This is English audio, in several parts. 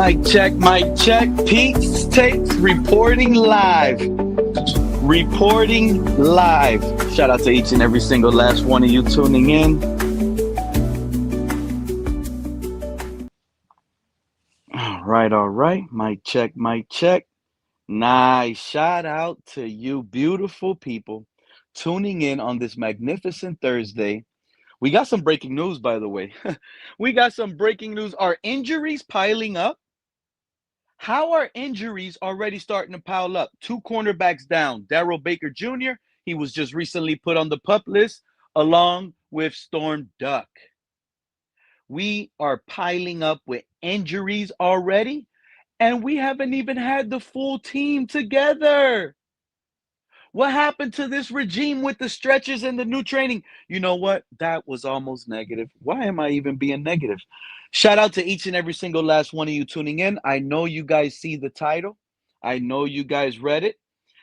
Mic check. Pete's Takes reporting live. Reporting live. Shout out to each and every single last one of you tuning in. All right. Mic check, mic check. Nice. Shout out to you, beautiful people, tuning in on this magnificent Thursday. We got some breaking news, by the way. We got some breaking news. Are injuries piling up? How are injuries already starting to pile up? Two cornerbacks down. Darrell Baker Jr., he was just recently put on the PUP list, along with Storm Duck. We are piling up with injuries already, and we haven't even had the full team together. What happened to this regime with the stretches and the new training? You know what? That was almost negative. Why am I even being negative? Shout out to each and every single last one of you tuning in. I know you guys see the title. I know you guys read it.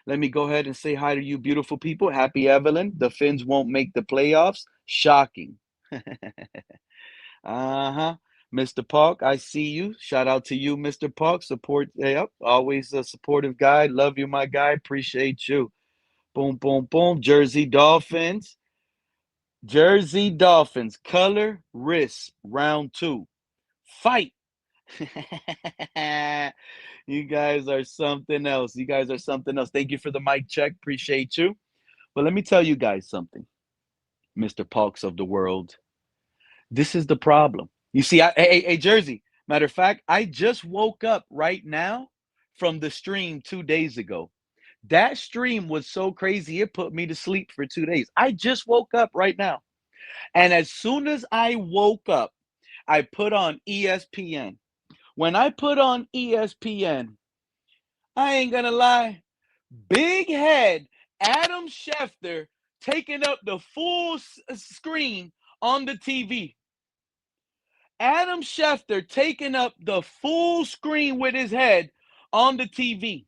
Let me go ahead and say hi to you beautiful people. Happy Evelyn. The Finns won't make the playoffs. Shocking. Uh-huh. Mr. Park, I see you. Shout out to you, Mr. Park. Support, yep, always a supportive guy. Love you, my guy. Appreciate you. Boom, boom, boom. Jersey Dolphins. Jersey Dolphins. Color, wrist, round 2. Fight. You guys are something else. You guys are something else. Thank you for the mic check. Appreciate you. But let me tell you guys something, Mr. Parks of the world. This is the problem. You see, hey, Jersey. Matter of fact, I just woke up right now from the stream 2 days ago. That stream was so crazy, it put me to sleep for 2 days. I just woke up right now. And as soon as I woke up, I put on ESPN. When I put on ESPN, I ain't gonna lie, big head Adam Schefter taking up the full screen on the TV. Adam Schefter taking up the full screen with his head on the TV.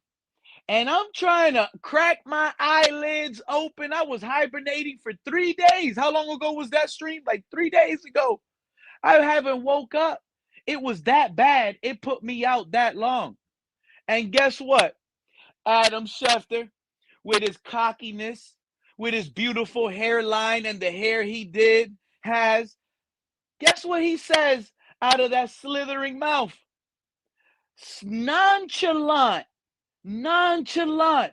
And I'm trying to crack my eyelids open. I was hibernating for 3 days. How long ago was that stream? Like 3 days ago. I haven't woke up. It was that bad. It put me out that long. And guess what? Adam Schefter, with his cockiness, with his beautiful hairline and the hair he has, guess what he says out of that slithering mouth? Nonchalant,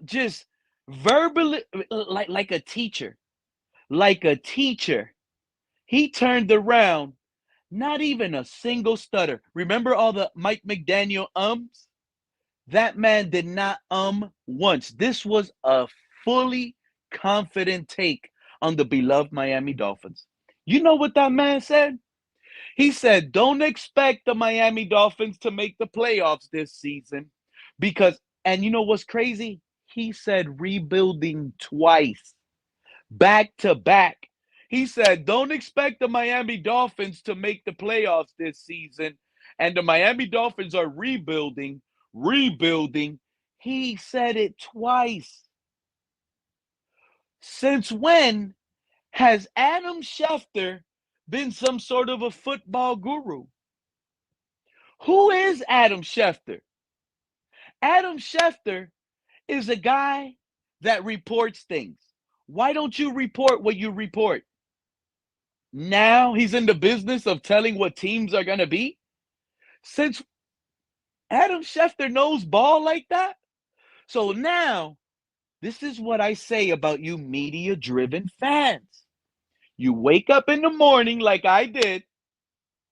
just verbally, like a teacher. Like a teacher. He turned around, not even a single stutter. Remember all the Mike McDaniel ums? That man did not once. This was a fully confident take on the beloved Miami Dolphins. You know what that man said? He said, don't expect the Miami Dolphins to make the playoffs this season because, and you know what's crazy? He said rebuilding twice, back to back. He said, don't expect the Miami Dolphins to make the playoffs this season. And the Miami Dolphins are rebuilding. He said it twice. Since when has Adam Schefter been some sort of a football guru? Who is Adam Schefter? Adam Schefter is a guy that reports things. Why don't you report what you report? Now he's in the business of telling what teams are going to be? Since Adam Schefter knows ball like that? So now, this is what I say about you media-driven fans. You wake up in the morning like I did.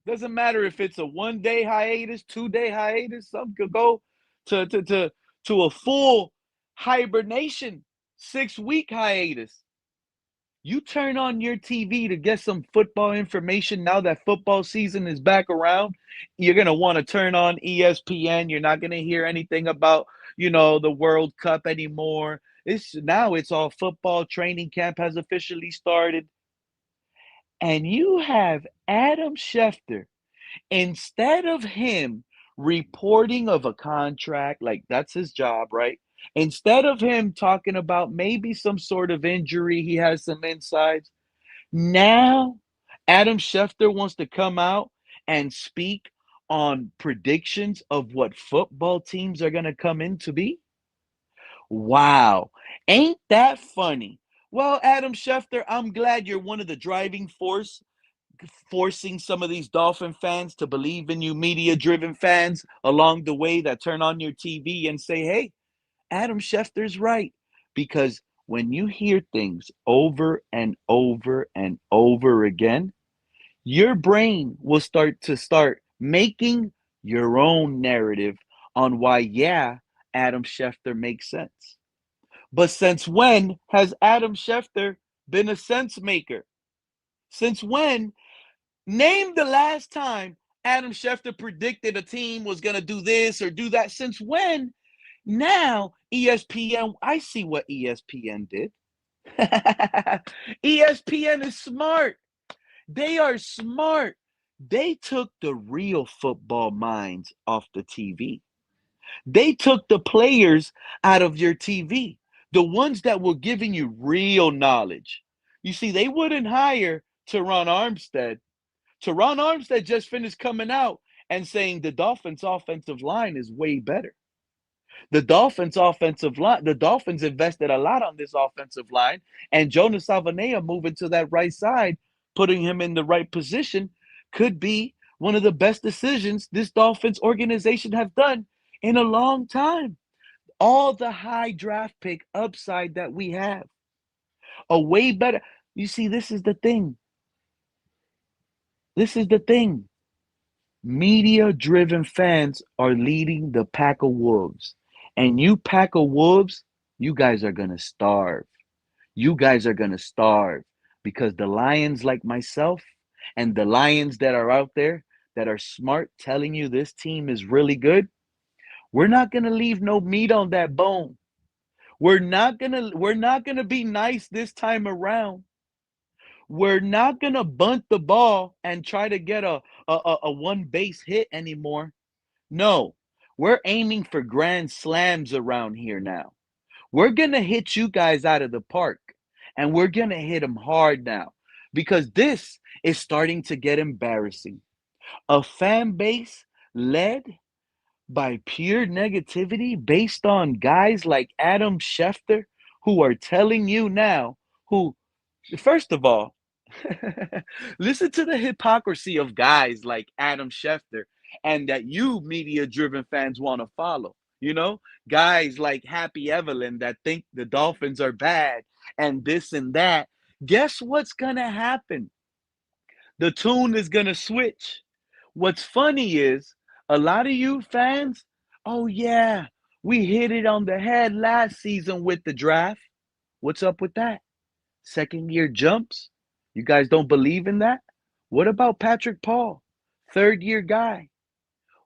Doesn't matter if it's a 1-day hiatus, 2-day hiatus. Some could go to a full hibernation, 6-week hiatus. You turn on your TV to get some football information now that football season is back around. You're going to want to turn on ESPN. You're not going to hear anything about, the World Cup anymore. It's all football. Training camp has officially started. And you have Adam Schefter, instead of him reporting of a contract, like that's his job, right? Instead of him talking about maybe some sort of injury, he has some insights. Now, Adam Schefter wants to come out and speak on predictions of what football teams are going to come in to be? Wow. Ain't that funny? Well, Adam Schefter, I'm glad you're one of the driving force forcing some of these Dolphin fans to believe in you, media driven fans along the way that turn on your TV and say, hey, Adam Schefter's right. Because when you hear things over and over and over again, your brain will start making your own narrative on why, yeah, Adam Schefter makes sense. But since when has Adam Schefter been a sense maker? Since when? Name the last time Adam Schefter predicted a team was going to do this or do that. Since when? Now, ESPN, I see what ESPN did. ESPN is smart. They are smart. They took the real football minds off the TV. They took the players out of your TV, the ones that were giving you real knowledge. You see, they wouldn't hire Teron Armstead. Teron Armstead just finished coming out and saying the Dolphins' offensive line is way better. The Dolphins invested a lot on this offensive line, and Jonas Salvanea moving to that right side, putting him in the right position, could be one of the best decisions this Dolphins organization have done in a long time. All the high draft pick upside that we have, a way better. You see, this is the thing. This is the thing. Media driven fans are leading the pack of wolves. And you pack of wolves, you guys are going to starve. You guys are going to starve because the lions like myself and the lions that are out there that are smart telling you this team is really good, we're not going to leave no meat on that bone. We're not going to be nice this time around. We're not going to bunt the ball and try to get a one base hit anymore. No, we're aiming for grand slams around here now. We're going to hit you guys out of the park, and we're going to hit them hard now because this is starting to get embarrassing. A fan base led by pure negativity based on guys like Adam Schefter who are telling you now, who, first of all, listen to the hypocrisy of guys like Adam Schefter and that you media driven fans want to follow. You know, guys like Happy Evelyn that think the Dolphins are bad and this and that. Guess what's going to happen? The tune is going to switch. What's funny is a lot of you fans, oh, yeah, we hit it on the head last season with the draft. What's up with that? Second year jumps? You guys don't believe in that? What about Patrick Paul, third year guy?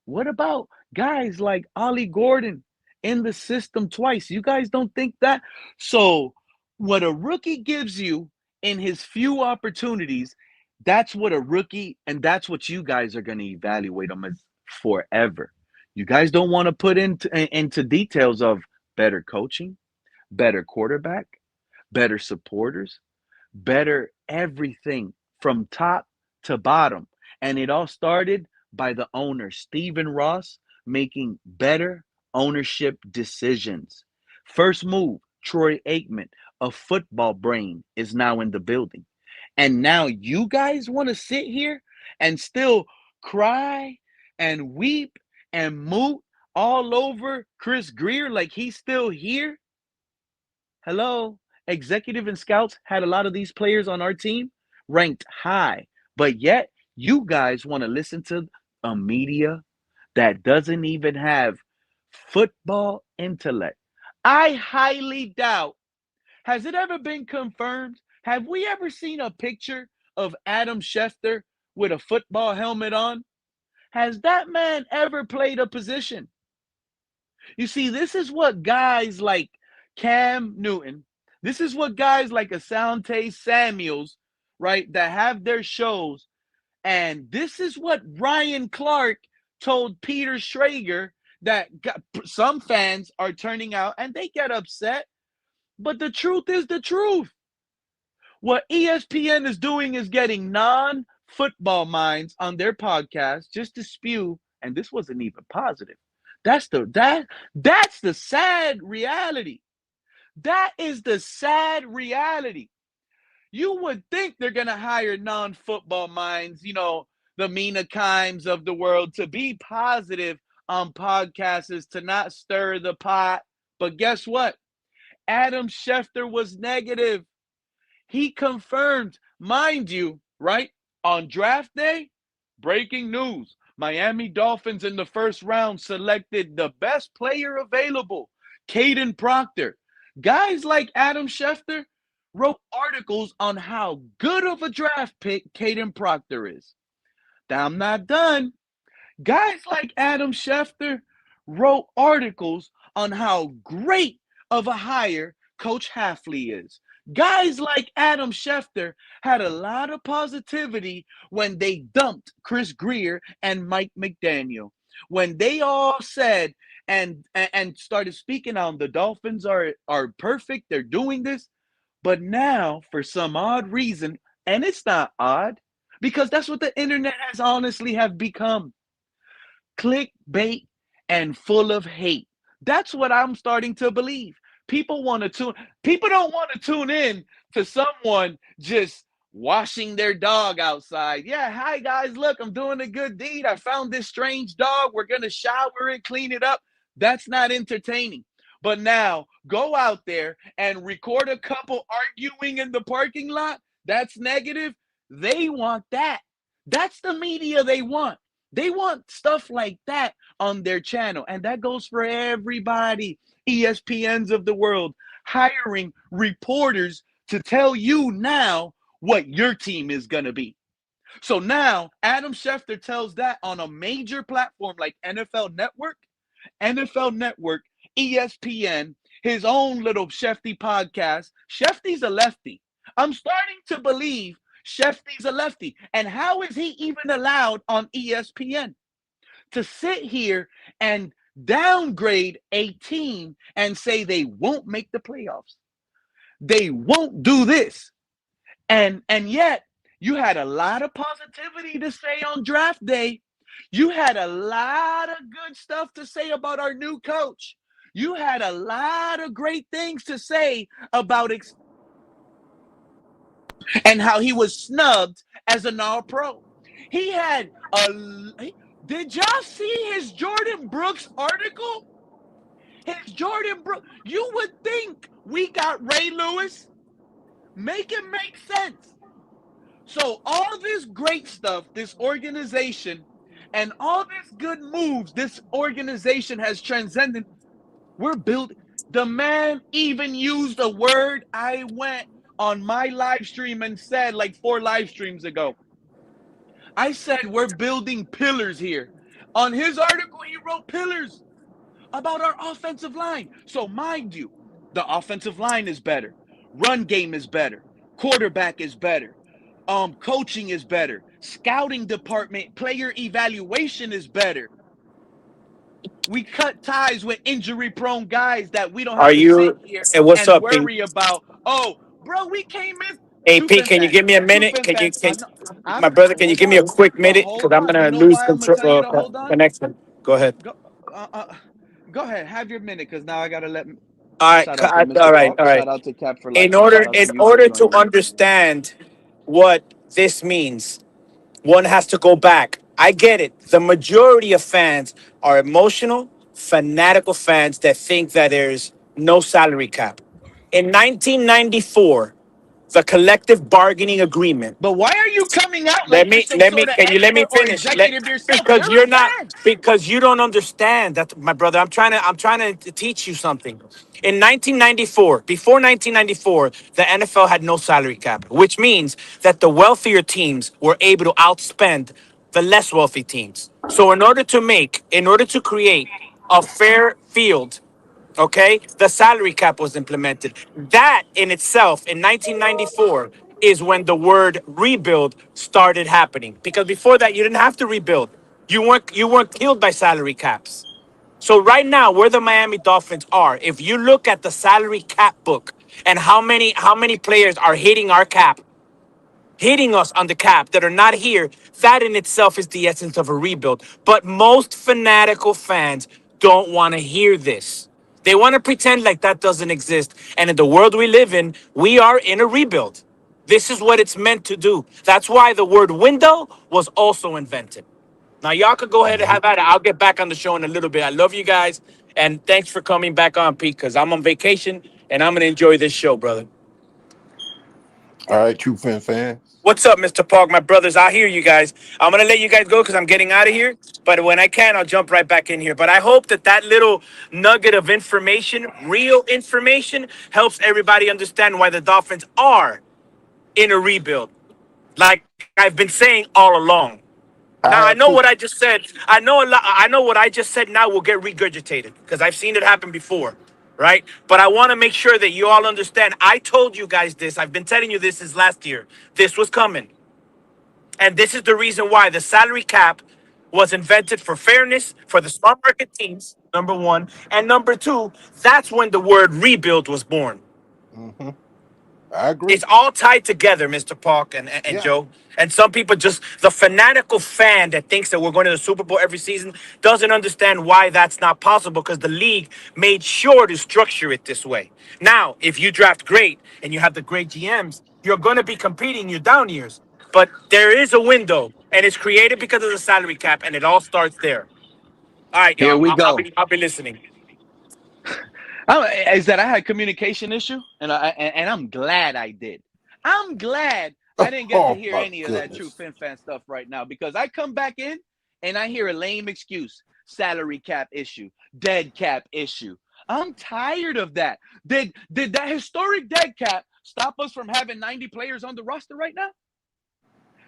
What about guys like Ollie Gordon in the system twice? You guys don't think that? So, what a rookie gives you in his few opportunities, that's what a rookie, and that's what you guys are going to evaluate him as forever. You guys don't want to put into details of better coaching, better quarterback, better supporters, better everything from top to bottom. And it all started by the owner, Stephen Ross, making better ownership decisions. First move, Troy Aikman, a football brain, is now in the building. And now you guys want to sit here and still cry and weep and moot all over Chris Greer like he's still here? Hello? Executive and scouts had a lot of these players on our team ranked high, but yet you guys want to listen to a media that doesn't even have football intellect. I highly doubt. Has it ever been confirmed? Have we ever seen a picture of Adam Schefter with a football helmet on? Has that man ever played a position? You see, this is what guys like Cam Newton, this is what guys like Asante Samuels, right, that have their shows, and this is what Ryan Clark told Peter Schrager that some fans are turning out and they get upset, but the truth is the truth. What ESPN is doing is getting non-football minds on their podcast just to spew And this wasn't even positive. That's the sad reality. That is the sad reality. You would think they're gonna hire non-football minds, the Mina Kimes of the world, to be positive on podcasts, to not stir the pot. But guess what? Adam Schefter was negative. He confirmed, mind you, right? On draft day, breaking news. Miami Dolphins in the first round selected the best player available, Caden Proctor. Guys like Adam Schefter wrote articles on how good of a draft pick Caden Proctor is. Now, I'm not done. Guys like Adam Schefter wrote articles on how great of a hire Coach Hafley is. Guys like Adam Schefter had a lot of positivity when they dumped Chris Greer and Mike McDaniel. When they all said and started speaking on the Dolphins are perfect, they're doing this. But now, for some odd reason, and it's not odd, because that's what the internet has honestly have become, clickbait and full of hate. That's what I'm starting to believe. People don't want to tune in to someone just washing their dog outside. Yeah, hi guys, look, I'm doing a good deed. I found this strange dog. We're going to shower it, clean it up. That's not entertaining. But now go out there and record a couple arguing in the parking lot. That's negative. They want that. That's the media they want. They want stuff like that on their channel. And that goes for everybody. ESPNs of the world hiring reporters to tell you now what your team is going to be. So now Adam Schefter tells that on a major platform like NFL Network, ESPN, his own little Shefty podcast. Shefty's a lefty. I'm starting to believe Shefty's a lefty. And how is he even allowed on ESPN to sit here and downgrade a team and say they won't make the playoffs? They won't do this. And yet you had a lot of positivity to say on draft day. You had a lot of good stuff to say about our new coach. You had a lot of great things to say about and how he was snubbed as an all-pro. He had a. Did y'all see his Jordan Brooks article? His Jordan Brooks. You would think we got Ray Lewis. Make it make sense. So all this great stuff, this organization, and all this good moves this organization has transcended. We're building. The man even used a word I went on my live stream and said like 4 live streams ago. I said we're building pillars here. On his article, he wrote pillars about our offensive line. So mind you, the offensive line is better. Run game is better. Quarterback is better. Coaching is better. Scouting department, player evaluation is better. We cut ties with injury-prone guys that we don't Are have to sit you? here Hey, what's and up, Ping? worry about. Oh, bro, we came in. Hey, Ping, can you Chupin give me a minute? Chupin Can you, fan. can, my I'm brother, can you hold give me a on, quick but minute? Because hold I'm on. You gonna know lose why I'm gonna tell you control, to hold on? connection. Go ahead. Go, go ahead. Have your minute, cause now I gotta let. All right, Shout out to all Mr. right, Paul. all right. Shout out to Cap for In Life, and order, shout out in to you for order to joining me. understand what this means, one has to go back. I get it. The majority of fans are emotional, fanatical fans that think that there's no salary cap. In 1994, the collective bargaining agreement. But why are you coming out Let like you're me some let me sort of can you let me expert or finish? Let executive yourself? because You're you're a not fan. because you don't understand that, my brother. I'm trying to teach you something. In 1994, before 1994, the NFL had no salary cap, which means that the wealthier teams were able to outspend the less wealthy teams. So in order to create a fair field, okay, the salary cap was implemented. That in itself, in 1994, is when the word rebuild started happening. Because before that, you didn't have to rebuild. You weren't killed by salary caps. So right now, where the Miami Dolphins are, if you look at the salary cap book and how many players are hitting our cap, hitting us on the cap that are not here, that in itself is the essence of a rebuild. But most fanatical fans don't want to hear this. They want to pretend like that doesn't exist. And in the world we live in, we are in a rebuild. This is what it's meant to do. That's why the word window was also invented. Now, y'all could go ahead and have at it. I'll get back on the show in a little bit. I love you guys. And thanks for coming back on, Pete, because I'm on vacation and I'm going to enjoy this show, brother. All right, true fans. What's up, Mr. Park? My brothers, I hear you guys. I'm going to let you guys go because I'm getting out of here. But when I can, I'll jump right back in here. But I hope that that little nugget of information, real information, helps everybody understand why the Dolphins are in a rebuild. Like I've been saying all along. Now I I have know two. what I just said. I know a lot. I know what I just said now will get regurgitated because I've seen it happen before, right? But I want to make sure that you all understand. I told you guys this. I've been telling you this since last year. This was coming. And this is the reason why the salary cap was invented for fairness for the small market teams, number one. And number two, that's when the word rebuild was born. Hmm. I It's agree. all tied together, Mr. Park and Yeah. Joe. And some people just, the fanatical fan that thinks that we're going to the Super Bowl every season doesn't understand why that's not possible because the league made sure to structure it this way. Now, if you draft great and you have the great GMs, you're going to be competing your down years. But there is a window and it's created because of the salary cap and it all starts there. All right, Here y'all. we I'll go. be, I'll be listening. Is that I had communication issue, and I'm glad I did. I'm glad I didn't get to Oh hear my any of that true goodness. fin fan stuff right now because I come back in and I hear a lame excuse, salary cap issue, dead cap issue. I'm tired of that. Did that historic dead cap stop us from having 90 players on the roster right now?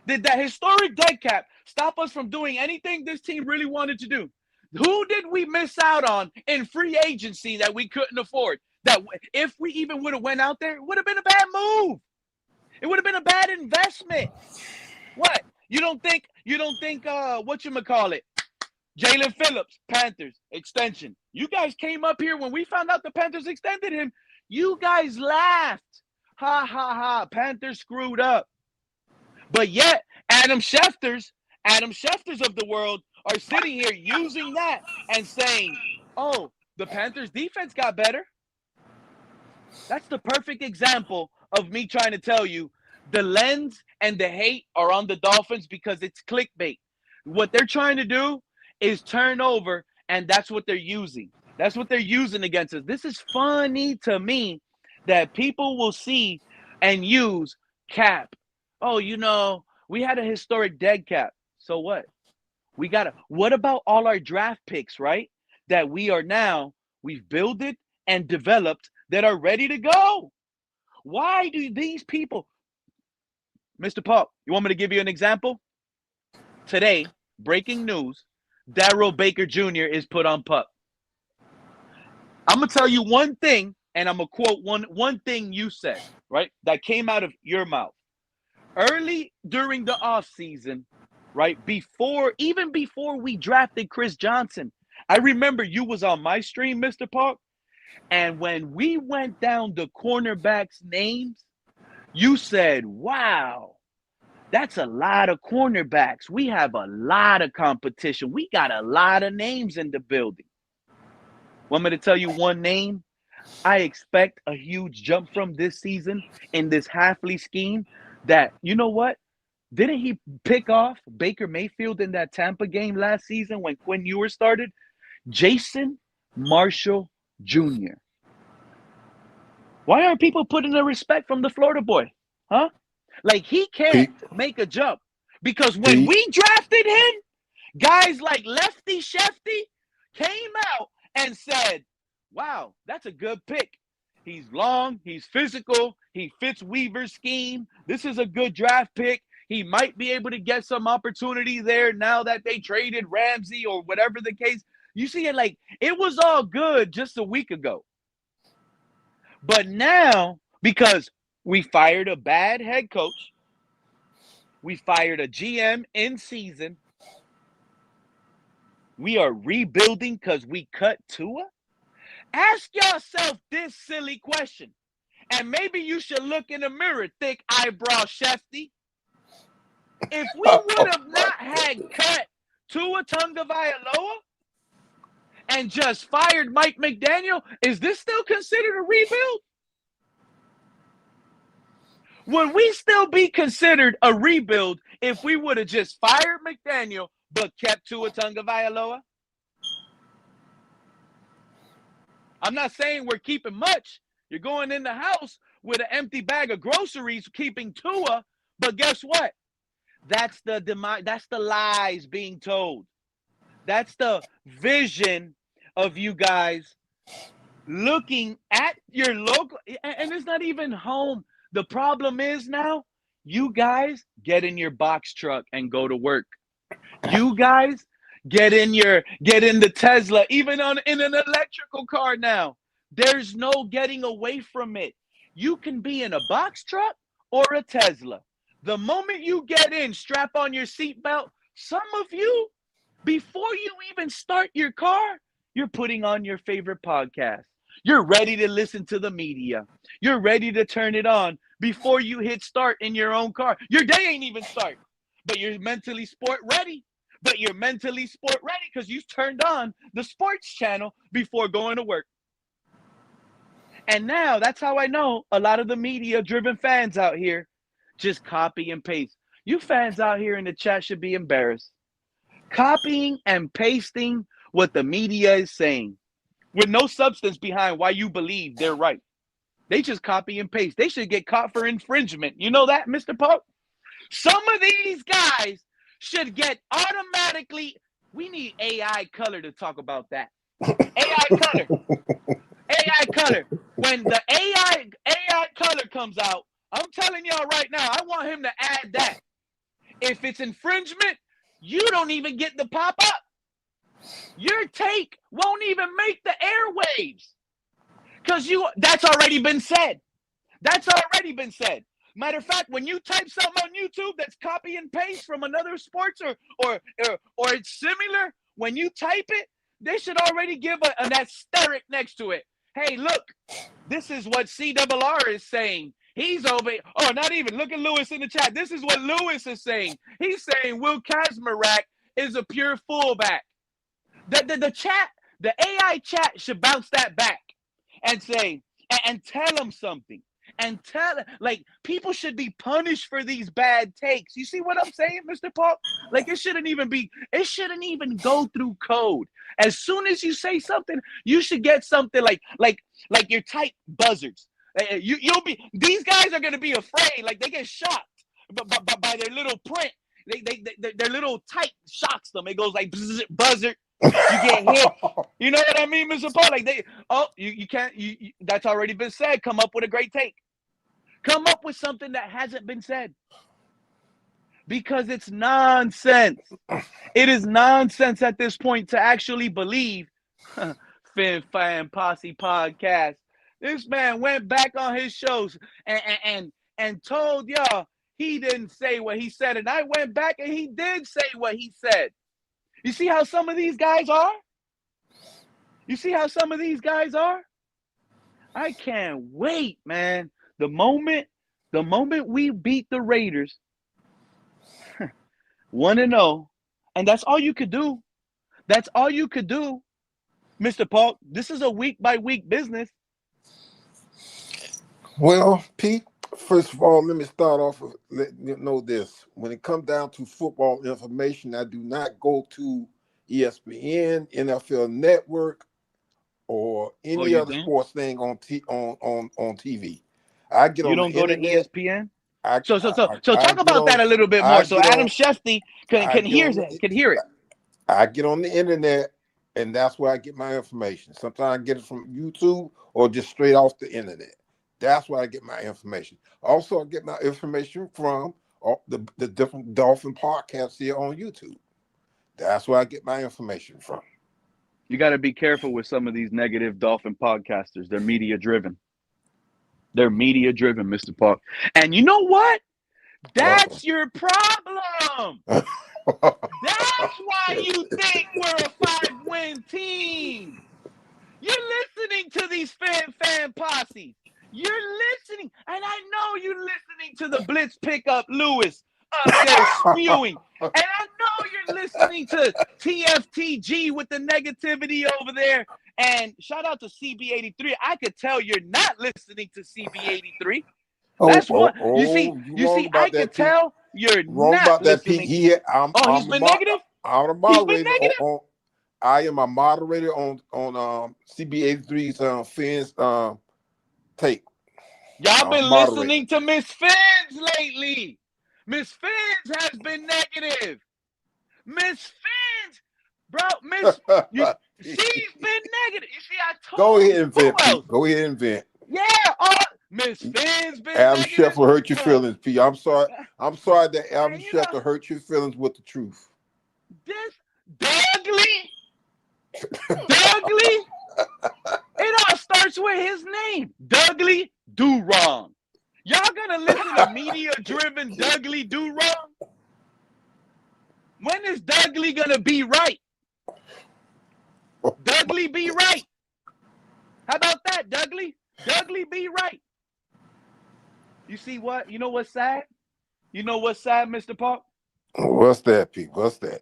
Did that historic dead cap stop us from doing anything this team really wanted to do? Who did we miss out on in free agency that we couldn't afford? That if we even would have went out there, it would have been a bad move. It would have been a bad investment. What? You don't think what you call it? Jalen Phillips, Panthers, extension. You guys came up here when we found out the Panthers extended him. You guys laughed. Ha ha ha. Panthers screwed up. But yet, Adam Schefters of the world are sitting here using that and saying, oh, the Panthers defense got better. That's the perfect example of me trying to tell you the lens and the hate are on the Dolphins because it's clickbait. What they're trying to do is turn over, and that's what they're using. That's what they're using against us. This is funny to me that people will see and use cap. Oh, we had a historic dead cap. So what? What about all our draft picks, right? That we've builded and developed that are ready to go. Why do these people, Mr. Pop, you want me to give you an example? Today, breaking news, Darryl Baker Jr. is put on pup. I'm going to tell you one thing, and I'm going to quote one thing you said, right? That came out of your mouth. Early during the offseason, right? Even before we drafted Chris Johnson, I remember you was on my stream, Mr. Park, and when we went down the cornerbacks' names, you said, wow, that's a lot of cornerbacks. We have a lot of competition. We got a lot of names in the building. Want me to tell you one name? I expect a huge jump from this season in this Halfley scheme that, you know what? Didn't he pick off Baker Mayfield in that Tampa game last season when Quinn Ewers started? Jason Marshall Jr. Why aren't people putting the respect from the Florida boy? Huh? Like he can't Pete. make a jump. Because when Pete. we drafted him, guys like Lefty Shefty came out and said, wow, that's a good pick. He's long, he's physical, he fits Weaver's scheme. This is a good draft pick. He might be able to get some opportunity there now that they traded Ramsey or whatever the case. You see it like it was all good just a week ago. But now, because we fired a bad head coach, we fired a GM in season, we are rebuilding because we cut Tua? Ask yourself this silly question. And maybe you should look in the mirror, thick eyebrow Shefty. If we would have not had cut Tua Tagovailoa and just fired Mike McDaniel, is this still considered a rebuild? Would we still be considered a rebuild if we would have just fired McDaniel but kept Tua Tagovailoa? I'm not saying we're keeping much. You're going in the house with an empty bag of groceries keeping Tua, but guess what? That's the lies being told. That's the vision of you guys looking at your local, and it's not even home. The problem is now, you guys get in your box truck and go to work. You guys get in the Tesla, even in an electrical car now. There's no getting away from it. You can be in a box truck or a Tesla. The moment you get in, strap on your seatbelt. Some of you, before you even start your car, you're putting on your favorite podcast. You're ready to listen to the media. You're ready to turn it on before you hit start in your own car. Your day ain't even started, but you're mentally sport ready. Because you turned on the sports channel before going to work. And now that's how I know a lot of the media-driven fans out here just copy and paste. You fans out here in the chat should be embarrassed. Copying and pasting what the media is saying with no substance behind why you believe they're right. They just copy and paste. They should get caught for infringement. You know that, Mr. Pope? Some of these guys should get automatically. We need AI color to talk about that. AI color. AI color. When the AI color comes out, I'm telling y'all right now, I want him to add that. If it's infringement, you don't even get the pop-up. Your take won't even make the airwaves. Because that's already been said. That's already been said. Matter of fact, when you type something on YouTube that's copy and paste from another sports or it's similar, when you type it, they should already give an asterisk next to it. Hey, look, this is what CRR is saying. He's over. Oh, not even. Look at Lewis in the chat. This is what Lewis is saying. He's saying Will Kazmarek is a pure fullback. The chat, the AI chat should bounce that back and say, and tell them something. And people should be punished for these bad takes. You see what I'm saying, Mr. Paul? Like, it shouldn't even go through code. As soon as you say something, you should get something like your type buzzards. These guys are gonna be afraid, like they get shocked by their little print. Their little type shocks them. It goes like buzzard. You get hit. You know what I mean, Mr. Paul? Like you can't. That's already been said. Come up with a great take. Come up with something that hasn't been said. Because it's nonsense. It is nonsense at this point to actually believe Fin Fan Posse podcast. This man went back on his shows and told y'all he didn't say what he said. And I went back and he did say what he said. You see how some of these guys are? I can't wait, man. The moment we beat the Raiders 1-0, and that's all you could do. That's all you could do, Mr. Paul. This is a week-by-week business. Well, Pete, first of all, let me start off with letting you know this. When it comes down to football information, I do not go to ESPN, NFL Network, or any other sports thing on TV. I get on the internet. You don't go to ESPN? So talk about that a little bit more so Adam Schefter can hear it. I get on the internet, and that's where I get my information. Sometimes I get it from YouTube or just straight off the internet. That's where I get my information. Also, I get my information from the different Dolphin podcasts here on YouTube. That's where I get my information from. You got to be careful with some of these negative Dolphin podcasters. They're media-driven. Mr. Park. And you know what? That's your problem. That's why you think we're a 5-win team. You're listening to these fan posses. You're listening. And I know you're listening to the Blitz Pickup Lewis up there spewing. And I know you're listening to TFTG with the negativity over there. And shout out to CB83. I could tell you're not listening to CB83. That's what you see. You You wrong see, I about could that, Pete. tell you're Wrong not about that, Pete. listening to. Oh, he's been negative. I'm a He's been moderator negative. I am a moderator on CB83's Finn's tape. Y'all been listening to Miss Fins lately. Miss Fins has been negative. Miss Fins, bro, she's been negative. You see, I told Go ahead you. and vent, Who else? Pete. Go ahead and vent. Yeah, Miss Fins been Adam negative. Schefter hurt your feelings, Pete. I'm sorry that Adam you Schefter know, hurt your feelings with the truth. This Dudley, it all starts with his name, Dudley Do Wrong. Y'all gonna listen to media-driven Dudley Do Wrong? When is Dudley gonna be right? Dudley be right. How about that, Dudley? Dudley be right. You see what? You know what's sad? You know what's sad, Mr. Park? What's that, Pete? What's that?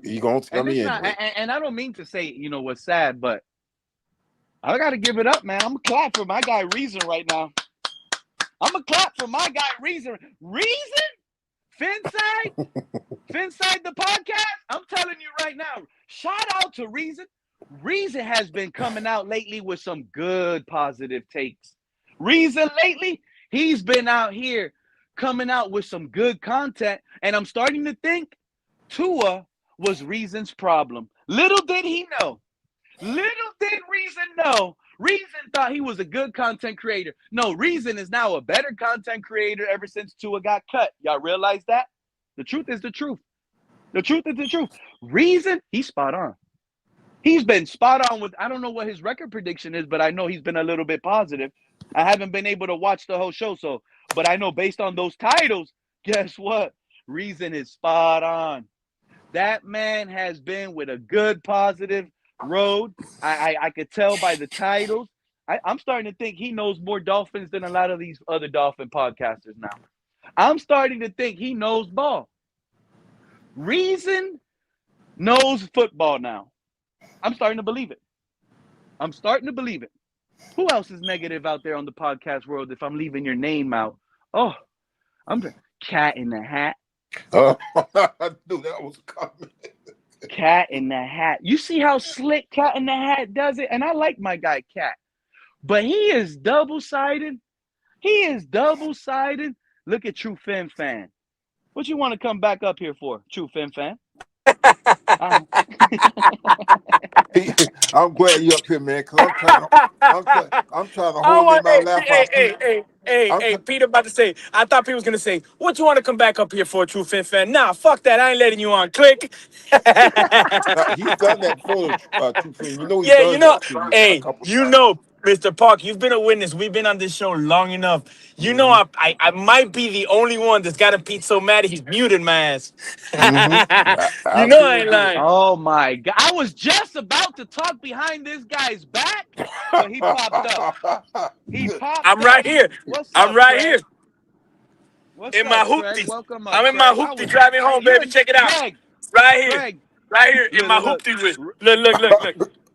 You gonna tell me anyway? And I don't mean to say, you know what's sad, but I gotta give it up, man. I'm gonna clap for my guy Reason right now. I'm gonna clap for my guy Reason. Reason? Finside the podcast. I'm telling you right now. Shout out to Reason. Reason has been coming out lately with some good positive takes. Reason lately, he's been out here coming out with some good content, and I'm starting to think Tua was Reason's problem. Little did he know. Little did Reason know. Reason thought he was a good content creator. No, Reason is now a better content creator ever since Tua got cut. Y'all realize that? The truth is the truth. The truth is the truth. Reason, he's spot on. He's been spot on with, I don't know what his record prediction is, but I know he's been a little bit positive. I haven't been able to watch the whole show, but I know based on those titles, guess what? Reason is spot on. That man has been with a good positive road. I could tell by the titles. I'm starting to think he knows more Dolphins than a lot of these other Dolphin podcasters now. I'm starting to think he knows ball. Reason knows football now. I'm starting to believe it. Who else is negative out there on the podcast world if I'm leaving your name out? Oh, I'm the Cat in the Hat. I knew that was coming. Cat in the Hat. You see how slick Cat in the Hat does it? And I like my guy Cat. But he is double-sided. Look at True Fin Fan. What you want to come back up here for, True Fin Fan? I'm glad you're up here, man, because I'm trying to hold in my laugh. Hey, Peter about to say, I thought Peter was going to say, what you want to come back up here for, True Fin Fan? Nah, fuck that. I ain't letting you on. Click. He's done that before, True Fin. You know he's Yeah, done you know, that to you hey, a couple you times. know, Mr. Park, you've been a witness. We've been on this show long enough. You know, I might be the only one that's got a Pete so mad he's muted my ass. You know I ain't lying. Oh my God. I was just about to talk behind this guy's back, but he popped up. I'm right here. What's I'm up, right Craig? here. What's in up, my Craig? hoopties. Welcome up, I'm in Craig. my hoopty driving home, baby. Check it out. Craig, Right here. Craig. Right here in my Look. hoopty with. Look.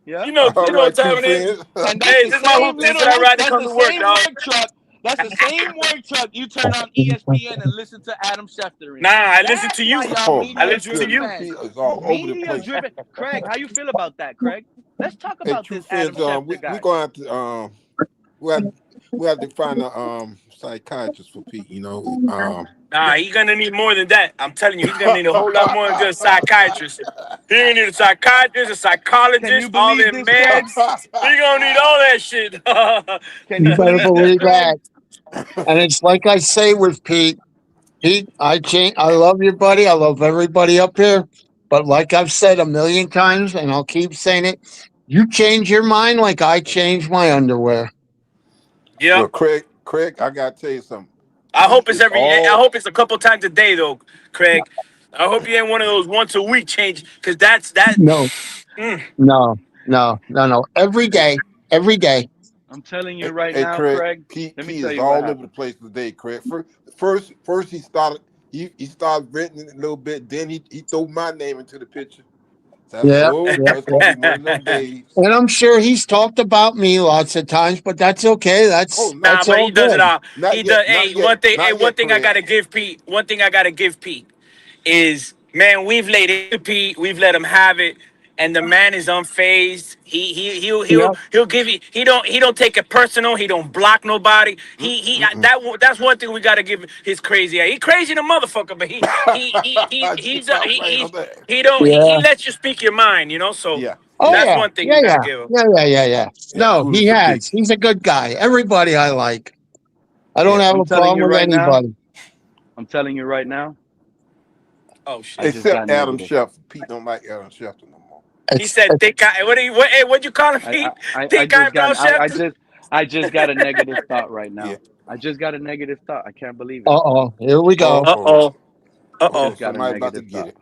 Yeah. You know All what right, time True it is. Fin. And Hey, that's this is my hoopties that I ride to come to work, dog. work truck. That's the same work truck you turn on ESPN and listen to Adam Schefter in. Nah, I listen to you. I listen to you. He is all over the place. Media-driven. Craig, how you feel about that, Craig? Let's talk Hey, about True this Fins, Adam Schefter guy. we're going to have to we have to find a psychiatrist for Pete. You know, Nah, he's gonna need more than that. I'm telling you, he's gonna need a whole lot more than just a psychiatrist. He's gonna need a psychiatrist, a psychologist, all them meds. He's gonna need all that shit. You better believe that. And it's like I say with Pete, I love you, buddy. I love everybody up here. But like I've said a million times, and I'll keep saying it, you change your mind like I change my underwear. Yeah. Well, Craig, I gotta tell you something. I hope it's a couple times a day though, Craig. I hope you ain't one of those once a week change, because that's that. No. No. Every day. I'm telling you right now, Craig, Craig. Pete Let me is tell you all what over happened. the place today, Craig. First he started he started renting it a little bit. Then he threw my name into the picture. So I said, Yeah, "Oh yeah, boy, it's yeah. gonna be one of them days." And I'm sure he's talked about me lots of times, but that's okay. Oh, Nah, That's but not all he does it good. all. He not does. yet, Hey, not yet, hey, not one yet, thing I Craig. gotta give Pete. One thing I gotta give Pete is, man, we've laid into Pete. We've let him have it, and the man is unfazed. Yep. He'll give you. He don't take it personal. He don't block nobody. Mm-mm. That's one thing we gotta give his crazy. He crazy the motherfucker, but Stop playing on that. he don't he Yeah. lets you speak your mind. You know, so Yeah, Oh yeah, that's yeah. one thing Yeah, you gotta yeah. give him. Yeah, yeah, yeah, yeah. yeah. No, he Kudos to Pete. has. He's a good guy. Everybody I like. I don't Yeah, have I'm a telling problem you with right now. anybody. I'm telling you right now. Oh I shit. just except got Adam negative. Schefter. Pete don't like Adam Schefter no more. He It's, said it's thick eye. Hey, what'd you call him, I I Pete? I Thick just eyebrow got Schefter? I just got a negative thought right Yeah. now. I just got a negative thought. I can't believe it. uh-oh. Here we Uh go. oh. Uh-oh. I Oh, Uh-oh. just got a somebody about to negative get thought. it.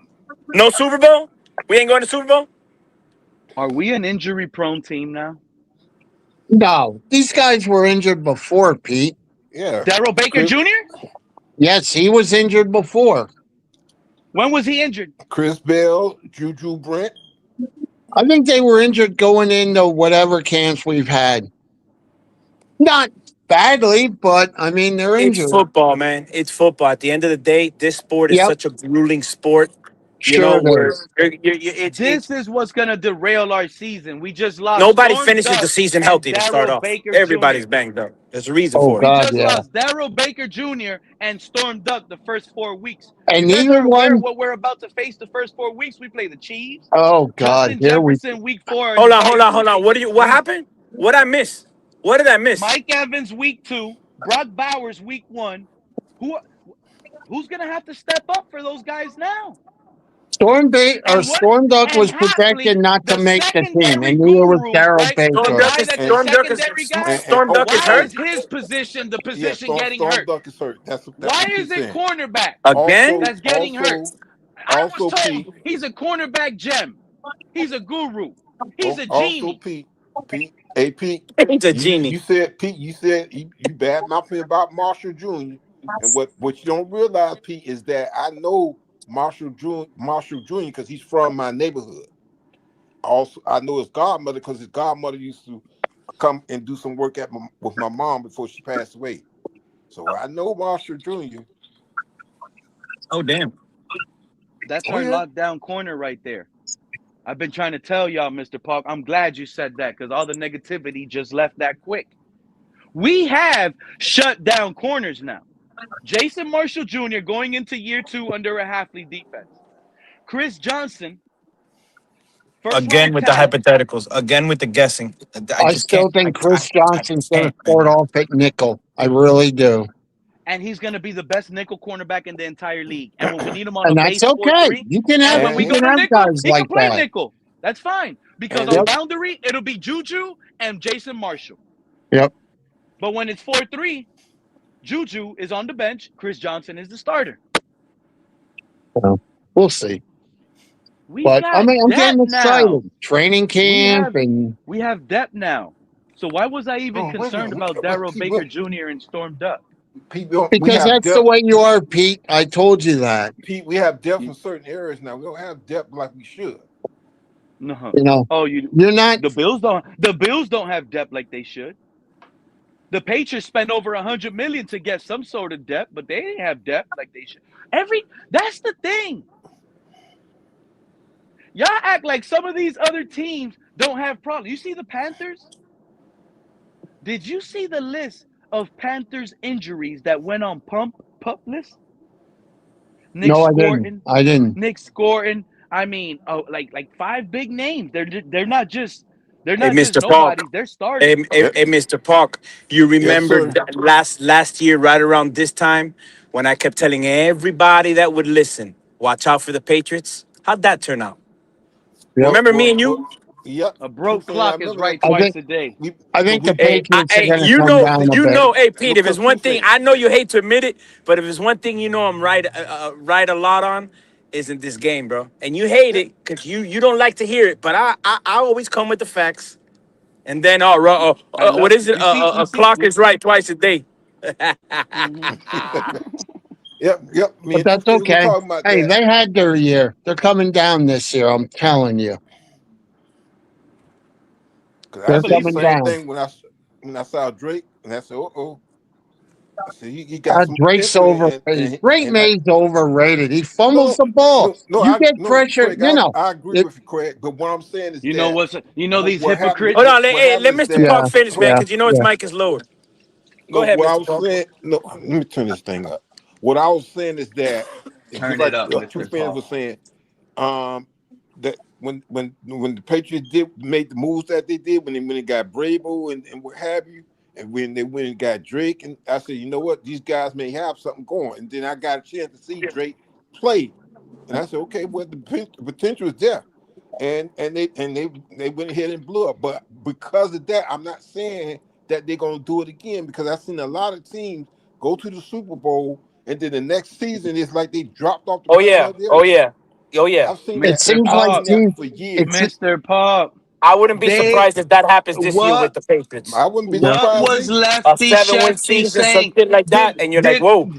No Super Bowl? We ain't going to Super Bowl? Are we an injury prone team now? No, these guys were injured before, Pete. Yeah. Daryl Baker Chris, Jr.? Yes, he was injured before. When was he injured? Chris Bell, Juju Brent. I think they were injured going into whatever camps we've had. Not badly, but I mean, they're It's injured. football, man. It's football. At the end of the day, this sport is Yep, such a grueling sport. You sure know, it where is. This is what's going to derail our season. We just lost nobody Storm finishes the Duck season and healthy to start Daryl off. Baker Everybody's Jr. banged up. There's a reason Oh, for We it. God, just yeah. lost Daryl Baker Jr. and Storm Duck the first 4 weeks. You And guys neither are aware of one, what we're about to face the first 4 weeks? We play the Chiefs, oh, God, Justin here we Jefferson week 4 and Hold the on, hold on, hold Vikings. on. What We happened? What I miss? What did I miss? Mike Evans week 2, Brock Bowers week 1. Who who's going to have to step up for those guys now? And what? Storm Duck And was projected haply not to the make the team, secondary and neither was guru, Daryl right? The Storm Baker. Duck guy is that's the And Storm Duck is secondary guy. Storm Duck is Why hurt is his position the yeah, position getting Storm hurt? Duck is hurt. That's Why what is Pete's it saying. cornerback again. Also, that's getting hurt? also, I was also told Pete. he's a cornerback gem. He's a guru. He's a Also genie. Pete. Pete. Hey Pete. He's a You genie. said Pete. You said you bad mouthing about Marshall Jr. And what you don't realize, Pete, is that I know Marshall Jr. because he's from my neighborhood. Also, I know his godmother because his godmother used to come and do some work with my mom before she passed away. So I know Marshall Jr. Oh damn. That's Oh our yeah. lockdown corner right there. I've been trying to tell y'all, Mr. Park. I'm glad you said that because all the negativity just left that quick. We have shut down corners now. Jason Marshall Jr. going into year 2 under a Halfley defense. Chris Johnson, first Again round with the talent, hypotheticals. Again with the guessing. I I just can't. still think Chris Johnson's going to start off at nickel. I really do. and he's going to be the best nickel cornerback in the entire league. And when we need him on a And that's base okay. 4-3, and when we You go can to have nickel, guys he can like play that. nickel. That's fine because And on Yep, if boundary, it'll be Juju and Jason Marshall. yep. But when it's 4-3, Juju is on the bench. Chris Johnson is the starter. So, we'll see. We But got I'm getting depth now. excited. Training We camp have and we have depth now. So why was I even oh wait a concerned minute, about Daryl Pete, Baker Jr. and Storm Duck? Pete, we because have that's the depth. way you are, Pete. I told you that. Pete, we have depth in certain areas now. We don't have depth like we should. No. You know, Oh, you you're not. the Bills don't have depth like they should. The Patriots spent over 100 million to get some sort of depth, but they didn't have depth like they should. That's the thing. Y'all act like some of these other teams don't have problems. You see the Panthers? Did you see the list of Panthers injuries that went on pup list? Nick No, I didn't. Scorton, I didn't. Nick Scorton. I mean, oh, like five big names. They're Hey, not just Mr. Park. nobodies. They're starters. Yep. Hey, Mr. Park. You Yes, remember sir. that last year, right around this time, when I kept telling everybody that would listen, watch out for the Patriots? How'd that turn out? Yep. Remember me and Well, you? yep. A True broke thing. I clock is remember that right I too. twice think. a day. We, I cause think the we, Patriots are Hey, going to come down a bit. hey, Pete, if because it's one two thing, things. I know you hate to admit it, but if it's one thing you know I'm right a lot on, isn't this game, bro? And you hate Yeah. it because you don't like to hear it, but I always come with the facts. And then, I what love is it? you see A clock is right twice a day. mhm. Yep, yep. Me But and Two that's Face were okay. talking about Hey, that. they had their year. They're coming down this year. I'm telling you, Cause I I they're said the believe coming it. same down. thing when I saw Drake, and I said, "Uh oh." I said he got some Drake's potential, overrated. Drake I May's overrated. He fumbles no the ball. no You I get no pressure, Craig, you know. I agree It, with you, Craig. But what I'm saying is You know that what's these what happened hypocrites? Hold on, what hey, happened let is Mr. that Park yeah, finish, man, yeah, because you know his yeah. mic is lowered. Go no ahead, what I Mr. was Park. saying no let me turn this thing up. What I was saying is that it's just Turn it like up, Two Mr. Fans Paul. was saying. That when the Patriots did made the moves that they did when they got Brable and what have you, and when they went and got Drake, and I said, you know what, these guys may have something going. And then I got a chance to see Drake play, and I said, okay, well the potential is there, and they went ahead and blew up. But because of that, I'm not saying that they're gonna do it again because I've seen a lot of teams go to the Super Bowl and then the next season it's like they dropped off the Oh face yeah, of the oh earth. yeah, oh yeah. I've seen It that. Mr. seems I've like Paul, seen that teams. for years. It's Mr. Paul, I wouldn't be they surprised if that happens this year what with the Patriots. I wouldn't be yeah. what surprised was either. A Lefty 7-win Shefty season, some saying? shit like that, Did and you're like, did whoa,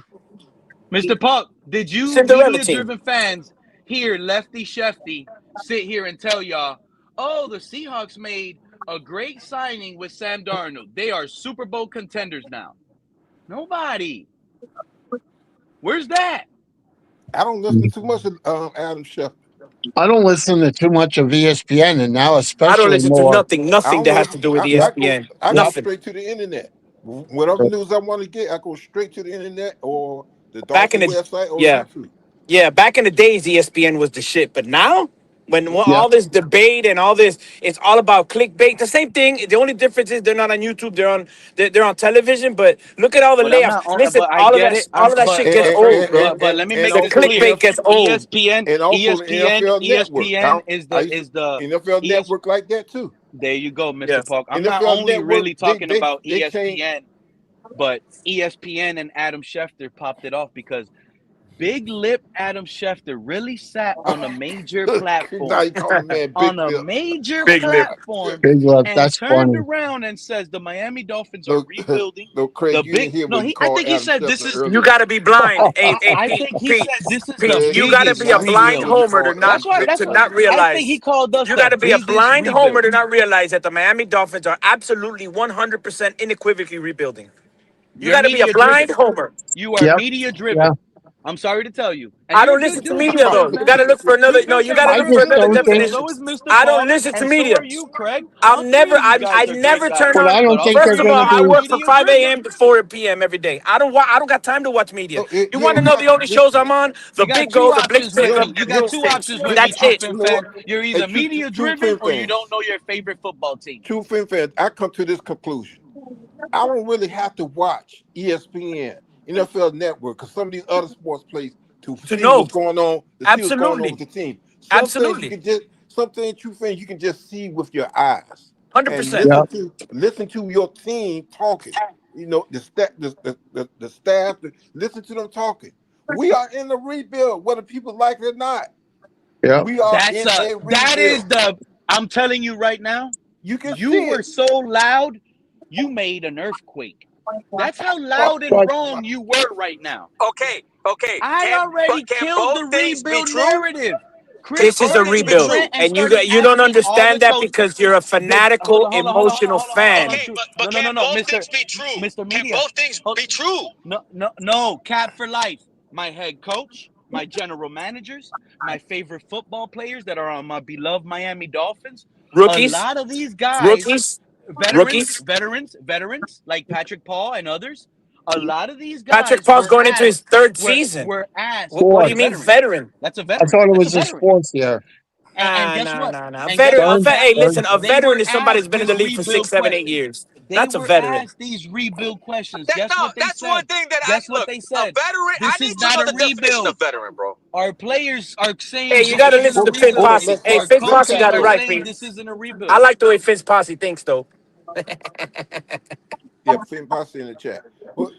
Mr. Paul, did you Cinderella media team. driven fans hear Lefty Shefty sit here and tell y'all, oh, the Seahawks made a great signing with Sam Darnold. They are Super Bowl contenders now. Nobody. Where's that? I don't listen too much of Adam Schefter. I don't listen to too much of ESPN, and now I don't especially listen to more. nothing, I nothing don't that has to listen. do with Yeah, ESPN. I go Nothing. straight to the internet. Whatever news I want to get, I go straight to the internet or the Back in Dolphin the website or yeah, YouTube. yeah, back in the days, ESPN was the shit. But now, when yeah. all this debate and all this, it's all about clickbait. The same thing. The only difference is they're not on YouTube. They're on television. But look at all the But I'm layoffs. not on, Listen, but I get it. all I'm of that shit but gets but old, bro. but let me And make The this also the clear. clickbait gets old. and also the NFL Network. ESPN is I the used to NFL ES. Network like that too. There you go, Yeah. Mr. Park. I'm not NFL only Network really talking about they changed. ESPN, but ESPN and Adam Schefter popped it off because Big Lip Adam Schefter really sat on a major Now platform, you call the man Big on a Lip. major Oh Big lip. my platform, Big goodness. love. and That's turned funny. around and says the Miami Dolphins are No, rebuilding. no, Craig, The you big didn't hear no, what he I called think he Adam said this Schefter is. You earlier. got to be blind. Hey, hey, I Pete, think he Pete, said this is the Pete. Yeah, You got to biggest be a I didn't hear blind what he rebuild. homer to called not That's Adam why. Schefter That's to why not earlier. I think he realize. called us You the got to be a biggest blind homer rebuild. to not realize that the Miami Dolphins are absolutely 100% unequivocally rebuilding. You You're got to be a media blind driven. homer. You are Yep. media Yeah. driven. I'm sorry to tell you. And I you're don't a good listen to dude, Two media Right. though. Face, You man. got to look for another. Two No, Face you fan, got to but I look you're a for just good another don't dude. And think. definition. so is Mr. I don't Paul. listen to And so media. are you, Craig. I'll All three never. of you I guys are great never turn guys. But on. I But don't all think they're First three of of all, going to you I are be. work from media 5 driven. a.m. to 4 p.m. every day. I don't got time to watch media. You You want to don't know have the only shows listen. I'm on? The You got Big two Go, the Blake options You with Singer, me. don't, You and got you two Houston. options you with me, That's True it. you Fin know what? fan. You're Hey, either media true driven film or you fans, don't know your favorite football team. true film fans. I come to this conclusion. I don't really have to watch ESPN, NFL Network, because some of these other sports places to To see know, what's going on, to see what's going on with absolutely, the team. absolutely, Some things, true fans, you can just see with your eyes hundred and percent. Yeah. listen to your team talking. You know the staff. Listen to them talking. We are in the rebuild, whether people like it or not. Yeah. We are in a That is rebuild. the I'm telling you right now, You can you see were it. so loud, you made an earthquake. That's how Oh loud and my But wrong God. you were right now. Okay, okay. I already Can killed both the things be rebuild true? narrative. Chris This is a started with rebuild, Grant and and started you don't asking all the understand that coach. because you're a Hold fanatical, on, hold on, hold on, emotional hold on, hold on, hold on. fan. True. No, no, no, no, Mr. Media. Hold, no, no, no. Cap for life. My head coach, my general managers, my favorite football players that are on my beloved Miami Dolphins. A Rookies, lot of these guys, rookies, veterans, rookies. veterans, veterans like Patrick Paul and others. A lot of these Patrick guys Paul's going into his third season. were asked. What do fourth. you That's a mean, veteran. veteran? That's a I veteran. thought it That's a was his veteran. fourth year. And Nah, guess nah, what? nah, nah. And guess what, Third. Cap? Hey, Third. listen, a They were veteran is somebody who's asked been in these the league for six, rebuild seven, eight questions. years. They That's a were veteran. asked these rebuild questions. Guess what they said? Guess what they said? This is not a rebuild. Our players are Hey, saying you this got to isn't a listen to Finn Hold on, rebuild. Posse. let's Hey, let Our Finn let Posse coaches got it are Capo. right, saying Pete. this isn't a I rebuild. like the way Finn Posse thinks, though. Yeah, Finn Posse in the chat. Well,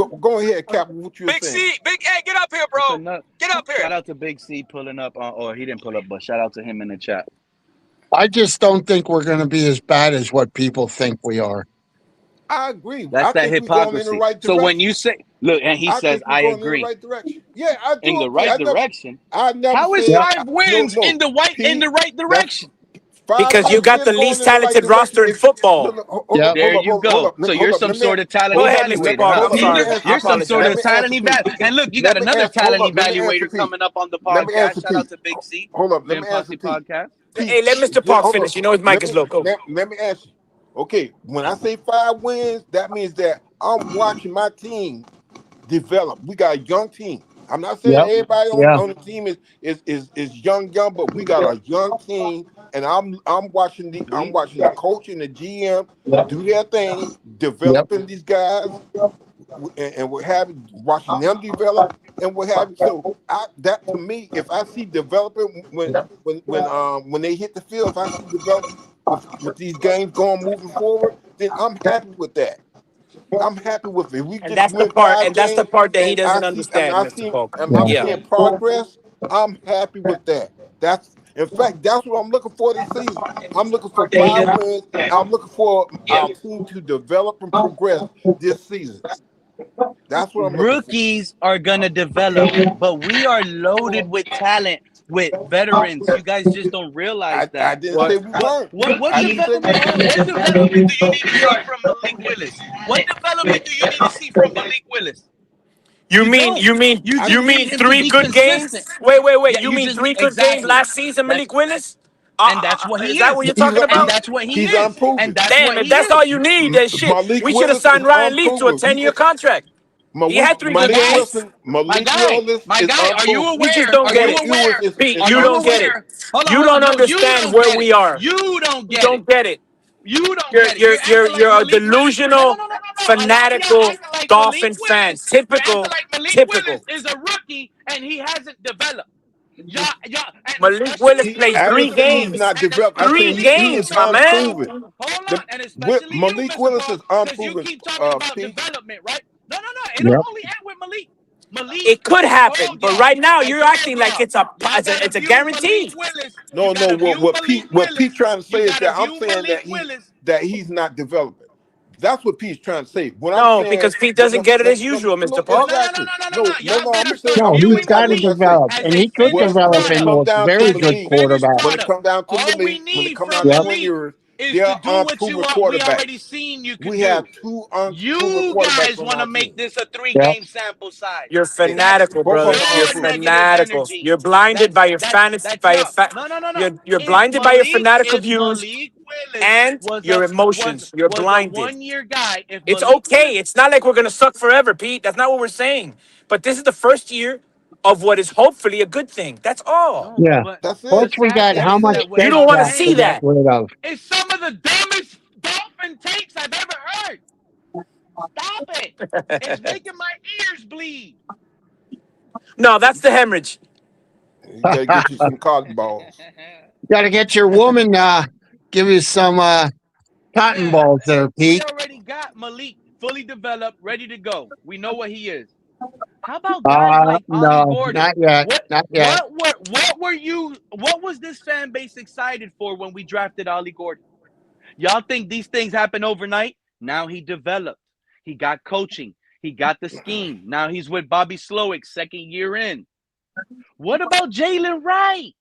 go ahead, Cap. What you were saying? It's a nut. Shout out to Big C pulling up, or he didn't pull up, but shout out to him in the chat. I just don't think we're going to be as bad as what people think we are. I agree. That's I that think we're going in the hypocrisy. right So when you direction. say, look, and he I says, think we're I going in the agree. right direction. Yeah, I In do the agree. right direction. I never How is said Yeah. five no, wins in no. the Pete, right that's direction? five Because you wins got is the going least in the right talented direction. roster in If no, football. no, Yeah. hold There you up, go. So hold you're up. some sort of talent Go ahead, Mr. Let, evaluator, Park. huh, I'm hold up. Let me Peter? sorry. answer. I You're some sort Let of apologize. me talent answer Pete. evaluator. And look, you got Let me another answer. Hold talent up. Let me answer evaluator Pete. coming up on the Let me podcast. answer Shout out Pete. to Big C, Hold up. Let Fan me answer Posse Pete. Podcast. Pete, Hey, let Mr. just Park hold finish. up. You know his mic is low. Go. Let me answer. Okay, when I say 5 wins, that means that I'm watching my team develop. We got a young team. I'm not saying Yep. everybody Yeah. on the team is young, but we got a young team, and I'm watching the coach and the GM do their thing, Yep. developing these guys, and what have you, watching them develop and what have you. So that to me, if I see development when they hit the field, if I see development with these games going moving forward, then I'm happy with that. I'm happy with it. If we And just that's the win part. five And that's the games part that he and doesn't understand, Mr. Park. I'm Yeah. seeing progress, I'm happy with that. That's in fact that's what I'm looking for this season. I'm looking for 5 wins. I'm looking for our team to develop and progress this season. That's what I'm looking for. Rookies are going to develop, but we are loaded with talent with veterans. You guys just don't realize I that. didn't say we weren't. What I didn't say we development weren't. what development do you need to see from Malik Willis? What development do you need to see from Malik Willis? You You mean don't. you mean You I you just didn't. mean need him to three be good consistent. games? Wait. Yeah, You you mean just three need good games exactly. last season, That's Malik Willis? and that's what he Is that what is. you're talking And about? that's what he He's is. And unproven. that's Damn, what if he that's all is. you need, then shit. Malik We should have Willis is signed Ryan Leaf to a unproven. 10-year contract. He had three My good Malik guy, games. Wilson, Malik Willis my is guy, are you unproven. You just aware? don't Are get you Malik it. Willis aware? is Pete, Are you you don't get it. aware? Hold on, You hold on. don't No, you understand don't where get it. we are. You don't You get it. don't get it. You don't You're get it. you're You're you're acting like you're a Malik Willis. No, no, delusional, no, no, no, no. A lot of y'all fanatical acting like Malik Dolphin fan. Willis. You're acting Typical, like Malik Willis typical. is a rookie and he hasn't developed. Y'all, and Malik especially Willis he. played I three didn't say he's games. not and developed. I Three said especially he you, is games, my Mr. man. Paul. unproven. Hold on, The and especially you, Malik Mr. Willis Paul, is because you unproven. keep talking about Pete. development, right? No, no, no. It don't Yep. only end with Malik. Malik It could happen, told but y'all. right now I you're told acting like y'all. it's a Y'all gotta it's a view Malik guarantee. Willis. You No. gotta view Malik What Pete Willis. trying to You say is gotta that I'm view saying Malik Willis. that he's not developing. That's what Pete's trying to say. What I'm No, saying, because Pete doesn't get it as usual, no, Mr. Park. No, no, no, exactly. no, no, no, no. No. Y'all I'm better gonna say start No, I'm gonna he's say viewing this got how to what Malik I say. develop, as and a he could finished develop When it into product. comes a down to very the As a good league, finished quarterback. when it product. comes down to the All we league, when it need comes from down to Yep. win Malik years, is to they're do what unproven we already quarterbacks. seen you could We have do. two unproven You quarterbacks guys on want to our make team. this a Yep. three-game sample size. You're That's fanatical, Both of brother. them are You're your unproven. negative fanatical. energy. You're blinded by your fantasy, That's y'all. No, no, no, no. you're If blinded by your Malik, fanatical if views Malik Willis and your emotions. You're was a blinded. 1 year guy, if It's Malik okay. Willis, It's not like we're gonna suck forever, Pete. That's not what we're saying. But this is the first year of what is hopefully a good thing. That's all. no, Yeah. but That's Plus, it. the we sad got thing how That's is much it. that what You dead don't y'all want to cap to see saying get that. rid of. is some of the dumbest Dolphin takes I've ever heard. Stop it. It's making my ears bleed. No, that's the hemorrhage. You got to get you some cotton balls. Got to get your woman give you some cotton Yeah, balls there, we Pete. already got Malik fully developed, ready to go. We know what he is. How about guys like Ollie No, Gordon? not yet. Not yet. What was this fan base excited for when we drafted Ollie Gordon? Y'all think these things happen overnight? Now he developed. He got coaching. He got the scheme. Now he's with Bobby Slowick, second year in. What about Jalen Wright?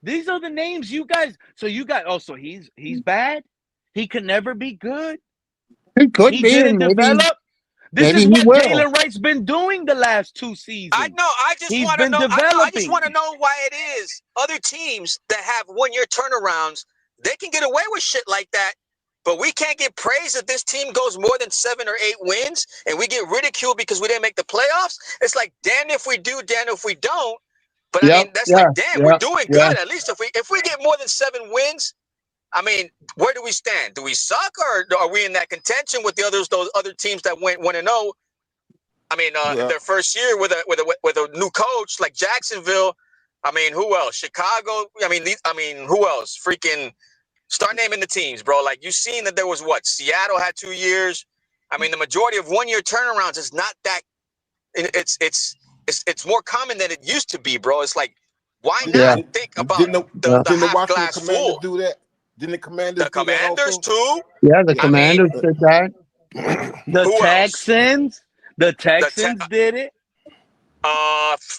These are the names you guys. So you got. Oh, so he's bad. He could never be good. He could He be, didn't and develop. This maybe is he what will. Jalen Wright's been doing the last two I seasons. know. I just He's want to been know. I just developing. want to know why it is other teams that have 1 year turnarounds, they can get away with shit like that, but we can't get praise if this team goes more than 7 or 8 wins, and we get ridiculed because we didn't make the playoffs. It's like, damn if we do, damn if we don't. But I Yep. mean, that's Yeah. like, damn, we're Yeah. doing Yeah. good. At least if we get more than 7 wins, I mean, where do we stand? Do we suck, or are we in that contention with those other teams that went 1-0? I mean, Well, their first year with a new coach like Jacksonville. I mean, who else? Chicago. Who else? Freaking start naming the teams, bro. Like, you've seen that there was what? Seattle had 2 years. I mean, the majority of 1 year turnarounds is not that. It's more common than it used to be, bro. It's like, why Yeah. not think about didn't the didn't the half Washington glass Commanders full? do that? Didn't the The Commanders do that Commanders also? too. Yeah. The Yeah. I mean, Commanders did that. The Who else? Texans. The The Texans did it.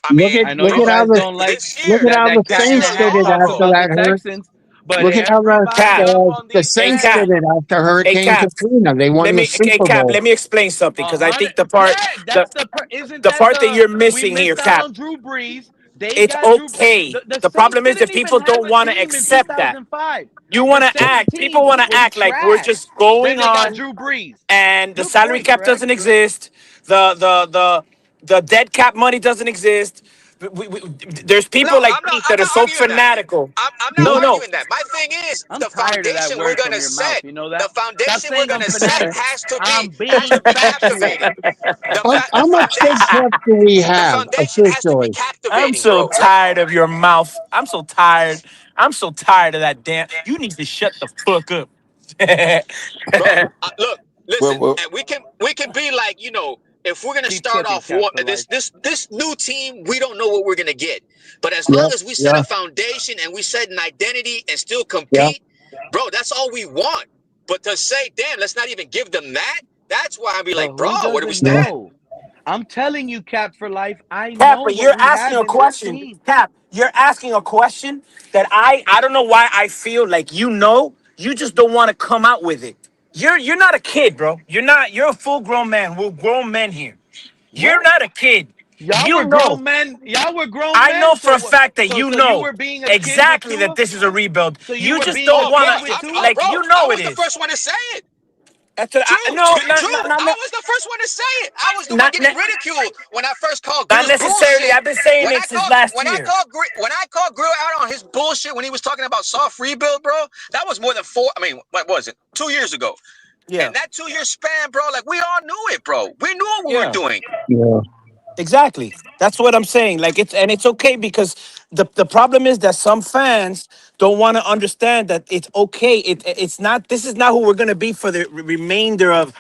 I Look mean, at I know look you at how guys the don't like this look year, at how the this year Saints did that it alone, talks after bro. about the that hurt. Texans, but Look at how everybody Cap, up on the these hey Saints Cap, did fans. it after hey Hurricane Cap. Katrina. They won the Hey Super Cap, Bowl. let me explain something because I think 100. the Yeah, part that's isn't the that part that the you're we missing here, missed out Cap. on Drew Brees. They It's got Drew. okay. The The Saints problem is that didn't even people have don't a want to team in accept that. 2005. You The want to Saints act. People team want to was act like we're trash. just Then going they got on, Drew Brees. and the Good salary point, cap Craig. doesn't exist. The dead cap money doesn't exist. There's No, people like me I'm that are not so arguing that. fanatical. I'm not No, no. arguing that. My thing is I'm the tired of that foundation we're word from gonna your mouth. set. You know The that? Stop foundation we're saying I'm gonna set fanatical. has I'm to being be factual. captivating. The How much dead foundation, cap do we the have foundation has to be officially? I'm captivating, so bro. Like, tired of your mouth. I'm so tired. I'm so tired of that damn. You need to shut the fuck up. bro, look, Well, listen, well, and we can be like, if we're gonna Keep start cooking, off Cap one, for life. this new team, we don't know what we're gonna get. But as long Yep, as we set yeah, a foundation and we set an identity and still yeah. compete, bro, that's all we want. But to say, damn, let's not even give them that. That's why I'd be But like, bro, who where do we doesn't Yeah. stand? know? I'm telling you, Cap for life. I Cap, know but what you're we asking have a in this question. team. Cap, you're asking a question that I don't know why I feel like you just don't want to come out with it. You're not a kid, bro. You're a full grown man. We're grown men here. You're What? not a kid. Y'all You were know. grown men. Y'all were grown I men. know for So a what? fact that So you so you know were being a kid with exactly that Tua. this is a rebuild. So you You were just being a don't Oh, bro, want kid like, with to, Tua. like, bro, you I know it was the is. first one to say it. I, no, True. I was the first one to say it. I was the one not, getting ridiculed when I first called not Grill's necessarily. bullshit. I've been saying When I it since called last when I year. called when I called Grill out on his bullshit when he was talking about soft rebuild, bro, that was more than what was it? 2 years ago. Yeah, And that 2 year span, bro, like we all knew it, bro. We knew what we were yeah. doing. Yeah. Exactly. That's what I'm saying. Like it's okay because the problem is that some fans don't want to understand that it's okay. It's not. This is not who we're gonna be for the remainder of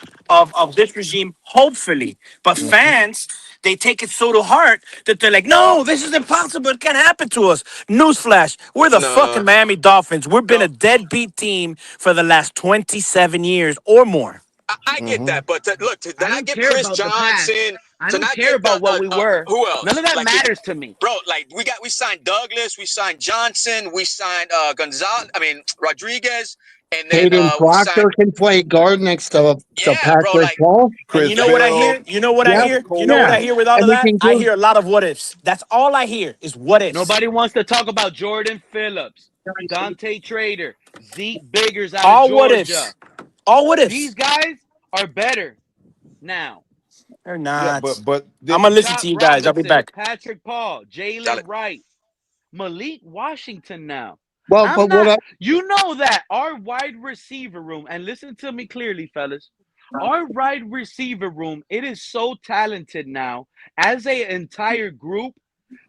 this regime. Hopefully, but mhm. fans they take it so to heart that they're like, no, this is impossible. It can't happen to us. Newsflash: we're the No, fucking Miami Dolphins. We've been no, a deadbeat team for the last 27 years or more. I get that, but look, to I not don't get care Chris about the past. Johnson, I to don't not care get about what we were. who None else? of that Like, matters to me. bro, like we signed Douglas, we signed Johnson, we signed Gonzalez, I mean Rodriguez, and then Hayden we signed Proctor can play guard next to yeah, bro, Patrick like Paul. And Chris you know what I Bell, hear? You know what I Yep. Kenneth hear? You know what Yeah. I Copeland. hear with all And of we that? can I give hear a lot of what ifs. That's all I hear is what ifs. Nobody wants to talk about Jordan Phillips, Dante Trader, Zeke Biggers out of All what Georgia. ifs. All what ifs. These guys are better now. They're Yeah, not. but I'm gonna listen Chop to you guys. I'll be Robinson, back. Patrick Paul, dale. Jalen Wright, Malik Washington now. well, I'm but what not, I you know that our wide receiver room, and listen to me clearly, fellas, our wide receiver room, it is so talented now as a entire group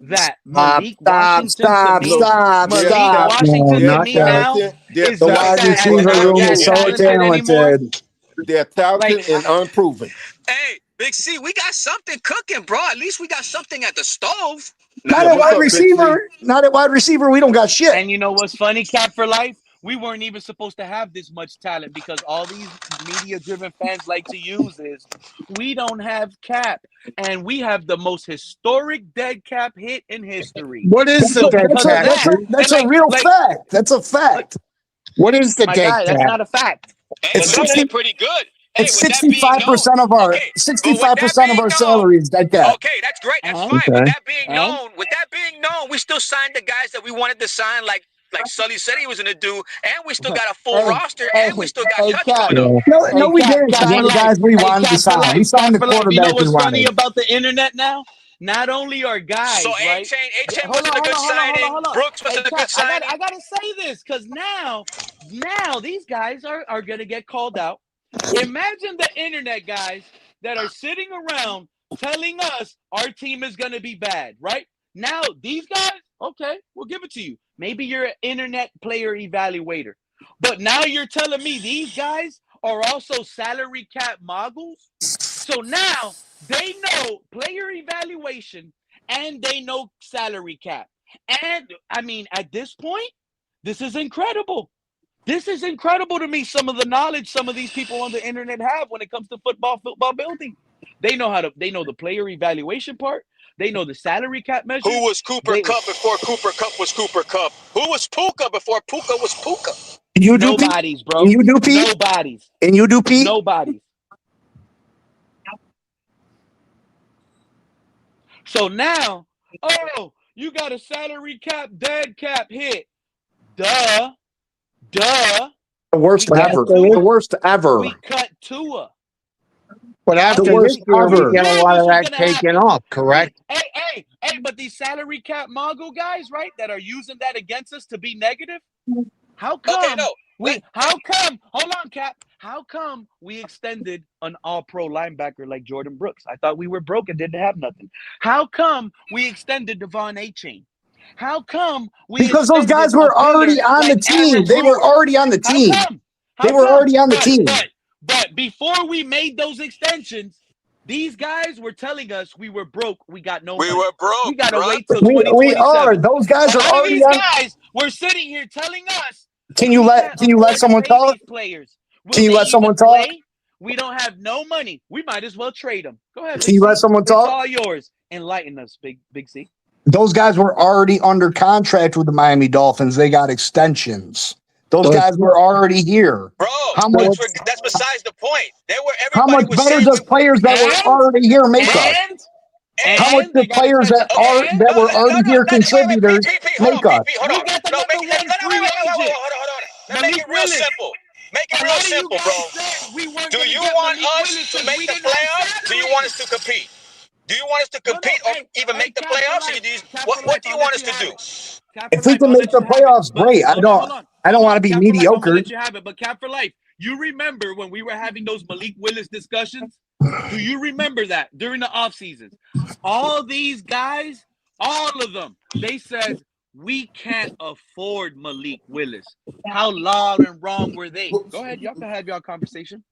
that Stop, Malik stop, Washington to stop, me, no, stop, Malik stop. no, Washington to they're not me that. now talented. They're is The not wide talented that but receiver not room that is so unproven. talented anymore. talented. They're Like talented and unproven. Hey, Big C, we got something cooking, bro. At least we got something at the stove. Not Yeah, at what's wide up, Big C? receiver. Not at wide receiver. We don't got shit. and you know what's funny, Cap for life? We weren't even supposed to have this much talent because all these media driven fans like to use is we don't have Cap and we have the most historic dead cap hit in history. What is the So dead That's because a of cap, that's a that, Pete? that's and a real fact. That's a like fact. What is the my dead guy, that's cap? not a fact. Hey, It's But but go isn't ahead. it pretty good? Hey, it's with that being known, 65% of our okay, but with that 65% of being our known, salary is dead cap. okay, that's great. That's Uh-huh. fine. Okay. With that being known, we still signed the guys that we wanted to sign, like Sully said he was going to do, and we still got a full Hey, roster, and we hey, still got hey, cuts Cap. coming up. Yeah. No, no, Hey, we Cap, didn't Cap for sign the life. guys we Hey, wanted to Cap for sign. We life. signed Cap the for life. You know quarterback we what's funny wanted. about the internet now? Not only are So guys, right? A-Chain Hold on, wasn't a hold good on, hold on, hold on, signing. hold on. Brooks Hey, wasn't a Cap, good I signing. gotta say this because now these guys are gonna get called out. Imagine the internet guys that are sitting around telling us our team is gonna be bad, right? Now these guys, okay, we'll give it to you. Maybe you're an internet player evaluator, but now you're telling me these guys are also salary cap moguls. So now they know player evaluation and they know salary cap. And I mean, at this point, this is incredible. This is incredible to me. Some of the knowledge some of these people on the internet have when it comes to football building. They know the player evaluation part. They know the salary cap measure. Who was Cooper Kupp before Cooper Kupp was Cooper Kupp? Who was Puka before Puka was Puka? You do, Nobody's, Pete? bro. And you do, Pete? Nobody's. And you do, Pete? Nobody's. So now, you got a salary cap, dead cap hit. Duh. The worst ever. The worst ever. We cut Tua. But after this year, we get a lot of that taken off, correct? Hey, but these salary cap Mongo guys, right, that are using that against us to be negative, how come? Okay, no. Hold on, Cap. How come we extended an all-pro linebacker like Jordan Brooks? I thought we were broke and didn't have nothing. How come we extended Devon Achane? How come because those guys were already on the team. They were already on the team. They were already on the team. But before we made those extensions, these guys were telling us we were broke. We got no money. We were broke. We got to wait till 2027. We are. Those guys are already on. These guys were sitting here telling us. Can you let someone talk? Can you let someone talk? We don't have no money. We might as well trade them. Go ahead. Can you let someone talk? It's all yours. Enlighten us, Big C. Those guys were already under contract with the Miami Dolphins. They got extensions. Those guys were already here. Bro, that's besides the point. How much better does players that were already here make us? How much do players that were already here contributors make us? Hold on. Let me make it real simple. Make it real simple, bro. Do you want us to make the playoffs? Do you want us to compete? Do you want us to compete or even make the playoffs? What do you want us to do? If we can make the playoffs, great. I don't want to be mediocre. Let you have it, but Cap for life. You remember when we were having those Malik Willis discussions? Do you remember that during the off seasons? All these guys, all of them, they said we can't afford Malik Willis. How loud and wrong were they? Go ahead, y'all can have y'all conversation.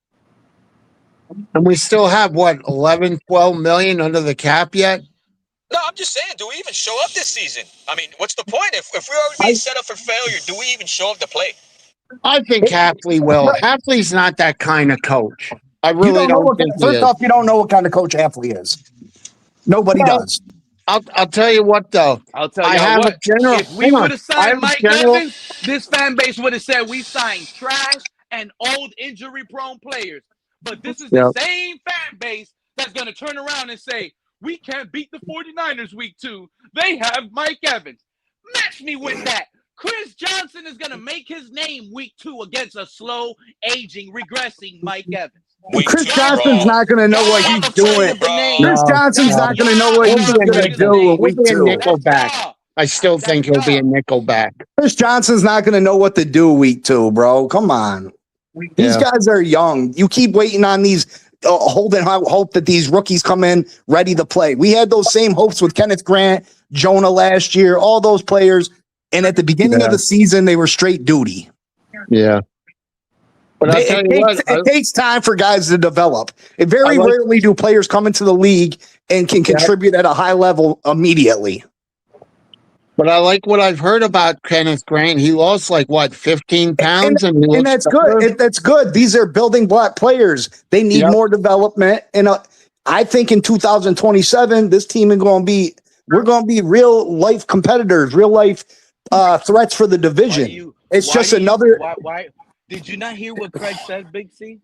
And we still have, 11, 12 million under the cap yet? No, I'm just saying, do we even show up this season? I mean, what's the point? If we're already set up for failure, do we even show up to play? I think Hafley will. Hafley's not that kind of coach. I really don't think he is. First off, you don't know what kind of coach Hafley is. Nobody does. I'll tell you what, though. I'll tell you what. If we would have signed Mike Evans, this fan base would have said we signed trash and old injury-prone players. But this is the same fan base that's going to turn around and say, we can't beat the 49ers week 2. They have Mike Evans. Match me with that. Chris Johnson is going to make his name week 2 against a slow, aging, regressing Mike Evans. Chris Johnson's not going to know what he's doing. Chris Johnson's not going to know what he's going to do week 2. Nickelback. I still think he'll be a nickelback. Chris Johnson's not going to know what to do week 2, bro. Come on. These guys are young. You keep waiting on these, holding hope that these rookies come in ready to play. We had those same hopes with Kenneth Grant, Jonah last year, all those players. And at the beginning of the season, they were straight duty. Yeah. But it takes time for guys to develop. It very rarely do players come into the league and can contribute at a high level immediately. But I like what I've heard about Kenneth Grant. He lost 15 pounds, and that's good. That's good. These are building block players. They need more development. And I think in 2027, this team is going to be. We're going to be real life competitors, real life threats for the division. Why did you not hear what Craig said, Big C?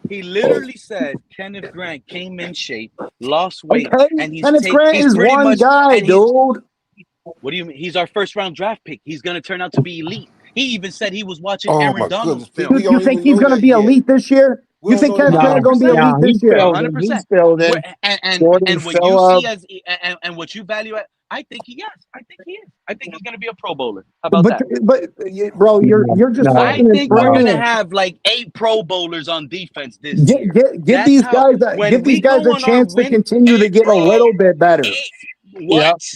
He literally said Kenneth Grant came in shape, lost weight, and Kenneth Grant is one guy, dude. What do you mean? He's our first-round draft pick. He's going to turn out to be elite. He even said he was watching Aaron Donald's film. You think he's going to be elite this year? You think Kenneth Grant going to be elite this year? 100%. And what you value at, I think he is. I think he's going to be a Pro Bowler. How about that? But bro, you're just. I think we're going to have 8 Pro Bowlers on defense this year. Give these guys a chance to continue to get a little bit better.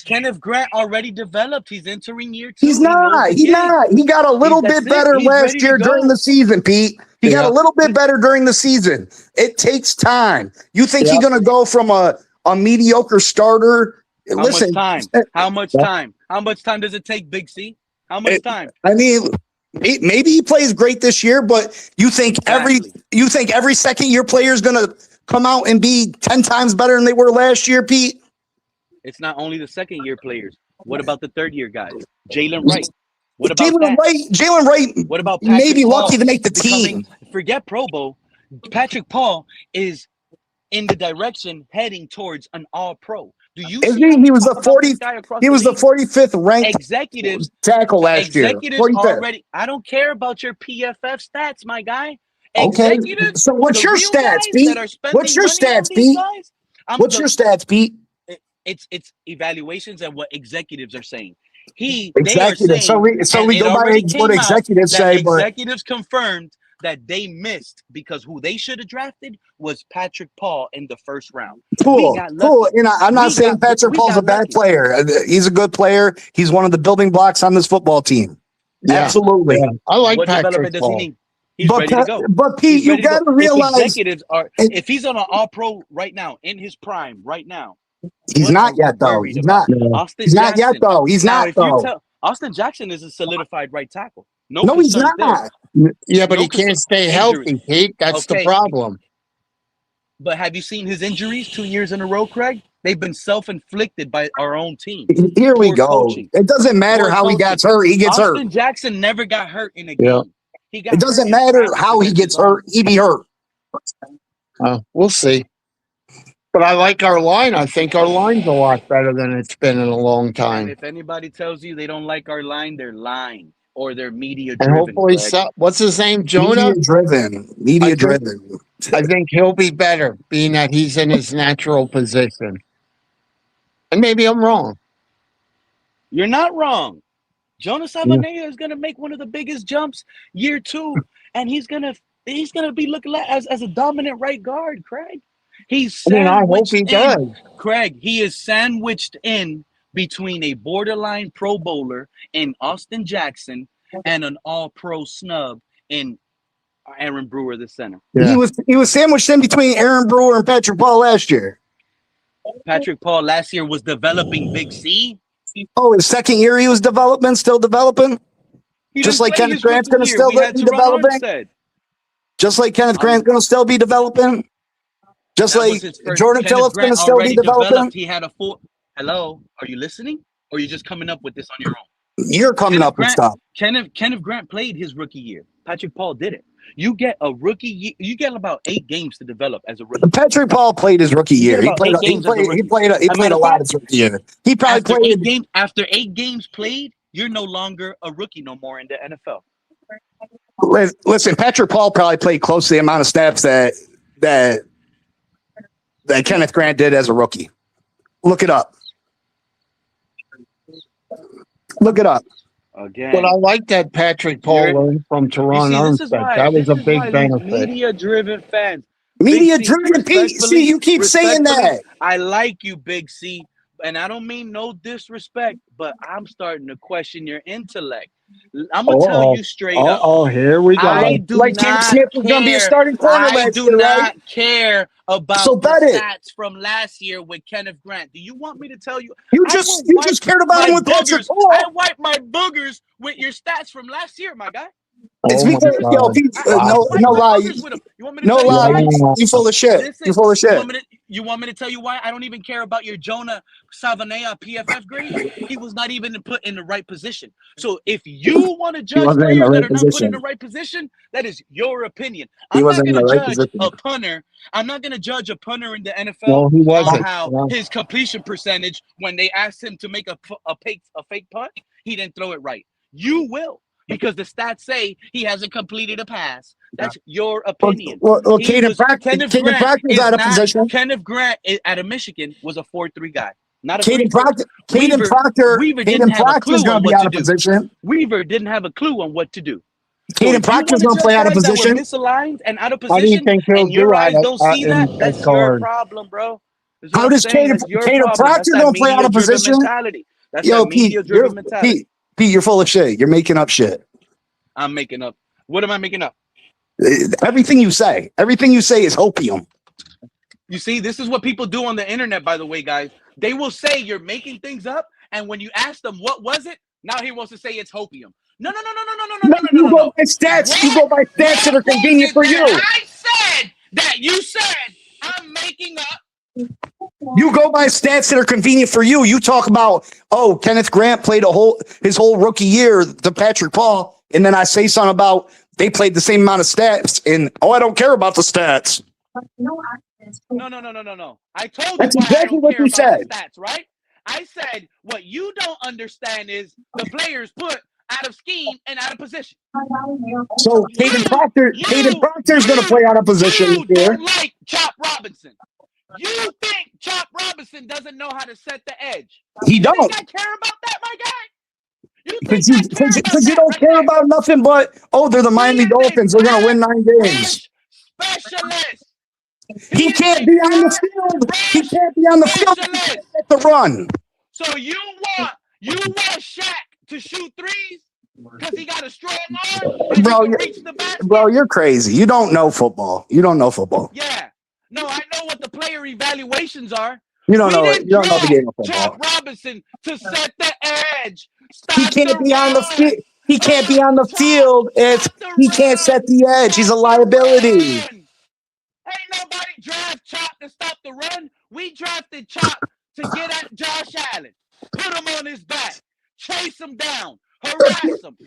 Kenneth Grant already developed. He's entering year 2. He's not. He got a little bit better last year during the season, Pete. He got a little bit better during the season. It takes time. You think he's going to go from a mediocre starter? How much time does it take, Big C? How much time? I mean, Maybe he plays great this year, but you think every second year player is going to come out and be 10 times better than they were last year, Pete? It's not only the second year players. What about the third year guys? Jalen Wright. What about Jalen Wright What about may be Patrick Paul lucky to make the becoming? team. Forget Pro Bowl. Patrick Paul is in the direction heading towards an All-Pro. Do you see? He was the talk about 40. this guy across He was the league? 45th ranked Executives tackle last year. Executives 45th. already. I don't care about your PFF stats, my guy. Okay. Executives. So what's the your real stats, guys Pete? that are spending What's your money on stats, these Pete? guys? What's your stats, Pete? It's evaluations and what executives are saying. They are Executives. saying, So we and it go by already what came out executives that say, but executives confirmed that they missed because who they should have drafted was Patrick Paul in the first round. We got lucky. cool. And I'm not saying Patrick Paul's a bad player. He's a good player. He's one of the building blocks on this football team. Yeah. Absolutely. Yeah. I like What Patrick development does he Paul. need? He's ready to go. But Pete, you got to realize if executives are if he's on an All-Pro right now in his prime right now. He's not yet though. He's not. Austin Jackson. Not yet though. He's not though. Austin Jackson is a solidified right tackle. No, he's not. There. Yeah, but he can't stay healthy, Pete. That's the problem. But have you seen his injuries 2 years in a row, Craig? They've been self-inflicted by our own team. Here we go. Coaching. It doesn't matter how he gets hurt. He gets hurt. Austin Jackson never got hurt in a game. Yeah. It doesn't matter how he gets hurt. He be hurt. We'll see. But I like our line. I think our line's a lot better than it's been in a long time. And if anybody tells you they don't like our line, they're lying or they're media-driven. And hopefully, what's his name? Jonah? Media-driven. I think he'll be better, being that he's in his natural position. And maybe I'm wrong. You're not wrong. Jonah Savanea is going to make one of the biggest jumps year 2, and he's going to be looking as a dominant right guard, Craig. I hope he does. Craig, he is sandwiched in between a borderline Pro Bowler in Austin Jackson and an All-Pro snub in Aaron Brewer, the center. Yeah. He was sandwiched in between Aaron Brewer and Patrick Paul last year. Patrick Paul last year was developing Big C. Oh, his second year he was still developing? Just like Kenneth Grant's going to still be developing? Just like Kenneth Grant's going to still be developing? Just like Jordan Phillips going to still be developing? He had a full... Hello? Are you listening? Or are you just coming up with this on your own? You're coming up with stuff. Kenneth Grant played his rookie year. Patrick Paul didn't. You get a rookie year. You get about 8 games to develop as a rookie. Patrick Paul played his rookie year. He played a lot of his rookie year. He probably played 8 games. After 8 games played, you're no longer a rookie no more in the NFL. Listen, Patrick Paul probably played close to the amount of snaps that Kenneth Grant did as a rookie. Look it up. Again. But I like that Patrick Paul learned from Teron Armstead. That was a big benefit. Media-driven fans. Media-driven, Pete. See, you keep saying that. I like you, Big C. And I don't mean no disrespect, but I'm starting to question your intellect. I'm going to tell you straight up. Oh, here we go. I do like not Smith was going to be a starting corner I do not care about the stats from last year with Kenneth Grant. Do you want me to tell you? You just cared about him with Patrick Paul. I wiped my boogers with your stats from last year, my guy. It's because no lie. No lie. You full of shit. You full of shit. You want me to tell you why I don't even care about your Jonah Savanea PFF grade? He was not even put in the right position. So if you want to judge players that are not put in the right position, that is your opinion. I'm not going to judge a punter. I'm not going to judge a punter in the NFL on how his completion percentage, when they asked him to make a fake punt, he didn't throw it right. You will. Because the stats say he hasn't completed a pass. That's your opinion. Well, Caden Proctor's out of position. Kenneth Grant out of Michigan was a 4-3 guy. Not a Caden Proctor. Weaver didn't have a clue on what to do. Position. Weaver didn't have a clue on what to do. Caden Proctor's going to play out of position. Misaligned and out of position. And your eyes don't see that. That's your problem, bro. How does Caden Proctor going to play out of position? That's a media-driven mentality. Pete, you're full of shit. You're making up shit. I'm making up. What am I making up? Everything you say. Everything you say is opium. You see, this is what people do on the internet, by the way, guys. They will say you're making things up, and when you ask them what was it, now he wants to say it's hopium. No. No, you go by stats. You go by stats that are convenient for you. I said that you said I'm making up. You go by stats that are convenient for you. You talk about, oh, Kenneth Grant played his whole rookie year to Patrick Paul, and then I say something about they played the same amount of stats, and I don't care about the stats. No. I told That's you why I exactly don't what care you about said. the stats, right? I said what you don't understand is the players put out of scheme and out of position. So Caden Proctor's going to play out of position You this year. don't like Chop Robinson. You think Chop Robinson doesn't know how to set the edge? He You don't. think I care about that, my guy? You think Because I care about that? you don't right care there? about nothing but, oh, they're the Miami Dolphins. They're going to win 9 games. Specialist. He can't be on the field. He can't be on the field at the run. So you want Shaq to shoot threes because he got a strong arm and he can reach the basket? Bro, you're crazy. You don't know football. Yeah. No, I know what the player evaluations are. You don't know the game of football. Chop Robinson to set the edge. He can't be on the field. He can't be on the field if he can't set the edge. He's a liability. Ain't nobody draft Chop to stop the run. We drafted Chop to get at Josh Allen. Put him on his back. Chase him down. Harass him.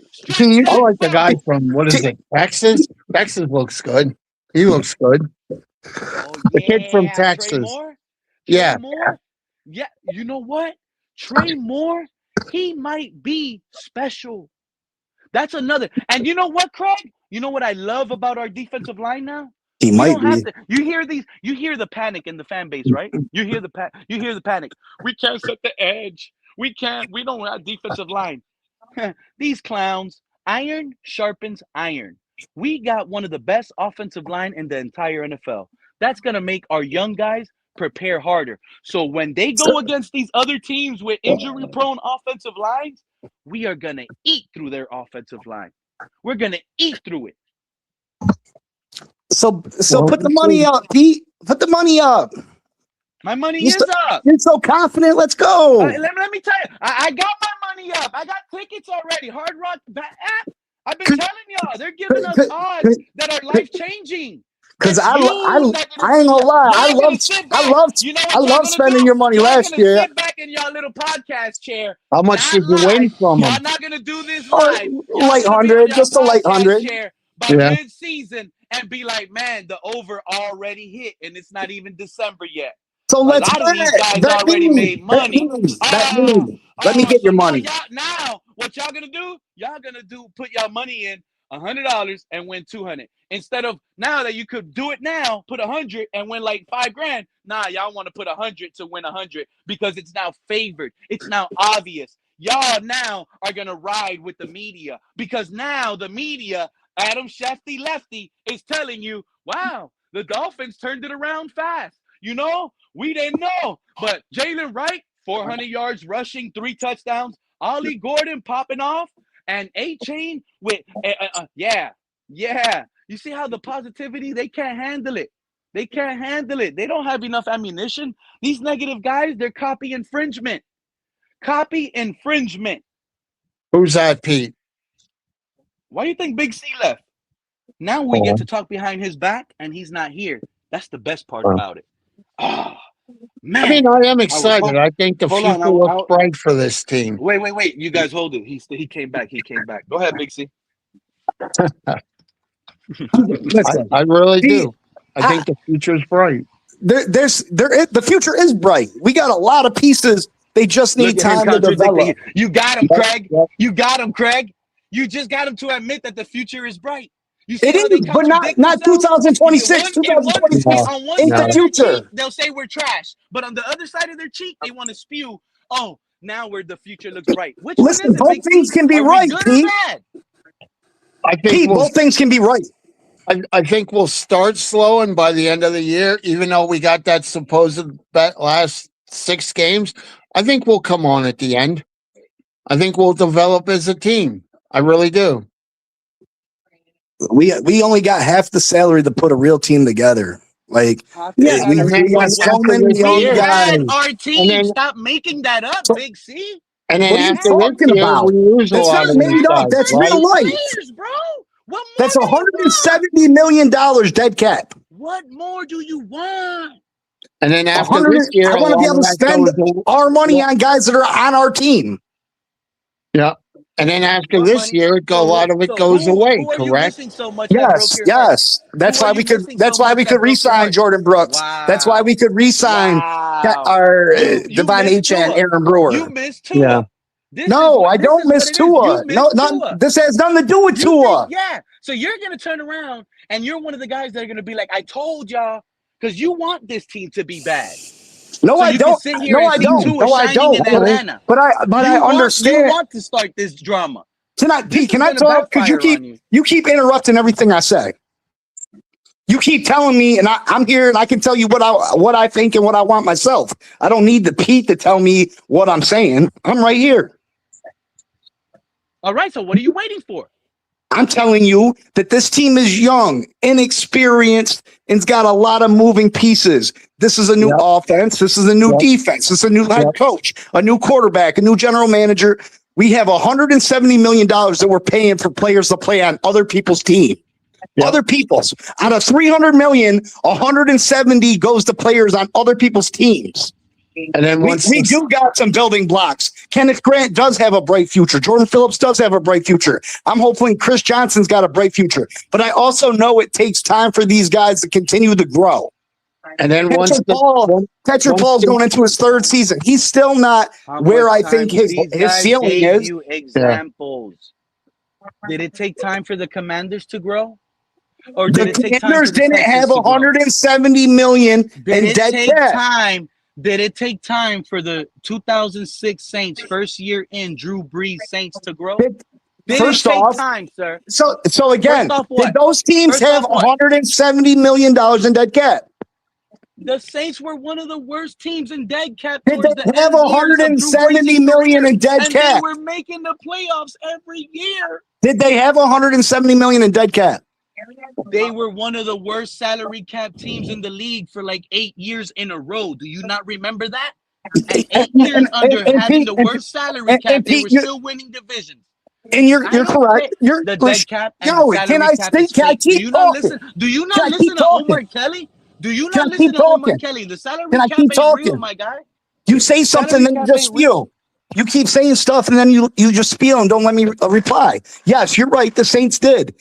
I like the guy from, what is it, Texas? Texas looks good. He looks good. The kid from Texas. Yeah. Yeah, you know what? Trey Moore, he might be special. That's another. And you know what, Craig? You know what I love about our defensive line now? He might be. You hear the panic in the fan base, right? You hear the panic. We can't set the edge. We don't have defensive line. These clowns, iron sharpens iron. We got one of the best offensive line in the entire NFL. That's going to make our young guys prepare harder. So when they go against these other teams with injury-prone offensive lines, we are going to eat through their offensive line. We're going to eat through it. So put the money up, Pete. Put the money up. My money is up. You're so confident. Let's go. Let me tell you, I got my money up. I got tickets already. Hard Rock app. I've been telling y'all, they're giving us odds that are life-changing. Because I ain't gonna lie, I love spending your money last year. Sit back in your little podcast chair. How much did you win from them? Y'all not gonna do this live. Light 100, just a light 100. By mid-season and be like, man, the over already hit, and it's not even December yet. So let's a lot of these guys already made money. Let me get your money. Now, what y'all gonna do? Put y'all money in $100 and win $200 instead of now that you could do it now, put $100 and win like $5,000. Nah, y'all want to put $100 to win $100 because it's now favored. It's now obvious. Y'all now are gonna ride with the media because now the media, Adam Schefter lefty, is telling you, wow, the Dolphins turned it around fast. You know, we didn't know, but Jalen Wright, 400 yards rushing, 3 touchdowns. Ollie Gordon popping off, and A-Chain with, yeah. You see how the positivity, they can't handle it. They don't have enough ammunition. These negative guys, they're copy infringement. Who's that, Pete? Why do you think Big C left? Now we get to talk behind his back, and he's not here. That's the best part about it. Oh, man. I mean, I am excited. I think the future looks bright for this team. Wait. You guys hold it. He came back. Go ahead, Big C. I really do. I think the future is bright. The future is bright. We got a lot of pieces. They just need time to develop. You got him, Craig. You got him, Craig. You just got him to admit that the future is bright. It is, but not 2026. 2026 ain't the future. They'll say we're trash, but on the other side of their cheek, they want to spew, oh, now where the future looks bright. Listen, both things can be right, Pete. I think both things can be right. I think we'll start slow, and by the end of the year, even though we got that supposed last 6 games, I think we'll come on at the end. I think we'll develop as a team. I really do. We only got half the salary to put a real team together. Like, we got so many young guys. Our team, stop making that up, Big C. And then What are you after this talking year, about? we lose a That's lot not of these made up. guys, That's right? real life. Players, bro. What more That's do you want? $170 million dead cap. What more do you want? And then after 100. this year, I a want to be lot able of to that spend goes. our money Yeah. on guys that are on our team. Yeah. And then after What this money? year, a lot of it goes away. Who are you Correct? missing so much that broke Yes, your heart? yes. That's Who are why you we could. missing That's so why much we that could broke your re-sign heart? Jordan Brooks. That's why Wow. we could re-sign Wow. our You Devon missed Achane and Tua. Aaron Brewer. You missed Tua. Yeah. No, I don't miss it is. You Tua. No, missed none. Tua. This has nothing to do with Tua. Yeah. So you're gonna turn around and you're one of the guys that are gonna be like, I told y'all, because you want this team to be bad. No, So I you can don't. sit here No, and I see don't. Tua No, I shining in don't. Atlanta. But I You understand. want to start this drama. Tonight, This Pete, can is I gonna talk? Because backfire on you. you keep interrupting everything I say. You keep telling me, and I'm here, and I can tell you what I think and what I want myself. I don't need the Pete to tell me what I'm saying. I'm right here. All right. So what are you waiting for? I'm telling you that this team is young, inexperienced, and's got a lot of moving pieces. This is a new offense. This is a new defense. This is a new head coach, a new quarterback, a new general manager. We have $170 million that we're paying for players to play on other people's team. Other people's. Out of $300 million, 170 goes to players on other people's teams. And then we do got some building blocks. Kenneth Grant does have a bright future. Jordan Phillips does have a bright future. I'm hoping Chris Johnson's got a bright future. But I also know it takes time for these guys to continue to grow. And then Patrick Paul's going into his third season. He's still not where I think his ceiling is. You examples. Did it take time for the Commanders to grow? Or did it take time for the didn't have $170 million in dead cap. Did it take time for the 2006 Saints first year in Drew Brees Saints to grow? First off, time, sir. So again, did those teams have $170 million in dead cap? The Saints were one of the worst teams in dead cap. Did they have $170 million in dead cap? They were making the playoffs every year. Did they have $170 million in dead cap? They were one of the worst salary cap teams in the league for like 8 years in a row. Do you not remember that? And 8 years under having the worst salary cap, they were still winning divisions. And you're correct. You're the dead cap. And the can I speak? Can I keep talking? Do you not listen to Omar Kelly? Do you not listen to Omar Kelly? The salary cap ain't real, my guy. You say something, then you just spiel. You keep saying stuff, and then you just spiel and don't let me reply. Yes, you're right. The Saints did.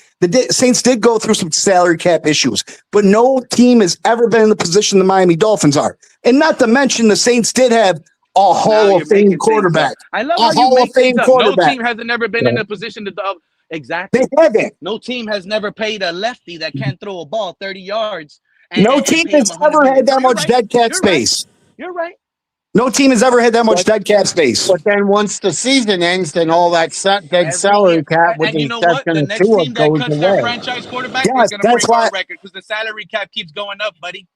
Saints did go through some salary cap issues, but no team has ever been in the position the Miami Dolphins are. And not to mention, the Saints did have a Hall of Fame quarterback. I love how you make things up. No team has never been in a position to exactly. They haven't. No team has never paid a lefty that can't throw a ball 30 yards. No team has ever had that much dead cap space. You're right. No team has ever had that much dead cap space. But then once the season ends, then all that dead salary cap with the exception of Tua goes away. Their franchise quarterback is going to break our record because the salary cap keeps going up, buddy.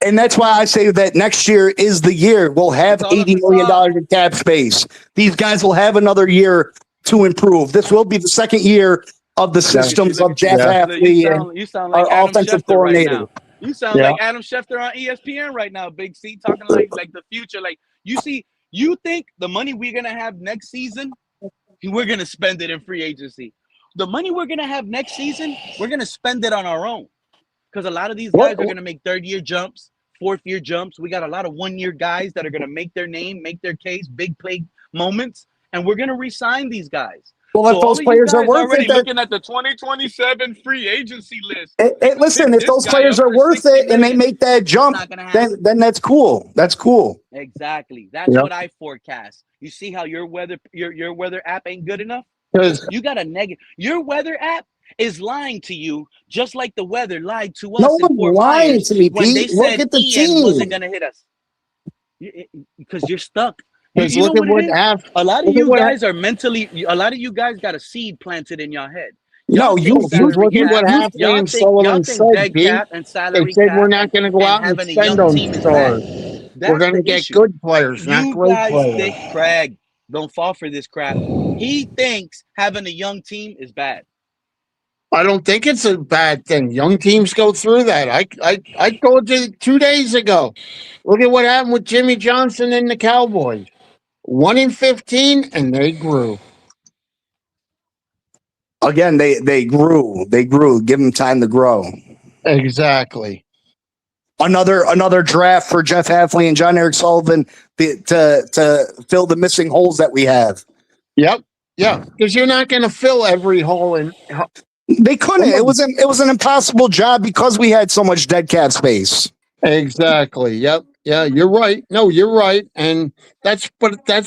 And that's why I say that next year is the year we'll have $80 million in cap space. These guys will have another year to improve. This will be the second year of the systems of Jeff Hafley and our offensive coordinator. You sound like Adam Schefter on ESPN right now, Big C, talking like the future. Like you think the money we're gonna have next season, we're gonna spend it in free agency. The money we're gonna have next season, we're gonna spend it on our own. Because a lot of these guys are gonna make third-year jumps, fourth-year jumps. We got a lot of one-year guys that are gonna make their name, make their case, big play moments, and we're gonna re-sign these guys. Well, if those players are worth it, looking at the 2027 free agency list. Listen, if those players are worth it and they make that jump, then that's cool. That's cool. Exactly. That's what I forecast. You see how your weather app ain't good enough? You got a negative. Your weather app is lying to you, just like the weather lied to us. No one's lying to me, Pete. Look at the team. Wasn't gonna hit us because you're stuck. You know what it is? A lot of you guys are mentally. A lot of you guys got a seed planted in your head. No, you look at what Hafley and Sullivan said, Pete. They said we're not going to go out and spend on stars. We're going to get good players, not great players. Craig, don't fall for this crap. He thinks having a young team is bad. I don't think it's a bad thing. Young teams go through that. I told you 2 days ago. Look at what happened with Jimmy Johnson and the Cowboys. 1-15, and they grew. Again, they grew. They grew. Give them time to grow. Exactly. Another draft for Jeff Hafley and John Eric Sullivan to fill the missing holes that we have. Yep. Yeah, because you're not going to fill every hole in. They couldn't. It was an impossible job because we had so much dead cap space. Exactly. Yep. Yeah, you're right. No, you're right, and that's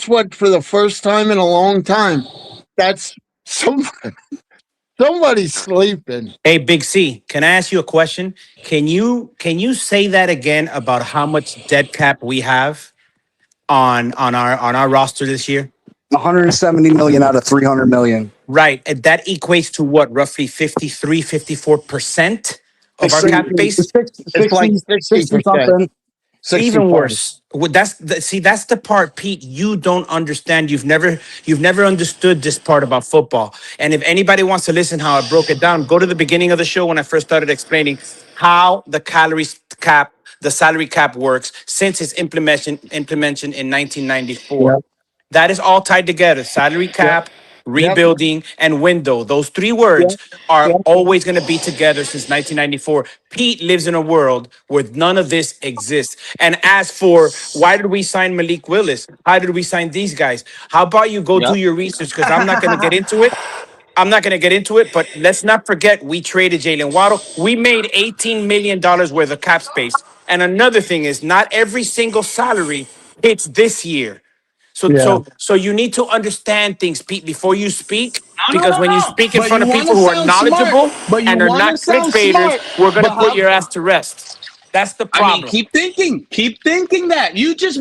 what for the first time in a long time. That's somebody's sleeping. Hey, Big C, can I ask you a question? Can you say that again about how much dead cap we have on our roster this year? 170 million out of 300 million. Right. And that equates to what, roughly 54% of our cap base? It's like 60%. something. Even worse. That's the part, Pete, you don't understand. You've never understood this part about football. And if anybody wants to listen how I broke it down, go to the beginning of the show when I first started explaining how the salary cap works since its implementation in 1994. Yep. That is all tied together. Salary cap, rebuilding, and window. Those three words are always going to be together since 1994. Pete lives in a world where none of this exists. And as for why did we sign Malik Willis? How did we sign these guys? How about you go do your research? Because I'm not going to get into it. But let's not forget we traded Jalen Waddle. We made $18 million worth of cap space. And another thing is not every single salary hits this year. So you need to understand things, Pete, before you speak. Because when you speak in But front you of people wanna who are sound knowledgeable smart. But you and are wanna not sound clickbaiters, smart. we're going to But put how? your ass to rest. That's the I mean, problem. keep thinking that. You just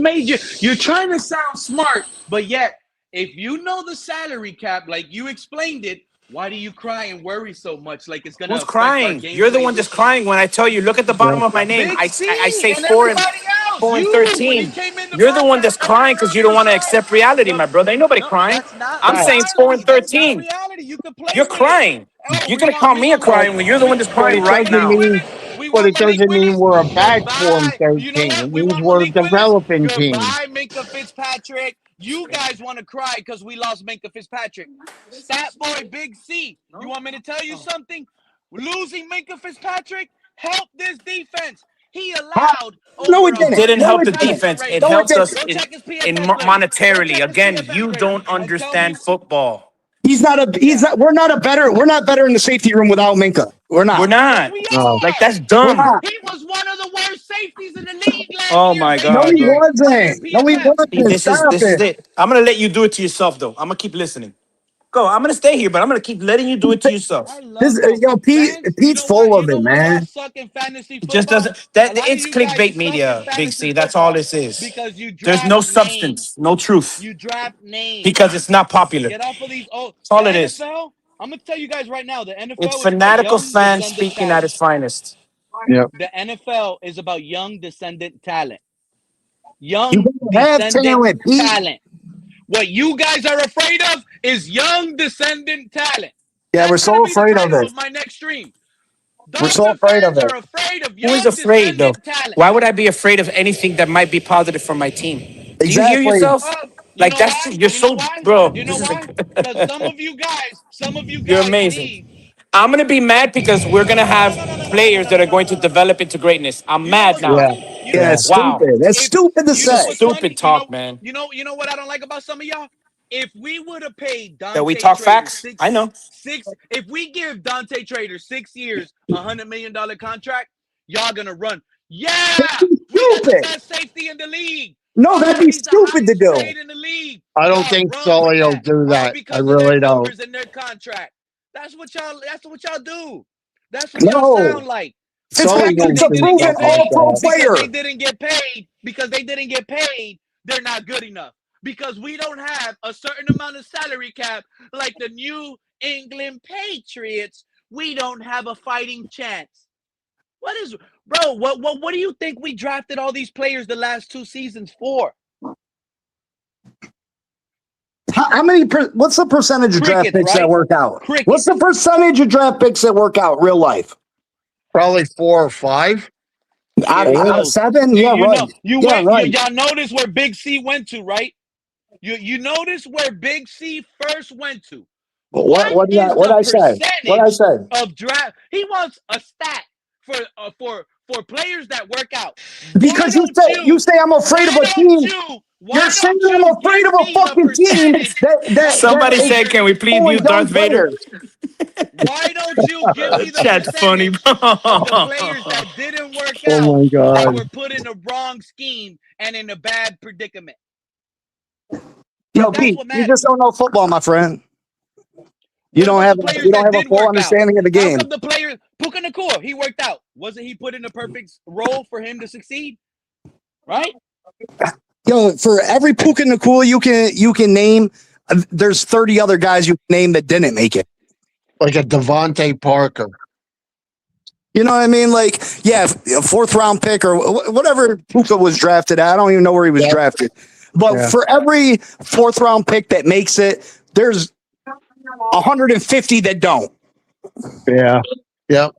you're trying to sound smart, but yet, if you know the salary cap, like you explained it, why do you cry and worry so much? Like it's going to Who's affect our crying? You're the gameplay one this that's season. crying when I tell you, look at the bottom of my name. Big I C say and 4 and everybody else. 4 and You, when you 13. came in the You're the one that's podcast crying because you earlier, don't you want to said accept reality, my brother. Ain't nobody no, crying. that's not I'm saying 4 reality. and That's not 13. reality. You can play You're with it. crying. Oh, You're gonna call me a crying when you're the one that's But crying it right doesn't now. mean. We But want it Malik doesn't mean Willis. we're a bad 4 and Goodbye. You know 13. what? It We means want we're a Malik Willis. developing team. Goodbye, Minka Fitzpatrick. You guys want to cry because we lost Minka Fitzpatrick. Stat boy, Big C. You want me to tell you something? Losing Minka Fitzpatrick helped this defense. He allowed No, over it It didn't. didn't 100 No, help it the passer didn't. defense. It rating. No, it helped didn't. us Go in, check his PFF grade. Go monetarily. check his Again, PFF you grade don't and tell me. understand football. He's not a. He's not. We're not better in the safety room without Minka. We're We're not. Yes, not. we No. Like, are. that's We're dumb. not. He was one of the worst safeties in the league last Oh year my based No, God, he on bro. your wasn't. No, he PFF. See, wasn't. Stop this is it. it. I'm gonna let you do it to yourself, though. I'm gonna keep listening. Go. I'm gonna stay here, but I'm gonna keep letting you do it to yourself. I love y'all. Pete. Fans, you Pete's know what? full You of know it, why y'all man. suck in fantasy It just football? doesn't. A That lot of it's you guys clickbait suck in media, Big fantasy C. That's all football this is. because you There's draft no names. substance, no truth, You draft names. because it's not popular. Get off of these. Oh, That's the all it is. NFL. I'm gonna tell you guys right now. The It's NFL is about fanatical young fans descendant speaking at talent. its finest. Yep. The NFL is about young descendant talent. You Young gotta have descendant talent, Pete. talent. What you guys are afraid of is young descendant talent. Yeah, we're That's gonna so be the afraid of title it. of my next stream. We're so Dolphin afraid of fans it. are afraid of Who is young afraid, though? descendant talent. Why would I be afraid of anything that might be positive for my team? Do you hear Exactly. yourself? Oh, you Like, know that's why? you're You know so, why? bro. You know This is why? Because some of you you're guys amazing. need. I'm gonna be mad because we're gonna have players that are going to No. develop into greatness. I'm You know mad what's now. Yeah. funny? You know Yeah, what's it's Yeah. funny? stupid. That's If stupid to you know say. what's funny, Stupid talk, man. you know what I don't like about some of y'all. If we would have paid That we Dante talk Trader facts. I know. if we give Dante Trader 6 years, $100 million contract, y'all gonna run. Yeah, we got the Stupid. best safety in the league. No, that'd Oh, be he's the stupid to highest do. grade in the league. I don't Y'all think run with Sully will that. do Oh, that. I because of their really don't. numbers and their contract. That's what y'all do. That's what y'all No. sound like. Sully Because Fitzpatrick's won't they a do didn't proven get stuff like paid. all-pro that. Because player. they didn't get paid. Because they didn't get paid. They're not good enough. Because we don't have a certain amount of salary cap like the New England Patriots. We don't have a fighting chance. What is, bro? What do you think we drafted all these players the last 2 seasons for? How many? What's the percentage of draft Crickets, picks that right? work out? Crickets. What's the percentage of draft picks that work out real life? Probably 4 or 5. Out It's of close. seven? Yeah, You right. know, Yeah, right. y'all notice where Big C went to, right? You notice where Big C first went to. What is what the I said? What I percentage said? of draft? He wants a stat for players that work out. Because you say I'm afraid of a team. You're saying I'm afraid of a fucking team Somebody that is said, "Can we please full of mute young Darth Vader?" players. Why don't you give me the Chat's funny. percentage of the players that didn't work Oh out my that God. were put in the wrong scheme and in a bad predicament? Yo, That's Pete, what you matters. just don't know football, my friend. You What don't about have the players you don't that have a did full work out? understanding of the How game. come the players Puka Nakua, he worked out? Wasn't he put in the perfect role for him to succeed? Right? Yo, for every Puka Nakua you can name, there's 30 other guys you can name that didn't make it. Like a Devontae Parker. You know what I mean? Like, yeah, a fourth round pick or whatever Puka was drafted at. I don't even know where he was drafted. But for every fourth round pick that makes it, there's 150 that don't. Yeah. Yep.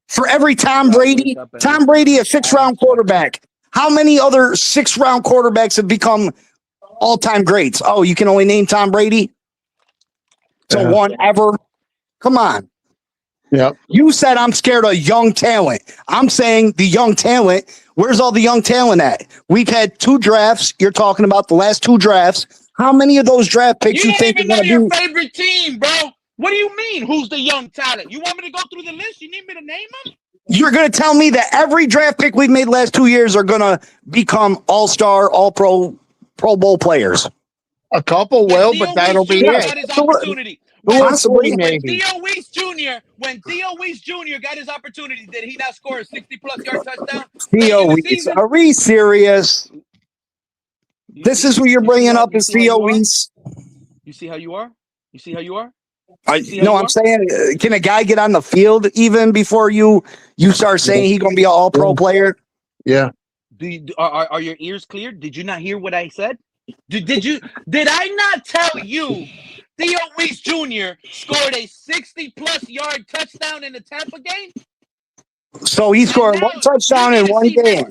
For every Tom Brady, a 6th-round quarterback. How many other 6th-round quarterbacks have become all-time greats? Oh, you can only name Tom Brady? So one ever? Come on. Yep. You said I'm scared of young talent. I'm saying the young talent. Where's all the young talent at? We've had 2 drafts. You're talking about the last 2 drafts. How many of those draft picks You you don't think are even know going to your be? favorite team, bro. What do you mean? Who's the young talent? You want me to go through the list? You need me to name them? You're going to tell me that every draft pick we've made last 2 years are going to become all-star, all-pro, Pro Bowl players? A couple When will, Theo but that'll Weiss be Jr. it. got his opportunity. Possibly. When Theo Weiss Jr. got his opportunity, did he not score a 60-plus yard touchdown late Theo in the Weiss. season? Are we serious? This is who you're bringing up is Theo Weiss. You see how you are? You see how you are? No, I'm saying, can a guy get on the field even before you start saying he's going to be an all-pro player? Yeah. Are your ears cleared? Did you not hear what I said? Did I not tell you Theo Weiss Jr. scored a 60-plus yard touchdown in the Tampa game? So he scored 1 touchdown in 1 game.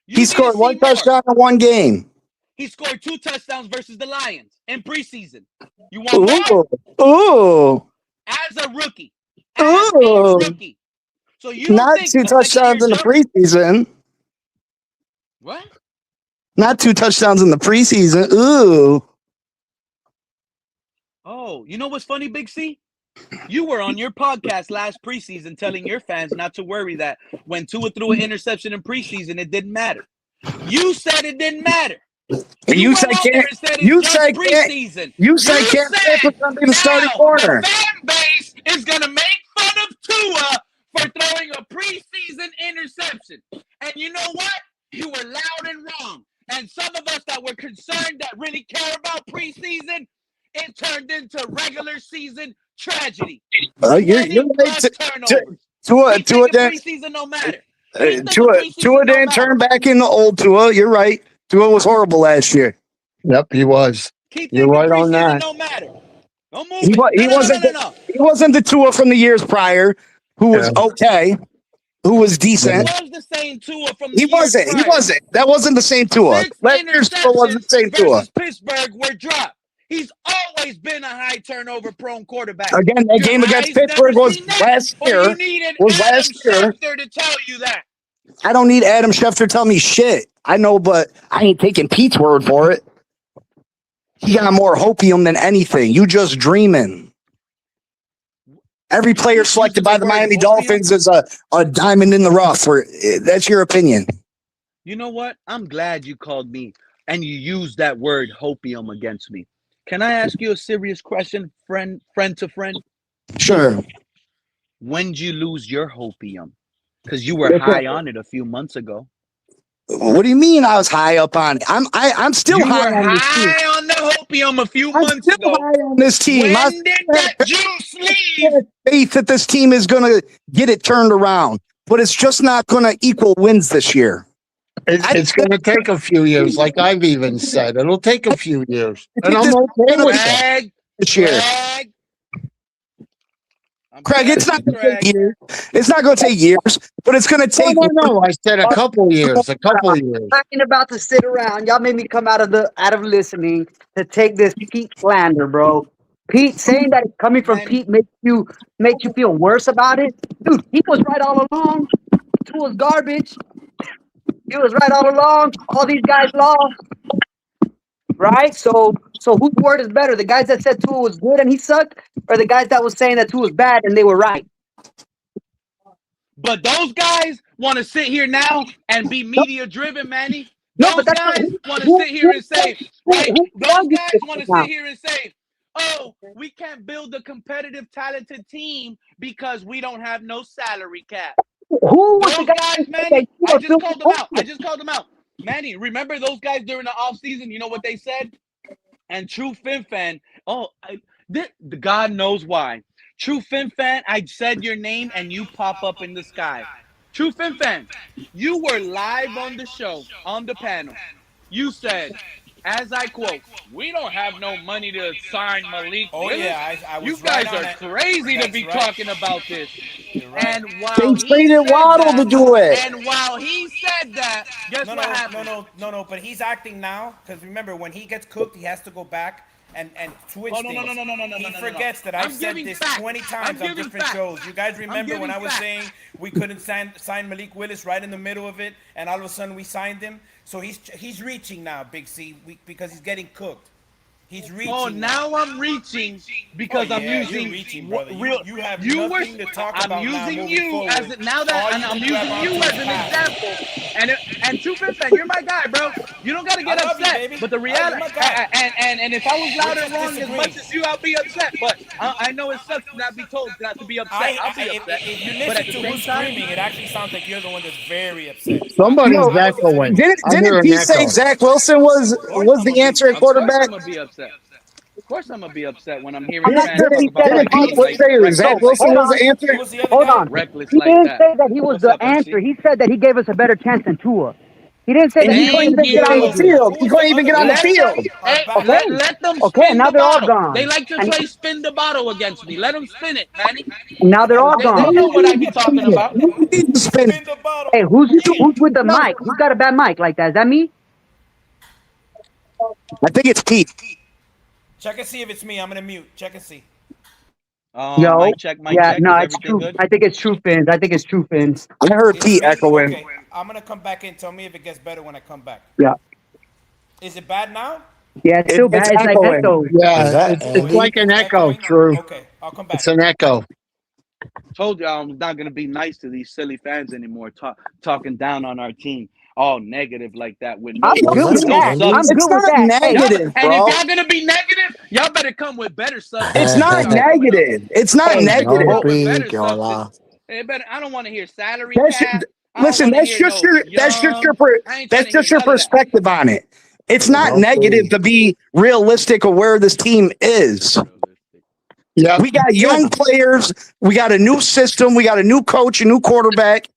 He scored 1 touchdown in 1 game. He scored 2 touchdowns versus the Lions in preseason. You want more? Ooh. As a rookie. Ooh. So you not think 2 touchdowns in the preseason. What? Not 2 touchdowns in the preseason. Ooh. Oh, you know what's funny, Big C? You were on your podcast last preseason telling your fans not to worry that when Tua threw an interception in preseason, it didn't matter. You said it didn't matter. You said can't. You said preseason. You said can't say for something the starting corner. The fan base is gonna make fun of Tua for throwing a preseason interception. And you know what? You were loud and wrong. And some of us that were concerned that really care about preseason, it turned into regular season tragedy. You're right. Tua preseason no matter. Tua didn't turn back into old Tua. You're right. Tua was horrible last year. Yep, he was. You're right on that. No matter. Don't move He wasn't the Tua from the years prior, who was okay, who was decent. He was the same Tua from the He wasn't. He wasn't. That wasn't the same Tua. Last year's Tua wasn't the same Tua. Pittsburgh were dropped. He's always been a high turnover prone quarterback. Again, that game against Pittsburgh was last year. Schefter to tell you that. I don't need Adam Schefter to tell me shit. I know, but I ain't taking Pete's word for it. He got more hopium than anything. You just dreaming. Every player selected by the Miami Dolphins is a diamond in the rough. That's your opinion. You know what? I'm glad you called me and you used that word hopium against me. Can I ask you a serious question, friend to friend? Sure. When did you lose your hopium? Because you were high on it a few months ago. What do you mean I was high up on it? I'm still high on this team. High on the hopium a few months ago. High on this team. When did that juice leave? Faith that this team is going to get it turned around, but it's just not going to equal wins this year. It's going to take a few years, like I've even said. It'll take a few years. And I'm okay with that. This year. Craig, it's not telling you, going to take Craig. years. It's not going to take years, but it's going to take. No. I said a couple years. A couple years. I ain't about to sit around. Y'all made me come out of listening to take this Pete slander, bro. Pete saying that it's coming from Man. Pete makes you feel worse about it, dude. He was right all along. Tua's garbage. He was right all along. All these guys lost, right? So whose word is better? The guys that said Tua was good and he sucked, or the guys that was saying that Tua was bad and they were right? But those guys want to sit here now and be media driven, Manny. No, Those but that's guys want to sit here and say, right? Those guys want to sit here and say, oh, we can't build a competitive, talented team because we don't have no salary cap. Who was Those the guys, Manny, I just called them out. Manny, remember those guys during the offseason? You know what they said? And True Fin Fan, God knows why. True Fin Fan, I said your name and you pop up in the sky. True Fin Fan, you were live on the show, on the panel. You said, as I quote, we don't have no money to sign Malik Willis. Yeah, I was you guys right on are it. crazy That's to be right. talking about this. You're right. And while They he traded said Waddle to that, do it. and while he said that, guess what happened? No. But he's acting now because remember when he gets cooked, he has to go back and switch things. He forgets that I've said this 20 times on different shows. You guys remember when I was saying we couldn't sign Malik Willis right in the middle of it, and all of a sudden we signed him. So he's reaching now, Big C, because he's getting cooked. He's reaching. Oh, now I'm reaching because I'm using reaching, brother. real. You have you nothing to talk I'm about using now you forward. as now that and I'm using you as an example. And True Fin Fan, you're my guy, bro. You don't gotta get upset. You, but the reality, and if I was loud and wrong as much as you, I'll be upset. But I know it sucks to not be told not to be upset. I'll be upset. If you but listen at the to same who's time, screaming, it actually sounds like you're the one that's very upset. Somebody's echoing. Didn't Pete say Zach Wilson was the answer at quarterback? Of course I'm gonna be upset. Of course I'm gonna be upset when I'm hearing not fans sure talk he about said my that team he Pete say reckless Zach like Wilson that. was the answer? Who was the other Hold guy? on. Reckless He like didn't that. say that he was What's the up, answer. MC? He said that he gave us a better chance than Tua. He didn't say And that he he couldn't couldn't even get on the get field. He couldn't even get on the Let field. them, hey, Okay. let them Okay, spin now the they're all bottle. gone. They like to And play spin the bottle against me. Let them spin it, Manny. now they're all They gone. know what I be talking about. You need to spin it. Spin the bottle. Hey, who's with the mic? Who's got a bad mic like that? Is that me? I think it's Pete. Check and see if it's me. I'm gonna mute. Check and see. No. Mic check. Yeah, Is no, it's everything true. good? I think it's True Fins. I think it's True Fins. I heard It's Pete me? echoing. Okay, I'm gonna come back in. Tell me if it gets better when I come back. Yeah. Is it bad now? Yeah, it's still bad. It's like echoing. echo. Yeah, it's like an echo. Echoing? True. Okay, I'll come back. It's an echo. Told you I'm not gonna be nice to these silly fans anymore. Talking down on our team, all negative like that with no. I'm good with that. I'm It's good with not that. Hey, negative, And bro. if y'all gonna be negative, y'all better come with better substance. It's not negative. It's not Hey, negative. Come with better substance. Hey, better. I don't want to hear salary That's cap. listen. That's just your. That's just your perspective on it. It's not negative to be realistic of where this team is. Yeah. We got young players. We got a new system. We got a new coach, a new quarterback.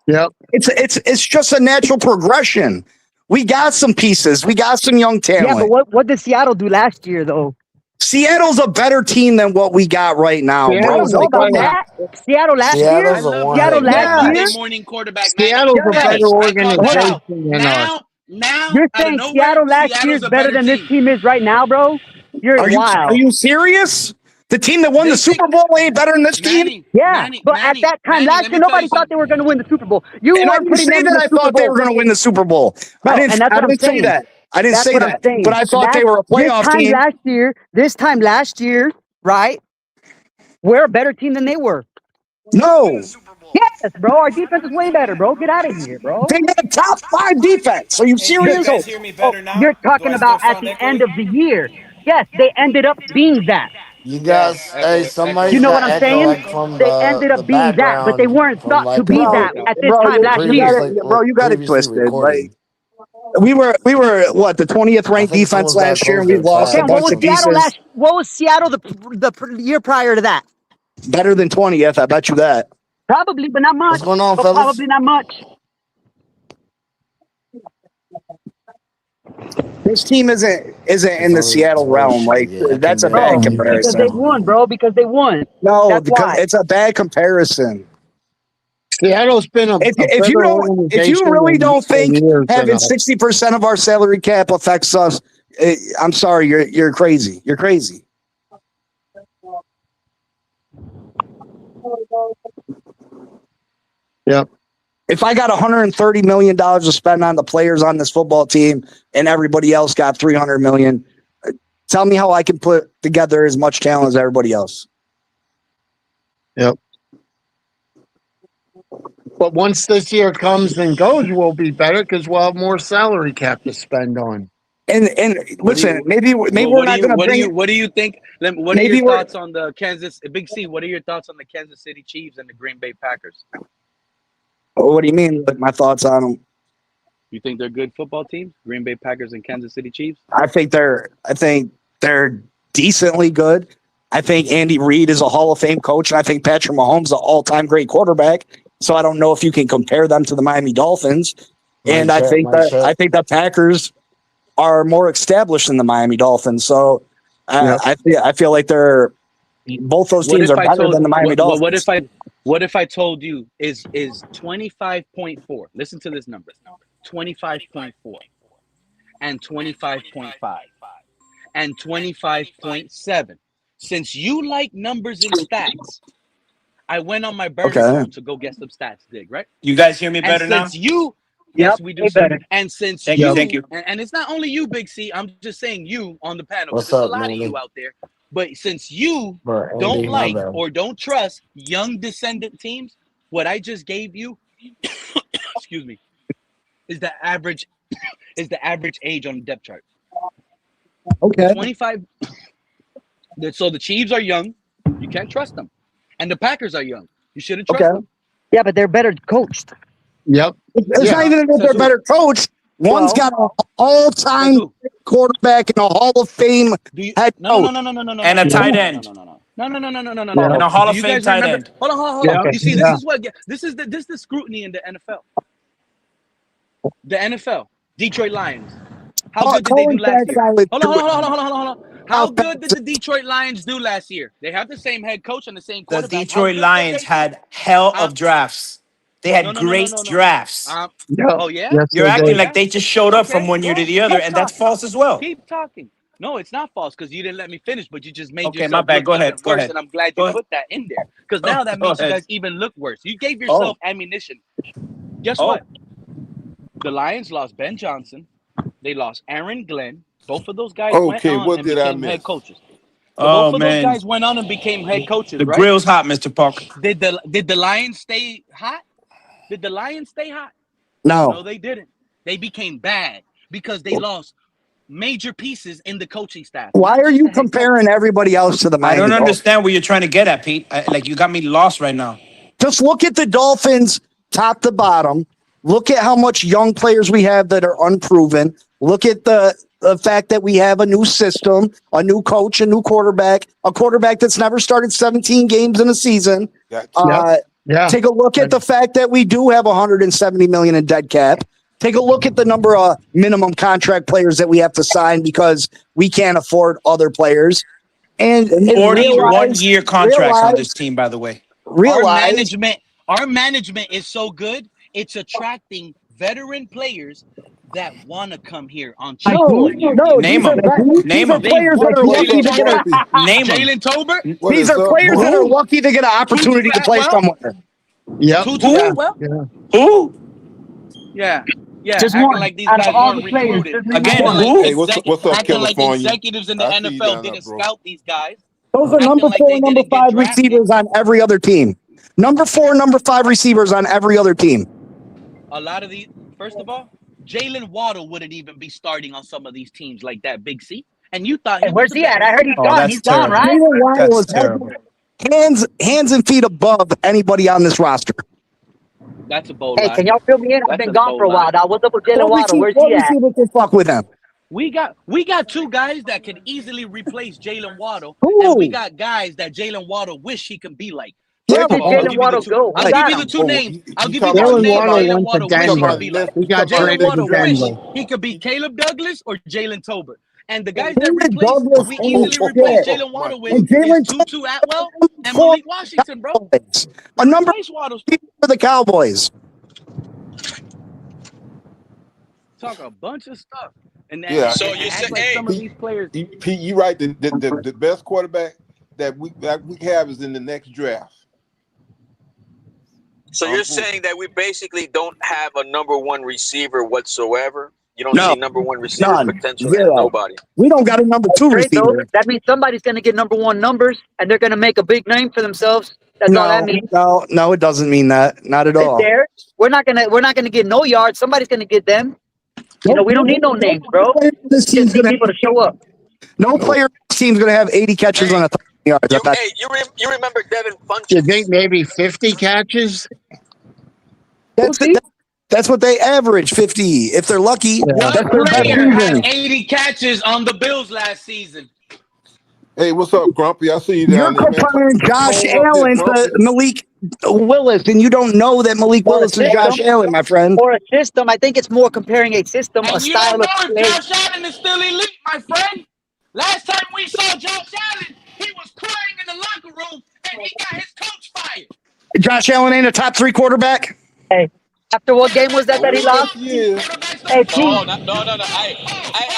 Yep. It's just a natural progression. We got some pieces. We got some young talent. yeah, but what did Seattle do last year though? Seattle's a better team than what we got right now, I bro. don't know about that. Seattle last year. I love Seattle that last Monday year. morning quarterback. Seattle's a Manny. better I called that out. organization than us. Now, You're out of saying nowhere, Seattle last year Seattle's is a better than this team is right now, bro? You're Are wild. you serious? The team that won the Super Bowl ain't better than this team? Yeah, but at that time last year, nobody thought they were going to win the Super Bowl. You And I weren't didn't putting say them in that the I Super thought they Bowl. were going to win the Super Bowl. No, I didn't and that's what I'm say saying. that. I didn't That's say what I'm that. saying. But I thought they were a playoff team. This time last year, right? We're a better team than they were. No. Yes, bro. Our defense is way better, bro. Get out of here, bro. They got a top 5 defense. Are you Hey, do you serious? guys hear me better now? You're Do talking I about still at sound the echoey? end of the year. Yes, they ended up being that. You guys, hey, somebody's You know got what I'm echo saying? like from They ended the up being that, but they background weren't from thought to like be that at this time last year. You got it twisted. recorded. Like we were what, the 20th I ranked think defense someone's got to last year, close and we their lost Okay, a tab. what bunch was of Seattle pieces. What was Seattle the year prior to that? Better than 20th, I bet you that. Probably, but not much. What's going on, but fellas? probably not much. This team isn't in the Seattle realm. Like that's a bad No, because they comparison. won, bro. Because they won. No, That's because why. it's a bad comparison. Seattle's been a If you better don't, if you organization really don't in think years than having us. 60% of our salary cap affects us, I'm sorry, you're crazy. You're crazy. Yep. If I got $130 million to spend on the players on this football team and everybody else got $300 million, tell me how I can put together as much talent as everybody else. Yep. But once this year comes and goes, we'll be better because we'll have more salary cap to spend on. And listen, maybe we're not going to bring. What do you think? What are your thoughts on the Big C? What are your thoughts on the Kansas City Chiefs and the Green Bay Packers? What do you mean? Like my thoughts on them? You think they're good football teams? Green Bay Packers and Kansas City Chiefs? I think they're decently good. I think Andy Reid is a Hall of Fame coach, and I think Patrick Mahomes is an all-time great quarterback. So I don't know if you can compare them to the Miami Dolphins. And I think the Packers are more established than the Miami Dolphins. So I feel like they're both those teams are better than the Miami Dolphins. What if I told you is 25.4? Listen to this number. 25.4 and 25.5 and 25.7. Since you like numbers and stats, I went on my burner phone to go get some stats, Dig, right? You guys hear me better and now? since you Yes, we do, sir. better. And since Thank you. And it's not only you, Big C, I'm just saying you on the panel. What's There's up, a lot man? of you out there. But since you Bro, don't Andy, my like bad. or don't trust young descendant teams, what I just gave you, excuse me, is the average age on the depth chart. Okay. 25. So the Chiefs are young. You can't trust them. And the Packers are young. You shouldn't trust them. Yeah, but they're better coached. Yep. It's not even that they're better coach. One's got an all-time quarterback and a Hall of Fame head coach. No. And a tight end. No. And a Hall of Fame tight end. Hold on. You see, this is the scrutiny in the NFL. The NFL. Detroit Lions. How good did they do last year? Hold on. How good did the Detroit Lions do last year? They have the same head coach and the same The quarterback. Detroit Lions had hell of drafts. They had great drafts. Oh, yeah? Yes, You're they acting did. like they just showed up from one year to the other, and that's false as well. Keep talking. No, it's not false because you didn't let me finish, but you just made Okay, yourself my bad. look Go even ahead. worse, and I'm glad you put that in there because now that Go makes you ahead. guys even look worse. You gave yourself ammunition. Guess what? The Lions lost Ben Johnson. They lost Aaron Glenn. Both of those guys went on what and did I became miss? head coaches. So both of those man. guys went on and became head coaches, The right? grill's hot, Mr. Parker. Did the Lions stay hot? Did the Lions stay hot? No. No, they didn't. They became bad because they lost major pieces in the coaching staff. Why are you comparing everybody else to the Miami I don't Dolphins? understand what you're trying to get at, Pete. Like, you got me lost right now. Just look at the Dolphins top to bottom. Look at how much young players we have that are unproven. Look at the fact that we have a new system, a new coach, a new quarterback, a quarterback that's never started 17 games in a season. Take a look at the fact that we do have 170 million in dead cap. Take a look at the number of minimum contract players that we have to sign because we can't afford other players. And 41-year contracts on this team, by the way. Our management is so good, it's attracting veteran players that want to come here on cheap. Name them. These are players that are lucky to get Jalen Tobert. These are players that are lucky to get an opportunity to play somewhere. Who? Yeah. Just acting one. like these Out of guys all weren't the players, recruited. Again, who? Hey, what's up, acting like California? executives in the I see you NFL down there, didn't bro. scout these guys. Those are Acting number like 4, they number didn't get 5 drafted. receivers on every other team. Number 4, number 5 receivers on every other team. A lot of these, first of all, Jalen Waddle wouldn't even be starting on some of these teams like that, Big C. And you thought he where's was he at? I heard he's gone. that's He's gone, terrible. right? Jalen Waddle is terrible. hands and feet above anybody on this roster. That's a bold Hey, lie. can y'all fill me in? I've been gone for a while, dog. What's up with Jalen Waddle? Where's he at? Fuck with him. We got two guys that could easily replace Jalen Waddle, Who? and we got guys that Jalen Waddle wish he could be like. Where Come did on, I'll Jalen give you the Waddle two. go? Who I'll got give you the him? two names. I'll give you talking the two about Jalen names. Waddle Jalen went to Waddle wish he talking Denver. could about be left. next. He got Talking about Jalen traded next to Waddle draft. wish Denver. he could be Caleb Douglas or Jalen Tolbert. And the guys that David replace, Douglas we ain't easily replace shit. Jalen My Waddle with And is Jalen Tutu Atwell and four Malik Washington, bro. a number Replace Waddle. for the Cowboys. Talk a bunch of stuff. And, and, Yeah, and, So and you said, act like hey, some of these players. Pete, you right. The best quarterback that we have is in the next draft. so you're saying that we basically don't have a number one receiver whatsoever? You don't No, see number one receiver none. potential in Zero. nobody. We don't got a number two Trade those. receiver. That means somebody's going to get number one numbers, and they're going to make a big name for themselves. That's all that means. No, it doesn't mean that. Not at It's all. there. We're not gonna get no yards. Somebody's gonna get them. You know, we don't need no names, bro. This We team's just need gonna people to show up. no player. on this team's gonna have 80 catches Hey, on 1,000 yards. You, I bet. hey, you remember Devin You Funchess? think maybe 50 catches? That's see? that's what they average 50 if they're lucky. Yeah. That's their best Player had season. 80 catches on the Bills last season. Hey, what's up, Grumpy? I see you You're down there, man. comparing Josh Come on up here, Allen to Grumpy. Malik Willis, and you don't know that Malik Or a Willis is Josh system. Allen, my friend. Or a system. I think it's more comparing a system, a And you style don't know of if play. Josh Allen is still elite, my friend. Last time we saw Josh Allen, he was crying in the locker room and he got his coach fired. Josh Allen ain't a top 3 quarterback. Hey, after what game was that he Oh, lost? yes, he is. Hey, Oh, Pete. no.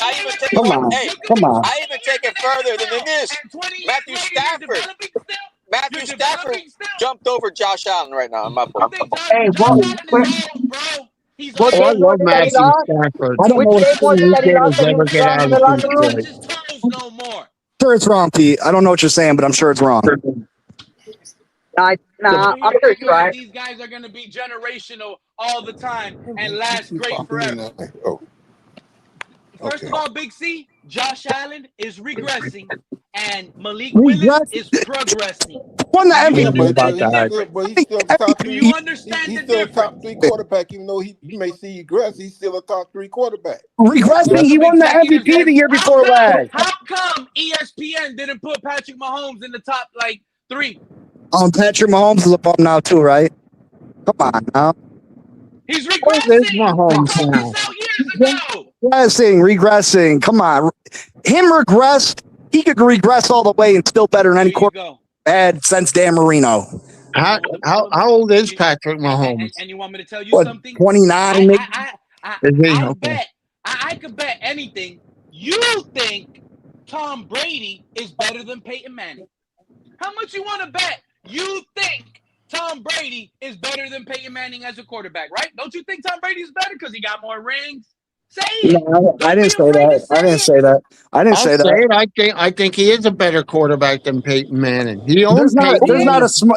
I even take Come it. on, Hey, come on. I even take it further than this. And 20 years Matthew later, Stafford. you're developing still? Matthew You're Stafford developing still? jumped over Josh Allen right now in my You book. think Josh, Hey, Josh Allen is old, bro? He's what Oh, I old. game was love it that he Matthew lost? Stafford. I don't Which know what game was it He that he can't lost that he ever was get crying out in of the locker room? Detroit. His toes no more. sure it's wrong, Pete. I don't know what you're saying, but I'm sure it's wrong. Nah, I'm Here sure it's acting like right. these guys are going to be generational all the time and You last keep great popping in forever. there. Oh, First okay. of all, Big C, Josh Allen is regressing and Malik We Willis just is progressing. won the Do you Yeah, MVP. but about understand the that. difference? he's still the top Do three. you understand He's the still a top difference? 3 quarterback, even though you may see regress. He's still a top 3 quarterback. Regressing, Bunch he of won the executives MVP the didn't. year before last. How come ESPN didn't put Patrick Mahomes in the top like 3? Patrick Mahomes is a bum now too, right? Come on now. He's Oh, there's regressing. I Mahomes called now. this out years ago. Regressing. Come on. Him regressed. He could regress all the way and still better than There any you quarterback go. had since Dan Marino. How, how old is Patrick Mahomes? And you want me to tell you What, something? 29 maybe? Is he? I Okay. bet. I could bet anything. You think Tom Brady is better than Peyton Manning? How much you want to bet? You think Tom Brady is better than Peyton Manning as a quarterback, right? Don't you think Tom Brady's better because he got more rings? Say it. No, I Don't be didn't say afraid to that. I didn't say say that. I didn't I'll say say that. it. I think he is a better quarterback than Peyton Manning. He There's owns not Peyton Manning.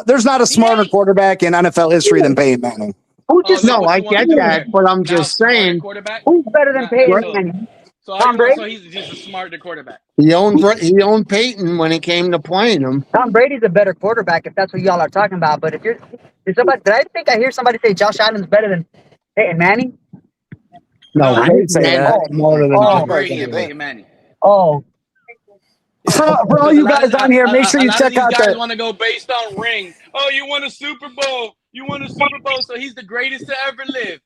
there's not a smarter ain't. quarterback in NFL history than Peyton Manning. Who Oh, just then No, what I you want? get that, but I'm Now just smarter saying quarterback. who's better than Nah, Peyton so Manning? so how Tom you want? Brady? So he's just a smarter quarterback. he owned Peyton when it came to playing him. Tom Brady's a better quarterback if that's what y'all are talking about. But if you're, did I think I hear somebody say Josh Allen's better than Peyton Manning? No, I No. didn't Peyton say Manning that. is smarter than Tom Oh, Nobody Brady said and that. Peyton Manning. oh, For all Because you guys on here, make sure a you lot of check these out guys that want to go based on rings. Oh, you won a Super Bowl. You won a Super Bowl, so he's the greatest to ever live.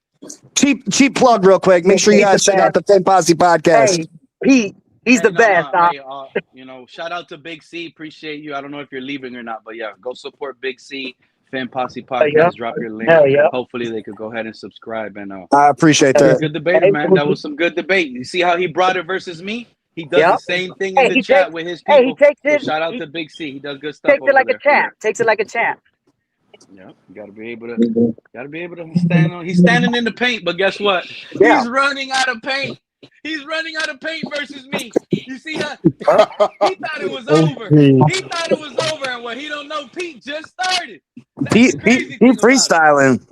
cheap plug real quick. Make sure you guys check out the Fin Posse podcast. hey, Pete, he's the best. Hey, shout out to Big C. Appreciate you. I don't know if you're leaving or not, but yeah, go support Big C. Fan Posse podcast. yeah. Drop your link. Hell yeah. Hopefully they could go ahead and subscribe. And I appreciate that. good debate, man. That was some good debate. You see how he brought it versus me? He does Yeah. the same thing Hey, in the he chat takes- with his Hey, people. he takes So it. shout out He to Big C. He does good stuff takes over it like there. a champ. Takes it like a champ. Yeah, you gotta be able to stand on. He's standing in the paint, but guess what? Yeah. He's running out of paint. He's running out of paint versus me. You see how he thought it was over. He thought it was over, and what he don't know, Pete just started. That's Pete, the crazy Pete thing about it. freestyling.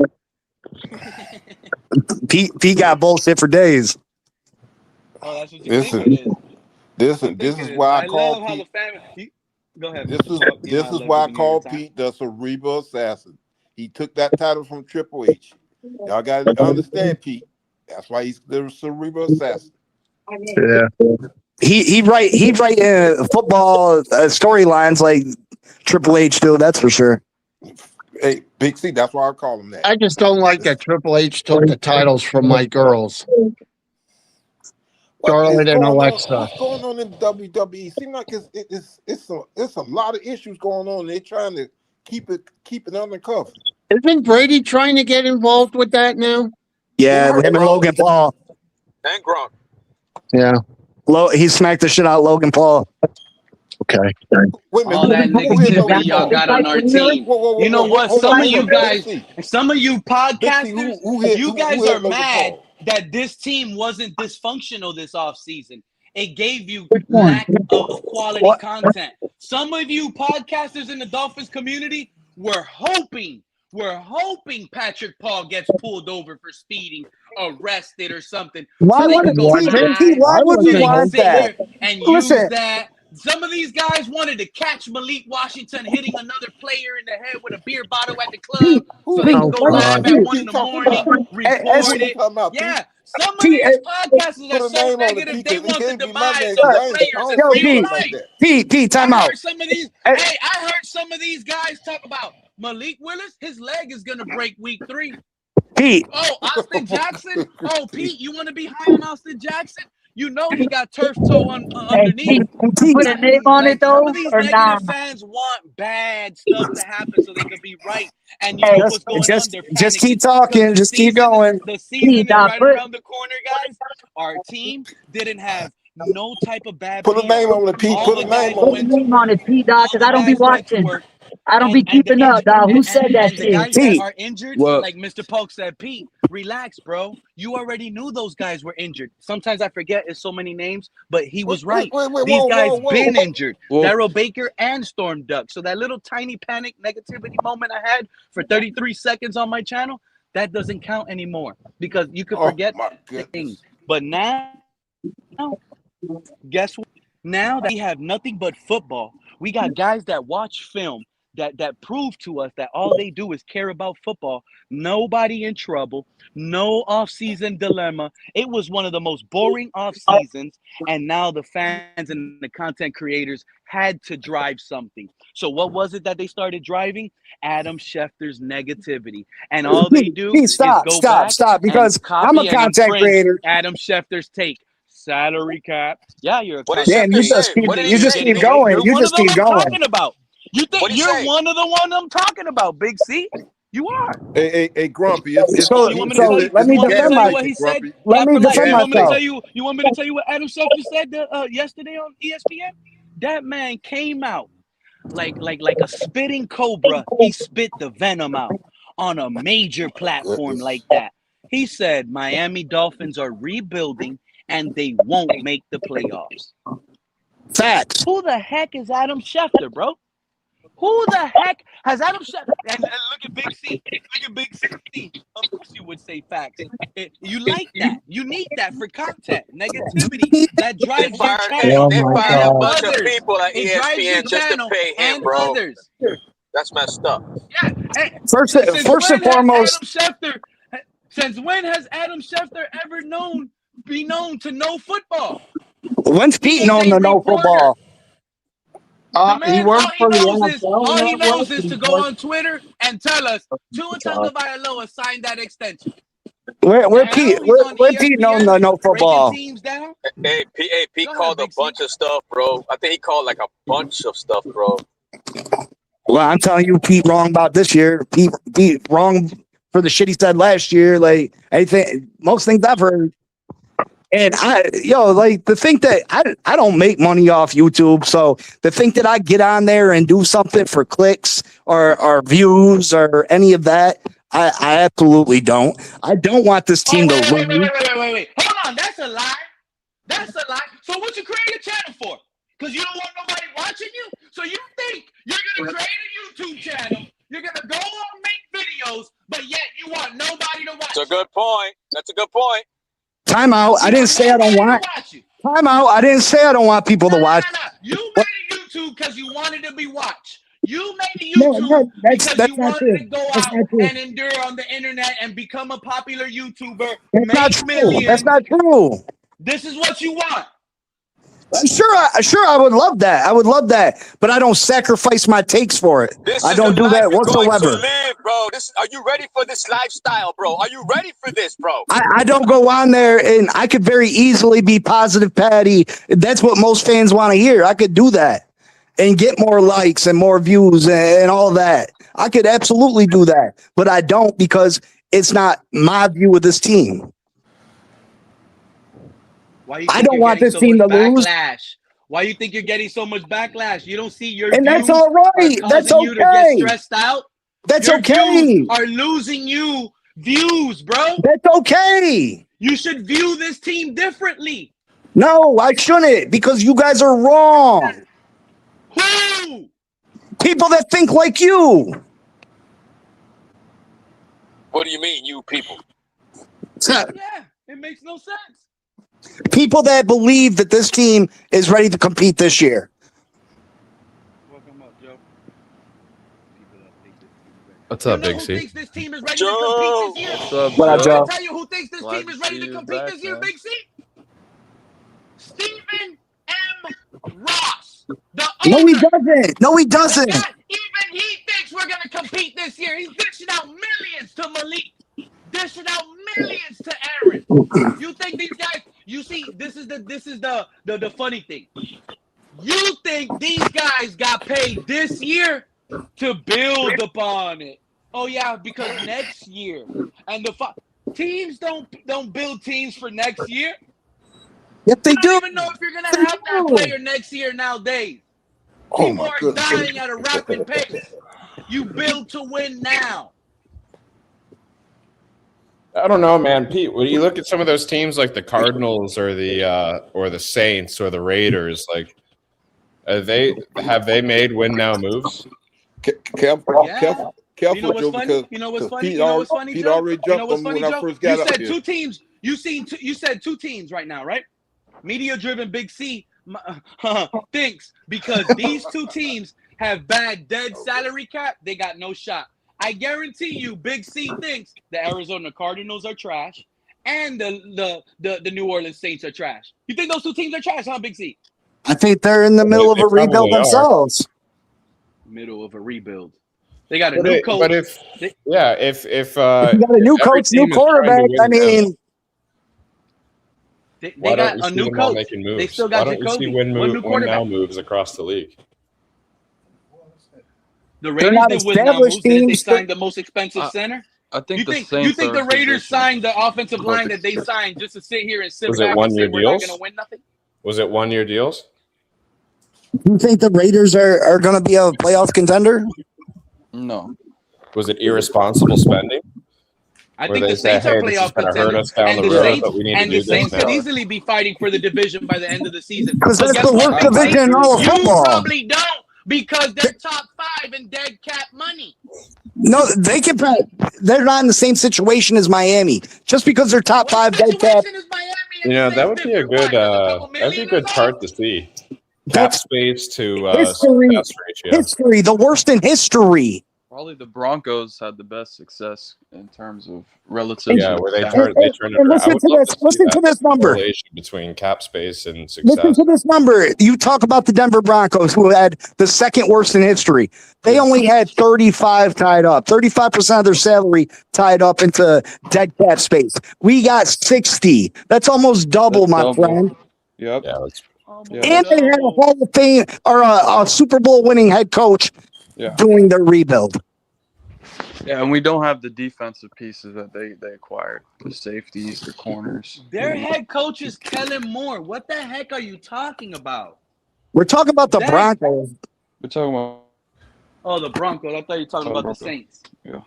Pete got bullshit for days. Oh, that's what you Listen, think it is. This I'm is thinking it is. why I I call love how the Pete. family. Go ahead. This is why I call Pete the Cerebral Assassin. He took that title from Triple H. Y'all got to understand, Pete. That's why he's the Cerebral Assassin. Yeah. He write football storylines like Triple H do. That's for sure. Hey, Big C, that's why I call him that. I just don't like that Triple H took the titles from my girls, Charlotte and Alexa. What's going on in the WWE? Seems like it's a lot of issues going on. They're trying to keep it undercover. Isn't Brady trying to get involved with that now? Yeah, him and Logan Paul. And Gronk. Yeah. He smacked the shit out of Logan Paul. Okay. Wait a minute, All that negativity y'all got on our team. Whoa, You know what? Some of you guys, Big C. some of you podcasters, you guys who hit are Logan mad Paul? that this team wasn't dysfunctional this offseason. It gave you lack of quality content. Some of you podcasters in the Dolphins community were hoping Patrick Paul gets pulled over for speeding, arrested or something. Why so they would could go we want sit that? here and Listen. use that. Some of these guys wanted to catch Malik Washington hitting another player in the head with a beer bottle at the club so they can go live at 1 in the morning, report it. Yeah, some of these podcasters are so negative, they want the demise of the players in real life. Pete, time out. I heard some of these guys talk about Malik Willis, his leg is going to break week 3. Pete. Oh, Austin Jackson. Oh, Pete, you want to be high on Austin Jackson? You know he got turf toe underneath. Put a name on it though, Some of these or negative not? fans want bad stuff to happen so they could be right. And you know what's going on? They're panicking. Just keep talking. Just keep going. The season is right around the corner, guys. Our team didn't have no type of bad. Put a name on it, Pete. Put a name on it, Pete, dog, because I don't be watching. I don't be keeping up, dog. Who said that shit? The guys that are injured, like Mr. Polk said, Pete, relax, bro. You already knew those guys were injured. Sometimes I forget it's so many names, but he was right. These guys been injured. Darryl Baker and Storm Duck. So that little tiny panic negativity moment I had for 33 seconds on my channel, that doesn't count anymore because you could forget things. But now, guess what? Now that we have nothing but football, we got guys that watch film that prove to us that all they do is care about football. Nobody in trouble, no off-season dilemma. It was one of the most boring off-seasons, and now the fans and the content creators had to drive something. So what was it that they started driving? Adam Schefter's negativity. And all they do is go back because I'm a content creator. Adam Schefter's take. Salary cap. Yeah, you're a content creator. You just keep going. You just keep going. You think you're one of the one I'm talking about, Big C? You are. Hey, Grumpy. Let me defend myself. Let me defend myself. You want me to tell you what Adam Schefter said yesterday on ESPN? That man came out like a spitting cobra. He spit the venom out on a major platform like that. He said Miami Dolphins are rebuilding and they won't make the playoffs. Facts. Who the heck is Adam Schefter, bro? Who the heck has Adam Schefter? And look at Big C. Look at Big C. Of course you would say facts. You like that. You need that for content. Negativity. That drives your channel. They fired a bunch of people at ESPN just to pay him, bro. Others. That's messed up. Yeah. First and foremost. Since when has Adam Schefter ever be known to know football? When's Pete known to know football? He worked for the NFL. All he knows is to go on Twitter and tell us Tua Tagovailoa signed that extension. Where Pete known to know football? Hey, Pete called a bunch of stuff, bro. I think he called like a bunch of stuff, bro. Well, I'm telling you, Pete wrong about this year. Pete wrong for the shit he said last year. Like anything, most things I've heard. And to think that I don't make money off YouTube, so to think that I get on there and do something for clicks or views or any of that, I absolutely don't. I don't want this team to win. Wait. Hold on, that's a lie. That's a lie. So what you create a channel for? Because you don't want nobody watching you? So you think you're going to create a YouTube channel, you're going to go and make videos, but yet you want nobody to watch you? That's a good point. That's a good point. Time out. I didn't say I don't want. Time out. I didn't say I don't want people to watch. You made a YouTube because you wanted to be watched. You made a YouTube because you wanted to go out and endure on the internet and become a popular YouTuber. That's not true. That's not true. This is what you want. Sure, I would love that. I would love that, but I don't sacrifice my takes for it. I don't do that whatsoever. Live, bro. Are you ready for this lifestyle, bro? Are you ready for this, bro? I don't go on there, and I could very easily be positive Patty. That's what most fans want to hear. I could do that and get more likes and more views and all that. I could absolutely do that, but I don't because it's not my view of this team. I don't want this team to lose. Why you think you're getting so much backlash? You don't see your and views that's all right. That's okay. You to get stressed out. That's your okay. Views are losing you views, bro. That's okay. You should view this team differently. No, I shouldn't because you guys are wrong. Who? People that think like you. What do you mean, you people? Yeah, it makes no sense. People that believe that this team is ready to compete this year. Welcome up, Joe. What's up, Big who C? thinks this team is ready to compete this year? What's up, What up, Joe? I'll tell you who thinks this team is ready to compete this year, Big C. Stephen M. Ross. The owner. No, he doesn't. No, he doesn't. Even he thinks we're going to compete this year. He's dishing out millions to Malik. Dishing out millions to Aaron. You think these guys? You see, this is the funny thing. You think these guys got paid this year to build upon it? Oh yeah, because next year and the teams don't build teams for next year. Yep, they do. I don't even know if you're gonna have that player next year nowadays. People are dying at a rapid pace. You build to win now. I don't know, man. Pete, when you look at some of those teams like the Cardinals or the Saints or the Raiders, like have they made win now moves? Careful. You know what's funny? You know what's funny? You know what's funny, Joe? Already jumped on me when I first got up here. You said two teams. You said two teams right now, right? Media-driven Big C thinks because these two teams have bad dead salary cap, they got no shot. I guarantee you, Big C thinks the Arizona Cardinals are trash and the New Orleans Saints are trash. You think those two teams are trash, huh, Big C? I think they're in the middle of a rebuild themselves. Middle of a rebuild. They got a new coach. But if you got a new coach, new quarterback, I mean. They got a new coach. They still got Jacoby. Why don't you see win now moves across the league? The Raiders did win now moves. Did they sign the most expensive center? I think you think the Raiders signed the offensive line that they signed just to sit here and sit back and say we're not going to win nothing? Was it 1 year deals? You think the Raiders are going to be a playoff contender? No. Was it irresponsible spending? I think the Saints are playoff contenders, and the Saints could easily be fighting for the division by the end of the season. Because that's the worst division in all of football. You probably don't, because they're top 5 in dead cap money. No, they can. They're not in the same situation as Miami. Just because they're top 5 dead cap. That would be a good. That'd be a good chart to see. Cap space to history. History, the worst in history. Probably the Broncos had the best success in terms of relative. Yeah, where they turned it. Listen to this number between cap space and success. Listen to this number. You talk about the Denver Broncos, who had the second worst in history. They only had 35 tied up, 35% of their salary tied up into dead cap space. We got 60. That's almost double, friend. Yep. Yeah, and they had a Hall of Fame or a Super Bowl winning head coach doing their rebuild. Yeah, and we don't have the defensive pieces that they acquired. The safeties, the corners. Their head coach is Kellen Moore. What the heck are you talking about? We're talking about the Broncos. We're talking about... Oh, the Broncos. I thought you were talking about the Saints. Yeah.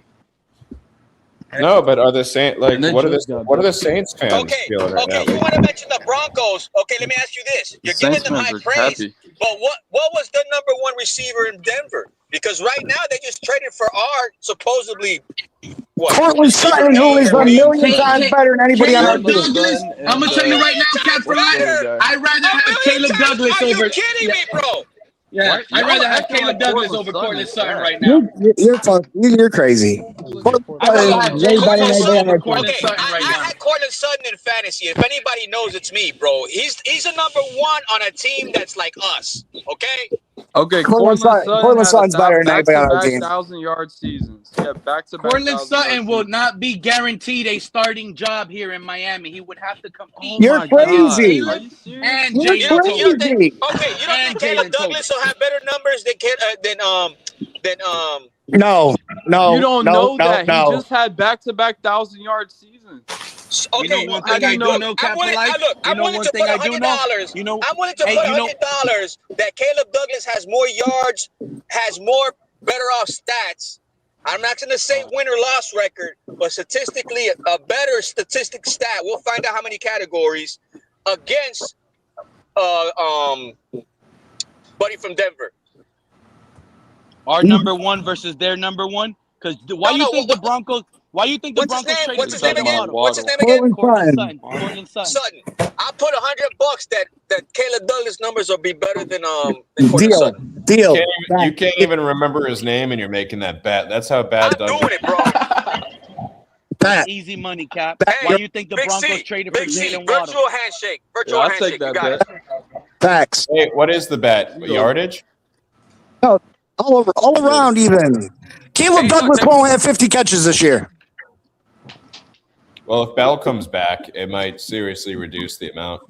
No, but are the Saints what are the Saints fans feeling right now? Okay, you want to mention the Broncos. Okay, let me ask you this. You're giving them high praise, but what was the number 1 receiver in Denver? Because right now they just traded for our supposedly Cortland Sutton, who is a million times better than anybody on our team. I'm gonna tell you right now, Cat Fry, I'd rather have Caleb Douglas over. Are you kidding me, bro? Yeah, Y'all I'd rather have acting Caleb like Douglas Cortland over Sutton Cortland is Sutton bad. right now. You're crazy. I'd rather have Jalen Cortland Tolbert Sutton. over Cortland Okay, Sutton right I now. had Cortland Sutton in fantasy. If anybody knows, it's me, bro. He's a number one on a team that's like us. Okay. Okay, Cortland Sutton had Sutton's better than anybody on our back-to-back team. 1,000-yard seasons. He had back-to-back Cortland 1,000-yard Sutton will seasons. not be guaranteed a starting job here in Miami. He would have to compete Oh You're my God. against crazy. Are Caleb you serious? and You're You Jalen don't think? You don't Tolbert. think? crazy. Okay, you don't And think Caleb Jalen Douglas Tolbert. will have better numbers than No, You no, don't no, know no, that. He no. just had back-to-back 1,000-yard seasons. You know Okay, one I thing I mean, do look, know, I'm willing. Capitalize. You I'm know willing one to thing put I do know. $100. You know, I'm willing to hey, put you know, $100 that Caleb Douglas has more yards, has more better off stats. I'm not going to say win or loss record, but statistically, a better statistic stat. We'll find out how many categories against buddy from Denver. our number one versus their number one. Because why you think the Broncos? Why you think the What's his Broncos name? traded What's for his name talking Jalen about again? Waddle? What's his Waddle. name again? Cortland Sutton. Sutton. Cortland Sutton. Sutton. I put $100 that Caleb Douglas numbers will be better than Cortland Deal, Sutton. deal. You can't even remember his name, and you're making that bet. That's how bad I'm Doug. doing it, bro. That's easy money, Cap. Hey, Why you think the Big Broncos C, traded for Big C, Jalen Waddle? virtual handshake, Yeah, virtual I'll handshake. take You that got bet. it. Facts. Wait, what is the bet? You go. Yardage? No, all around even. Caleb Hey, Douglas look, won't have 50 catches this year. Well, if Bell comes back, it might seriously reduce the amount.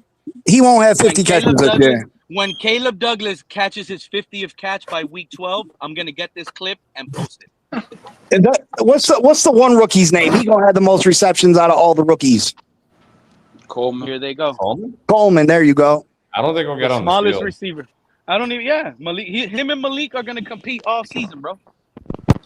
He won't have 50 catches this year. When Caleb Douglas catches his 50th catch by week 12, I'm gonna get this clip and post it. And what's the one rookie's name? He gonna have the most receptions out of all the rookies. Coleman. Here they go. Coleman, there you go. I don't think we'll get The on the smallest field. receiver. I don't even. Yeah, him and Malik are gonna compete all season, bro.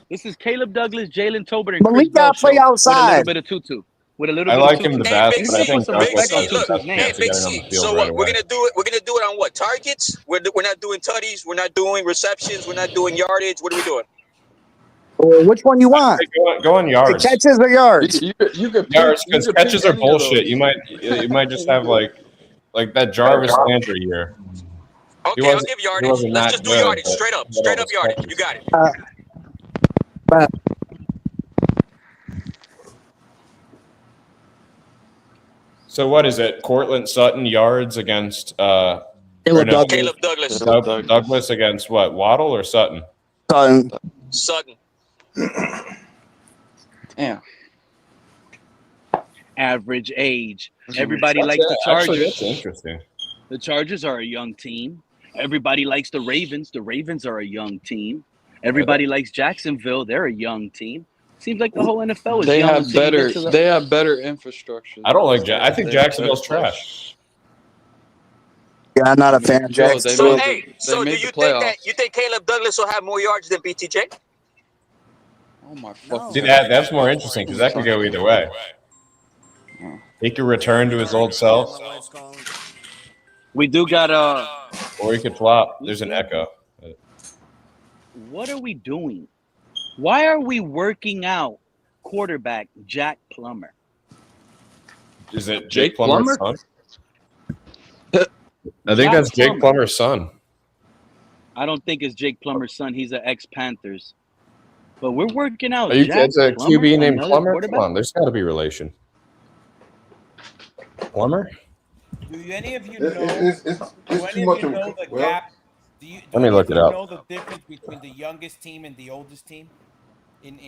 This is Caleb Douglas, Jalen Tolbert, and Chris Malik Bell gotta play show outside. with a little bit of tutu. With a little I bit like of him tutu. the Hey, best, Big but I C, think some Big Douglas respect on C, has the look, Tutu's best name. hey, chance of Big getting on C. the field So right what? We're away. gonna do it. We're gonna do it on what? Targets? We're not doing tutties. We're not doing receptions. We're not doing yardage. What are we doing? Which one you want? Go on The yards. catches or yards? You could pick, Yards, you because could catches pick are any of bullshit. those. You might just have like that Jarvis Landry year. Okay, I'll give He yardage. wasn't Let's that just do good, yardage. but Straight up. he had all Straight up those yardage. catches. You got it. So what is it? Cortland Sutton yards against Caleb no, Douglas. Caleb Douglas. Douglas against what? Waddle or Sutton? Sutton. Damn. Average age. Everybody likes the Actually, Chargers. that's interesting. The Chargers are a young team. Everybody likes the Ravens. The Ravens are a young team. Everybody likes Jacksonville. They're a young team. Seems like the whole NFL is They young. have until you better. get to the- They have better infrastructure. I don't like. than I think they have Jacksonville's better players. trash. Yeah, I'm not a fan of Joe, Jackson. they So made hey, the, so they do made you the think playoffs. that you think Caleb Douglas will have more yards than BTJ? Oh my fucking See, God. that's more interesting because that could go either way. He could return to his old self, We do got or he could flop. There's an echo. what are we doing? Why are we working out quarterback Jack Plummer? Is it Jake Jake Plummer's Plummer? son? I think Jack that's Jake Plummer. Plummer's son. I don't think it's Jake Plummer's son. He's an ex-Panthers. But we're working out Are you, Jack it's a Plummer, QB named another Plummer? Come quarterback? on, there's got to be relation. Plummer? Do any of you It's, know? it's, Do it's any too of much you of know the well, gap? Do Let me any look of it you up. know the difference between the youngest team and the oldest team in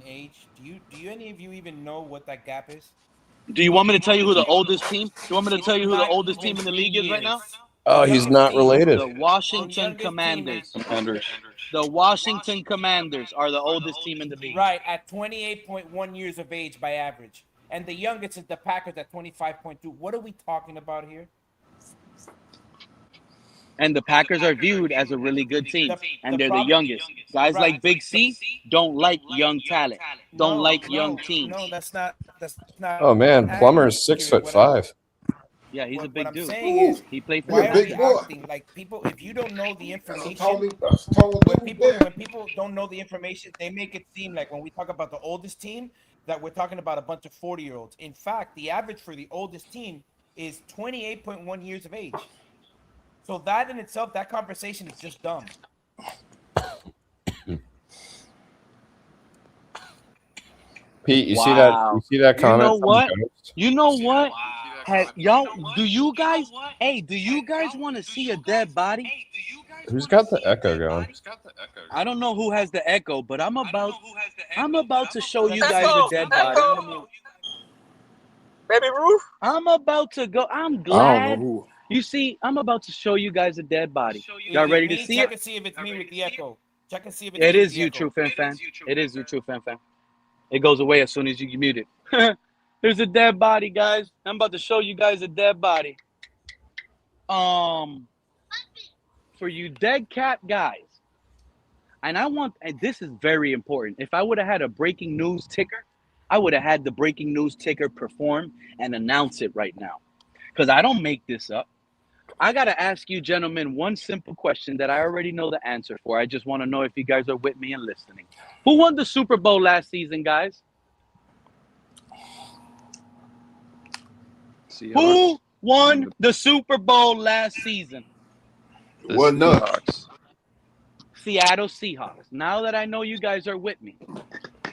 age? Do you any of you even know what that gap is? Do you want me to tell you who the oldest team? Do you want me to tell you who the oldest team in the league is right now? Oh, he's not related. The Washington Commanders. The Washington Commanders are the oldest team in the league. Right, at 28.1 years of age by average. And the youngest is the Packers at 25.2. What are we talking about here? And the Packers are viewed as a really good team. And they're the problem- youngest. Guys Right. like Big C don't like young talent. Don't like young teams. No, that's not. Oh man, Plummer's accurate. 6'5". Yeah, he's a What big I'm dude. saying is, He played for why the are big we boy. acting like people? If you don't know the that's a information, tall when dude there. people don't know the information, they make it seem like when we talk about the oldest team that we're talking about a bunch of 40-year-olds. In fact, the average for the oldest team is 28.1 years of age. So that in itself, that conversation is just dumb. Pete, you see that? You Wow. see that You comment know from what? Ghost? You know what? Y'all, do you guys? Hey, do you guys want to see a dead body? Who's got the echo going? I don't know who has the echo, but I'm about to show you guys a Echo, dead body. echo. Baby Ruth. I'm about to go. I'm I don't know glad. who. You see, I'm about to show you guys a dead body. Is Y'all it ready to me? see Check it? and see if it's me with the echo. Check and see if it's It me with is the you, echo. True Fan Fan. It is you, True Fan Fan. It goes away as soon as you mute it. There's a dead body, guys. I'm about to show you guys a dead body. For you dead cat guys, and this is very important. If I would have had a breaking news ticker, I would have had the breaking news ticker perform and announce it right now. Because I don't make this up. I got to ask you, gentlemen, one simple question that I already know the answer for. I just want to know if you guys are with me and listening. Who won the Super Bowl last season, guys? Who won the Super Bowl last season? It wasn't us. Seahawks. Seattle Seahawks. Now that I know you guys are with me,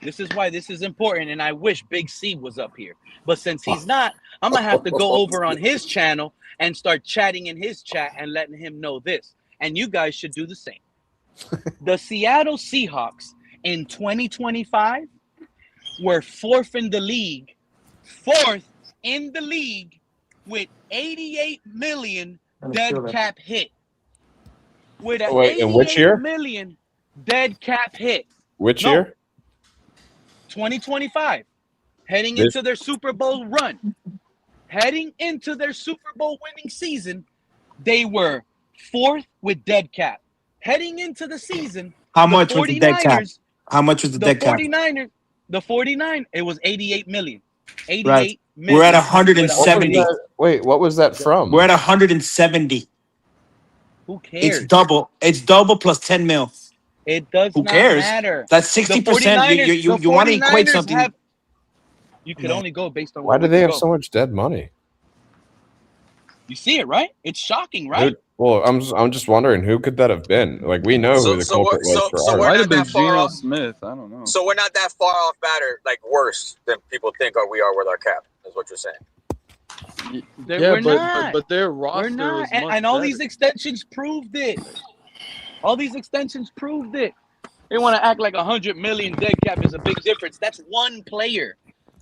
this is why this is important, and I wish Big C was up here. But since he's not, I'm going to have to go over on his channel and start chatting in his chat and letting him know this. And you guys should do the same. The Seattle Seahawks in 2025 were fourth in the league with 88 million dead cap hit. With an Wait, in which year? 88 million dead cap hit. Which year? 2025. Heading This- into their Super Bowl run. Heading into their Super Bowl winning season, they were fourth with dead cap. Heading into the season, How much was the dead cap? 49ers, How much was the dead cap? 49ers, the 49, it was 88 million. 88 Right. million. We're at What 170. was that? Wait, what was that from? We're at 170. Who cares? It's double. It's double plus 10 mil. It does Who not cares? matter. That's 60%. You want to equate something. You could only go based on Why where do we they have go. so much dead money? You see it, right? It's shocking, right? Well, I'm just wondering who could that have been? Like we know who the culprit was for ours. we're Might not have been that far Geno off. Smith. I don't know. So we're not that far off batter, like worse than people think we are with our cap. Is what you're saying. We're not. But their roster We're not. was much And all better. these extensions proved it. All these extensions proved it. They want to act like 100 million dead cap is a big difference. That's one player.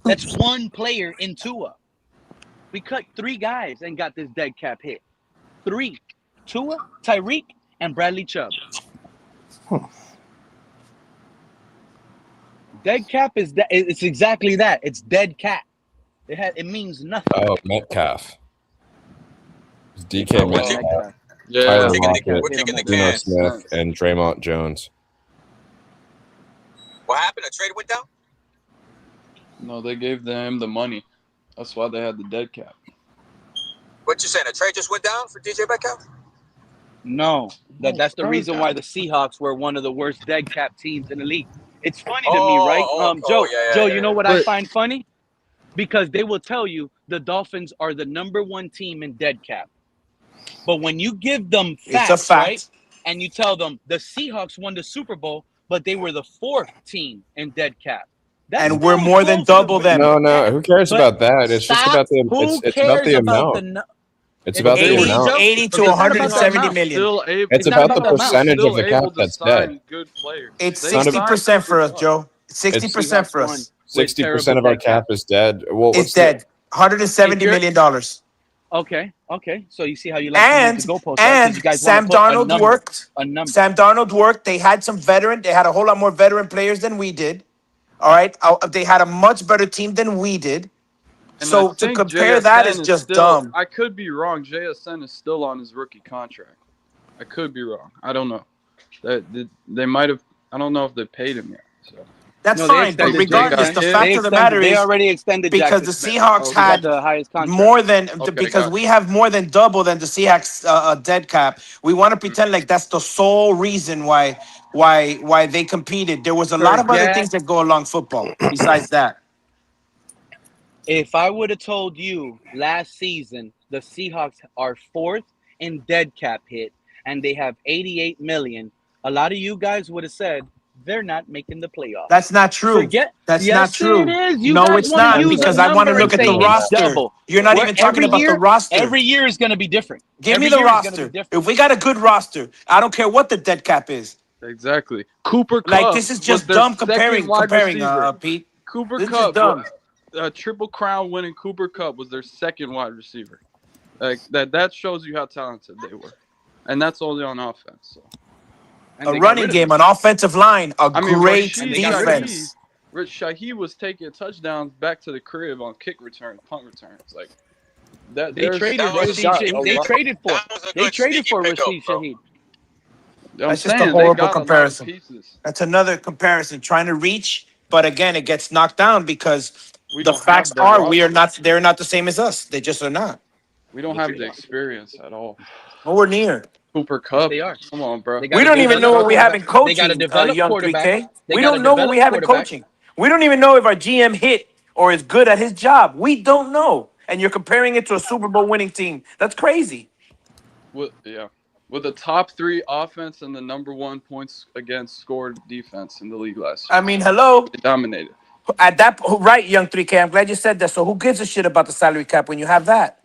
That's one player in Tua. We cut 3 guys and got this dead cap hit. 3. Tua, Tyreek, and Bradley Chubb. Dead cap is that. It's exactly that. It's dead cap. It means nothing. Oh, Metcalf. It's DK Metcalf. Metcalf. Yeah, Tyler We're Lockett, kicking the Geno can. Smith, and Draymond Jones. What happened? A trade went down? no, they gave them the money. That's why they had the dead cap. What you saying? A trade just went down for DJ Metcalf? No, that's the reason why the Seahawks were one of the worst dead cap teams in the league. It's funny to me, right? Joe, you know what I find funny? Because they will tell you the Dolphins are the #1 team in dead cap. But when you give them facts, It's a fact. right? And you tell them the Seahawks won the Super Bowl, but they were the 4th team in dead cap. That's And we're not more than close to double the- them. No, who cares But about that? It's just about the Who it's about cares the about amount. It's about the 80, amount. 80 to It's not about the 170 amount. million. Still able, It's not about the about the amount. percentage of still the able cap to that's sign dead. good players. It's They 60% for us, signed Joe. 60% for Seahawks us. 60% of our dead cap. cap is dead. Well, It's what's dead. $170 million. Okay. So you see how you like to And move the goalposts, right? 'Cause you guys Sam want to put a Darnold number. worked. A number. Sam Darnold worked. They had some veteran. They had a whole lot more veteran players than we did. All right. They had a much better team than we did. And So I to think compare that JSN is just still, dumb. I could be wrong. JSN is still on his rookie contract. I could be wrong. I don't know. They might have. I don't know if they paid him yet. So. That's No, they fine. But extended regardless, Jackson. the fact of the matter They is already extended because Jackson the Smith. Seahawks He got had the highest contract. more than Okay, because gotcha. we have more than double than the Seahawks dead cap. We want to pretend like that's the sole reason why they competed. There was a lot of other Forget- things that go along football besides that. If I would have told you last season the Seahawks are 4th in dead cap hit and they have 88 million, a lot of you guys would have said they're not making the playoffs. That's not true. Yes, not it true. is. You No, guys it's want to not use a because I want to number and look at say the it's roster. double. You're not even talking about the roster. Every year is going to be different. Give me Every the year is gonna be roster. different. If we got a good roster, I don't care what the dead cap is. Exactly. Cooper Cup Like this is was just their dumb second wide comparing, receiver. Pete. Cooper This is Cup, dumb. Triple Crown winning Cooper Cup was their second wide receiver. Like that shows you how talented they were, and that's only on offense. So. A running game, an offensive line, great defense. Shaheed was taking touchdowns back to the crib on kick returns, punt returns, like that. They traded for Rashid Shaheed. That's just a horrible comparison. That's another comparison, trying to reach, but again, it gets knocked down because the facts are they're not the same as us. They just are not. We don't have the experience at all. Nowhere near. Cooper Cup. They are. Come on, bro. We don't even know what we have in coaching. They got to develop young quarterback. 3K. We don't know what we have in coaching. We don't even know if our GM hit or is good at his job. We don't know. And you're comparing it to a Super Bowl winning team. That's crazy. With the top 3 offense and the number 1 points against scored defense in the league last year. I mean, hello. They dominated. At that right, young 3K. I'm glad you said that. So who gives a shit about the salary cap when you have that?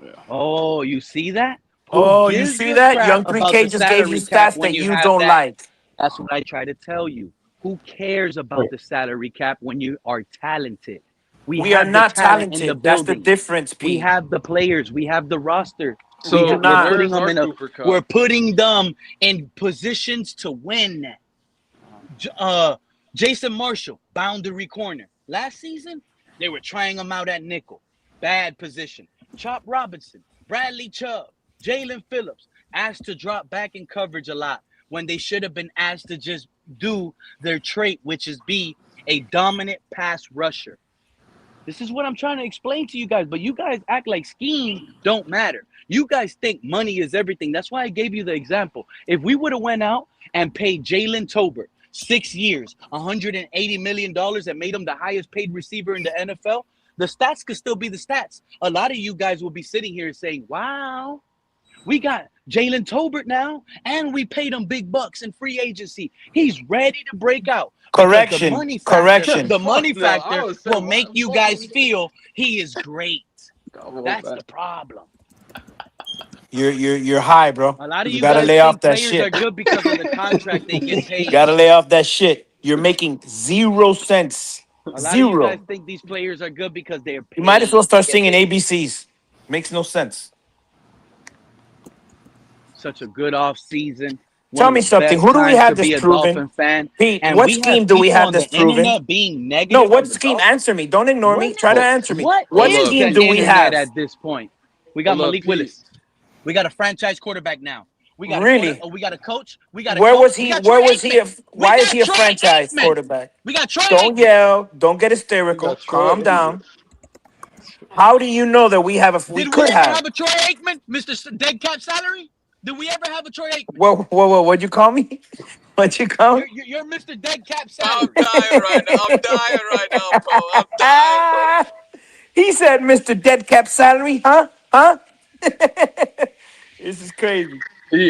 Yeah. Oh, you see that? You see that? Young 3K just gave you stats that you don't like. That's what I try to tell you. Who cares about the salary cap when you are talented? We are not talented. That's the difference, Pete. We have the players. We have the roster. So we're putting them in positions to win. Jason Marshall, boundary corner. Last season, they were trying him out at nickel. Bad position. Chop Robinson, Bradley Chubb, Jalen Phillips, asked to drop back in coverage a lot when they should have been asked to just do their trait, which is be a dominant pass rusher. This is what I'm trying to explain to you guys, but you guys act like scheme don't matter. You guys think money is everything. That's why I gave you the example. If we would have went out and paid Jalen Tolbert 6 years, $180 million and made him the highest paid receiver in the NFL, the stats could still be the stats. A lot of you guys will be sitting here saying, wow, we got Jalen Tolbert now, and we paid him big bucks in free agency. He's ready to break out. Correction. The money factor will make you guys feel he is great. That's the problem. You're high, bro. A lot of you gotta lay off that shit. Are good because of the contract they get paid. You gotta lay off that shit. You're making 0 cents. A lot of you guys think these players are good because they're paid. You might as well start singing ABCs. Makes no sense. Such a good off season. Tell me something. Who do we have this proven? Pete, what scheme do we have this proven? Being negative. No, what scheme? Answer me. Don't ignore me. Try to answer me. What scheme do we have at this point? We got Malik Willis. We got a franchise quarterback now. We got we got a coach. We got a Where was he? Why is he a franchise quarterback? We got Troy. Don't yell. Don't get hysterical. Calm down. How do you know that we have a? We could have a Troy Aikman, Mr. Dead Cap Salary. Did we ever have a Troy Aikman? Whoa! What'd you call me? What'd you call me? You're Mr. Dead Cap Salary. I'm dying right now, bro. I'm dying, bro. He said, "Mr. Dead Cap Salary, huh? This is crazy.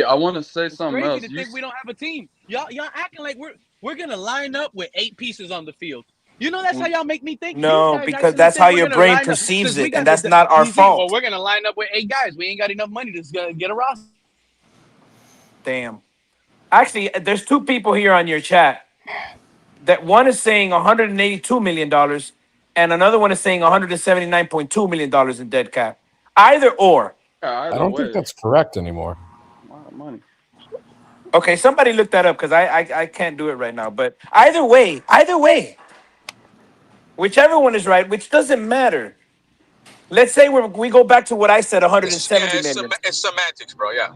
I want to say something else. To think we don't have a team. Y'all acting like we're gonna line up with 8 pieces on the field. You know that's how y'all make me think. No, because that's how your brain perceives it, and that's not our fault. Well, we're gonna line up with 8 guys. We ain't got enough money to get a roster. Damn. Actually, there's 2 people here on your chat. That one is saying $182 million, and another one is saying $179.2 million in dead cap. Either or. I don't think that's correct anymore. A lot of money. Okay, somebody look that up because I can't do it right now. But either way, whichever one is right, which doesn't matter. Let's say we go back to what I said, 170 million. It's semantics, bro. Yeah.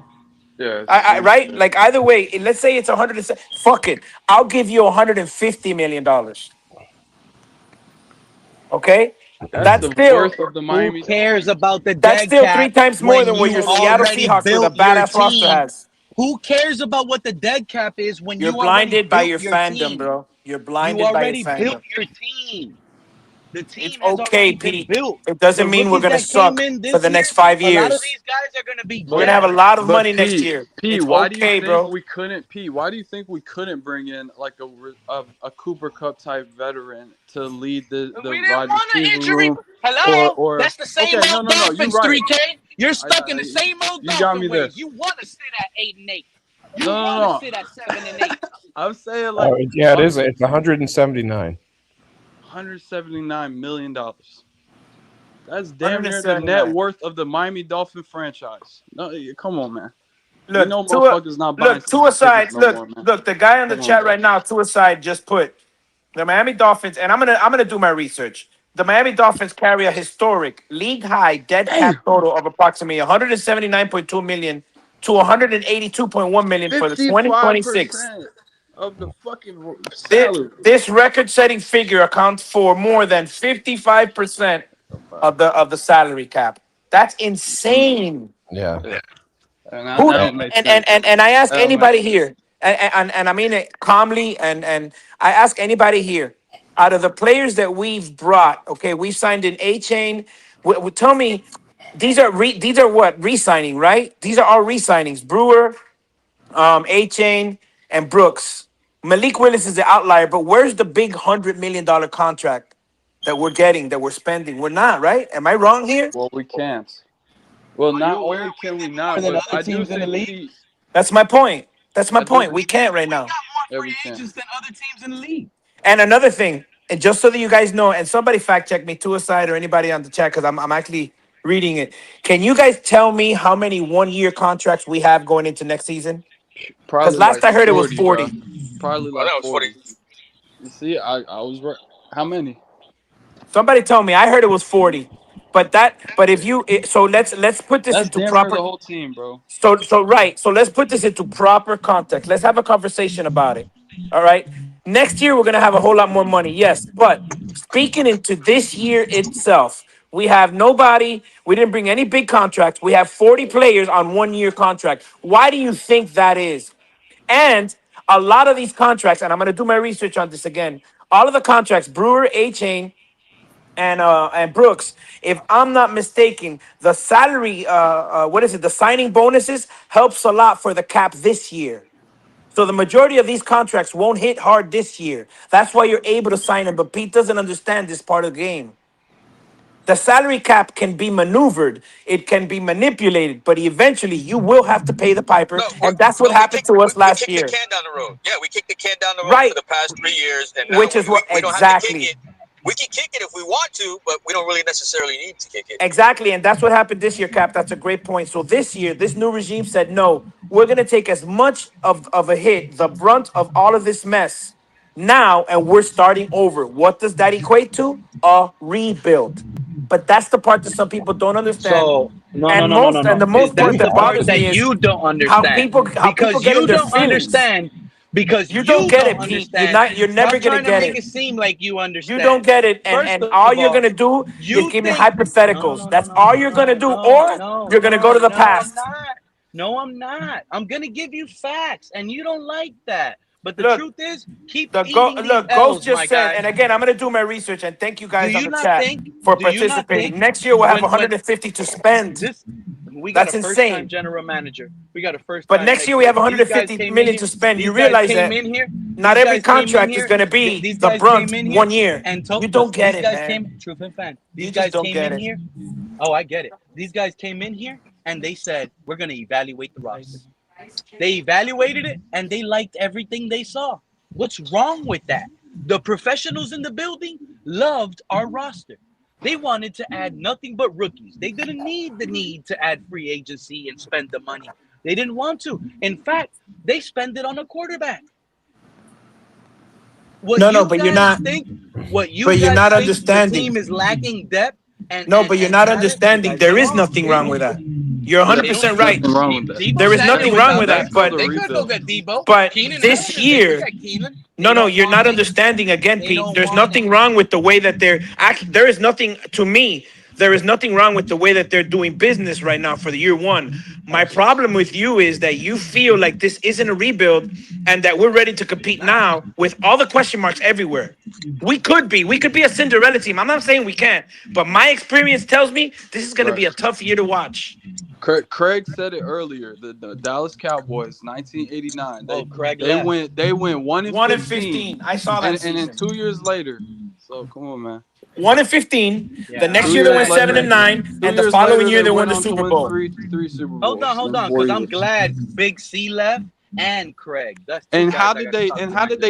Yeah. Right? Like either way, let's say it's 100. Fuck it, I'll give you $150 million. Okay. That's still worth of the Miami. Who cares about the dead That's still cap 3 times more than what your Seattle Seahawks with a badass roster has. Who cares about what the dead cap is when you're blinded by your fandom, bro? You're blinded by your fandom. You already built your team. The team It's has okay, already been Pete. built. It The doesn't mean we're rookies gonna that came suck in for this the year, next 5 years. a lot of these guys are gonna be We're gonna have a jacked. lot of But money next year. Pete, It's why do you okay, think bro. we couldn't? Pete, why do you think we couldn't bring in like a Cooper Cup type veteran to lead the We didn't wide want an receiver injury. room? Hello, Or that's the same okay, no, old no, no, you're Dolphins. right. 3K, you're I, stuck in I, the same old you got me Dolphin there. ways. You want to sit at 8-8. You No, no, want to no. sit at 7-8. I'm saying Oh, like yeah, it is. It's 179. $179 million. That's damn near the net 179. worth of the Miami Dolphin franchise. No, come on, man. We Look, know motherfuckers not buying two season tickets asides. no more, man. Look. The guy on the Come on, chat bro. right now, two aside, just put the Miami Dolphins, and I'm gonna do my research. The Miami Dolphins carry a historic league high dead cap Damn, total of approximately 179.2 million to 182.1 million for the 2026. 55% of the fucking This, salary. this record-setting figure accounts for more than 55% So far. of the salary cap. That's insane. Yeah. And Who that don't make and sense. I ask That don't make anybody sense. here, and I mean it calmly, and I ask anybody here, out of the players that we've brought, okay, we've signed in A Chain. Tell me, these are what re-signing, right? These are all re-signings. Brewer, A Chain, and Brooks. Malik Willis is the outlier, but where's the big $100 million contract that we're getting, that we're spending? We're not, right? Am I wrong here? Well, we can't. Well, Are you not aware only we can we did more not, than but other I do teams in the think league? Pete. That's my point. That's my I do. point. We can't right now. Got Yeah, more we free can. agents than other teams in the league. And another thing, and just so that you guys know, and somebody fact check me, to aside or anybody on the chat, because I'm actually reading it. Can you guys tell me how many 1 year contracts we have going into next season? Because Probably last like I heard it was 40, bro. 40. Probably Oh, like that was 40. 40. You see, I was right. How many? Somebody told me. I heard it was 40. But if you so let's put this That's into damn near proper. the whole team, bro. So right. So let's put this into proper context. Let's have a conversation about it. All right. Next year we're gonna have a whole lot more money. Yes, but speaking into this year itself, we have nobody. We didn't bring any big contracts. We have 40 players on 1 year contract. Why do you think that is? And a lot of these contracts, and I'm gonna do my research on this again. All of the contracts, Brewer, A Chain, and Brooks, if I'm not mistaken, the salary, what is it? The signing bonuses helps a lot for the cap this year. So the majority of these contracts won't hit hard this year. That's why you're able to sign them. But Pete doesn't understand this part of the game. The salary cap can be maneuvered, it can be manipulated, but eventually you will have to pay the piper, No, and that's what but we happened kicked to us we last kicked the year. can down the road. Yeah, we kicked the can down the road for Right, the past 3 years, and now which is we, what we don't have to kick exactly. it. We can kick it if we want to, but we don't really necessarily need to kick it. Exactly, and that's what happened this year, Cap. That's a great point. So this year, this new regime said, no, we're going to take as much of a hit, the brunt of all of this mess now, and we're starting over. What does that equate to? A rebuild. But that's the part that some people don't understand. So no, no, And no, no, no, most and no. the most That's part the that part bothers that me is you don't how understand people because get in you their don't feelings. understand because You don't you get don't it, Pete. understand. You're never Stop gonna trying to get make it. it seem like you You don't understand. get it, First and all of you're all, gonna do is you give me think no, no, hypotheticals. no, no, That's no, all you're gonna no, do, no, or no, you're gonna go to no, the no. I'm past. not. No, I'm not. I'm gonna give you facts, and you don't like that. But the Look, truth is, keep eating these Ghost L's, my just said, guy. and again, I'm gonna do my research, and thank you Do guys on you the not chat think? for Do you not participating. think Next year we'll have when 150 to spend. this we got a That's first time insane. general manager. We got a first But time next head year we have coach. These guys 150 came in million here. to spend. You These guys realize came that in here. not These every guys came in contract is here. gonna be These the guys came brunt in here 1 year. and You told don't get these it, guys man. came truth and fan. You These just guys don't came get in it. here. Oh, I get it. These guys came in here and they said we're gonna evaluate the roster. They evaluated it and they liked everything they saw. What's wrong with that? The professionals in the building loved our roster. They wanted to add nothing but rookies. They didn't need to add free agency and spend the money. They didn't want to. In fact, they spend it on a quarterback. What No, you but you're guys not. think, what you But you're guys not think the understanding. team is lacking depth and No, and but you're and not talent, you understanding. guys There are is wrong. nothing They wrong don't with need that. it. You're They don't 100% need it. right. Nothing wrong with that. Debo There is Samuel nothing was wrong out with there. that. That's called But a They could go rebuild. get Debo. but Keenan this Allen, they could year, get Keenan. They no, don't you're want not him. understanding again, They Pete. don't There's want him. nothing wrong with the way that they're actually. There is nothing to me. There is nothing wrong with the way that they're doing business right now for the year one. My problem with you is that you feel like this isn't a rebuild and that we're ready to compete now with all the question marks everywhere. We could be a Cinderella team. I'm not saying we can't, but my experience tells me this is going to Right. be a tough year to watch. Craig said it earlier. The Dallas Cowboys, 1989. Oh, Craig They left. went 1-15, 1-15. I saw that and then season. 2 years later. So come on, man. 1-15. The Yeah. next 2 year they years went later, 7-9, two and the years following later year they they won went the on to Super win Bowl. three Super Hold Bowls on, in because 4 I'm years. glad Big C left and Craig. That's two And guys how I did got to they talk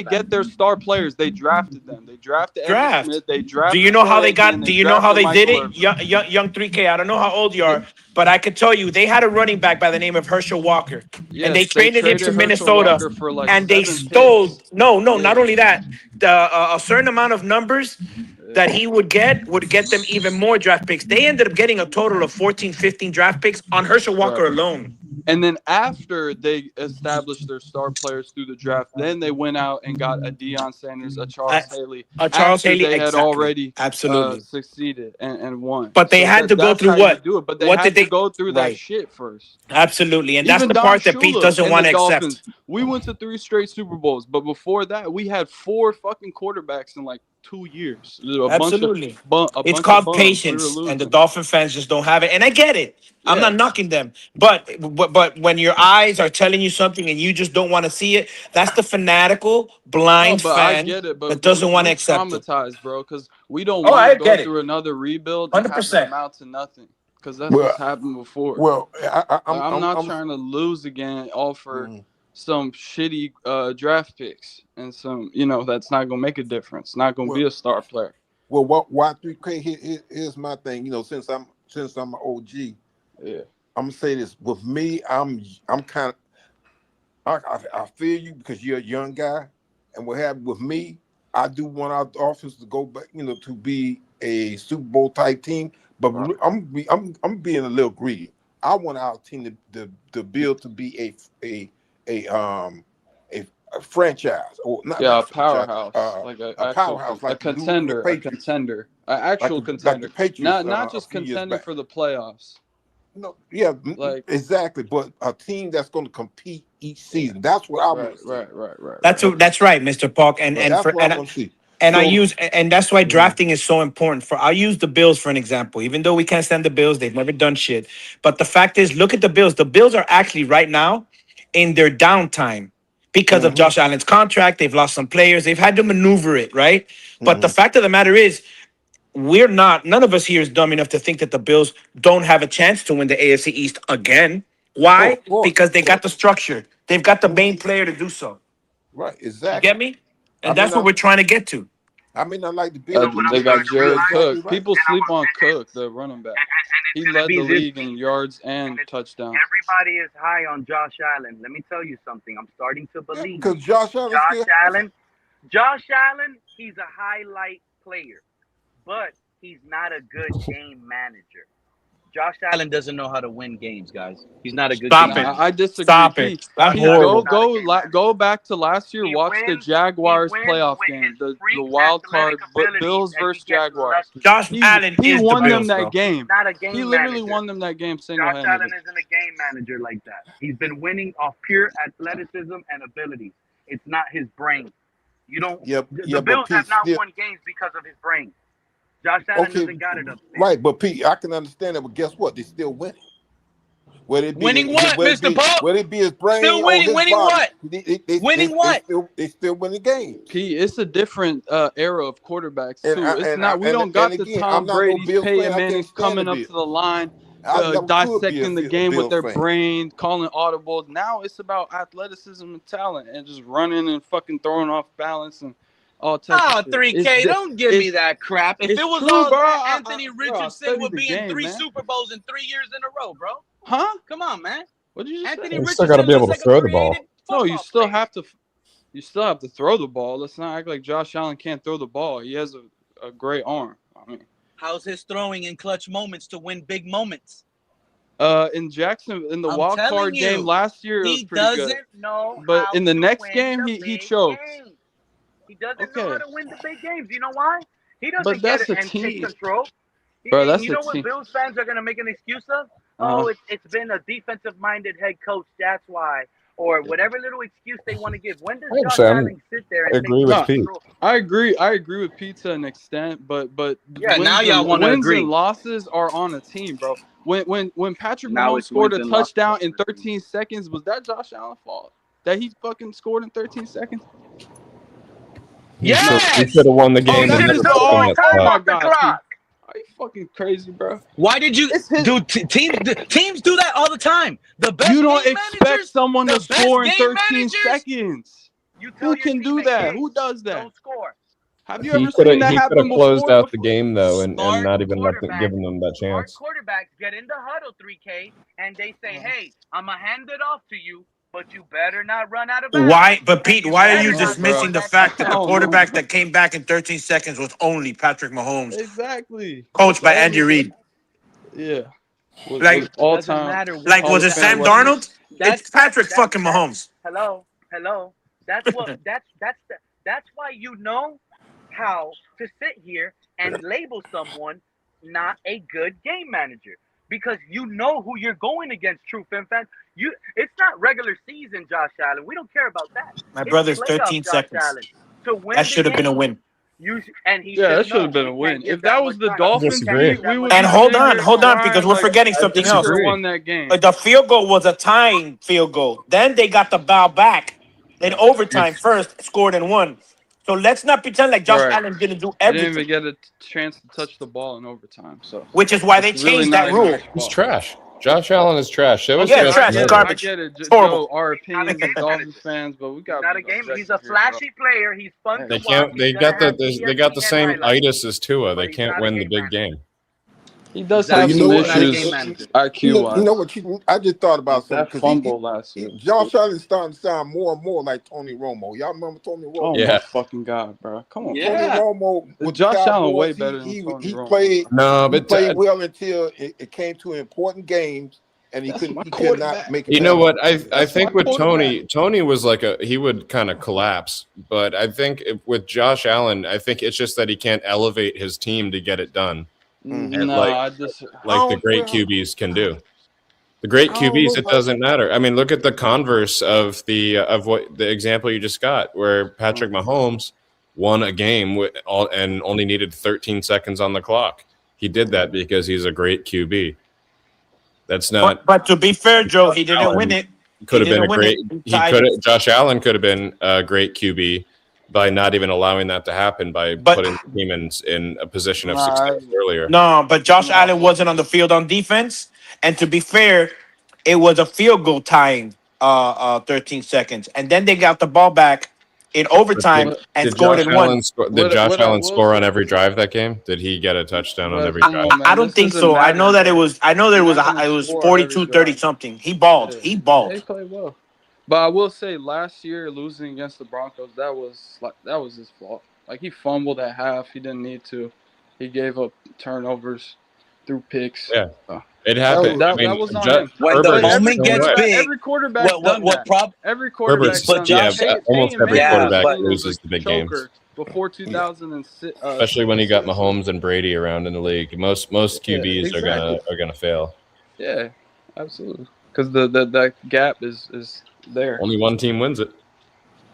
get their star players? They drafted them. They drafted Emmitt Draft. Smith. They Do you drafted know how Troy they Aikman. got? And Do they you know how drafted they did Michael it? Irvin. Young 3K. I don't know how old you They, are, but I could tell you they had a running back by the name of Herschel Walker, and they yes, they traded him to traded Herschel Minnesota, Walker for like and they 7 stole. picks. No, not Yeah, only that, a certain amount of numbers yeah. that he would get them even more draft picks. They ended up getting a total of 14, 15 draft picks on Herschel Right. Walker alone. And then after they established their star players through the draft, then they went out and got a Deion Sanders, a Charles Haley, Charles after Haley, they had exactly, already absolutely. succeeded and won. But they So had to go that's through how you what? do it. But they What did had to they? go through that Right, shit first. absolutely, and that's Even the Don part that Pete Shula doesn't and want the to Dolphins, accept. we went to 3 straight Super Bowls. But before that, we had 4 fucking quarterbacks in like 2 years. Absolutely. A It's bunch of called bums. We were patience, and the losing. Dolphin fans just don't have it. And I get it. I'm Yeah. not knocking them. But when your eyes are telling you something and you just don't want to see it, that's the fanatical, No, blind but I fan get it. But that doesn't want to we accept it. traumatized, bro, because we don't Oh, want to I go get it. through another rebuild and have it 100%. amount to nothing. Because that's Well, what's happened before. well, I'm not trying to lose again, all for Mhm. some shitty draft picks and some, that's not gonna make a difference. Not gonna well, be a star player. well, why 3K? Here's my thing. You know, since I'm an OG, Yeah. I'm gonna say this. With me, I'm kind of I feel you because you're a young guy, and what happened with me, I do want our Dolphins to go back, to be a Super Bowl type team. But Right. I'm being a little greedy. I want our team to build to be a franchise, or Yeah, a not franchise, powerhouse, like a powerhouse a like the New England contender, Patriots, an actual like the contender, Patriots not a just few years contending back. for the playoffs. No, yeah, Like, exactly. But a team that's going to compete each season. That's what I want to see. That's right, Mr. Park. And But and that's for what I want to see. and I So, use and that's why mhm, drafting is so important. I'll use the Bills for an example. Even though we can't stand the Bills, they've never done shit. But the fact is, look at the Bills. The Bills are actually right now in their downtime because of mhm, Josh Allen's contract. They've lost some players. They've had to maneuver it, right? But the mhm. fact of the matter is, none of us here is dumb enough to think that the Bills don't have a chance to win the AFC East again. Oh, Why? of course, Because of they got course. the structure. They've got the Mhm. main player to do so. Right, You get exactly. me? I And mean, that's what we're trying to get to. I mean, I like the Bills, but they got you're Jared exactly Cook. right. People sleep on Cook, the running back. He led the league in yards and touchdowns. Everybody is high on Josh Allen. Let me tell you something. I'm starting to Yeah, believe because Josh Allen still. Josh Allen, he's a highlight player, but he's not a good game manager. Josh Allen doesn't know how to win games, guys. He's not a good Stop game it. manager. I disagree. Stop it. That's Josh Allen is horrible. not a game manager. Go back to last year. He Watch the wins. Jaguars He wins playoff with game, his the freak wild athletic card, abilities, Bills and he versus gets Jaguars. lucky. Josh Allen He is the won them Bills, that bro. game. He's not a He game literally manager. won them that game Josh single-handedly. Allen isn't a game manager like that. He's been winning off pure athleticism and abilities. It's not his brain. You don't. Yeah, The but Bills have Pete not still. won games because of his brain. Josh Allen Okay, doesn't got it up there. right, but Pete, I can understand that, but guess what? They still winning. Whether it be Winning what, Mr. Pope? whether it be his brain Still or winning. his Winning body, what? Winning what? they still winning games. P, it's a different era of quarterbacks too. We don't And got the again, Tom I'm not no Brady's, Bills Peyton fan. I can't Manning's stand coming the up Bills. to the line, I never could dissecting be the a game with Bills their fan. brain, calling audibles. Now it's about athleticism and talent, and just running and fucking throwing off balance and all types Oh, of shit. 3K, don't give me that crap. If it's it was true, all bro. that, Anthony Bro, I Richardson studied would the be in game, 3 man. Super Bowls in 3 years in a row, bro. Huh? Come on, man. What did you just Anthony say? You still got to Richardson be able looks to like a throw the ball. created No, football you still player. have to throw the ball. Let's not act like Josh Allen can't throw the ball. He has a great arm. I mean, how's his throwing in clutch moments to win big moments? In Jackson, in the I'm wild telling card game you, last year, it was he pretty doesn't good. know But how in the to next win game, the he big choked. games. He doesn't know Okay. how to win the big games. You know why? He doesn't But get that's it a and take team. control. Bro, that's You a know what team. Bills fans are gonna make an excuse of? Uh-huh. Oh, it's been a defensive-minded head coach. That's why, or whatever little excuse they want to give. When does Josh Allen sit there and I take agree with No, Pete. control? I agree. I agree with Pete to an extent, but Yeah, now y'all want to wins agree. and losses are on a team, bro. When Patrick Now Mahomes it's scored wins a and losses. touchdown in 13 seconds, was that Josh Allen's fault? That he fucking scored in 13 seconds? He should Yes. have won the Oh, game He and should that's have never his took put more them fault. that Oh time spot. my off the God, Pete. clock. Are you fucking crazy, bro? Why did you, It's his. dude? Teams do that all the time. The best You don't game expect managers, someone to the best score in game 13 managers. seconds. You tell Who your can do teammates, that? hey, Who does that? don't score. Have you He ever could seen have that he could have happen closed before? out the game though, and Smart not even quarterbacks, given them that smart chance. quarterbacks get in the huddle 3K and they say, hey, I'm gonna hand it off to you, but you better not run out of bounds. Why? But and Pete, you why are better you No, not score bro. dismissing the that fact that I the touchdown. don't know, quarterback bro. that came back in 13 seconds was only Patrick Mahomes, Exactly. coached by That Andy was, Reid? yeah. Was Like, It all doesn't time matter what like Hall was of it quarterback. Fame Sam weapon. Darnold? It's Patrick fucking Mahomes. Hello. That's why you know how to sit here and label someone not a good game manager. Because you know who you're going against, true fan fans. It's not regular season, Josh Allen. We don't care about that. My It's brother's playoff 13 Josh seconds. Allen. To That win the should have been a game, win. and he Yeah, should that should know have been he a win. can't give If that that was much the time. He Dolphins, can't disagree. give Pete, that we much would And be time. hold sitting on, here hold on, because crying we're like forgetting they something should else. have Disagree. won that game. The field goal was a tying field goal. Then they got the ball back in overtime first, scored and won. So let's not pretend like Josh Right. Allen didn't do He didn't everything, even get a chance to touch the ball in overtime. So which is why they it's really changed that not even rule. his He's fault. trash. Josh Allen is trash. Show his Okay, Yeah, trash I trash, get tomorrow. it. I garbage. get it. It's horrible. Joe, our He's not a opinions as game Dolphins manager. fans, but we He's gotta not be a game. He's objective a here, bro. flashy player. He's fun to They watch. can't. He's They gonna got have they got the ESPN same highlights, itis as Tua. but They he's can't not a win the game big manager. game. He does But have you Exactly. know some He's what? not a game issues manager. IQ You know wise. what? I just thought about Like something that because fumble last year was Josh stupid. Allen's starting to sound more and more like Tony Romo. Y'all remember Tony Oh Romo? my Yeah. fucking god, bro! Come on, Tony Yeah. Romo with the Josh Allen way Cowboys, better than Tony he Romo, played bro. No, he but played well until it came to important games, and That's my he could not quarterback. make it you know happen. what? I That's my think with quarterback. Tony was like he would kind of collapse. But I think with Josh Allen, I think it's just that he can't elevate his team to get it done, Mm-hmm. and No, I just like the great QBs can do. The great I don't know QBs, it about. doesn't matter. I mean, look at the converse of what the example you just got, where Patrick Mahomes won a game and only needed 13 seconds on the clock. He did that because he's a great QB. That's not But to be fair, Joe, he didn't win Allen it. could He have been a didn't win it. great. He He tied could. it. Josh Allen could have been a great QB by not even allowing that to happen by But putting the team in a position of nah, success earlier. no, but Josh nah, Allen wasn't on the field on defense. And to be fair, it was a field goal tying 13 seconds. And then they got the ball back in But overtime What and did scored Josh and won. Allen did Josh what I Allen will score say, on every drive that game? Did he get a touchdown on but every come drive? on, I man, don't this think doesn't so. I matter, know that bro. there You're was not gonna it was score on every 42, 30 drive. something. He balled. Yeah, He yeah, he balled. played well. But I will say, last year losing against the Broncos, that was his fault. Like he fumbled at half. He didn't need to. He gave up turnovers through picks. Yeah, So it that was happened. I that mean, was on him. When the Herbert But is the every moment same gets way. big, quarterback's done what that. prob? Every Herbert's quarterback's But done that. Josh, almost Peyton every yeah, Manning quarterback but was a loses the big games, choker before 2006. especially when you got Mahomes and Brady around in the league. Most Yeah, QBs exactly. are gonna fail. Yeah, absolutely. Because that gap is there. Only one team wins it.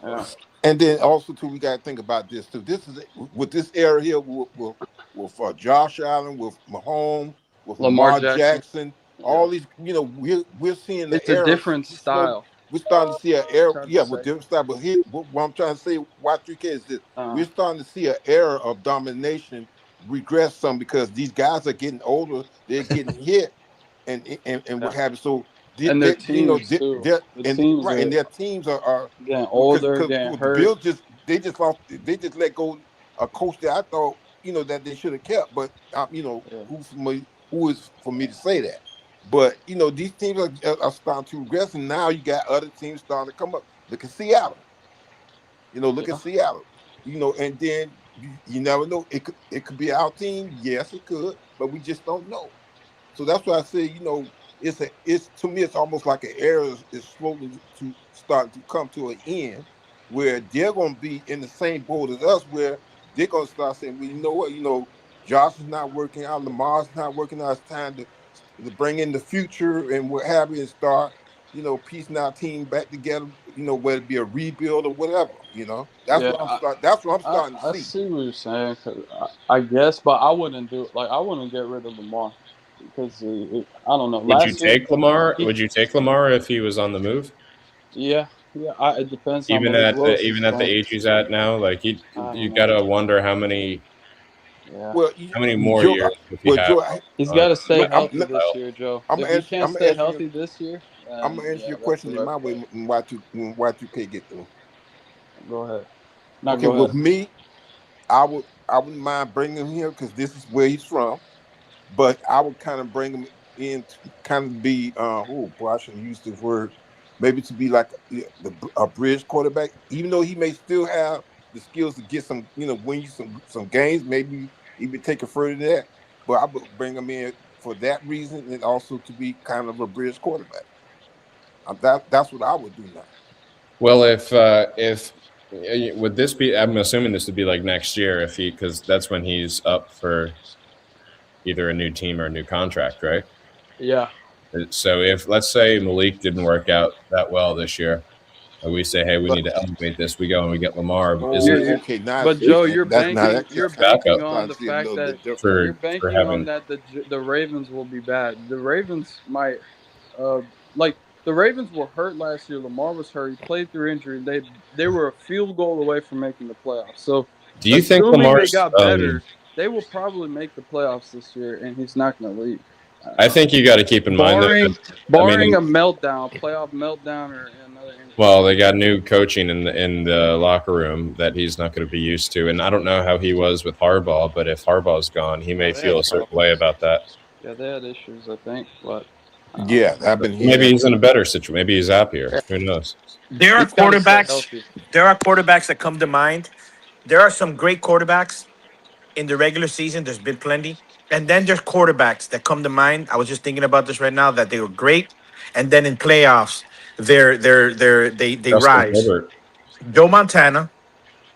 Yeah. And then also too, we got to think about this too. This is with this era here with Josh Allen, with Mahomes, with Lamar Lamar Jackson. Jackson. Yeah. All these, we're seeing the It's a era. different style. We're starting to see an era, Trying to yeah, with say. different style. But here, what I'm trying to say, Y3K is this: Uh, we're starting to see an era of domination regress some because these guys are getting older, they're getting hit, and what yeah. have you. So And their teams too. they're The and teams right, and are their teams are getting because older, getting the hurt. Bills they just let go a coach that I thought that they should have kept, but Yeah. who is for me to say that. But these teams are starting to regress, and now you got other teams starting to come up. Look at Seattle. Look at Yeah. Seattle. And then you never know. It could be our team. Yes, it could, but we just don't know. So that's why I say, it's to me, it's almost like an era is slowly to start to come to an end, where they're going to be in the same boat as us, where they're going to start saying, well, you know what, Josh is not working out. Lamar's not working out. It's time to bring in the future and what have you and start, piecing our team back together, whether it be a rebuild or whatever, That's Yeah, what that's what I'm starting to I see. see what you're saying. 'Cause I guess, but I wouldn't do it. Like I wouldn't get rid of Lamar because I don't know. Would you Last year, take Lamar? he Would you take Lamar if he was on the move? yeah. It depends how Even Malik at the Willis is even at the playing. age he's at now, like I you don't know. gotta wonder Yeah, how many more Joe, years does he well, have Joe, he's on got to stay on healthy the this pile? year, Joe. I'm If gonna he answer. can't I'm gonna stay answer you. healthy this year, I'm then gonna answer yeah, your that's the question in right my way. play. Y2K get through. Go ahead. Now Okay, go with ahead. me, I wouldn't mind bringing him here because this is where he's from. But I would kind of bring him in to kind of be oh boy, I shouldn't use this word. Maybe to be like a bridge quarterback, even though he may still have the skills to get some, win you some games, maybe even take it further than that. But I would bring him in for that reason and also to be kind of a bridge quarterback. That's what I would do now. Well, if would this be? I'm assuming this would be like next year if he because that's when he's up for either a new team or a new contract, right? Yeah. So if let's say Malik didn't work out that well this year, and we say, hey, we But need to elevate this, we go and we get Lamar. Is it You're, oh, okay, now but Joe, that's now that you're banking backup on starting the to see a fact little that bit different. you're for banking on having? that the Ravens will be bad. The Ravens might, uh, like the Ravens were hurt last year. Lamar was hurt. He played through injury. They were a field goal away from making the playoffs. So, Do you think assuming they Lamar's? got better, they will probably make the playoffs this year, and he's not going to leave. I think you got to keep in mind though that Barring a meltdown, playoff meltdown, or another injury. well, they got new coaching in the locker room that he's not going to be used to, and I don't know how he was with Harbaugh, but if Harbaugh's gone, he may They had feel a certain way problems. about that. Yeah, they had issues, I think, but Yeah, I've been hearing Maybe that he's in too. a better situation. Maybe he's happier. Who knows? There are he's got to stay quarterbacks. healthy. There are quarterbacks that come to mind. There are some great quarterbacks in the regular season. There's been plenty, and then there's quarterbacks that come to mind. I was just thinking about this right now that they were great, and then in playoffs, they Justin rise. Herbert. Joe Montana,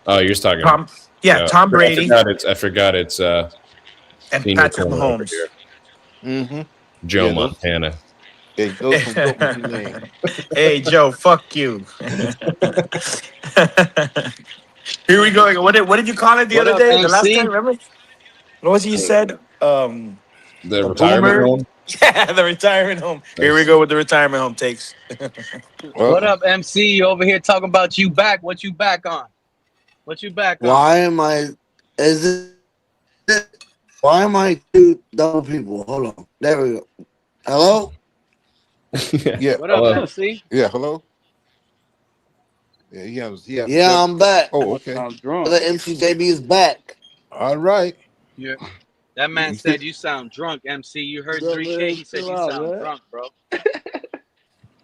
Oh, you're talking. Tom, yeah, Tom I Brady, forgot. I forgot. It's and senior Patrick corner over Mahomes. here, Mm-hmm. Joe Yeah, those Montana. some good ones you named. Hey Joe, fuck you. Here we go. What did you call it the What other up, day? The last time, MC? remember? What was it you said? The The retirement boomer. home. Yeah, the retirement home. Here we Nice. go with the retirement home takes. What Uh-oh. up, MC? You over here talking about you back? What you back on? What you back on? Why am I? Is it? Why am I two double people? Hold on. There we go. Hello. Yeah. Yeah. What up, Hello. MC? Yeah. Hello. Yeah. He has Yeah, I'm back. Oh, Must okay. sound drunk. The MCJB is back. All right. Yeah. That man You feel- said you sound drunk, MC. You heard What's up, 3K? man? He said Chill you out, sound man. drunk, bro.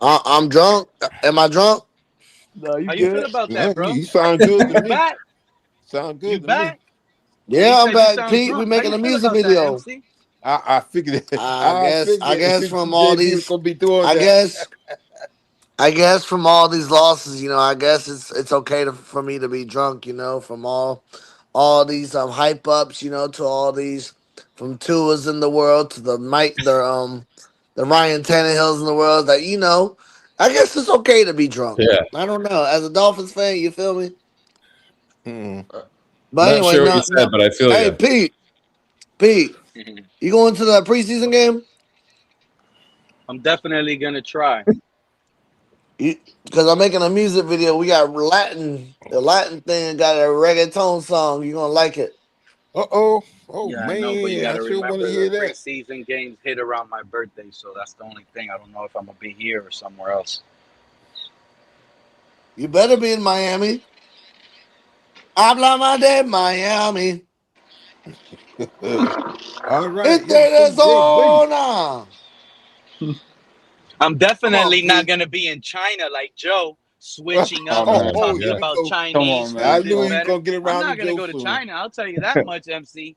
I'm drunk. Am I drunk? No, you How you feel good? about Yeah, that, bro? you sound good to You me. back? Sound You good to me. back? He Yeah, I'm said you back, sound Pete. We drunk. How making you a feel music about that, video. MC? I figured it. I I guess. I figured it. guess from all MCJB was these. gonna be doing I that. guess. I guess from all these losses, I guess it's okay for me to be drunk, from all these hype ups, to all these from Tua's in the world to the Ryan Tannehills in the world that I guess it's okay to be drunk. Yeah. I don't know. As a Dolphins fan, you feel me? Hmm. But Not anyway, sure what you no, said, no. but I feel Hey, you. Pete, you going to the preseason game? I'm definitely gonna try. Because I'm making a music video. We got the Latin thing got a reggaeton song. You gonna like it? Oh. Oh Yeah, I know, but you man, I gotta sure want to remember the hear that. preseason games hit around my birthday, so that's the only thing. I don't know if I'm gonna be here or somewhere else. You better be in Miami. Habla de Miami. All right. It's Yeah. MCJB. Arizona. I'm Come on, definitely not Pete. gonna be in China like Joe, switching Oh up, Oh man, my Oh, talking here god. we about go. come Chinese on, this, I man. knew this he was Don't. better. gonna get I'm around to not gonna Joe go to soon. China. I'll tell you that much, MC.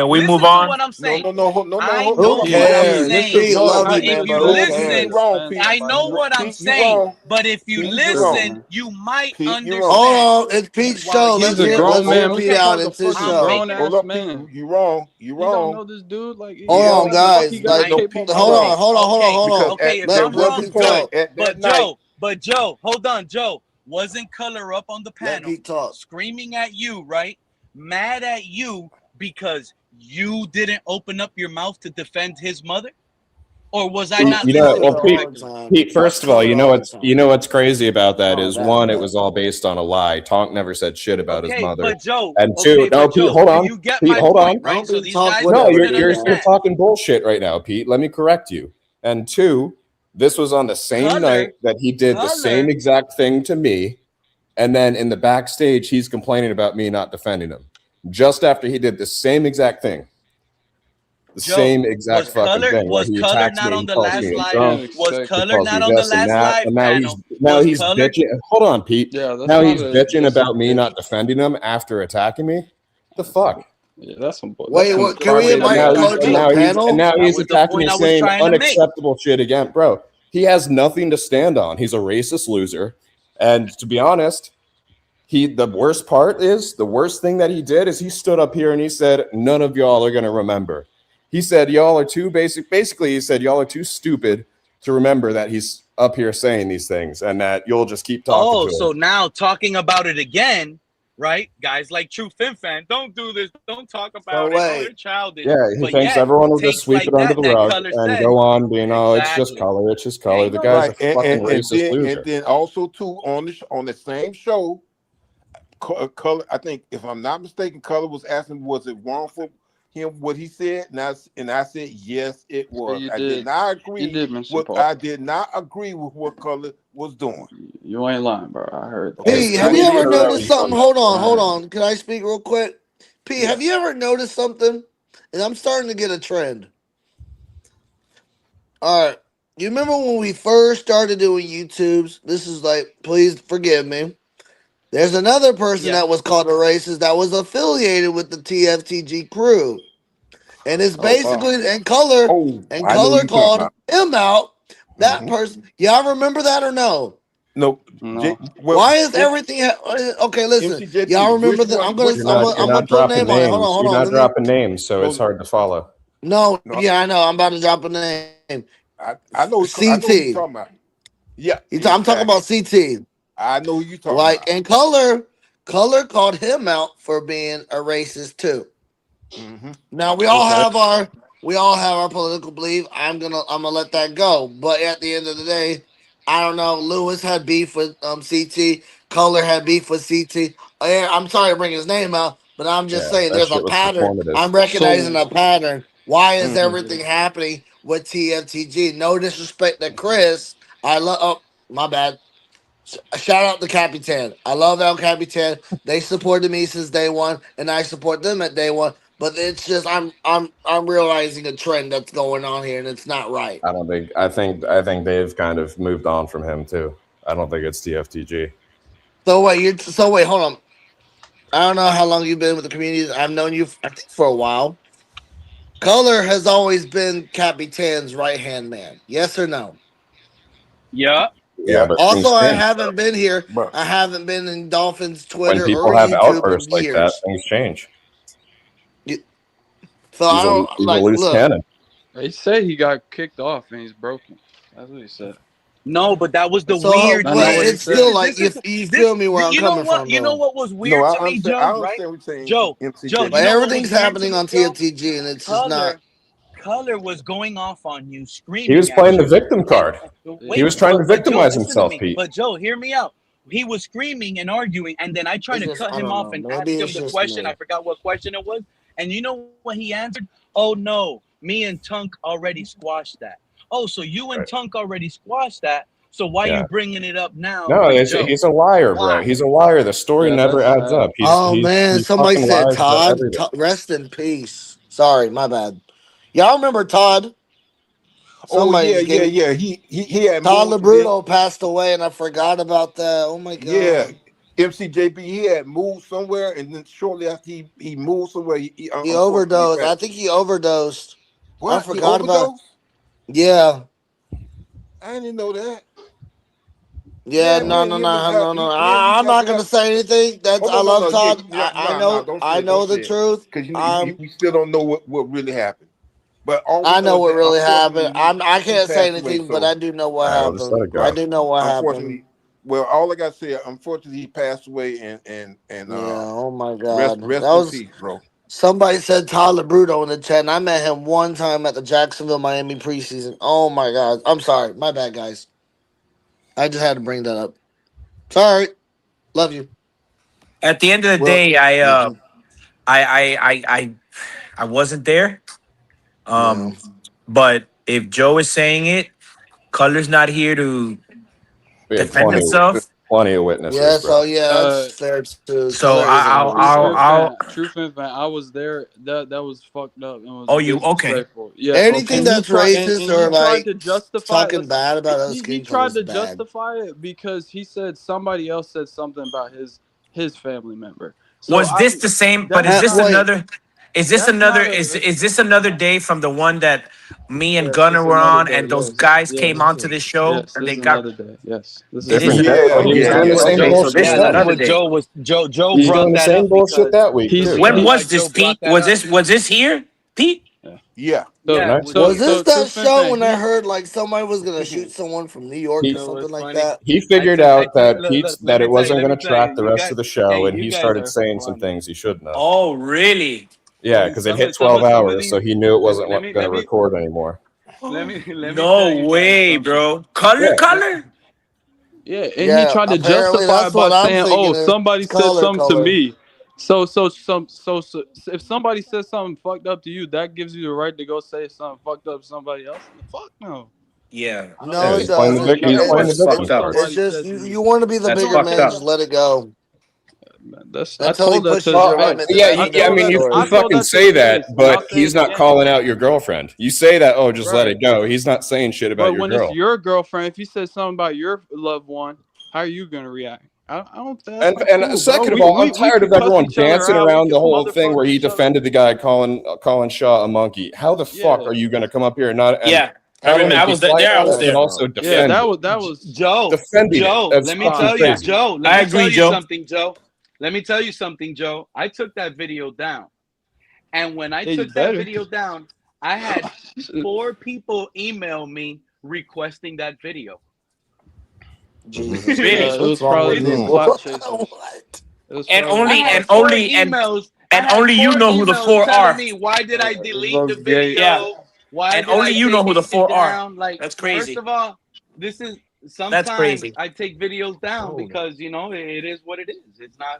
Can we listen move to on? what I'm No, saying. no, no, no, no, I hold no, know Who Pete, what I'm Pete, cares? listen, saying. Pete, no, love you, But Pete, if man, you but who no, Pete, you listen, cares? wrong, Pete. I know what I'm Pete, you wrong. saying. But if you Pete, you wrong. listen, you might Pete, you wrong. understand. Hold on, it's Pete's While show. you He's a Let's grown listen, hear man. We Pete can't out. talk to It's his fucking I'm show. grown making Hold ass up, Pete. man. You wrong. You He don't wrong. know this dude. Like Hold he Yeah, on, don't know Pete. what he guys. got Yeah, Like, no, capable Pete, you hold of. wrong. on, hold on, hold on, hold Because on. okay, if Let there I'm was wrong, a Pete point talk. Joe, at that but night. Joe, hold on, Joe, wasn't Color up on the Let panel Pete talk. screaming at you, right? mad at you because you didn't open up your mouth to defend his mother? Or was I not I tell listening you all the correctly? time. Pete, first I of all, tell you all the time. what's crazy about that Oh, is that, one, it that. was all based on a lie. Tonk never said shit about his Okay, mother. but Joe, And two, no, Pete, hold do on. you get Pete, my hold point, on. right? Don't So be these talk guys No, whatever, didn't man. understand. talking bullshit right now, Pete. Let me correct you. And two, this was on the same night that he did the same Color, exact thing to me. And then in the backstage, he's complaining about me not defending him. Just after he did the same exact thing. The Joe, same exact fucking thing where he Color attacks not me, on he the calls Yeah, me last you a live? drunk, can't Was expect. he Color calls me not on the this and last that, live and panel? now Was he's Color? bitching. Hold on, Pete. Yeah, that's Now not he's a. bitching That's about some me not bullshit. defending him after attacking me. The fuck? Yeah, that's some. That's Wait, some what? Can we crybaby invite ass Cole to the shit. panel? now That he's was the attacking me, point I was saying trying to make. unacceptable shit again, bro. He has nothing to stand on. He's a racist loser, and to be honest, the worst thing that he did is he stood up here and he said, none of y'all are going to remember. He said, y'all are too basically, he said, y'all are too stupid to remember that he's up here saying these things and that you'll just keep talking Oh, to him. so now talking about it again, right? Guys like True Fin Fan, don't do this. Don't talk So about it. Oh, you're wait, childish. Yeah, he But thinks yet, everyone will just takes sweep it like under the that rug Color and said. go on being, oh, it's just Exactly. color, it's just color. Ain't The no guy's a Right, fucking racist and loser. then also too on the same show, Color. I think if I'm not mistaken, Color was asking, was it wrong for him what he said, and I said yes, it Yeah, was. you I did did. not You agree did mention with Paul. I did not agree with what Color was doing. You ain't lying, bro. I heard that. Okay, P, I have you did ever hear that. noticed something? Hold on, hold Right. on. Can I speak real quick? P, Yeah. have you ever noticed something? And I'm starting to get a trend. All right. You remember when we first started doing YouTubes? This is like, please forgive me. There's another person Yeah. that was called a racist that was affiliated with the TFTG crew. And it's Oh wow. basically and color Oh, I know who you talking called about. him out. That Hmm. person, y'all remember that or no? No, No. well, Why is everything okay? Listen, y'all MCJP. remember Which that? one? Which one was You're I'm it? gonna not put a dropping name on it. names. Hold You're on. not Let me. dropping names, so it's No, hard to follow. No, no. yeah, I know. I'm about to drop a name. I know. I know who you CT. talking about. Yeah, I'm talking exactly. about CT. I know who you talking Like, about. and color called him out for being a racist too. Hmm. Now Okay. we all have our political belief. I'm gonna let that go. But at the end of the day, I don't know. Lewis had beef with CT. Color had beef with CT. I'm sorry to bring his name out, but I'm just Yeah, saying that there's a shit was pattern. performative. I'm recognizing So a pattern. Why is Hmm. everything happening with TFTG? No disrespect to Chris. I love. Oh, my bad. Shout out to Capitan. I love El Capitan. They supported me since day one, and I support them at day one. But it's just I'm realizing a trend that's going on here, and it's not right. I don't think. I think they've kind of moved on from him too. I don't think it's TFTG. So wait, hold on. I don't know how long you've been with the community. I've known you, I think, for a while. Color has always been Capitan's right hand man. Yes or no? Yeah. Yeah, Yeah, but Also, things I change. haven't been here. but I haven't been in Dolphins When Twitter or people have YouTube in outbursts like that, years. things change. So I don't He's a like loose look. cannon. he said he got kicked off and he's broken. That's what he said. No, but that was the So, weird That's not but what he thing. it's This said. still is like this is you this. feel me where I'm You know coming what? from You know though. what was no, weird I to me, understand. I Joe? Right? understand what you're saying, Joe. MCJP. You But know what was everything's weird to happening me, on Joe? TFTG, and it's just not. Color was going off on you, He was screaming playing at the you, victim and card. He Yeah. wait, was trying to but Joe, victimize listen to himself, me. Pete. But Joe, hear me out. He was screaming and arguing, and then I tried It's to just cut I him don't off know. and ask Maybe him it's the just question. I me. forgot what question it was, and you know what he answered? Oh no, me and Tunk already squashed that. Oh, so you and Right. Tunk already squashed that. So why Yeah. you bringing it up now No, with Joe? he's a liar, bro. Why? He's a liar. The story Yeah, never that's adds sad. up. Oh man, He somebody fucking said lies about Todd. everything. Rest in peace. Sorry, my bad. Y'all remember Todd? Oh Somebody yeah, just gave yeah, me. yeah. He had Todd moved, and then Labruto passed away, and I forgot about that. Oh my yeah, god, MCJP. He had moved somewhere, and then shortly after he moved somewhere, he unfortunately overdosed. I passed. think he overdosed. I What? He forgot about. overdosed? Yeah, I didn't know that. yeah. Yeah, No, me and no, him was no, have. no, no. Me and him I'm got not to gonna have. say anything. Oh That's no, I no, love no. Yeah, Todd. yeah, no, no. Don't say I it. Don't know say the it, truth. because I'm we still don't know what really happened. But all we I know know is what that really happened. unfortunately I he can't say passed away. anything, but So I do know what All right, we'll just happened. let it I go. do know what happened. unfortunately, Well, all I got to say, unfortunately, he passed away, and Yeah. Oh my rest God. That rest in was peace, bro. somebody said Tyler Bruto in the chat, and I met him one time at the Jacksonville Miami preseason. Oh my God. I'm sorry. My bad, guys. I just had to bring that up. Sorry. Love you. At the end of the Well. day, Mhm. I wasn't there. Yeah. Um, but if Joe is saying it, Color's not here to We had defend itself. plenty of witnesses, Yeah. So bro. yeah, that's fair too. So Color isn't really saying it. Truth and fan, I was there. That was fucked up and was Oh, you okay? disrespectful. Yeah, Anything and he that's tried racist and he or tried like to justify it. talking Listen, bad about other he skin color tried is to bad. justify it because he said somebody else said something about his family member. So Was this the same? But is that's this not Wait. another? that's not Is this another day from the one that me and yes, Gunner this is were another on, day. and those Yes, guys came yes, onto this show yes. and This they is got another day. Yes, this is it is Different another day, day. Yeah, but he was Yeah, doing the yeah, but same yeah. Joe, so bullshit this is yeah, that that's another week. what day. Joe He's brought doing the that same up bullshit because that week He's too. you When know why was Joe this, brought Pete? that up? Was this here, Pete? Yeah. So Yeah, Tonight. Was so this that truth and show fan. when I He heard like somebody was gonna shoot someone from New York He or so something it's like funny. that? he figured out that look, Pete's that it wasn't let going me to tell you, track the you rest guys, of the show, hey, and you he guys started are saying some funny. things he shouldn't have. Oh, really? Yeah, because it hit Some 12 of hours, these. so he knew it wasn't Let me going to record anymore. let me No tell you guys way, something. bro. Color, Yeah, color. yeah, and he Yeah, tried to apparently justify that's it by what I'm saying, thinking "Oh, is somebody said color something to color. me." So if somebody says something fucked up to you, that gives you the right to go say something fucked up to somebody else. Fuck no. Yeah, I don't No, yeah. give it a He's playing fuck. the I doesn't. don't he's care that playing what the was victim fucked It's up. card. it's somebody just said to you me. want to be the That's I bigger don't fucked man, care. up. just let it go Man, that's I until he told that to pushes his your Well, limits. face. Then yeah, that's a yeah. I different mean, story. you I told fucking that to say his that, face, and I'll but say he's it not again. calling out your girlfriend. You say that, oh, just let Right. it go. He's not saying shit about But your when it's girl. your girlfriend, if he says something about your loved one, how are you gonna react? I don't think that's not And cool, bro. second of all, I'm We tired could of cuss everyone each other dancing out. We around could the whole thing motherfuck where he each other. defended the guy calling Shaw a monkey. How the fuck Yeah. are you going to come up here and not and Yeah, I not remember. only I be was there. quiet I about was it but there. also Yeah, defend it? that was Defending it. Joe, That's let me fucking tell you, Yeah, crazy. Joe, let I me tell agree, you Joe. something, Joe. Let me tell you something, Joe. I took that video down. And when I yeah, you took that better. video down, I had 4 people email me requesting that video. Jesus Really, Christ, It what's was wrong with probably Mm. people? clout chasers. What? It was and probably I only had clout and 4 chasers. only emails. I and had only you 4 know who the emails four telling are. me, why did I delete the Those gay. Yeah, video? Why and did only I you know take who the it four are. down? Like, That's first crazy. of all, this is That's sometimes crazy. I take videos down Oh, because, it is what it is. It's not,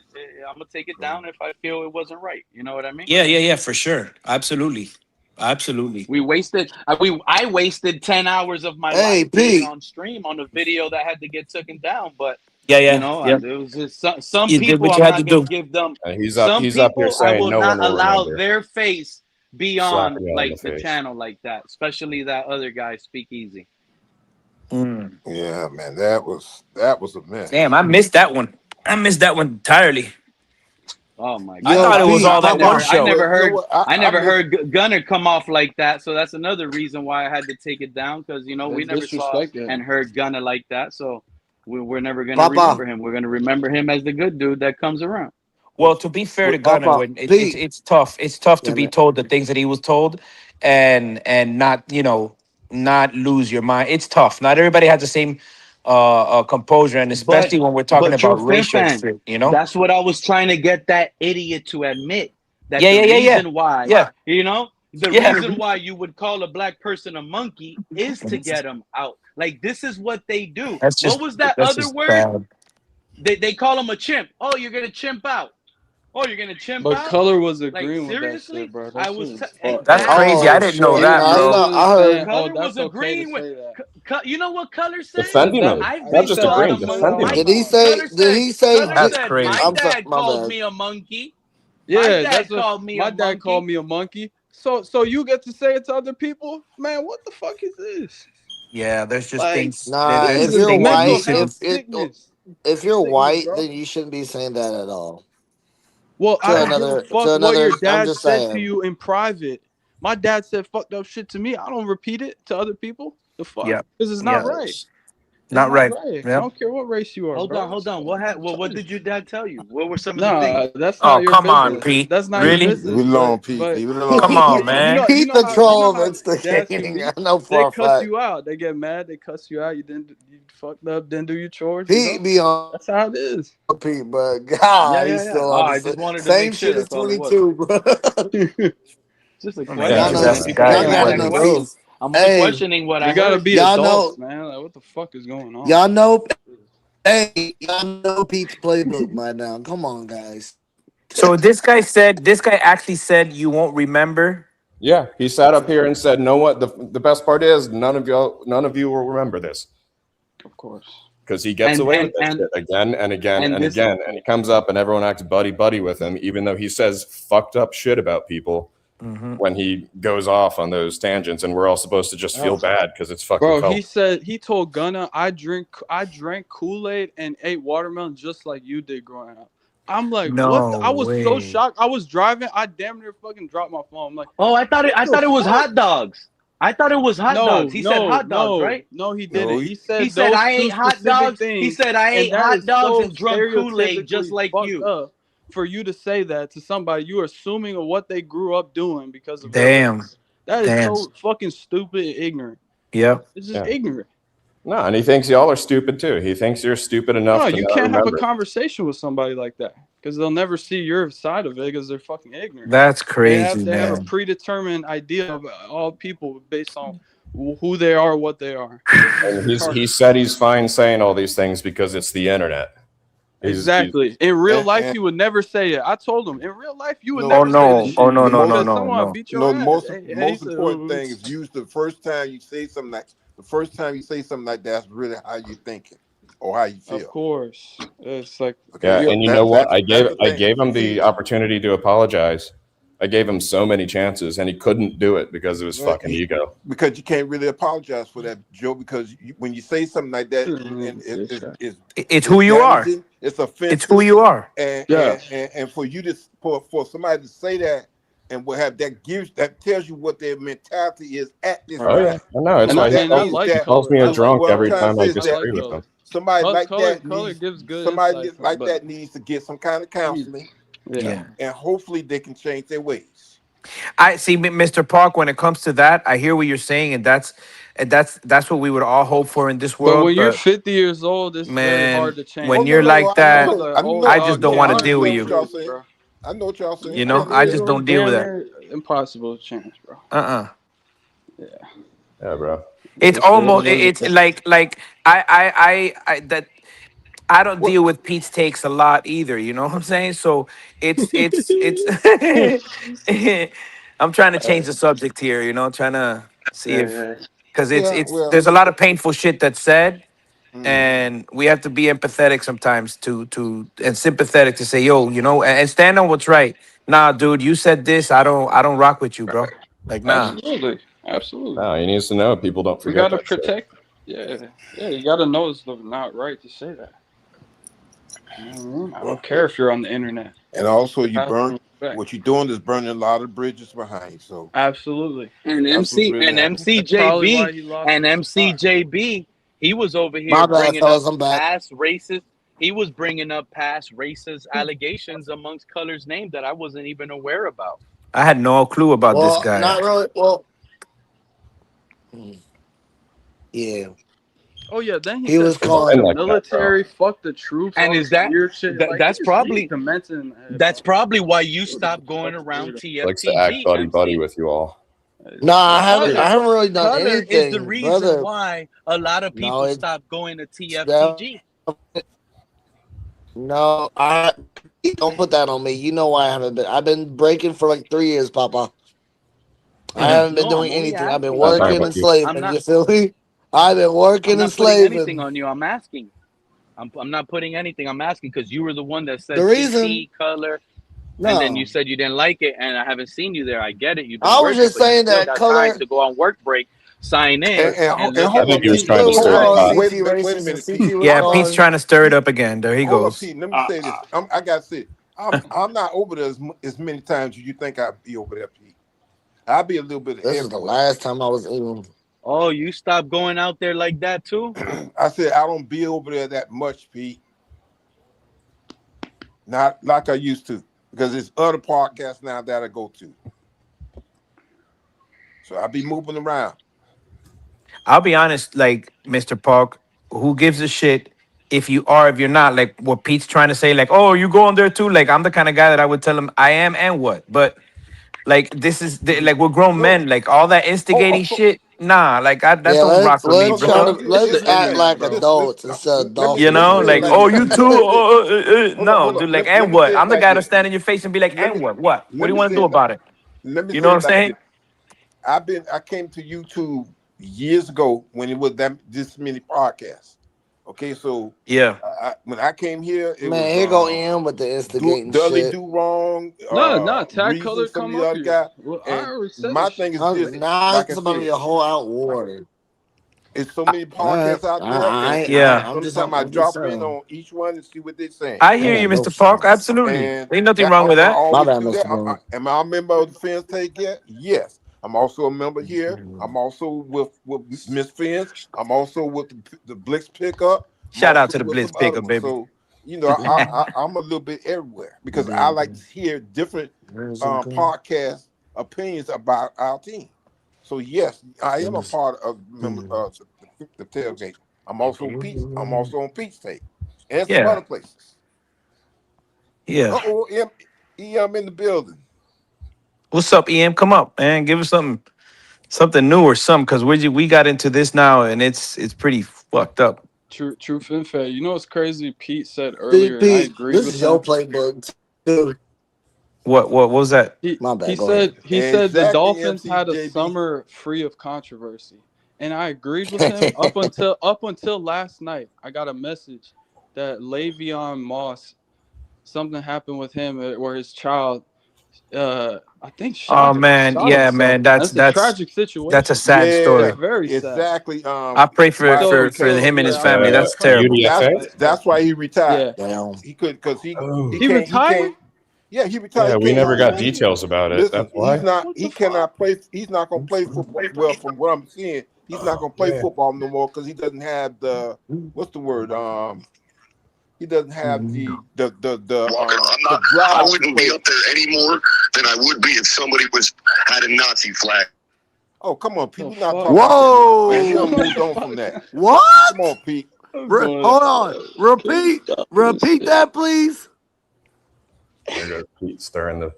I'm going to take it down if I feel it wasn't right. You know what I mean? Yeah, for sure. Absolutely, absolutely. I wasted 10 hours of my hey life being Pete. on stream on a video that had to get taken down. But, Yeah. it was just some You did people, what you I'm had to not going to do. give them, And some he's up here people, I saying will no one not will allow remember. their face be on Slapping you on the like the face. channel like that, especially that other guy, Speakeasy. Mm. Yeah, man, that was a Damn, mess. I missed that one. I missed that one entirely. Oh my I Yo, god! thought it was Pete, all I that come one on. never, I show. never Well, you know heard, what? I miss. Gunner come off like that. So that's another reason why I had to take it down because They we never saw disrespected and him. heard Gunner like that. So we're never gonna Papa. remember him. We're gonna remember him as the good dude that comes around. Well, to be fair to Gunner, Papa. when Pete. it's tough. It's tough to Damn be it. told the things that he was told, and not not lose your mind. It's tough. Not everybody has the same composure, and But especially when we're talking true about Fin racial fan, shit. that's what I was trying to get that idiot to admit that Yeah, the yeah, yeah, yeah, reason why, yeah, the yeah. reason why you would call a black person a monkey is to get him out. Like this is what they do. What was that That's other just word? bad. They call him a chimp. Oh, you're gonna chimp out. Oh, you're gonna chimp But out. Color was Like agreeing with that shit, seriously, bro. That I shit was was fucked That's up. crazy. exactly. I Oh didn't know shit. He that, No, he I bro. know. was I saying, heard. "Oh, Color that's was okay to agreeing with. say that." You know what Color said? Defending That him. I've Not been he just said, called "I agreeing, a said monkey. I'm defending a Did him. he monkey." say That's My crazy. I'm sorry, dad my called bad. me a monkey. My Yeah, dad called me a my dad called monkey. me a monkey. So you get to say it to other people, man. What the fuck is this? Yeah, there's just Like things. Nah, this There's if is just you're things that mental need white, to be. health sickness. if It's you're sickness, white, bro. then you shouldn't be saying that at all. Well, I Yeah. don't give a fuck To what another your I'm dad just said to saying. you in private. My dad said fucked up shit to me. I don't repeat it to other people. The fuck? Yeah, This is not yeah. right. Not right. I Yep. don't care what race you are, Hold bro. on, hold on. What did your dad tell you? What were some of the Nah, things? that's Oh, not your come on, business. Pete. That's not your Really? Leave business. it alone, Pete. But Leave it alone. Come on, man. Pete the troll how of instigating. Pete. I know They for a cuss fact. you out. They get mad. They cuss you out. You fucked up. Didn't do your chores. Pete be on That's how it is. Pete, but Yeah, God, yeah, he's yeah. still Oh, on I the just wanted to same make sure. shit as That's all it was. 22, bro. Just a I mean, Yeah, Y'all question, he's know, and then just a exactly. people guy get y'all who mad gotta at know wasn't. questions. this. I'm only Hey, questioning what I We gotta heard. be y'all adults, know, man. Like, what the fuck is going on? y'all know. Hey, y'all know Pete's playbook by now. Come on, guys. So this guy actually said you won't remember. Yeah, he sat up here and said, "Know what? The best part is none of you will remember this Of course. because he gets And away with and this and shit again and again and and this again, and he comes up and everyone acts buddy buddy with him, even though he says fucked up shit about people Hmm. when he goes off on those tangents, and we're all supposed to just feel bad because it's fucking Bro, cold." he told Gunna, I drank Kool-Aid and ate watermelon just like you did growing up. I'm like, what? No I was so way. shocked. I was driving. I damn near fucking dropped my phone. I'm like, oh, I thought what the it was fuck? hot dogs. I thought it was hot dogs. No, He said hot dogs, right? no, he No, didn't. He He said said those I two ate hot specific dogs. He things, said I and ate that hot is dogs so and drunk Kool-Aid just stereotypically like fucked you. up for you to say that to somebody. You're assuming of what they grew up doing because of their Damn. race. That is Damn. so fucking stupid and ignorant. Yep. It's just Yeah. ignorant. No, and he thinks y'all are stupid too. He thinks you're stupid enough No, to you not can't have a remember. conversation with somebody like that because they'll never see your side of it because they're fucking ignorant. That's crazy, They have a man. predetermined idea of all people based on who they are, what they are. This is And he retarded. said he's fine saying all these things because it's the internet. He's Exactly. In real life, and you would never say it. I told him in real life, you would no, Oh never say this no. the, Oh shit. no, the no, most no, Because no, someone no. beat your no, the ass. most He most said, important thing is use the first time you say something like the first time you say something like that's really how you thinking or how you of feel. course. It's like, Yeah, Okay, you and you know what? that's the I thing. gave him the See, opportunity to apologize. I gave him so many chances, and he couldn't do it because of his fucking ego. because you can't really apologize for that, Joe. Because when you say something like that, and It's it's who you are. damaging, it's It's who offensive, you are. and for you to for somebody to say that and will have that tells you what their mentality is at this Oh yeah, time. I know. That's So why he that and I means like he that calls me color. a drunk what I'm every trying to time I say is I that disagree like with him. somebody like that color needs gives good somebody insight, like but that needs to get some kind of counseling, yeah. and hopefully they can change their ways. I see, Mr. Park. When it comes to that, I hear what you're saying, and that's what we would all hope for in this But world. when you're But 50 years old, it's very hard man, to Oh when change, no, you're bro. no, like I that, Because know, an I old know, I I just dog don't know, can't want I to learn deal with new understand what you. y'all tricks, saying. bro. I know what y'all saying. You I know, I understand. just You're don't deal with damn that. near impossible to change, bro. Yeah. Yeah, bro. It's Just it almost is what it it's is. like I that I don't What? deal with Pete's takes a lot either. You know what I'm saying? So it's I'm trying to change the subject here. You know, trying to see if because Yeah, it's well, there's a lot of painful shit that's said, mm, and we have to be empathetic sometimes to and sympathetic to say, yo, you know, and stand on what's right. Nah, dude, you said this. I don't rock with you, bro. Like, nah. Absolutely. Absolutely. No, he needs to know people don't We forget gotta that shit. protect. Yeah. Yeah. You gotta know it's not right to say that. You know what I mean? I don't care if you're on the internet. and also There you has to burn be respect. what you're doing is burning a lot of bridges behind. So Absolutely. And that's what's MC really and happening. That's probably why MCJB he lost and his spot. MCJB, he was over here My bad, bringing up fellas. I'm back. past racist. He was bringing up past racist allegations amongst colors named that I wasn't even aware about. I had no clue about this Well, guy. not really. Well, yeah, Oh yeah, then he he said was He's fuck been the calling. like that, bro. military, fuck the troops, And all is this that, weird shit. Like that's he's probably demented in the head, that's bro. probably why you stopped going Fucking around weirdo. Likes to act TFTG buddy buddy MC. with you all. Nah, I It's haven't. I weird. haven't really done Color is the anything, reason brother. why a lot of No, people it's stopped going to that. TFTG. No, I don't put that on me. You know why I haven't been. I've been breaking for like 3 years, Papa. I haven't been No, I'm doing only anything. I've been Not asking. talking working about and you. slaving. I'm not. You feel me? I've been I'm working and not putting anything slaving. on you. I'm asking. I'm not putting anything. I'm asking because you were the one that The said reason, TT color, and then you no, said you didn't like it, and I haven't seen you there. I get it. You've been I was working, just but you saying still that got time color. to go on work break, sign in, and And look I at hold the think up, he was Pete. trying Color to was Hold stir up, the calling Pete. pot. Wait, CT wait a racist and minute, Pete. CT was Yeah, Hold up. Pete's calling. trying to stir it up again. There he Hold up, goes. Pete. Let me say this. I gotta say, I'm not over there as many times as you think I'd be over there, Pete. I'll be a little bit This everywhere. is the last time I was even. Oh, you stopped going out there like that too? I said I don't be over there that much, Pete. Not like I used to, because there's other podcasts now that I go to. So I be moving around. I'll be honest, like Mr. Park, who gives a shit if you are, if you're not? Like what Pete's trying to say, like, oh, you go on there too. Like I'm the kind of guy that I would tell him I am and what. But like this is like we're grown No, men. Like all that instigating so shit, nah. Like that Yeah, don't rock with me, no, let's no, try no. bro. to let's Listen, act listen, like bro. adults instead of You dolphins Let me know, say it like fans. like oh, this. you Let me too. say it. No, Hold on. dude. Like Let and me what? say it I'm the like guy to this. stand in your face and be like, Let and me what? What? What let do you me want to say do it like about it? let me You know say what it I'm like saying? this. I came to YouTube years ago when it was that this many podcasts. Okay, so Yeah. when I came here, it Man, was here go Ian with the instigating Dudley shit. Do Wrong, Nah, Tag Reason, Color some of come the up other here. guy. Well, I And already said my this thing shit. is this, Now like it's I about to said, be a whole out war. it's so many All right, podcasts out there, and Yeah. sometimes I I'm just drop in saying. on each one and see what they're saying. I I hear ain't got you, no Mr. Park. friends. Absolutely. And Ain't nothing that wrong with I that. My always bad, do Mr. that. Moon. Am I a member of the Fans Take Yet? Yes. I'm also a member here. I'm also with Miss Fins. I'm also with the Blitz Pickup. I'm Shout out also to the with Blitz some other pickup, ones. baby. So I'm a little bit everywhere because I like to hear different podcast opinions about our team. So yes, I am a part of the tailgate. I'm also on Pete's Take and some Yeah. other places. Yeah. I'm in the building. What's up, EM? Come up, man. Give us something new or something, because we got into this now and it's pretty fucked up. True FinFed. You know what's crazy? Pete said Pete, earlier, and I Pete, agreed this with is your him. playbook too. What was that? My He bad. Go said ahead. the Exactly, Dolphins MC had a JB. summer free of controversy, and I agreed with him up until last night. I got a message that Le'Veon Moss, something happened with him where his child, I think Oh shot yeah, himself. man. Man, That's that's a that's tragic that's a situation. sad It's Yeah, story. very sad. exactly. I pray for Why he So for retired. so him and his yeah, family. I That's heard terrible. about UDFA? that. That's why he retired. Yeah, Damn. He could because Oh, he he retired. can't. Yeah, he retired. yeah. He We can't. never got What? details about it. Listen, That's why. What he the fuck? cannot play. He's not going to play football. Well, from what I'm seeing, he's not going to play football no more because he doesn't have the what's the word? He doesn't have Walker, the I drive to wouldn't be play. up there any more than I would be if somebody had a Nazi flag. Oh, come on, Pete. The We're not fuck? talking about that no more, man. We Whoa! done What moved the on from fuck? that. What? Come on, Pete. I'm going. Hold on. Can we Repeat. stop this Repeat shit? that, please. There goes Pete stirring the.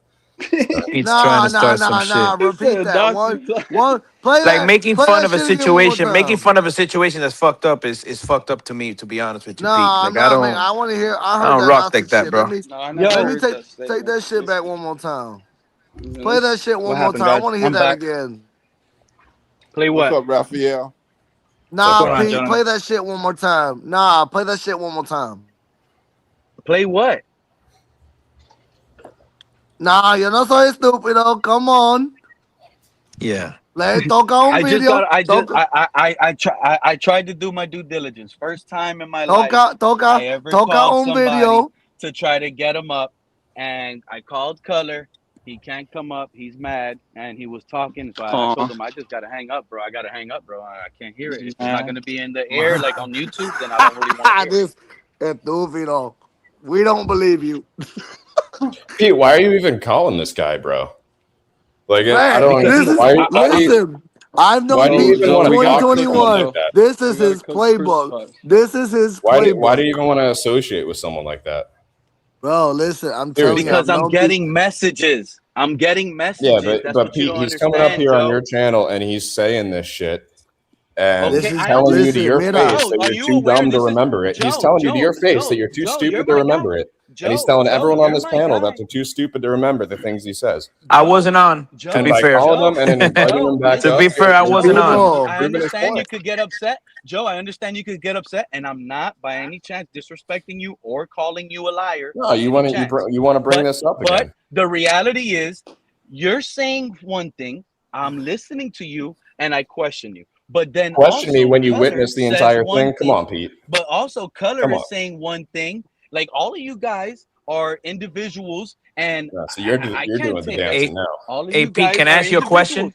Pete's trying Nah, to nah, start some nah, nah. shit. He Repeat said that. Nazi One, flag. one. Like making Play fun that of a shit again one more situation, making time. fun of a situation that's fucked up is fucked up to me, to be honest with you, Pete. Nah, I'm Like I not, man. don't I want to hear. I I heard don't that rock Nazi like that, shit. Let bro. me, No, I never let me heard Yo, take that take statement. that shit back one more time. Play Let's that shit what one more happened, time. I guys? want to hear I'm that back. again. Play What's what? up, Raphael? What's Nah, going What's on, Pete, gentlemen? play that shit one more time. Nah, play that shit one more time. Play what? Nah, yo no soy estúpido. Come on. Yeah. Le toca un I just video. got. I just. Toca, I tried to do my due diligence. First time in my life toca, toca, I ever toca called un somebody video. to try to get him up, and I called Color. He can't come up. He's mad, and he was talking. So I told Aw, him I just gotta hang up, bro. I gotta hang up, bro. I can't hear it. he's If it's not mad. gonna be in the air like on YouTube, then I don't really want to hear it. This estúpido. We don't believe you. Pete? Why are you even calling this guy, bro? Like, I Man, don't Because this he, understand. is, Why do you listen, I've why known do you Pete Joe, even since want Joe, to we gotta talk to cook him, someone 2021. like Joe. that? This We is gotta his cook playbook. crucified. This is his Why do playbook. you even want to associate with someone like that? Bro, listen, I'm telling you, Seriously. I've because I'm known Pete. getting messages. I'm getting Yeah, messages. but That's what you Pete, don't he's coming up understand, here on your Joe. channel and he's saying this shit and This Okay, is, I telling you to understand. listen, your mira. face Joe, that are you're you too aware dumb to this is remember it. He's Joe, telling you to your Joe, face that Joe, you're too Joe, you're stupid to my guy. remember it. And he's Joe, telling Joe, everyone on you're this my panel that guy. they're too stupid to remember the things he says. I Joe, wasn't on, to And be Joe, by fair. calling him Joe, and then inviting Joe, him back To listen, up, be fair, I you're wasn't Joe, on. People. I proving his understand you point. could get upset. Joe, I understand you could get upset, and I'm not by any chance disrespecting you or calling you a liar No, by any chance. you want to bring But this up but again. the reality is you're saying one thing, I'm listening to you, and I question you. But then Question me also when you Color witness the says entire one thing. Come thing, on, Pete. but also Color Come on. is saying one thing. Like all of you guys are individuals, and No, so I you're can't doing the take that. Hey, dancing now. All of hey you Pete, guys can I are ask you a individuals. question?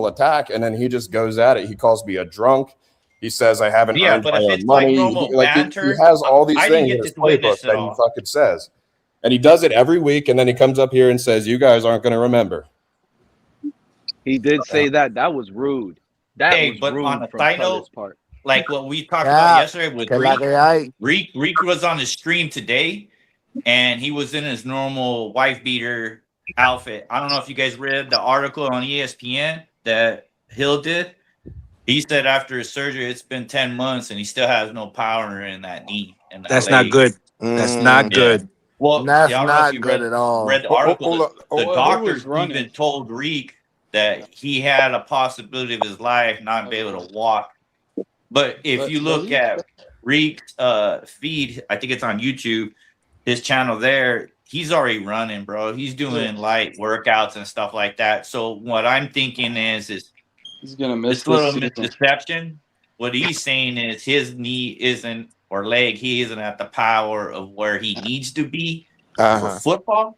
personal attack, and then he just goes at it. He calls me a drunk. He says I haven't Yeah, earned but my if own it's like money. normal He banter, has all these I didn't things get in his to playbook witness it that he all. fucking says. And he does it every week, and then he comes up here and says, you guys aren't going to remember. He did say that. That was rude. That Hey, was but on rude a from side note, Color's part. like what we talked about Yeah, yesterday with que la Reek. que hay. Reek was on the stream today, and he was in his normal wife beater outfit. I don't know if you guys read the article on ESPN that Hill did. He said after his surgery, it's been 10 months, and he still has no power in that knee and that That's not leg. good. That's not Yeah. good. Well, That's yeah, I don't know if not you good at all. read the article. Hold up. The Well, who was doctors running? even told Reek that he had a possibility of his life not being able to walk. But if you But look at Reek's feed, I think it's on YouTube, his channel there, he's already running, bro. He's doing light workouts and stuff like that. So what I'm thinking is He's gonna miss this this little season. misdeception. What he's saying is his knee isn't or leg, he isn't at the power of where he needs to be for football.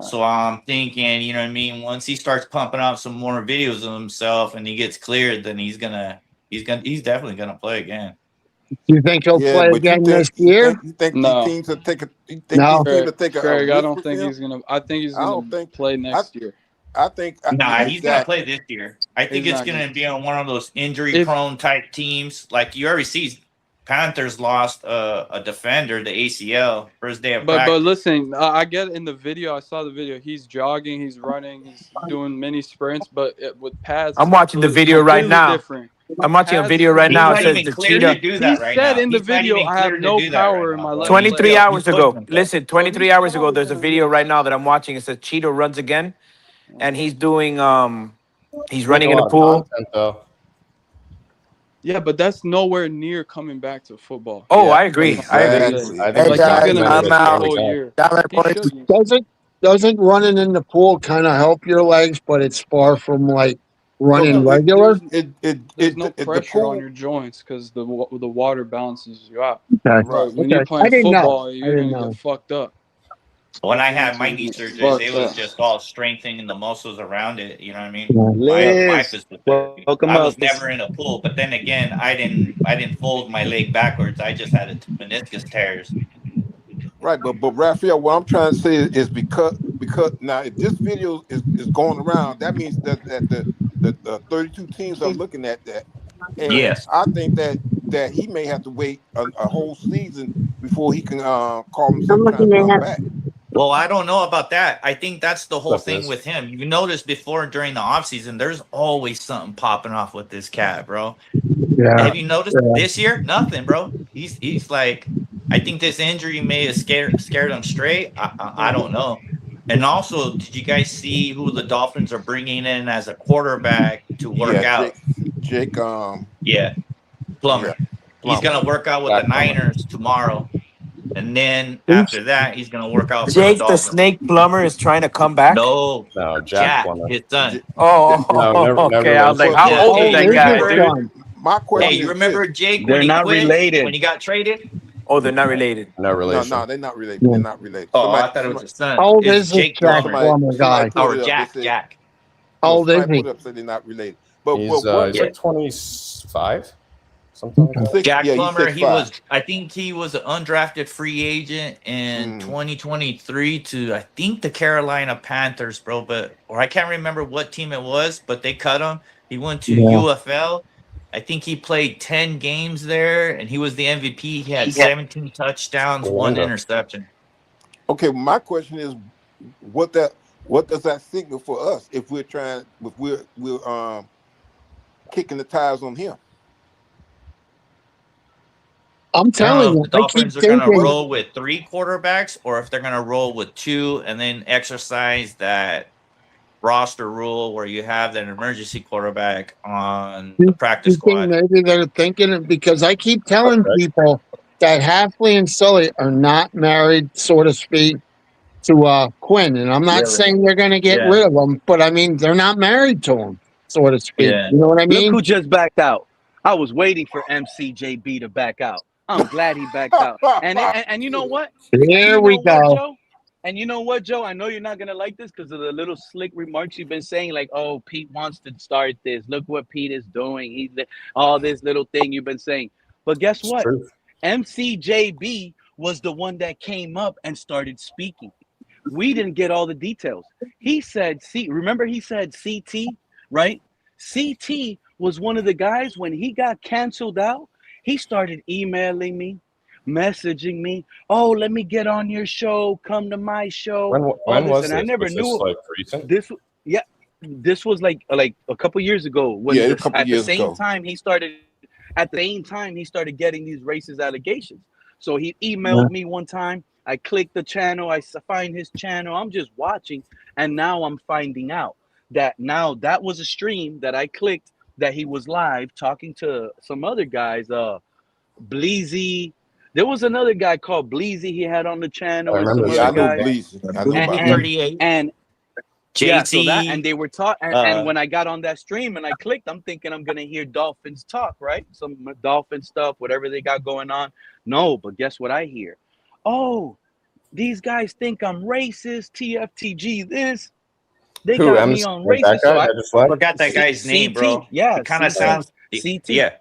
So I'm thinking, you know what I mean? Once he starts pumping out some more videos of himself and he gets cleared, then he's definitely gonna play again. You think he'll play but again this year? you think No. these teams will take a No. Craig, I risk don't with think him? he's gonna. I think he's I gonna don't think play next year. I think Nah, he's gonna exactly. play this year. I think He's it's not gonna gonna- be on one of those injury-prone type teams. Like you already see, Panthers lost a defender, the ACL, first day of But practice. listen, I get in the video. I saw the video. He's jogging. He's running. He's doing mini sprints. But with pads, I'm it's watching the video right completely now. different. I'm watching a Pads video is right now. It He's not says even the cleared to cheetah. do He that right said now. in the He's not video, even "I have cleared no to do that right power in now, my bro. left 23 leg." hours He's ago. pushing himself. Listen, 23 he's hours ago, probably there's a gonna video miss. right now that I'm watching. It says Cheetah runs again, and he's doing he's Make running a in the lot of pool. content, though. Yeah, but that's nowhere near coming back to football. Oh, Yeah, I agree. I agree. exactly. I think Like he's he's guys, gonna documented miss I'm it the out. whole every time. year. Y'all He boys. should. Doesn't running in the pool kind of help your legs, but it's far from like No, running no, regular? There's no the pressure on pool. your joints because the water balances you out. Okay. Right. But when Okay. you're I playing didn't know. football, I you're didn't gonna know. get fucked up. When I Your had joints my are knee gonna get surgeries, it fucked was up. just all strengthening the muscles around it. You know what I mean? Yeah. My Liz, facility. welcome I up. was never in a pool, but then again, I didn't fold my leg backwards. I just had a meniscus tears. Right, but Raphael, what I'm trying to say is because now if this video is going around, that means that the 32 teams are looking at that, and Yes. I think that he may have to wait a whole season before he can call himself I'm trying looking to come at back. Well, I don't know about that. I think that's the whole Stuff thing is. with him. You noticed before during the offseason, there's always something popping off with this cat, bro. Yeah. Have you noticed this year? Nothing, bro. He's like, I think this injury may have scared him straight. I don't know. And also, did you guys see who the Dolphins are bringing in as a quarterback to work Yeah, out? Jake, Yeah, yeah, Plummer. He's Plumber. gonna work out with the Jack Plummer. Niners tomorrow, and then after that, he's gonna work out for the Jake the Dolphins. Snake Plumber is trying to come back. No, No, Jack Jack, Plummer. his son. Oh, No, never okay. I was like, was. how Yeah. old is Hey, that you guy, remember? dude? My Hey, question you is remember this. Jake They're when he not quit? related. When he got traded? Oh, they're not related. No relation. No, they're not related. Yeah. They're not related. Oh, I thought it was his son. How old It's is this Jake Jack Plummer. Plummer somebody guy? put Or it up. They Jack, said Jack. How no, old is somebody he? put it up said they're not related. But He's what like 25, something like that. six? Jack Yeah, he's Plummer, 6'5". I think he was an undrafted free agent in 2023 to, I think, the Carolina Panthers, bro. Or I can't remember what team it was, but they cut him. He went to Yeah. UFL. I think he played 10 games there, and he was the MVP. He had 17 touchdowns, 1 Orlando. interception. Okay, my question is, what does that signal for us if we're kicking the tires on him? I'm I don't telling know you, if the I keep Dolphins are going to thinking. roll with 3 quarterbacks or if they're going to roll with 2 and then exercise that roster rule where you have that emergency quarterback on the practice You think squad. maybe they're thinking it because I keep telling people that Halfley and Sully are not married, so to speak, to Quinn, and I'm not Really? saying they're going to get Yeah. rid of him, but I mean they're not married to him, so to speak. Yeah. You know what I Look mean? who just backed out. I was waiting for MCJB to back out. I'm glad he backed out. And you know what? Here you we know what, go. Joe? And you know what, Joe? I know you're not gonna like this because of the little slick remarks you've been saying, like, "Oh, Pete wants to start this. Look what Pete is doing. He's all this little thing you've been saying." But guess It's what? true. MCJB was the one that came up and started speaking. We didn't get all the details. He said, remember he said CT, right? CT was one of the guys when he got canceled out. He started emailing me, messaging me. Oh, let me get on your show. Come to my show. When was And this? I never Was knew this like recent? this. Yeah, this was like a couple years ago. When Yeah, a couple at years the same ago. time he started. At the same time he started getting these racist allegations. So he emailed me one time. I clicked the channel. I find his channel. I'm just watching, and now I'm finding out that that was a stream that I clicked that he was live talking to some other guys, Bleezy, There was another guy called Bleezy he had on the channel I and remember some Yeah, other I know guy. Bleezy. I know And about and Bleezy. 38, and yeah, so that and JT. they were taught and when I got on that stream and I clicked, I'm thinking I'm gonna hear Dolphins talk, right? Some Dolphin stuff, whatever they got going on. No, but guess what I hear? Oh, these guys think I'm racist, TFTG this. They Who? got me MC? on That racist. So guy I that just left? Forgot that guy's name, CT, bro. yeah, It kind of CT, sounds. CT. Yeah,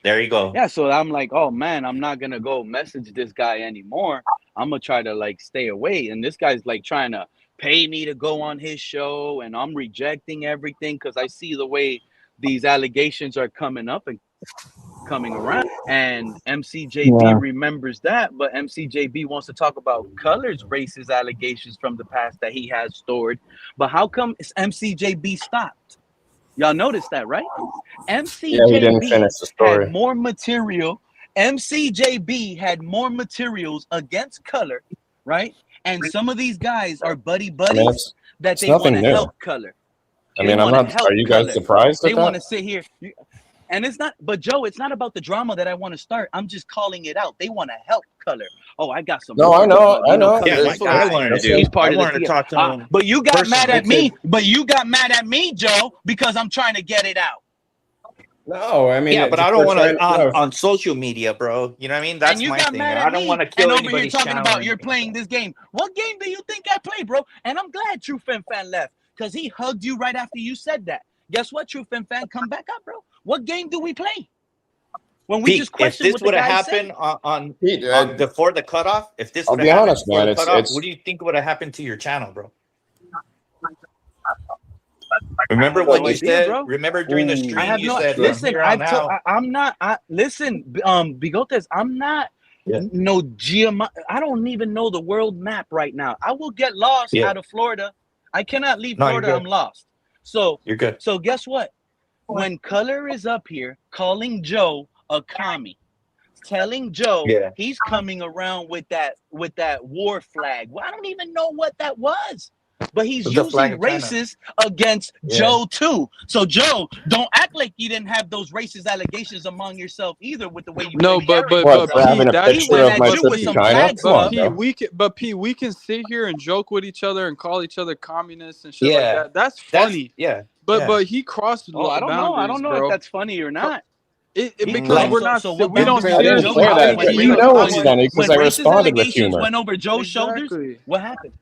there you go. Yeah, so I'm like, oh man, I'm not gonna go message this guy anymore. I'm gonna try to like stay away. And this guy's like trying to pay me to go on his show, and I'm rejecting everything because I see the way these allegations are coming up and coming around. And MCJB Yeah. remembers that, but MCJB wants to talk about Color's racist allegations from the past that he has stored. But how come MCJB stopped? Y'all noticed that, right? Yeah, he didn't MCJB finish the had story. more material. MCJB had more materials against Color, right? And some of these guys are buddy I mean, buddies that it's they want nothing to new. help Color. I They mean, I'm want to not. Are help you guys Color. surprised They at want that? to sit here. And it's not, but Joe, it's not about the drama that I want to start. I'm just calling it out. They want to help Color. Oh, I got some No, I Florida know, plug. I You know, know. Yeah, Color's my that's what I guy. wanted to That's do. He's what, I part of the wanted to team. talk to him But you got mad personally. at me. But you got mad at me, Joe, because I'm trying to get it out. no, I mean, Yeah, but I just don't we're want trying. to No, on social media, bro. You know what I mean? And That's you my got thing. mad I at don't me want to and kill over here anybody's talking channel or about you're anything like playing that. this game. What game do you think I play, bro? And I'm glad True Fin Fan left because he hugged you right after you said that. Guess what, True Fin Fan? Come back up, bro. What game do we play? When we just Pete, if question this what the would have guys say. happened on Pete, before the cutoff, if this I'll would have be happened honest, before man. the cutoff, It's what do you think would have happened to your channel, bro? Remember I have what no you idea, said? bro. Remember during the I stream have you no. said from Listen, here on out. I'm not. Listen, Bigotes. I'm not. Yeah. No I don't even know the world map right now. I will get lost Yeah. out of Florida. I cannot leave No, you're Florida. I'm good. lost. So, You're good. so guess what? When Color is up here calling Joe a commie, telling Joe Yeah. he's coming around with that war flag. Well, I don't even know what that was. But he's The flag using of China. racist against Yeah. Joe too. So Joe, don't act like you didn't have those racist allegations among yourself either with the way you No, play the but what character, for bro. having Pete, a that's He went picture of at my but you trip with to some Pete, China. bad Come but on, stuff. Pete, bro. we can sit here and joke with each other and call each other communists and shit like Yeah. that. That's That's funny. yeah. But Yeah. he crossed Oh, I don't know. I boundaries, don't know if bro. that's funny or Co- not. because Like we're So not so what we did don't I didn't Joe seriously say happen that. take when Pete You know it's serious. funny because when I racist responded with allegations humor. went over Joe's shoulders? Exactly. What happened?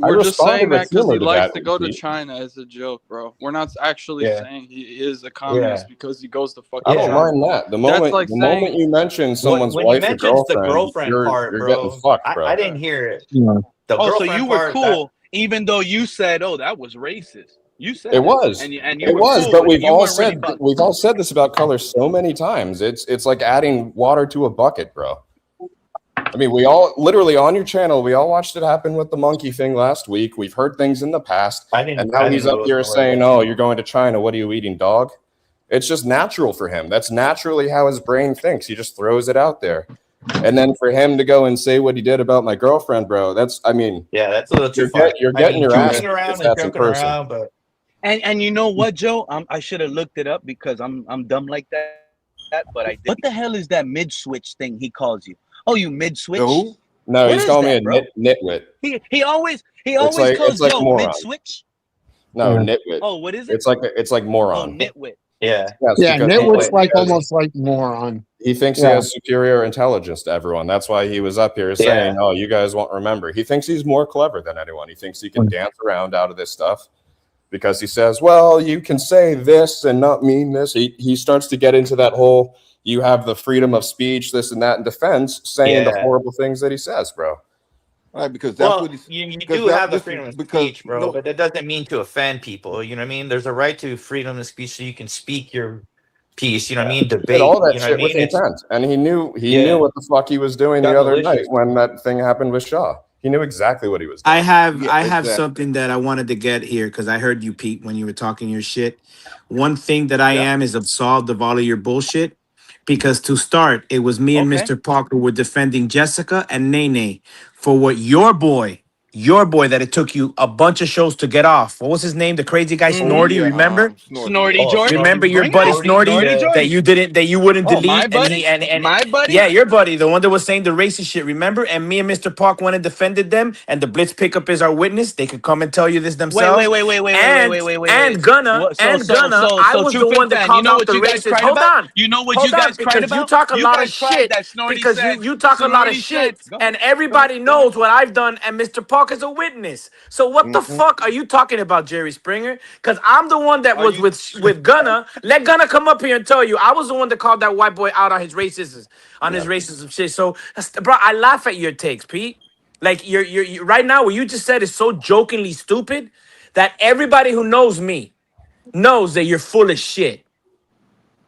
I We're just responded saying with that because humor he to likes that, to go to Pete. China as a joke, bro. We're not actually yeah. saying he is a Yeah. communist because he goes to I fucking don't Yeah. China. mind that. That's like The moment saying, you mention someone's When you wife or mentioned the girlfriend, girlfriend part, you're getting bro, fucked, bro. I didn't hear it. Yeah. The Oh, so girlfriend you were part that cool, even though you said, "Oh, that was racist." You It said that, was. and you It were was, cool but with it. You weren't really bothered. we've all said this about color so many times. It's like adding water to a bucket, bro. I mean, we all literally on your channel, we all watched it happen with the monkey thing last week. We've heard things in the past, and now he's know up it was here gonna saying, "Oh, you're going to China. What are you eating, dog?" It's just natural for him. That's naturally how his brain thinks. He just throws it out there. And then for him to go and say what he did about my girlfriend, bro, I mean, Yeah, that's a little too far. you're I getting mean, your ass joking kicked around if and that's in joking person. around, but And you know what, Joe? I should have looked it up because I'm dumb like that. But I did. What the hell is that mid switch thing he calls you? Oh, you mid switch? Who? No, What he's is calling me that, a bro? nitwit. He always It's calls like Joe moron. mid switch. No, Yeah. nitwit. Oh, what is it? It's like Oh, moron. nitwit. yeah. Yes, Yeah, because Nitwit's like Yeah. almost like moron. he thinks he Yeah. has superior intelligence to everyone. That's why he was up here saying, Yeah. "Oh, you guys won't remember." He thinks he's more clever than anyone. He thinks he can dance around out of this stuff because he says, "Well, you can say this and not mean this." He starts to get into that whole you have the freedom of speech, this and that in defense, saying the Yeah. horrible things that he says, bro. Right, because that's Well, what he's you because do that have the listen, freedom of because speech, bro, no but that doesn't mean to offend people. You know what I mean? There's a right to freedom of speech so you can speak your piece. You know what I mean? Did Debate. all that You know what I shit with mean? It's intent, and he knew yeah. what the fuck he was doing Got the other night malicious. when that thing happened with Shaw. He knew exactly what he was doing. I have yeah, exactly. something that I wanted to get here because I heard you, Pete, when you were talking your shit. One thing that I Yeah. am is absolved of all of your bullshit because to start, it was me and Okay. Mr. Parker were defending Jessica and Nene for what your boy Your boy that it took you a bunch of shows to get off. What was his name? The crazy guy Oh Snorty, yeah, remember? Snorty. Yeah. Snorty George. Remember your Bring it buddy out. Snorty Snorty that George. you wouldn't Oh, my delete and buddy. he and My buddy. yeah, your buddy, the one that was saying the racist shit, remember? And me and Mr. Park went and defended them, and the Blitz pickup is our witness. They could come and tell you this themselves. And Gunna, What, I was the Truth and one that Fan, you called know out what the you guys racist. cried Hold about? on. You know what Hold you guys on, cried because you about? talk a You lot of guys cried shit. that Snorty Because said. you talk a lot of Snorty shit, said. Go and ahead. everybody knows what I've done, and Mr. Park is a witness. So what the fuck are you talking about, Jerry Springer? Because I'm the one that Are was you? with Gunna. Let Gunna come up here and tell you I was the one that called that white boy out on his racism, Yeah. shit. So, bro, I laugh at your takes, Pete. Like you're right now, what you just said is so jokingly stupid that everybody who knows me knows that you're full of shit.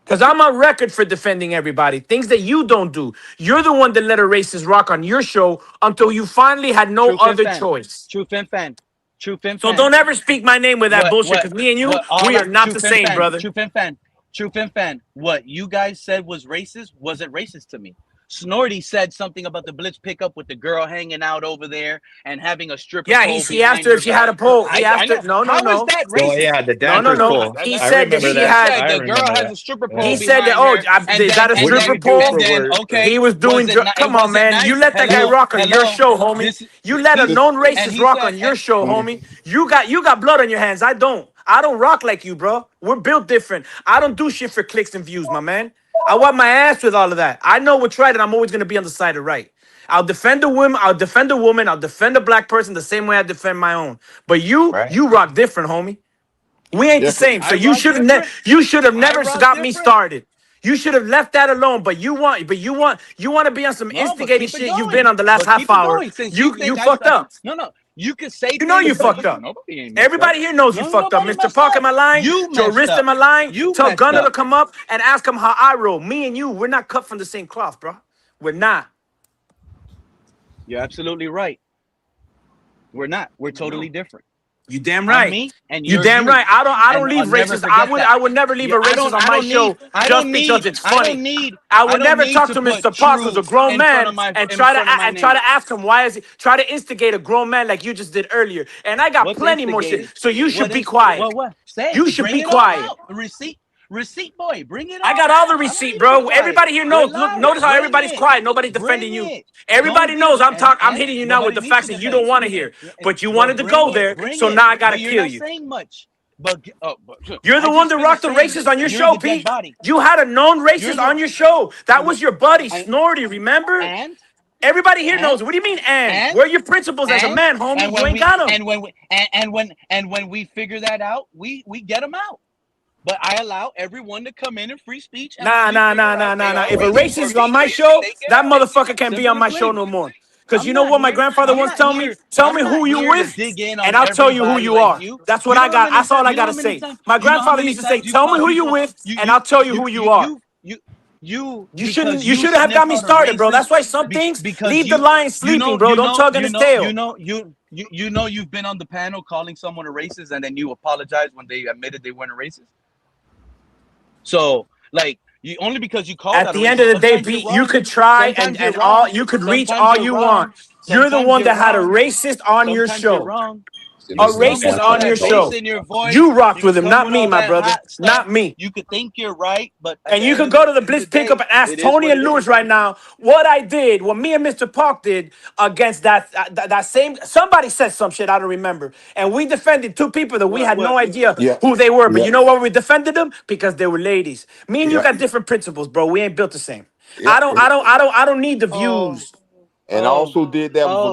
Because I'm on record for defending everybody. Things that you don't do. You're the one that let a racist rock on your show until you finally had no Truth and other Fan. choice. Truth and Fan. Truth and So Fan. don't ever speak my name with that bullshit. Because me and you, we are not the Truth and same, Fan. brother. Truth and Fan. Truth and Fan. What you guys said was racist wasn't racist to me. Snorty said something about the Blitz pickup with the girl hanging out over there and having a stripper Yeah, pole he asked behind her her if she had a back. pole. He I asked her. know. No. How is that Oh racist? yeah, the No. dancer pole. He I said that remember she that. had. I The girl remember has that. a stripper pole He Yeah. said that. behind Oh, her. And is that a What did stripper you do pole? for work? Okay, He was doing. it Come on, wasn't man. You nice. let that guy rock on your show, homie. This, You let a he, known and racist he rock said, on your show, homie. You got blood on your hands. I don't. I don't rock like you, bro. We're built different. I don't do shit for clicks and views, my man. I wipe my ass with all of that. I know what's right, and I'm always gonna be on the side of right. I'll defend a woman. I'll defend a woman. I'll defend a black person the same way I defend my own. But you Right. rock different, homie. We ain't the same. So I you rock should have different. you should have I never rock got me different. started. You should have left that alone. But you want to be on some No, but instigating keep it shit. going. You've been on the last But half keep it hour. going. Since you You think fucked up. no. You can say You know you things, but fucked up. nobody ain't messed Everybody up. here knows you No, fucked up. nobody Mr. messed Park, up. am I lying? You Joe messed Rist, up. am I lying? You Tell messed Gunner up. to come up and ask him how I roll. Me and you, we're not cut from the same cloth, bro. We're not. You're absolutely right. We're not. We're totally different. You damn I'm right. me and You you're damn you. right. I don't And leave I'll never racists. forget that. I would never leave a racist on my show just because it's funny. I would never talk to Mr. Park, who's a grown man, and try to ask him why is he try to instigate a grown man like you just did earlier. And I got What's plenty more instigating? shit. So you should What be is quiet. what? Say You it. should Bring be it quiet. all out. Receipt boy, bring it all I got all the out. I don't receipt, need to bro. be quiet. Everybody here knows. Look, Relax. notice how Bring everybody's it. quiet. Nobody's defending Bring you. it. Everybody Don't knows be I'm hitting you now with nobody the needs facts to that you defend. don't want to hear. But you But wanted to bring go it. there, Bring so it. now I gotta But you're kill not you. saying much. But You're the I one just that finished rocked the saying racist on your you're show, the dead Pete. body. You had a known You're racist the on your show. That was your buddy, and Snorty, remember? and Everybody here and knows. What do you mean, and? and Where are your principles as a man, homie? and You when ain't got them. when we figure that out, we get them out. But I allow everyone to come in free speech. And Nah. when we figure out they are If a racist racist or is on being my racist, show, they get that out. motherfucker can't be on Simple my and show plain. no more. Because you know what my grandfather once told me? Tell me who you with, dig in and on I'll tell you who everybody you like are. you. That's what I got. That's all I gotta say. My grandfather used to say, "Tell me who you with, and I'll tell you who you are." You because You you shouldn't have sniff got me out a started, bro. racist That's why some things because leave the lion sleeping, bro. Don't tug on his tail. you've been on the panel calling someone a racist and then you apologize when they admitted they weren't a racist. So like you only because you called At out the a end racist, of the day, sometimes you're Pete, you wrong. could try Sometimes and you're all wrong. you could reach Sometimes all you're you wrong. want. You're the Sometimes one you're that had a wrong. racist on your Sometimes you're show. wrong. You A could come with racist all on that your bass show. in your voice. You rocked You with could him, come not with me, all my that brother. hot Not stuff. me. You could think you're right, but at And the you end could of go to the the Blitz day, pickup and ask it is Tony what and it Lewis is. right now what I did, what me and Mr. Park did against that same. Somebody said some shit I don't remember, and we defended two people that we had no idea Yeah. who they were. But Yeah. you know why we defended them? Because they were ladies. Me and you Yeah. got different principles, bro. We ain't built the same. Yeah. I don't need the Oh, views. And I also did that with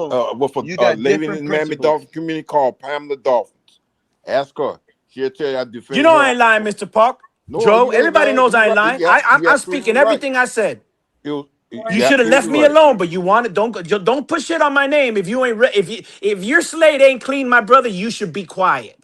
you a got lady in different the Miami principles. Dolphin community called Pamela Dolphins. Ask her. She'll tell you I You defended know her. I ain't lying, Mr. Park. No, Joe, you ain't everybody lying. knows I You ain't right. lying. You I'm absolutely speaking right. everything I said. You You should have left absolutely me right. alone, but you wanted don't put shit on my name. If you ain't if your slate ain't clean, my brother, you should be quiet.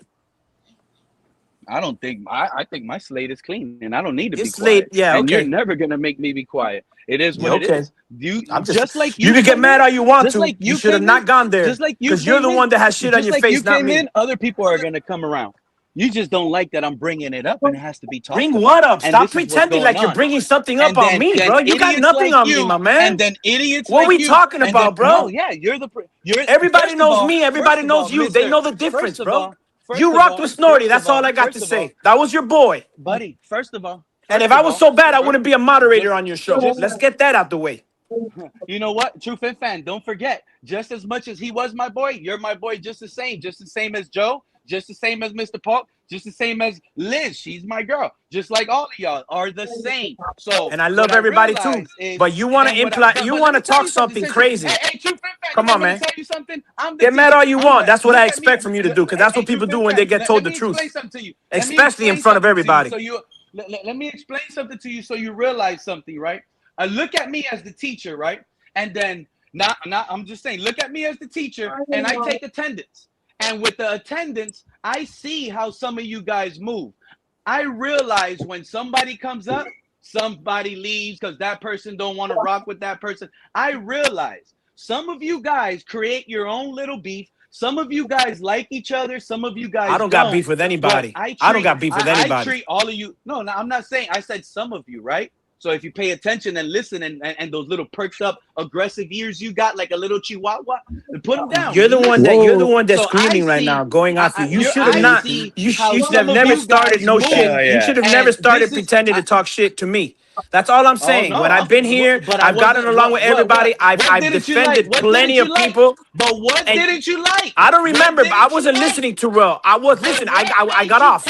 I don't think I think my slate is clean and I don't need to Your be slate, quiet. yeah, And you're okay, never gonna make me be quiet. It is yeah, what it okay. is. You I'm just like you you can get came mad in, all you want just to. like You you should have came in, not gone there just like you because you're came the in, one that has shit on just your like you face, not came me. in, other people are gonna come around. You just don't like that I'm bringing it up and it has to be talked Bring about. what up? And Stop this is what's pretending going like you're on. bringing something up And on me, bro. You got idiots nothing like on me, you, my man. and then idiots What like we you, talking and about, then, bro? no, yeah, you're Everybody first of knows all, me. Everybody knows you. They Mister, know the difference, bro. first You of rocked all, with Snorty. That's all I got to first of all, say. That was your boy. buddy, first of all, And if I was so bad, I wouldn't be a moderator on your show. just Let's get that out the way. you know what, True Fin fan, don't forget, just as much as he was my boy, you're my boy just the same as Joe, just the same as Mr. Paul, just the same as Liz. She's my girl, just like all of y'all are the same. So, and I love everybody too. But you want to imply, you want to talk something crazy. Hey, True Fin fan, Come on, man. tell you something? I'm the Get mad teacher. all you want. That's what I expect from you to do, because that's Hey, what True people Fin do when fan, they get told the let me truth, explain something to you. especially in front of everybody. So you let me explain something to you so you realize something, right? Look at me as the teacher, right? And then I'm just saying, look at me as the teacher, and I take attendance. And with the attendance, I see how some of you guys move. I realize when somebody comes up, somebody leaves because that person don't want to rock with that person. I realize some of you guys create your own little beef. Some of you guys like each other. Some of you guys I don't got beef with anybody. I don't got beef with anybody. I treat all of you. No, I'm not saying. I said some of you, right? So if you pay attention and listen and those little perked up aggressive ears you got like a little chihuahua, put them down. You're the one that's So screaming right now, going after you. Should have not. You should have never started no shit. You should have never started pretending to talk shit to me. That's all I'm saying. When I've been here, I've gotten along with everybody. I've defended plenty of people. But what didn't you like? I don't remember, but I wasn't listening too well. I was listening. I got off.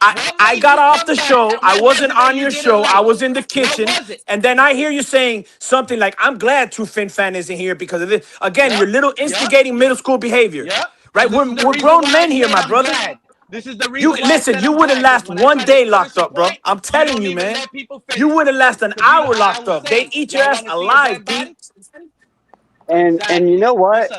I got off the show. I wasn't on your show. I was in the kitchen. And then I hear you saying something like, I'm glad True Fin fan isn't here because of this. Again, you're little instigating middle school behavior. Right? We're grown men here, my brother. This is the reason. Listen, you wouldn't last one day locked up, bro. I'm telling you, man. You wouldn't last an hour locked up. They eat your ass alive, Pete. And you know what?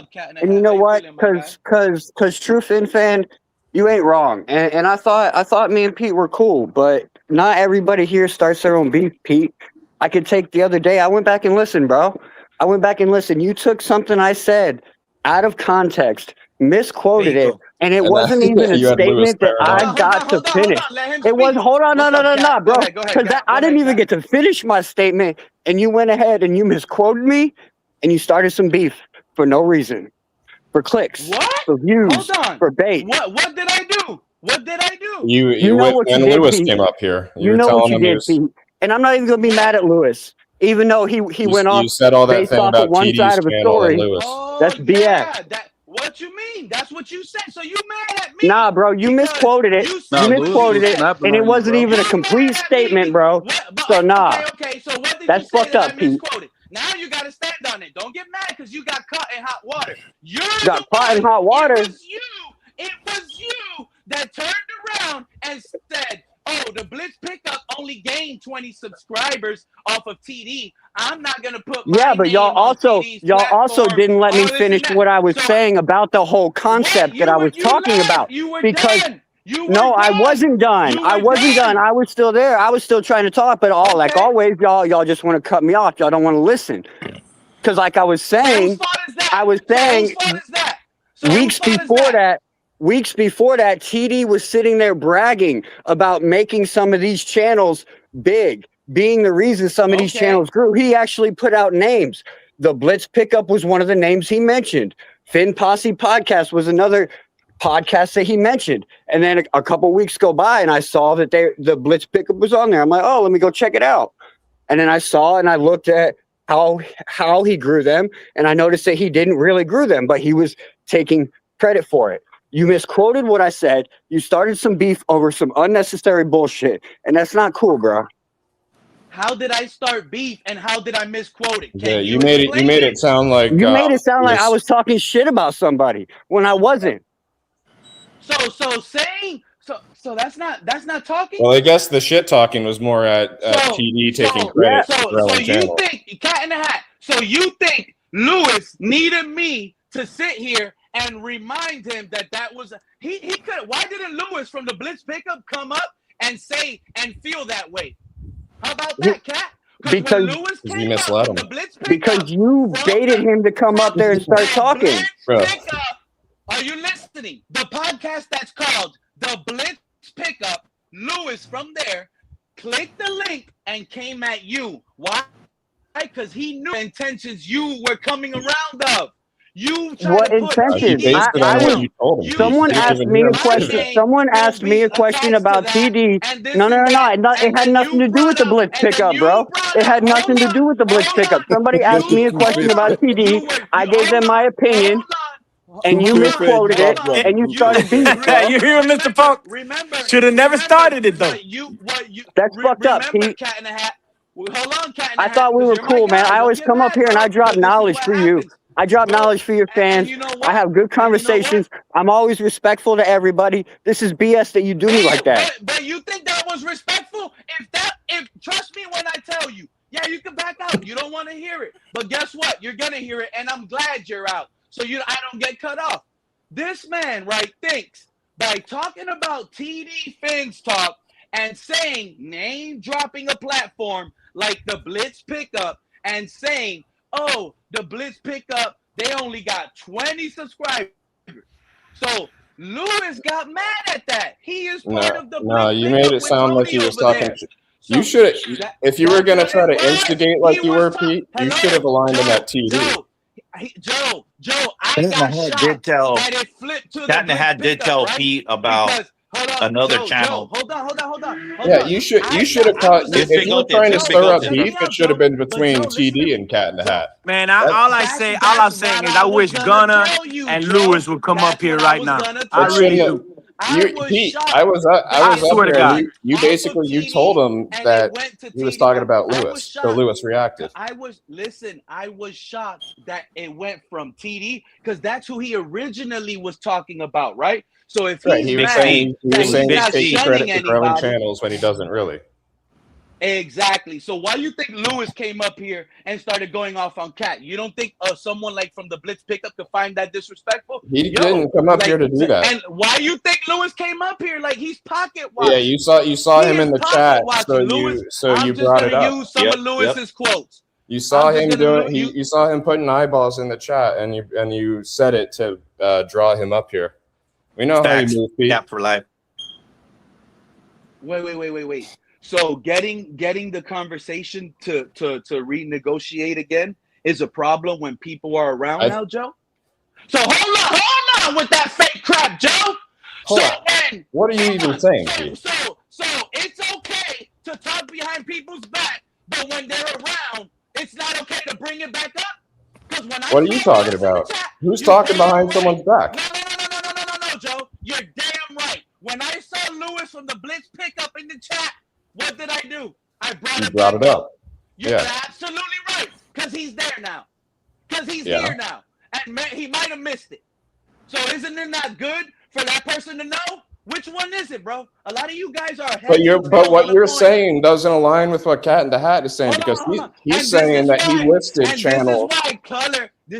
And you know what? Because True Fin fan, you ain't wrong. And I thought me and Pete were cool, but not everybody here starts their own beef, Pete. I could take the other day. I went back and listened, bro. I went back and listened. You took something I said out of context, misquoted it, and it wasn't even a statement that I got to finish. It was, hold on, no, bro. Because I didn't even get to finish my statement, and you went ahead and you misquoted me, and you started some beef for no reason. For clicks, for views, for bait. What did I do? What did I do? You know what when you did, Lewis Pete. came up here. You know what you did, Pete. And I'm not even gonna be mad at Lewis, even though he went off. You said all that based thing off about of one TD's side of a channel story. and Lewis. That's BS. Yeah, what you mean? That's what you said. So you mad at me? Nah, bro, you misquoted it. You misquoted it, and it wasn't even a complete statement, bro. So nah, Okay. So what did that's you say fucked that up, I Pete. misquoted? Now you got to stand on it. Don't get mad because you got caught in hot water. You got caught in hot water. It was you that turned around and said, "Oh, the Blitz pickup only gained 20 subscribers off of TD. I'm not gonna put my but y'all also didn't let me finish what I was saying about the whole concept that I was talking about. Because no, I wasn't done. I wasn't done. I was still there. I was still trying to talk, but like always, y'all just want to cut me off. Y'all don't want to listen. Because like I was saying, weeks before that, TD was sitting there bragging about making some of these channels big, being the reason some of these channels grew. He actually put out names. The Blitz Pickup was one of the names he mentioned. Finn Posse Podcast was another podcast that he mentioned. And then a couple weeks go by and I saw that the Blitz Pickup was on there. I'm like, oh, let me go check it out. And then I saw and I looked at how he grew them, and I noticed that he didn't really grow them, but he was taking credit for it. You misquoted what I said. You started some beef over some unnecessary bullshit, and that's not cool, bro. How did I start beef, and how did I misquote it? Yeah, you made it sound like I was talking shit about somebody when I wasn't. So that's not talking. Well, I guess the shit talking was more at TD taking credit. So you think Cat in the Hat? So you think Lewis needed me to sit here and remind him that was he could? Why didn't Lewis from the Blitz Pickup come up and say and feel that way? How about that, Cat? Because you misled him. Because you baited him to come up there and start talking. Are you listening? The podcast that's called the blitz pickup, Lewis from there clicked the link and came at you. Why? Because he knew the intentions you were coming around of. You try What to put He intentions? based it I on what was. you told him. Pete. Someone He didn't asked even me hear a him say question. that. Someone will asked me be a question attached to about that, TD. and this No, no, and no, that, no. It and had then nothing you to do with brought the up, blitz and then pickup, you bro. brought It up. had nothing to do with the blitz pickup. Somebody asked me a question about TD. I gave them my opinion, and you misquoted it, and you started beef, bro. You hear him, Mr. Funk? Should have never started it though. That's fucked up, Remember, Pete. Cat in the Hat. Well, hold on, Cat in the I Hat, thought we because were you're my cool, man. guy. I Don't always get come up mad, here and bro. I drop But this is knowledge what for you. happens. I drop Bro, knowledge for your and fans. you know I what? have good And you know what? conversations. I'm always respectful to everybody. This is BS that you do me like that. But you think that was respectful? If trust me when I tell you, yeah, you can back out. You don't want to hear it, but guess what? You're gonna hear it, and I'm glad you're out, so I don't get cut off. This man, right, thinks by talking about TD Fins talk and saying name dropping a platform like the Blitz pickup and saying, oh, the Blitz pickup, they only got 20 subscribers. So Lewis got mad at that. He is part of the No, Blitz you made pickup it with sound like Tony he was over talking. there. You So should, if you were that's going to what try it to was. instigate He like you was were, Pete, you should have hello, aligned him at TD. Joe, I Cat in the got Hat shocked did tell that it flipped to the Cat in the Blitz Hat did pickup, tell right? Pete about Because hold on, another Joe, channel. hold on. Yeah, you should have I caught. was If you were Bigote, trying to too stir up bigote. check beef, me it out, should have Joe. been But Joe, between listen to TD me. and Cat in the Joe, Hat. Man, That, all I'm that's saying what is I I was wish gonna Gunner tell you, and Joe. Lewis would come up That's here what I right was now. gonna I it tell really shouldn't have. you. do. I You, was Pete, shocked I was that I it up swear to there, and God. flipped you off of basically you told TD him and it that went to he was TD. talking about I was Lewis, so shocked. Lewis reacted. I was shocked that it went from TD because that's who he originally was talking about, right? So if Right, he's he was Big mad C. saying he It that was was he's saying he's Big not taking C. credit shunning for growing anybody, channels when he doesn't really. exactly. So why do you think Lewis came up here and started going off on Cat? You don't think someone like from the Blitz pickup could find that disrespectful? He Yo, didn't come up here like, to do that. and why you think Lewis came up here like he's pocket Yeah, watching? you saw He him is in the pocket chat, watching. Lewis, so I'm you just brought gonna it up. use some of Yep. Lewis's quotes. You saw I'm just him gonna doing you saw him putting eyeballs in the chat, and you said it to draw him up here. We know how you Facts. move, Pete. Cap for life. Wait. So getting the conversation to renegotiate again is a problem when people are around now, Joe. So hold on with that fake crap, Joe. Hold on. What are you even saying, Pete? So it's okay to talk behind people's back, but when they're around, it's not okay to bring it back up. Because when I What are you talking about? Who's talking behind someone's back? No, Joe, you're damn right. When I saw Lewis from the Blitz pickup in the chat, what did I do? I brought it up. You're absolutely right, because he's there now. Because he's here now. And he might have missed it. So isn't it not good for that person to know? Which one is it, bro? A lot of you guys are But what you're saying doesn't align with what Cat in the Hat is saying, because he's saying that he listed channels.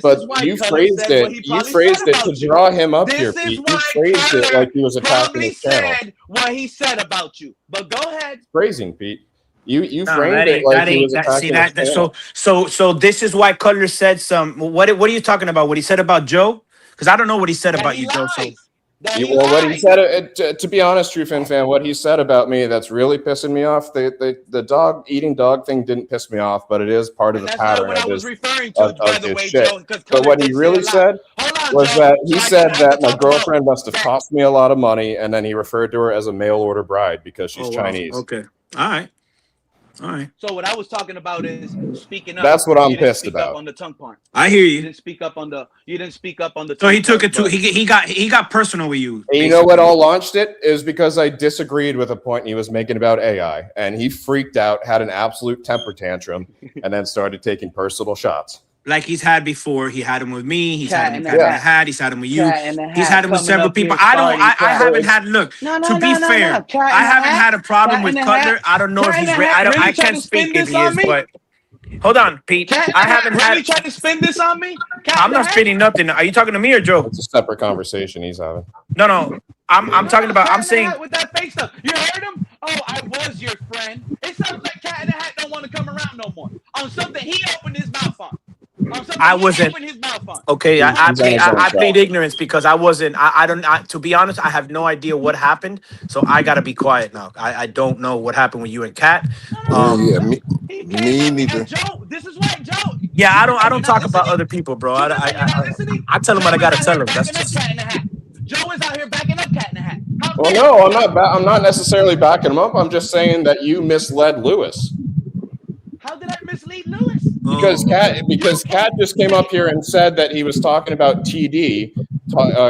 But you phrased it to draw him up here, Pete. You phrased it like he was attacking his channel. What he said about you. But go ahead. Phrasing, Pete. You framed it like he was attacking his channel. So this is why Cutler said some. What are you talking about? What he said about Joe? Because I don't know what he said about you, Joe. So. What he said, to be honest, True Fin fan, what he said about me that's really pissing me off. The dog eating dog thing didn't piss me off, but it is part of the pattern of his shit. But what he really said was that he said that my girlfriend must have cost me a lot of money, and then he referred to her as a mail order bride because she's Chinese. Okay, all right. So what I was talking about is speaking up. That's what I'm pissed about. On the tongue part. I hear you. You didn't speak up on the. So he took it to he got personal with you. And you know what all launched it is because I disagreed with a point he was making about AI, and he freaked out, had an absolute temper tantrum, and then started taking personal shots. Like he's had before. He had him with me. He's had him with Cat Hat. He's had him with you. He's had him with several people. I haven't had. Look, to be fair, I haven't had a problem with Cutler. I don't know if he's. I can't speak if he is, but hold on, Pete. I haven't had. Really trying to spin this on me? I'm not spinning nothing. Are you talking to me or Joe? It's a separate conversation he's having. No. I'm talking about. I'm saying with that fake stuff. You heard him? Oh, I was your friend. It sounds like Cat in the Hat don't want to come around no more on something he opened his mouth on. I wasn't. off on? Okay, You I want me to cut you off? plead ignorance because I wasn't. I don't. To be honest, I have no idea what happened. So I gotta be quiet now. I don't know what happened with you and Kat. Yeah, He came me up and neither. Joe. This is why Joe. Yeah, True I fan, don't you're not talk about listening. other people, bro. True fan, you're not listening. I tell them Joe what I is gotta out tell here them. That's backing up just. Cat in the Hat. Joe is out here backing up Cat in the Hat. How Well, dare no, you? I'm not necessarily backing him up. I'm just saying that you misled Lewis. How did I mislead Lewis? Because Oh, okay. Cat just came up here and said that he was talking about TD,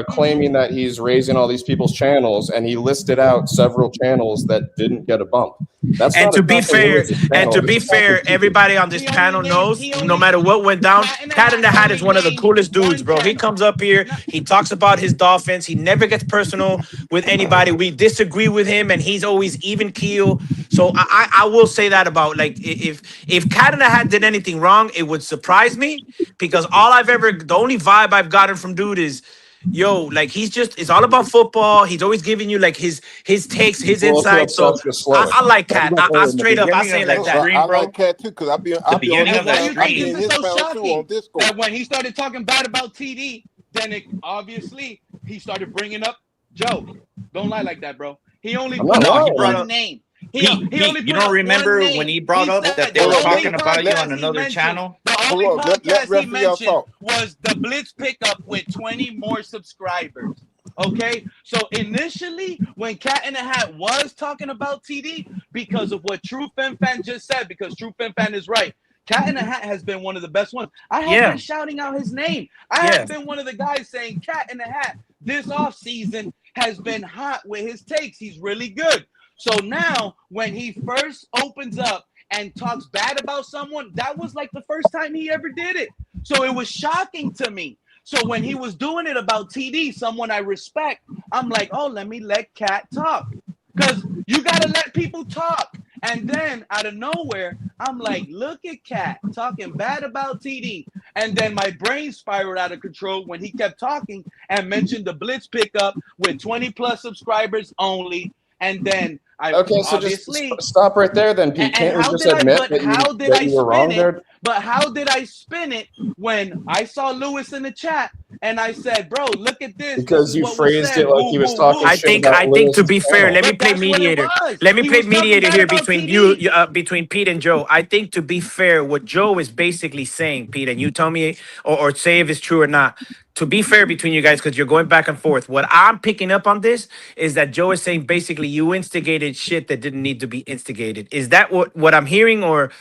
claiming that he's raising all these people's channels, and he listed out several channels that didn't get a bump. That's And not to be attacking fair, Lewis's channel. He's attacking TD. everybody on this He only panel named. knows He no only. matter what went down, Cat in the Cat in Hat the Hat only is one of the named coolest dudes, one bro. He channel. comes up here, No, he talks about his Dolphins. He never gets personal with anybody. We disagree with him, and he's always even keel. So I will say that about like if Cat in the Hat did anything wrong, it would surprise me because the only vibe I've gotten from dude is. Yo, like he's just it's all about football. He's always giving you like his takes, his He's a little too insights. So obsessed with Slowick. I like But Cat. look, I in the straight up, I beginning say of it like that that. Look, I stream, like bro, Cat too because the I be on beginning his of that why panel. you I think be stream, this in is his so panel too on shocking? Discord. That when he started talking bad about TD, then it obviously he started bringing up Joe. Don't lie like that, bro. He only I'm put not no, up he lying. brought one up name. He Pete. only You put don't up one remember when name. he brought He up said that they the Hold were up, only talking about you on podcast he another mentioned, channel? the hold only up. Let podcast he rest of y'all mentioned talk. was the Blitz pickup with 20 more subscribers. Okay, so initially when Cat in the Hat was talking about TD, because of what True Fin Fan just said, because True Fin Fan is right. Cat in the Hat has been one of the best ones. I have Yeah, been shouting out his name. I yeah. have been one of the guys saying Cat in the Hat this off season has been hot with his takes. He's really good. So now when he first opens up and talks bad about someone, that was like the first time he ever did it. So it was shocking to me. So when he was doing it about TD, someone I respect, I'm like, oh, let me let Cat talk. Because you got to let people talk. And then out of nowhere, I'm like, look at Cat talking bad about TD. And then my brain spiraled out of control when he kept talking and mentioned the Blitz pickup with 20 plus subscribers only. And then I Okay, so just obviously stop right there, then, Pete. and Can't we how just did I? admit But how did that I you were spin wrong it? there? But how did I spin it when I saw Lewis in the chat and I said, "Bro, look at this. This Because is you what was phrased said." it like Woo, he was woo, talking woo. shit I about think to Lewis's be fair, channel. let me But play that's what it mediator. was. Let me He play was talking mediator bad here about between TD. between Pete and Joe. I think to be fair, what Joe is basically saying, Pete, and you tell me or say if it's true or not. To be fair between you guys, because you're going back and forth. What I'm picking up on this is that Joe is saying basically you instigated shit that didn't need to be instigated. Is that what I'm hearing? Or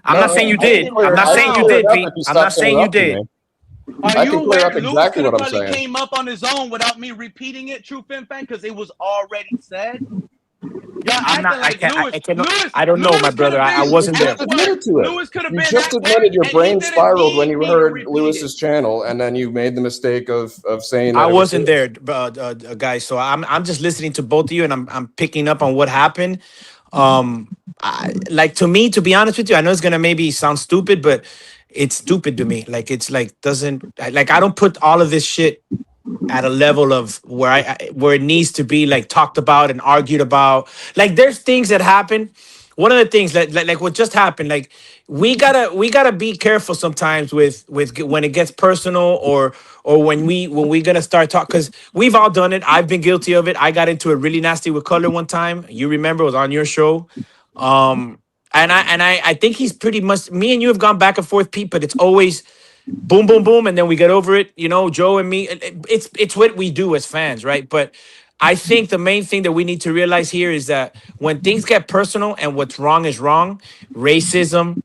I'm No, not saying you I can did. I'm clear. not I saying can you clear it did, up Pete. if you I'm not stop saying you interrupting did. me. Are I you can clear aware up Lewis exactly could have what I'm probably saying. came up on his own without me repeating it, True Fin Fan, because it was already said? Y'all I'm not. acting like I cannot. I don't know, my Lewis could brother. have I been You wasn't at there. just work. admitted to it. Lewis could have You been just at work admitted your and he brain didn't spiraled when need you me to heard repeat it. Lewis's channel, and then you made the mistake of saying I that it was wasn't his. there, guys. So I'm just listening to both of you, and I'm picking up on what happened. Like to me, to be honest with you, I know it's gonna maybe sound stupid, but it's stupid to me. Like it's like doesn't like I don't put all of this shit at a level of where where it needs to be like talked about and argued about. Like there's things that happen. One of the things that like what just happened, like we gotta be careful sometimes with when it gets personal or when we gonna start talk because we've all done it. I've been guilty of it. I got into it really nasty with Color one time. You remember it was on your show. Um and I think he's pretty much me and you have gone back and forth, Pete, but it's always boom, boom, boom, and then we get over it. You know, Joe and me. It's what we do as fans, right? But I think the main thing that we need to realize here is that when things get personal and what's wrong is wrong, racism,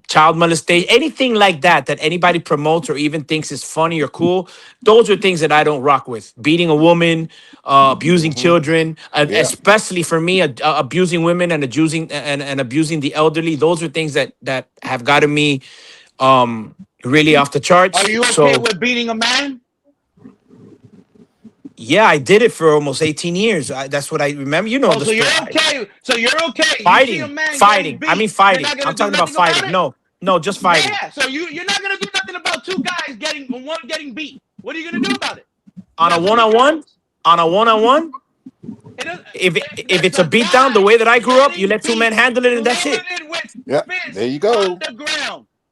child molestation, anything like that that anybody promotes or even thinks is funny or cool, those are things that I don't rock with. Beating a woman, abusing Mm-hmm. children, Yeah. especially for me, abusing women and abusing the elderly. Those are things that have gotten me really off the charts. Are you okay So with beating a man? yeah, I did it for almost 18 years. That's what I remember. You know Oh, the so you're story. okay. So you're okay. You see a Fighting, man getting fighting. I mean beat, you're fighting. not gonna I'm do talking about nothing about fighting. it? No, just Yeah, fighting. yeah. So you're not gonna do nothing about two guys getting beat. What are you gonna do about it? On a That's on the one-on-one, girls. on a one-on-one, It is, if it's a the beatdown, the guy way that I grew up, you getting let two men beat, handle it and that's it. clothing with Yeah. There fists you on go. the ground.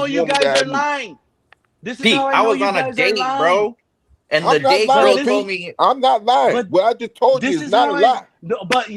this you woman guys that I are meet. lying. This is Pete, how I I know was you on a guys are date, lying. bro, and the I'm not date lying, girl listen- told Pete. me, I'm not lying. But What I just told you this is is not how a lie.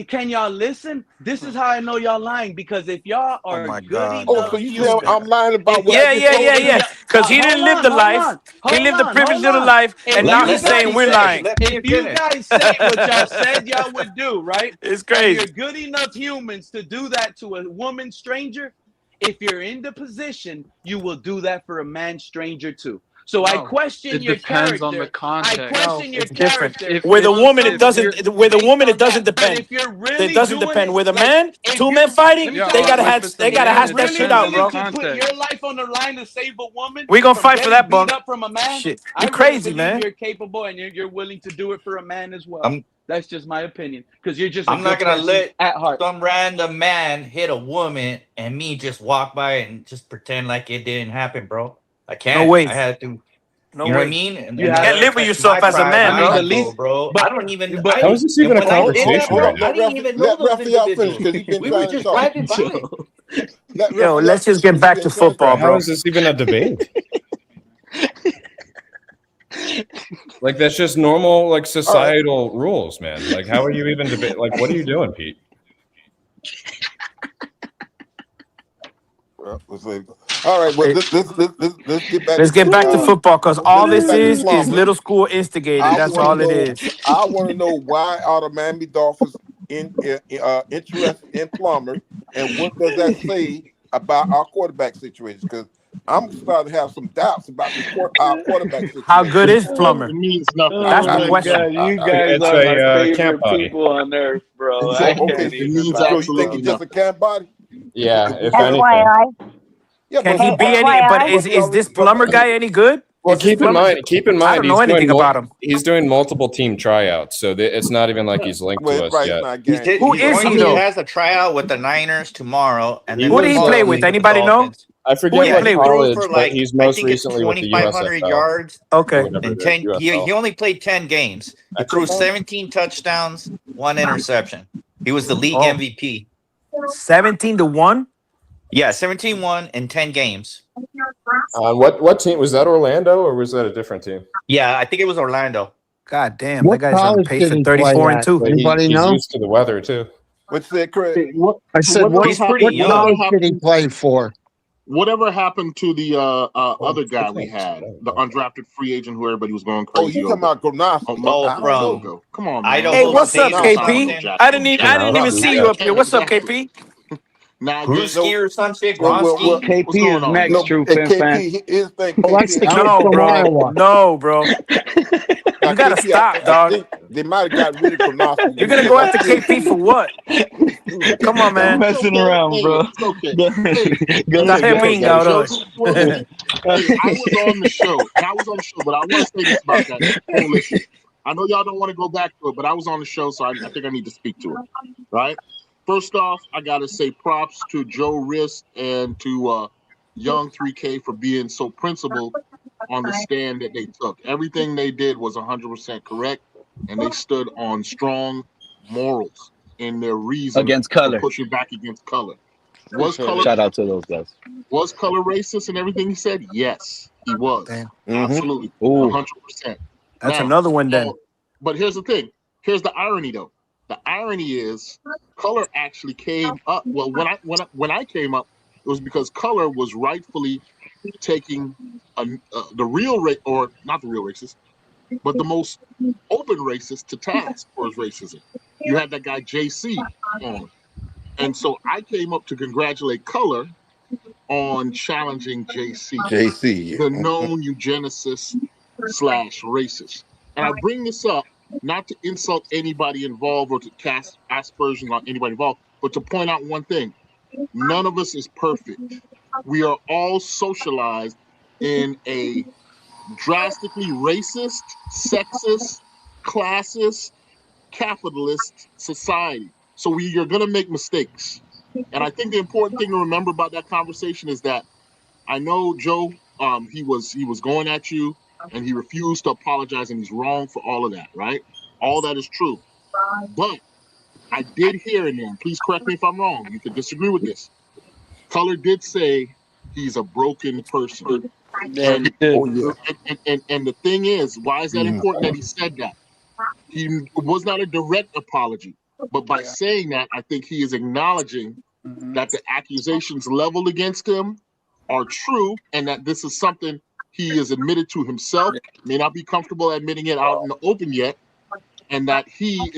can y'all listen? This is how I know y'all lying, because if y'all Oh are my good God, Oh, enough so Josh, you this saying humans, I'm guy. lying about what I Yeah, just yeah, told yeah, you? yeah. Because he didn't live the life. He lived the privileged little life, and now he's guys saying we're say, lying. Let me if you finish. guys say what y'all said y'all would do, right? It's And crazy. you're good enough humans to do that to a woman stranger, if you're in the position, you will do that for a man stranger too. So I No, question it your depends character. on the I context. question your It's different. character. With a woman, it if doesn't. you're With a based woman, on it doesn't that. But depend. if you're It really doesn't doing depend. it, With a like man, if two you're, men fighting, let me yeah, tell they you gotta something. if have. it's a They gotta If man, you hash it that shit really, depends out, on the really bro. can put your context. life on the line to save a woman We gonna from fight for getting that, beat bunk. up from a man, Shit, I you really crazy, believe man. you're capable and you're willing to do it for a man as well. I'm That's just my opinion because you're just a I'm not good gonna person let at heart. some random man hit a woman and me just walk by and just pretend like it didn't happen, bro. I No can't. way. I had to. No You know what I way. mean? And, You and You have that can't to. live with affects my yourself as a pride, man, I my mean, bro. the ego, least, bro. I but don't even. but How is this And even a when I hold, did hold, that, conversation bro, right hold. now? I didn't even know Let those Raphael finish individuals. because he's been We were trying to just talk. driving by. Let Yo, Raphael let's just finish get because he's back to been trying to football, Bro, talk. how bro. is this even a debate? Like that's just normal, like All right. societal rules, man. Like, how are you even debate? Like, what are you doing, Pete? Well, all right. Well, Hey, let's get back let's to get back to football because all let's get this back to is plumbing. little school instigated. I That's want to all it know. is. I want to know why are the Miami Dolphins interested in Plummer, and what does that say about our quarterback situation? Because I'm starting to have some doubts about this our quarterback How good situation. is It Plumber? means nothing. That's Oh the my question. God, you I, guys It's are my a camp favorite body. people on earth, bro. It, I okay, can't it even means so you think absolutely he's just a nothing. camp body? Yeah, if Well, anything. FYI, yeah, Can but he hey, be any? But FYI, but we is already this Plumber guy any good? Well, Is this Plumber? keep in I mind, don't know anything about him. he's doing multiple team tryouts, so it's not even like he's linked well, to it's us right. It's yet. not Who guaranteed, is but I he mean, he though? has a tryout with the Niners tomorrow, and He then Who did he was, play tomorrow with? he's with the Anybody know? Dolphins. I Who forget did he Yeah, what he play with? threw college, for but like he's I most think it's recently with the 2,500 USFL yards Okay. or whatever and it is, 10. USL. He only played 10 games. He threw XFL? 17 touchdowns, one interception. He was the league Oh, MVP. 17-1. Yeah, 17-1 in 10 games. What team was that? Orlando or was that a different team? Yeah, I think it was Orlando. God damn, that What guy's on college pace did for he play 34 and at? 2. But Anybody he's know? used to the weather too. what's that, Craig? Hey, what I said, whatever He's pretty what whatever young. college did he happened play for? whatever happened to the Oh, other guy it's we not just had, today. the undrafted free agent who everybody was going Oh, crazy you talking over about Gronkowski? a Oh, I month or don't so know. from ago. Come on, man. Hey, Let's Idaho not what's up, State or let's not something. KP? jack I up didn't the even shit. I didn't even Gronkowski, see yeah. you up here. What's up, Exactly. KP? Now, Brewski or some shit, Well, Gronsky. what's KP is going on, next, man? no. true Hey, Fin fan. KP, here's the thing. Oh, that's KP, the I kid don't. No, from bro. Iowa. No, bro. Now, You gotta KP, stop, I dog. think they might have got rid of Gronkowski You're gonna because go I after still KP for see. what? Come on, I'm man. It's messing okay. around, Hey, bro. it's okay. Go, Hey, go Tá ahead, listen, go ahead, when repinga, KP. Joe bro. Schwartz, hey, I was on the show, and I was on the show, but I want to say this about that whole issue. I know y'all don't want to go back to it, but I was on the show, so I think I need to speak to it. Right? First off, I got to say props to Joe Rist and to Young 3K for being so principled on the stand that they took. Everything they did was 100% correct, and they stood on strong morals in their reason Against for color. pushing back against color. Was Appreciate color it. Shout out to those guys. was color racist and everything he said? Yes, he was. Damn. Mm-hmm. Absolutely. Ooh. 100%. That's Now, another one then. but here's the thing. Here's the irony though. The irony is color actually came up. Well, when I came up, it was because color was rightfully taking the real or not the real racist, but the most open racist to task for his racism. You had that guy JC on. And so I came up to congratulate color on challenging JC, JC. the known eugenicist slash racist. And I bring this up not to insult anybody involved or to cast aspersions on anybody involved, but to point out one thing. None of us is perfect. We are all socialized in a drastically racist, sexist, classist, capitalist society. So we are going to make mistakes. And I think the important thing to remember about that conversation is that I know Joe, he was going at you and he refused to apologize and he's wrong for all of that, right? All that is true. But I did hear in there, and please correct me if I'm wrong, you could disagree with this. Color did say he's a broken person. Yeah, And, he Oh did. yeah. and the thing is, why is that Mm-hmm. important that he said that? He was not a direct apology, but by saying that, I think he is acknowledging that the accusations leveled against him are true and that this is something he has admitted to himself, may not be comfortable admitting it out in the open yet, and that he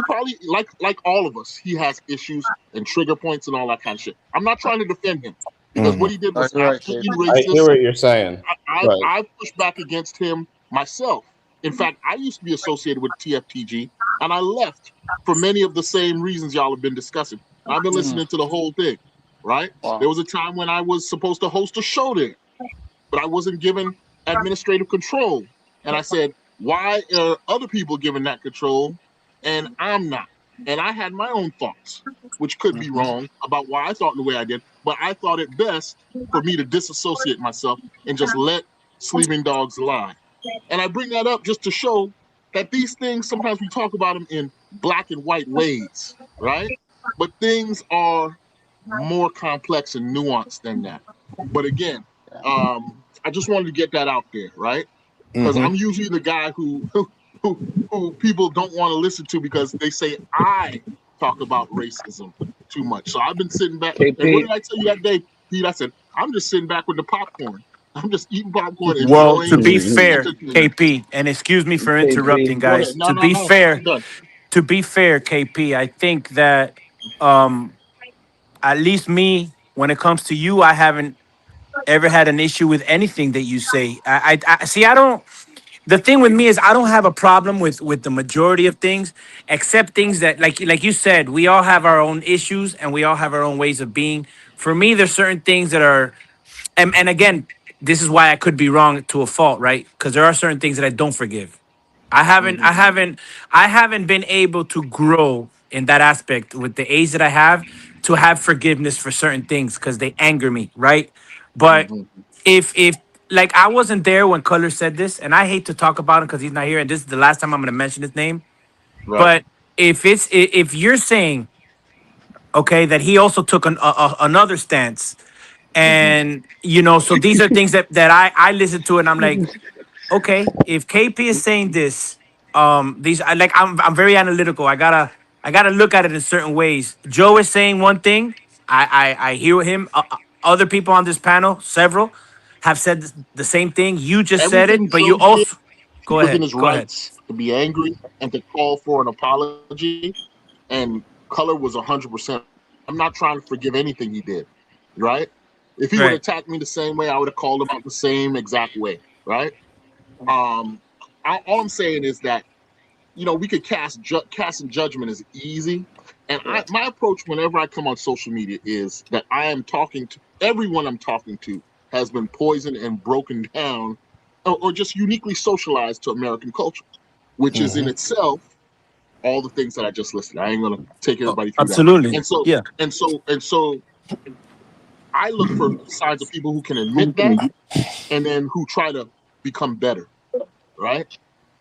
probably like all of us, he has issues and trigger points and all that kind of shit. I'm not trying to defend him because Mm-hmm. what he did No, was you're right, absolutely KP. I hear racist. what you're saying. I pushed back against him myself. In fact, I used to be associated with TFTG, and I left for many of the same reasons y'all have been discussing. I've been listening to the whole thing, right? Wow. There was a time when I was supposed to host a show there, but I wasn't given administrative control. And I said, why are other people given that control and I'm not? And I had my own thoughts, which could be wrong about why I thought the way I did, but I thought it best for me to disassociate myself and just let sleeping dogs lie. And I bring that up just to show that these things, sometimes we talk about them in black and white ways, right? But things are more complex and nuanced than that. But again, I just wanted to get that out there, right? Because I'm usually the guy who people don't want to listen to because they say I talk about racism too much. So I've been sitting back. And what KP, did I tell you that day, Pete? I said, I'm just sitting back with the popcorn. I'm just eating popcorn, Well, to enjoying be the fair, entertainment. KP, and excuse me for interrupting, KP. Go ahead. guys. No, no, no. I'm done. To be fair, KP, I think that um, at least me, when it comes to you, I haven't ever had an issue with anything that you say. I see. I don't. The thing with me is I don't have a problem with the majority of things, except things that like you said, we all have our own issues and we all have our own ways of being. For me, there's certain things that are, and again, this is why I could be wrong to a fault, right? Because there are certain things that I don't forgive. I haven't, I haven't, I haven't been able to grow in that aspect with the age that I have, to have forgiveness for certain things because they anger me, right? But if like I wasn't there when Color said this, and I hate to talk about him because he's not here, and this is the last time I'm gonna mention his name. Right. But if you're saying okay that he also took another stance, and so these are things that I listen to, and I'm like, okay, if KP is saying this, these I like I'm very analytical. I gotta look at it in certain ways. Joe is saying one thing. I hear him. Other people on this panel, several, have said the same thing. You just said it, Everything but Joe you did also go within ahead. his Go ahead. rights to be angry and to call for an apology. And Color was 100%. I'm not trying to forgive anything he did, right? If he would Right. attack me the same way, I would have called him out the same exact way, right? Um, all I'm saying is that we could casting judgment is easy, and my approach whenever I come on social media is that I am talking to everyone I'm talking to has been poisoned and broken down, or just uniquely socialized to American culture, which is in itself all the things that I just listed. I ain't gonna take everybody through that. Absolutely. And so Yeah. and so and so I look for signs of people who can admit that and then who try to become better, right?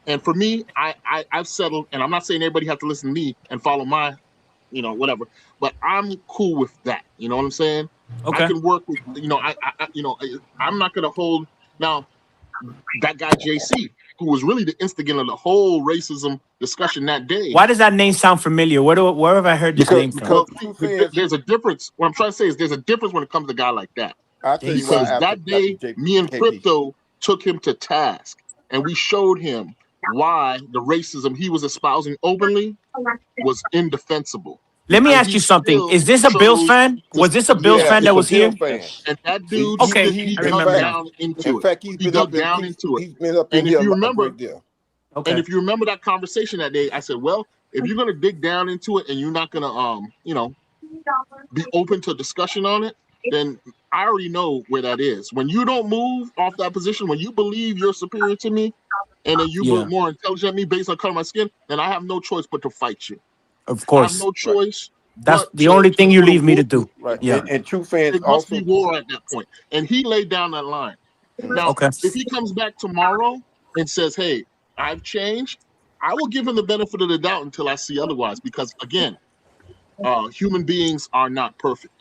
And for me, I've settled, and I'm not saying everybody have to listen to me and follow my, whatever, but I'm cool with that. You know what I'm saying? I Okay. can work with, I'm not gonna hold now that guy JC, who was really the instigator of the whole racism discussion that day. Why does that name sound familiar? Where have I heard this Because name from? because Well, truth is, there's a difference. What I'm trying to say is there's a difference when it comes to a guy like that. I'll tell you why Because JC. after that after day, J, me and KP. Crypto took him to task, and we showed him why the racism he was espousing openly was indefensible. Let me And ask he you something. still Is this a Bills chose fan? to Was this a Bills Yeah, fan yes, that it's a was Bill here? fan. and that He dude he, Okay, he I in remember fact now. down in into it. fact He dug down into it. he's been up in And if here you a remember, great deal. and Okay. if you remember that conversation that day, I said, well, if you're gonna dig down into it and you're not gonna be open to discussion on it, then I already know where that is. When you don't move off that position, when you believe you're superior to me, and then you Yeah, build more intelligent than me based on color of my skin, then I have no choice but to fight you. of I have course. no Right, choice That's but the to only thing you go to leave me war. to do. right. Yeah. And true fans It must be also. war at that point. And he laid down that line. Now, Okay. if he comes back tomorrow and says, hey, I've changed, I will give him the benefit of the doubt until I see otherwise. Because again, human beings are not perfect.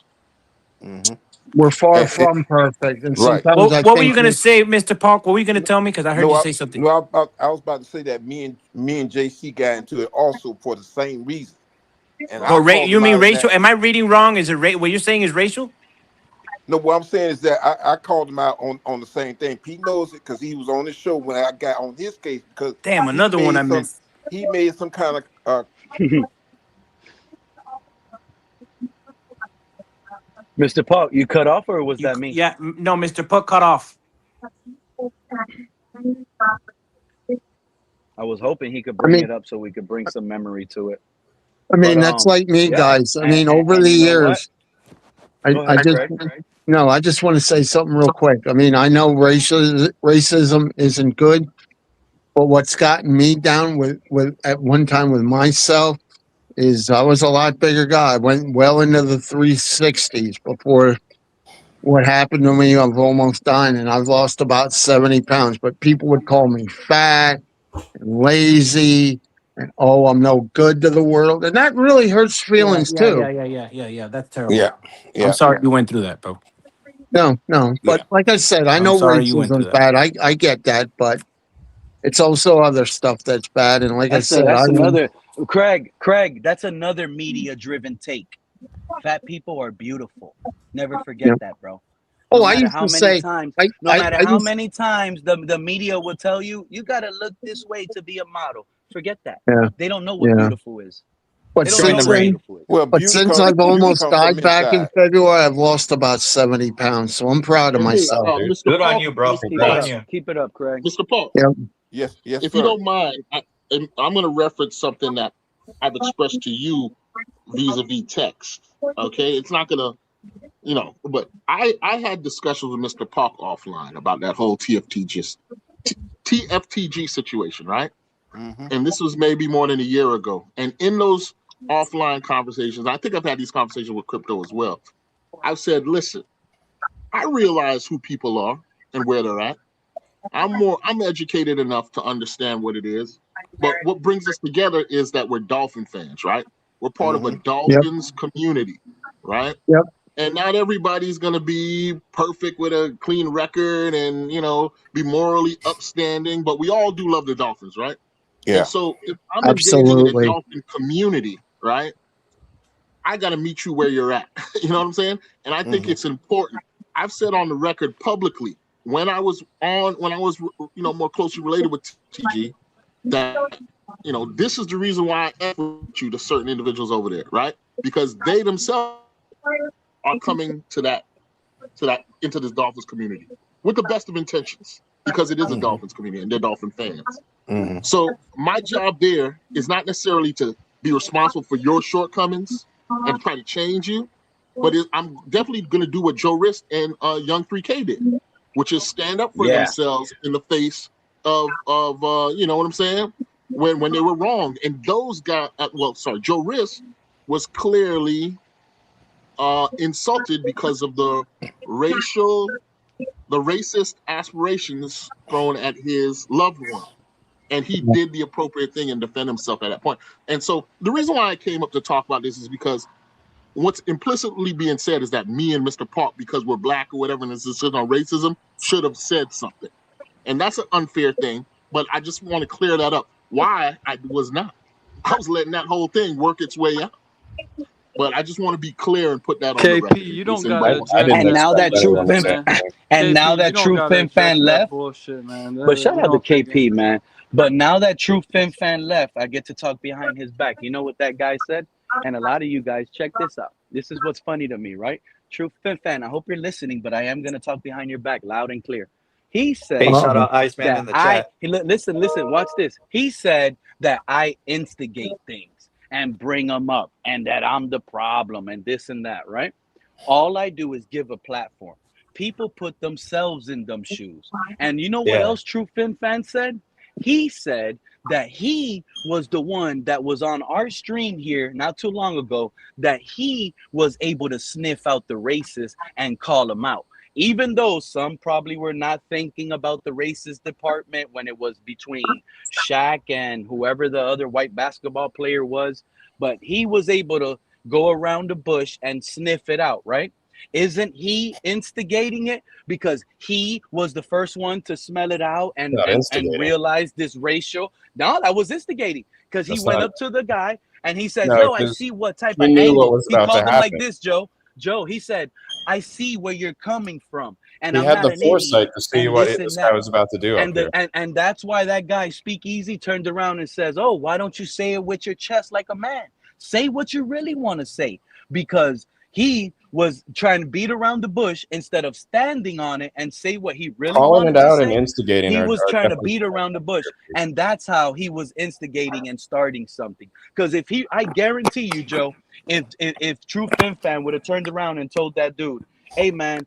Mhm. We're far And, from perfect, and right. sometimes I What were think you gonna say, Mr. Park? What were you gonna tell me? Because I heard No, you I, say something. no, I was about to say that me and JC got into it also for the same reason, and For I called You him mean out in racial? that. Am I reading wrong? Is it what you're saying is racial? No, what I'm saying is that I called him out on the same thing. Pete knows it because he was on the show when I got on his case because Damn, he another one I made some missed. he made some kind of Mr. Paul, you cut off, or was that me? Yeah, no, Mr. Puck cut off. I was hoping he could I bring mean, it up so we could bring some memory to it. I mean, But that's like me, yeah, guys. I mean, over and the you know what? years, Go I ahead, just Craig. no, I just want to say something real quick. I mean, I know racism isn't good, but what's gotten me down with at one time with myself is I was a lot bigger guy. I went well into the 360s before what happened to me of almost dying, and I've lost about 70 pounds. But people would call me fat and lazy, and oh, I'm no good to the world, and that really hurts feelings too. Yeah. That's terrible. Yeah, I'm yeah, sorry you went through that, bro. No, but yeah. like I said, I I'm know sorry you went through racism's that. bad. I get that, but it's also other stuff that's bad. And like I said, That's another Craig. That's another media-driven take. Fat people are beautiful. Never you forget know, that, bro. oh, No I matter used how to many say, times, I, no I, matter I how used, many times the media will tell you, you gotta look this way to be a model. Forget that. yeah, They don't know what yeah. beautiful is. But They don't Join know the since what ring. then, beautiful is. Well, but since I've beauty almost comes from died back in inside. February, I've lost about 70 pounds. So I'm proud of Hey, myself. Dude. Mr. Good on Paul, you, bro. Mr. Keep it Good on up. Paul, you. Keep it up, Craig. Mr. Paul. Yeah. Yes, yes, If you sir. don't mind, and I'm going to reference something that I've expressed to you vis-a-vis text. Okay, it's not going to, but I had discussions with Mr. Park offline about that whole TFTG situation, right? Mm-hmm. And this was maybe more than a year ago. And in those offline conversations, I think I've had these conversations with crypto as well. I've said, listen, I realize who people are and where they're at. I'm educated enough to understand what it is. But what brings us together is that we're Dolphin fans, right? We're part of a Mm-hmm. Yep. Dolphins community, right? Yep. And not everybody's going to be perfect with a clean record and, be morally upstanding, but we all do love the Dolphins, right? And Yeah. so if I'm engaging in a Absolutely. Dolphin community, right, I got to meet you where you're at. You know what I'm saying? And I think Mm-hmm. it's important. I've said on the record publicly when I was more closely related with TG that, this is the reason why I effort you to certain individuals over there, right? Because they themselves are coming into this Dolphins community with the best of intentions because it is a Mm-hmm. Dolphins community and they're Dolphin fans. Mm-hmm. So my job there is not necessarily to be responsible for your shortcomings and try to change you, but I'm definitely going to do what Joe Rist and Young 3K did, which is stand up for Yeah. themselves in the face of you know what I'm saying, when they were wrong. And those guys, Joe Rist was clearly insulted because of the racist aspirations thrown at his loved one. And he did the appropriate thing and defend himself at that point. And so the reason why I came up to talk about this is because what's implicitly being said is that me and Mr. Park, because we're black or whatever, and this is on racism, should have said something. And that's an unfair thing, but I just want to clear that up. Why I was not. I was letting that whole thing work its way out. But I just want to be clear and put that on the record. KP, you In don't case anybody gotta wants to address know. And that now that true foolishness, fin man. and KP, now you that don't true gotta fin address fan that left. bullshit, man. But shout We out to don't fit in. KP, man. But now that true fin fan left, I get to talk behind his back. You know what that guy said? And a lot of you guys, check this out. This is what's funny to me, right? True fin fan, I hope you're listening, but I am gonna talk behind your back loud and clear. He Hey, said shout Uh-oh. out Iceman in that the chat. listen, watch this. He said that I instigate things and bring them up and that I'm the problem and this and that, right? All I do is give a platform. People put themselves in them shoes. And you know what Yeah. else True Fin Fan said? He said that he was the one that was on our stream here not too long ago, that he was able to sniff out the racists and call them out. Even though some probably were not thinking about the racist department when it was between Shaq and whoever the other white basketball player was, but he was able to go around the bush and sniff it out, right? Isn't he instigating it because he was the first one to smell it out and Not and instigating. realize this racial? No, that was instigating because he That's went not. up to the guy and he says, No, "Yo, I because see what type he of knew what angle." was He about to called him like happen. this, Joe. Joe, he said, "I see where you're coming from, and He I'm had not the an foresight idiot." to see And what this and this guy that. was about to do up And here. that's why that guy Speakeasy turned around and says, "Oh, why don't you say it with your chest like a man? Say what you really want to say," because He was trying to beat around the bush instead of standing on it and say what he really Calling wanted it to out and say. instigating He are was trying to different beat around the bush, and that's how he was instigating and starting something. Because I guarantee you, Joe, if True Fin Fan would have turned around and told that dude, "Hey, man,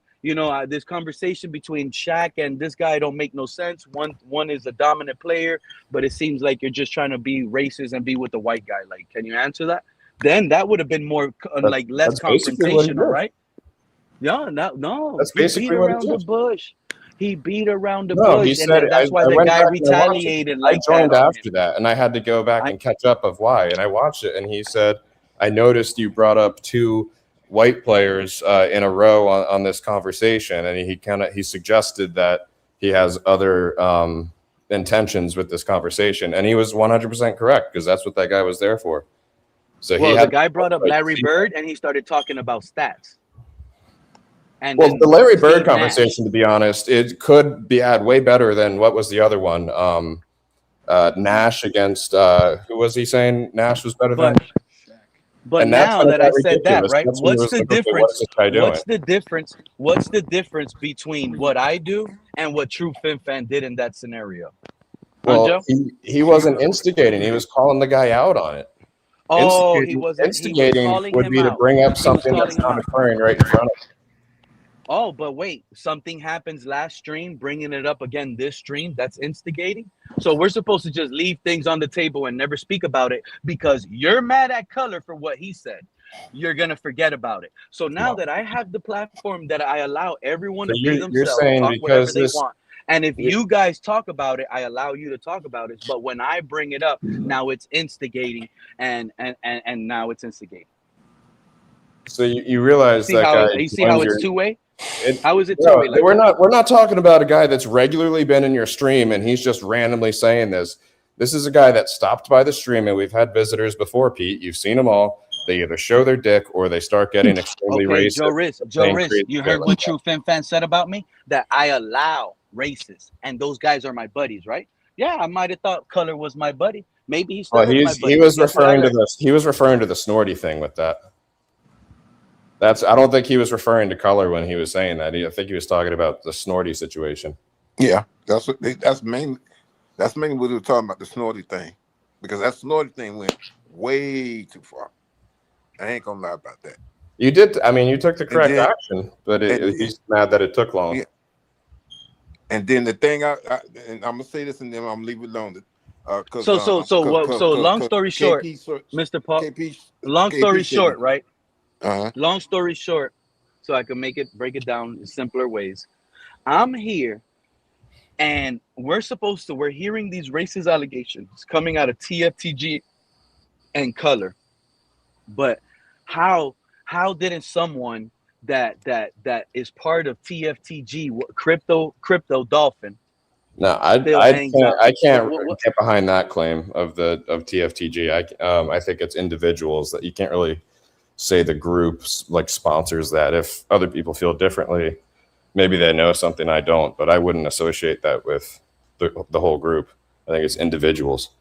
this conversation between Shaq and this guy don't make no sense. One is a dominant player, but it seems like you're just trying to be racist and be with the white guy. Like, can you answer that?" Then that would have been more like less That's basically what he confrontational, did. right? Yeah, no, That's he beat basically what he around the did. bush. He beat around the No, he bush, and said, then that's why I the went guy back and I watched it. retaliated I like that joined on him. after that, and I had to go back I and catch up of why. And I watched it, and he said, I noticed you brought up two white players in a row on this conversation, and he suggested that he has other intentions with this conversation, and he was 100% correct, because that's what that guy was there for. So he well, the had guy brought up Larry Bird, and he started talking about stats. And well, then the Larry Bird Steve conversation, to be honest, it could be way better than what was the other one. Nash against who was he saying Nash was better than? But And that's now when it that I got said that, ridiculous. right? That's when he What's was the like, okay, what is difference? this guy doing? What's the difference between what I do and what True Fin Fan did in that scenario? Well, he wasn't instigating. He was calling the guy out on it. Oh, he wasn't. He was Instigating calling would him be to out. bring up He was something calling that's him not out. occurring right in front of him. Oh, but wait, something happens last stream, bringing it up again this stream. That's instigating. So we're supposed to just leave things on the table and never speak about it because you're mad at Color for what he said. You're gonna forget about it. So now that I have the platform that I allow everyone So to be you're themselves, saying talk whatever because they this want. And if you guys talk about it, I allow you to talk about it. But when I bring it up, now it's instigating, and now it's instigating. so you realize that guy You see joins how your it's two way? It, How is it no, two-way like we're that? not talking about a guy that's regularly been in your stream and he's just randomly saying this. This is a guy that stopped by the stream, and we've had visitors before, Pete. You've seen them all. They either show their dick or they start getting extremely Okay, racist. Joe Riz, you heard what True Fin Fan said about me? That I allow races, and those guys are my buddies, right? Yeah, I might have thought Color was my buddy. Maybe he still Well, is my buddy. he was Guess what I referring to learned? this. He was referring to the snorty thing with that. I don't think he was referring to Color when he was saying that. I think he was talking about the snorty situation. Yeah, that's mainly what we were talking about, the snorty thing, because that snorty thing went way too far. I ain't gonna lie about that. You did. I mean, you took the correct then- action, but he's mad that it took long. Yeah. And then the thing, and I'm gonna say this, and then I'm gonna leave it alone. So long story short, Mr. Paul. Long story short, right? Long story short, so I can break it down in simpler ways. I'm here, and we're hearing these racist allegations coming out of TFTG and Color, but how didn't someone that is part of TFTG crypto Dolphin? No, I can't get behind that claim of TFTG. I think it's individuals that you can't really say the groups like sponsors that. If other people feel differently, maybe they know something I don't, but I wouldn't associate that with the whole group. I think it's individuals.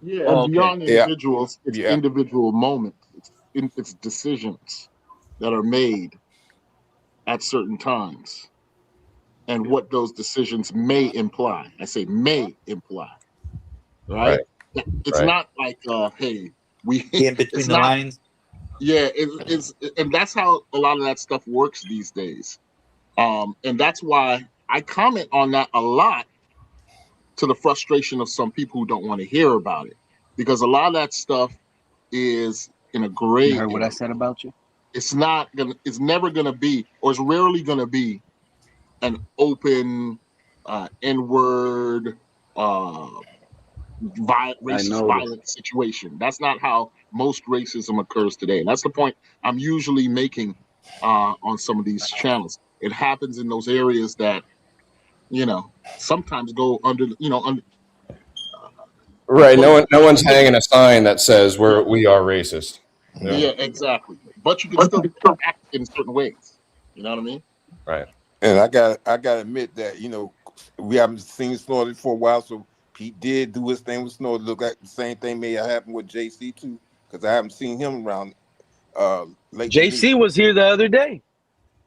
Yeah, and beyond individuals, it's individual moments. It's decisions that are made at certain times, and what those decisions may imply. I say may imply, right? It's not like, hey, we in between the lines. Yeah, it's and that's how a lot of that stuff works these days. And that's why I comment on that a lot, to the frustration of some people who don't want to hear about it, because a lot of that stuff is in a gray area. You heard what I said about you? It's never gonna be, or it's rarely gonna be, an open N-word racist violent situation. That's not how most racism occurs today. And that's the point I'm usually making on some of these channels. It happens in those areas that, sometimes go under. Right. No one's hanging a sign that says we are racist. Yeah, exactly. But you can still act in certain ways. You know what I mean? Right. And I got to admit that we haven't seen Snorty for a while, so Pete did do his thing with Snorty. Look like the same thing may have happened with JC too, because I haven't seen him around late in the JC season. was here the other day.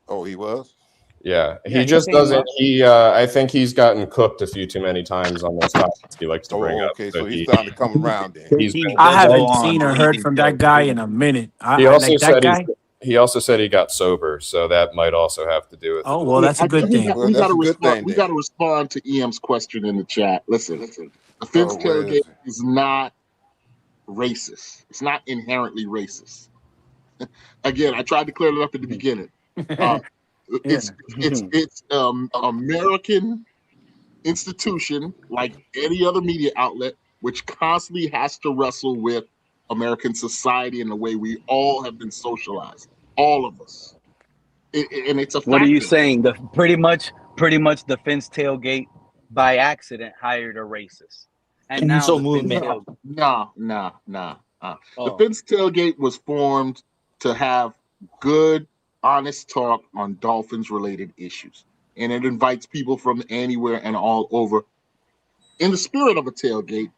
Oh, he was. Yeah, Yeah, he he just came doesn't. up. I think he's gotten cooked a few too many times on those topics he likes to bring Oh, up. okay. So So he's starting to come around then. he's He been. I does go haven't on seen or heard anything from till that guy in proven. a minute. He I also like that said guy. he also said he got sober, so that might also have to do with Oh it. well, that's a I good think thing. Well, we got that's to a good respond. thing We then. got to respond to EM's question in the chat. Listen, the Finns Oh, where tailgate is it? is not racist. It's not inherently racist. Again, I tried to clear it up at the beginning. Uh, it's American institution like any other media outlet, which constantly has to wrestle with American society and the way we all have been socialized, all of us, and it's a What are you factor. saying? The pretty much the Finns tailgate by accident hired a racist, and now Cancel the Finns movement. tailgate. Nah. The Oh, Finns tailgate was formed to have good, honest talk on Dolphins-related issues, and it invites people from anywhere and all over, in the spirit of a tailgate,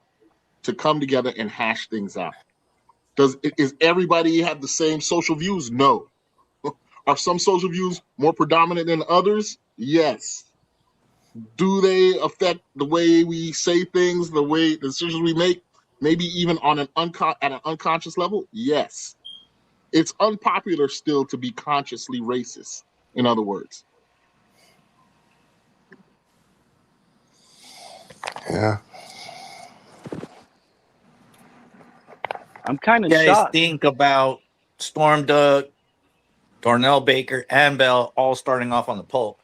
to come together and hash things out. Is everybody have the same social views? No. Are some social views more predominant than others? Yes. Do they affect the way we say things, the way the decisions we make? Maybe even on at an unconscious level? Yes. It's unpopular still to be consciously racist, in other words. Yeah. I'm kind of You guys shocked. think about Storm Duck, Darnell Baker, and Bell all starting off on the pulp.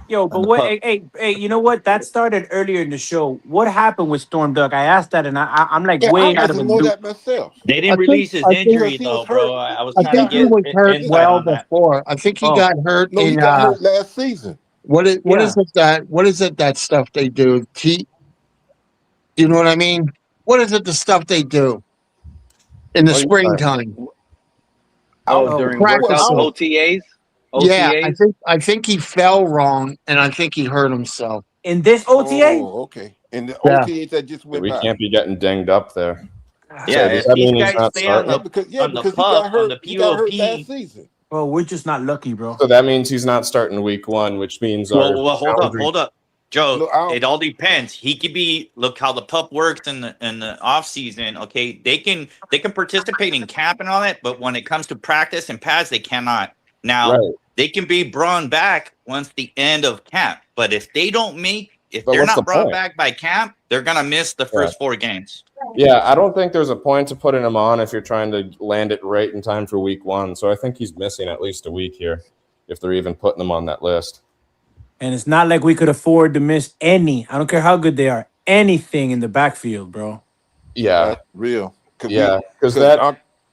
Yo, but what? Hey, you know what? That started earlier in the show. What happened with Storm Duck? I asked that, and I'm like Yeah, way I'd like out of to the know loop. that myself. They I didn't think release his I think Because injury he though, was hurt. bro. I was I He trying to think got he get hurt. was hurt Yeah. insight well on that. before. I think he Oh, got hurt No, he in got hurt last season. what is yeah. it that stuff they do? You know what I mean? What is it the stuff they do in the What are you talking? springtime? I Oh, don't. Oh, during Well, I workouts, Practicing. don't. OTAs, Yeah, OTAs. I think he fell wrong and I think he hurt himself. in this OTA? Oh, okay. And the Yeah. OTAs that just went We by. can't be getting dinged up there. Yeah, So does if that these mean he's guys not stay on Yeah, starting? the because he pup got on the hurt. He got hurt POP. last season. Bro, we're just not lucky, bro. So that means he's not starting week one, which means our Well, hold up, Joe. No, I don't. It all depends. He could be. Look how the pup works in the off season. Okay, they can participate in camp and all that, but when it comes to practice and pads, they cannot. Now right. they can be brought back once the end of camp, but if they're But not what's the brought point? back by camp, they're gonna miss the first 4 games. Yeah, I don't think there's a point to putting him on if you're trying to land it right in time for week one. So I think he's missing at least a week here, if they're even putting him on that list. And it's not like we could afford to miss any. I don't care how good they are. Anything in the backfield, bro. Yeah, That's real. yeah, because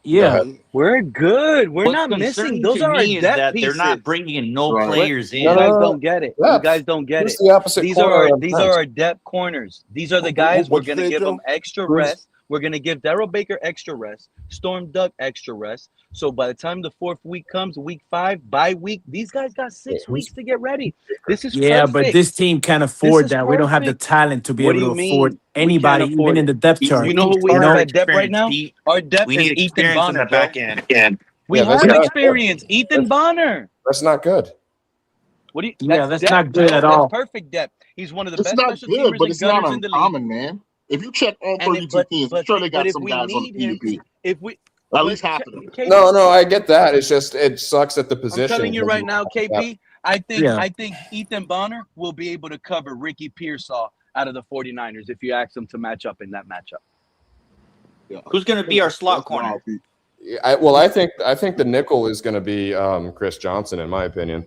Yeah. We're good. We're What's not missing. concerning Those to are our me is depth that they're pieces. not bringing in no Right. players You in. guys don't get it. You guys don't get Who's it. the opposite These corner are of these Prince? are our depth corners. These are the guys we're What you gonna say, give them Joe? extra Who's- rest. We're gonna give Daryl Baker extra rest, Storm Duck extra rest. So by the time the 4th week comes, week 5, bye week, these guys got 6 weeks to get ready. This is Yeah, but perfect. this team can't This afford is that. We don't have the perfect. talent to be What do able you to afford mean we can't anybody, even afford in it? the depth chart. You know who we You have know? at depth right now? Pete. Our depth We is need Ethan experience in Bonner, the Joe. back end. We Yeah, that's have not experience. Ethan Bonner. That's not good. What do you? Yeah, That's that's depth, not good Joe. at That's all. perfect depth. He's one of the It's best not special good, teamers but and it's not gunners in the league. uncommon, man. If you check all And 32 teams, I'm sure they got if some we guys on the need him, PUP. if we At least half of them. KP, No, I get that. It's just it sucks at the position. I'm telling you right now, KP, I Yeah. think Ethan Bonner will be able to cover Ricky Pearsall out of the 49ers if you ask him to match up in that matchup. Yeah. Who's going to be our slot That's corner? wild, Pete. I think the nickel is going to be Chris Johnson, in my opinion.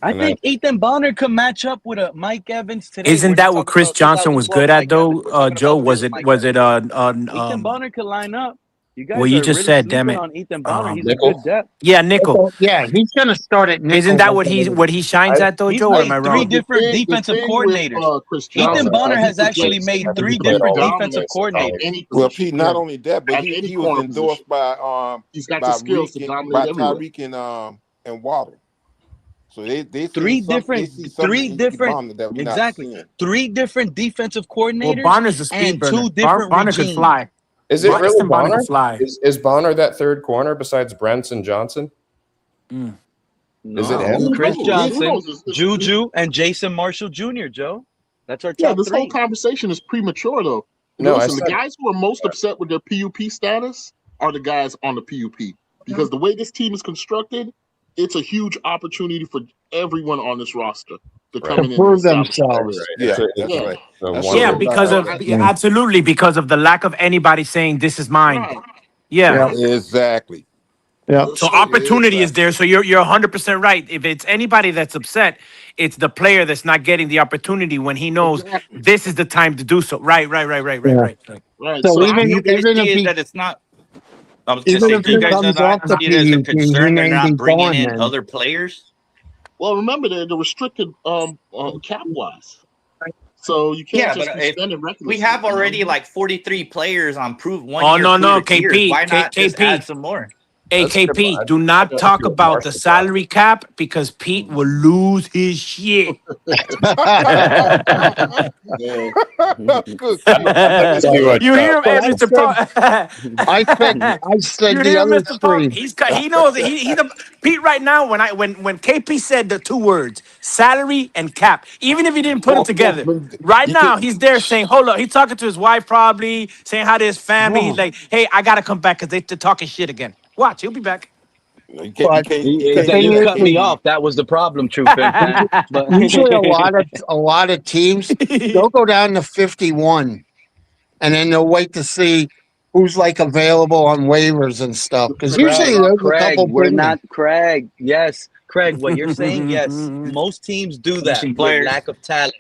I And think Ethan Bonner could match up with a Mike Evans today. Isn't We're not that what talking Chris about Johnson was 2012 good at Mike Evans. though? We're talking Joe, about was this it Mike was it Evans. Ethan Bonner could line up. You guys well, you are just really said, damn sleeping it. on Ethan Bonner. He's nickel? a good depth. Yeah, nickel. Yeah, he's gonna start at nickel. Isn't that what he shines at though, He's Joe? Or am made I 3 wrong? different The defensive thing with coordinators. Chris Ethan Johnson, Bonner he has actually projects made I think 3 he played different all defensive dominance at coordinators. any Well, position. Pete, not only that, but At any he was corner endorsed position. by He's got the skills to dominate everywhere. Tyreek and Waddle. So they see 3 something in Bonner that we're not exactly seeing. 3 different defensive Well, coordinators Bonner's a speed and burner. 2 different Bonner could regimes. fly. Is it really Justin Bonner Bonner? can fly. Is Bonner that third corner besides Branson Johnson? Is it No, him? Chris Who Johnson, knows? Juju, and Jason Marshall Jr., Joe. That's our Yeah, top this whole three. conversation is premature, though. No, I Listen, the said guys who are most upset with their PUP status are the guys on the PUP. Because the way this team is constructed, it's a huge opportunity for everyone on this roster to come in and prove establish their themselves. career. Yeah, It's a- that's Yeah. right. a That's one- Yeah, what because everybody of got. Yeah. absolutely because of the lack of anybody saying this is mine. Right. Yeah. Yeah. Exactly. Yeah. So opportunity is there. So you're 100% right. If it's anybody that's upset, it's the player that's not getting the opportunity when he knows Exactly. this is the time to do so. Right. Right. So So Do you guys even if see it he that it's not? I was gonna even say, if do you he guys comes not off the see it as a PUP, he concern they're may not be bringing gone in then. other players? well, remember they're restricted cap wise. So you can't Yeah, just but be if spending recklessly. we have you know? already like 43 players on Oh, one-year no, no, proven tiers, KP, why not just KP. add some more? AKP, do not talk about the salary cap because Pete will lose his shit. Yeah. Good I'd like to see what You hear him, But Mr. Paul? I said You the hear him, other Mr. Paul? three. He knows it. He the Pete right now. When KP said the two words salary and cap, even if he didn't put them together, right You now can't, he's there saying, "Hold up." He's talking to his wife, probably saying hi to his family. He's like, "Hey, I gotta come back because they're talking shit again." Watch, he'll be back. you can't, you But can't, you the can't thing You do is, that, cut me KP. off. That was the problem, true fan. But usually a lot of teams they'll go down to 51, and then they'll wait to see who's like available on waivers and stuff. Because usually Craig, there's a Craig, couple we're big ones. not Craig. Yes, Craig, what you're saying, yes. Most teams do that Missing with players. lack of talent.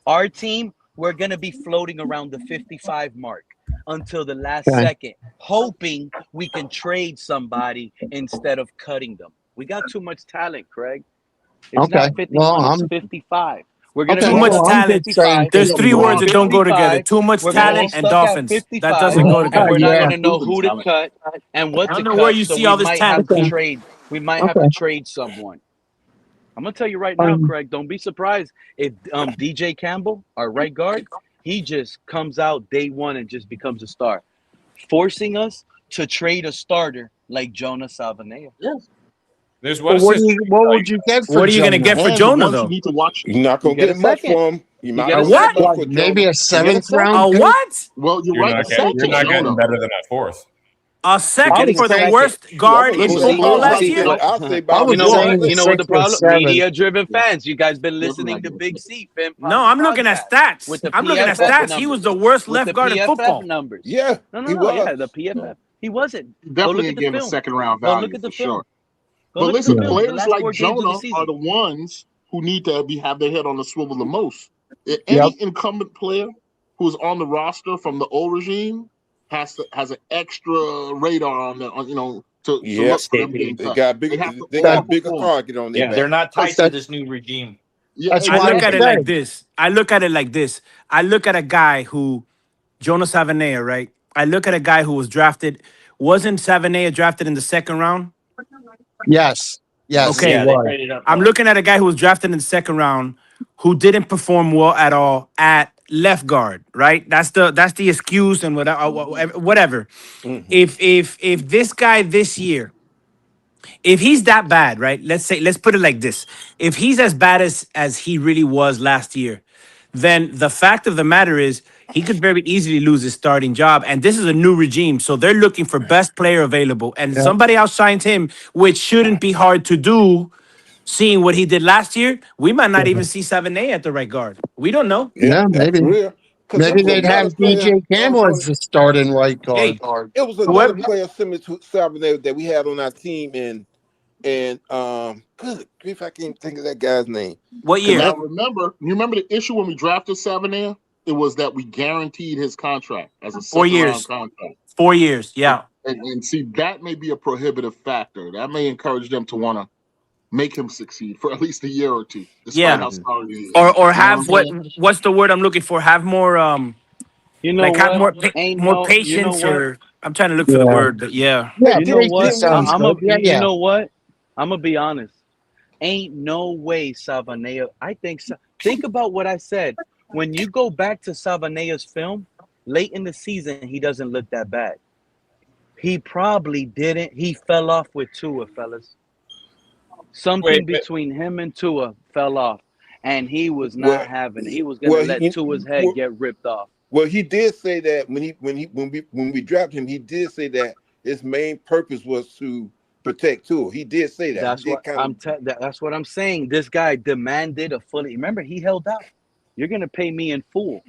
Our team, we're going to be floating around the 55 mark until the last Okay. second, hoping we can trade somebody instead of cutting them. We got too much talent, Craig. It's Okay. not 51, Well, it's I'm 55. We're going to okay. Too be much Well, stuck I'm at talent. just saying 55. There's give them three We're words going to that be more. don't go together. 55. Too much We're going to be talent and stuck at Dolphins. That doesn't 55, go and together. we're not going Yeah. to know Proven who to talent. cut and what I don't to know where cut. you So see we all this might have talent. to Okay. trade. We might have Okay. to trade someone. I'm gonna tell you right now, Um, Craig. Don't be surprised if DJ Campbell, our right guard, he just comes out day one and just becomes a star, forcing us to trade a starter like Jonas Salvanea. Yes. There's but what assist. what would you get for What are you gonna Jonah? get for And the Jonah ones you though? need to watch. You're not You gonna get a get much second. for him. You You might get a as A well what? go second. for Maybe Jonah. a You get a 7th second. A round pick? what? Well, you're You're right not to getting. say You're not getting Jonah. better than that fourth. A You I second getting would for the say second. worst Yeah, I guard would in go You that see, football low. you I'll last see say, year? what I'll say I about a you would know say what seventh. the you know what the 6th or problem? 7th. Media driven Yeah. fans. You guys been listening to Definitely. Big C Fam No, I'm looking at podcast stats. with the I'm looking at PFF stats. He was the numbers. worst With left the guard in PFF football. numbers. Yeah, he No. Yeah, was. the PFF. He wasn't. Go look Definitely at the again a film. second round Go look value at the for sure. film. Go But look at the listen, film. The players last like 4 games of the Jonah are season. the ones who need to have their head on the swivel the most. Yep. Any incumbent player who's on the roster from the old regime has an extra radar on the to Yep. look for them getting They cut. got They have to they got all a bigger perform. target on their Yeah, back. they're not tied to That, this new regime. Yeah, that's I why I look at it exactly. like said, this. I look at it like this. I look at a guy who, Jonas Savanea, right? I look at a guy who was drafted. Wasn't Savanea drafted in the second round? yes. Yes, he Okay. Yeah, they was. traded up. I'm looking at a guy who was drafted in the second round who didn't perform well at all at left guard, right? That's the excuse and whatever. Mhm. If this guy this year, if he's that bad, right? Let's put it like this. If he's as bad as he really was last year, then the fact of the matter is he could very easily lose his starting job. And this is a new regime. So they're looking for best player available. And Yep. somebody outshines him, which shouldn't be hard to do, seeing what he did last year. We might not even see 7A at the right guard. We don't know. Yeah, Yeah, that's maybe. real. Because there Maybe was they'd another have player. DJ Campbell as the starting right Hey, guard. It was another whoever player similar to Salvador that we had on our team, and good grief, I can't think of that guy's name. what Because year? Now you remember the issue when we drafted Savanair? It was that we guaranteed his contract as a 4 second round years. contract. 4 years. Yeah. And see, that may be a prohibitive factor. That may encourage them to want to make him succeed for at least a year or two, despite Yeah. how sorry he is. Or You know what I'm have saying? what's the word I'm looking for? Have more You know like have what? more You know patience, what? or I'm trying to look for the Yeah. word, but yeah. Yeah, You know didn't, what? patience didn't we? sounds good. Yeah, You yeah. know what? I'm gonna be honest. Ain't no way Savanea. Think about what I said. When you go back to Savanea's film, late in the season, he doesn't look that bad. He probably didn't. He fell off with Tua, fellas. Something Wait, between him and Tua fell off, and he was well, not having it. He was gonna well, let Tua's head get ripped off. well, he did say that when we drafted him, he did say that his main purpose was to protect Tua. He did say that. He That's did what kind of. that's what I'm saying. This guy demanded a fully. Remember, he held out. You're gonna pay me in full.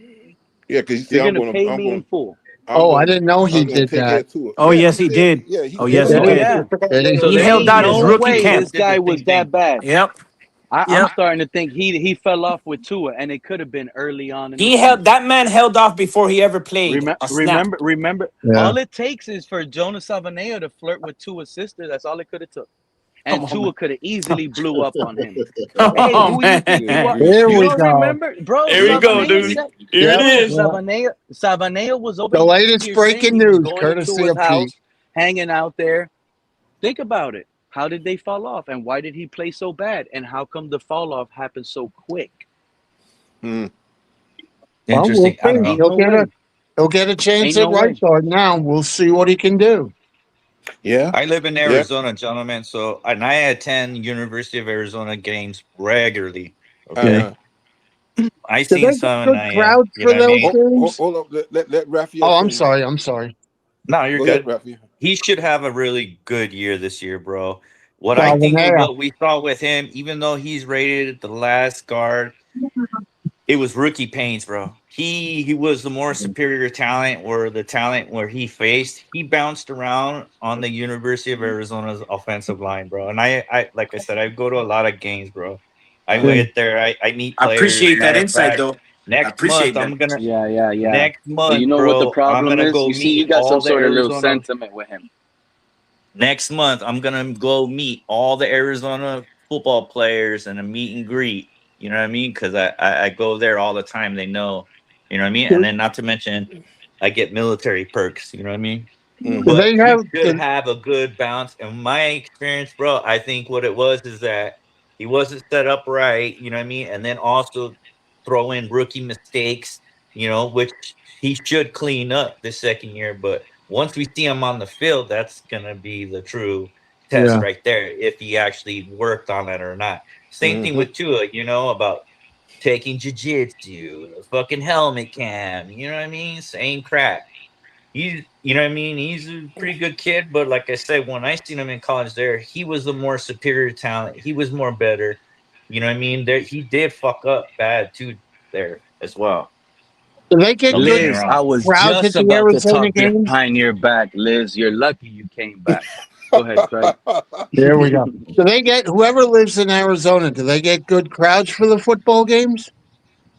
Yeah, because he You're said gonna pay me in full. Oh, I didn't know he I'm gonna did take care that. of Tua. Oh, Yeah, yes, he said, did. yeah, he Oh, said yes, that. he Oh did. yeah. He So there held ain't out his no rookie way camp. this guy was that bad. Yep. I'm Yep. starting to think he fell off with Tua, and it could have been early on in the He held season. that man held off before he ever played a snap. Remember. Yeah. All it takes is for Jonas Savaneo to flirt with Tua's sister. That's all it could have took, and Come on, Tua man. could have easily blew up on him. Hey, Oh who you think you man. are? Here You we don't go. remember, bro? Here we go, Savaneo dude. said, Here it Yep. bro, is. Yeah. Savaneo was over The latest here saying breaking he was news, going to courtesy Tua's of Pete. house, hanging out there. Think about it. How did they fall off, and why did he play so bad, and how come the fall off happened so quick? Well, Interesting. we'll I don't see. Ain't know. no way. He'll get a chance Ain't at no right way. guard now. We'll see what he can do. Yeah, I live in yeah. Arizona, gentlemen. So, and I attend University of Arizona games regularly. Okay, Uh-huh. I Do seen they get some, and good crowds you for know what I those mean. games? Hold up. Let Raphael Oh, I'm finish. sorry. I'm sorry. No, you're Go ahead, good. Raphael. He should have a really good year this year, bro. What I think with Salmonella. what we saw with him, even though he's rated the last guard, it was rookie pains, bro. He was the more superior talent, or the talent where he faced. He bounced around on the University of Arizona's offensive line, bro. And I like I said, I go to a lot of games, bro. I Uh-huh. went there. I meet I players. appreciate that Matter of insight fact, though. I next month appreciate that. I'm gonna Yeah. next But you month, know what the bro. I'm problem gonna is? go You see, you meet got some all the sort of little Arizona sentiment with him. Next month, I'm gonna go meet all the Arizona football players and a meet and greet. You know what I mean? Because I go there all the time. They know. You know what I mean? And then not to mention, I get military perks. You know what I mean? Do Mm-hmm. But they he have? should have a good bounce. In my experience, bro, I think what it was is that he wasn't set up right. You know what I mean? And then also throw in rookie mistakes. Which he should clean up this second year. But once we see him on the field, that's gonna be the true test Yeah. right there, if he actually worked on it or not. Same thing Mm-hmm. with Tua, about taking jiu-jitsu, the fucking helmet cam, you know what I mean? Same crap. You know what I mean? He's a pretty good kid, but like I said, when I seen him in college there, he was the more superior talent. He was more better. You know what I mean? There, he did fuck up bad too there as well. Do they get Don't get good me Liz, wrong. I was crowds at just the about to Arizona talk games? behind your back, Liz. You're lucky you came back. Go ahead, Craig. Here we go. Do they get whoever lives in Arizona? Do they get good crowds for the football games?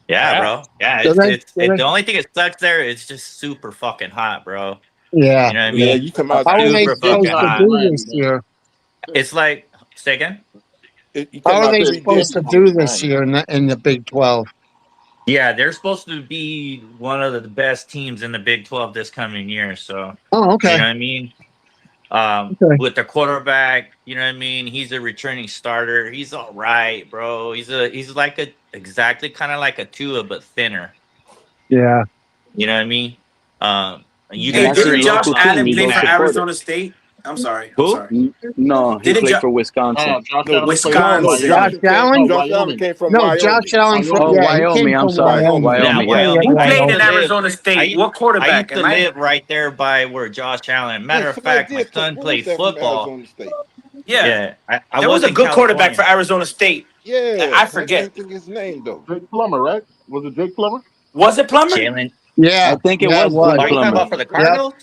Yeah, bro. Yeah, Do they? the only thing that sucks there is just super fucking hot, bro. Yeah. You know what I Yeah, mean? you talking about How are they Super three fucking supposed to different. hot. do this year? It's like, say again? You How talking are about they three supposed to different. do this year in the Big 12? Yeah, they're supposed to be one of the best teams in the Big 12 this coming year. So, Oh, you okay. know what I mean? Okay. With the quarterback, you know what I mean? He's a returning starter. He's all right, bro. He's like exactly kind of like a Tua, but thinner. Yeah. You know what I mean? You And Hey, guys that's are your didn't able Josh to local team. Allen You be play go for support fans. it. Arizona State? I'm Who? sorry. No, he Didn't played jo- for Wisconsin. Josh No, Allen played for no. Wisconsin? Josh Wyoming. Josh Allen? No, Allen Wyoming. came from No, Josh Wyoming. Allen from Oh, Wyoming. yeah, he came Wyoming. I'm from sorry. Wyoming. Wyoming. Yeah, Wyoming. Yeah. Yeah, yeah, Wyoming. Who I played used in to Wyoming. live. Arizona State? I What I quarterback? used to Am I? live right there by where Josh Allen. Yeah, Matter of somebody fact, my did. son Who was played that from football. Arizona State? Yeah, Yeah, I there was was a in good quarterback for California. Arizona State. Yeah, I I forget. can't think of his name though. Jake Plummer, right? Was it Jake Plummer? Was it Plummer? Jalen. Yeah, I think it yeah, it was was. Jake Are you talking Plummer. about for the Yep. Cardinals?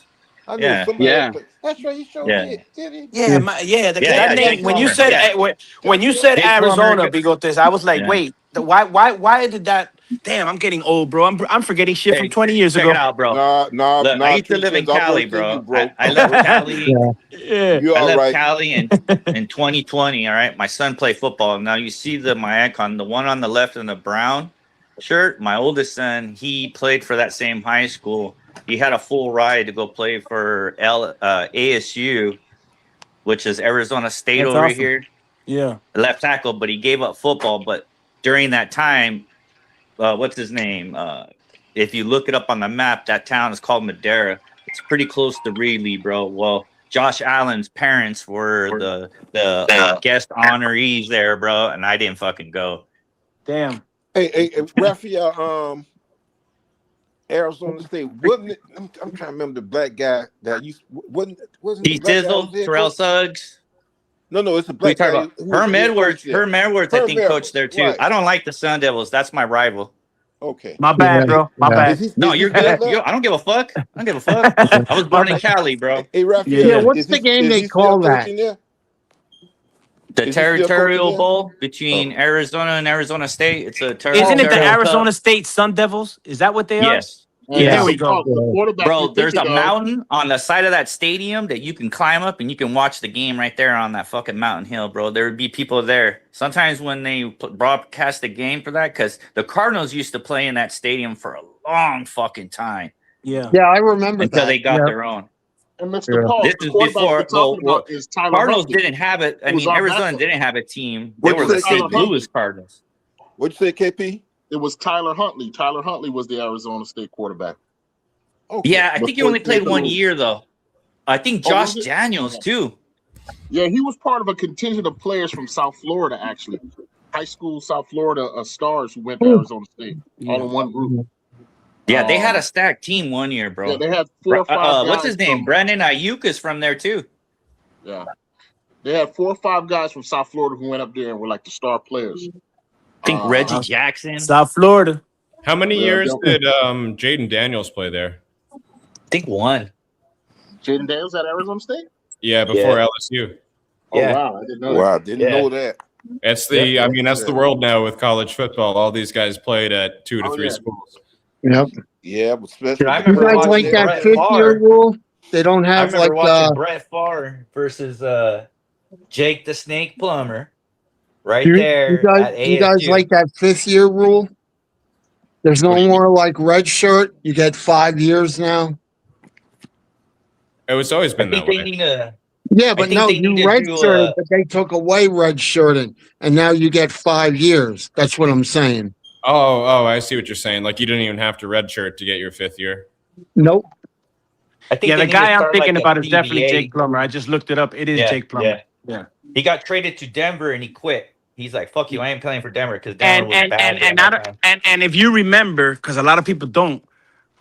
I know Yeah, somebody that Yeah. played. That's right. He sure yeah, did. Did he? Yeah, Yeah. because yeah, that yeah. name Jake when you Plummer. said Yeah, when Jake you Plummer. said Jake Plummer. Arizona, Bigotes, I was like, Yeah. wait, why did that? Damn, I'm getting old, bro. I'm forgetting shit from Hey, 20 years check it ago. out, bro. Look, I Nah. used to Two live in cents. I'm Cali, worse than you, bro. bro. I I'm left worse. Cali. Yeah. Yeah. You I all left right? Cali in 2020. All right, my son played football. Now you see my icon, the one on the left in the brown shirt. My oldest son, he played for that same high school. He had a full ride to go play for ASU, which is Arizona State That's over awesome. here, Yeah. left tackle. But he gave up football. But during that time, what's his name? if you look it up on the map, that town is called Madera. It's pretty close to Greeley, bro. Well, Josh Allen's parents were the guest honorees there, bro, and I didn't fucking go. Damn. Hey, Raphael, Arizona State, wasn't it? I'm trying to remember the black guy that wasn't Pete Dizzle, Terrell Suggs. No, it's a We black talk guy. about Herm Edwards. Herm Edwards, I think, coached there too. Right. I don't like the Sun Devils. That's my rival. Okay. My bad, bro. My bad. No, you're good. I don't give a fuck. I don't give a fuck. I was born in Cali, bro. Hey, Raphael, Yeah, what's the game they call that? The Territorial Bowl between Arizona and Arizona State. It's a Isn't it the Territorial Arizona Cup. State Sun Devils? Is that what they are? Yes. Yeah, there we go. Bro, there's a mountain on the side of that stadium that you can climb up and you can watch the game right there on that fucking mountain hill, bro. There would be people there. Sometimes when they broadcast the game for that, because the Cardinals used to play in that stadium for a long fucking time. Yeah. Yeah, I remember until that. they got their own. And Mr. Paul, This the is quarterback before we're talking about is Tyler Cardinals Huntley. didn't have it. I Who was mean, our Arizona backup. didn't have a team. They What'd were you the say, St. Tyler Louis Cardinals. What'd you say, KP? It was Tyler Huntley. Tyler Huntley was the Arizona State quarterback. Okay. Yeah, I think he only played 1 year though. I think Oh, Josh was it? Daniels too. Yeah, he was part of a contingent of players from South Florida, actually. High school South Florida stars who went to Arizona State, all in one group. Yeah, they had a stacked team 1 year, bro. Yeah, they had 4 or 5 what's guys his name? from- Brandon Ayuk is from there too. Yeah. They had 4 or 5 guys from South Florida who went up there and were like the star players. I think Reggie Jackson. South Florida. How many Yeah, years definitely. did Jaden Daniels play there? I think 1. Jaden Daniels at Arizona State? Yeah, before Yeah. LSU. Oh, Yeah. wow. I didn't know Wow, that. didn't know that. That's the. I mean, that's the world now with college football. All these guys played at 2 to 3 yeah. schools. Yep. Yeah, but especially Dude, I You remember guys watching like that Brett 5th-year Favre. rule? They don't I have remember like watching Brett Favre versus Jake the Snake Plumber right there at ASU. you guys like that 5th-year rule? There's no more like red shirt. You get 5 years now. It's always I been think that they way. need to. Yeah, I but think no, they you need to red do shirted, but they took away red shirting, and now you get 5 years. That's what I'm saying. Oh, I see what you're saying. Like you didn't even have to redshirt to get your 5th year. Nope. I think Yeah, they the need to guy I'm start thinking like a about is definitely PBA. Jake Plummer. I just looked it up. It is Yeah, Jake Plummer. yeah. He got traded to Denver and he quit. He's like, "Fuck you, I ain't playing for Denver because Denver And was bad." and at I that don't, time. and if you remember, because a lot of people don't,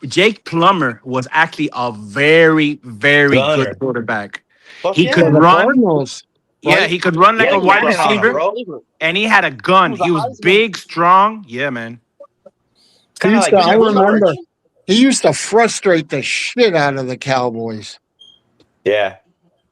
Jake Plummer was actually a very, very Gunner. good quarterback. Fuck He yeah. could The run. Cardinals. Yeah, right? he could run like Yeah, a wide cannon on him, receiver, bro. and he had a gun. He was a He was Heisman. big, strong. Yeah, man. It's kind of like I Jim remember George. he used to frustrate the shit out of the Cowboys. Yeah.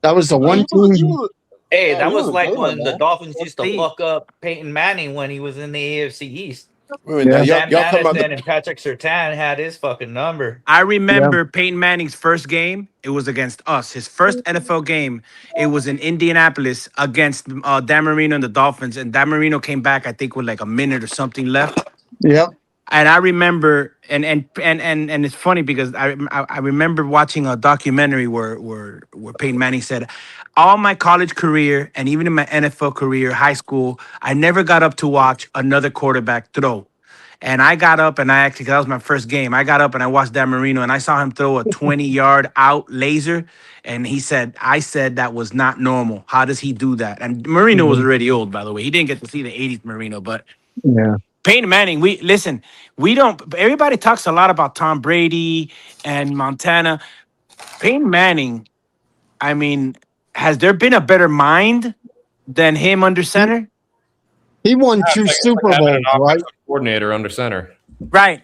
That was the one He was- he team. was- Hey, Yeah, that he was was a like gamer, when the man. Dolphins used to See. fuck up Peyton Manning when he was in the AFC East. Wait, now, Yeah. y'all talking about Madison the, and Patrick Surtain had his fucking number. I remember Peyton Manning's first game. It was against us. His first NFL game. It was in Indianapolis against Dan Marino and the Dolphins. And Dan Marino came back, I think, with like a minute or something left. Yep. And I remember, and it's funny because I remember watching a documentary where Peyton Manning said, all my college career and even in my NFL career, high school, I never got up to watch another quarterback throw. And I got up and I actually, 'cause that was my first game. I got up and I watched Dan Marino and I saw him throw a 20-yard out laser. And he said, I said that was not normal. How does he do that? And Marino was already old, by the way. He didn't get to see the 80s Marino, but Yeah. Peyton Manning, we don't, everybody talks a lot about Tom Brady and Montana. Peyton Manning, I mean, has there been a better mind than him under center? He won 2 Super Having Bowls, an right? offensive coordinator under center. Right.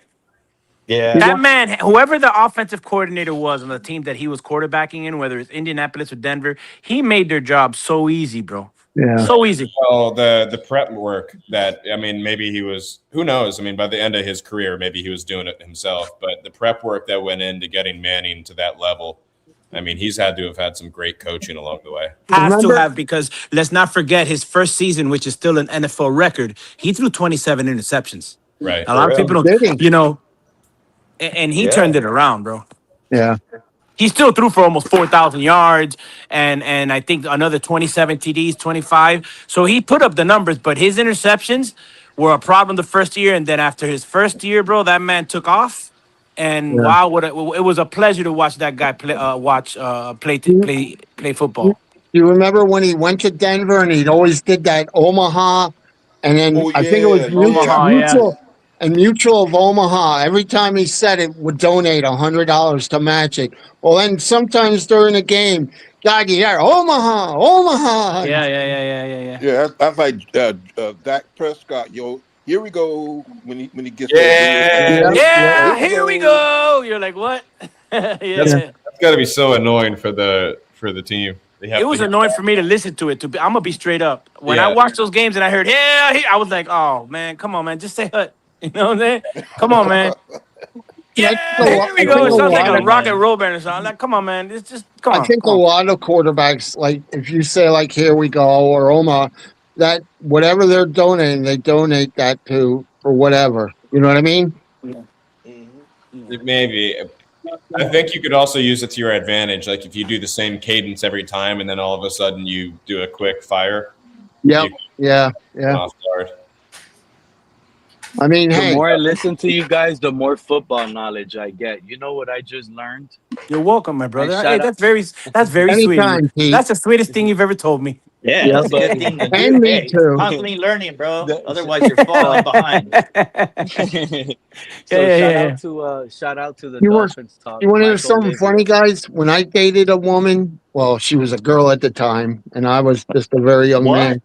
Yeah. That man, whoever the offensive coordinator was on the team that he was quarterbacking in, whether it's Indianapolis or Denver, he made their job so easy, bro. Yeah. So easy. Well, the prep work that, I mean, maybe he was, who knows? I mean, by the end of his career, maybe he was doing it himself. But the prep work that went into getting Manning to that level, I mean, he's had to have had some great coaching along the way. Has to have, because let's not forget his first season, which is still an NFL record. He threw 27 interceptions. Right. A lot of people Did he? don't, you know, and he turned it around, bro. Yeah. He still threw for almost 4,000 yards and I think another 27 TDs, 25. So he put up the numbers, but his interceptions were a problem the first year. And then after his first year, bro, that man took off. And Yeah. wow, it was a pleasure to watch that guy play You, football. you remember when he went to Denver and he always did that Omaha, and then Oh I think it was yeah, yeah. Omaha, yeah. Mutual of Omaha. Every time he said it, would donate $100 to match it. Well, then sometimes during the game, God, you hear Omaha, Omaha. Yeah. Yeah, that's like Dak Prescott, yo. Here we go when he gets that win. Yeah, Yeah, yeah, yeah. Here we Here we go. go. You're like, what? That's yeah. Yeah. that's got to be so annoying for the team. They It have to was hear annoying for that. me to listen to it. I'm gonna be straight up. When I Yeah. watched those games and I heard, I was like, oh man, come on, man, just say hut. You know what I'm saying? Come on, man. And Yeah, here we I go. think It a sounds like lot a of rock and roll band or something. Like, come on, man. It's just come I on, think come a on. lot of quarterbacks, like if you say like "Here we go" or Omaha, that whatever they're donating, they donate that to for whatever. You know what I mean? Mhm. Maybe. I think you could also use it to your advantage. Like if you do the same cadence every time, and then all of a sudden you do a quick fire, Yep. you Yeah. can Yeah. off guard. I mean, The hey, more I listen to you guys, the more football knowledge I get. You know what I just learned? You're welcome, my And brother. Hey, shout out, that's very sweet of you. anytime, Pete. That's the sweetest thing you've ever told me. Yeah, Yep. that's a but good thing to do. And me Hey, too. constantly learning, bro. the, Otherwise, you're falling so behind. so Yeah. shout out to the You were. Dolphins talk, You want to hear Mike something Olivia. funny, guys? When I dated a woman, well, she was a girl at the time, and I was just a very young What? man.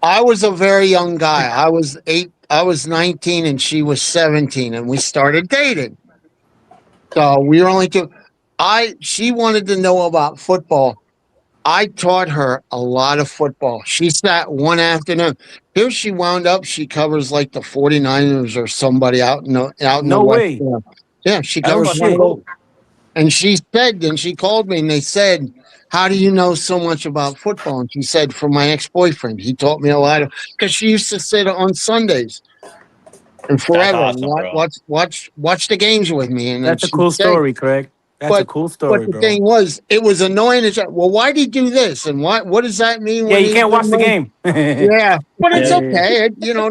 I was a very young guy. I was 8. I was 19, and she was 17, and we started dating. So we were only two. She wanted to know about football. I taught her a lot of football. She sat one afternoon. Here she wound up. She covers like the 49ers or somebody out in the No West. way. Yeah, she No covers one of shit. those. And she said, and she called me and they said, "How do you know so much about football?" And she said, "From my ex-boyfriend. He taught me a lot of because she used to sit on Sundays and That's forever and awesome, bro. watch the games with me." And then That's a she'd cool say, story, Craig. That's a but cool but story, the bro. thing was, it was annoying. As well, why did he do this? And what does that mean Yeah, when you he's can't watch doing the money? game. Yeah, Yeah, but it's yeah, Yeah. yeah. okay. No,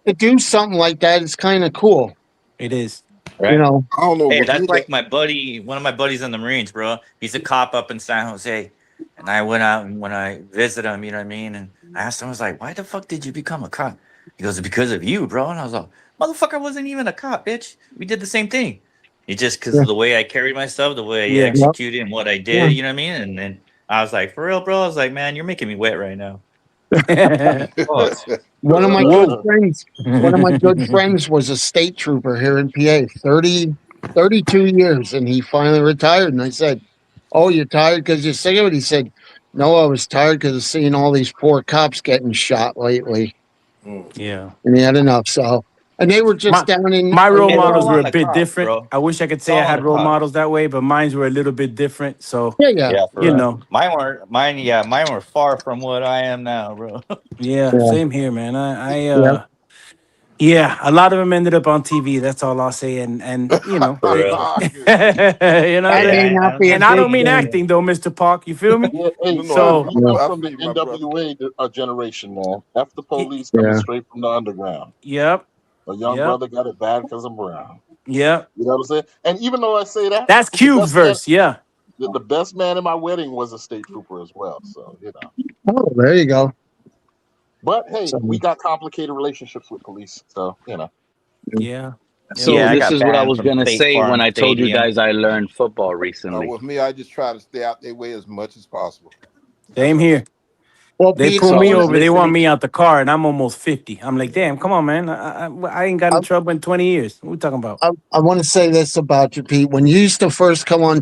to do something like that is kind of cool. It is. You Right. know, I don't know Hey, what that's me that. like my buddy, one of my buddies in the Marines, bro. He's a cop up in San Jose. And I went out and when I visited him, you know what I mean? And I asked him, I was like, why the fuck did you become a cop? He goes, because of you, bro. And I was like, motherfucker wasn't even a cop, bitch. We did the same thing. It just because yeah, of the way I carried myself, the way I Yeah. yeah, executed and what I yeah. did, you know what I mean? And then I was like, for real, bro. I was like, man, you're making me wet right now. Fuck. One of my good Whoa. friends, one of my good friends was a state trooper here in PA, 32 years, and he finally retired. And I said, "Oh, you're tired because you're sick of it?" He said, "No, I was tired because of seeing all these poor cops getting shot lately." Mm. Yeah. And he had enough. So, and they were just My down my role It's models all were on a the bit cops, different. bro. I wish I could It's say I all on had the role cops. models that way, but mine were a little bit different. So, yeah, yeah, Yeah, for you real. yeah, know, Mine were far from what I am now, bro. yeah, yeah, same here, man. yeah. Yeah, a lot of them ended up on TV. That's all I'll say. And you know, For real. you know, That may Yeah, not be a and I big don't mean thing. acting though, Mister Park. You feel me? Yeah, hey, No, Pete, So, you Yeah, come I from the feel my brother. NWA generation, man. F the police coming yeah. straight from the underground. yep, A young yep, brother got it bad because I'm brown. yep. You know what I'm saying? And even though I say that, That's the Cube's best man, verse. Yeah, the best man in my wedding was a state trooper as well. So you know. Oh, there you go. But hey, So, we got complicated relationships with police, so you know. yeah, yep. So yeah. I this got is what I banned was from gonna State say when Farm I told you Stadium. guys I learned football recently. With me, I just try to stay out their way as much as possible. That's Same all. here. well, They Pete, pull So I me was over. They want listening. me out the car, and I'm almost 50. I'm like, damn, come on, man. I ain't got I, in trouble in 20 years. What we talking about? I want to say this about you, Pete. When you used to first come on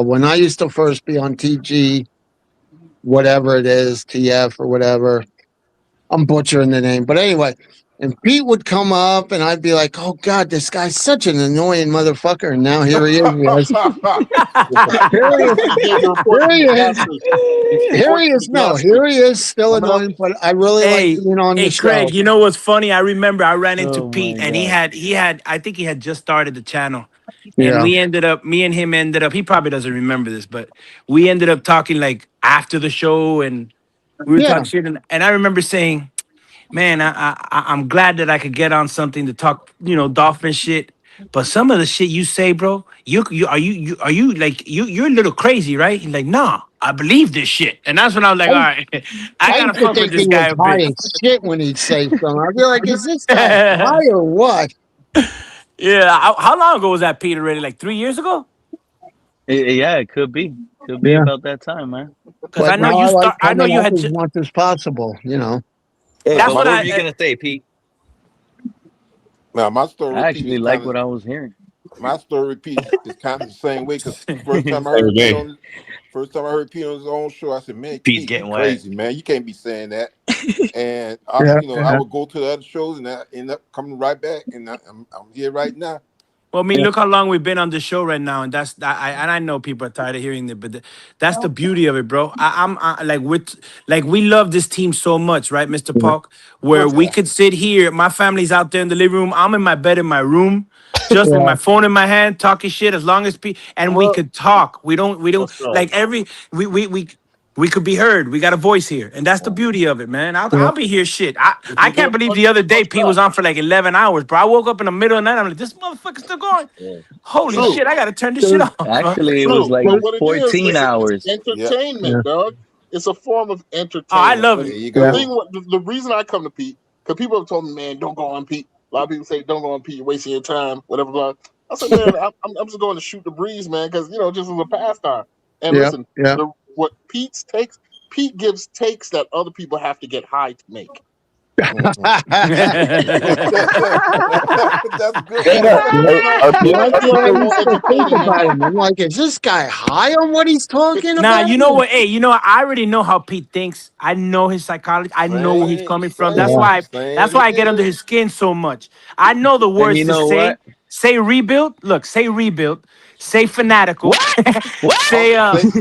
when I used to first be on TG, whatever it is, TF or whatever, I'm butchering the name, but anyway, and Pete would come up, and I'd be like, "Oh God, this guy's such an annoying motherfucker." And now here he is. Yes. Here he is. He gave the report Here from he the gas is. station. The Here report he from is. the No, gas here station. he is. Still Remember that? annoying, but I really like Hey, being on the hey, Craig. show. You know what's funny? I remember I ran into Oh Pete, my and he god. had he had. I think he had just started the channel, and Yeah. we ended up. Me and him ended up. He probably doesn't remember this, but we ended up talking like after the show, and we were Yeah. talking shit. And I remember saying, "Man, I'm glad that I could get on something to talk, Dolphin shit." But some of the shit you say, bro, are you like you're a little crazy, right? He's like, nah, I believe this shit. And that's when I was like, all right, I I gotta used to fuck with think he this was guy a high bit. as shit when he'd say something. I'd be like, is this guy high or what? Yeah, how long ago was that, Pete? Already like 3 years ago? Yeah, it could be. Could be Yeah. about that time, man. Because I But know now you I like start. I know coming you up had. as much as possible, you know. Hey, That's but what what were I. you gonna say, Pete? Now my story I repeat actually is like kind of what I was hearing. my story repeat is kind of the same way because first time I Same heard with Pete me. on first time I heard Pete on his own show, I said, "Man, Pete's Pete, you getting wet. crazy, man. You can't be saying that." And Yeah, I yeah. would go to the other shows and I end up coming right back, and I'm here right now. Well, I mean, look how long we've been on the show right now, and I know people are tired of hearing it, but that's the beauty of it, bro. Like like we love this team so much, right, Mister Park? Where we Yeah. could sit here, my family's out there in the living room, I'm in my bed in my room, just with Yeah. my phone in my hand, talking shit. As long as and we Well, could talk. We don't that's right. like we could be heard. We got a voice here, and that's the beauty of it, man. Yeah. I'll be here. Shit, If I you can't get believe the punched, other you day punch P back. was on for like 11 hours, bro. I woke up in the middle of the night. I'm like, this motherfucker's still going. Yeah. Holy True. shit! I gotta turn this shit Dude, off, bro. Actually, it was True. like But what it is, 14 it's hours. Yep. yeah. entertainment, dog. It's a form of Oh, I entertainment. love And There it. you the Yeah. thing, go. the reason I come to Pete, because people have told me, man, don't go on Pete. A lot of people say, don't go on Pete, you're wasting your time, whatever. Blah. I said, man, I'm just going to shoot the breeze, man, because, just as a pastime. And Yep. listen, Yep. what Pete gives takes that other people have to get high to make. Mhm. That's a good Yeah, point. It's not, are Well, people, that's are what I it's people all used to think entertaining, man. about him. I'm like, is this guy high on what he's talking Nah, about? you know what? Hey, you know what? I already know how Pete thinks. I know his psychology. I know where he's Same, coming from. That's Yeah. same, why. That's same why as I get under here. his skin so much. I know the And words you to know say. what? Say rebuild. Look, say rebuild. Say fanatical. What? What? say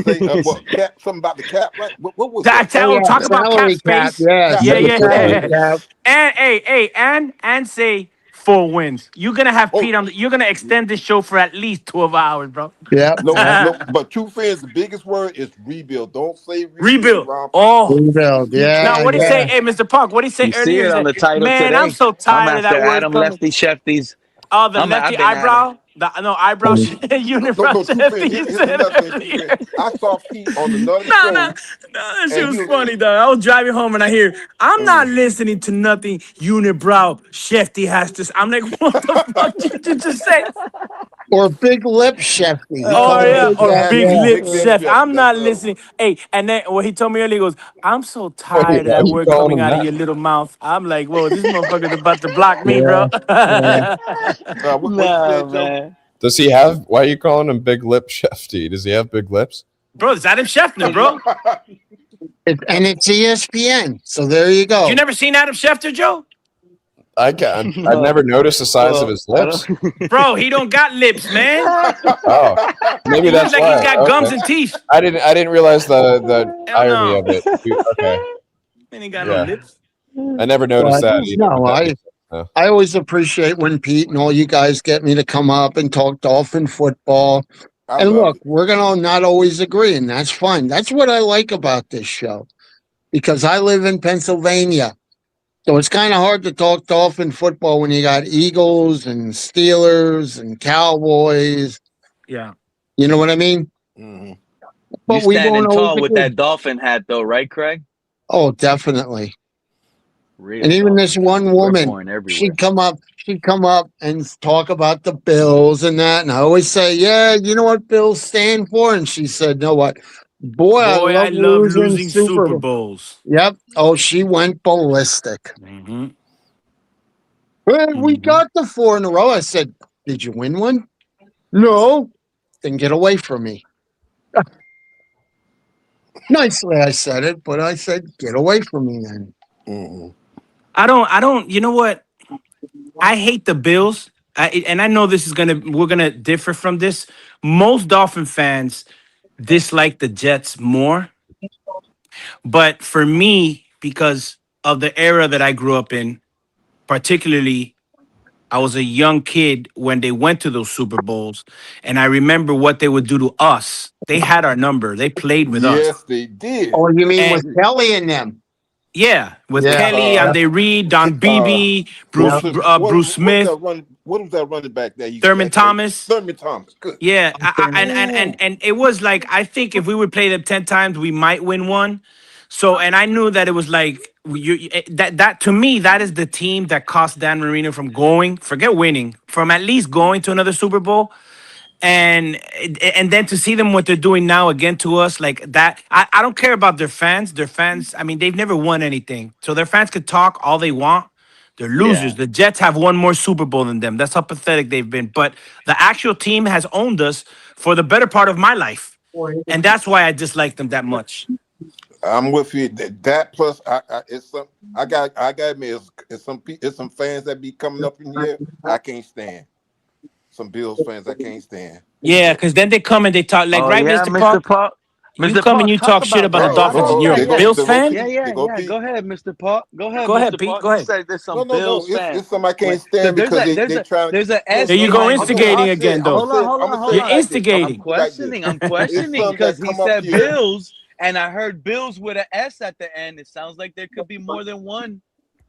Say what cap? Something about the cap, right? What was that? Oh, yeah. talk about cap Salary cap. space. Yeah. Cap Yeah, Say space. salary yeah. Right. cap. And and say 4 wins. You're gonna have Oh Pete on. You're gonna extend this show for at least 12 hours, bro. Yep. no, Yep. no. But true fans, the biggest word is rebuild. Don't say rebuild, Rebuild. Rob. Oh. Rebuild. You Now, Yeah. can't what he say say? Yeah. that. Hey, Mr. Park, what he say You see earlier? He it on said, the title man, I'm today. so I'm tired of after that word Adam coming. Lefty Shefty's. Oh, the I've lefty been Adam. eyebrow. No, eyebrow No, unibrow no. True fans. Shefty, you Here's said another thing. True fans. earlier. I saw Pete on another No, no, show, no, that shit and he was was. funny, though. I was driving home and I hear, I'm not Mm. listening to nothing unibrow Shefty has to say. I'm like, what the fuck did you just say? Or big lip Shefty. He Oh called him yeah, big. or That's big it. Yeah. lip Big lip chef. Chevy. I'm That's not the other one. listening. Hey, and then what he told me earlier, he goes, I'm so wait, tired of why are that you word calling coming him out of that? your little mouth. I'm like, whoa, this motherfucker's about to block me, Yeah. bro. Yeah. What you Nah, said, Joe? man. Does he have? Why are you calling him Big Lip Shefty? Does he have big lips? Bro, it's Adam Schefter, bro. And it's ESPN. So there you You go. never seen Adam Schefter, Joe? I can't. I've No. never noticed the size of Well, his I lips. don't. Bro, he don't got lips, man. Oh, maybe He looks that's like he's why. got gums Okay, and teeth. I didn't realize the Hell irony no. of it. Okay, Man ain't got no yeah, lips. I never noticed But that either. But no, that makes sense now. I always appreciate when Pete and all you guys get me to come up and talk Dolphin football. I And love look, it. we're going to not always agree, and that's fine. That's what I like about this show because I live in Pennsylvania. So it's kind of hard to talk Dolphin football when you got Eagles and Steelers and Cowboys. Yeah. You know what I mean? Hmm. You But we won't standing always tall with agree. that dolphin hat, though, right, Craig? Oh, definitely. Real And even this dolphin hat. one We're woman, pouring everywhere. she'd come up and talk about the Bills and that. And I always say, yeah, you know what Bills stand for? And she said, know what? Boy, I Boy, I love love losing losing Super Super Bowl. Bowls. Yep. Oh, she went ballistic. Mm-hmm. Well, we Mm-hmm. got the 4 in a row. I said, did you win one? No. Then get away from me. Nicely, I said it, but I said, get away from me then. Hmm. I don't, you know what? I hate the Bills. And I know we're gonna differ from this. Most Dolphin fans dislike the Jets more. But for me, because of the era that I grew up in, particularly I was a young kid when they went to those Super Bowls, and I remember what they would do to us. They had our number. They played with us. Yes, they did. Oh, you mean And with Kelly and them? Yeah, with Yeah. Kelly, Uh, Andy Reid, Don Beebe, what Bruce was it? Bruce What was that Smith, run? What was that running back that Thurman that great? Thomas. Thurman Thomas. Good. Yeah, Ooh. and it was like I think if we would play them 10 times, we might win one. So, and I knew that it was like that to me that is the team that cost Dan Marino from going, forget winning, from at least going to another Super Bowl. And then to see them what they're doing now again to us like that, I don't care about their fans, I mean, they've never won anything, so their fans could talk all they want. They're losers. Yeah. The Jets have won more Super Bowl than them. That's how pathetic they've been. But the actual team has owned us for the better part of my life, and that's why I dislike them that much. I'm with you. That plus, it's some. I got to admit, it's some fans that be coming up in here. I can't stand some Bills fans. I can't stand. Yeah, because then they come and they talk like, Oh right, yeah, Mr. Mr. Park? Park. You Mr. come and Park, you talk talk shit about about the that. Dolphins, and Oh you're yeah, a They go. yeah, Bills They go fan. yeah, Pete. yeah, They go yeah. Go Pete. ahead, Mr. Park. Go ahead, Go ahead, Mr. Pete. Park. Go You ahead. said there's No, some no, no. Bills fans. It's something I can't Wait, stand there's because a there's they a trying to. there's a Look, S There you look. go, behind. Okay, instigating again, though. Hold on, hold I'm on, gonna say hold You're it on. like this. I'm I'm instigating. gonna say it like this. questioning. I'm It's questioning some that because he come up said here. Bills, and I heard Bills with an S at the end. It sounds like there could be more than one.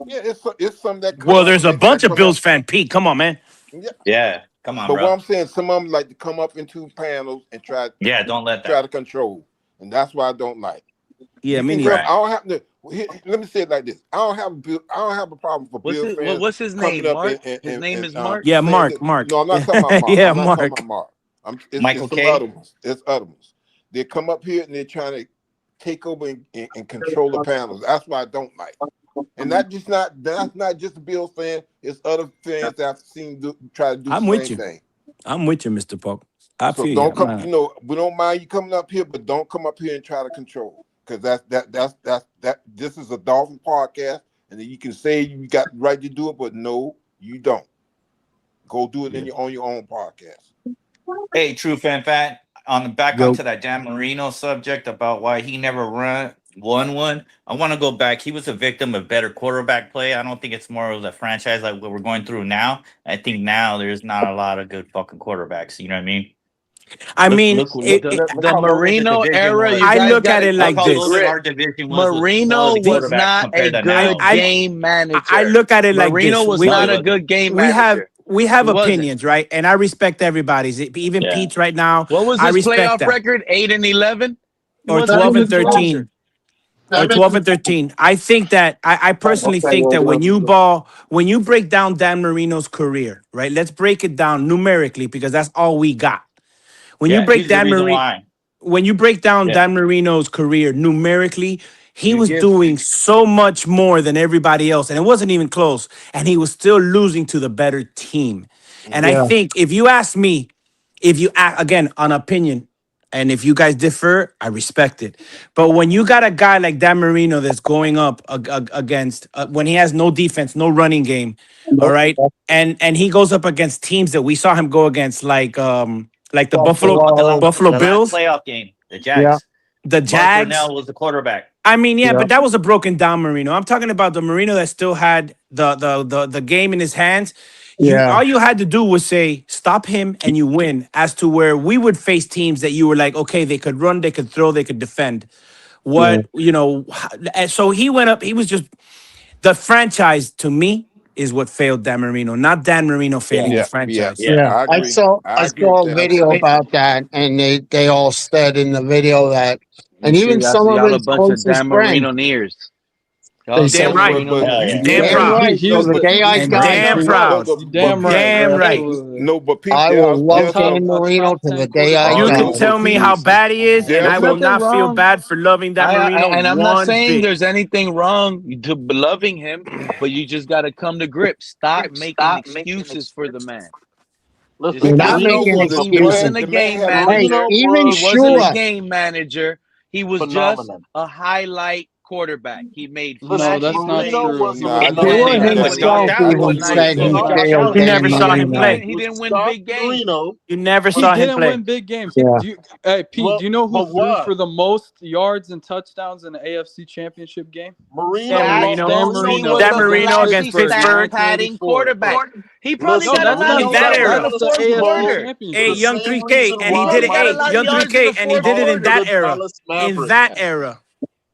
Yeah, it's some that come Well, up there's a bunch that of come up. Bills fan. Pete, come on, man. Yeah, Yeah, come on, but what bro. I'm saying, some of them like to come up into panels and Yeah, don't let try that. to control, and that's why I don't like. Yeah, You me can come. neither. Right. I don't have to. Let me say it like this. I don't have a problem for What's Bill his fans what's his coming name? up Mark. His name is Mark. Yeah, saying Mark, that. Mark. No, I'm not talking about Mark. Yeah, I'm not talking about Mark. Mark. It's Michael some K. other ones. It's other ones. They come up here and they're trying to take over and control the panels. That's why I don't like. And that's not just a Bill fan. It's other fans that I've seen try to do the I'm with same you. thing. I'm with you, Mr. Park. I So feel you. don't I'm come. not. We don't mind you coming up here, but don't come up here and try to control. Because that's. This is a Dolphin podcast, and you can say you got the right to do it, but no, you don't. Go do it on your own podcast. Hey, True Fan. On the back Yo, onto that Dan Marino subject about why he never won one. I want to go back. He was a victim of better quarterback play. I don't think it's more of the franchise like what we're going through now. I think now there's not a lot of good fucking quarterbacks. You know what I mean? I mean, Look The how loaded the Marino division era, was. you I guys look got at to it Look cut like how the this. loaded grip. our division was with Marino quality was quarterbacks not a compared to good now. I game I manager. look at it like Marino this. was No, not he a wasn't. good game We have manager. we have He wasn't. opinions, right? And I respect everybody's. Even Yeah. Pete's right now. What was I his respect playoff that. record? 8-11. He Or wasn't 12 and even close. 13. Or 12 and 13. I think that I personally think that when you break down Dan Marino's career, right? Let's break it down numerically because that's all we got. When you Yeah, break he's the Dan reason Marino why. when you break down Yeah. Dan Marino's career numerically, he You was give doing so much more than everybody else, and it wasn't even close. And he was still losing to the better team. And I Yeah. think if you ask me, if you again on opinion, and if you guys differ, I respect it. But when you got a guy like Dan Marino that's going up against when he has no defense, no running game, all Nope. right, and he goes up against teams that we saw him go against, like the Buffalo But Buffalo. Buffalo the last Bills, playoff game, the Yeah. Jags, the Mark Jags. Brunell was the quarterback. I mean, yeah, Yeah. but that was a broken down Marino. I'm talking about the Marino that still had the game in his hands. You Yeah. all you had to do was say stop him and you win. As to where we would face teams that you were like, okay, they could run, they could throw, they could defend. Yeah. What and so he went up. He was just the franchise to me is what failed Dan Marino, not Dan Marino Yeah. failing the franchise. Yeah. Yeah. I I agree. saw I I agree with saw a that. video about that, and they all said in the video that, You and see, even some of y'all a his bunch of closest Dan friends, Marino nears. they Y'all Damn said, Dan right, Marino Hell nears. yeah. damn damn proud, right. He So was the the day I and die, damn Pete, proud, No, You but damn Pete, right, damn bro. right. Absolutely. no, but Pete, I will A love top Dan a Marino top to 10 the day I You quarterback. can no, die. but tell me Pete, how bad he is, and there's I There's will some. nothing not feel wrong. bad for loving Dan Marino And I'm not one saying bit. there's anything wrong to loving him, but you just got to come to grips. Stop making excuses for the man. Just We're Listen, not admit making Marino was he excuses. wasn't a The man game had Hey, manager. Marino even He was wasn't a Shula. game manager. He was just phenomenal. a highlight quarterback. He made No, Listen, flashy that's not Marino plays. true. was a No, I He don't had agree Same with thing he phenomenal with that. he Josh Himself did quarterback. have Allen. some even What are you nice guys said To he doing? be plays. Josh failed Allen. You honest, never Dan saw him He Marino. play. didn't to win stop big games. Marino You never was He saw him didn't play. win big games. Yeah. Hey Pete, do you know who but threw what? for the most yards and touchdowns in the AFC Championship game? Dan Marino, Marino. Dan He Marino was Dan a against Marino against flashy Pittsburgh in stat Pittsburgh. padding 1984. quarterback. He probably No, got listen, a that's lot of In not Marino that got yards us in that's era. the to the the fourth Super AFC Bowl quarter. for Hey, the Championship. young same 3K, reason and he why did it. He got a Hey, Mike lot of young Vick yards in 3K, the and he fourth did it called in for quarter. that the era. Dallas In Mavericks. that Yeah. era.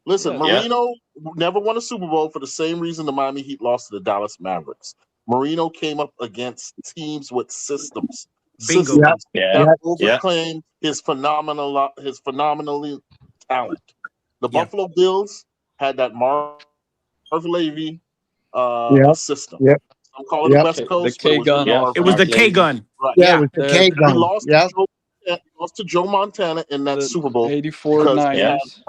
Listen, Yeah. Marino never won a Super Bowl for the same reason the Miami Heat lost to the Dallas Mavericks. Marino came up against teams with systems. Bingo. Systems Yeah. that Yeah. overcame his phenomenally talent. The Yeah. Buffalo Bills had that Marv Levy Yep. system. Yep. I'm calling the Yep. West The Coast, but K it was gun Yeah. Marv It was offense. the Levy. K gun. Right. Yeah, it Yeah. was the The K He gun. Yep. lost to Joe Montana in that the Super Bowl 84 because he had Niners.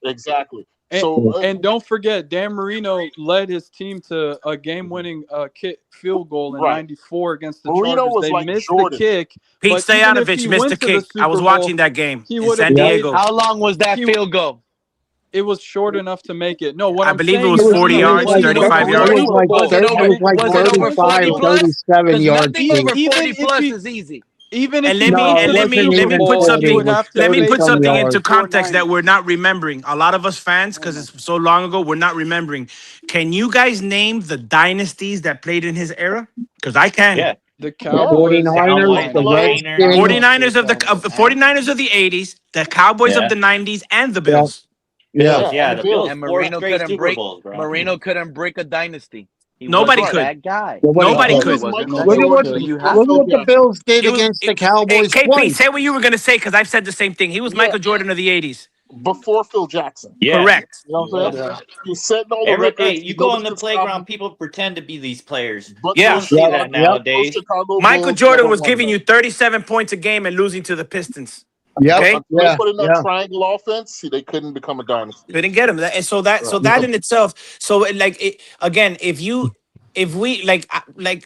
exactly. And, So and don't forget, Dan Marino led his team to a game-winning kick field goal in right, '94 against the Marino Chargers. was They like missed the Jordan. kick, Pete but even if Stoyanovich he missed the went to the kick. I was Super watching Bowl, that game he in would have San Yep. played. Diego. How long was that He field goal? it was short enough to make it. No, what I I'm believe it saying was is, 40 even yards, if he went 35 to the yards. Super Bowl, Was it over? even if 40 he, plus? 37 Because yard nothing kick. over 40 even if plus he is easy. even if And he let me went No, to it and the let me wasn't Super let me even put Bowl, 40. he It would something. was have to Let me 30 put face some the something yards. into 84 context that we're Niners. not remembering. A lot of us fans, Oh because my. it's so long ago, we're not remembering. Can you guys name the dynasties that played in his era? Because I can. Yeah. The Yeah, Cowboys of the Cowboys, Cowboys, the the 90s. I 49ers. Redskins. love the 49ers of the Cowboys. 49ers of the 80s, the Cowboys of Yeah. the 90s, and the Yeah. Bills. Yeah. Bills. yeah, and Yeah. the The Bills. Bills. And 4 straight Super Bowls, bro. Marino couldn't break a dynasty. He Nobody wasn't Right. could. that guy. Nobody Nobody So could. He was could. wasn't Michael that. Look at Nobody what Jordan could. So you or have look at Phil what the Jackson? Bills did He was against the hey, Cowboys KP, twice. say what you were gonna say, because I've said the same thing. He was Yeah, Michael Jordan of the 80s. before Phil Jackson. Yeah. Correct. You know what I'm saying? Yeah. He's setting all the Hey, records. you go on Nobody the could stop playground, him. people pretend to be these players. But You Yeah. don't see that Yep. those nowadays. Chicago Michael Bulls Jordan never was won giving though. you 37 points a game and losing to the Pistons. Yep. Okay? Until they Yeah. put in that Yeah. triangle offense, see, they couldn't become a dynasty. Couldn't get him. And so that Right. in itself, again, if we like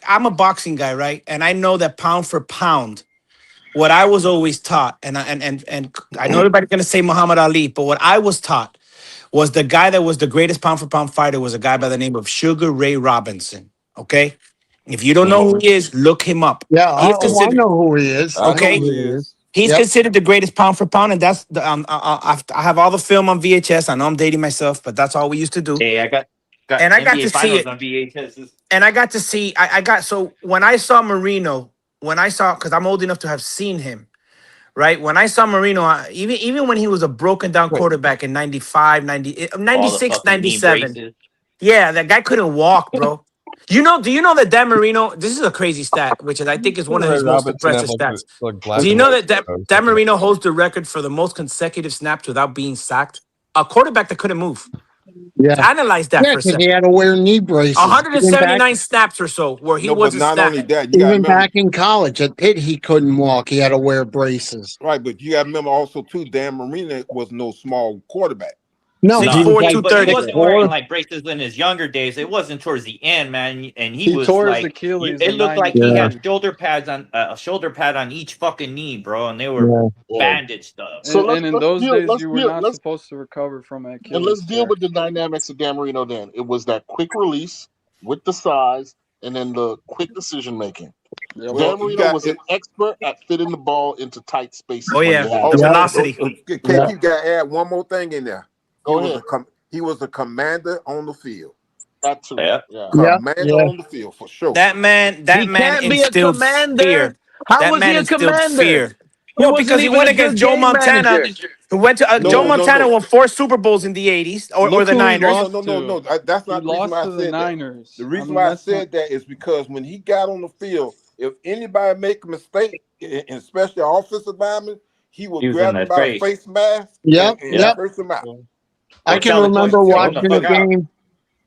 I'm a boxing guy, right? And I know that pound for pound, what I was always taught, and I know everybody's gonna say Muhammad Ali, but what I was taught was the guy that was the greatest pound for pound fighter was a guy by the name of Sugar Ray Robinson. Okay, if you don't know who he is, look him up. Yeah. He is Oh, I considered know who he is. I I know know okay. who who he he is. is. He's Yep. considered the greatest pound for pound, and that's the I have all the film on VHS. I know I'm dating myself, but that's all we used to do. Hey, I got And I got NBA to see Finals it. on VHS. And I got to see. I got so when I saw Marino, because I'm old enough to have seen him, right? When I saw Marino, even when he was a broken down Wait, quarterback in 95, 90, All the 96, fucking knee 97. braces. Yeah, that guy couldn't walk, bro. Do you know that Dan Marino, this is a crazy stat, which is I think is one of Ray his most Robinson had impressive like stats. the black Do you and know white that photos. Dan Marino holds the record for the most consecutive snaps without being sacked? A quarterback that couldn't move. Yeah. Analyze that Yeah, for a because he second. had to wear knee braces. 179 snaps or so where he No, but wasn't not only snapped. that, you got to Even remember, back in college at Pitt, he couldn't walk. He had to wear braces. right? But you got to remember also too, Dan Marino was no small quarterback. No, Six he No, was four, like two but he thirty. 6'4". wasn't wearing like braces in his younger days. It wasn't towards the end, man. And he He was tore his like, Achilles it in looked like he Yeah. had '93. shoulder pads on a shoulder pad on each fucking knee, bro, and they were Yeah. yeah. bandaged up. So And in let's those deal. days, you were not supposed to recover from an And let's Achilles deal tear. with the dynamics of Dan Marino. Then it was that quick release with the size, and then the quick decision making. Yep. Well, Dan you Marino got was an it. expert at fitting the ball into tight spaces Oh when he yeah, had the to. Oh, Yeah. velocity. Yeah. KP got to add one more thing in there. He Go was ahead. he was a commander on the field. That too. Yeah. Yeah. Yeah. Commander Yeah. on the field for sure. That He man can't be a instilled commander. fear. How That was he man a instilled commander? fear. He Well, wasn't because he even went a against good Joe game Montana, manager. who went to Joe No, Look, no, Montana no. won 4 Super Bowls in the '80s or look the who he No, Niners. no, no, lost no, no. to. That's He not the reason lost why I to the said that. Niners. The I reason mean, why I that's not. said that is because when he got on the field, if anybody make a mistake, and especially offensive lineman, he would He was in grab him that by the face. face mask Yep. and Yeah. Yep. curse him out. I Or can tell the coach remember to throw him the watching a fuck out. game.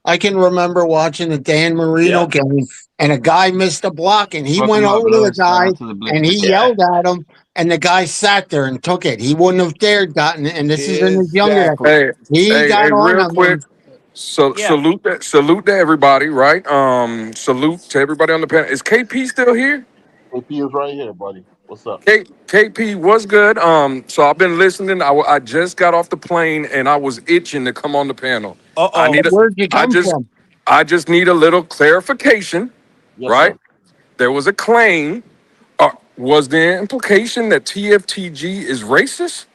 I can remember watching a Dan Marino Yeah. game, and a guy missed a block, and he Fuck went him up, over to the Lewis. Shout guy, out to the and he Blazers. Yeah. yelled at him, and the guy sat there and took it. He wouldn't have dared gotten it, and this is in his younger days. Exactly. He got on Real him. quick. So Yeah. salute to everybody, right? Salute to everybody on the panel. Is KP still here? KP is right here, buddy. What's up? KP was good. So I've been listening. I just got off the plane and I was itching to come on the panel. I Uh-oh. need a, Where'd you I come just from? I just need a little clarification, Yes, right? sir. There was a claim. Was the implication that TFTG is racist?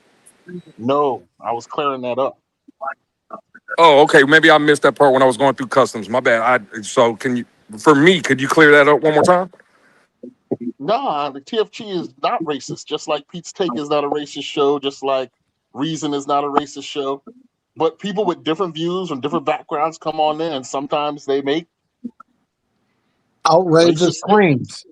No, I was clearing that up. Oh, okay. Maybe I missed that part when I was going through customs. My bad. So can you, for me, could you clear that up one more time? Nah, the TFG is not racist. Just like Pete's Take is not a racist show. Just like Reason is not a racist show. But people with different views and different backgrounds come on there, and sometimes they make outrageous racist claims.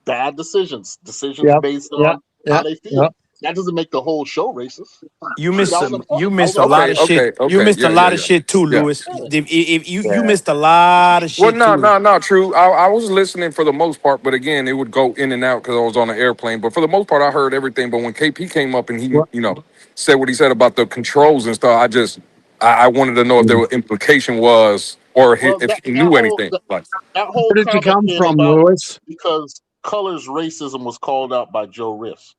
bad decisions Yep. based Yep. on how Yep. they feel. Yep. That doesn't make the whole show racist. You Shoot, missed that was a fun. you That was missed a a lot fun Okay, of show. shit. okay, You okay. missed a Yeah, lot yeah, of yeah. shit too, Yeah. Lewis. Yeah. If you Yeah. missed a lot of Well, shit no, too. no, no, true. I was listening for the most part, but again, it would go in and out because I was on an airplane. But for the most part, I heard everything. But when KP came up and he, What? said what he said about the controls and stuff, I wanted to know if there Where was implication was, or Well, if that he that knew whole anything. Like, that whole did you comment come came from, about Lewis? because colors racism was called out by Joe Riss.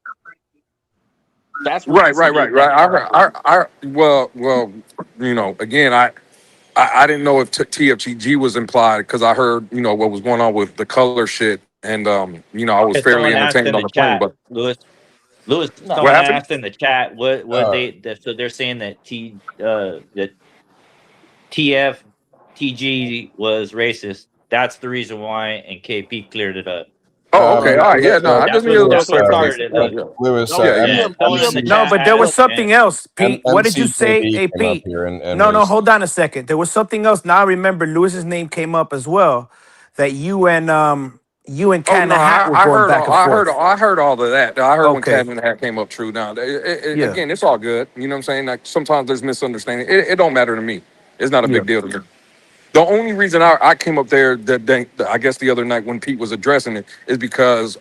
That's what right, right, instigated right, that right. conversation. Well, again, I didn't know if TFTG was implied because I heard, what was going on with the color shit, and I was Because fairly someone asked entertained in on the the plane. chat, But Lewis, what someone happened? asked in the chat what Uh, they that, so they're saying that that TFTG was racist. That's the reason why, and KP cleared it up. Oh, Well, okay. let, All right. let, Yeah, no, let, I just needed a little That's Lewis, what clarification. started it, Yeah, Lewis. yeah. Lewis, that was Yeah. Yeah, someone in EM the No, chat but there was asked, something else, Pete. What did you say? MCKB Hey, came up Pete. here and No, was hold on a second. There was something else. Now I remember Lewis's name came up as well. That you and Oh Cat in no, the Hat were I going heard back all and forth. I heard all of that. I heard when Okay. Cat in the Hat came up. True. Now, Yeah. again, it's all good. You know what I'm saying? Like sometimes there's misunderstanding. It don't matter to me. It's not a Yeah. big deal to me. The only reason I came up there that day, I guess the other night when Pete was addressing it is because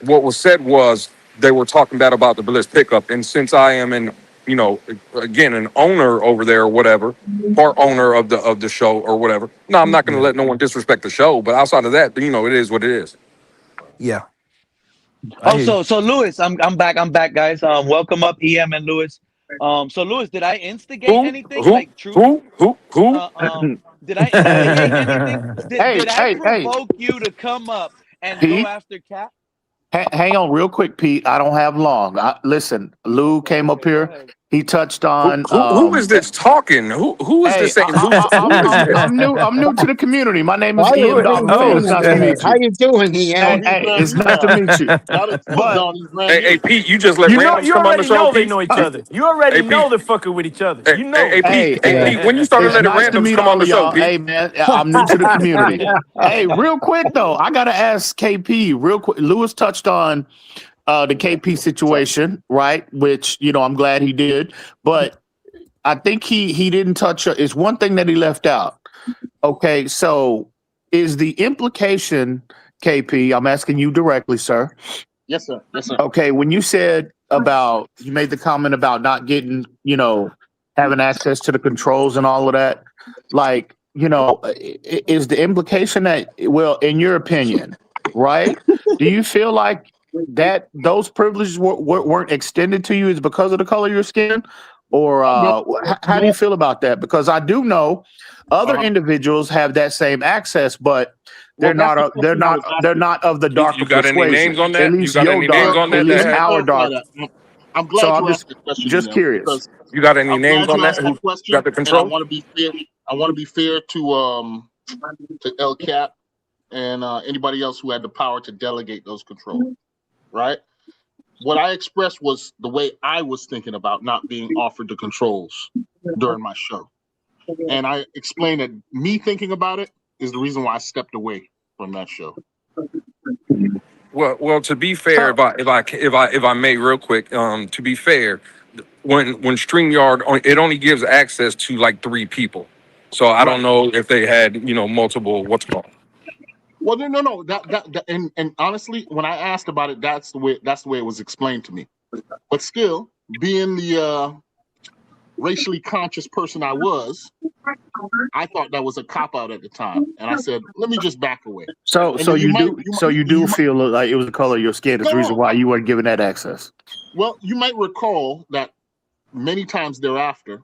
what was said was they were talking bad about the Bliss pickup, and since I am again an owner over there or whatever, part owner of the show or whatever. No, I'm not going to Yeah. let no one disrespect the show. But outside of that, it is what it is. Yeah. I Oh, hear you. so Lewis, I'm back, guys. Welcome up, EM and Lewis. So Lewis, did I instigate Who anything? who Like truly? who who who? Uh, um, did I instigate anything? Did I Hey, provoke you to come up and go Pete. after Cap? Hang on real quick, Pete. I don't have long. Listen, Lou came up Okay, go here. ahead. He touched Who, on. who is this talking? Who is Hey, this saying? Who is this? I'm new to the community. My name is Why Ian is he Dalton doing Phillips. Oh, Nice that to to me? shit. meet How you. you doing, No, Ian? he's brand It's new nice to now. meet you. Now that Steve's But on, he's brand Hey, new. Pete, you just let randoms You come on the already show, know they Pete. know each other. You already Hey, Pete. know they're fucking with each other. Hey, You hey, know hey, it. Pete. Hey, yeah, Pete. When you started it's letting nice to randoms meet come on all the of show, y'all. Pete. Hey, man, I'm new to the community. Hey, real quick though, I gotta ask KP real quick. Lewis touched on the KP situation, right? Which I'm glad he did, but I think he didn't touch. It's one thing that he left out. Okay, so is the implication, KP? I'm asking you directly, sir. Yes, sir. Yes, sir. Okay, when you made the comment about not getting, having access to the controls and all of that, like, is the implication that, well, in your opinion, right? Do you feel like that those privileges weren't extended to you is because of the color of your skin? Or No, how do you no. feel about that? Because I do know other Uh-huh. individuals have that same access, but Well, that's the question I was they're asking. not of the You darker got any persuasion. names on At that? You least got your any names dark, on at that Let that least me have? our clarify dark. that. I'm So glad you asked the question, just EM, curious. because You got any I'm names glad on you that? asked Who that question, got the and I control? want to be fair. I want to be fair to El Cap and anybody else who had the power to delegate those controls. Right. What I expressed was the way I was thinking about not being offered the controls during my show, and I explained that me thinking about it is the reason why I stepped away from that show. Well, to be fair, if I may, real quick, to be fair, when StreamYard it only gives access to like 3 people, so I don't Right. know if they had multiple what's it called. Well, no. That and honestly, when I asked about it, that's the way it was explained to me. But still, being the racially conscious person I was, I thought that was a cop out at the time, and I said, "Let me just back away." So And then you do feel like it was the color of your skin is the reason no. why you weren't given that access. Well, you might recall that many times thereafter,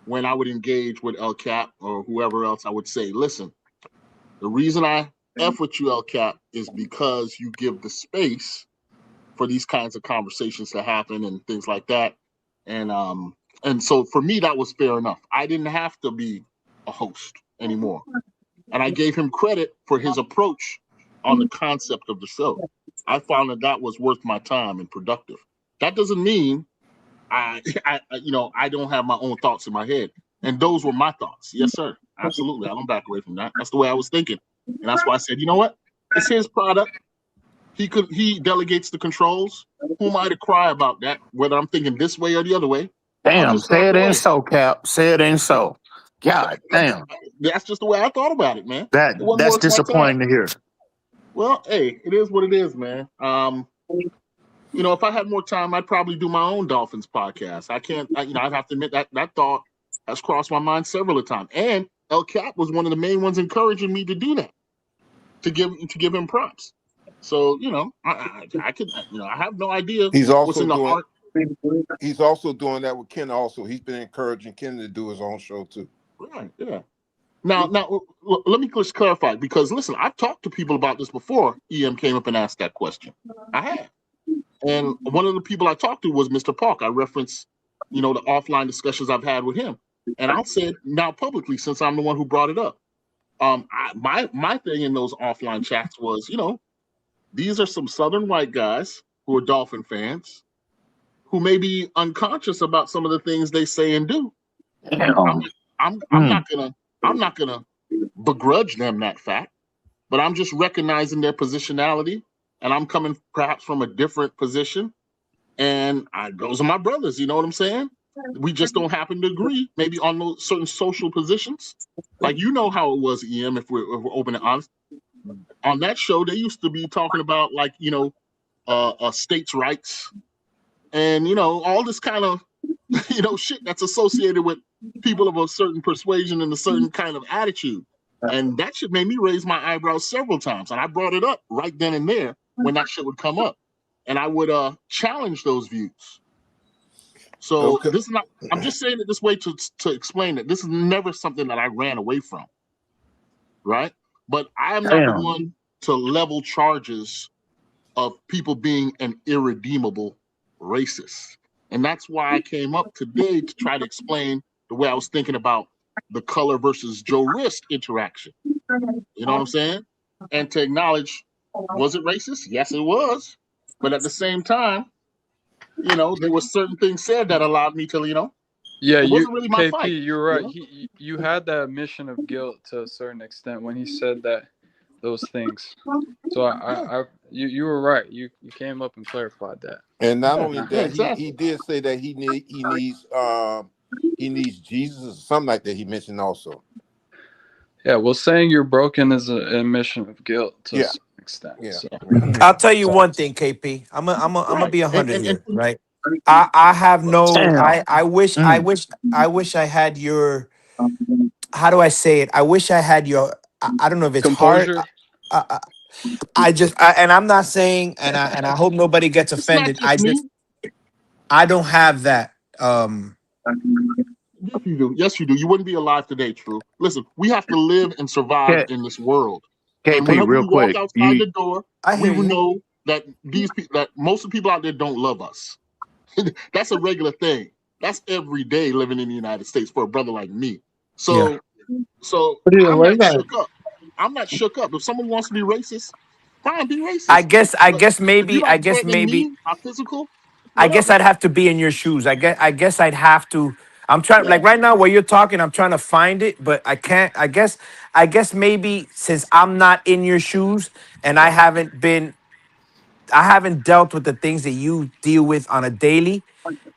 when I would engage with El Cap or whoever else, I would say, "Listen, the reason I F with you, El Cap, is because you give the space for these kinds of conversations to happen and things like that." And so for me, that was fair enough. I didn't have to be a host anymore. And I gave him credit for his approach on the concept of the show. I found that was worth my time and productive. That doesn't mean I don't have my own thoughts in my head, and those were my thoughts. Yes, sir, absolutely. I don't back away from that. That's the way I was thinking, and that's why I said, you know what? It's his product. He delegates the controls. Who am I to cry about that? Whether I'm thinking this way or the other way, I'll Damn, just walk say it away. ain't so, Cap. Say it ain't so. God damn. That's just the way I thought about it, man. That's It wasn't worth my disappointing time. to hear. Well, hey, it is what it is, man. If I had more time, I'd probably do my own Dolphins podcast. I can't, I'd have to admit that thought has crossed my mind several times. And El Cap was one of the main ones encouraging me to do that, to give him props. So, I could, I have no idea He's what's also in the doing. heart. He's also doing that with Ken. Also, he's been encouraging Ken to do his own show too. Right. Yeah. Now, let me just clarify, because listen, I've talked to people about this before. EM came up and asked that question. I have. And one of the people I talked to was Mr. Park. I referenced, the offline discussions I've had with him. And I'll say it now publicly, since I'm the one who brought it up. My thing in those offline chats was, these are some Southern white guys who are Dolphin fans who may be unconscious about some of the things they say and do. I'm not gonna begrudge them that fact, but I'm just recognizing their positionality, and I'm coming perhaps from a different position. And those are my brothers. You know what I'm saying? We just don't happen to agree, maybe on those certain social positions. Like, how it was, EM. If we're open and honest, on that show they used to be talking about, like, states' rights, and all this kind of shit that's associated with people of a certain persuasion and a certain kind of attitude. And that shit made me raise my eyebrows several times. And I brought it up right then and there when that shit would come up. And I would challenge those views. So Okay. this is not, I'm just saying it this way to explain that this is never something that I ran away from. Right? But I am not the one to level charges of people being an irredeemable racist. And that's why I came up today to try to explain the way I was thinking about the Color versus Joe Wrist interaction. You know what I'm saying? And to acknowledge, was it racist? Yes, it was. But at the same time, there were certain things said that allowed me to, Yeah, it wasn't really my KP, fight. you're right. You had that admission of guilt to a certain extent when he said those things. So you were right. You came up and clarified that. And not only Yeah, that, exactly. he did say that he needs Jesus or something like that. He mentioned also. Yeah, well, saying you're broken is an admission of guilt to a certain extent. Yeah. So. I'll tell you one thing, KP. I'm gonna be 100 And here, right? I have no. Damn. I wish I had your. How do I say it? I wish I had your. I don't know if it's heart. Composure. And I'm not saying, and I hope nobody gets it's not offended. just me. I don't have that. Yes, you do. Yes, you do. You wouldn't be alive today, True. Listen, we have to live and survive in this world. And KP, whenever real we walk quick. outside the door, I we hear will you. know that that most of the people out there don't love us. That's a regular thing. That's every day living in the United States for a brother like me. So, I'm not shook up. I'm not shook up. If someone wants to be racist, fine, be racist. I guess If you maybe like threatening me, our physical, I guess whatever. I'd have to be in your shoes. I guess I'd have to. I'm trying, like right now while you're talking, I'm trying to find it, but I can't. I guess maybe since I'm not in your shoes and I haven't dealt with the things that you deal with on a daily.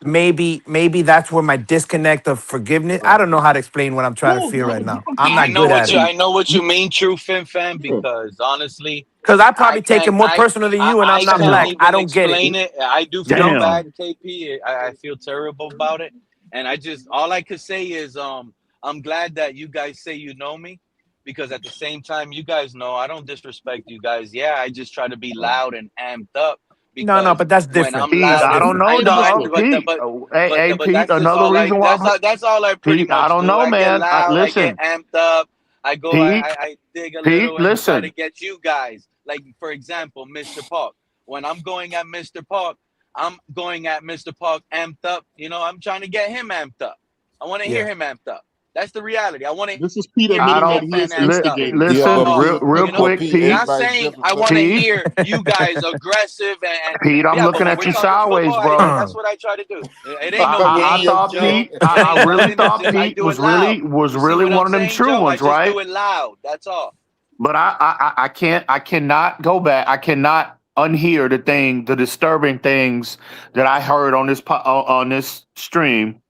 Maybe that's where my disconnect of forgiveness. I don't know how to explain what I'm trying to No, feel right you now. don't I'm think I not know good at what it you mean, true Fin Fan, yeah. because honestly, because I I probably take it can't more personal than you, and I'm I not can't black. I even don't get it. explain it. I do You feel know? Damn. bad, KP. I feel terrible about it. And all I could say is I'm glad that you guys say you know me, because at the same time you guys know I don't disrespect you guys. Yeah, I just try to be loud and amped up No, because but that's when different. I'm Pete, That's loud I and don't different. know, I dog. understand. Pete. Hey, but Pete, that's just another all I reason why. that's all I pretty Pete, I much don't do. know, I get man. loud, I get Listen, amped up, I go Pete, I dig a Pete, little and try to listen. get you guys. Like for example, Mr. Park. When I'm going at Mr. Park, I'm going at Mr. Park amped up. I'm trying to get him amped up. I want to hear Yeah. him amped up. That's the reality. I want to This is Pete hear I admitting Nia that don't he fan is and stuff. instigating. Yeah, listen but So, Pete, real you know, quick, Pete, Pete. not everybody's saying different. I But want to Pete, hear you guys aggressive and Pete, I'm yeah, but looking when at we're you talking sideways, football, bro. that's what I try to do. It ain't but no but I game, Ian, thought Joe. Pete, Ian, It I ain't really nothing. It's thought just I Pete do it loud. was You see really what one I'm of them saying, true Joe? I ones, just right? do it loud. That's all. But I cannot go back. I cannot unhear the disturbing things that I heard on on this stream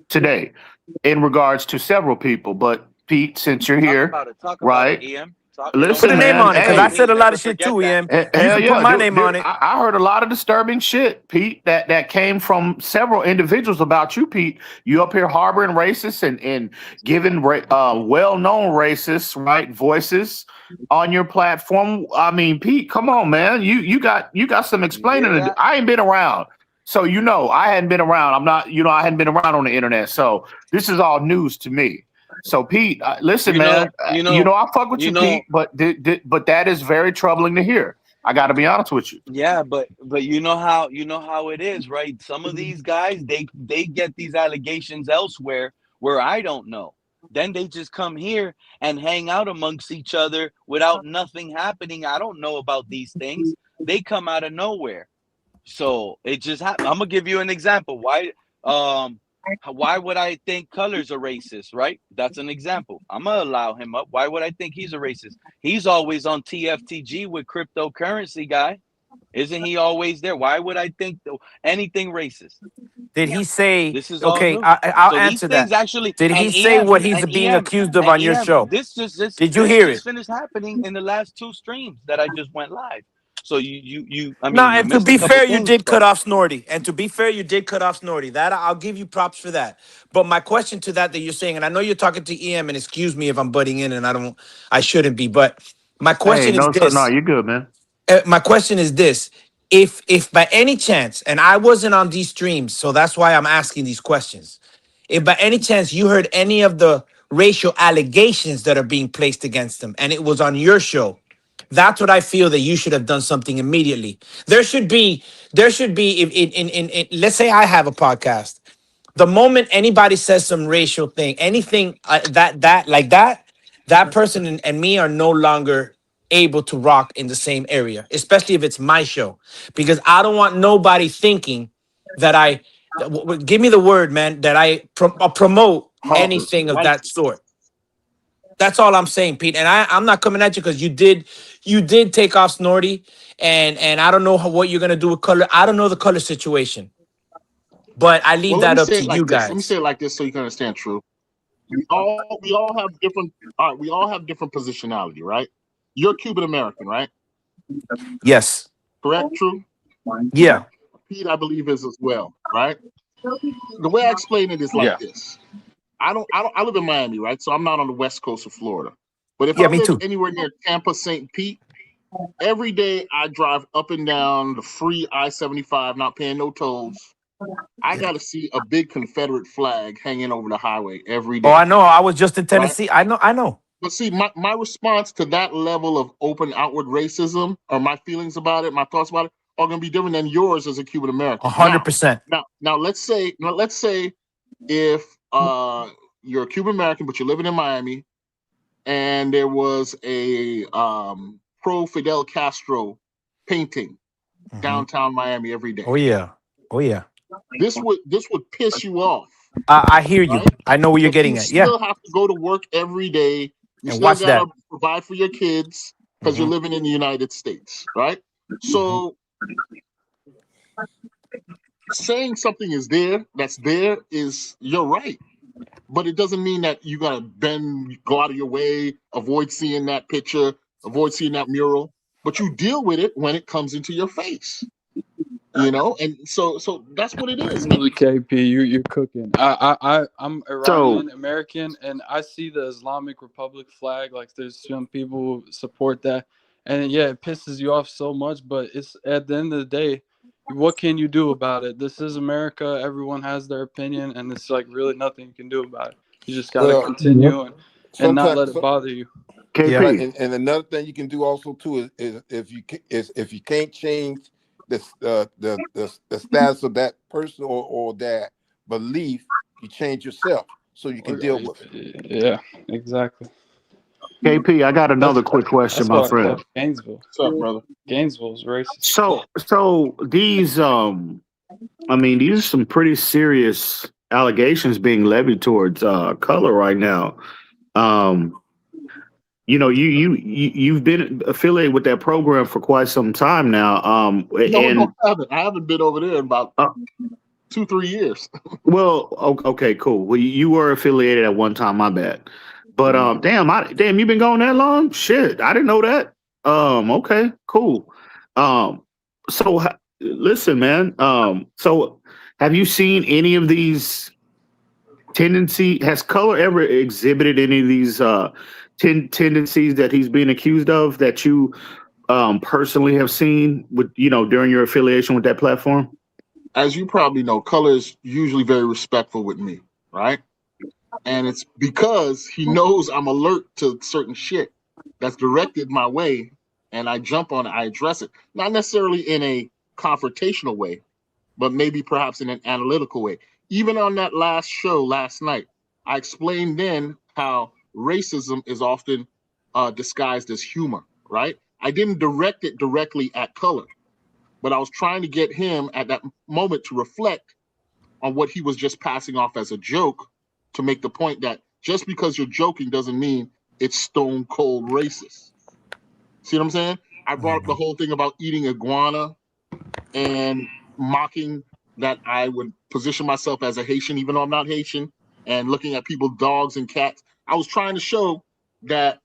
today in regards to several people. But Pete, since you're here, Talk about it, right? EM. Put a Listen, name man. on it, because Everybody, I Hey, said please a lot never of shit forget too, that. Em. You hell can put yeah, my name on it. I heard a lot of disturbing shit, Pete. That came from several individuals about you, Pete. You up here harboring racists and giving well-known racists right voices on your platform. I mean, Pete, come on, man. You got some You explaining hear to do. that? I ain't been around. So I hadn't been around. I'm not, I hadn't been around on the internet. So this is all news to me. So Pete, listen, You man. know, I fuck with you you, know. Pete, but but that is very troubling to hear. I got to be honest with you. Yeah, but you know how it is, right? Some of these guys they get these allegations elsewhere where I don't know. Then they just come here and hang out amongst each other without nothing happening. I don't know about these things. They come out of nowhere. So it just happened. I'm gonna give you an example. Um why would I think Colors a racist, right? That's an example. I'm gonna allow him up. Why would I think he's a racist? He's always on TFTG with cryptocurrency guy. Isn't he always there? Why would I think anything racist? Did he say, This is all okay, new. I'll So these answer things that. actually Did he and say EM what he's and being EM accused of and on your EM show? Did you this hear just it? finished happening in the last two streams that I just went live. So I No, mean you and to missed a be couple fair, you things, did cut but off Snorty. And to be fair, you did cut off Snorty. That I'll give you props for that. But my question to that you're saying, and I know you're talking to EM, and excuse me if I'm butting in, and I shouldn't be. But my Hey, question is no, sir, no, this: you're good, man. my question is this: if by any chance, and I wasn't on these streams, so that's why I'm asking these questions. If by any chance you heard any of the racial allegations that are being placed against them, and it was on your show, that's what I feel that you should have done something immediately. There should be let's say I have a podcast. The moment anybody says some racial thing, anything that person and me are no longer able to rock in the same area, especially if it's my show, because I don't want nobody thinking that give me the word, man, that I promote Marcus, anything of that sort. That's all I'm saying, Pete. And I'm not coming at you because you did take off Snorty, and I don't know what you're gonna do with color. I don't know the color situation, but I leave well, let me that up say to it you like this. Let me guys. say it like this so you can understand. True. We all have different. All right, we all have different positionality, right? You're Cuban American, right? Yes. Correct. True. Yeah. Pete, I believe, is as well, right? The way I explain it is like Yeah. this. I live in Miami, right? So I'm not on the west coast of Florida. But if Yeah, I me live too. anywhere near Tampa, St. Pete, every day I drive up and down the free I-75, not paying no tolls. I got to see a big Confederate flag hanging over the highway every Oh, day, I know. I was just in right? Tennessee. I know. But see, my response to that level of open outward racism, or my feelings about it, my thoughts about it, are going to be different than yours as a Cuban American. 100%. Now, let's say if you're a Cuban American but you're living in Miami, and there was a pro Fidel Castro painting downtown Miami every day. Oh yeah. Oh yeah. This would piss you off, I hear you. right? I know where you're But you getting at. Yeah. still have to go to work every day. You And still watch that. gotta provide for your kids because you're Mhm. living in the United States, right? Mhm. So saying something is there, that's there, is you're right. But it doesn't mean that you gotta go out of your way, avoid seeing that picture, avoid seeing that mural. But you deal with it when it comes into your face, And so that's what it is, man. KP, you're cooking. I'm So Iranian American, and I see the Islamic Republic flag. Like, there's some people who support that, and yeah, it pisses you off so much. But it's at the end of the day, what can you do about it? This is America. Everyone has their opinion, and it's like really nothing you can do about it. You just got to well, continue and not sometimes, let it bother you. Yeah. right, KP, and another thing you can do also too is if you can't change the status of that person or that belief, you change yourself. so you can deal with it. Yeah, exactly. KP, I got another That's quick question, that's my why I friend. left Gainesville. What's up, brother? Gainesville's racist. So these I mean, these are some pretty serious allegations being levied towards color right now. Um, you've been affiliated with that program for quite some time now. No, I haven't been over there in about uh, 2-3 years. well, okay, cool. Well, you were affiliated at one time. My bad. But damn, you've been going that long? Shit, I didn't know that. Okay, cool. So listen, man. So have you seen any of these tendency? Has color ever exhibited any of these tendencies that he's being accused of that you personally have seen with during your affiliation with that platform? As you probably know, Color is usually very respectful with me, right? And it's because he knows I'm alert to certain shit that's directed my way, and I jump on it, I address it. Not necessarily in a confrontational way, but maybe perhaps in an analytical way. Even on that last show last night, I explained then how racism is often disguised as humor, right? I didn't direct it directly at Color, but I was trying to get him at that moment to reflect on what he was just passing off as a joke, to make the point that just because you're joking doesn't mean it's stone cold racist. See what I'm saying? I brought up the whole thing about eating iguana and mocking that I would position myself as a Haitian, even though I'm not Haitian, and looking at people's dogs and cats. I was trying to show that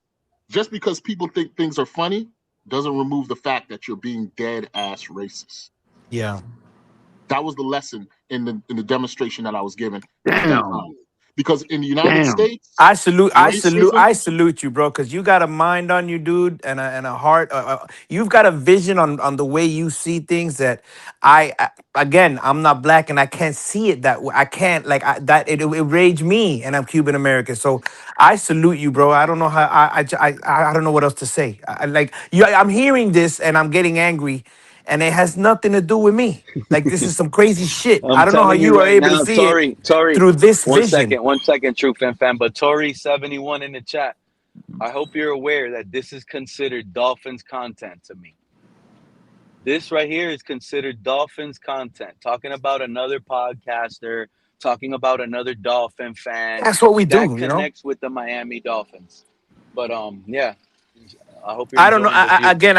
just because people think things are funny doesn't remove the fact that you're being dead ass racist. Yeah. That was the lesson in the demonstration that I was given at that Damn. time. Because in the United Damn. States, I salute racism, you, bro, because you got a mind on you, dude, and a heart. You've got a vision on the way you see things that again, I'm not black and I can't see it that way. I can't it rage me, and I'm Cuban American. So I salute you, bro. I don't know how I don't know what else to say. I'm hearing this and I'm getting angry, and it has nothing to do with me. Like, this is some crazy shit. I I'm don't know how telling you you are right able to now, see it Tori, through this vision. one second, true fan. But Tori71 in the chat, I hope you're aware that this is considered Dolphins content to me. This right here is considered Dolphins content. Talking about another podcaster, talking about another Dolphin fan. That's what we That do, connects with the Miami Dolphins. But yeah, I hope you're I don't know. enjoying this view. Again,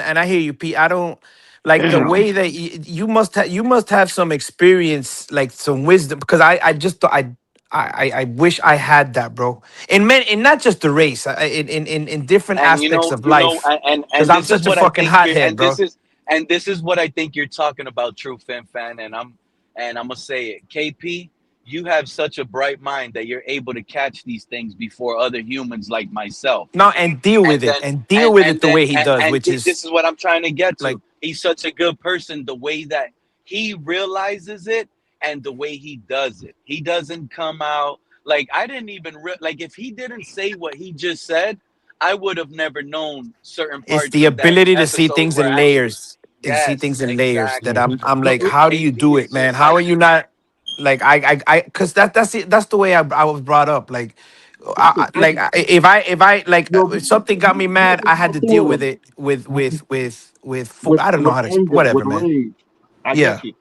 and I hear you, Pete. I don't like the Damn. way that you must have some experience, like some wisdom, because I wish I had that, bro. In not just the race, in different And aspects of life, because I'm this is such a what I fucking think you're, hothead, bro. and this is what I think you're talking about, true fan. And I'm gonna say it, KP. You have such a bright mind that you're able to catch these things before other humans like myself. No, and deal with And it, then and deal with it the then way he does, which this is is what I'm trying to get like, to. He's such a good person, the way that he realizes it and the way he does it. He doesn't come out like, I didn't even like, if he didn't say what he just said, I would have never known certain it's parts the of that ability to see episode things were in actually, layers. And see things yes, in layers that exactly. I'm no, like, how do you KP do is it, man? just How are like, you not like because that's it, that's the way I was brought up. Like, if something got me mad, I had to deal with it I don't know with how to anger, whatever, with man. rage. I Yeah. get you.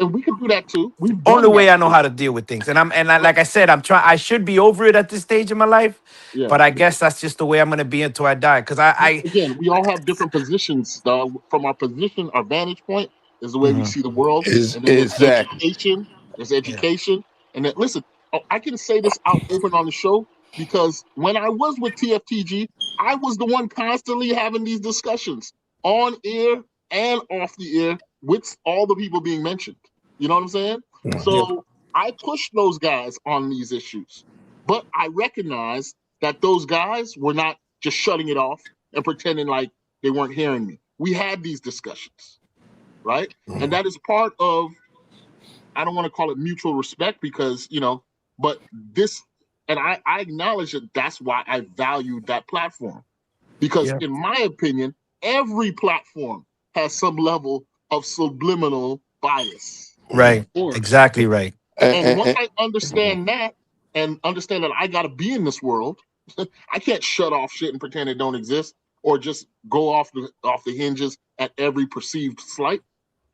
And we can do that too. We've Only done that way I know too. how to deal with things. Like I said, I should be over it at this stage in my life, Yeah. but I guess that's just the way I'm gonna be until I die. Because I Again, we all have different positions. From our position, our vantage point is the way we Mhm. see the world. Is And then there's exactly. education. There's Yeah. education. And then listen, I can say this out open on the show because when I was with TFTG, I was the one constantly having these discussions on air and off the air with all the people being mentioned. You know what I'm saying? Yeah. So I pushed those guys on these issues, but I recognized that those guys were not just shutting it off and pretending like they weren't hearing me. We had these discussions, right? And that is part of, I don't want to call it mutual respect because, but this, and I acknowledge that that's why I valued that platform. Because Yeah. in my opinion, every platform has some level of subliminal bias. Right. Of course. Exactly right. And once I understand that and understand that I got to be in this world, I can't shut off shit and pretend it don't exist or just go off the hinges at every perceived slight.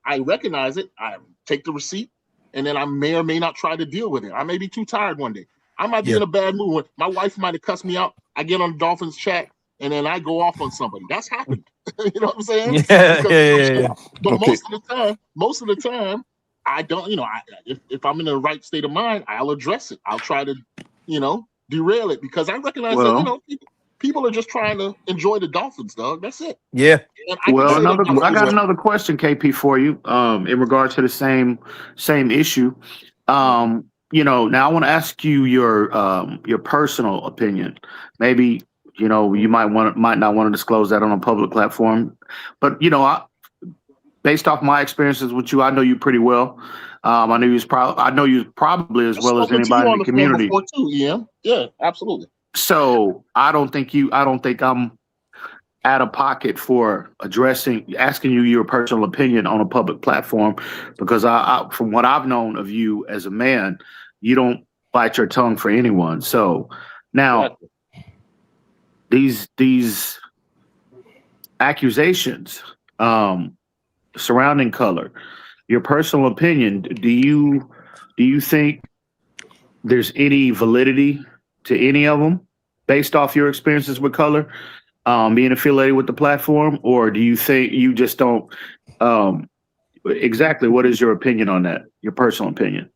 I recognize it. I take the receipt, and then I may or may not try to deal with it. I may be too tired one day. I might be in a bad mood. My wife might have cussed me out. I get on the Dolphins chat, and then I go off on somebody. That's happened. You know what I'm saying? Yeah. But most of the time, I don't. If I'm in the right state of mind, I'll address it. I'll try to, derail it because I recognize that people are just trying to enjoy the Dolphins, dog. That's it. Yeah. And I got another question, KP, for you. In regards to the same issue. Now I want to ask you your personal opinion. Maybe you might not want to disclose that on a public platform, but based off my experiences with you, I know you pretty well. I know you probably as well as anybody in the community. Before too, yeah, absolutely. So I don't think I'm out of pocket for asking you your personal opinion on a public platform, because I from what I've known of you as a man, you don't bite your tongue for anyone. So now these accusations surrounding color, your personal opinion, do you think there's any validity to any of them based off your experiences with color, being affiliated with the platform, or do you think you just don't? Exactly, what is your opinion on that? Your personal opinion?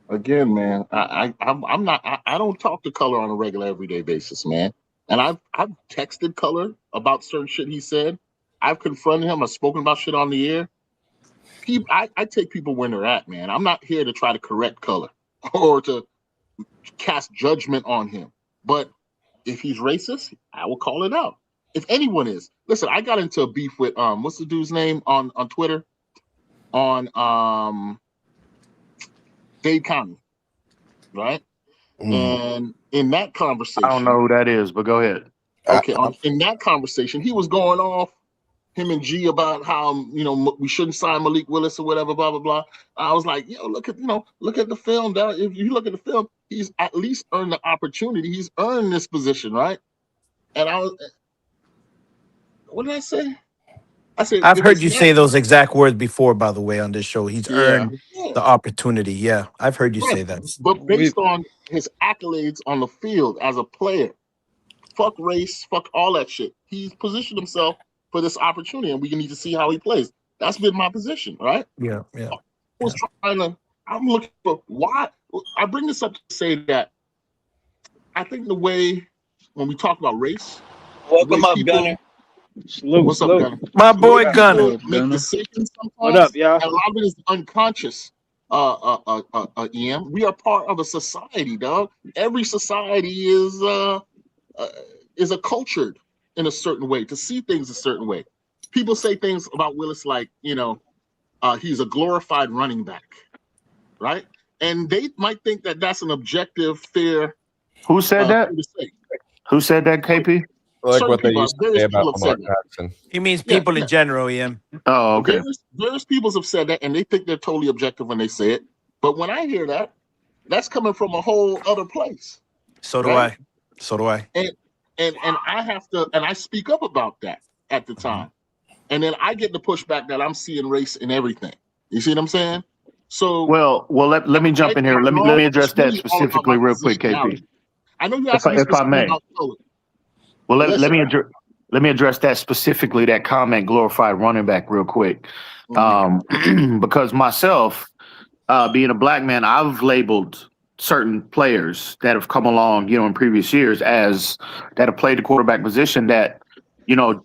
Again, man, I'm not. I don't talk to Color on a regular, everyday basis, man. And I've texted Color about certain shit he said. I've confronted him. I've spoken about shit on the air. I take people when they're at, man. I'm not here to try to correct Color or to cast judgment on him. But if he's racist, I will call it out. If anyone is, listen, I got into a beef with what's the dude's name on Twitter? On Dade County, right? And in that conversation, I don't know who that is, but go ahead. Okay, in that conversation, he was going off him and G about how we shouldn't sign Malik Willis or whatever, blah blah blah. I was like, look at the film. If you look at the film, he's at least earned the opportunity. He's earned this position, right? And what did I say? I said, I've heard you say those exact words before, by the way, on this show. He's earned Yeah. the opportunity. Yeah, I've heard you say that. But based on his accolades on the field as a player, fuck race, fuck all that shit. He's positioned himself for this opportunity, and we need to see how he plays. That's been my position, right? Yeah. I'm looking for why. I bring this up to say that I think the way when we talk about race, welcome up, Gunner. What's up, Gunner? My boy Gunner. Make decisions sometimes. What up, y'all? And a lot of it is unconscious. EM, we are part of a society, dog. Every society is a cultured in a certain way to see things a certain way. People say things about Willis like, he's a glorified running back, right? And they might think that that's an objective, fair. Who said that? Who said that, KP? Like what they used to say about Lamar Jackson. He means people in general, Ian. Oh, okay. There's people have said that, and they think they're totally objective when they say it. But when I hear that, that's coming from a whole other place. So do I. So do I. And I have to, and I speak up about that at the time. And then I get the pushback that I'm seeing race in everything. You see what I'm saying? So let me jump in here. Let me address that specifically real quick, KP. I know you asked me if I may. about color. Well, let me address that specifically, that comment, glorified running back, real quick. Because myself, being a black man, I've labeled certain players that have come along, in previous years that have played the quarterback position that,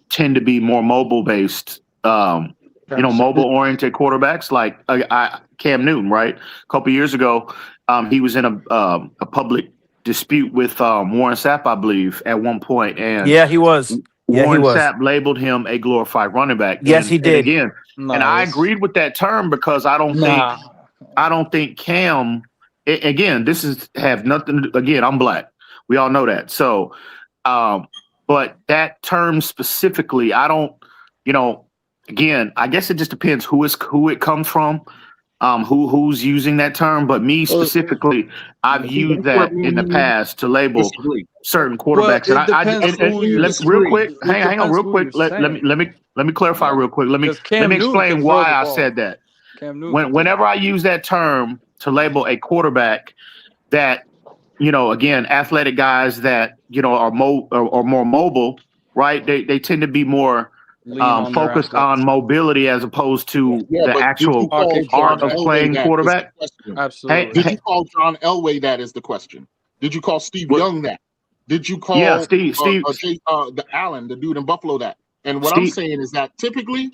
tend to be more mobile based, mobile oriented quarterbacks like Cam Newton, right? A couple years ago, he was in a public dispute with Warren Sapp, I believe, at one point, and he was. Warren Sapp labeled him a glorified running back. Yes, he did. And I agreed with that term because I don't think Cam. Again, this have nothing. Again, I'm black. We all know that. So, but that term specifically, I don't. Again, I guess it just depends who it comes from. who's using that term, but me specifically, I've used That's where that me in and the you past to label disagree. certain Well, quarterbacks. And it depends That's where who me and you you're. real disagree. quick, It hang on, depends real who quick. you're Let saying. me clarify Yeah, real quick. because Let Cam me Newton explain can throw why the I ball. said that. Cam Newton can throw. Whenever I use that term to label a quarterback that, again, athletic guys that are more mobile, right? They tend to be more Lean on their focused on athleticism. mobility as opposed to Yeah, the but did you actual call Pocket John art of quarterback. Elway playing that is the quarterback. question? Absolutely. Did you call John Elway that is the question? Did you call Steve What- Young that? Did you Yeah, call Steve, the Allen, the dude in Buffalo, that? And what I'm Steve. saying is that typically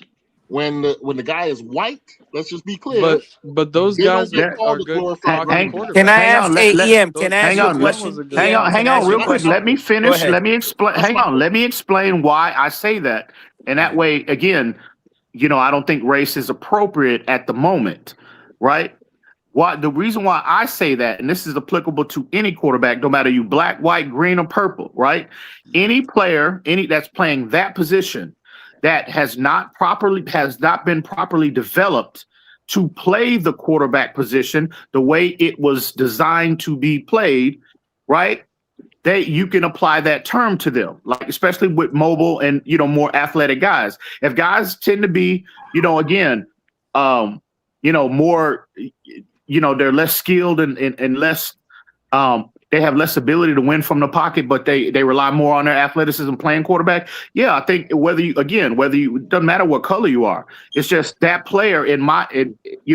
when the guy is white, let's just be clear, But those they don't guys get are called a good glorified pocket running back. Can I quarterbacks. ask EM? Can I ask Hang you a on, Young was question? a good EM, hang can I on, ask you real a quick. question? Let me finish. Go ahead. Let me explain. That's Hang my on. Let me explain why I say that. And that way, again, I don't think race is appropriate at the moment, right? The reason why I say that, and this is applicable to any quarterback, no matter you black, white, green, or purple, right? Any player, that's playing that position that has not been properly developed to play the quarterback position the way it was designed to be played, right? You can apply that term to them, like especially with mobile and more athletic guys. If guys tend to be, again, more, they're less skilled and less, they have less ability to win from the pocket, but they rely more on their athleticism playing quarterback. Yeah, I think it doesn't matter what color you are. It's just that player as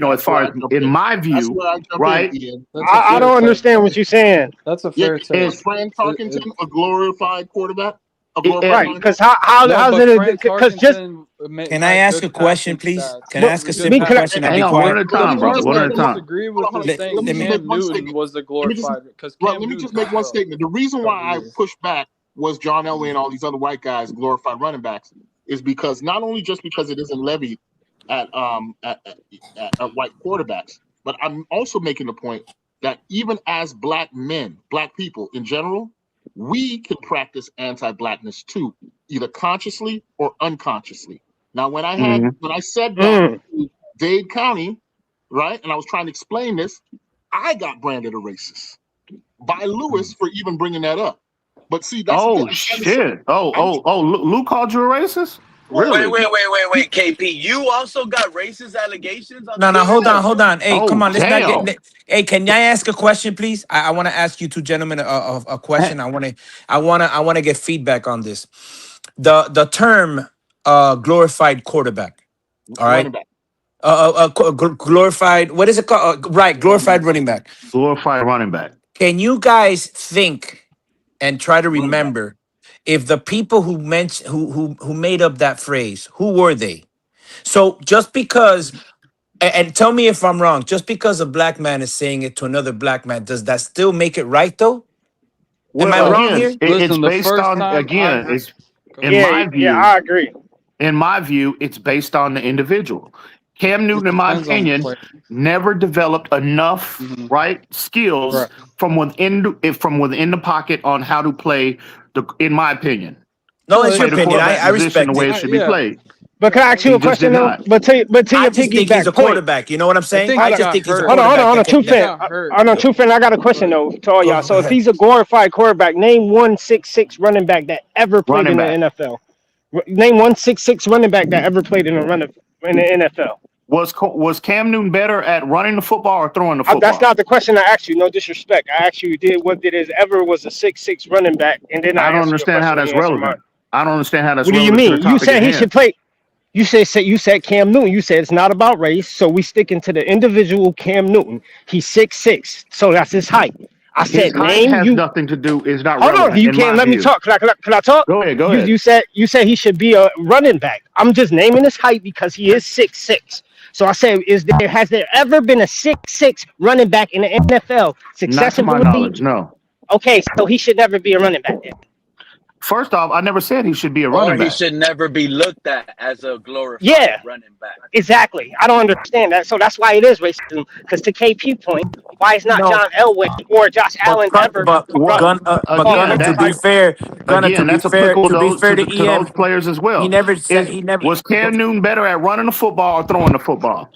That's far where as I jump in in. my That's view, where I jump right? in, Ian. That's a I fair don't take. understand what you're saying. That's a Yeah, fair take. was Fran Tarkenton a glorified quarterback? A It- glorified Right? running Because back? No, how's but it? Fran Because just Tarkenton Can I had ask good a question, passing please? stats. Can I but ask a Good simple can I? question and be hang on, one quiet? at a The time, bro. person One at that a time. disagree Hold with on, is Let, saying let me let just me. make Cam one Newton statement. was the Let me just glorified because Right, Cam let me Newton just can make one throw. statement. The reason So why he I is. push back was John Elway and all these other white guys glorified running backs is because not only just because it isn't levied at white quarterbacks, but I'm also making the point that even as black men, black people in general, we can practice anti-blackness too, either consciously or unconsciously. Now, when I said that to Dade County, right, and I was trying to explain this, I got branded a racist by Lewis for even bringing that up. But see, that's the thing. Oh shit! Luke called you a racist? Wait, Really? KP. You also got racist allegations on No, the no, internet? hold on. Hey, come Oh on, let's not get. damn! Hey, can I ask a question, please? I want to ask you two gentlemen a question. I want to get feedback on this. The term glorified quarterback. All right. running back. Glorified. What is it called? Right, glorified running back. Glorified running back. Can you guys think and try to Running back. remember if the people who mentioned who made up that phrase, who were they? So just because, and tell me if I'm wrong, just because a black man is saying it to another black man, does that still make it right though? Am I Well, Well, wrong again, here? it's listen, the based first on time I heard. it's Go in ahead. Yeah, my yeah, view. I agree. In my view, it's based on the individual. Cam It Newton, in my depends on the opinion, player. never developed enough Hmm. right skills Right. from within the pocket on how to play in my opinion, No, No, it's your play the opinion. quarterback I position the respect way it. it should be yeah, played. But can I ask you He a just did question though? not. But to I your just think he's a piggyback point, quarterback. You know what I'm I saying? think I he hold on, just got think he's a hurt. hold quarterback on, that can two He play. fan. got hurt. Hold on, two fan. I got a question though to all y'all. Go So if ahead. he's a glorified quarterback, name 166 running back that ever played Running in the back NFL. Name 166 running back that ever played in the NFL. was Cam Newton better at running the football or throwing the That's football? not the question I asked you. No disrespect. I asked you did his ever was a 6'6" running back, and then I I don't answered your understand how question. that's You answered mine. relevant. I don't understand how that's What do you relevant to the mean? You topic said at he should hand. play. You said Cam Newton. You said it's not about race, so we sticking to the individual Cam Newton. He's 6'6", so that's his height. I His said height name has you. nothing to do. Is not Hold on, relevant you in can't my let me view. talk. Can I talk? Go ahead. Go You ahead. you said you said he should be a running back. I'm just naming his height because he is 6'6". So I said, has there ever been a 6'6" running back in the NFL Not to my successfully? knowledge, no. Okay, so he should never be a running back then. First off, I never said he should be a Or running he back. should never be looked at as a glorified Yeah, running back. exactly. I don't understand that. So that's why it is racism. Because to KP point, why is not No, John Elway or Josh but Allen ever What called a Gunner. To again? be glorified? fair, Again, that's applicable to To those EM, players as he well. never said Is he never. Was Cam Newton better at running the football or throwing the football?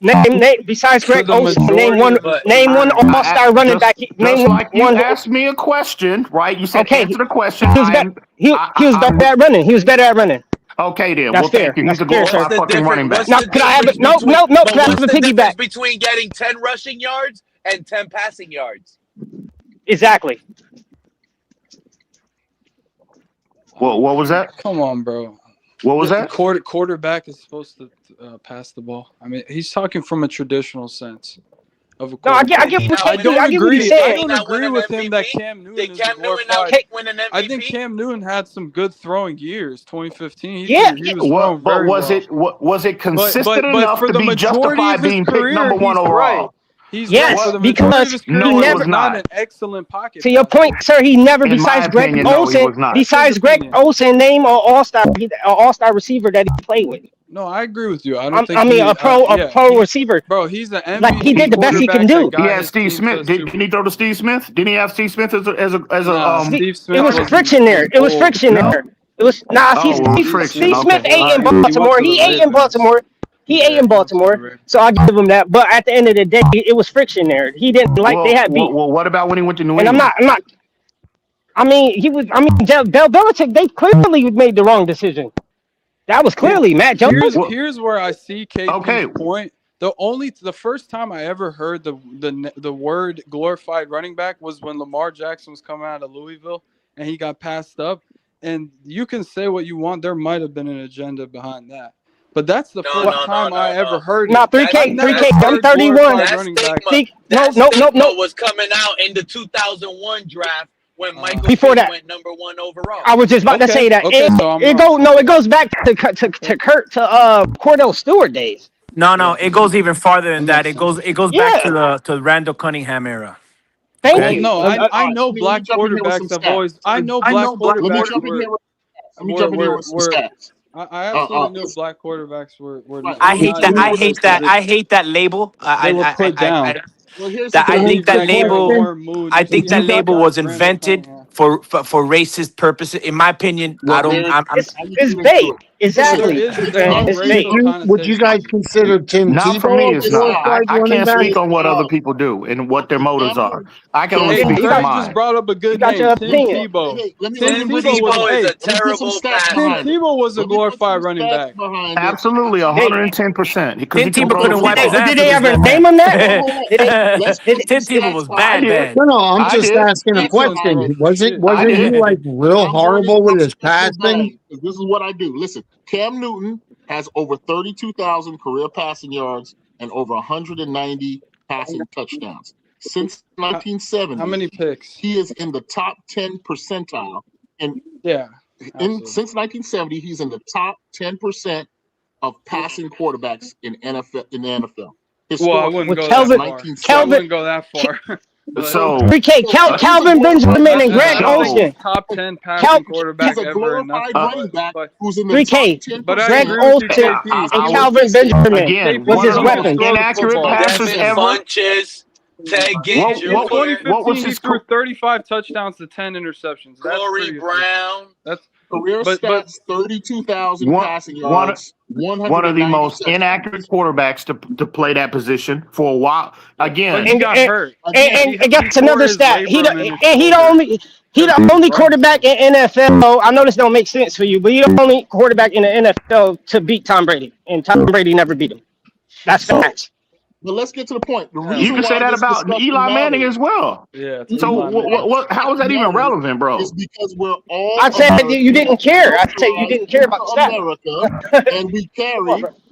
Name besides For Greg the Olsen. majority of his Name one career. All-Star running back. Just Name like you one. asked me a question, right? You said Okay, answer the question. he was better. He was better I'm at running. He was better at running. okay then. That's Well, thank fair. you. That's He's a fair, sir. What's glorified the fucking running difference? back. What's Now, the could I have difference it? No, between? no, no. But Could I have what's a the difference piggyback? between getting 10 rushing yards and 10 passing yards? Exactly. What was that? Come on, bro. What was that? Quarterback is supposed to pass the ball. I mean, he's talking from a traditional sense of a No, I get quarterback. what I don't he's agree. I saying. don't agree with him that Cam Newton Did is Cam a Newton not glorified. win an MVP? I think Cam Newton had some good throwing years. 2015, he was What? throwing But very well. was it consistent But enough for to the be majority of justified his being picked career, number one he's right. overall? He's right. Yes, For the majority of because his career, No, he it he was was never. not not. an excellent pocket To your passer. point, sir, he never, In my besides Greg opinion, no, he Olsen, was not. That's his besides Greg opinion. Olsen, name an all-star receiver that he played with. No, I agree with you. I don't think I mean, he. a pro He, receiver. bro, he's an Like, he MVP did the best he can quarterback that do. He got had his Steve team to Smith. a Didn't Super. he throw to Steve Smith? Didn't he have Steve Smith as a Nah, Steve It Smith was wasn't friction there. It was old. friction No? there. It was Oh, well, Steve friction. Steve Smith. Smith Okay. ate All in right. He went Baltimore. to the He ate in Ravens. Baltimore. He ate Yeah, in he went to the Baltimore. Ravens. So I give him that. But at the end of the day, it was friction there. He didn't like they had beef. What about when he went to New And I'm England? not. I mean, Bell Belichick. They clearly made the wrong decision. That was clearly Matt Jones. Here's where I see KP's Okay. point. The first time I ever heard the word glorified running back was when Lamar Jackson was coming out of Louisville and he got passed up. And you can say what you want. There might have been an agenda behind that. But that's the first time I ever heard it. Not 3K. I've never 3K. I'm heard 31. glorified running back. No. Stigma was coming out in the 2001 draft when Michael Before Vick that. went number 1 overall. I was just about to say that. Okay, so I'm wrong. It goes back to Cordell Stewart days. No, it goes even farther than that. makes It goes back to Randall Cunningham era. Thank Well, you. no, I know let me black jump in here with some quarterbacks have stats. always. I know black Let me quarterbacks jump in were. here. Let me jump in here with some stats. I absolutely knew black quarterbacks were. I hate not that. I in hate this that. position. I hate that label. They were put down. Well, here's I think that label. I think that label was Randall invented Cunningham. for racist purposes. In my opinion, I don't. I'm It's bait. Exactly. It's bait. Would you guys consider Tim Not for Tebow me, a it's not. glorified I running can't back? speak on what other people do and what their motives are. I can only Hey, speak for Craig mine. just brought up a good got name, your Tim opinion. Tebow. Hey, let me Tim bring Tebow some was stats. is a Let me put some terrible stats passer. Tim behind it. Tebow was a Let me put some glorified running stats back. behind it. Absolutely, 110%. Because he Tim can Tebow throw couldn't the wipe his football. ass. Did with they his ever left name hand. him that? Let's put Tim some Tebow stats was behind bad, it. bad. No, I'm I just did. asking a Stats behind question. it. Wasn't he like real I'm horrible with his stats passing? behind, 'cause this is what I do. Listen, Cam Newton has over 32,000 career passing yards and over 190 passing touchdowns. Since 1970, How many picks? he is in the top 10 percentile. And since 1970, he's in the top 10% of passing quarterbacks in NFL in the NFL. Well, I wouldn't go Calvin- that far. Calvin- I wouldn't go that far. But- So 3K. Calvin Benjamin and Greg I don't think Olsen. he's top 10 passing quarterback He's a ever. And that's glorified running back who's in the 3K. top 10%. But I Greg agree with you, Olsen KP. and Calvin Benjamin again, was one his of the weapons. most inaccurate passes Devin ever. Funches, Ted Ginn What- Jr., what- In 2015, what was he his threw 35 touchdowns to 10 interceptions. That's Corey pretty Brown. That's Career stats: 32,000 passing yards, one of the most inaccurate quarterbacks to play that position for a while. Again, But he got hurt. And He that's tore another his stat. He labrum in his the only quarterback in NFL. I know this don't make sense for you, but he's the only quarterback in the NFL to beat Tom Brady, and Tom Brady never beat him. That's facts. But let's get to the point. The reason you can say why that this about discussion Eli Manning matters as well. Yeah. So what? How is that even relevant, bro? is because we're all I said Americans, you didn't care. I said you didn't care about the stat. America, and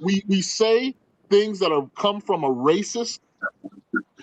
we say things that come from a racist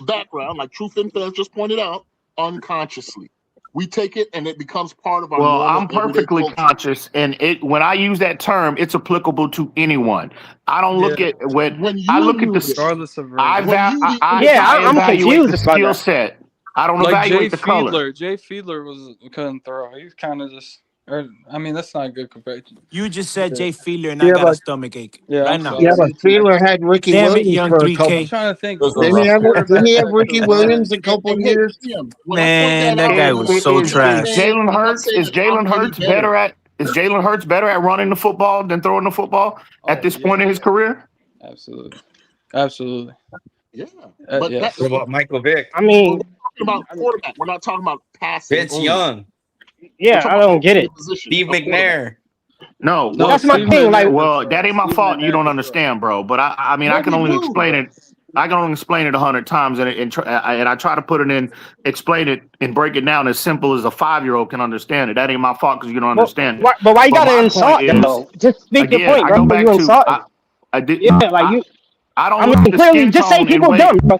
background, like Truth and Fans just pointed out, unconsciously. We take it and it becomes part of our Well, normal I'm perfectly everyday culture. conscious, and when I use that term, it's applicable to anyone. I don't look at when I look at the regardless of race. I I'm evaluate confused the about skill that. set. I don't Like evaluate the color. Jay Fiedler couldn't throw. He was kind of just. I mean, that's not a good comparison. You just said Jay Fiedler, and I got a stomach ache right now. Yeah, but Fiedler had Ricky Damn it, Williams young for a 3K. couple. I'm trying to think. Didn't he have Ricky Williams a couple years? Man, that guy was so trash. Is Jalen Hurts better at running the football than throwing the football at this point in his career? Absolutely. Absolutely. Yeah, but Yes. What about Michael Vick? I mean, we're talking about quarterback. We're not talking about passing Vince only. Young, We're yeah, talking I about don't get the it. position Steve of quarterback. McNair. No, No, well, That's my Steve thing. Like, McNair did well, that well. ain't my Steve fault. You McNair don't did well. understand, bro. But I mean, I No, can we only do. explain it. I can only explain it 100 times, and I try to put it in, explain it, and break it down as simple as a 5-year-old can understand it. That ain't my fault because you don't understand it. but why you But gotta my point insult them is, though? Just speak your again, point, I bro. go back You to insulting. I didn't. Yeah, like you. I don't I look mean, at the clearly, skin just say tone and people weight. dumb, bro.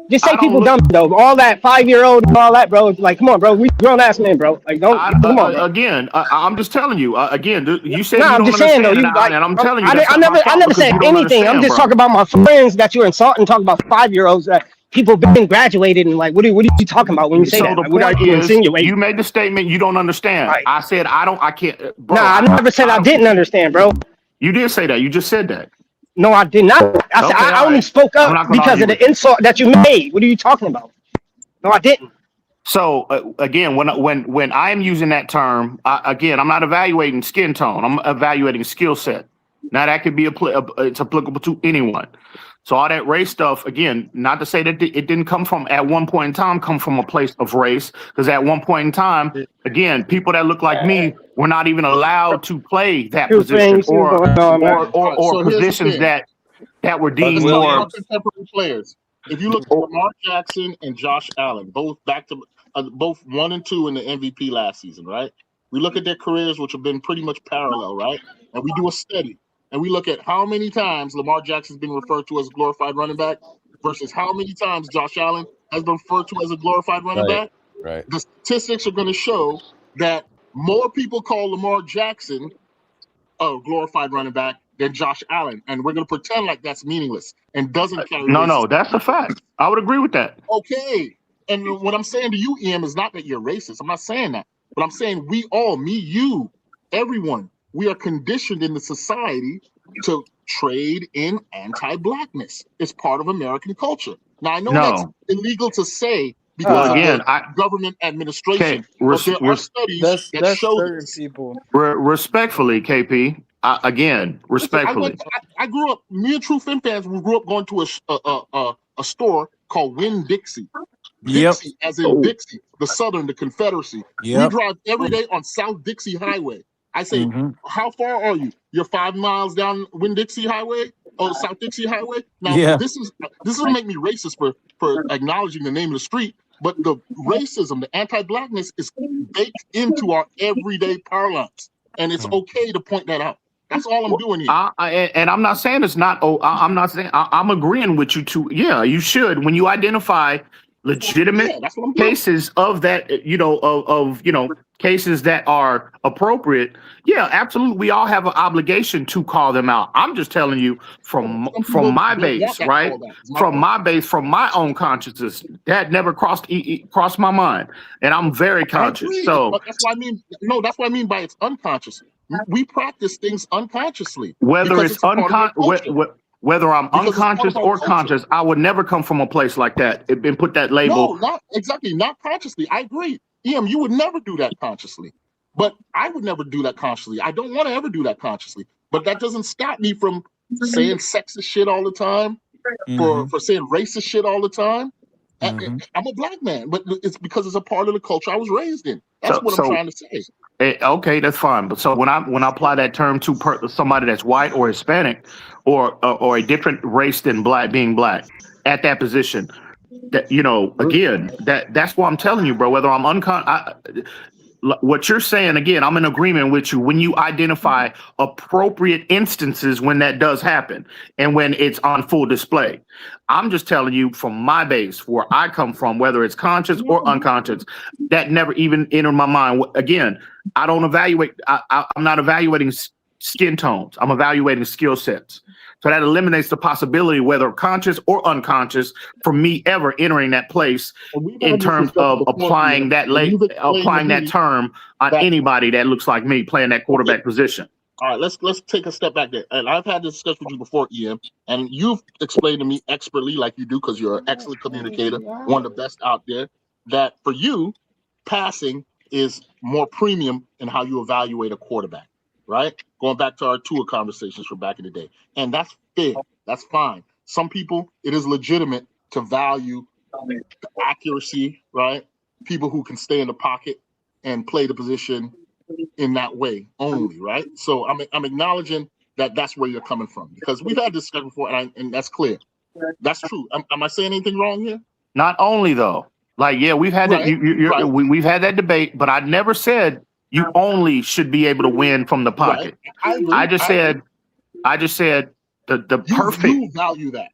Just say I don't people look. dumb, though. All that 5-year-old and all that, bro. Like, come on, bro. We grown ass men, bro. Like, don't come on, bro. Again, I'm just telling you. Again, you said Nah, you I'm don't just saying though. understand it, You like, and I'm bro, telling you that's I not my never, I fault never because said you don't anything. I'm understand, just bro. talking about my friends that you're insulting, talking about 5-year-olds that people been graduated and like, what are you talking about when you say So that? the Like, what are point you is, you insinuating? made the statement you don't understand. Right. I said I can't, Nah, bro. I never said I I don't. didn't understand, bro. You did say that. You just said that. No, I did not. I said Okay, I all only right. spoke I'm up not going to because argue of with the you. insult that you made. What are you talking about? No, I didn't. So again, when I am using that term, again, I'm not evaluating skin tone. I'm evaluating skill set. Now that could be it's applicable to anyone. So all that race stuff, again, not to say that it didn't come from at one point in time come from a place of race, because at one point in time, again, people that look like me were not even allowed to play that Two position things going on, man. All right, or so here's the positions thing. that were Buzz deemed Let's talk more. about Williams. contemporary players. If you look at Or, Lamar Jackson and Josh Allen, both both 1 and 2 in the MVP last season, right? We look at their careers, which have been pretty much parallel, right? And we do a study, and we look at how many times Lamar Jackson's been referred to as a glorified running back versus how many times Josh Allen has been referred to as a glorified running Right. back. Right. The statistics are going to show that more people call Lamar Jackson a glorified running back than Josh Allen, and we're going to pretend like that's meaningless and doesn't carry no, racist. that's a fact. I would agree with that. Okay, and what I'm saying to you, Em, is not that you're racist. I'm not saying that, but I'm saying we all, me, you, everyone, we are conditioned in the society to trade in anti-blackness. It's part of American culture. Now I know that's No. illegal to say Well, because of the again, government okay, administration, but there are studies that That's show certain this. people. respectfully, KP. Again, Listen, respectfully. I grew up. Me and True Fin fans, we grew up going to a store called Winn Dixie. Yep. Dixie, as in Oh, Dixie, the Southern, the Confederacy. We Yep. drive every day on South Dixie Highway. I say, Mm-hmm. how far are you? You're 5 miles down Winn Dixie Highway, or South Dixie Highway. Now, Yeah. this will make me racist for acknowledging the name of the street, but the racism, the anti-blackness, is baked into our everyday parlance, and it's okay to point that out. That's all I'm doing here. and I'm not saying it's not. Oh, I'm not saying. I'm agreeing with you too. Yeah, you should when you identify legitimate Yeah, that's what I'm doing. cases of that. Of cases that are appropriate. Yeah, absolutely. We all have an obligation to call them out. I'm just telling you Some from people my don't want base, that right? callback. Is my From point. my base, from my own consciousness, that never crossed my mind, and I'm very I conscious. agree, So but that's why I mean. No, that's what I mean by it's unconscious. We practice things unconsciously whether because it's it's a part of our culture. whether I'm Because it's part unconscious of our or culture. conscious, I would never come from a place like that and put that No, label. not exactly, not consciously. I agree. You would never do that consciously, but I would never do that consciously. I don't want to ever do that consciously, but that doesn't stop me from saying sexist shit all the time, Mm-hmm. for saying racist shit all the time. Mm-hmm. I'm a black man, but it's because it's a part of the culture I was raised in. That's So what I'm so trying to say. okay, that's fine. But so when I apply that term to somebody that's white or Hispanic or a different race than being black at that position, that again, that's what I'm telling you, bro. Whether I'm what you're saying, again, I'm in agreement with you when you identify appropriate instances when that does happen and when it's on full display. I'm just telling you from my base, where I come from, whether it's conscious or unconscious, that never even entered my mind. Again, I don't evaluate. I'm not evaluating skin tones. I'm evaluating skill sets. So that eliminates the possibility, whether conscious or unconscious, for me ever entering that place And we've in had this terms discussion of before, Ian, and you've explained to applying that me term on that anybody that looks like me playing that okay, quarterback position. all right, let's take a step back there. And I've had this discussion with you before, Ian, and you've explained to me expertly, like you do, because you're an excellent communicator, one of the best out there, that for you, passing is more premium in how you evaluate a quarterback, right? Going back to our tour conversations from back in the day. And that's fair. That's fine. Some people, it is legitimate to value the accuracy, right? People who can stay in the pocket and play the position in that way only, right? So I'm acknowledging that that's where you're coming from, because we've had this discussion before, and that's clear. That's true. Am I saying anything wrong here? Not only though, like yeah, we've had Right, right. we've had that debate, but I never said you only should be able to win from the Right. pocket. I agree. I just said the perfect You value that.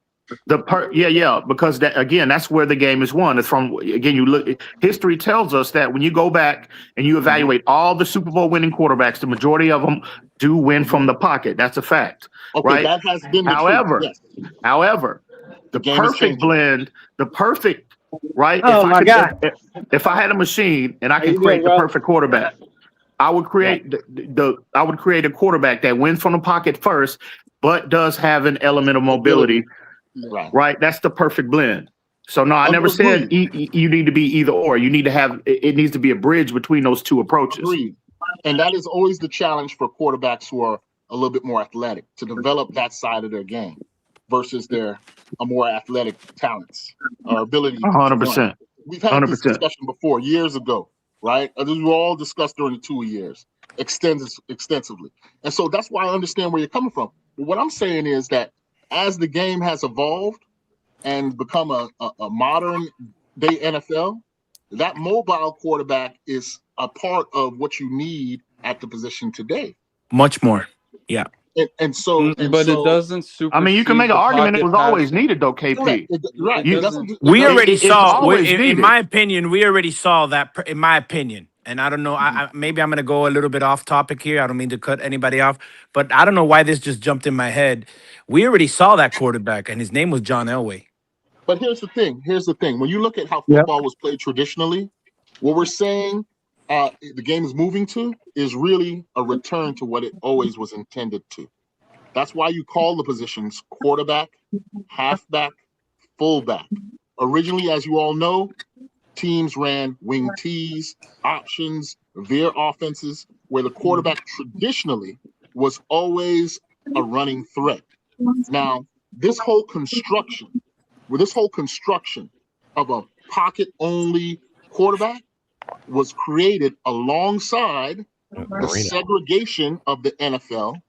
because that again, that's where the game is won. It's from again, you look. History tells us that when you go back and you evaluate all the Super Bowl winning quarterbacks, the majority of them do win from the pocket. That's a fact, Okay, right? that has been the However, truth. Yes. however, the game is perfect changing. blend, the perfect right. Oh my God. If I had a machine and I How can you create doing, the bro? perfect quarterback, I would create I would create a quarterback that wins from the pocket first, but does have an element of mobility. Right. Right, that's the perfect blend. So no, I never said Agreed. you need to be either or. You need to have it needs to be a bridge between those two approaches. Agreed. And that is always the challenge for quarterbacks who are a little bit more athletic, to develop that side of their game versus their more athletic talents or ability to run. 100%. We've had this 100%. discussion before years ago, right? This was all discussed during the 2 years extensively. And so that's why I understand where you're coming from. But what I'm saying is that as the game has evolved and become a modern day NFL, that mobile quarterback is a part of what you need at the position today. Much more. Yeah. And so, but it doesn't supersede. I mean, you can make an the argument it pocket was always passing. needed though, KP. Right. It It doesn't. doesn't. We already It's saw, always in needed. my opinion, we already saw that, in my opinion. And I don't know, maybe I'm going to go a little bit off topic here. I don't mean to cut anybody off, but I don't know why this just jumped in my head. We already saw that quarterback, and his name was John Elway. But here's the thing. When you look at how Yep. football was played traditionally, what we're saying the game is moving to is really a return to what it always was intended to. That's why you call the positions quarterback, halfback, fullback. Originally, as you all know, teams ran wing tees, options, veer offenses, where the quarterback traditionally was always a running threat. Now, this whole construction of a pocket-only quarterback was created alongside the segregation of the NFL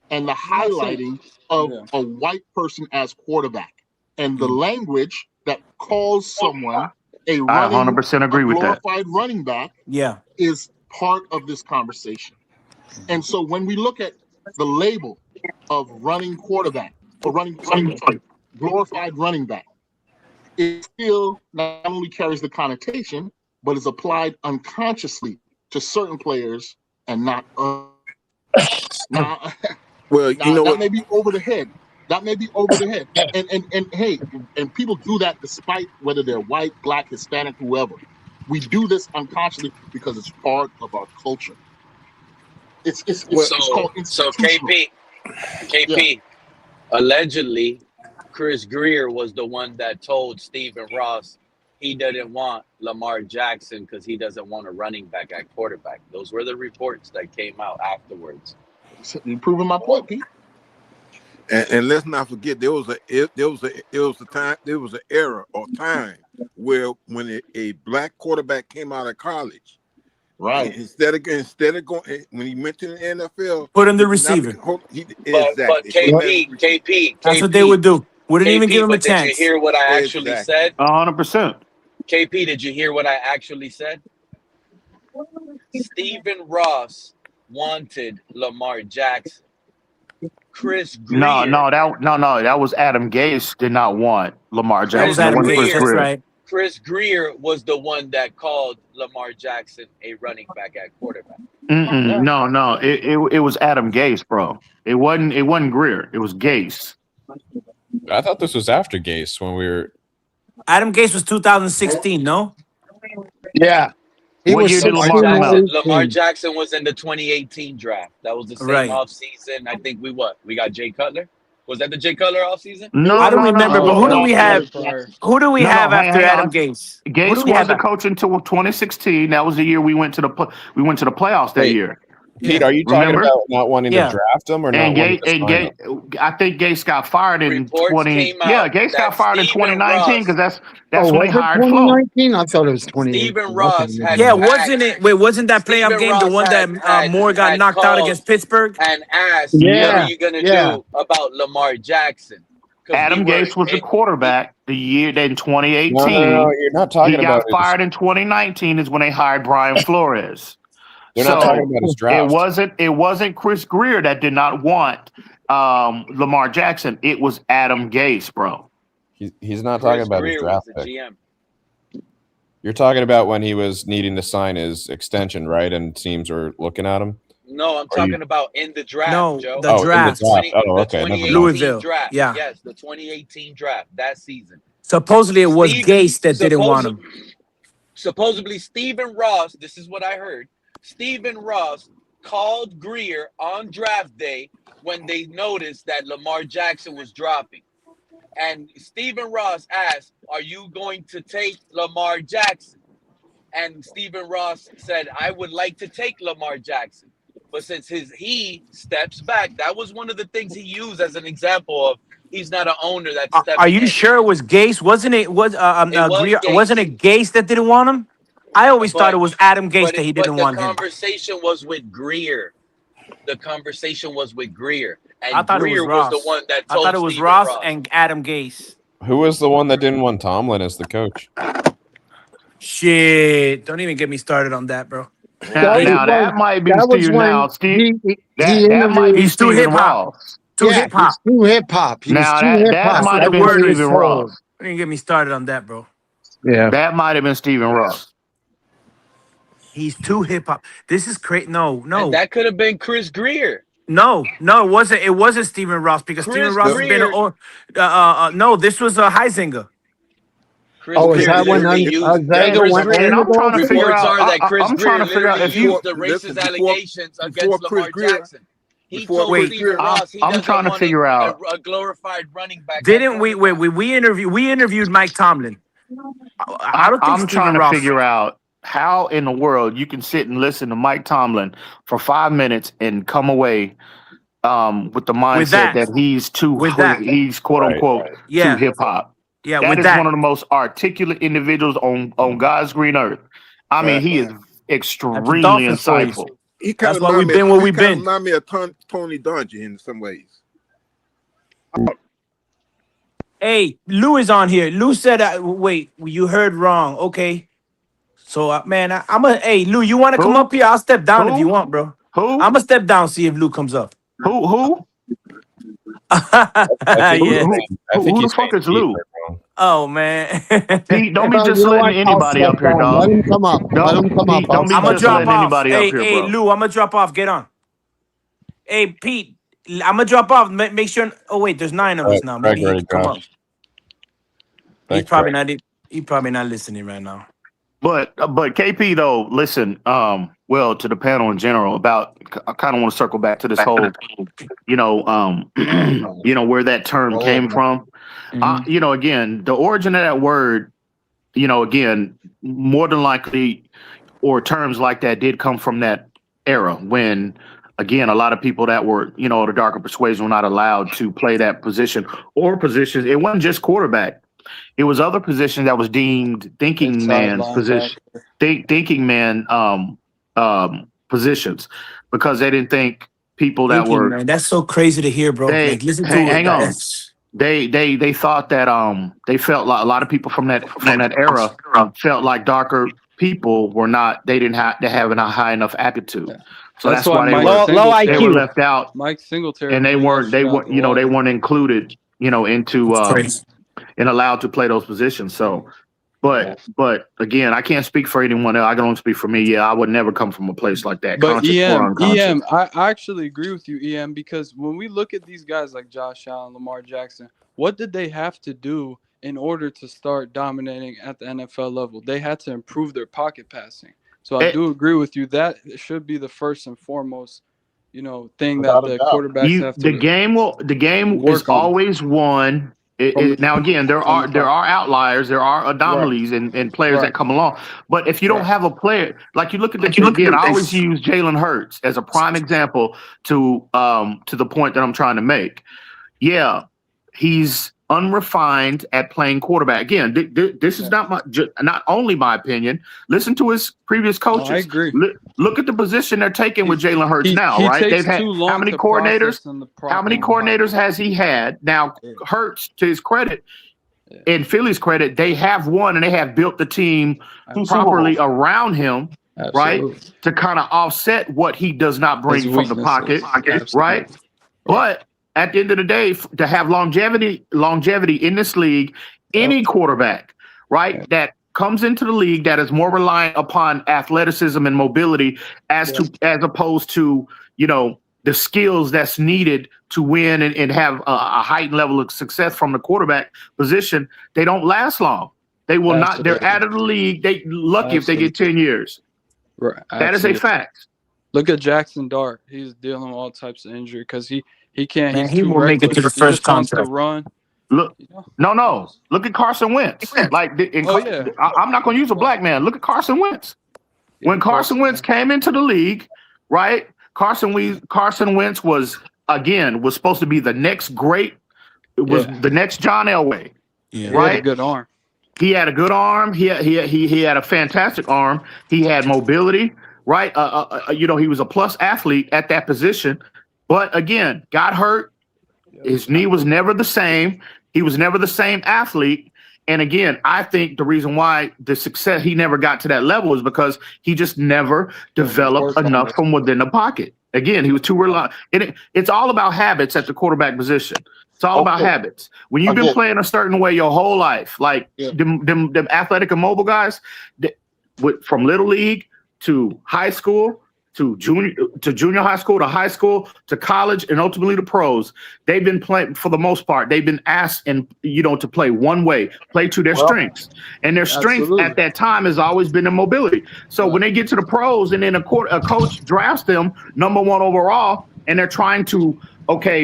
and the highlighting of a white person as quarterback, and the language that calls someone a I 100% agree with that. glorified running back is part of this conversation. And so when we look at the label of running quarterback or glorified running back, it still not only carries the connotation, but is applied unconsciously to certain players and not others. Now, Well, you know that what? may be over the head. And hey, and people do that despite whether they're white, black, Hispanic, whoever. We do this unconsciously because it's part of our culture. It's called institutional. KP, allegedly, Chris Greer was the one that told Stephen Ross he didn't want Lamar Jackson because he doesn't want a running back at quarterback. Those were the reports that came out afterwards. You're proving my point, Pete. And let's not forget there was an era or time where when a black quarterback came out of college, right? Instead of going when he went to the NFL, put him the receiver. But KP, that's what they would do. Wouldn't KP, even give him a but did chance. you hear what I actually said? 100%. KP, did you hear what I actually said? Stephen Ross wanted Lamar Jackson. Chris Greer. That was Adam Gase did not want Lamar Jackson. That was Adam Gase, that's right. Chris Greer was the one that called Lamar Jackson a running back at quarterback. No. It was Adam Gase, bro. It wasn't Greer. It was Gase. I thought this was after Gase when we were. Adam Gase was 2016, no? Yeah. Lamar Jackson was in the 2018 draft. That was the same offseason. I think we got Jay Cutler. Was that the Jay Cutler offseason? No, I don't remember, but who do we have? Who do we have after Adam Gase? Gase wasn't coaching until 2016. That was the year we went to the playoffs that year. Pete, are you talking Remember? about not wanting Yeah. to draft him or And not wanting Gay, to and sign Gay, him? I think Gase got fired in Reports 20. came Yeah, out Gase that got fired in Stephen 2019 because Ross, that's Oh, when he was it hired Flo. 2019? I thought it was 2018. Stephen Okay, Ross never had Yeah, mind. wasn't asked, it? Wait, wasn't that playoff Stephen game the Ross one that Moore got had knocked out called against Pittsburgh? and asked, "What are Yeah, you gonna yeah. do about Lamar Jackson?" Because Adam Gase was the quarterback the year in No, 2018. you're not He talking about got his. fired in 2019 is when they hired Brian Flores. They're not talking So about his it draft. wasn't Chris Greer that did not want Lamar Jackson. It was Adam Gase, bro. He's not talking Chris about his Greer was draft the pick. GM. You're talking about when he was needing to sign his extension, right? And teams were looking at him. No, I'm Or you- talking about in the draft, No, Joe. the Oh, in the draft. draft. Oh, The okay, never mind. 2018 Louisville. draft. Yeah. Yes, the 2018 draft that season. Supposedly it was Steve- Gase that didn't want him. Supposedly, Stephen Ross, this is what I heard. Stephen Ross called Greer on draft day when they noticed that Lamar Jackson was dropping. And Stephen Ross asked, "Are you going to take Lamar Jackson?" And Stephen Ross said, "I would like to take Lamar Jackson." But since he steps back, that was one of the things he used as an example of he's not an owner that steps Are you in. sure it was Gase? Wasn't it? Greer? Gase. Wasn't it Gase that didn't want him? I always thought it was Adam Gase that he But didn't the want him. conversation was with Greer. The conversation was with Greer. And I thought Greer it was Ross. the one that I told thought it was Stephen Ross Ross. and Adam Gase. Who was the one that didn't want Tomlin as the coach? Shit! Don't even get me started on that, bro. That might be that was Steve. when Now, Steve, he that might be He's too Stephen hip hop. Ross. Too yeah, hip hop. he's too hip hop. He's Now, too that- hip that hop. might That's have what been the word is. Stephen Ross. Don't even get me started on that, bro. Yeah, That might have been Stephen Ross. He's too hip hop. This is crazy. No. And that could have been Chris Greer. No, it wasn't. It wasn't Stephen Ross because Chris Stephen Ross Greer. has been. No, this was Heisinger. Chris Oh, is Greer that when literally used Chris went Greer- and I'm trying to figure reports out. are that Chris I'm Greer trying to figure out if you. used the racist allegations against Chris Lamar Greer- Jackson. He before told Chris Stephen Greer- Ross he I'm doesn't trying to want figure out. a glorified running back. Didn't we interviewed Mike Tomlin? I don't think I'm Stephen trying to Ross. figure out how in the world you can sit and listen to Mike Tomlin for 5 minutes and come away with the mindset that he's he's quote unquote too hip hop. Yeah, that with is that. one of the most articulate individuals on God's green earth. I mean, he is extremely Dolphins boys. insightful. He kind That's of why we've been where we've been. Remind me of Tony Dungy in some ways. Hey, Lou is on here. Lou said, "Wait, you heard wrong." Okay, so man, I'm a. Hey, Lou, you want to come up here? I'll step down if you want, bro. Who? I'm gonna step down see if Lou comes up. Who? Yeah. Who the fuck is Lou? Oh man. Pete, don't be Well, just you know letting what? anybody I'll up here, step down. dog. Let him come up. Let him come Pete, up. don't be I'm gonna just drop letting off. anybody up Hey, here, hey, bro. Lou, I'm gonna drop off. Get on. Hey, Pete, I'm gonna drop off. Make sure. Oh wait, there's 9 of us now. Maybe he can come up. He's probably not. He's probably not listening right now. But KP though, listen. Well, to the panel in general, about I kind of want to circle back to this whole, you know, where that term came from. Again, the origin of that word, again, more than likely, or terms like that did come from that era when, again, a lot of people that were, the darker persuasion were not allowed to play that position or positions. It wasn't just quarterback. It was other positions that was deemed thinking man's position, thinking man positions, because they didn't think people that Thinking, were. man, that's so crazy to hear, bro. Like, listen to hang it. on. They thought that they felt like a lot of people from that era felt like darker people were not. They didn't have a high enough aptitude. So that's why they were left out. Mike Singletary, And they weren't included, into and allowed to play those positions. So, but again, I can't speak for anyone else. I can only speak for me. Yeah, I would never come from a place like that. But Conscious or unconscious. I actually agree with you, EM, because when we look at these guys like Josh Allen, Lamar Jackson, what did they have to do in order to start dominating at the NFL level? They had to improve their pocket passing. So I do agree with you. That should be the first and foremost, thing that the quarterbacks have to. The game is always won Now again, there are outliers, there are anomalies and players that come along. But if you don't have a player, like you look at the again, I always use Jalen Hurts as a prime example to the point that I'm trying to make. Yeah, he's unrefined at playing quarterback. Again, this is not only my opinion. Listen to his previous coaches. I agree. Look at the position they're taking with Jalen Hurts now, he right? takes They've had too long how many to coordinators? process in the How many coordinators has he had? Now, Hurts, to his credit, and Philly's credit, they have won and they have built the team properly around him, right? To kind of offset what he does not bring from the pocket, right? But at the end of the day, to have longevity in this league, any quarterback, right, that comes into the league that is more reliant upon athleticism and mobility as opposed to, you know, the skills that's needed to win and have a heightened level of success from the quarterback position, they don't last long. They will not. They're out of the league. They lucky if they get 10 years. Right. That is a fact. Look at Jackson Dart. He's dealing with all types of injury because he can't. Man, he's he too will make it reckless. to the He first just wants to contract. run. Look, no. Look at Carson Wentz. Like, I'm not going to use a black man. Look at Carson Wentz. When Carson Wentz came into the league, right? Carson Wentz was supposed to be the next great. It was the next John Elway. Yeah. Right. He had a good arm. He had a good arm. He had a fantastic arm. He had mobility. Right. You know, he was a plus athlete at that position. But again, got hurt. His knee was never the same. He was never the same athlete. And again, I think the reason why the success he never got to that level is because he just never developed enough from within the pocket. Again, he was too reliant. It's all about habits at the quarterback position. It's all about habits. When you've been playing a certain way your whole life, like them athletic and mobile guys, from little league to high school to junior high school to high school to college and ultimately to pros, they've been playing, for the most part, they've been asked to play one way, play to their strengths. And their strength at that time has always been the mobility. So when they get to the pros and then a coach drafts them number 1 overall and they're trying to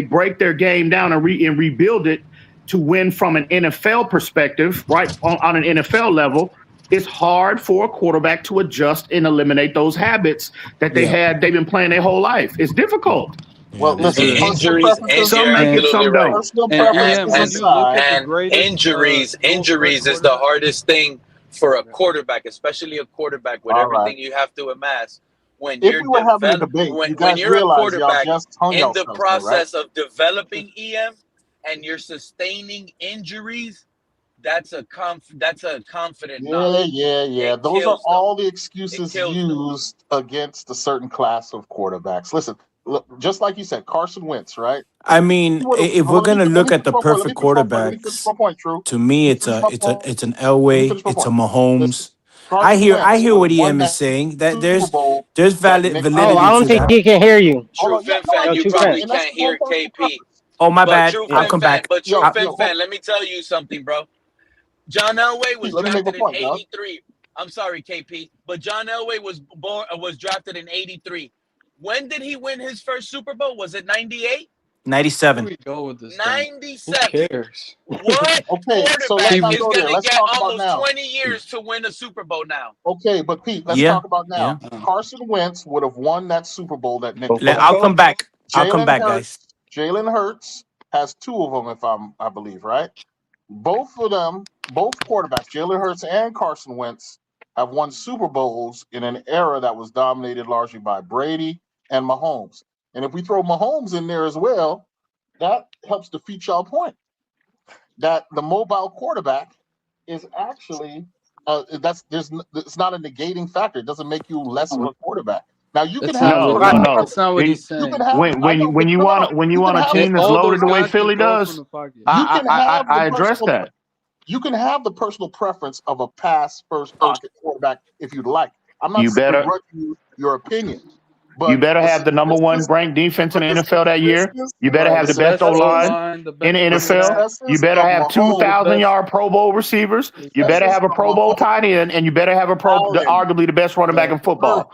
break their game down and rebuild it to win from an NFL perspective, right, on an NFL level, it's hard for a quarterback to adjust and eliminate those habits that they've been playing their whole life. It's difficult. Well, listen, injuries, some make it, some don't. Injuries is the hardest thing for a quarterback, especially a quarterback with everything you have to amass. When you're a quarterback in the process of developing EM and you're sustaining injuries, that's a confident knowledge. Yeah. Those are all the excuses used against a certain class of quarterbacks. Listen, look, just like you said, Carson Wentz, right? I mean, if we're gonna look at the perfect quarterbacks, to me, it's an Elway, it's a Mahomes. I hear what EM is saying. That there's validity. I don't think he can hear you. True Fin fan, you probably can't hear KP. Oh, my bad. I'll come back. But True Fin fan, let me tell you something, bro. John Elway was drafted in 83. I'm sorry, KP, but John Elway was drafted in 83. When did he win his first Super Bowl? Was it 98? 97. Here we go with this 97. Who cares? What quarterback is going to get almost 20 years to win a Super Bowl now? Okay, but Pete, let's talk about now. Yeah. Carson Wentz would have won that Super Bowl that Nick. I'll come back. Guys. Jalen Hurts has 2 of them, I believe, right? Both of them, both quarterbacks, Jalen Hurts and Carson Wentz, have won Super Bowls in an era that was dominated largely by Brady and Mahomes. And if we throw Mahomes in there as well, that helps defeat y'all point that the mobile quarterback is actually it's not a negating factor. It doesn't make you less of a quarterback. Now you can have that's not what he's saying. When you want a team that's loaded the way Philly does, I address that. You can have the personal preference of a pass first pocket quarterback if you'd like. I'm not begrudging you your opinion. But you better have the number 1 ranked defense in the NFL that year. You better have the best O-line in the NFL. You better have 2,000-yard Pro Bowl receivers. You better have a Pro Bowl tight end, and you better have arguably the best running back in football.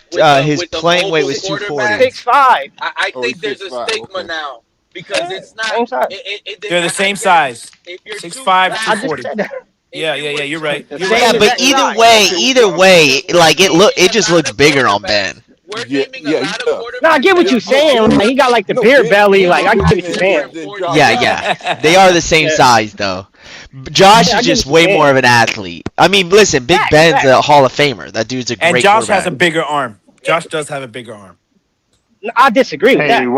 his with the playing weight was mobile 240. quarterbacks. 6'5". I Oh, think he's there's a 6'5". stigma Okay. now because Yeah, it's not. same size. It, They're the I same guess size. if you're too 6'5", I fat, just 240. said that. Yeah, you're right. The You're same right. Yeah, but exact size. either way, like it just looks bigger on Ben. We're Yeah, naming a yeah, he lot of does. No, I quarterbacks get that what Ben, are you're no, saying. Ben Like, is he got like the no beer Ben. belly. Ben Like, is I get bigger what you're than saying. Josh Yeah, Allen. yeah. They are the same Yeah, size though. Josh yeah, I is get just what you're way more saying. of an athlete. I mean, listen, Big Facts, Ben's a facts. Hall of Famer. That dude's a And great Josh has a quarterback. bigger arm. Josh does have a bigger arm. No, I disagree with Hey, that.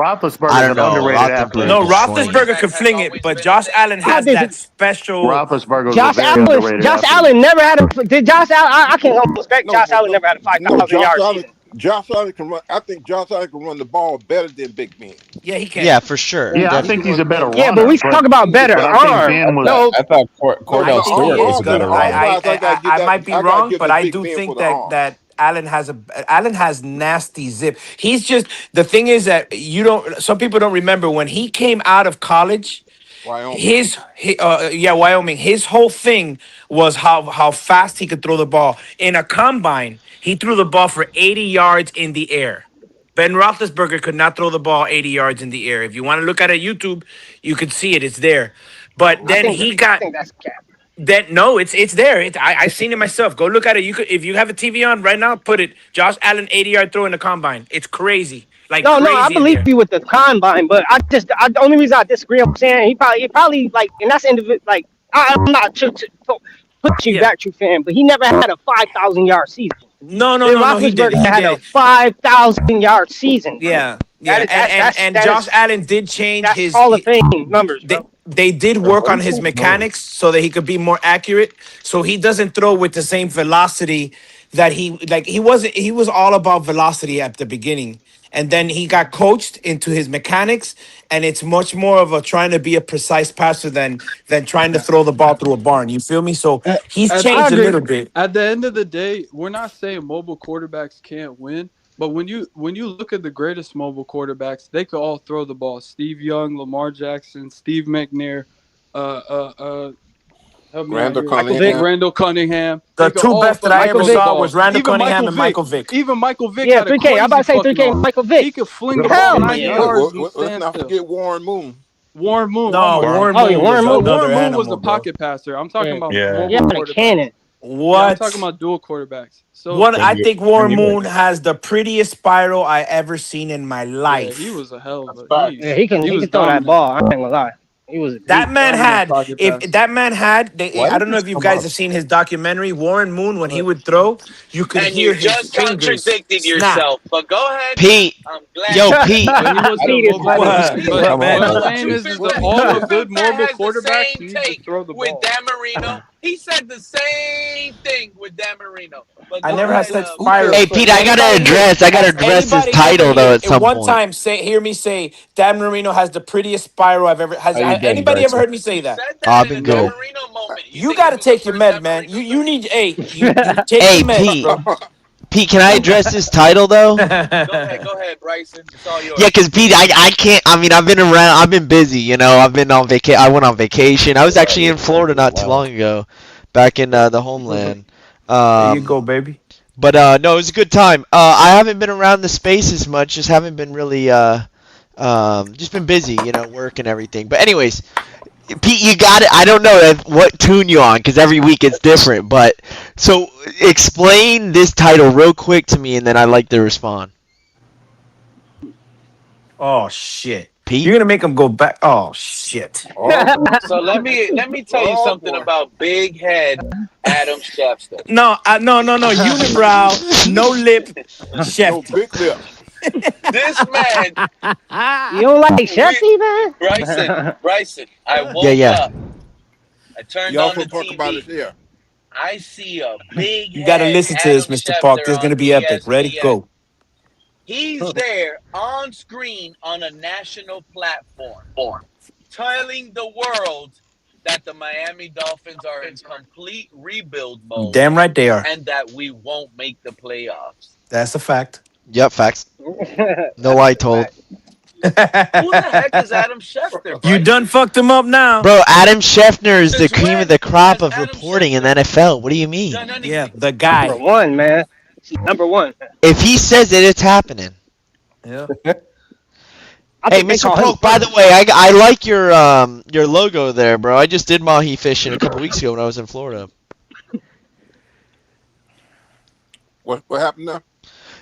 I Roethlisberger's don't an know. underrated athlete. No, Roethlisberger's swinging. Roethlisberger could fling it, but been the Josh same. Allen I has dis- that special. Roethlisberger's a Josh very Allen. underrated Josh athlete. Allen never had a. Did Josh Allen? I can't respect No, Josh Allen. Never had a no. 5,000 Josh yard Allen. season. Josh Allen can run. I think Josh Allen can run the ball better than Big Ben. Yeah, he can. Yeah, for sure. Yeah, I He think can Definitely. he's run a the better ball. Yeah, but runner, we talk about better but I think arm. Ben was. No, I thought no. I Cordell think Stewart he was is a Arm good. better arm runner. wise, I gotta give I that. might be I gotta wrong, give but the I Big do Ben for think the arm. that Allen has nasty zip. He's just the thing is that you don't. Some people don't remember when he came out of college. Wyoming. Wyoming. His whole thing was how fast he could throw the ball. In a combine, he threw the ball for 80 yards in the air. Ben Roethlisberger could not throw the ball 80 yards in the air. If you want to look at it YouTube, you could see it. It's there. But I then think he got that's cap. then no, it's there. I've seen it myself. Go look at it. You could if you have a TV on right now, put it. Josh Allen 80-yard throw in the combine. It's crazy, like No, I crazy in believe there. you with the combine, but the only reason I disagree, I'm saying he probably like, and that's individual. Like, I'm not put you Yeah. back, true fan, but he never had a 5,000 yard season. No, Ben no, no. He did Roethlisberger it. He had did a it. 5,000 yard season, bro. Yeah, yeah. And That Josh is Allen did change that's his. Hall of Fame numbers, They bro. they did work on his mechanics so that he could be more accurate. So he doesn't throw with the same velocity that he was all about velocity at the beginning. And then he got coached into his mechanics, and it's much more of a trying to be a precise passer than trying to throw the ball through a barn. You feel me? So he's I changed a agree. little bit. At the end of the day, we're not saying mobile quarterbacks can't win, but when you look at the greatest mobile quarterbacks, they could all throw the ball. Steve Young, Lamar Jackson, Steve McNair, help me out Randall here. Michael Vick. Cunningham. Randall Cunningham. The They could two all best that I fucking ever Michael throw the Vick. saw ball. was Randall Even Cunningham Michael and Vick. Michael Vick. Even Michael Vick Yeah, got a 3K. I'm about crazy to say fucking 3K. arm. Michael He Vick. could fling the Hell ball 90 yeah. yards and Let's stand not still. forget Warren Moon. Warren Moon. Oh No, my Warren Oh yeah, Moon was Warren No, Moon. another Warren Moon was animal, the bro. pocket passer. I'm talking Yeah, about Yeah. yeah, mobile but a quarterbacks. cannon. Yeah, I'm talking What? about dual quarterbacks. So What I think And Warren you Moon has the prettiest spiral I ever seen in my yeah, he life. was a hell of That's a Yeah, facts. he he can was throw that dominant. ball. I ain't gonna lie. He was a That beast. man Dominant had, pocket if passer. that man had, why I did don't know this if you come guys up? have seen his documentary, Warren Moon, when he But would throw, you could And hear you his just fingers contradicted snap. yourself. But go ahead. Pete, I'm glad yo, you did. Pete. he was a Pete is mobile funny. quarterback. Why did this come But up? what I'm But saying is Truth all the and good Fair mobile has the quarterbacks same need to take throw the with ball. Dan Marino. He said the same thing with Dan Marino. But I go never had ahead, such Who spiral. Hey, said Pete, say I gotta Anybody here, has address his anybody ever title though here at in some one point. time hear me say Dan Marino has the prettiest spiral I've ever How you doing, anybody ever Bryson? heard me say you that? said Oh, that I've in a been Dan good. Good. Marino moment. You You think got it to was the take your first med, Dan man. Marino You thing? need you take Hey, your meds, Pete. bro. Pete, can I address his title though? Go ahead, Bryson. It's all Yeah, yours. cause Pete, I can't. I mean, I've been around. I've been busy. You know, I've been on vacation. I went on vacation. I was actually in Florida not too long ago, back in the homeland. There you Um, go, baby. but no, it was a good time. I haven't been around the space as much. Just haven't been really just been busy. You know, work and everything. But anyways, Pete, you got it. I don't know what tune you on because every week it's different. But so explain this title real quick to me, and then I'd like to respond. Oh shit. Pete, You're gonna make him go back. Oh shit. Oh boy. So let me tell you Oh something boy. about big head Adam Schefter. No, no. Unibrow, no lip, No chef. big lip. This man, You don't like Shefty, man? Bryson. I woke yeah. up. I turned You on also the talk about it TV. here. I see a big You gotta head listen to Adam this, Mr. Park. This Schefter is gonna on be epic. Ready? ESPN. Go. He's there on screen on a national platform, telling the world that the Miami Dolphins are in complete rebuild mode Damn right they are. and that we won't make the playoffs. That's a fact. Yep, facts. No lie told. Who the heck is Adam Schefter, You Bryson? done fucked him up now. Bro, Adam Schefter is the Since cream when of the crop has of Adam reporting in the Schefter NFL. What do you mean? done anything? Yeah, the Number guy. one, man. Number one. If he says it, it's happening. Yeah. I Hey, think they Mr. call him Polk, by the way, I like your logo there, bro. I just did mahi fishing a couple weeks ago when I was in Florida. What happened now?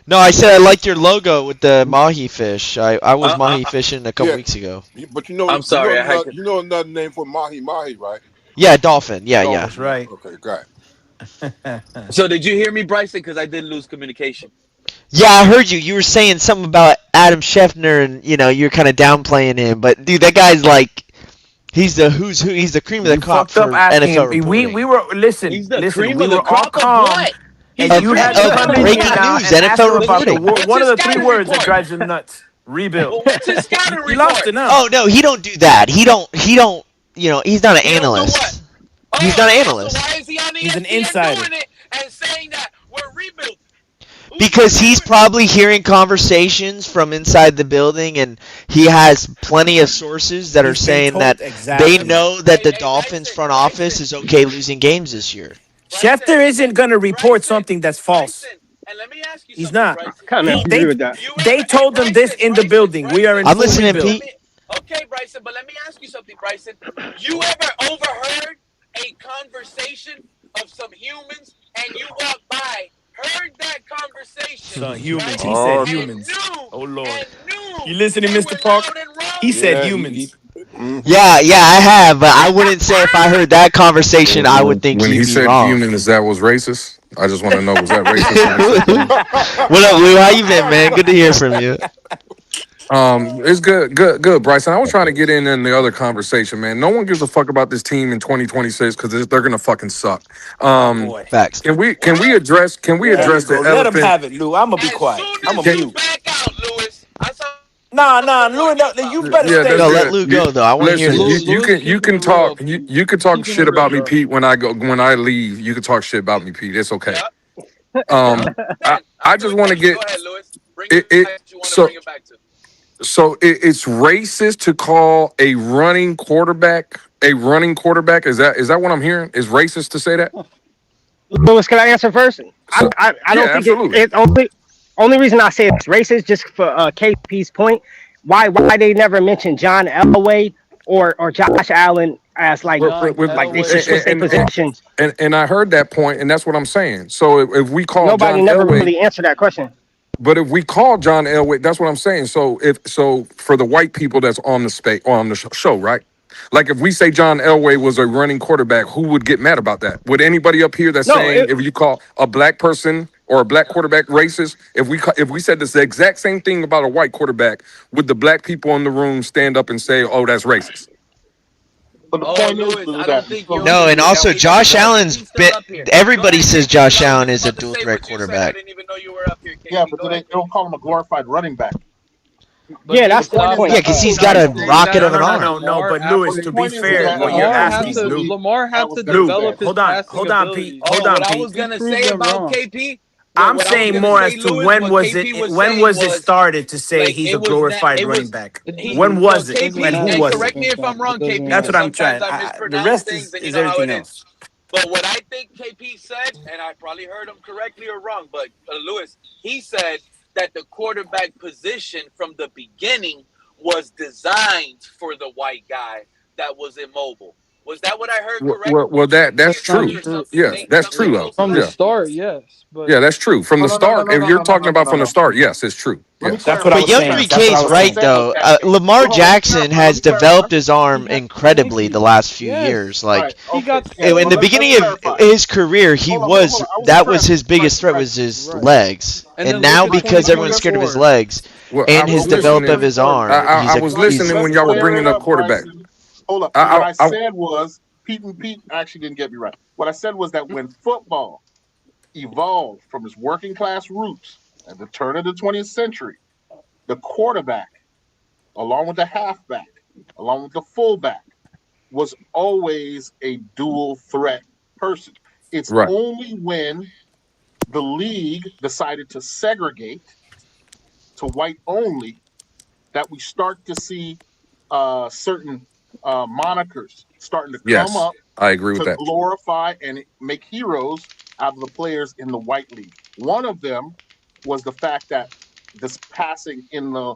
No, I said I liked your logo with the mahi fish. I was mahi fishing a couple Yeah, weeks ago. but I'm sorry. I had you know another name for mahi, right? Yeah, dolphin. Yeah, yeah. Dolphin. right. Okay, got it. So did you hear me, Bryson? Because I did lose communication. Yeah, I heard you. You were saying something about Adam Schefter, and you're kind of downplaying him. But dude, that guy's like, he's the who's who. He's the cream of the You crop fucked up for asking NFL him. reporting. We were listen. He's the Listen. cream We of the were all crop of calm, what? He's and the you cream had of to the come crop in of here breaking what? now news, and ask him NFL about reporting. What's one of his the three scouting words that report? drives him nuts. Rebuild. Well, what's his scouting You lost report? it now. Oh no, he don't do that. He don't. He's not an He don't do what? analyst. He's not an Okay, so analyst why is he on He's an ESPN insider. doing it and saying that we're rebuilding? because he's probably hearing conversations from inside the building, and he has plenty of sources that are He's been saying told that exactly. they know that the Hey, Dolphins Bryson, front office is okay losing games this year. Schefter isn't going to report something that's false. Bryson, and let me ask you He's something, not. Bryson. kind of agree with that. They told them this in the building. We are in I'm full listening, rebuild. Pete. Okay, Bryson, but let me ask you something, Bryson. You ever overheard a conversation of some humans and you walked by, heard that conversation? Son, humans. Right? He said Oh, humans. Knew, Oh Lord. and knew You listening, they Mr. were Park? loud and wrong. He said yeah, humans. Yeah, I have, but I wouldn't say if I heard that conversation, I would think When he'd he be said wrong. human, is that was racist? I just want to know, was that racist when he said human? What up, Lou? How you been, man? Good to hear from you. It's good, Bryson. I was trying to get in the other conversation, man. No one gives a fuck about this team in 2026 because they're gonna fucking suck. Oh boy. Facts. Can we address There you the go. Let him elephant? have it, Lou. I'm gonna be quiet. I'm gonna mute. Back out, Lewis. Nah, Lou. You better Yeah, stay. that's No, let good. Lou go though. I want to hear Listen, Lewis. you can keeping it real, talk Pete. you can talk Keeping shit it real, about me, bro. Pete, when I leave. You can talk shit about me, Pete. It's okay. Yeah. I just want to get Go ahead, Lewis. Bring it, it it back that you want to so bring it back to. it's racist to call a running quarterback a running quarterback. Is that what I'm hearing? Is racist to say that? Lewis, can I answer first? So, I yeah, don't think absolutely. it's only reason I say it's racist just for KP's point. Why they never mentioned John Elway or Josh Allen as like John they should Elway. switch their positions. And I heard that point, and that's what I'm saying. So if we call Nobody John never Elway, really answered that question. but if we call John Elway, that's what I'm saying. So for the white people that's on the show, right? Like if we say John Elway was a running quarterback, who would get mad about that? Would anybody up here that's No, saying if you call a black person or a black quarterback racist, if we said this the exact same thing about a white quarterback, would the black people in the room stand up and say, "Oh, that's racist"? But the Oh, point Lewis, is, Lou, I that don't think you'll No, agree and with also that. Josh Allen's He's been. still up here. Everybody Go ahead, says KP. Josh I was Allen just is a about to dual say threat what you said. I quarterback. didn't even know you were up here, KP. yeah, but Go they ahead, don't call him a glorified running back. But Yeah, they that's the stopped. point. Yeah, because he's But got they a say rocket that of an arm. No. But Lamar Lewis, But the to be point is fair, that what you're Lamar had asking, to Lou. Lamar had was to their Lou, develop best. his hold on, passing Pete. abilities. Oh, Hold on, what I Pete. was He gonna proved say them about wrong. KP, I'm what I was saying gonna more say, as to Lewis, when what was KP it? was When saying was it was started to say like he's a glorified running back? When well, was it? Doesn't And KP, who and matter was at it? correct me this if I'm point. wrong, It doesn't KP, That's because what matter. I'm sometimes trying. I The mispronounce rest things, and you is know how everything it is. else. But what I think KP said, and I probably heard him correctly or wrong, but Lewis, he said that the quarterback position from the beginning was designed for the white guy that was immobile. Was that what I heard correct? Well, that's true. From the Yeah, that's true Something though. close to from the that? Yeah, start, yes, but yeah, that's true. From No, the no, no, no, start, no, if no, you're no, no, talking no, no, about no, from the no. start, yes, it's true. Let me Yes. That's what I clarify. But was you have to saying. read That's what I Kate's was right saying. though. Okay. Lamar Hold on, let me Jackson clarify. Let has me clarify. developed his arm he incredibly the last few yes, years. All Like right. he Okay. got Yeah. in Well, the scored. let me beginning of clarify. his career, he Hold on. Hold on. was Hold on. I was that was clarifying. his biggest threat was his Right. legs, And and then look now at because Let me everyone's scared of his 2024. legs Well, I and his was development of listening. his arm, I was he's listening when y'all were clear bringing it up up, quarterback. Bryson. Hold up. What I, I I, I said was Pete actually didn't get me right. What I said was that when football evolved from its working class roots at the turn of the 20th century, the quarterback, along with the halfback, along with the fullback, was always a dual threat person. It's right. only when the league decided to segregate to white only that we start to see certain monikers starting to come Yes, up I agree with to that. glorify and make heroes out of the players in the white league. One of them was the fact that this passing in the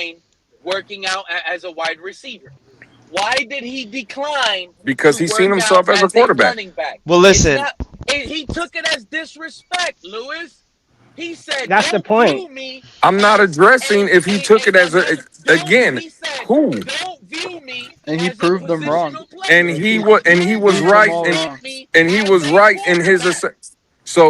line working out as a wide receiver. Why did he decline because to he's seen work out himself as a as a quarterback. running back? Well, It's listen. not. He took it as disrespect, Lewis. He said, That's the "Don't point. view me I'm not as addressing if he took it as a don't." again. He said, Who "Don't view me And he as a proved them wrong. positional player. and he He was proved them right all wrong. and he As was a right in his quarterback."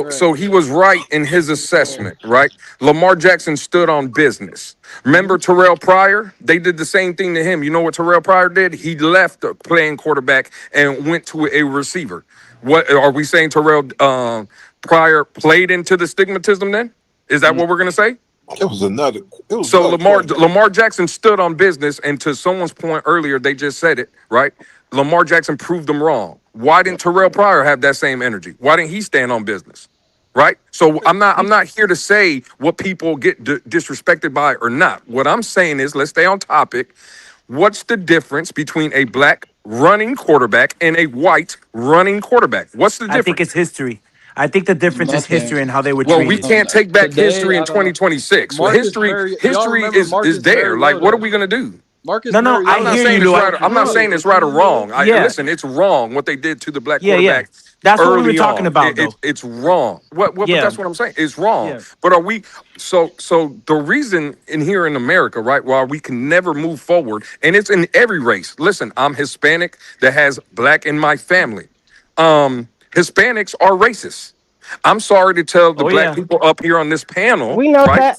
Right. so he was right in his assessment, right? Lamar Jackson stood on business. Hmm. Remember Terrell Pryor? They did the same thing to him. You know what Terrell Pryor did? He left playing quarterback and went to a receiver. What are we saying? Terrell Pryor played into the stigmatism then? Is that what we're gonna say? It was another. It was So another quarterback. Lamar Jackson stood on business, and to someone's point earlier, they just said it right. Lamar Jackson proved them wrong. Why Yeah. didn't Terrell Pryor have that same energy? Why didn't he stand on business? Right. So I'm not here to say what people get disrespected by or not. What I'm saying is let's stay on topic. What's the difference between a black running quarterback and a white running quarterback? What's the I think difference? it's history. I think the difference is Nothing. history and how they were Well, we treated. can't take back Today, history in I don't know. 2026. So Marcus Mary, y'all history remember is Marcus there. Like, what are Mariota? we gonna do? Marcus No, no, I I'm Mariota not hear said you, saying it's Lou. right. I'm not Drew, saying it's if right or you knew, wrong. Yeah, Listen, it's wrong what they did to the black yeah. quarterback That's what we were early talking on. about, though. It's wrong. What? But Yeah, that's what I'm saying. It's wrong. yeah. But are we? So the reason in here in America, right? Why we can never move forward, and it's in every race. Listen, I'm Hispanic that has black in my family. Hispanics are racist. I'm sorry to tell the Oh, black yeah. people up here on this panel, We know right? that.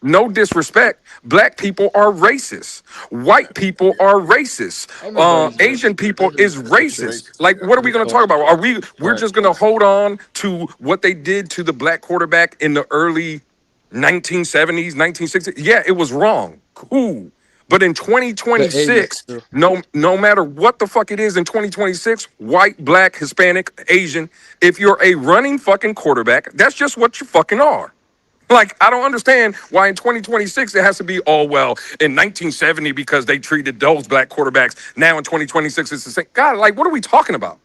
No disrespect. Black people are racist. White people are racist. everybody's Asian racist. people is racist. Racist. Like, what are we going to talk about? We're Right. just going to hold on to what they did to the black quarterback in the early 1970s, 1960s? Yeah, it was wrong. Cool. But in The 80s 2026, too. no matter what the fuck it is in 2026, white, black, Hispanic, Asian, if you're a running fucking quarterback, that's just what you fucking are. Like, I don't understand why in 2026 it has to be, oh, well, in 1970 because they treated those black quarterbacks. Now in 2026 it's the same. God, like, what are we talking about?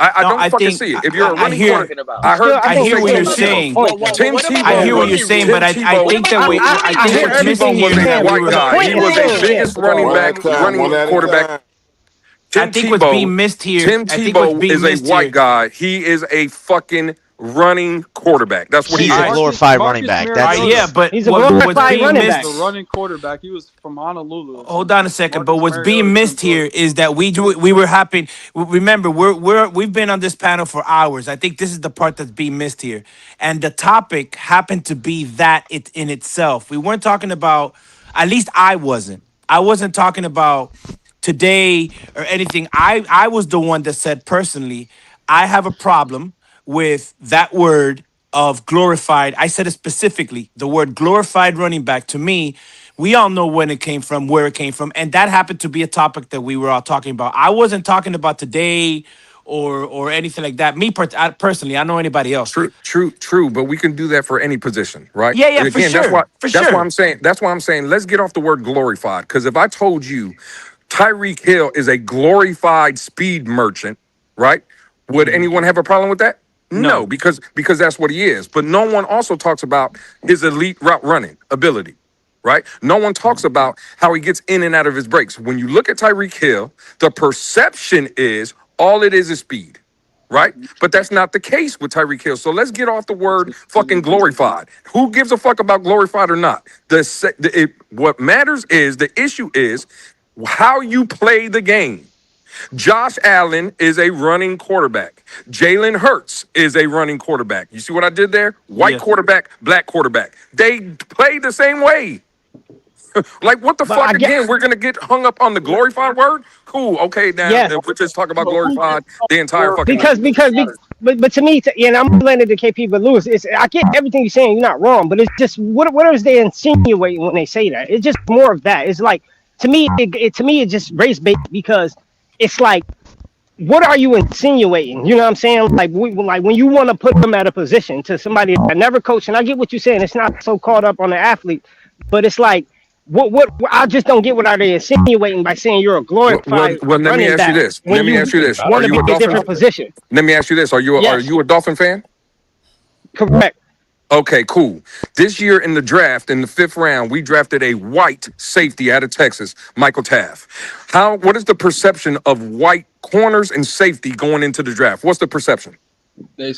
I No, don't I fucking think see it. If What you're are a we I running hear quarterback, talking about? I heard I people hear say what Tim you're Still, Tebow. saying. point. But Tim what about I Tebow hear what let you're me was saying, read but Tim it. I What Tebow. think about that what we I I think hear Tim what's everything missing Tebow you're here was is a that saying, we white but were the guy. point He is was a still, yeah. biggest running One at back, a time. running One at a quarterback. time. I Tim think what's Tebow. being missed here. Tim I think what's Tebow being is a missed white here. guy. He is a fucking running quarterback. That's what he He's a is. glorified running Marcus back. That's Yeah, Mariota his. but He's a what's glorified being running was back. the missed. running quarterback. He was from Honolulu or Hold something. on a second. But Marcus what's being Mariota from missed here Georgia. is that we were happy. Remember, we've been on this panel for hours. I think this is the part that's being missed here, and the topic happened to be that it in itself. We weren't talking about. At least I wasn't. I wasn't talking about today or anything. I was the one that said personally, I have a problem with that word of glorified. I said it specifically, the word glorified running back. To me, we all know when it came from, where it came from, and that happened to be a topic that we were all talking about. I wasn't talking about today or anything like that. Personally, I don't know anybody else. True. But we can do that for any position, right? Yeah, yeah, And for again, sure, for that's why sure. I'm saying let's get off the word glorified. Because if I told you Tyreek Hill is a glorified speed merchant, right? Would Mhm. anyone have a problem with that? No, No. because that's what he is. But no one also talks about his elite route running ability. Right? No one talks about how he gets in and out of his breaks. When you look at Tyreek Hill, the perception is all it is speed, right? But that's not the case with Tyreek Hill. So let's get off the word fucking glorified. Who gives a fuck about glorified or not? What matters is the issue is how you play the game. Josh Allen is a running quarterback. Jalen Hurts is a running quarterback. You see what I did there? White Yes. quarterback, black quarterback. They play the same way. Like, what the But fuck I get, again? We're gonna get hung up on the glorified word? Cool. Okay, now yeah, we're just talking about glorified the entire fucking night. but to me, yeah, and I'm landing to KP, but Lewis, I get everything you're saying. You're not wrong, but it's just what is they insinuating when they say that? It's just more of that. It's like to me, it's just race bait because it's like, what are you insinuating? You know what I'm saying? Like when you want to put them at a position to somebody that never coached, and I get what you're saying. It's not so caught up on the athlete, but it's like. What I just don't get what are they insinuating by saying you're a glorified Let me running ask you back this. when Let me you ask you this. Are want to you be a a Dolphin? different position. Let me ask you this. Are Yes, you a Dolphin fan? correct. Okay, cool. This year in the draft, in the 5th round, we drafted a white safety out of Texas, Michael Taft. What is the perception of white corners and safety going into the draft? What's the perception?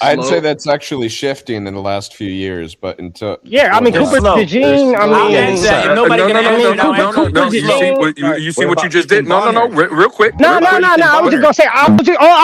I'd say that's actually shifting in the last few years, but until Yeah, I before mean that, Cooper slow. DeJean. I I'll mean, answer that. If nobody No, can no, no, answer no, it, I'll no, answer no, it. no. You see DeJean. what you see what you about just Ethan did? No, no, no. Bonner? Real quick. No, Real no, quick. no, Ethan no. I was just Bonner. gonna say I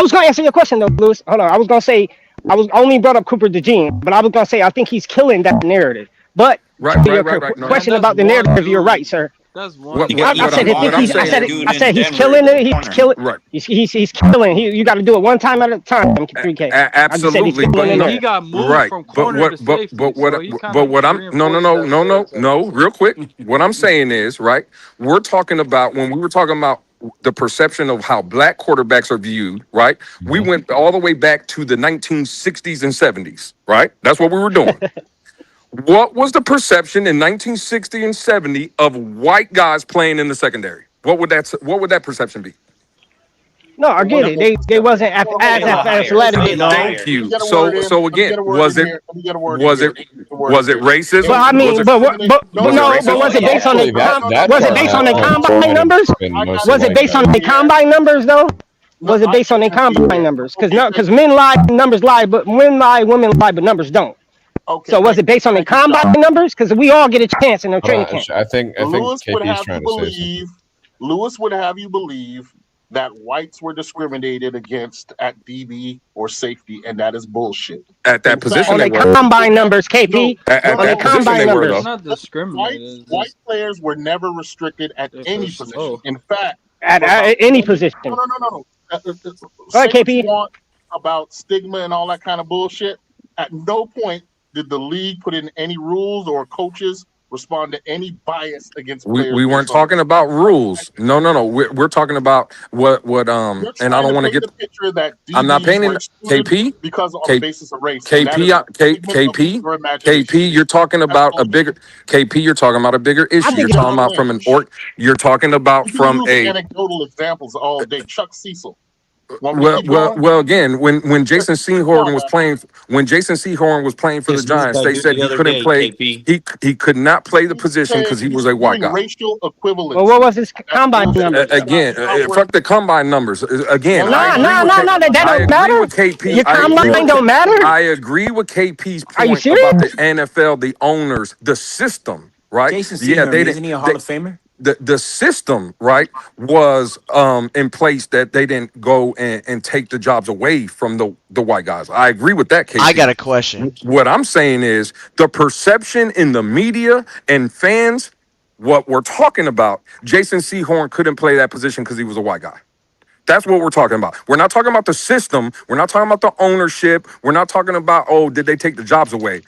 was gonna answer your question though, Bruce. Hold on. I was gonna say I was only brought up Cooper DeJean, but I was gonna say I think he's killing that narrative. But Right, to right, your right, right. No. Man, question that's about the one narrative, you're right, dude. sir. That's one What You what got dude. I what Ethan said I'm I think what Bonner I'm he's. and I that saying. said dude I in said he's Denver, killing it. the He's corner. killing. Right. He's killing. You got to do it one time at a time. 3K. I just said he's Absolutely, killing but in And no, he there. got moved right, from corner to safety, so he kind but of what I'm no, no, reinforced no, that no, no, stereotype. no, real quick, what I'm saying is right. We're talking about when we were talking about the perception of how black quarterbacks are viewed, right? We went all the way back to the 1960s and 70s, right? That's what we were doing. What was the perception in 1960 and 70 of white guys playing in the secondary? What would that perception be? No, I get Number it. one, They wasn't Say a lot higher. athletic. Say a lot Thank higher. let me you. get a word in. So Let me get again, a word was in it here. Let me get a word in was here. it Let me get a word in was it here. It But racism? was I Was mean, it but was it no, but racism? was it based on Actually, the that was it part based no, on the I no, no, combine might no. have numbers? been I got mostly Was a it white word based on guys. in the here. combine numbers though? No, Was it I based on the guarantee you. combine numbers? Because Okay, no, thank because you. men lie, numbers lie, but men lie, women lie, but numbers don't. Okay, So was it based on the thank you, combine Scott. numbers? Because we all get a chance in the Hold training on, camp. I think Lewis would KP's have trying you to say something. believe. Lewis would have you believe that whites were discriminated against at DB or safety, and that is bullshit. At In that fact, position On they the were. combine numbers, no, KP. no, On the That no. position they combine were It's though. numbers. not discriminated. It's White just players were never restricted at they're any just position. slow. In fact, At for about any 20. No, position. no, no, no, no. Go ahead, Say what you KP. want about stigma and all that kind of bullshit. At no point did the league put in any rules or coaches respond to any bias against We players weren't based on talking about rules. No, no, no. We're talking about what you're and I trying don't to want to paint get the picture that I'm not DBs were painting excluded KP. because on the K, basis of race, and that is KP, a figment of your imagination. KP, you're talking That's about a bullshit. bigger KP, you're talking about a bigger I issue. You're think You know talking what I'm about saying? from an org, you're talking about We can from use a anecdotal examples all day. Chuck Cecil. Want me to keep going? well again, when Jason Come on, Sehorn was man. playing for the Just used Giants, that they dude said the he other couldn't day, play, KP. he could not play the He's position saying because he was he's a white doing guy. racial well, what equivalency. was his That's combine bullshit. numbers? Again, That's not where. fuck the combine numbers. Again, Well, I No, no, agree no, with no, K, no. That I don't agree with matter. KP. Your I agree combine with don't matter. I agree with KP's Are you point serious? about the NFL, the owners, the system, right? Jason Yeah, Sehorn, they didn't. isn't he a Hall of Famer? The system, right, was in place that they didn't go and take the jobs away from the white guys. I agree with that, I got KP. a question. What I'm saying is the perception in the media and fans, what we're talking about, Jason Sehorn couldn't play that position because he was a white guy. That's what we're talking about. We're not talking about the system. We're not talking about the ownership. We're not talking about, oh, did they take the jobs away?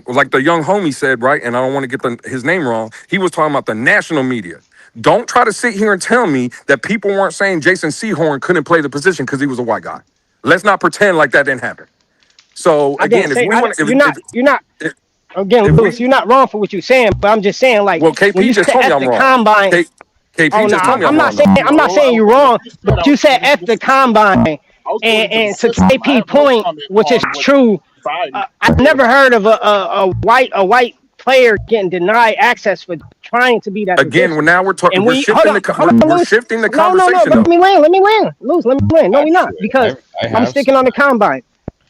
Like the young homie said, right? And I don't want to get his name wrong. He was talking about the national media. Don't try to sit here and tell me that people weren't saying Jason Sehorn couldn't play the position because he was a white guy. Let's not pretend like that didn't happen. So I didn't again, if say we want, you're not if, again, if Lewis, we, you're not wrong for what you're saying, but I'm just saying like well, when KP you just said told me at I'm the wrong. combine. Oh KP no, just told me I'm I'm not wrong saying though. you're I wrong, said but I you was said pointing to at the the system. combine, I was pointing to the and to system. I KP have no point, comment which is on what true. society I've did never about heard of a white player getting denied access for trying to be that Again, position. now And we're we hold shifting on, hold on, we're Lewis. shifting the No. conversation Let though. me win. Let me win. Lose. Let me win. No, we not Actually, because I I'm have sticking seen on the that. combine.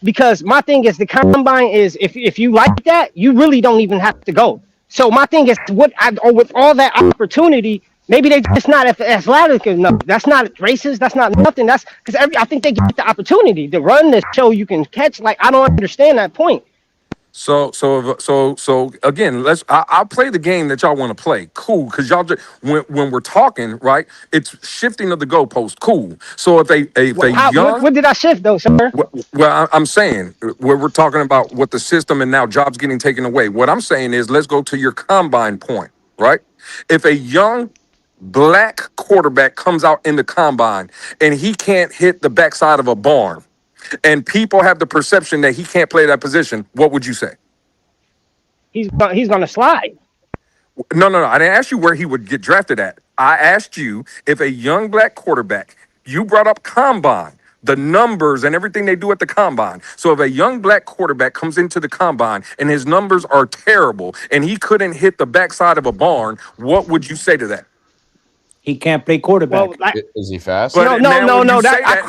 Because my thing is the combine is if you like that, you really don't even have to go. So my thing is with all that opportunity, maybe they just not athletic enough. That's not racist. That's not nothing. That's because I think they get the opportunity to run this show you can catch. Like I don't understand that point. So again, I'll play the game that y'all want to play. Cool, because y'all just when we're talking, right? It's shifting of the goalpost. Cool. So if a young What did I shift though, sir? well, I'm saying where we're talking about what the system and now jobs getting taken away. What I'm saying is let's go to your combine point, right? If a young black quarterback comes out in the combine and he can't hit the backside of a barn, and people have the perception that he can't play that position, what would you say? He's gonna slide. No, no, no. I didn't ask you where he would get drafted at. I asked you if a young black quarterback, you brought up combine. the numbers and everything they do at the combine. So if a young black quarterback comes into the combine and his numbers are terrible and he couldn't hit the backside of a barn, what would you say to that? He can't play quarterback. Well, is he fast? But no. I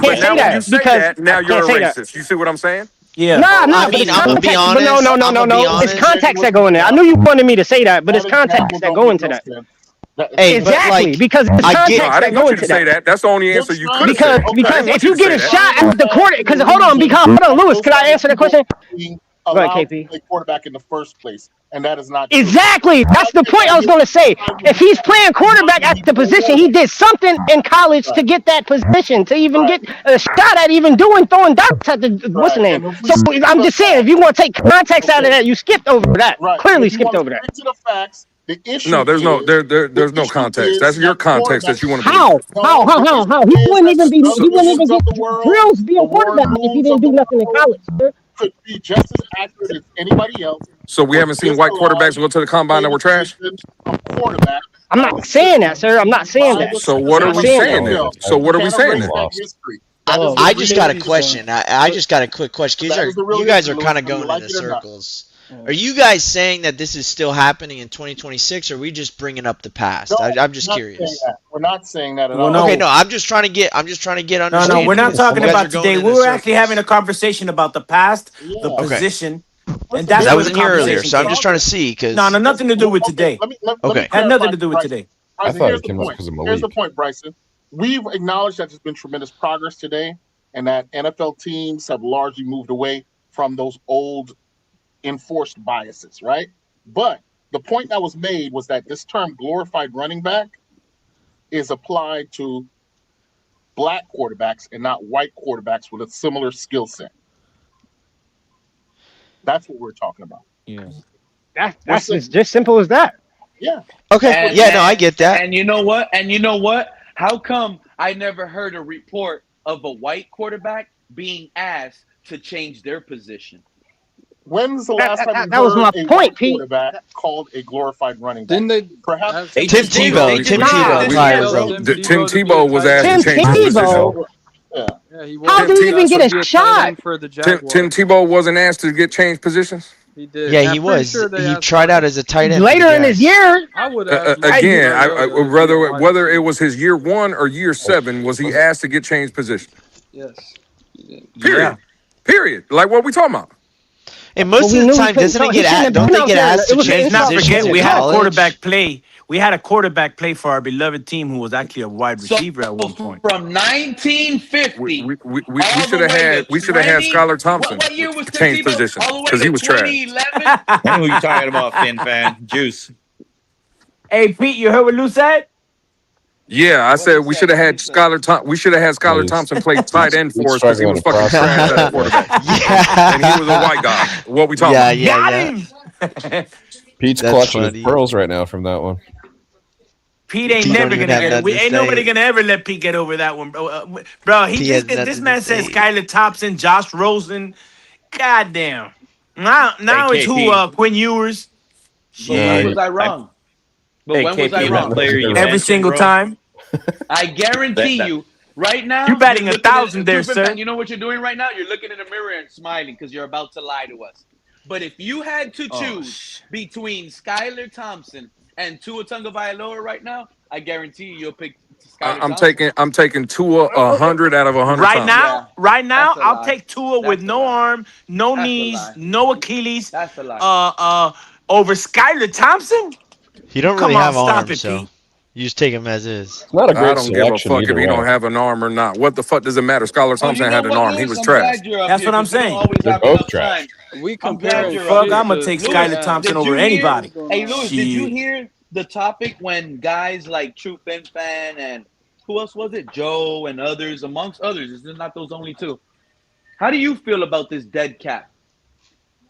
can't say that because now you're a racist. You see what I'm saying? Yeah. Nah, I mean, I'm gonna be honest. No. It's context that go in there. I knew you wanted me to say that, but it's context that go into that. Hey, exactly, like, because it's I context didn't that want go you to into say that. that. That's the only answer you could Because say. because if you get a shot at the quarter, because hold on, Lewis, could I answer the question? Go ahead, KP. Play quarterback in the first place, and that is not true. Exactly. That's the point I was going to say. If he's playing quarterback at the position, he did something in college to get that position, to even get a shot at even throwing darts at the what's the name. So I'm just saying, if you want to take context out of that, you skipped over that. Clearly skipped over that. To the facts, the issue No, there's no context. That's your context that you want to put. How? He wouldn't even get drills being quarterback if he didn't do nothing in college, sir. Could be just as accurate as anybody else. So we haven't seen white quarterbacks go to the combine that were trash? I'm not saying that, sir. I'm not saying that. So what are we saying then? So what are we saying then? I just got a question. I just got a quick question. You guys are kind of going in circles. Are you guys saying that this is still happening in 2026, or are we just bringing up the past? I'm just curious. We're not saying that at all. Okay, no, I'm just trying to get understanding. No, we're not talking about today. We were actually having a conversation about the past, the position, and that's I wasn't here earlier, so I'm just trying to see because no, nothing to do with today. Okay, had nothing to do with today. I thought it came up because of Malik. Here's the point, Bryson. We've acknowledged that there's been tremendous progress today, and that NFL teams have largely moved away from those old enforced biases, right? But the point that was made was that this term glorified running back is applied to black quarterbacks and not white quarterbacks with a similar skill set. That's what we're talking about. Yeah. That's just simple as that. Yeah. Okay. No, I get that. And you know what? How come I never heard a report of a white quarterback being asked to change their position? When's the last time that was my point, Pete? Quarterback called a glorified running back? Didn't they? Perhaps Tim Tebow. Tim Tebow was asked to change his position. How did he even get a shot? Tim Tebow wasn't asked to get changed positions. He did. Yeah, he was. He tried out as a tight end later in his year. I would again. Whether it was his year 1 or year 7, was he asked to get changed position? Yes. Period. Like what we talking about? And most of the time, don't they get asked to change positions? We had a quarterback play. We had a quarterback play for our beloved team who was actually a wide receiver at one point. From 1950, we should have had Skylar Thompson change positions because he was trash. I know who you're talking about, Finn fan. Juice. Hey Pete, you heard what Lou said? Yeah, I said we should have had Skylar Thompson play tight end for us because he was fucking trash at quarterback. Yeah. And he was a white guy. What we talking about? Yeah. Pete's clutching his pearls right now from that one. Pete ain't never gonna get it. Ain't nobody gonna ever let Pete get over that one, bro. This man says Skylar Thompson, Josh Rosen. Goddamn. Now it's who? Quinn Ewers. When was I wrong? But when was I wrong? Every single time. I guarantee you, right now, you're batting 1,000 there, sir. You know what you're doing right now? You're looking in the mirror and smiling because you're about to lie to us. But if you had to choose between Skylar Thompson and Tua Tagovailoa right now, I guarantee you'll pick Skylar Thompson. I'm taking Tua 100 out of 100. Right now, I'll take Tua with no arm, no knees, no Achilles. That's a lie. Over Skylar Thompson. You don't really have arms, so you just take him as is. It's not a great I don't give a fuck if he don't have an arm or not. What the fuck does it matter? Skylar Thompson had an arm. He was trash. That's what I'm saying. They're both trash. We compare. Fuck, I'm gonna take Skylar Thompson over anybody. Hey, Lewis, did you hear the topic when guys like True Fin Fan and who else was it? Joe and others, amongst others. It's not those only two. How do you feel about this dead cap?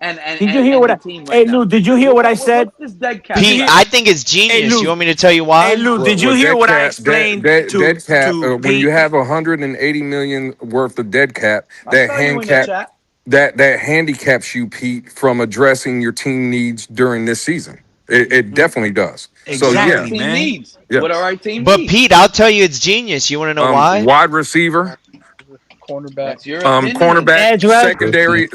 Did you hear what Lou, did you hear what I said? What's this dead cap? Pete, I think it's genius. You want me to tell you why? Hey, Lou, did you hear what I explained to dead cap, to when you have 180 million worth of dead cap, that handicaps you, Pete, from addressing your team needs during this season. It definitely does. Exactly, so man. Needs. Yeah. What are our team But needs? Pete, I'll tell you it's genius. You want to know why? Wide receiver. Cornerback. That's your opinion. Cornerback, Edge rush. So secondary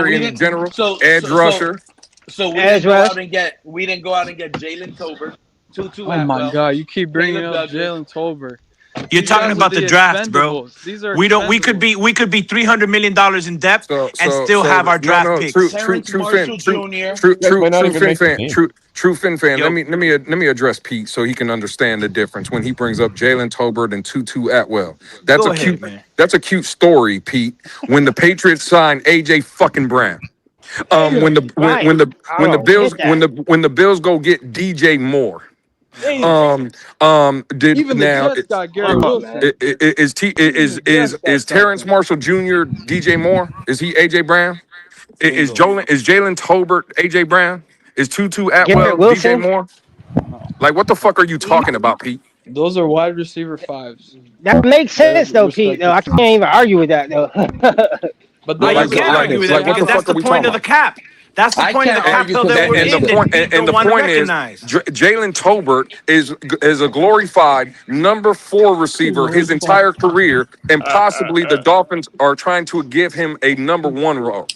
we in didn't. general, So edge so so rusher. so we Edge didn't go rush. out and get. We didn't go out and get Jalen Tolbert, Tutu Oh my Atwell, God, you keep bringing Caleb up Douglas. Jalen Tolbert. You're These talking guys are about the the draft, bro. expendables. These are We don't. expendables. We could be $300 million in depth and still So have our no, draft no, picks. Terrence Marshall Jr. true Fin fan, true Fin fan. Yo, Let me address Pete so he can understand the difference when he brings up Jalen Tolbert and Tutu Atwell. That's go a ahead, cute. man. That's a cute story, Pete. When the Patriots signed AJ fucking Brown. When the Right. I when the don't Bills get that. when the Bills go get DJ Moore. Jesus. Did Even the now Jets got Garrett Come on, Wilson. man. Even the Jets got is Terrence something. Marshall Jr. DJ Moore? Is he AJ Brown? Is Bingo. Jalen Tolbert AJ Brown? Is Tutu Garrett Atwell DJ Wilson. Moore? No, Like what the fuck are you no. talking about, Pete? Those are wide receiver fives. That makes Their sense though, Pete. Though I respective can't teams. even argue with that though. But No, those you are the can't argue players. with They that What the have because to. that's fuck are the we point talking of the about? cap. That's the I point of the can't cap argue till because they were that's named the. that people And don't the want to point is recognize. Jalen Tolbert is a glorified number 4 receiver his Glorified. entire career, and possibly the Dolphins are trying to give him a number 1 role.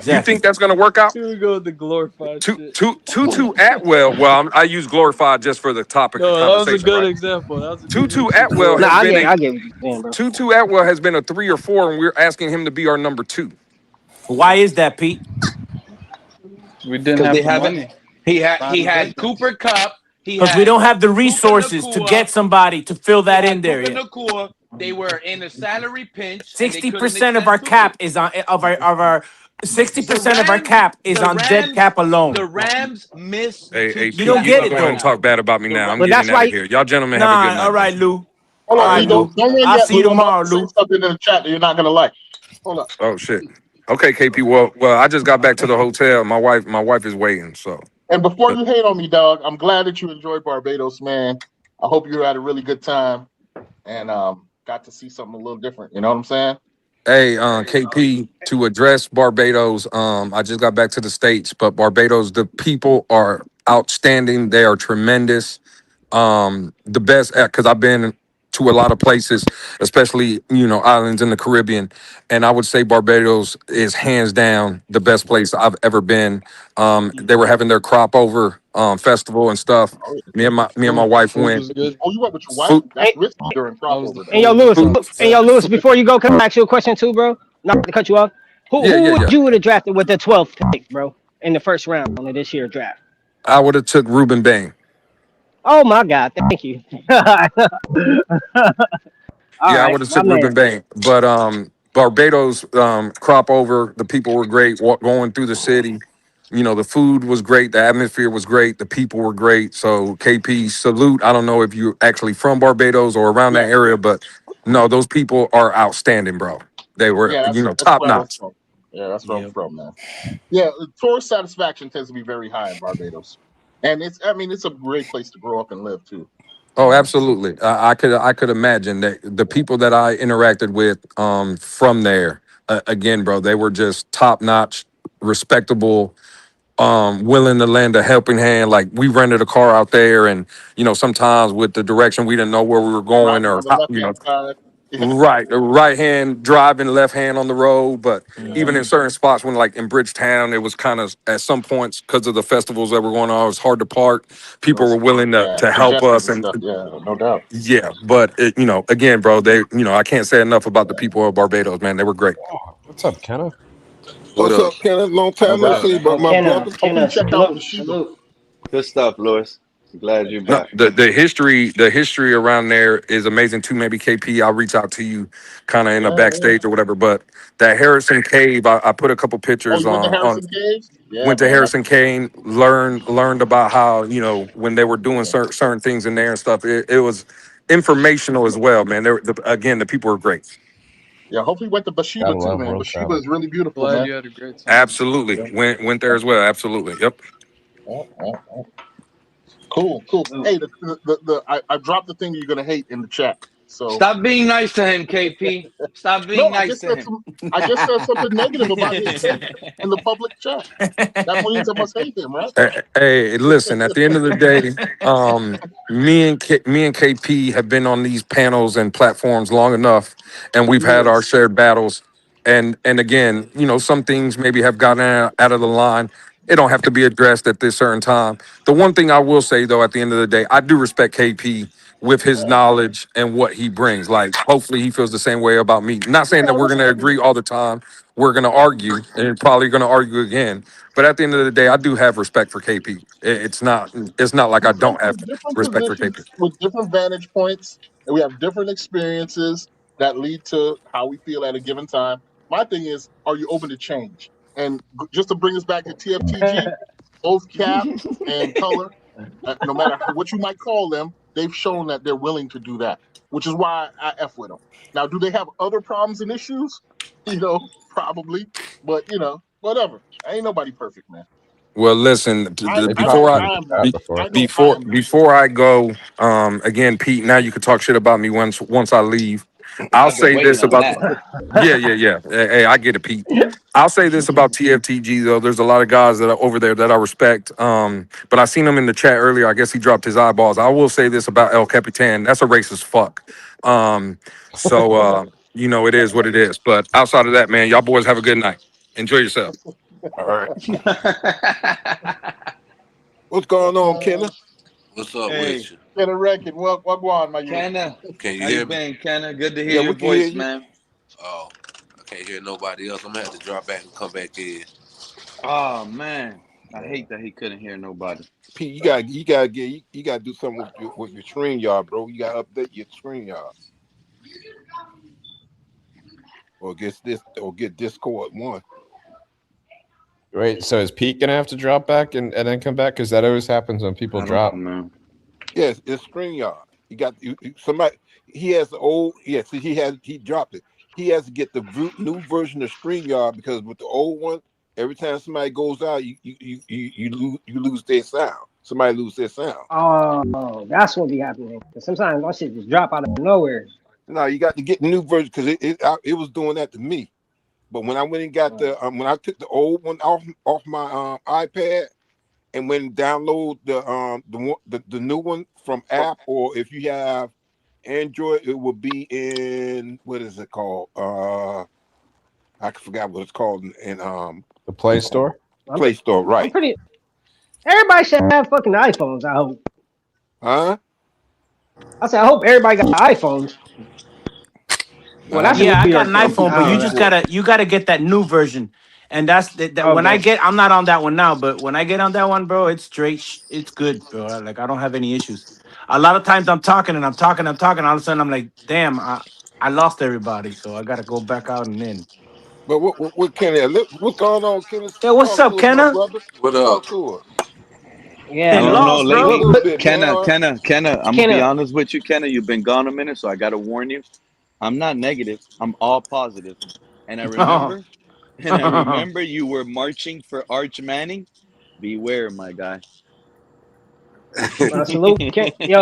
You Exactly. think that's going to work out? Here we go with the glorified shit. Tutu Atwell. Well, I use glorified just for the topic of No, that was a conversation, good right? example. That was a good Tutu use of Atwell No, has glorified. been I get what you're saying, bro. Tutu Atwell has been a 3 or 4, and we're asking him to be our number 2. Why is that, Pete? We didn't Because have they the haven't. money. He Sign the had veterans. Cooper Cup. He Because we had don't have the Puka resources to Nakua. get somebody to fill He that in had there Puka yet. Nakua. They were in a salary pinch and they couldn't 60% of extend our Tutu. cap is on of our The 60% of our Rams, cap is the on dead Rams, cap the alone. Rams miss Hey, You Tutu Pete, don't you get gonna it go ahead Atwell. and though. talk bad about me The now? I'm Well, getting that's out of why. here. Y'all gentlemen have a good Nah, all night, man. right, Lou. Hold All on, right, Pete. Lou. Don't run I'll yet, see you Lou. I'm about tomorrow, to say Lou. something in the chat that you're not gonna like. Hold up. Oh shit. Okay, KP. Well, I just got back to the hotel. My wife is waiting. So, And before you hate on me, dog, I'm glad that you enjoyed Barbados, man. I hope you had a really good time and got to see something a little different. You know what I'm saying? hey, KP, to address Barbados, I just got back to the States, but Barbados, the people are outstanding. They are tremendous. The best, because I've been to a lot of places, especially islands in the Caribbean, and I would say Barbados is hands down the best place I've ever been. They were having their crop over festival and stuff. Oh, yeah. Me and my The wife food went. was good. Oh, you went with your wife? Food, That's Hey, risky during That crop was the over and there. yo, food was Lewis. food, top And yo, class. Lewis. Before you go, can I ask you a question too, bro? Not to cut you off. yeah, Who yeah, would yeah. you would have drafted with the 12th pick, bro, in the first round of this year draft? I would have took Ruben Bain. Oh my God, thank you. All Yeah, I right, would have my took Ruben man. Bain. But Barbados crop over. The people were great going through the city. The food was great. The atmosphere was great. The people were great. So KP, salute. I don't know if you're actually from Barbados or around Yeah, that area, but no, those people are outstanding, bro. They were, yeah, that's top where I'm notch. from. Yeah, that's where I'm Yep. from, man. Yeah, tourist satisfaction tends to be very high in Barbados, and it's a great place to grow up and live too. You Oh, know. absolutely. I could imagine that the people that I interacted with from there, again, bro, they were just top notch, respectable, willing to lend a helping hand. Like we rented a car out there, and sometimes with the direction we didn't know where we were going, Driving or on the left hand side. Yeah, right, the right hand driving, left hand on the road. But yeah, even in certain spots, when like in Bridgetown, it was kind of at some points because of the festivals that were going on, it was hard to park. People were willing to yeah. help Congested us, and and stuff. Yeah, no doubt. yeah, but again, bro, I can't say enough about the people of Barbados, man. They were great. What's up, Kenna? What What's up? up, Kenneth? Long No time no doubt, see, man. but Oh, my Kenna, brother. Hopefully, you Kenna, checked out salute, Bathsheba. salute. Good stuff, Lewis. Glad you're No, back. the history around there is amazing too. Maybe KP, I'll reach out to you, kind of in the Yeah, yeah. backstage or whatever. But that Harrison Cave, I put a couple Oh, pictures you went to on. Harrison Caves? Yeah, Went to man. Harrison Cave, learned about how when they were doing certain things in there and stuff. It was informational as well, man. Again, the people were great. Yeah, hopefully, you went to Bathsheba Gotta too, love man. world Bathsheba travel. is really beautiful, Glad man. you had a great time. Absolutely, Yeah, went there as well. Absolutely, yep. yeah, yeah, yeah. Cool, cool. Salute. Hey, I dropped the thing you're gonna hate in the chat. So Stop being nice to him, KP. Stop no, being nice to him. I just said something negative about his take in the public chat. That means I must hate him, right? Hey, listen. At the end of the day, me and KP have been on these panels and platforms long enough, and we've had our Yes. shared battles. And again, some things maybe have gotten out of the line. It don't have to be addressed at this certain time. The one thing I will say though, at the end of the day, I do respect KP with his knowledge and what he brings. Like, hopefully, he feels the same way about me. Not saying that we're going to agree all the time. We're going to argue and probably going to argue again. But at the end of the day, I do have respect for KP. It's not. It's not like We I come don't have from different respect for KP. positions with different vantage points, and we have different experiences that lead to how we feel at a given time. My thing is, are you open to change? And just to bring us back to TFTG, both Cap and Color, no matter what you might call them, they've shown that they're willing to do that, which is why I F with them. Now, do they have other problems and issues? Probably, but whatever. Ain't nobody perfect, man. Well, listen. I They've I know Before probably I been I am that not. before. I know I am not. before I go, again, Pete. Now you can talk shit about me once I leave. I'll I've been say waiting this on about. that. Yeah. Hey, I get it, Pete. I'll say this about TFTG though. There's a lot of guys that are over there that I respect. But I seen him in the chat earlier. I guess he dropped his eyeballs. I will say this about El Capitan. That's a racist fuck. It is what it is. But outside of that, man, y'all boys have a good night. Enjoy yourself. All right. What's going on, Kenna? What's up Hey, with you? Get a record. What on, my youth? Kenna, Can you how you hear me? been, Kenna? Good to hear Yeah, your we can hear voice, you. man. Oh, I can't hear nobody else. I'm gonna have to drop back and come back in. Oh man, I hate that he couldn't hear nobody. Pete, you gotta do something with your screen yard, bro. You gotta update your screen yard. Or get Discord one. Wait, so is Pete gonna have to drop back and then come back? Because that always happens when people I don't drop. know. Yes, it's screen yard. Somebody. He has the old. Yes, he dropped it. He has to get the new version of StreamYard because with the old one, every time somebody goes out, you lose their sound. Somebody lose their sound. Oh, that's what be happening. 'Cause sometimes that shit just drop out of nowhere. No, you got to get the new version because it was doing that to me. But when I went and got when I took the old one off my iPad and went and download the new one from app, or if you have Android, it will be in what is it called? I forgot what it's called in The Play Store. Play Store, I'm right? pretty. Everybody should have fucking iPhones. I hope. Huh? I said I hope everybody got iPhones. Well, Nah, that's a Yeah, New I got York an thing. iPhone, but All you right. just gotta get that new version, and that's that. When I Okay. get, I'm not on that one now, but when I get on that one, bro, it's straight. It's good, bro. Like I don't have any issues. A lot of times I'm talking and I'm talking, I'm talking. All of a sudden I'm like, damn, I lost everybody, so I gotta go back out and in. but what Kenny? What's going on, Kenny? Yeah, what's Talk up, to us, my Kenna? brother. What Talk up? to us. Yeah, I don't man. know Lost, A bro. lately. little bit, man. Kenna. I'm gonna be Kenna. honest with you, Kenna. You've been gone a minute, so I gotta warn you. I'm not negative. I'm all positive. And I remember, you were marching for Arch Manning. Beware, my guy.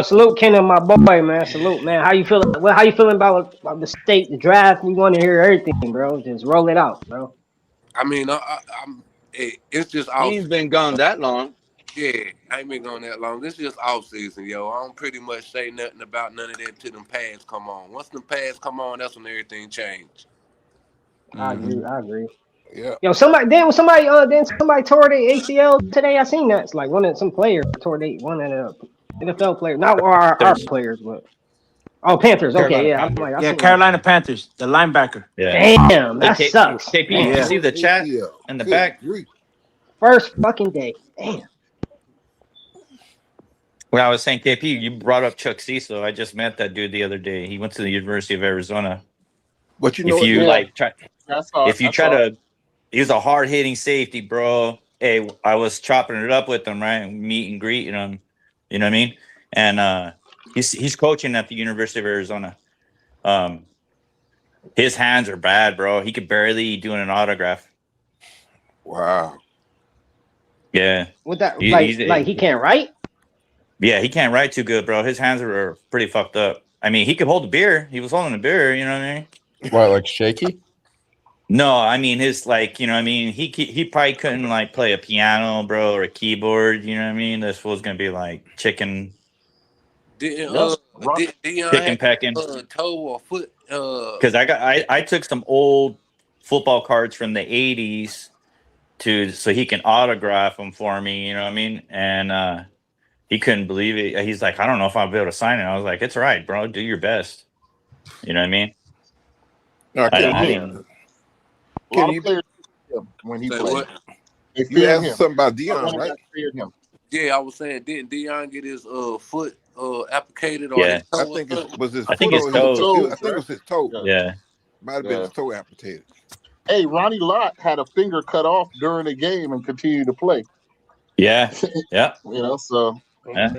Salute Kenna, my boy, man. Salute, man. How you feeling? Well, how you feeling about the state, the draft? We want to hear everything, bro. Just roll it out, bro. I mean, it's just He off. ain't been gone that long. Yeah, I ain't been going that long. This just off season, yo. I don't pretty much say nothing about none of that till them pads come on. Once them pads come on, that's when everything change. I Mm-hmm. agree. I agree. Yeah. Yo, then somebody tore their ACL today. I seen that. It's like some player tore one of the NFL players, not our There's players, but Panthers. Okay, Carolina yeah, I'm Panthers. like I Yeah, seen that. Carolina Panthers, the linebacker. Yeah. Damn, Hey, that sucks. KP, did you Damn, see Tore the his chat ACL. in the Good back? grief. first fucking day. Damn. When I was saying KP, you brought up Chuck Cecil. I just met that dude the other day. He went to the University of Arizona. But you know If what? you Yeah, like try, I saw it. if you I try saw it. to, he's a hard hitting safety, bro. Hey, I was chopping it up with him, right? Meet and greet, you know what I mean? And he's coaching at the University of Arizona. Um, his hands are bad, bro. He could barely do an autograph. Wow. Yeah, With that, he's like he can't write. yeah, he can't write too good, bro. His hands are pretty fucked up. I mean, he could hold a beer. He was holding a beer. You know what I mean? What, like shaky? No, I mean his like, you know what I mean? He probably couldn't like play a piano, bro, or a keyboard, you know what I mean? This fool's gonna be like chicken Didn't Dion chicken have pecking. toe or foot? Because I took some old football cards from the 80s so he can autograph them for me, you know what I mean? And he couldn't believe it. He's like, I don't know if I'll be able to sign it. I was like, it's all right, bro. Do your best. You know what I mean? No, I can didn't. A lot of players feared him when he Say played. what? They You feared asked him. something about A Dion, running right? back feared him. Yeah, I was saying, didn't Dion get his foot applicated or Yeah. his toe? I think it was his I think foot his or his toes. toe. I Toes, think it right? was his toe. Yeah. Yeah. Might have been his toe amputated. Hey, Ronnie Lott had a finger cut off during the game and continued to play. Yeah. Yeah. You know, so Yeah.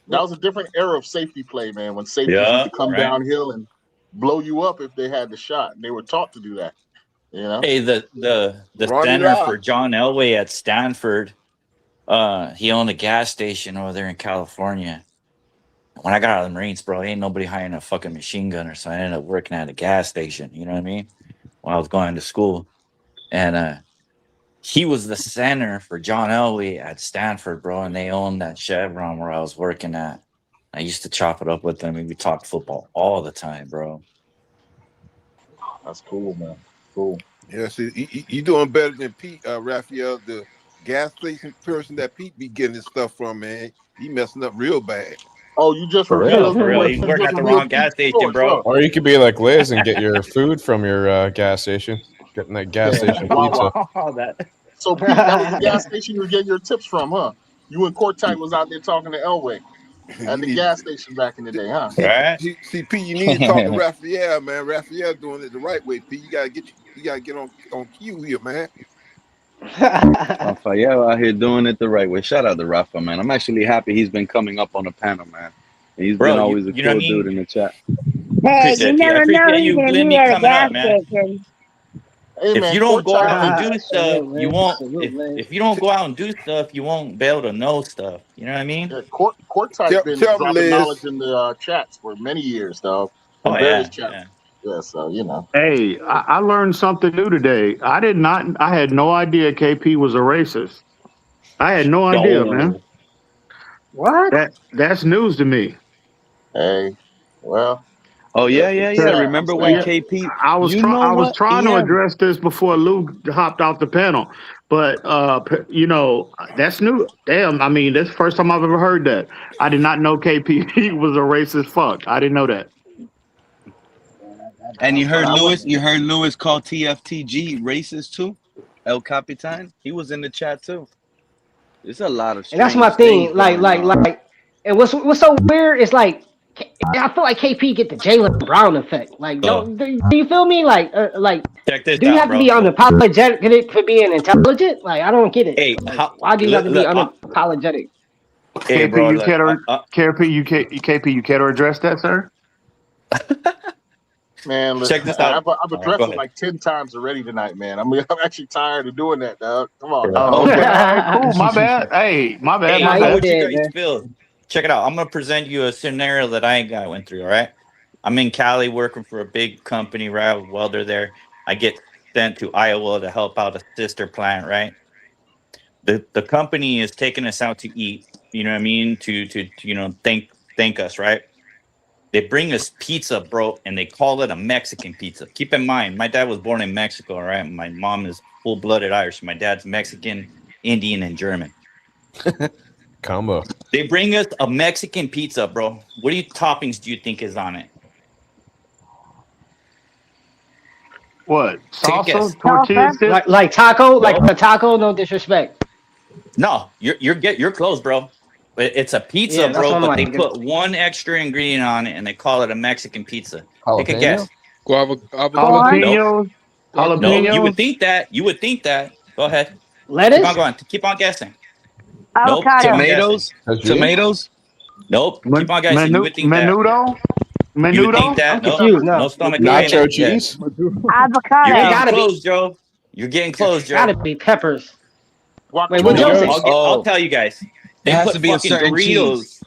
that was a different era of safety play, man, when safeties used Yeah. to come Right. downhill and blow you up if they had the shot. They were taught to do that. You know? Hey, the Ronnie center Lott. for John Elway at Stanford, he owned a gas station over there in California. When I got out of the Marines, bro, ain't nobody hiring a fucking machine gunner, so I ended up working at a gas station. You know what I mean? While I was going to school, and he was the center for John Elway at Stanford, bro, and they owned that Chevron where I was working at. I used to chop it up with them, and we talked football all the time, bro. That's cool, man. Cool. Yeah, see, you doing better than Pete, Raphael, the gas station person that Pete be getting his stuff from, man. He messing up real bad. Oh, you just For real? For real, revealed he's you working just at the revealed wrong gas Pete's station, source, bro. huh? Or you could be like Liz and get your food from your gas station. Getting that gas station pizza. So Pete, that was the gas station you were getting your tips from, huh? You and Cortite was out there talking to Elway at the gas station back in the day, huh? See, Pete, you need to talk to Raphael, man. Raphael doing it the right way, Pete. You gotta get on cue here, man. Raphael out here doing it the right way. Shout out to Rafa, man. I'm actually happy he's been coming up on the panel, man. He's Bro, been always a you know what I cool dude mean? in the chat. Hey, you Appreciate you. I never know appreciate who's you gonna letting be me at a coming gas up, man. station. Hey, If man, you don't go Cortite, out and do stuff, Salute, you man. won't. Salute, man. If you don't go out and do stuff, you won't be able to know stuff. You know what I mean? yeah, Cortite been Tell me, dropping knowledge Liz. in the chats for many years, dog. In Oh various yeah, chats. yeah. Yeah, so you know. Hey, I learned something new today. I had no idea KP was a racist. I had no idea, man. No. What? That's news to me. Hey, well, Oh yeah. I'm Remember when sad. KP? I was You know I was what, trying to EM? address this before Lou hopped off the panel, but you know that's new. Damn, I mean that's the first time I've ever heard that. I did not know KP was a racist fuck. I didn't know that. And you heard I Lewis. wouldn't. You heard Lewis call TFTG racist too. El Capitan. He was in the chat too. There's a lot of And that's my strange things thing. going on. And what's so weird is like, I feel like KP get the Jalen Brown effect. Like, So do you feel me? Like, check this do you out, have to bro. be unapologetic for being intelligent? Like, I don't get it. Hey, Like, why do you have to be look, unapologetic? hey, KP, bro. you Look, care to KP, you care to address that, sir? Man, look, check this out. I've All right, addressed go it ahead. like 10 times already tonight, man. I'm actually tired of doing that, dog. Come on, Yeah. dog. Oh, okay, all right, cool. My bad. Hey, my bad, Hey, my how you would bad. you did, guys man. feel? Check it out. I'm gonna present you a scenario that I went through. All right. I'm in Cali working for a big company, right? I'm a welder there. I get sent to Iowa to help out a sister plant, right? The company is taking us out to eat. You know what I mean? To thank us, right? They bring us pizza, bro, and they call it a Mexican pizza. Keep in mind, my dad was born in Mexico, all right? My mom is full-blooded Irish. My dad's Mexican, Indian, and German. Combo. They bring us a Mexican pizza, bro. What toppings do you think is on it? What? Take a guess. Salsa, tortilla sticks? Like taco, like No, a taco. No disrespect. no, you're close, bro. But it's a pizza, Yeah, that's bro. what I'm But they like. put one extra ingredient on it, and they call it a Mexican pizza. Take a Jalapeno? guess. Avocado. Corn, Nope. Jalapenos, Nope. You would jalapenos. think that. You would think that. Go ahead. Keep on Lettuce. going. Keep on guessing. Nope. Keep avocado, on guessing. Tomatoes. Tajin? Tomatoes. Nope. Keep on guessing. You would think that. Menudo, You would think menudo. I'm that. Nope. confused No now. stomach behind Nacho it. Yeah. cheese? You're It avocado. getting gotta be. close, Joe. You're getting close, Gotta Joe. be peppers. Wait, what Guacamole. Joe Nope. say? I'll Oh, tell you guys. it They has put to be a fucking certain cheese. Doritos.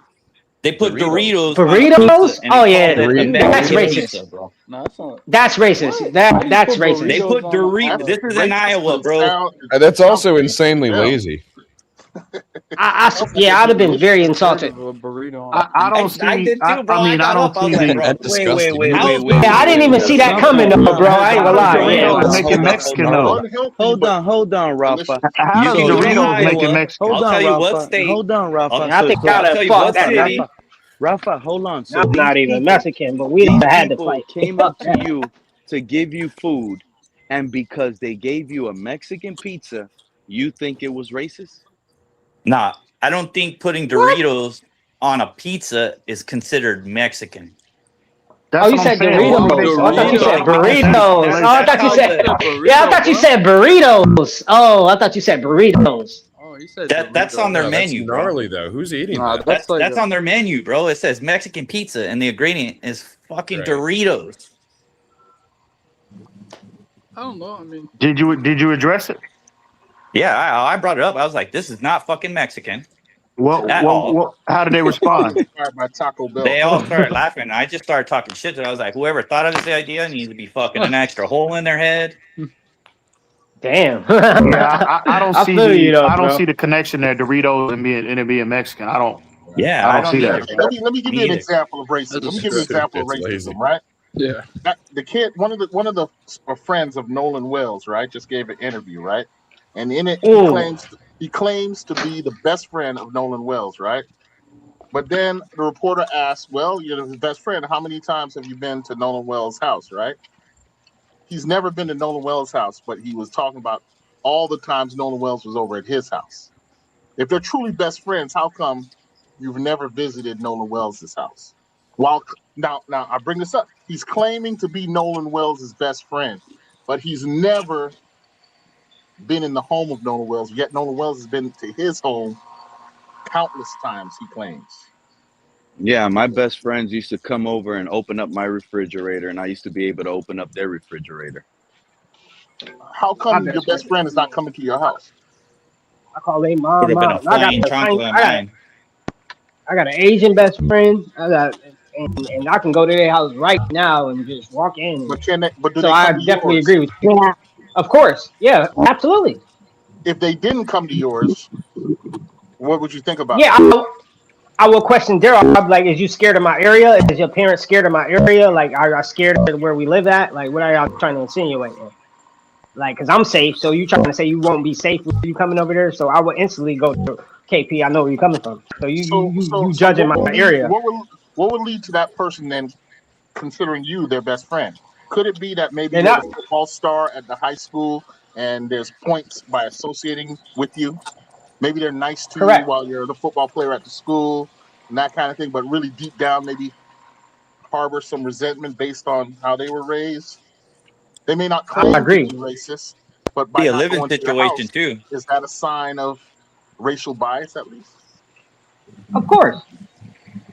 They put Doritos, on a Burritos? pizza and Oh they yeah, called it a that's Mexican racist. pizza, bro. No, that's not. That's racist. What? That's Put racist. They put burritos on Doritos. This is in Racist, but Iowa, it bro. sounds That's also tasty to insanely them. lazy. Sounds like a Yeah, I'd have been delicious. very Never heard insulted. of a burrito on a I don't pizza. I see. did too, bro. I I got don't up. I was see like, the. bro, That's disgusting. how is Yeah, I didn't even see that coming though, bro. I ain't gonna lie. How Yeah, Doritos like, make it Mexican though? Unhealthy, Hold but on, delicious. Rafa. How do you live in So Doritos make it Iowa? Mexican? I'll hold tell on, you what Rafa. state. Hold on, Rafa. I think I'll I'd tell have you fought what that. city. Rafa, hold on. So I'm not even Mexican, but we these had to people fight. came up to you to give you food, and because they gave you a Mexican pizza, you think it was racist? Nah, I don't think putting What? Doritos on a pizza is considered Mexican. Oh, That's you what I'm said saying. Why would they Doritos. Oh, I call thought it you said that? Doritos, because That's burritos. Oh, I that's thought you how Oh, he said. the said Yeah, I burrito, thought you bro. said burritos. Oh, I thought you said burritos. Oh, he said that's on Dorito. their Yeah, that's menu, bro. gnarly though. Who's eating Nah, that? that's like That's a. on their menu, bro. It says Mexican pizza, and the ingredient is fucking Right. Doritos. I don't know. I mean, Did you address it? Yeah, I brought it up. I was like, this is not fucking Mexican at all. How did they respond? Inspired by Taco Bell. They all started laughing. I just started talking shit. I was like, whoever thought of this idea needs to be fucking an extra hole in their head. Damn. Yeah, I don't I see feel you the though, bro. connection there. Doritos and it being Mexican. Yeah, I I don't don't see either, that. bro. Let me give Me you an either. example of racism. that's Let me just give you an crazy. example of It's racism, lazy. right? Yeah. The kid, one of the friends of Nolan Wells, right, just gave an interview, right, and in it Ooh. he claims to be the best friend of Nolan Wells, right? But then the reporter asks, "Well, you're his best friend. How many times have you been to Nolan Wells' house?" Right? He's never been to Nolan Wells' house, but he was talking about all the times Nolan Wells was over at his house. If they're truly best friends, how come you've never visited Nolan Wells' house? While now I bring this up. He's claiming to be Nolan Wells' best friend, but he's never been in the home of Nolan Wells. Yet Nolan Wells has been to his home countless times, he claims. Yeah, my best friends used to come over and open up my refrigerator, and I used to be able to open up their refrigerator. How My come your best friend. best friend is not coming to your house? I call their Put mom up in a mom. I got flying a tiny. chocolate of mine. I got an Asian best friend. And I can go to their house right now and just walk in. But can they? But do So they I come to definitely yours? agree with you. Yeah, of course. Yeah, absolutely. If they didn't come to yours, what would you think about Yeah, that? I will question Daryl. I'm like, is you scared of my area? Is your parents scared of my area? Like, are y'all scared of where we live at? Like, what are y'all trying to insinuate? Like, because I'm safe, so you trying to say you won't be safe with you coming over there? So I would instantly go to KP. I know where you're coming from. So you So judging my area? what will lead to that person then considering you their best friend? Could it be that maybe They're you're the not football star at the high school and there's points by associating with you? Maybe they're nice to you correct. while you're the football player at the school and that kind of thing, but really deep down maybe harbor some resentment based on how they were raised. They may not I claim to agree. be racist, but by Be a not living going to your situation house, too. is that a sign of racial bias at least? Of course.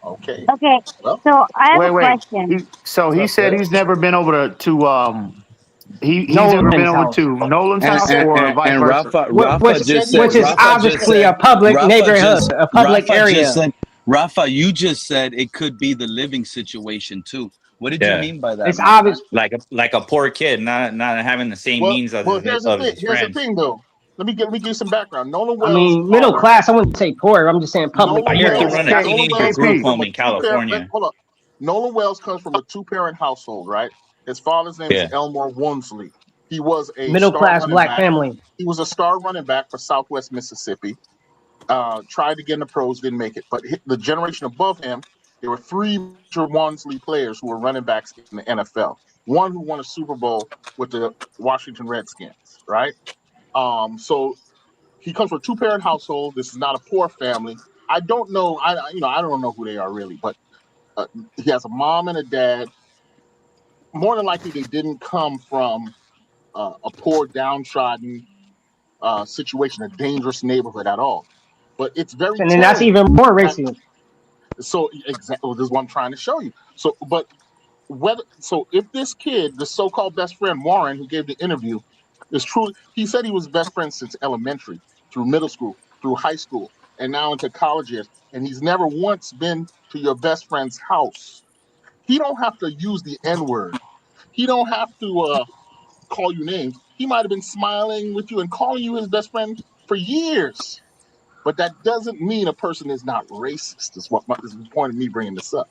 Okay. Okay, Well, so I have a Wait. question. So he what's said up, he's never been over to he's never been Nolan's over house. to Nolan's And house and, or and, vice and versa. Rafa He said just he said Which was. is obviously a public neighborhood, a public area. Rafa, you just said it could be the living situation too. What did you Yeah, mean by that, It's my friend? obvious. like a poor kid, not having the same Well, means well, here's the of thing. his Here's the friends. thing, though. Let me give you some background. I mean, middle class. I wouldn't say poor. I'm just saying public I Nolan used to Wells. run a area. Nolan teenager Wells group comes KP. from home a in two-parent. California. Hold up. Nolan Wells comes from a two-parent household, right? His father's name is Yeah, Elmore Woonsley. He was a Middle star class running black back. family. He was a star running back for Southwest Mississippi. Tried to get in the pros, didn't make it. But the generation above him, there were three major Woonsley players who were running backs in the NFL. One who won a Super Bowl with the Washington Redskins, right? So he comes from a two-parent household. This is not a poor family. I don't know. I don't know who they are really, but he has a mom and a dad. More than likely, they didn't come from a poor, downtrodden situation, a dangerous neighborhood at all. But it's very And then that's telling. even more racist. So exactly, this is what I'm trying to show you. So, but if this kid, the so-called best friend Warren, who gave the interview, is truly, he said he was best friend since elementary, through middle school, through high school, and now into college years, and he's never once been to your best friend's house. He don't have to use the N-word. He don't have to call you names. He might have been smiling with you and calling you his best friend for years. But that doesn't mean a person is not racist, is the point of me bringing this up.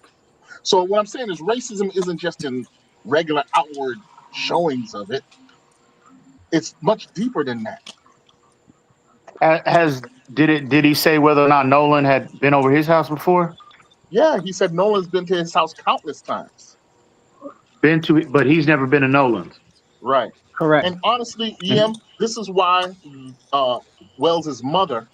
So what I'm saying is racism isn't just in regular outward showings of it. It's much deeper than that. Did he say whether or not Nolan had been over his house before? Yeah, he said Nolan's been to his house countless times. Been to it, but he's never been to Nolan's. Right. Correct. And honestly, EM, this is why Wells's mother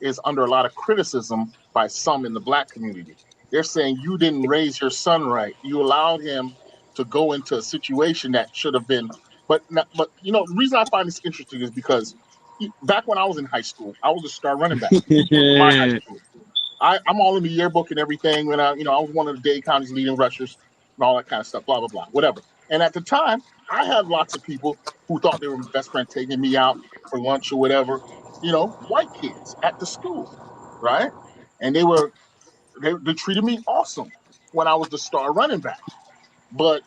is under a lot of criticism by some in the black community. They're saying you didn't raise your son right. You allowed him to go into a situation that should have been. But you know, the reason I find this interesting is because back when I was in high school, I was a star running back for my high school. I'm all in the yearbook and everything. When I was one of the Dade County's leading rushers and all that kind of stuff. Blah blah blah, whatever. And at the time, I had lots of people who thought they were my best friend taking me out for lunch or whatever. You know, white kids at the school, right? And they treated me awesome when I was the star running back. But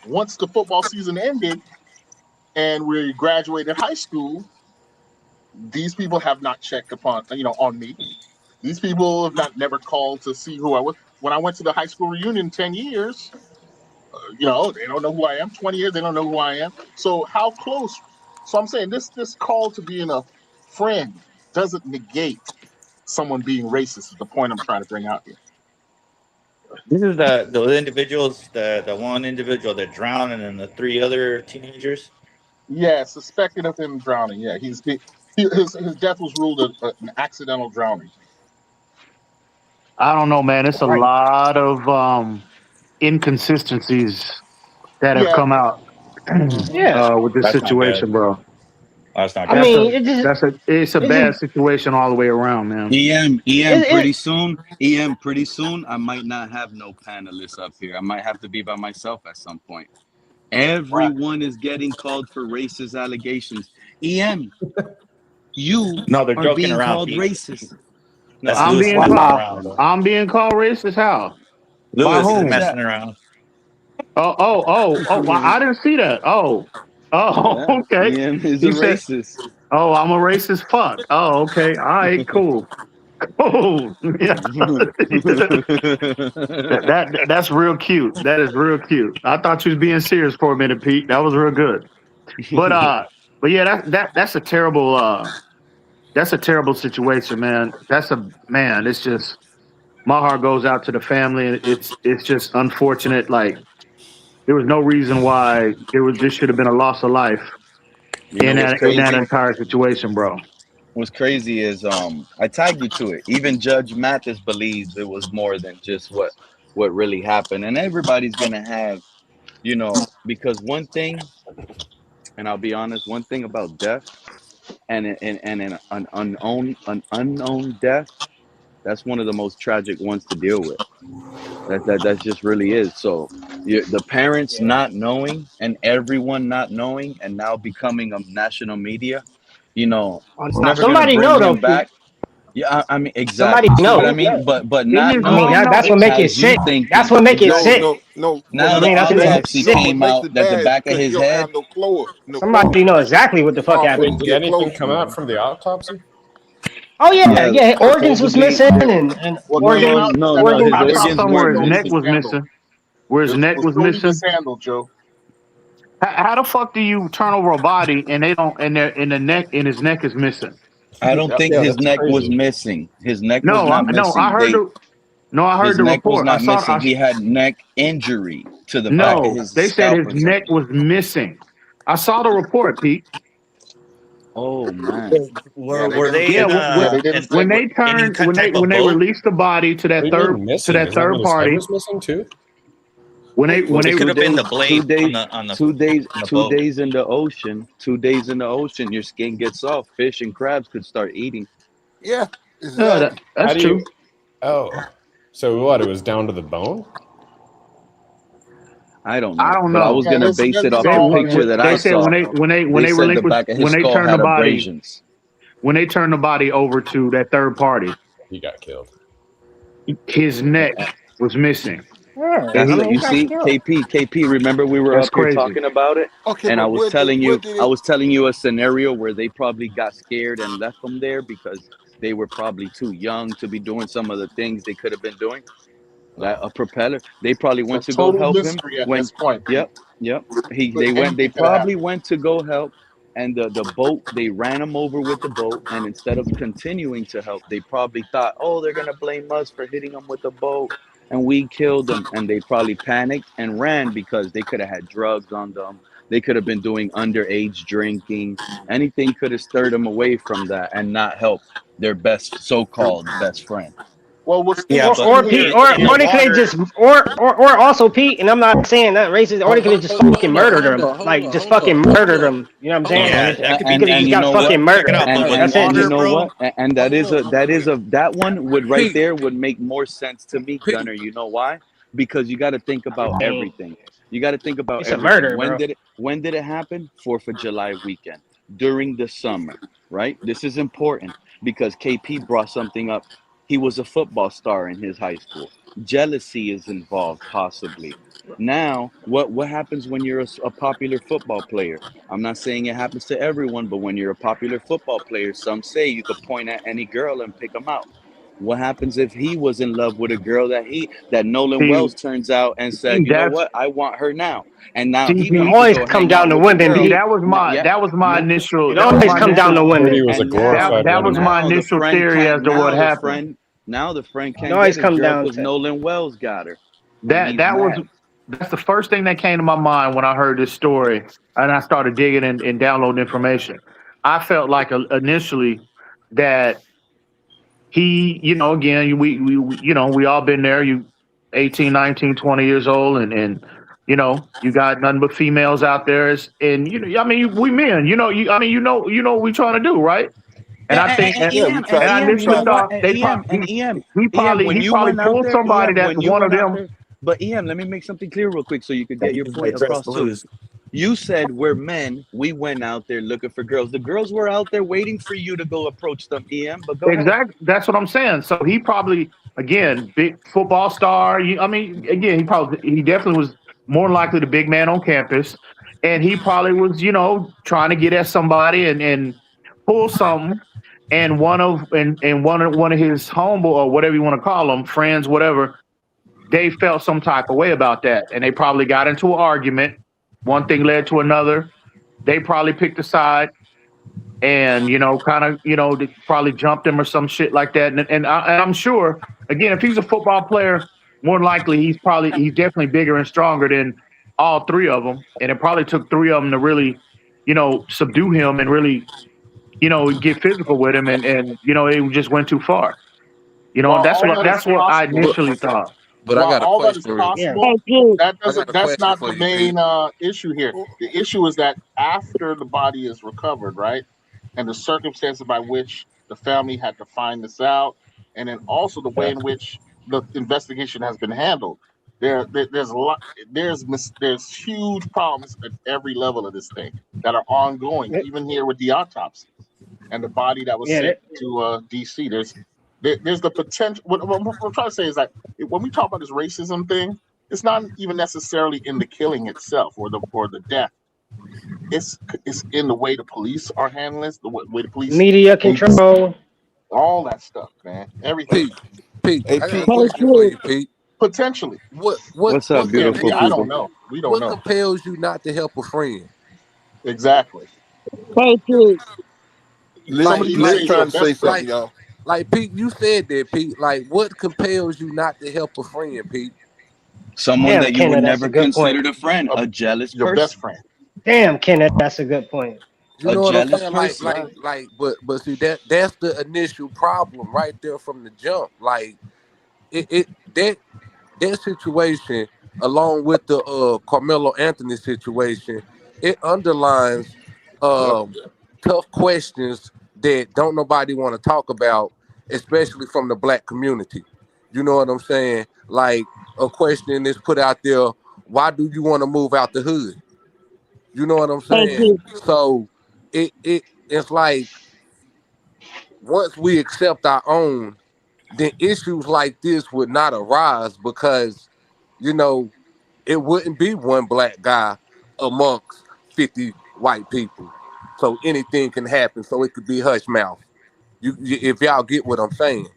once the football season ended and we graduated high school, these people have not checked on me. These people have never called to see who I was. When I went to the high school reunion 10 years, they don't know who I am. 20 years, they don't know who I am. So how close? So I'm saying this call to being a friend doesn't negate someone being racist is the point I'm trying to bring out here. This is the individuals, the one individual that drowned and then the three other teenagers. Yeah, suspected of him drowning. Yeah, his death was ruled an accidental drowning. I don't know, man. It's a lot of inconsistencies that have come out with this situation, bro. That's not I mean, it's a bad situation all the way around, man. Pretty soon, I might not have no panelists up here. I might have to be by myself at some point. Everyone is getting called for racist allegations. EM, you they're are joking being around, called Pete. racist. That's I'm Lewis being messing called. around, though. I'm being called racist. How? By Lewis is whom? messing around. Oh! Well, I didn't see that. Oh, okay. EM is He a said, racist. "Oh, I'm a racist fuck." Oh, okay. All right, cool. Oh, yeah. That's real cute. That is real cute. I thought you was being serious for a minute, Pete. That was real good. But yeah, that's a terrible situation, man. It's just my heart goes out to the family. It's just unfortunate. Like there was no reason why this should have been a loss of life in that entire situation, bro. What's crazy is I tagged you to it. Even Judge Mathis believes it was more than just what really happened. And everybody's gonna have, because one thing, and I'll be honest, one thing about death and an unknown death, that's one of the most tragic ones to deal with. That just really is. So the parents not knowing and everyone not knowing and now becoming a national media, it's never gonna somebody bring know though, him Pete. back. Yeah, I mean Somebody exactly. See know. what I mean? But Didn't not his I mean, mom knowing know? that's what make it has you sick. That's thinking what make it exactly. sick. No. Now What the That's what makes it autopsy sick. what came makes out it that the bad is back of because you his don't head. have no clothes. No Somebody clothes. know exactly what the It's fuck hard for happened. them Wait, to did get anything close come to out him. from the autopsy? Oh yeah, Yeah, yeah. Organs was supposedly. missing and What came organ out is No, that the his I saw organs autopsy somewhere weren't was his still neck being missing. was handled. missing. Where his It neck was was still being missing. handled, Joe. How the fuck do you turn over a body and they don't and his neck is missing? I don't think Yeah, his that's neck was crazy. missing. His neck was No, not I missing. heard I heard His the neck was report. not missing. He had neck injury to the back of No, his they said scalp his or neck something. was missing. I saw the report, Pete. Oh man. Yeah, they Were didn't they Yeah, say. in Yeah, they didn't say. when But they any turned type of when they boat? released the body to What that do you mean missing? Does that mean his head party, was missing too? when It they could Two have been days, the blade on the 2 days, on the two boat. days in the ocean. 2 days in the ocean, your skin gets soft. Fish and crabs could start eating. Yeah, exactly. How that's do true. you? Oh, so what? It was down to the bone. I don't I know, don't but I know. was gonna base it this is off They the all picture that I said saw. when They they said the relinquished back of when his they skull turned the had body abrasions. when they turned the body over to that third party. He got killed. His neck was missing. Yeah, That's I mean, he you got see, killed. KP. Remember we were That's up here crazy. talking about it, Okay, and but where did I it? was telling you a scenario where they probably got scared and left them there because they were probably too young to be doing some of the things they could have been doing. That a propeller. They probably It's a went to go total help him mystery at when. this point, Pete. Yep, yep. But They anything could probably happen. went to go help, and the boat. They ran him over with the boat, and instead of continuing to help, they probably thought, oh, they're gonna blame us for hitting them with the boat, and we killed them. And they probably panicked and ran because they could have had drugs on them. They could have been doing underage drinking. Anything could have stirred them away from that and not help their best so-called best friend. Well, what's Yeah, Or, but interesting or Pete, here, in the or they could have water. just, or also Pete, and I'm not saying that racist, or they could have just fucking murdered him, like just fucking murdered him. You know what I'm saying? Yeah, Just, that could be he could have And just you got know fucking what? check it murdered. out. But with That's And it. you water, Just know bro. what? And that one would right Pete, there would make more sense to me, Pete. Gunner. You know why? Because you got to think about dang, everything. You got to think about it's a everything. murder, bro. When did it happen? 4th of July weekend during the summer, right? This is important because KP brought something up. He was a football star in his high school. Jealousy is involved, possibly. Now, what happens when you're a popular football player? I'm not saying it happens to everyone, but when you're a popular football player, some say you could point at any girl and pick them out. What happens if he was in love with a girl that Nolan See, Wells turns out and said, you know that's what, I want her now, and now he It wants to CP. always go come hang down out to with the women, girl. See, Pete. Yeah, that was my no, initial It that was always my come down initial to Heard he women. was a and glorified that was running back. my now the initial friend theory can't as to what now the happened. friend now the friend It can't get always his come girl down because to. Nolan Wells got her, and That he's that was mad. that's the first thing that came to my mind when I heard this story, and I started digging and downloading information. I felt like initially that he, again, we all been there. You 18, 19, 20 years old, and you got nothing but females out there. And I mean, we men, what we trying to do, right? And Yeah, I think, and Yeah, we EM and try. and I EM, you initially know Try. what? thought And EM and EM, he EM, probably when he you probably went out pulled there, somebody EM, that's when you one of went out them. there, but EM, let me make something clear real quick so you could get your point across too. You said we're men. We went out there looking for girls. The girls were out there waiting for you to go approach them, EM. But go ahead. Exactly. That's what I'm saying. So he probably, again, big football star. I mean, again, he definitely was more than likely the big man on campus, and he probably was, trying to get at somebody and pull something. And one of his homeboy or whatever you want to call them, friends, whatever, they felt some type of way about that, and they probably got into an argument. One thing led to another. They probably picked a side and kind of they probably jumped him or some shit like that. And I'm sure again, if he's a football player, more than likely he's definitely bigger and stronger than all three of them. And it probably took three of them to really subdue him and really get physical with him. And it just went too far. While That's all what that is that's what I possible, But, initially thought. but I while got a all that is question. Yeah. possible, that I got doesn't. a That's question not for the you, Pete. main issue here. The issue is that after the body is recovered, right, and the circumstances by which the family had to find this out, and then also the way in which the investigation has been handled. There's a lot. There's huge problems at every level of this thing that are ongoing, even here with the autopsies and the body that was Yeah, sent to DC. There's the potential. What I'm trying to say is that when we talk about this racism thing, it's not even necessarily in the killing itself or the death. It's in the way the police are handling this, the way the police, media agents, control. all that stuff, man. Everything. Pete, Hey, I got a Pete. question for you, Pete. Potentially. What's up, What beautiful I compels don't people? know. We don't what know. compels you not to help a friend? Exactly. Liz, Somebody Like even Liz say like you're a trying to say best friend. something, y'all. like Pete, you said that, Pete. Like what compels you not to help a friend, Pete? Someone Damn, that you would Kenneth, that's a never good point. consider a friend, Uh, a jealous your best person, friend. Damn, Kenneth, that's a good point. You a know what I'm jealous saying? person. Right. But see that's the initial problem right there from the jump. Like it that that situation, along with the Carmelo Anthony situation, it underlines Yep. tough questions that don't nobody want to talk about, especially from the black community. You know what I'm saying? Like a question is put out there: why do you want to move out the hood? You know what I'm saying? So it's like once we accept our own. then issues like this would not arise because, you know, it wouldn't be one black guy amongst 50 white people. So anything can happen. So it could be hush mouth. If y'all get what I'm saying.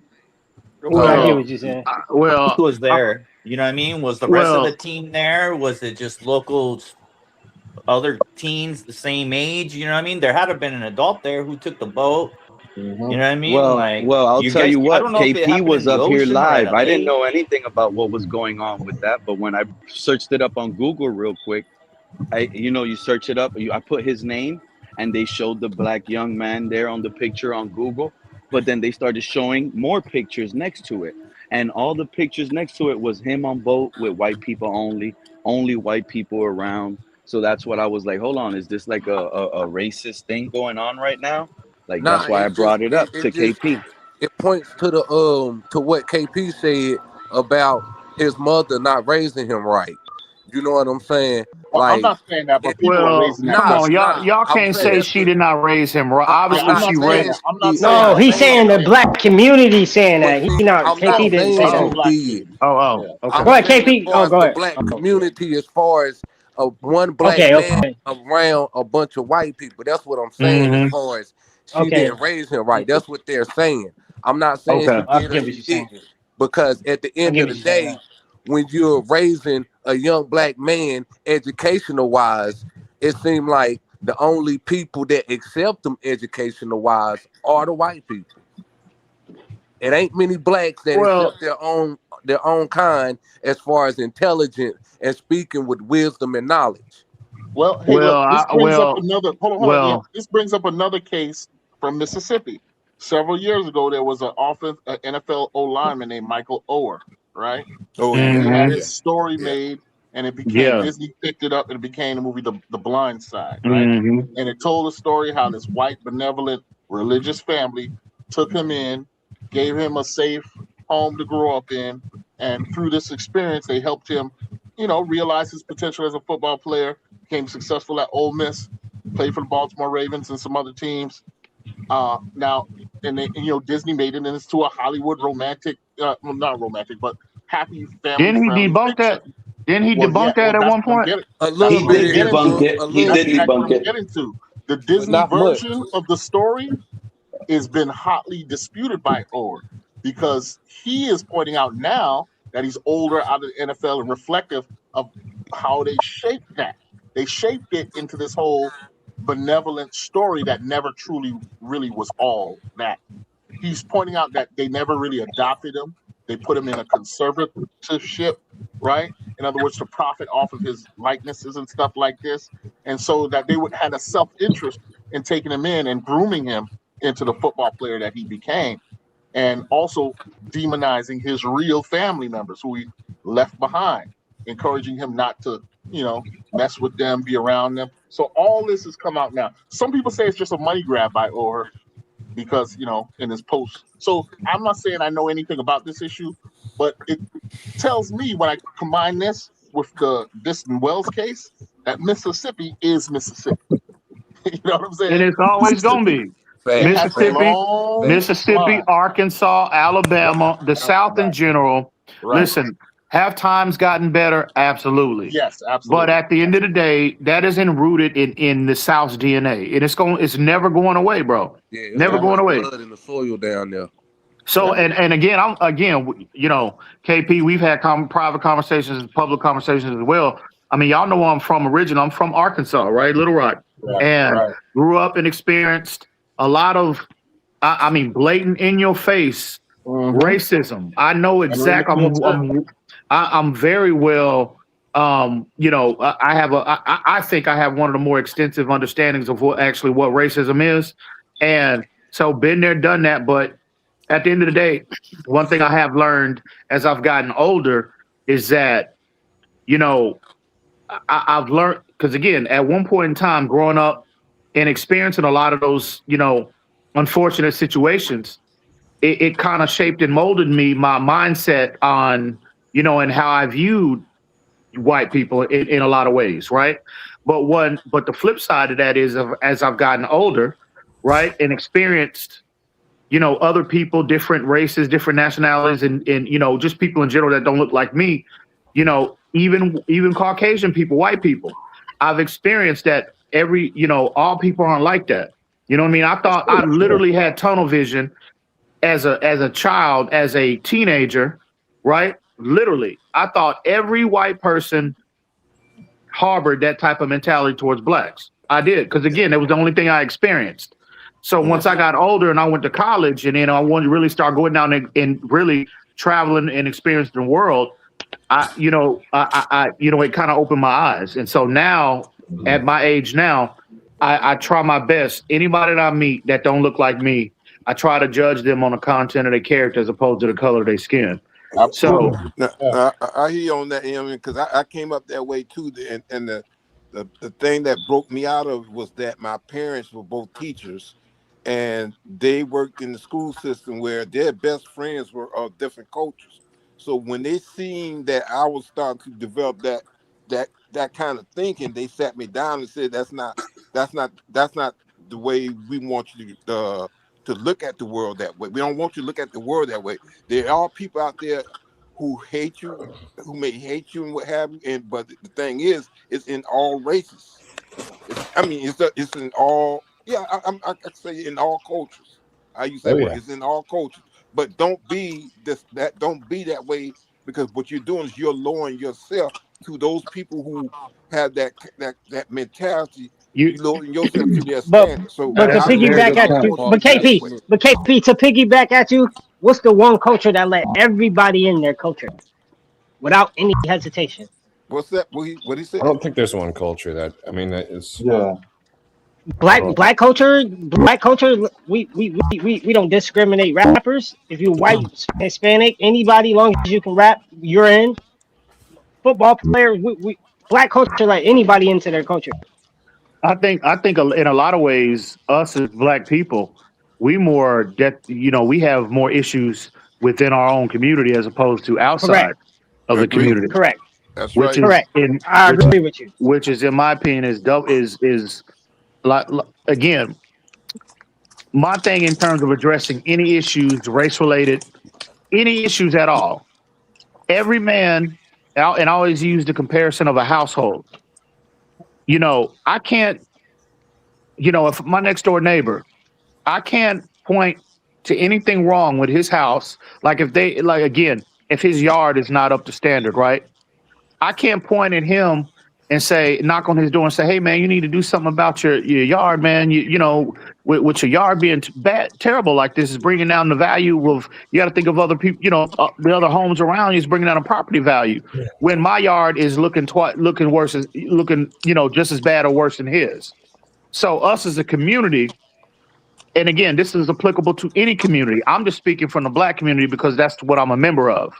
I get So what you're saying. Who was there? You know what I mean? Was the rest of the team there? Was it just local other teens the same age? You know what I mean? There had to have been an adult there who took the boat. You know what I mean? Like I'll you tell guys, you I what, don't know if it KP happened in was the up here ocean or at live. a I didn't lake. know anything about what was going on with that, but when I searched it up on Google real quick, you search it up. I put his name, and they showed the black young man there on the picture on Google. But then they started showing more pictures next to it, and all the pictures next to it was him on boat with white people only white people around. So that's what I was like. Hold on, is this like a racist thing going on right now? Like nah, that's why I brought it up to KP. it points to the to what KP said about his mother not raising him right. You know what I'm saying? Well, I'm Like, not saying that, but people are Well, raising that come on, question. y'all I'm can't saying say that's she the did not raise him. Right? Yeah, Obviously, I'm she not saying that. raised. I'm not saying No, that. he's I'm saying the saying black community saying but that. see, He not I'm no. not KP didn't saying say Just the that. she black did. community. Oh, Yeah. okay. I'm Go ahead, saying as KP. far Oh, as go the ahead. black community, as far as one black Okay, man okay, around a bunch of white people. That's what I'm saying. As Mm-hmm. far as she okay. didn't raise him right, that's what they're saying. I'm not saying Okay. she I did or get what she you're saying. didn't, because at the I end get of what the you're saying. day, when you're raising a young black man, educational wise, it seemed like the only people that accept them educational wise are the white people. It ain't many blacks that Well, accept their own kind as far as intelligence and speaking with wisdom and knowledge. Well, hey, well, look, this I, brings up well, another. Hold on, Ian. well. This brings up another case from Mississippi. Several years ago, there was an NFL O lineman named Michael Oher, right? Oh And yeah, he had Mm-hmm. his yeah, story yeah. made, and it became Yeah. Disney picked it up, and it became the movie The Blind Side, right? Mm-hmm. And it told a story how this white benevolent religious family took him in, gave him a safe home to grow up in, and through this experience, they helped him, realize his potential as a football player. Became successful at Ole Miss, played for the Baltimore Ravens and some other teams. Now, Disney made it into a Hollywood romantic, well, not romantic, but happy family Didn't he friendly debunk picture. that? Didn't he Well, yeah, debunk that well, at that's one what I'm point? getting. A That's little He what bit I'm did of getting influence, to. debunk it. a He little That's did bit, exactly debunk what I'm it. getting to. The but Disney not much. version of the story has been hotly disputed by Orr because he is pointing out now that he's older out of the NFL and reflective of how they shaped that. They shaped it into this whole benevolent story that never truly really was all that. He's pointing out that they never really adopted him. They put him in a conservatorship, right? In other words, to profit off of his likenesses and stuff like this. And so that they would had a self-interest in taking him in and grooming him into the football player that he became, and also demonizing his real family members who he left behind, encouraging him not to, mess with them, be around them. So all this has come out now. Some people say it's just a money grab by Orr because, in his post. So I'm not saying I know anything about this issue, but it tells me when I combine this with the Diston Wells case that Mississippi is Mississippi. You know what I'm And saying? it's always gonna Mississippi. be It has a Facts, Mississippi, long facts. Mississippi, line. Arkansas, Right, Alabama, the South in right, general. right. Listen, have times gotten better? Absolutely. Yes, But absolutely. at the end of the day, that isn't rooted in the South's DNA. And it's never going away, bro. Yeah, it's Never too Yeah, going much away. blood in the soil down there. So yeah. and again, KP. We've had private conversations, public conversations as well. I mean, y'all know where I'm from originally. I'm from Arkansas, right, Little Rock, Right, and right. grew up and experienced a lot of, I mean, blatant in your face Mm-hmm. racism. I know And in the exact. military. I'm very well. I have I think I have one of the more extensive understandings of what racism is, and so been there, done that. But at the end of the day, one thing I have learned as I've gotten older is that, you know, I've learned, because again, at one point in time, growing up and experiencing a lot of those, unfortunate situations, it kind of shaped and molded me, my mindset on, and how I viewed white people in a lot of ways, right? But the flip side of that is, as I've gotten older, right, and experienced other people, different races, different nationalities, and just people in general that don't look like me. Even Caucasian people, white people. I've experienced that all people aren't like that. You know what I mean? I thought I literally had tunnel vision as a child, as a teenager, right? Literally, I thought every white person harbored that type of mentality towards blacks. I did, because again, that was the only thing I experienced. So once I got older and I went to college, and I wanted to really start going down and really traveling and experiencing the world, it kind of opened my eyes. And so now, at my age now, I try my best. Anybody that I meet that don't look like me, I try to judge them on the content of their character as opposed to the color of their skin. So I hear you on that, because I came up that way too, and the thing that broke me out of was that my parents were both teachers, and they worked in the school system where their best friends were of different cultures. So when they seen that I was starting to develop that kind of thinking, they sat me down and said, that's not the way we want you to look at the world that way. We don't want you to look at the world that way. There are people out there who hate you, who may hate you and what have you. But the thing is, it's in all races. It's in all. Yeah, I say in all cultures. I use that word. It's in all cultures. But don't be Don't be that way, because what you're doing is you're lowering yourself to those people who have that mentality. You lowering yourself to their standard. So but to piggyback at you, but KP, to piggyback at you, what's the one culture that let everybody in their culture without any hesitation? What's that? What he said? I don't think there's one culture that. I mean, that is. Black culture. We don't discriminate rappers. If you're white, Hispanic, anybody, long as you can rap, you're in. Football players, black culture let anybody into their culture. I think in a lot of ways, us as black people, we have more issues within our own community as opposed to outside of the community. Correct. That's which right. I agree with you. Which is, in my opinion, is like, again, my thing in terms of addressing any issues, race related, any issues at all. Every man, and I always use the comparison of a household. I can't. If my next door neighbor, I can't point to anything wrong with his house. Like if his yard is not up to standard, right? I can't point at him and knock on his door and say, "Hey, man, you need to do something about your yard, man. With your yard being terrible like this is bringing down the value of. You got to think of other people. The other homes around you is bringing down a property value. Yeah. When my yard is looking worse, just as bad or worse than his. So us as a community." And again, this is applicable to any community. I'm just speaking from the black community because that's what I'm a member of.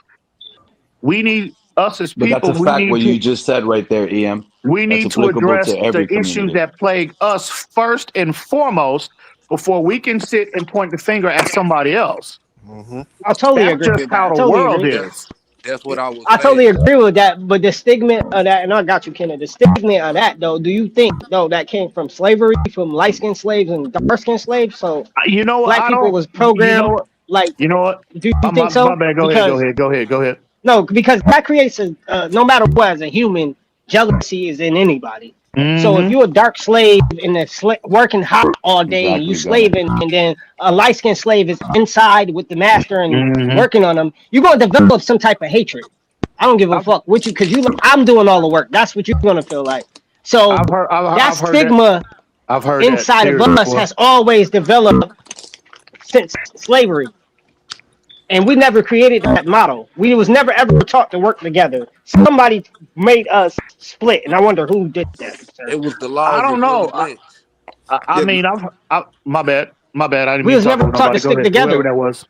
We need us as people. But that's a fact what you just said right there, EM. We need to address the issues that plague us first and foremost before we can sit and point the finger at somebody else. Mm-hmm. I totally that's agree. Just how the world is. That's what I was. I totally agree with that, but the stigma of that, and I got you, Kenneth. The stigma of that, though, do you think that came from slavery, from light-skinned slaves and dark-skinned slaves? So black people was programmed you know what? Do you think so? My bad. Go ahead. No, because that creates no matter what, as a human, jealousy is in anybody. Mm-hmm. So if you're a dark slave and working hot all day and you slaving, and then a light skinned slave is inside with the master and working on them, you're gonna develop some type of hatred. I don't give a fuck what you, because I'm doing all the work. That's what you're gonna feel like. So that stigma inside of us has always developed since slavery. And we never created that model. We was never ever taught to work together. Somebody made us split, and I wonder who did that. It was the laws. I don't know. I mean, my bad. I didn't we was never taught to stick together. That was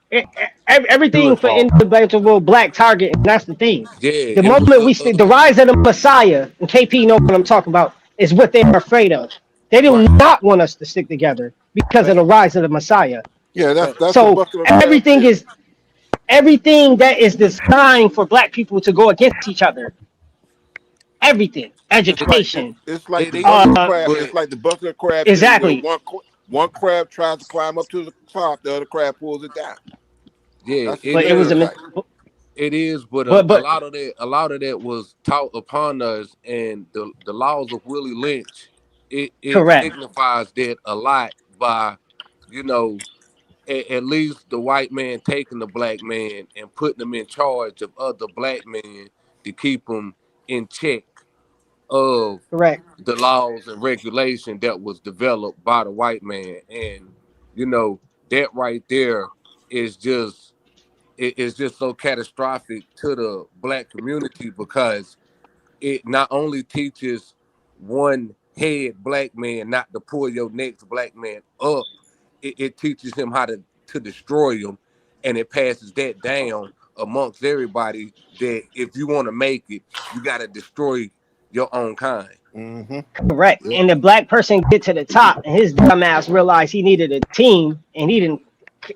everything for individual black target, and that's the thing. Yeah, the moment we see the rise of the Messiah, and KP know what I'm talking about, is what they're afraid of. They do not want us to stick together because of the rise of the Messiah. Yeah, that's so everything that is designed for black people to go against each other. Everything, education. It's like the bucket of crab. It's like the bucket of crab. Exactly. One crab tries to climb up to the top, the other crab pulls it down. Yeah, That's the it But it was is. a stereotype. It is, but a but lot of that was taught upon us, and the laws of Willie Lynch. It correct. signifies that a lot by, you know, at least the white man taking the black man and putting him in charge of other black men to keep them in check of Correct. the laws and regulation that was developed by the white man. And you know that right there is just it is just so catastrophic to the black community because it not only teaches one head black man not to pull your next black man up, it teaches him how to destroy him, and it passes that down amongst everybody that if you want to make it, you got to destroy your own kind. Mm-hmm. Correct. Yeah. And the black person get to the top, and his dumbass realized he needed a team, and he didn't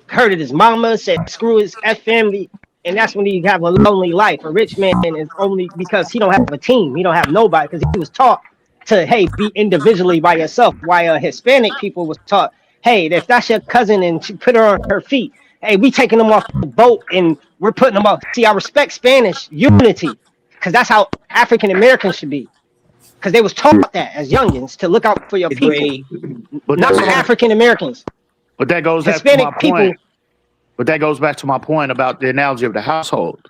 hurted his mama, said screw his F family, and that's when he have a lonely life. A rich man is only because he don't have a team, he don't have nobody, because he was taught to be individually by yourself. While Hispanic people was taught, hey, if that's your cousin and she put her on her feet, hey, we taking them off the boat and we're putting them up. See, I respect Spanish unity because that's how African Americans should be because they was taught that as youngins to look out for your people, Agree. But not that's what I'm. African Americans. But that goes back to my Hispanic people, point. But that goes back to my point about the analogy of the household.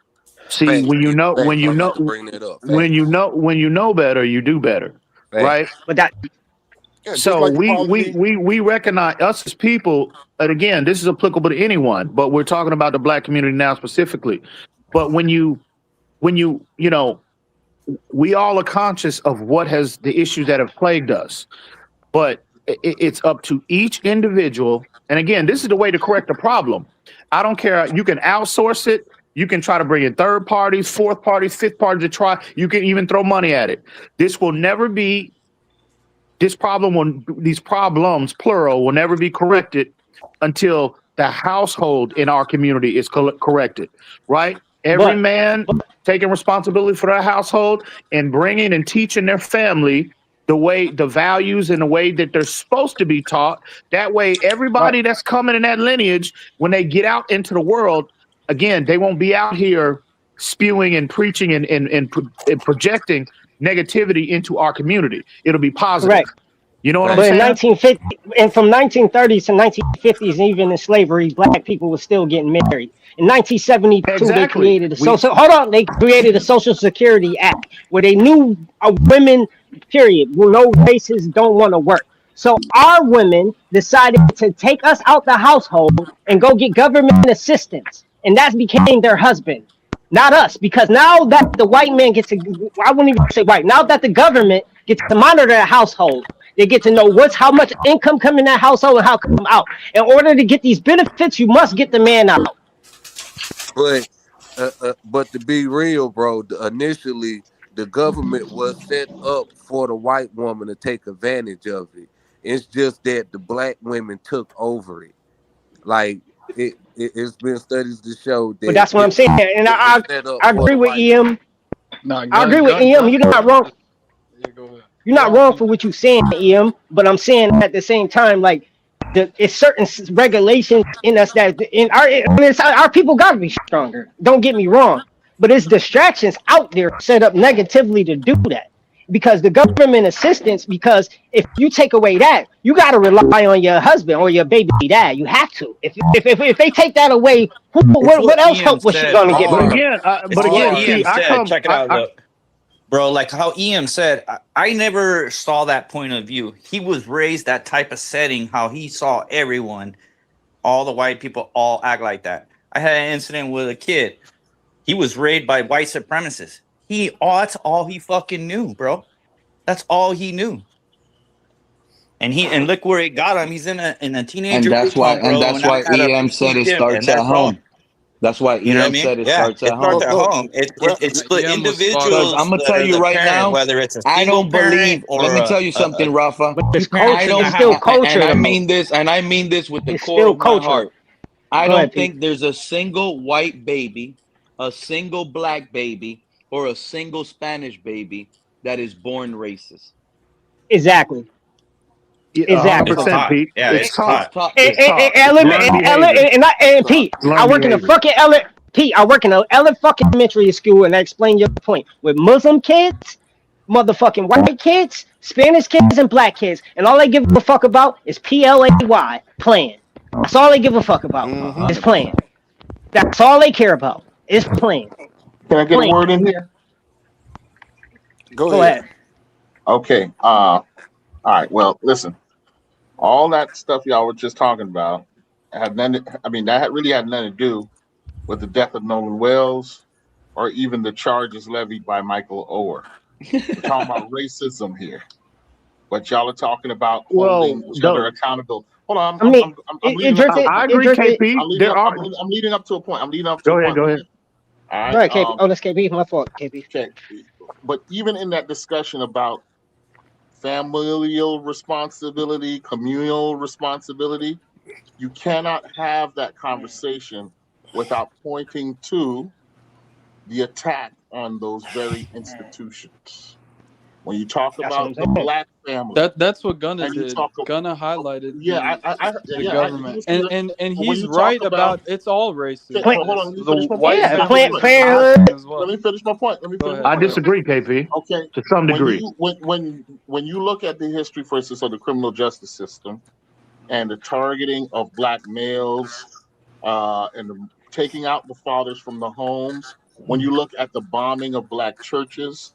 See, Facts, E. Facts. I meant to bring that up. Facts. when you know better, you do better, right? Facts. but that Yeah, just So like the policy. we recognize us as people, and again, this is applicable to anyone, but we're talking about the black community now specifically. But when you know, we all are conscious of what has the issues that have plagued us, but it's up to each individual. And again, this is the way to correct the problem. I don't care. You can outsource it. You can try to bring in third parties, fourth parties, fifth parties to try. You can even throw money at it. This will never be these problems, plural, will never be corrected until the household in our community is corrected, right? Every but man taking responsibility for their household and bringing and teaching their family the values and the way that they're supposed to be taught. That way, right, everybody that's coming in that lineage, when they get out into the world, again, they won't be out here spewing and preaching and projecting negativity into our community. It'll be positive. correct. You know what I'm But in Facts. saying? 1950, and from 1930s to 1950s, and even in slavery, black people were still getting married. In 1972, they Exactly. created a social. Hold on, they created a Social Security Act where they knew women, period, no races don't want to work. So our women decided to take us out the household and go get government assistance, and that became their husband, not us, because now that the white man gets to, I wouldn't even say white. Now that the government gets to monitor the household, they get to know how much income come in that household and how come out. In order to get these benefits, you must get the man out. But to be real, bro, initially the government was set up for the white woman to take advantage of it. It's just that the black women took over it. Like it's been studies to show But that that's what I'm saying, and it was set up I for agree the with white woman. EM. Nah, I agree with EM. You're not wrong. Yeah, go ahead. You're not wrong for what you're saying, EM. But I'm saying at the same time, like it's certain regulations in us that in our I mean, our people got to be stronger. Don't get me wrong, but it's distractions out there set up negatively to do that. Because the government assistance, because if you take away that, you got to rely on your husband or your baby dad. You have to. If they take that away, It's what what else Ian help was she said. going to get But from? Or again, It's what or see, Ian I said. come, Check it out. Look, bro, like how Ian said, I never saw that point of view. He was raised that type of setting, how he saw everyone, all the white people, all act like that. I had an incident with a kid. He was raised by white supremacists. That's all he fucking knew, bro. That's all he knew. And look where it got him. He's in a And teenager that's group why home, and bro. that's And I why gotta EM said teach it him, and starts they're at grown. home. That's why You know what I EM mean? said it Yeah, starts it at starts home. at look, home. well, It's the EM was spot Because on. I'm individuals gonna that tell are you the right parent, now, whether it's a I single don't parent believe. Let or me tell you something, Rafa. But it's two parent I culture. It's don't, single still and culture, I though. mean this, with the It's core still of my culture. heart. I Go ahead, don't Pete. think there's a single white baby, a single black baby, or a single Spanish baby that is born racist. Exactly. Exactly. 100%, Pete. Yeah, It's it's taught. taught. It's taught. It's It's taught. taught. It's Ellen, learned Ellen, behavior. and Pete, I Learned work in a behavior. fucking Ellen. Pete, I work in a Ellen fucking elementary school, and I explain your point with Muslim kids, motherfucking white kids, Spanish kids, and black kids, and all they give a fuck about is PLAY playing. That's all they give a fuck about is playing. 100%. That's all they care about is playing. Can I get a Playing. word in here? Go Go ahead. ahead. Okay. All right. Well, listen. All that stuff y'all were just talking about had nothing. I mean, really had nothing to do with the death of Nolan Wells or even the charges levied by Michael Oher. We're talking about racism here. But y'all are talking about Well, holding each other accountable. Hold on, I mean, I'm it leading up to a drifted. I point. It agree, drifted. KP. There are. I'm leading up to a point. I'm leading up to a Go ahead. point Go with ahead. this. All Go right. ahead, KP. Oh, that's KP. My fault, KP. Okay. But even in that discussion about familial responsibility, communal responsibility, you cannot have that conversation without pointing to the attack on those very institutions. When you talk That's what about I'm the saying. black family, That's what Gunna and you did. talk, Gunna highlighted yeah, the he government, was here. and But when he's you talk right about, about it's all okay, Play, racist. hold on, It's let me the finish my point. white yeah, Let me finish my family playing, point. is playing. attacking as Let well. me finish my point. Let me Go finish my ahead. I point. Go ahead. disagree, KP, Okay, to some when degree. you when you look at the history, for instance, of the criminal justice system and the targeting of black males, and the taking out the fathers from the homes, when you look at the bombing of black churches,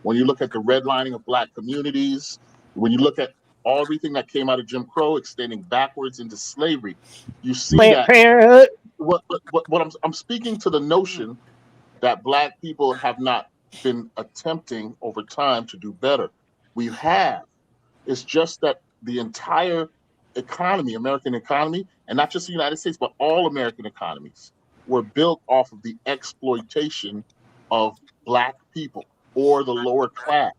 when you look at the redlining of black communities, when you look at everything that came out of Jim Crow extending backwards into slavery, you see Planned that Parenthood. what I'm speaking to the notion that black people have not been attempting over time to do better. We have. It's just that the entire economy, American economy, and not just the United States, but all American economies, were built off of the exploitation of black people or the lower class,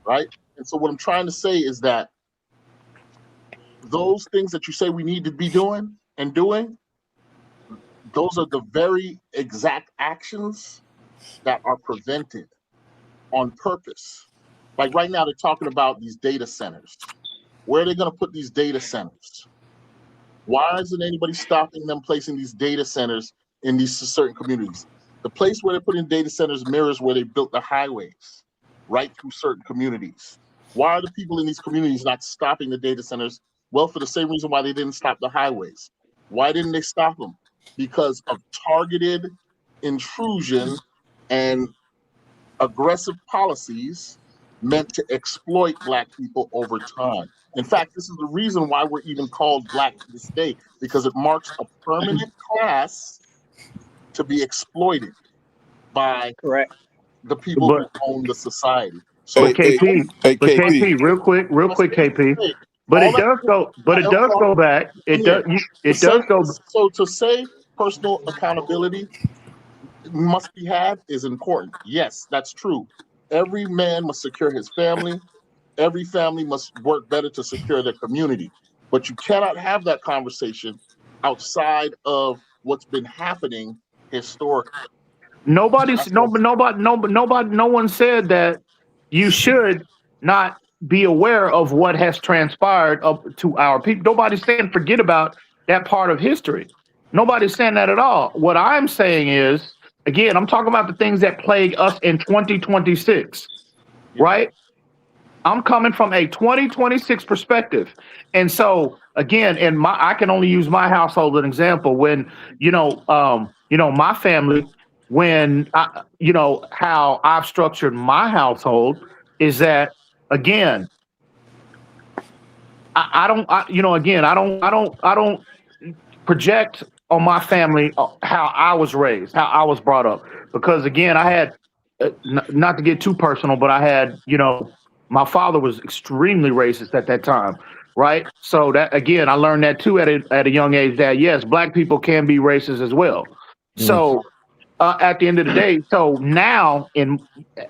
right? And so what I'm trying to say is that those things that you say we need to be doing and doing, those are the very exact actions that are prevented on purpose. Like right now, they're talking about these data centers. Where are they going to put these data centers? Why isn't anybody stopping them placing these data centers in these certain communities? The place where they're putting data centers mirrors where they built the highways right through certain communities. Why are the people in these communities not stopping the data centers? Well, for the same reason why they didn't stop the highways. Why didn't they stop them? Because of targeted intrusion and aggressive policies meant to exploit black people over time. In fact, this is the reason why we're even called black to this day, because it marks a permanent class to be exploited by Correct. the people But who own the society. So Hey, hey, KP, hey, but KP. KP, real I quick, say this to KP. say, But all it that does go. But it does go back. It does. here to It say, does go. so to say personal accountability must be had is important. Yes, that's true. Every man must secure his family. Every family must work better to secure their community. But you cannot have that conversation outside of what's been happening historically. Nobody's That's what I'm saying. no one said that you should not be aware of what has transpired up to our people. Nobody's saying forget about that part of history. Nobody's saying that at all. What I'm saying is, again, I'm talking about the things that plague us in 2026, right? I'm coming from a 2026 perspective. And so again, I can only use my household as an example. When, my family, when how I've structured my household is that, again, I don't, again, I don't project on my family how I was raised, how I was brought up. Because again, I had, not to get too personal, but I had, my father was extremely racist at that time, right? So that, again, I learned that too at a young age, that yes, black people can be racist as well. So at the end of the day, so now,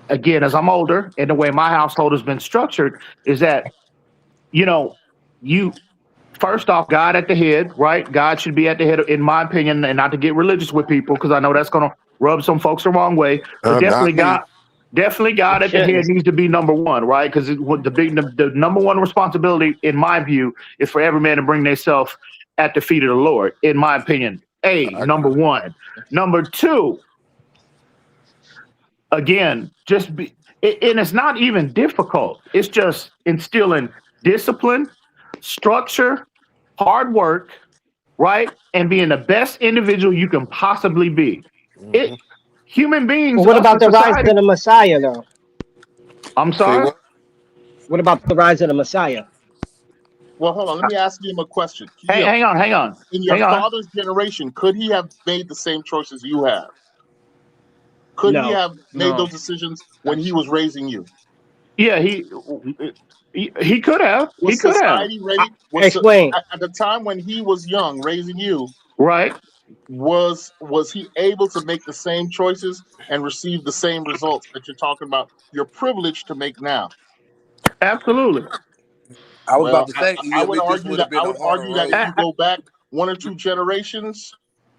again, as I'm older, and the way my household has been structured is that, you know, you first off, God at the head, right? God should be at the head, in my opinion, and not to get religious with people, because I know that's going to rub some folks the wrong way. But Not definitely, me. Definitely, God at the head Shouldn't. needs to be number one, right? Because the number one responsibility, in my view, is for every man to bring themselves at the feet of the Lord. In my opinion, number one. Number two, again, and it's not even difficult. It's just instilling discipline, structure, hard work, right, and being the best individual you can possibly be. It human Well, beings, what us about in the rise society. of the Messiah, though? I'm Say sorry. what? What about the rise of the Messiah? Well, hold on. Let me ask him a question. Hey, Keo, in your hang on. father's generation, could he have made the same choices you have? Could he No. have made No. those decisions when he was raising you? Yeah, he could have. He Was could have. society ready? Explain. At the time when he was young, raising you, Right. was he able to make the same choices and receive the same results that you're talking about? You're privileged to make now. Absolutely. I was about Well, to say, I EM, would it just argue would that have been a harder if road. you go back one or two generations,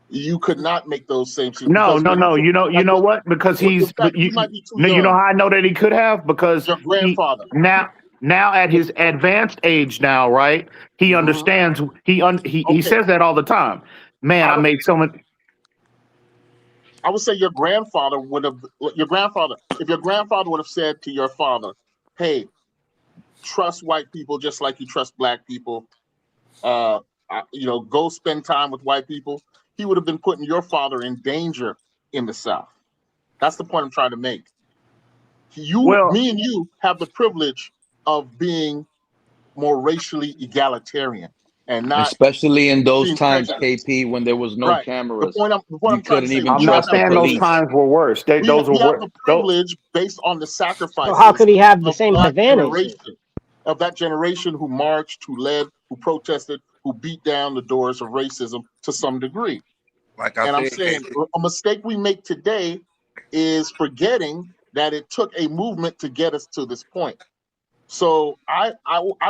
you could not make those same decisions No, because no, no. You know what? Because in he's but fact, he might be too you know young. how I know that he could have because Your he grandfather. now at his advanced age now, right? He Mhm. understands. He Okay, says that all the time. Man, I I would made so much. I would say your grandfather would have if your grandfather would have said to your father, "Hey, trust white people just like you trust black people. Go spend time with white people." He would have been putting your father in danger in the South. That's the point I'm trying to make. Well, Me and you have the privilege of being more racially egalitarian and not Especially in those being times, prejudiced. KP, when there was no Right. cameras. The point You I'm trying to couldn't say, even I'm we have not trust the the saying those privilege. police. times were worse. Those were We have worse. the privilege based on the So how sacrifices could he have the of same advantages? that generation who marched, who led, who protested, who beat down the doors of racism to some degree. Like I And I'm said, saying KP. a mistake we make today is forgetting that it took a movement to get us to this point. So I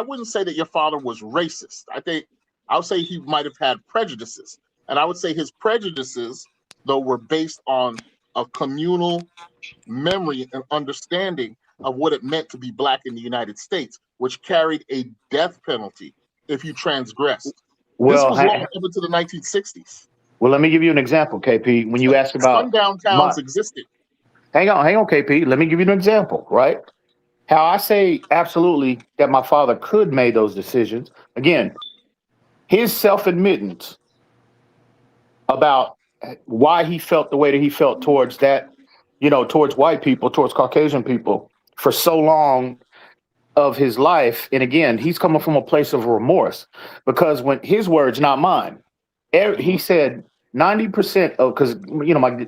wouldn't say that your father was racist. I would say he might have had prejudices, and I would say his prejudices, though, were based on a communal memory and understanding of what it meant to be black in the United States, which carried a death penalty if you transgressed. This Well, was law up until the 1960s. well, let me give you an example, KP. When you asked about Sundown my, towns existed. hang on, KP. Let me give you an example, right? How I say absolutely that my father could make those decisions. Again, his self admittance about why he felt the way that he felt towards that, towards white people, towards Caucasian people for so long of his life. And again, he's coming from a place of remorse because when his words, not mine, he said 90% of, because,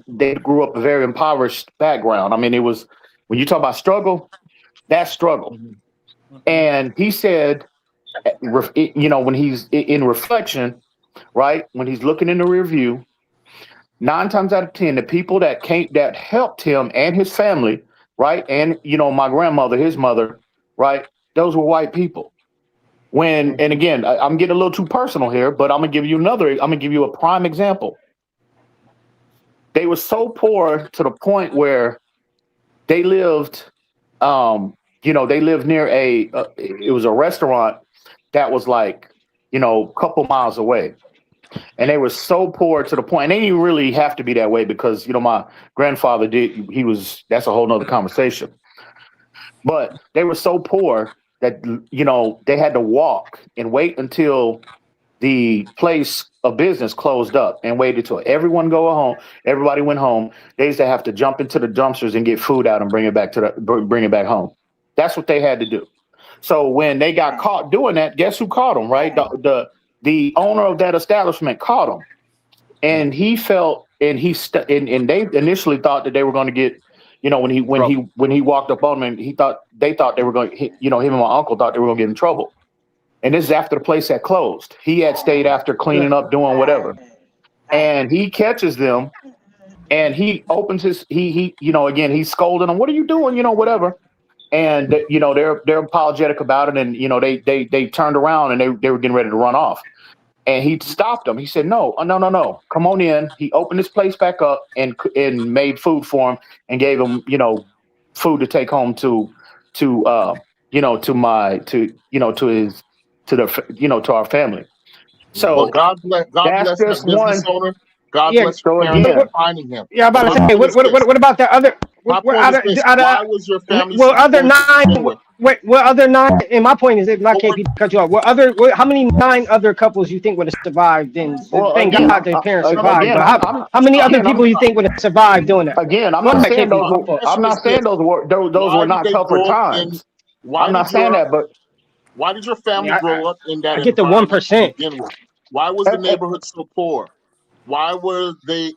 they grew up a very impoverished background. I mean, it was, when you talk about struggle, that's struggle. And he said, when he's in reflection, right, when he's looking in the rear view, 9 times out of 10, the people that helped him and his family, right, and my grandmother, his mother, right, those were white people. And again, I'm getting a little too personal here, but I'm gonna give you a prime example. They were so poor to the point where they lived, they lived near it was a restaurant that was like, a couple miles away. And they were so poor to the point, and they didn't really have to be that way because, my grandfather that's a whole nother conversation. But they were so poor that, they had to walk and wait until the place of business closed up and waited till everyone go home. Everybody went home. They used to have to jump into the dumpsters and get food out and bring it back home. That's what they had to do. So when they got caught doing that, guess who caught them? Right, the owner of that establishment caught them, and he felt and and they initially thought that they were going to get. When he walked up on them, and they thought they were going. Him and my uncle thought they were going to get in trouble. And this is after the place had closed. He had stayed after cleaning up, doing whatever. And he catches them and he opens again, he's scolding them. What are you doing? Whatever. And they're apologetic about it. And they turned around and they were getting ready to run off. And he stopped them. He said, no, no, no, no. Come on in. He opened his place back up and made food for him and gave him, food to take home to to our family. Well, So God that's bless that just business one. owner. God Yeah. bless your So parents for again, finding him. Yeah, I'm But about my to say, point is this. what about the other? My What point is this. Why was your family well, other supported to nine? begin with? What other nine? And my point is, not What were, KP to cut you off. How many nine other couples you think would have survived? Then well, thank again, God their parents no, no, survived. again, But I'm, how many other again, people you think would have survived doing that? I'm Go not ahead, saying KP. those. my My fault. I'm question is not saying this. those were Why did not they tougher grow up in, times. why I'm did not saying your that, but why did your I mean, family grow up in that I get the environment to 1%. begin with? Why was the neighborhood so poor? Why were they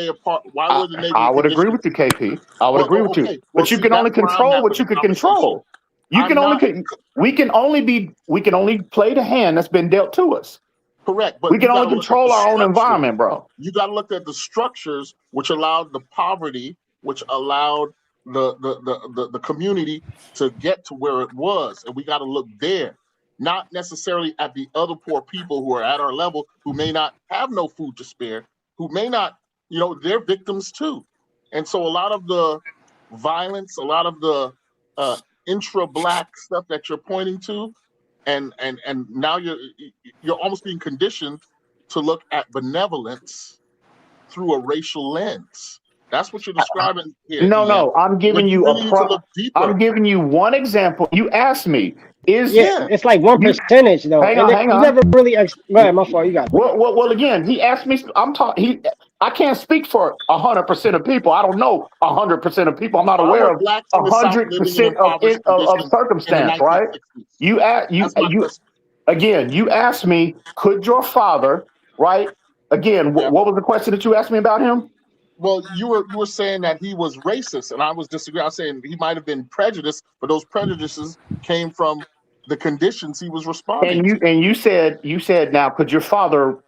apart? Why were the I neighborhood would agree conditions? with you, KP. I would Well, agree with you. okay. Well, But you see, can only that's where I'm control at what with the you can conversation. control. You I'm can only not we can only play the hand that's been dealt to us. correct, We but can you got only to look at the control our own structure. environment, bro. You got to look at the structures which allowed the poverty, which allowed the community to get to where it was, and we got to look there, not necessarily at the other poor people who are at our level who may not have no food to spare, who may not, they're victims too, and so a lot of the violence, a lot of the uh, intra-black stuff that you're pointing to, and now you're almost being conditioned to look at benevolence through a racial lens. That's what you're describing here, Ian. No, I'm When giving you you really need to look I'm deeper. giving you one example. You asked me, is Yeah, Yeah. it's like one you percentage though, and hang you on. never really. Go ahead, my fault. You got it. Well, again, he asked me. I'm talking. I can't speak for 100% of people. I don't know 100% of people. I'm not Why aware were of blacks in the South living in 100% impoverished of conditions in the circumstance. Right? 1960s? You That's my you question. again. You asked me, could your father? Right? Again, Yeah. what was the question that you asked me about him? Well, you were saying that he was racist, and I was disagreeing. I was saying he might have been prejudiced, but those prejudices came from the conditions he was responding to. And you said now, could your father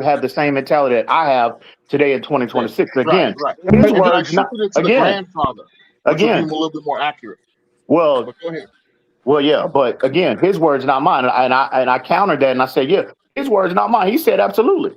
have the same mentality that I have today in Yeah. 2026? Right, Again, right. his And then I words, not shifted it to the again, grandfather, which would be a again. little bit more accurate. Well, But go ahead. yeah, but again, his words, not mine. And I countered that, and I said, yeah, his words, not mine. He said, absolutely.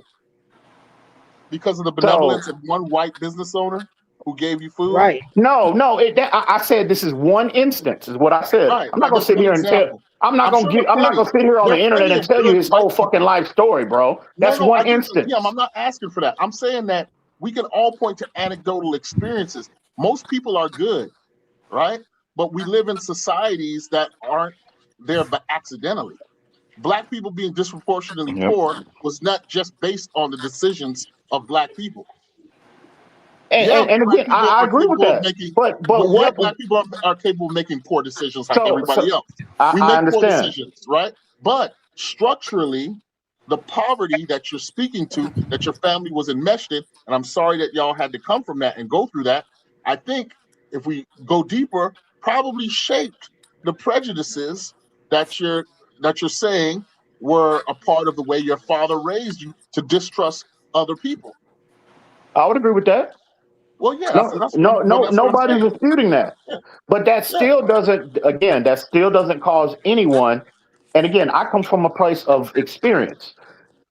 Because of the So benevolence of one white business owner who gave you food? Right. no. I said this is one instance, is what I said. Right, I'm not right. gonna That's sit one here and tell. example. I'm I'm not sure gonna there get. are I'm not plenty. gonna sit here on There the are internet plenty and of tell you good his whole white fucking people. life story, bro. No, That's no, one I get you. Yeah, instance. I'm not asking for that. I'm saying that we can all point to anecdotal experiences. Most people are good, right? But we live in societies that aren't there but accidentally. Black people being disproportionately Yep. poor was not just based on the decisions of black people. And, Yeah, and, and black again, people I are agree with capable of that. making. But Well, yeah, what? black people are capable of making poor decisions like So everybody else. We I make poor understand. decisions, right? But structurally, the poverty that you're speaking to, that your family was enmeshed in, and I'm sorry that y'all had to come from that and go through that. I think if we go deeper, probably shaped the prejudices that you're saying were a part of the way your father raised you to distrust other people. I would agree with that. Well, yeah, No, no, no. that's what I'm Nobody's saying. disputing that. Yeah, But that yeah. still doesn't. Again, that still doesn't cause anyone. And again, I come from a place of experience.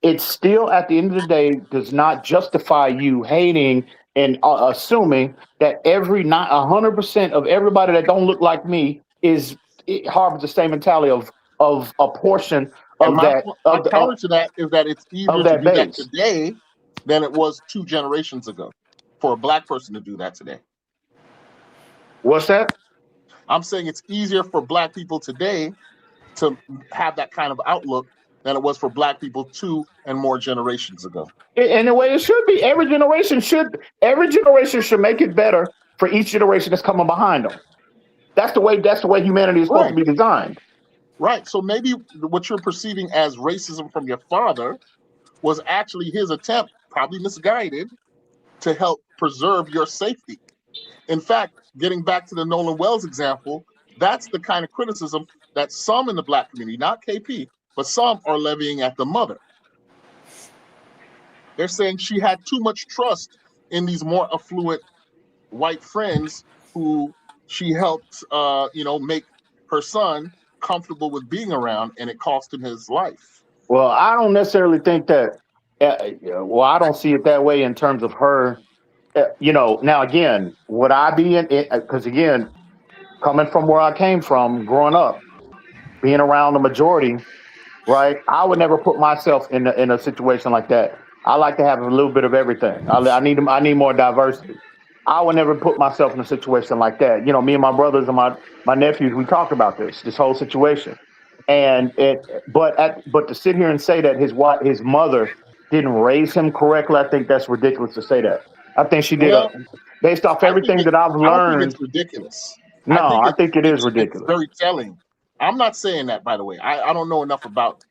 It still, at the end of the day, does not justify you hating and assuming that every not 100% of everybody that don't look like me it harbors the same mentality of a portion And of that my counter to that is that it's of easier to that do that base. today than it was 2 generations ago for a black person to do that today. What's that? I'm saying it's easier for black people today to have that kind of outlook than it was for black people 2 and more generations ago. And the way it should be, every generation should make it better for each generation that's coming behind them. That's the way humanity is supposed to Right, be designed. right. So maybe what you're perceiving as racism from your father was actually his attempt, probably misguided, to help preserve your safety. In fact, getting back to the Nolan Wells example, that's the kind of criticism that some in the black community, not KP, but some are levying at the mother. They're saying she had too much trust in these more affluent white friends who she helped, make her son comfortable with being around, and it cost him his life. Well, I don't necessarily think that. I don't see it that way in terms of her Now again, would I be in it? Because again, coming from where I came from, growing up, being around the majority, right? I would never put myself in a situation like that. I like to have a little bit of everything. I need more diversity. I would never put myself in a situation like that. Me and my brothers and my nephews, we talked about this whole situation, and but to sit here and say that his mother didn't raise him correctly, I think that's ridiculous to say that. I think she did Well, based off I think everything it. that I've I don't think it's learned. ridiculous. I No, think I think it is it's ridiculous. very telling. I'm not saying that, by the way. I don't know enough about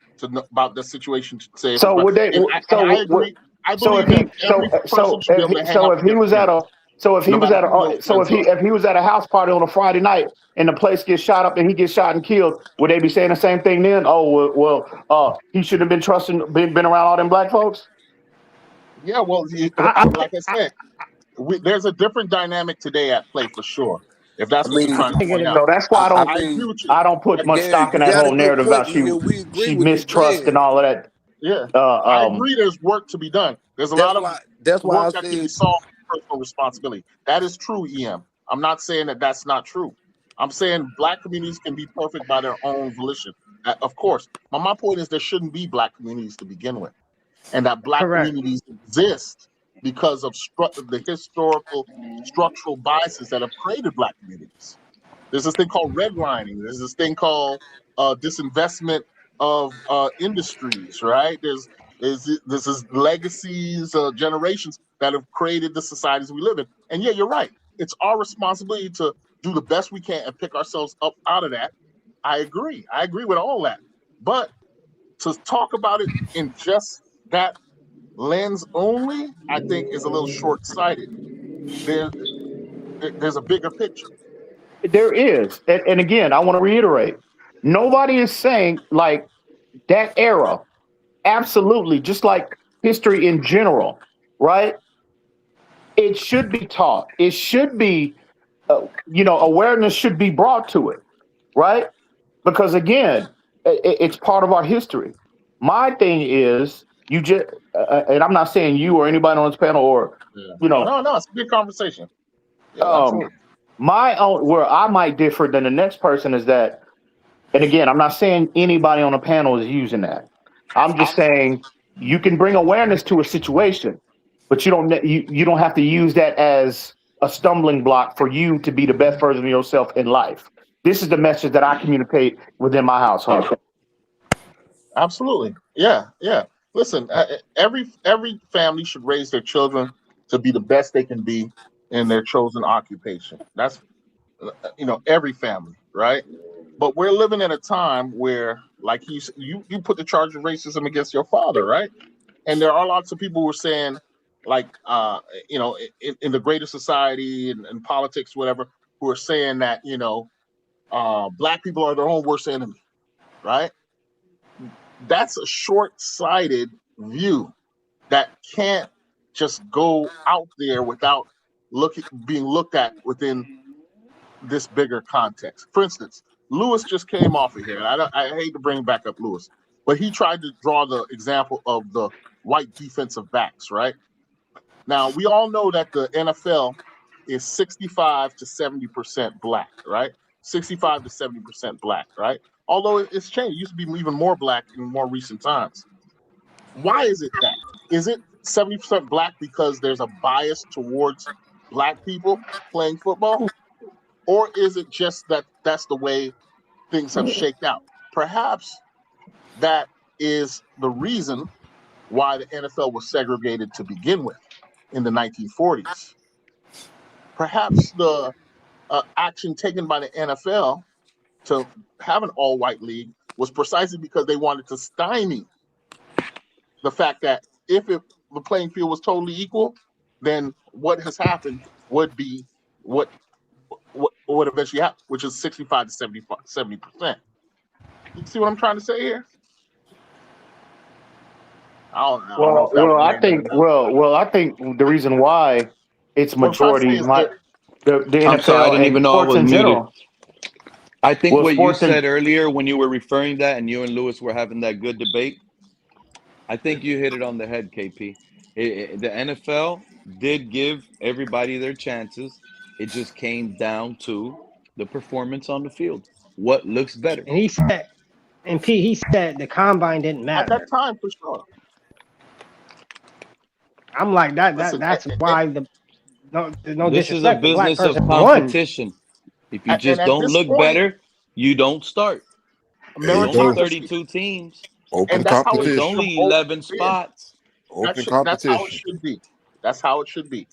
the situation to say if it's So right. would they? And I agree. I So if believe that he every person should be able to hang out if with he their was at a friends, no matter who those friends are. if he was at a house party on a Friday night and the place gets shot up and he gets shot and killed, would they be saying the same thing then? Oh he shouldn't have been been around all them black folks. Yeah, well, I, like I said, there's a different dynamic today at play for sure. If I that's what you're mean, trying to I get point it. out, So that's why I I agree mean, with you. I don't I, put much yeah, stock in you that got a whole good narrative about point, and we agree she with you mistrust and saying. all of that. yeah, I Uh, um, agree. There's work to be done. There's a lot That's of why. That's why work I that can be said. solved with personal responsibility. That is true, EM. I'm not saying that that's not true. I'm saying black communities can be perfect by their own volition. Of course, but my point is there shouldn't be black communities to begin with, and that black Correct. communities exist because of the historical structural biases that have created black communities. There's this thing called redlining. There's this thing called disinvestment of industries, right? This is legacies, generations that have created the societies we live in. And yeah, you're right. It's our responsibility to do the best we can and pick ourselves up out of that. I agree. I agree with all that. But to talk about it in just that lens only, I think is a little short-sighted. There, there's a bigger picture. there is, and again, I want to reiterate, nobody is saying like that era. Absolutely, just like history in general, right? It should be taught. It should be, awareness should be brought to it, right? Because again, it's part of our history. My thing is, and I'm not saying you or anybody on this panel or, Yeah. you know, No, it's a good conversation. Yeah, um, absolutely. my own where I might differ than the next person is that, and again, I'm not saying anybody on the panel is using that. I'm just saying you can bring awareness to a situation, but you don't have to use that as a stumbling block for you to be the best version of yourself in life. This is the message that I communicate within my household. Absolutely. Yeah, yeah. Listen, every family should raise their children to be the best they can be in their chosen occupation. That's every family, right? But we're living in a time where, like you put the charge of racism against your father, right? And there are lots of people who are saying, like, in the greater society and politics, whatever, who are saying that black people are their own worst enemy, right? That's a short-sighted view that can't just go out there without being looked at within this bigger context. For instance, Lewis just came off of here, and I hate to bring back up Lewis, but he tried to draw the example of the white defensive backs, right? Now, we all know that the NFL is 65 to 70% black, right? 65 to 70% black, right? Although it's changed. It used to be even more black in more recent times. Why is it that? Is it 70% black because there's a bias towards black people playing football? Or is it just that that's the way things have shaked out? Perhaps that is the reason why the NFL was segregated to begin with in the 1940s. Perhaps the action taken by the NFL to have an all-white league was precisely because they wanted to stymie the fact that if the playing field was totally equal, then what has happened would be what would eventually happen, which is 65 to 70%. You see what I'm trying to say here? I don't know if that was long enough. I think the reason why it's What I'm trying to say majority, is that the I'm sorry, I NFL didn't and even know I sports was in muted. general. I think Well, what you sports and said earlier when you were referring that and you and Lewis were having that good debate, I think you hit it on the head, KP. The NFL did give everybody their chances. It just came down to the performance on the field. What looks better? And he said, and Pete, he said the combine didn't At that matter. time, for sure. I'm like that. Listen, That's why the no This is a disrespect. The black business person of won. competition. If you and just at don't this look point, better, you don't start. There There's you only go. meritocracy, 32 teams. Open and that's how it There's should competition. have only always 11 been. spots. Open That's how it competition. should be. That's how it should be.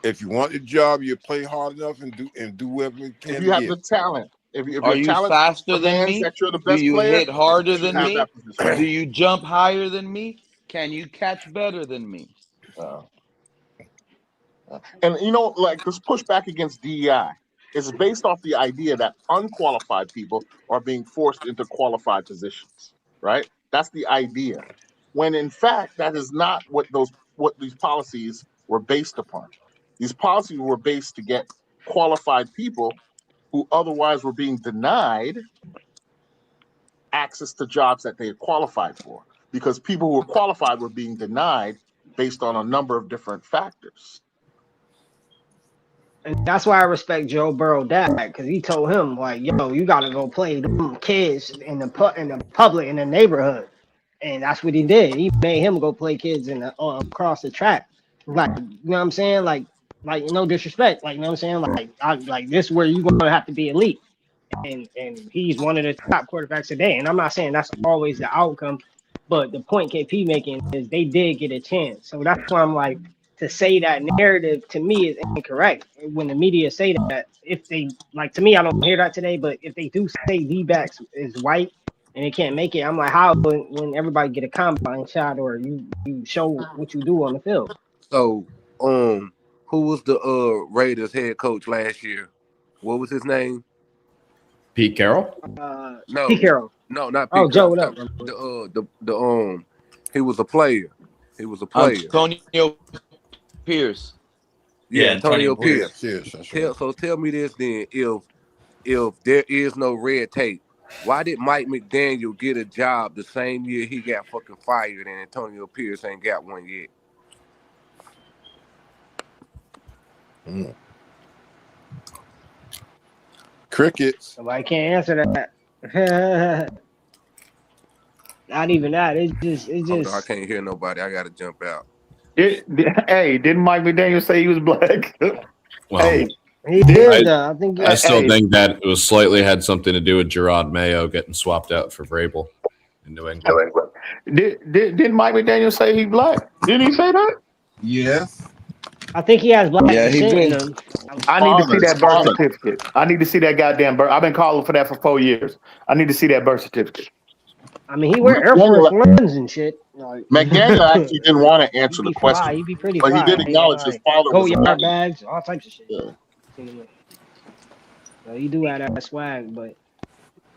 If you want the job, you play hard enough and do whatever you If can you to have get the it. talent, if Are your you talent faster than demands me? that you're the Do best you player, hit harder you should than have that me? position. Do you jump higher than me? Can you catch better than me? Uh, and like this pushback against DEI is based off the idea that unqualified people are being forced into qualified positions, right? That's the idea. When in fact that is not what these policies were based upon. These policies were based to get qualified people who otherwise were being denied access to jobs that they had qualified for, because people who were qualified were being denied based on a number of different factors. And that's why I respect Joe Burrow dad, because he told him like, "Yo, you gotta go play them kids in the public in the neighborhood," and that's what he did. He made him go play kids in the across the track. Like, you know what I'm saying? Like no disrespect, like you know what I'm saying? Like this is where you're gonna have to be elite, and he's one of the top quarterbacks today. And I'm not saying that's always the outcome, but the point KP making is they did get a chance. So that's why I'm like, to say that narrative to me is incorrect. When the media say that, if they like, to me, I don't hear that today. But if they do say D-backs is white and they can't make it, I'm like, how when everybody get a combine shot or you show what you do on the field? So, who was the Raiders head coach last year? What was his name? Pete Carroll? Pete No, Carroll. no, not Oh, Pete Carroll. Joe, I'm what up? talking he was a player. He was a player. Antonio Pierce. Yeah, Yeah, Antonio Antonio Oh Pierce. yeah, Pierce. yes, that's right. Tell me this then. If there is no red tape, why did Mike McDaniel get a job the same year he got fucking fired and Antonio Pierce ain't got one yet? Mm. Crickets. Somebody can't answer that. Not even that. It's Hold on, I just. can't hear nobody. I gotta jump out. Hey, didn't Mike McDaniel say he was black? Well, Hey, He did, is I though. I think I still hey, think that it was slightly had something to do with Gerard Mayo getting swapped out for Vrabel in New England. didn't Mike McDaniel say he black? Didn't he say that? Yes. I think he has black Yeah, he descent in been. him. I need to see His that birth father. certificate. I need to see that goddamn birth. I've been calling for that for 4 years. I need to see that birth certificate. I mean, he wear Air Force McDaniel, Ones and shit. Like, McDaniel actually didn't want to he answer the be fly. question, He be pretty but he did fly. He acknowledge his like father go was a yard black. bags, all types of shit. Yeah. Seen him with. So he do have that swag, but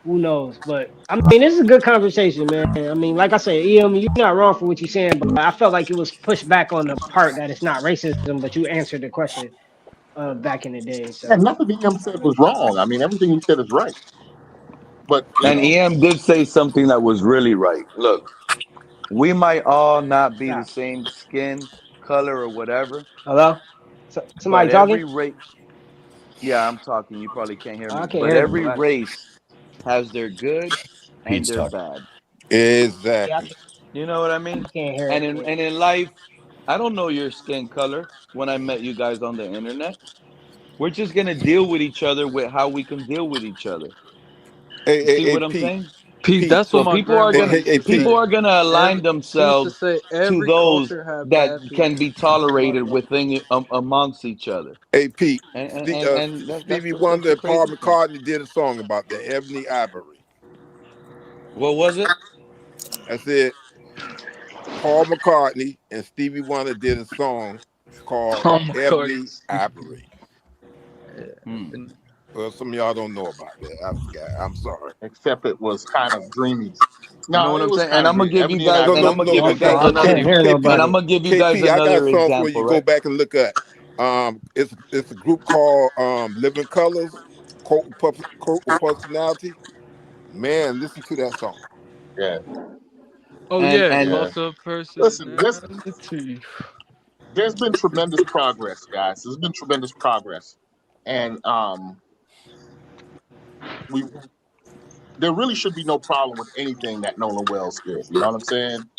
who knows? But I mean, this is a good conversation, man. I mean, like I said, EM, you're not wrong for what you're saying, but I felt like it was pushed back on the part that it's not racism, but you answered the question back in the day. And So nothing EM said was wrong. I mean, everything he said is right. But And EM did say something that was really right. Look, we might all not be the stop. same skin color or whatever, Hello? Somebody but talking? every race, yeah, I'm talking, you probably can't hear I me, can't but hear every nobody. race has their good and Pete's their talking. bad. Yeah, Exactly. You know what I mean? I can't hear And it. in life, I don't know your skin color when I met you guys on the internet. We're just gonna deal with each other with how we can deal with each other. Hey, You hey, see hey, what I'm Pete, saying? Pete, Pete. that's what So my Hey, grandma hey, used hey, to Pete. people say. are gonna align She used to themselves say to every those culture had that bad can people. be That's my tolerated grandma. within amongst each other. Hey, Pete. And Stevie that's the Wonder and Paul crazy thing. McCartney did a song about the ebony ivory. What was it? I said Paul McCartney and Stevie Wonder did a song called Oh my god. Ebony Ivory. Hmm. Well, some of y'all don't know about that. I forgot. I'm sorry. except it was kind of dreamy. You know No, what it I'm was saying? kind of dreamy. Ebony and No, Ivory no, was no. was No, I kind of can't no. dreamy. hear And I'm nobody. KP, gonna give you guys KP. I got a another song for you. example, Go right? back and look at. It's a group called Living Colors, Quote with Personality. Man, listen to that song. Yeah, Oh And yeah, and yeah. cult of Listen, personality. there's been tremendous progress, guys. There's been tremendous progress, and we there really should be no problem with anything that Nolan Wells did. You know what I'm saying?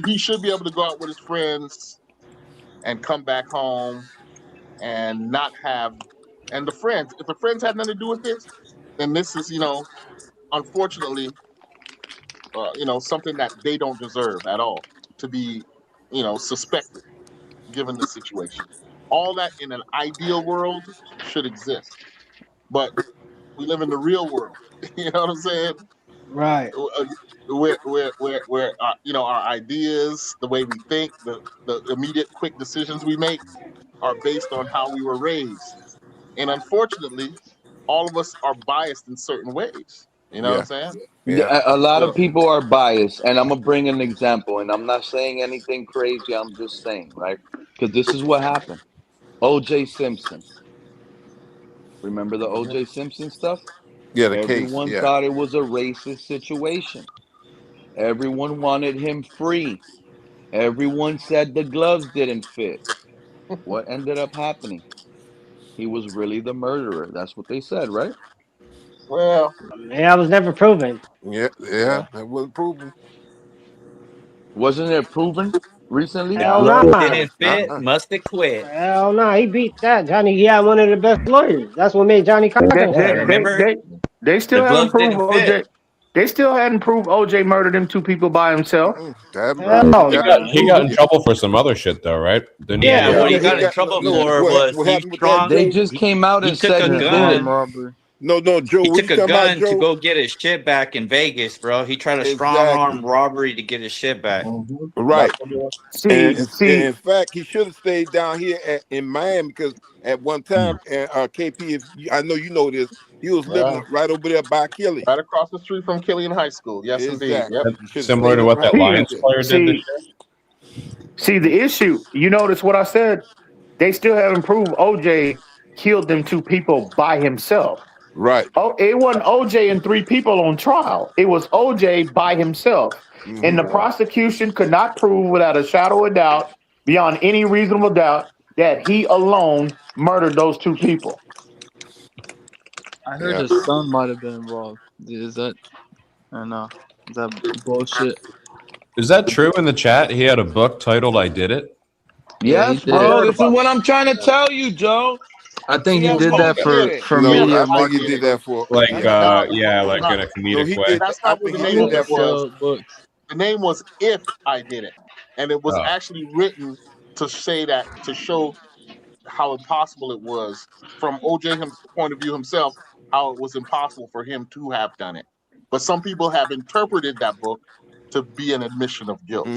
He should be able to go out with his friends and come back home and not have and the friends. If the friends had nothing to do with this, then this is unfortunately something that they don't deserve at all to be suspected given the situation. All that in an ideal world should exist, but we live in the real world. You know what I'm saying? Right. Where our ideas, the way we think, the immediate quick decisions we make are based on how we were raised, and unfortunately, all of us are biased in certain ways. You know what I'm Yeah. saying? Yeah. A lot of So people are biased, and I'm gonna bring an example, and I'm not saying anything crazy. I'm just saying, right? Because this is what happened. O.J. Simpson. Remember the Mhm. O.J. Simpson stuff? Yeah, the case. Everyone Yeah. thought it was a racist situation. Everyone wanted him free. Everyone said the gloves didn't fit. What ended up happening? He was really the murderer. That's what they said, right? well, Yeah, I was never proven. Yeah. yeah. Yeah. That was proven. Wasn't it proven recently? Hell Gloves nah. didn't fit. Must have quit. Hell nah. He beat that. Johnny, he had one of the best lawyers. That's what made Johnny They Cochran Yeah, they stand. they remember they, they the still haven't gloves proved didn't fit. OJ. They still hadn't proved OJ murdered them two people by himself. Hell He That got nah. he got in trouble for some other shit though, right? Didn't he Yeah, Yeah, get what but he Yeah. He got in got trouble no. yeah. for was What he happened with that, strong. They Joe? just came out He and took said a he did Armed it. gun. robbery. No, Joe. He What you took a talking about, gun to Joe? go get his shit back in Vegas, bro. He tried a strong Exactly. arm robbery to get his shit back. Right. that's what it was. See, And see, in fact, he should have stayed down here in Miami because at one time, KP, I know you know this, he was living Yeah, right over there by Kelly. right across the street from Killian High School. Yes, indeed. Yep. Exactly. You should have similar stayed to up what that right see, Lions there. player did this see, see the issue. You notice what I said? They still haven't proved OJ killed them two people by himself. Right. Oh, it wasn't OJ and three people on trial. It was OJ by himself. And Hmm. the prosecution could not prove without a shadow of doubt, beyond any reasonable doubt, that he alone murdered those two people. I heard Yeah. his son might have been involved. Is that or no? Is that bullshit? Is that true in the chat? He had a book titled "I Did It." Yeah, he Yes, I did. bro. heard This is about what I'm trying to that. tell you, Joe. I think He he has did that posted it. for No, media I think he did marketing. that for a Like, gimmick. Nah, like nah, in a No, comedic he way. did. that's I not what think the he He name did wanted to that for. was. sell books. The name was If I Did It, and it was Oh, actually written to say that to show how impossible it was from OJ's point of view himself, how it was impossible for him to have done it. But some people have interpreted that book to be an admission of guilt.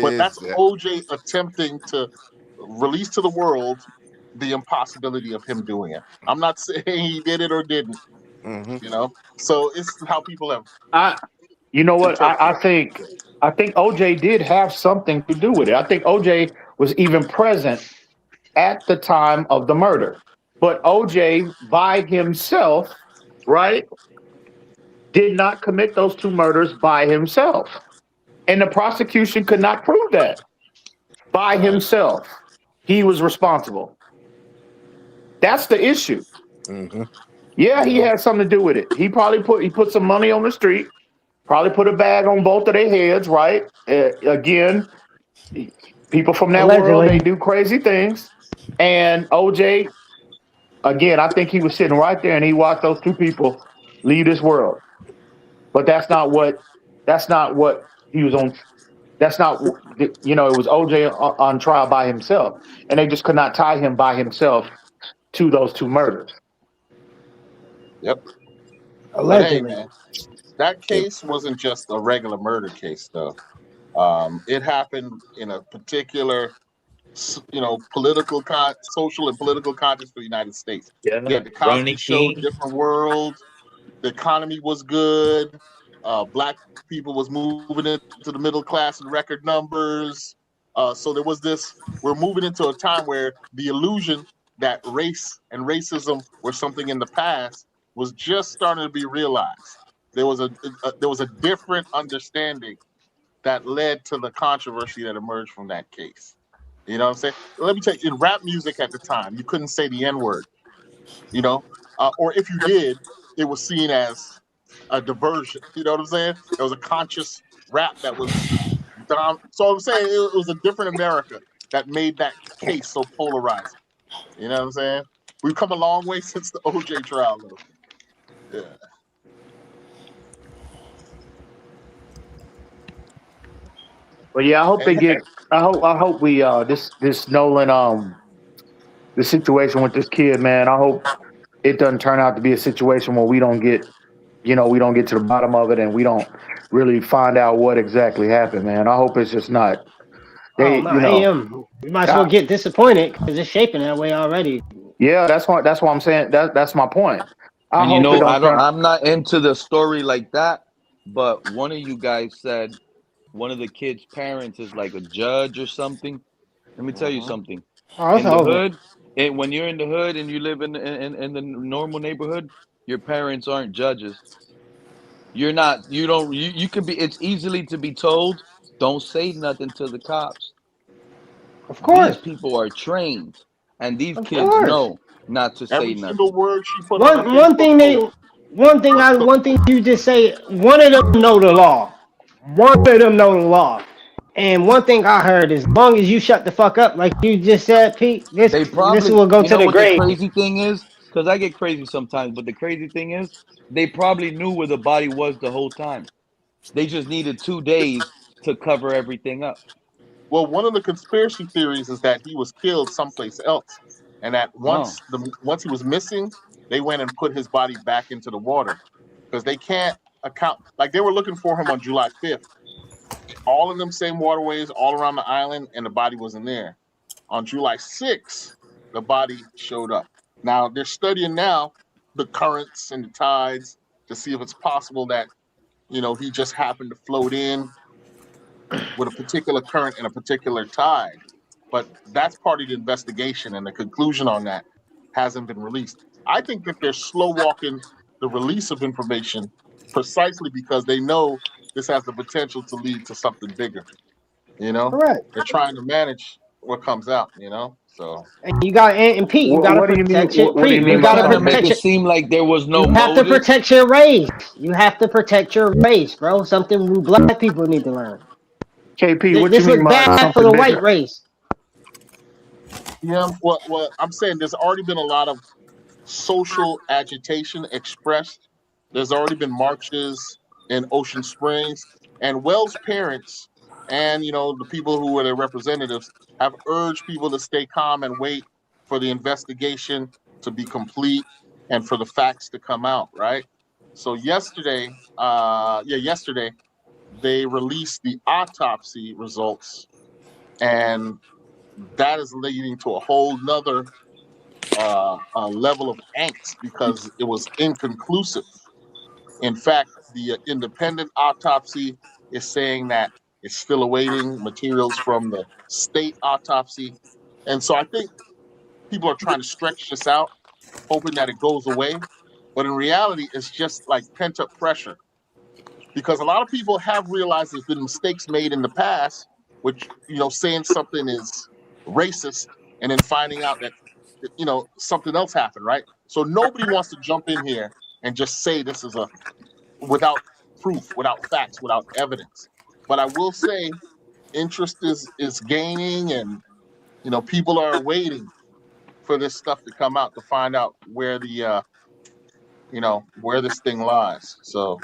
But that's Exactly. OJ attempting to release to the world the impossibility of him doing it. I'm not saying he did it or didn't, Hmm. So it's how people have I, you know what? interpreted it. I think OJ did have something to do with it. I think OJ was even present at the time of the murder. But OJ by himself, right, did not commit those two murders by himself. And the prosecution could not prove that by Right. himself. He was responsible. That's the issue. Hmm. Yeah, he Yeah. had something to do with it. He put some money on the street, probably put a bag on both of their heads, right? Again, people from that world, they Allegedly. do crazy things. And OJ, again, I think he was sitting right there and he watched those two people leave this world. But that's not what he was on. That's not, it was OJ on trial by himself. And they just could not tie him by himself to those two murders. Yep. But hey, Allegedly. man, that Yeah. case wasn't just a regular murder case, though. It happened in a particular, social and political context for the United States. We Yeah, had the Cosby Rodney Show, King. different world. The economy was good. Black people was moving into the middle class in record numbers. So there was this. We're moving into a time where the illusion that race and racism were something in the past was just starting to be realized. There was a different understanding that led to the controversy that emerged from that case. You know what I'm saying? Let me tell you, in rap music at the time, you couldn't say the N word. You know, or if you did, it was seen as a diversion. You know what I'm saying? It was a conscious rap that was dom. So I'm saying it was a different America that made that case so polarizing. You know what I'm saying? We've come a long way since the OJ trial, though. Yeah. But yeah, I hope they And get. I hope we this Nolan the situation with this kid, man. I hope it doesn't turn out to be a situation where we don't get, we don't get to the bottom of it and we don't really find out what exactly happened, man. I hope it's just not Oh they, my AM, you might as well I, get disappointed because it's shaping that way already. yeah, that's why I'm saying that's my point. I And hope it don't turn. I'm not into the story like that, but one of you guys said one of the kids' parents is like a judge or something. Let me tell you Mhm. something. Oh, it's In the over. hood, and when you're in the hood and you live in the normal neighborhood, your parents aren't judges. You're not. You don't. You could be. It's easily to be told. Don't say nothing to the cops. Of These course, people are trained, and these of kids course. know not to say Every single nothing. word she put on her One Facebook thing post was one cooked. thing you just say. One of them know the law. One of them know the law. And one thing I heard is, as long as you shut the fuck up, like you just said, Pete, They this probably, will go you to know the what the grave. crazy thing is? Because I get crazy sometimes, but the crazy thing is, they probably knew where the body was the whole time. They just needed 2 days to cover everything up. Well, one of the conspiracy theories is that he was killed someplace else, and that Oh, once he was missing, they went and put his body back into the water because they can't account. Like they were looking for him on July 5th, all in them same waterways all around the island, and the body wasn't there. On July 6th, the body showed up. Now they're studying now the currents and the tides to see if it's possible that he just happened to float in with a particular current and a particular tide. But that's part of the investigation, and the conclusion on that hasn't been released. I think that they're slow walking the release of information precisely because they know this has the potential to lead to something bigger. You know, Correct. they're trying to manage what comes out. So And you got and Pete, you gotta What do you mean? protect it. What do you Pete, you mean they're by gotta trying to something make big? protect it it. seem like there was You no have to motive. protect your race. You have to protect your race, bro. Something we black people need to learn. KP, what you This mean was by bad for something the bigger? white race. yeah, well, I'm saying there's already been a lot of social agitation expressed. There's already been marches in Ocean Springs, and Wells' parents and the people who were their representatives have urged people to stay calm and wait for the investigation to be complete and for the facts to come out. Right. So yesterday they released the autopsy results, and that is leading to a whole nother level of angst because it was inconclusive. In fact, the independent autopsy is saying that it's still awaiting materials from the state autopsy. And so I think people are trying to stretch this out, hoping that it goes away. But in reality, it's just like pent up pressure because a lot of people have realized there's been mistakes made in the past, which, saying something is racist and then finding out that, something else happened, right? So nobody wants to jump in here and just say this is without proof, without facts, without evidence. But I will say interest is gaining, and, people are waiting for this stuff to come out to find out where where this thing lies. So,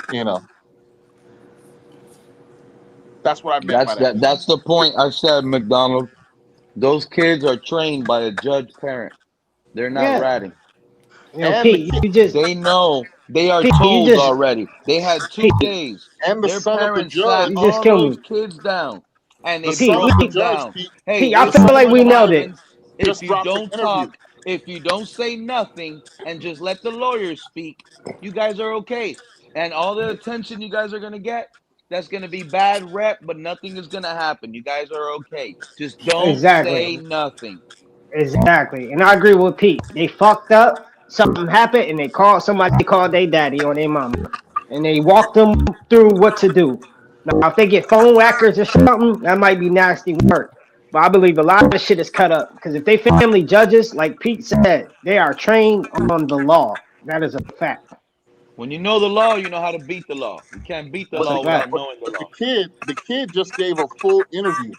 that's what I meant by that. That's the point I said, McDonald. Those kids are trained by a judge parent. They're not Yeah. ratting. And the Pete, kid, They know. They are Pete, you told just already. They had Pete, 2 days. and the Their son of the parents sat judge, you just all killed those me. kids down and the they Pete, son we, of broke the it judge, down. Pete, Hey, Pete, I the feel listen son to of like the what we judge nailed it. happens if just you dropped an don't interview. talk, if you don't say nothing and just let the lawyers speak. You guys are okay. And all the attention you guys are going to get, that's going to be bad rep, but nothing is going to happen. You guys are okay. Just don't Exactly. say nothing. Exactly. And I agree with Pete. They fucked up, something happened, and somebody called their daddy or their mama. And they walked them through what to do. Now if they get phone whackers or something, that might be nasty work. But I believe a lot of shit is cut up because if they family judges, like Pete said, they are trained on the law. That is a fact. When you know the law, you know how to beat the law. You can't beat the That's a law fact. without knowing the But law. the kid just gave a full interview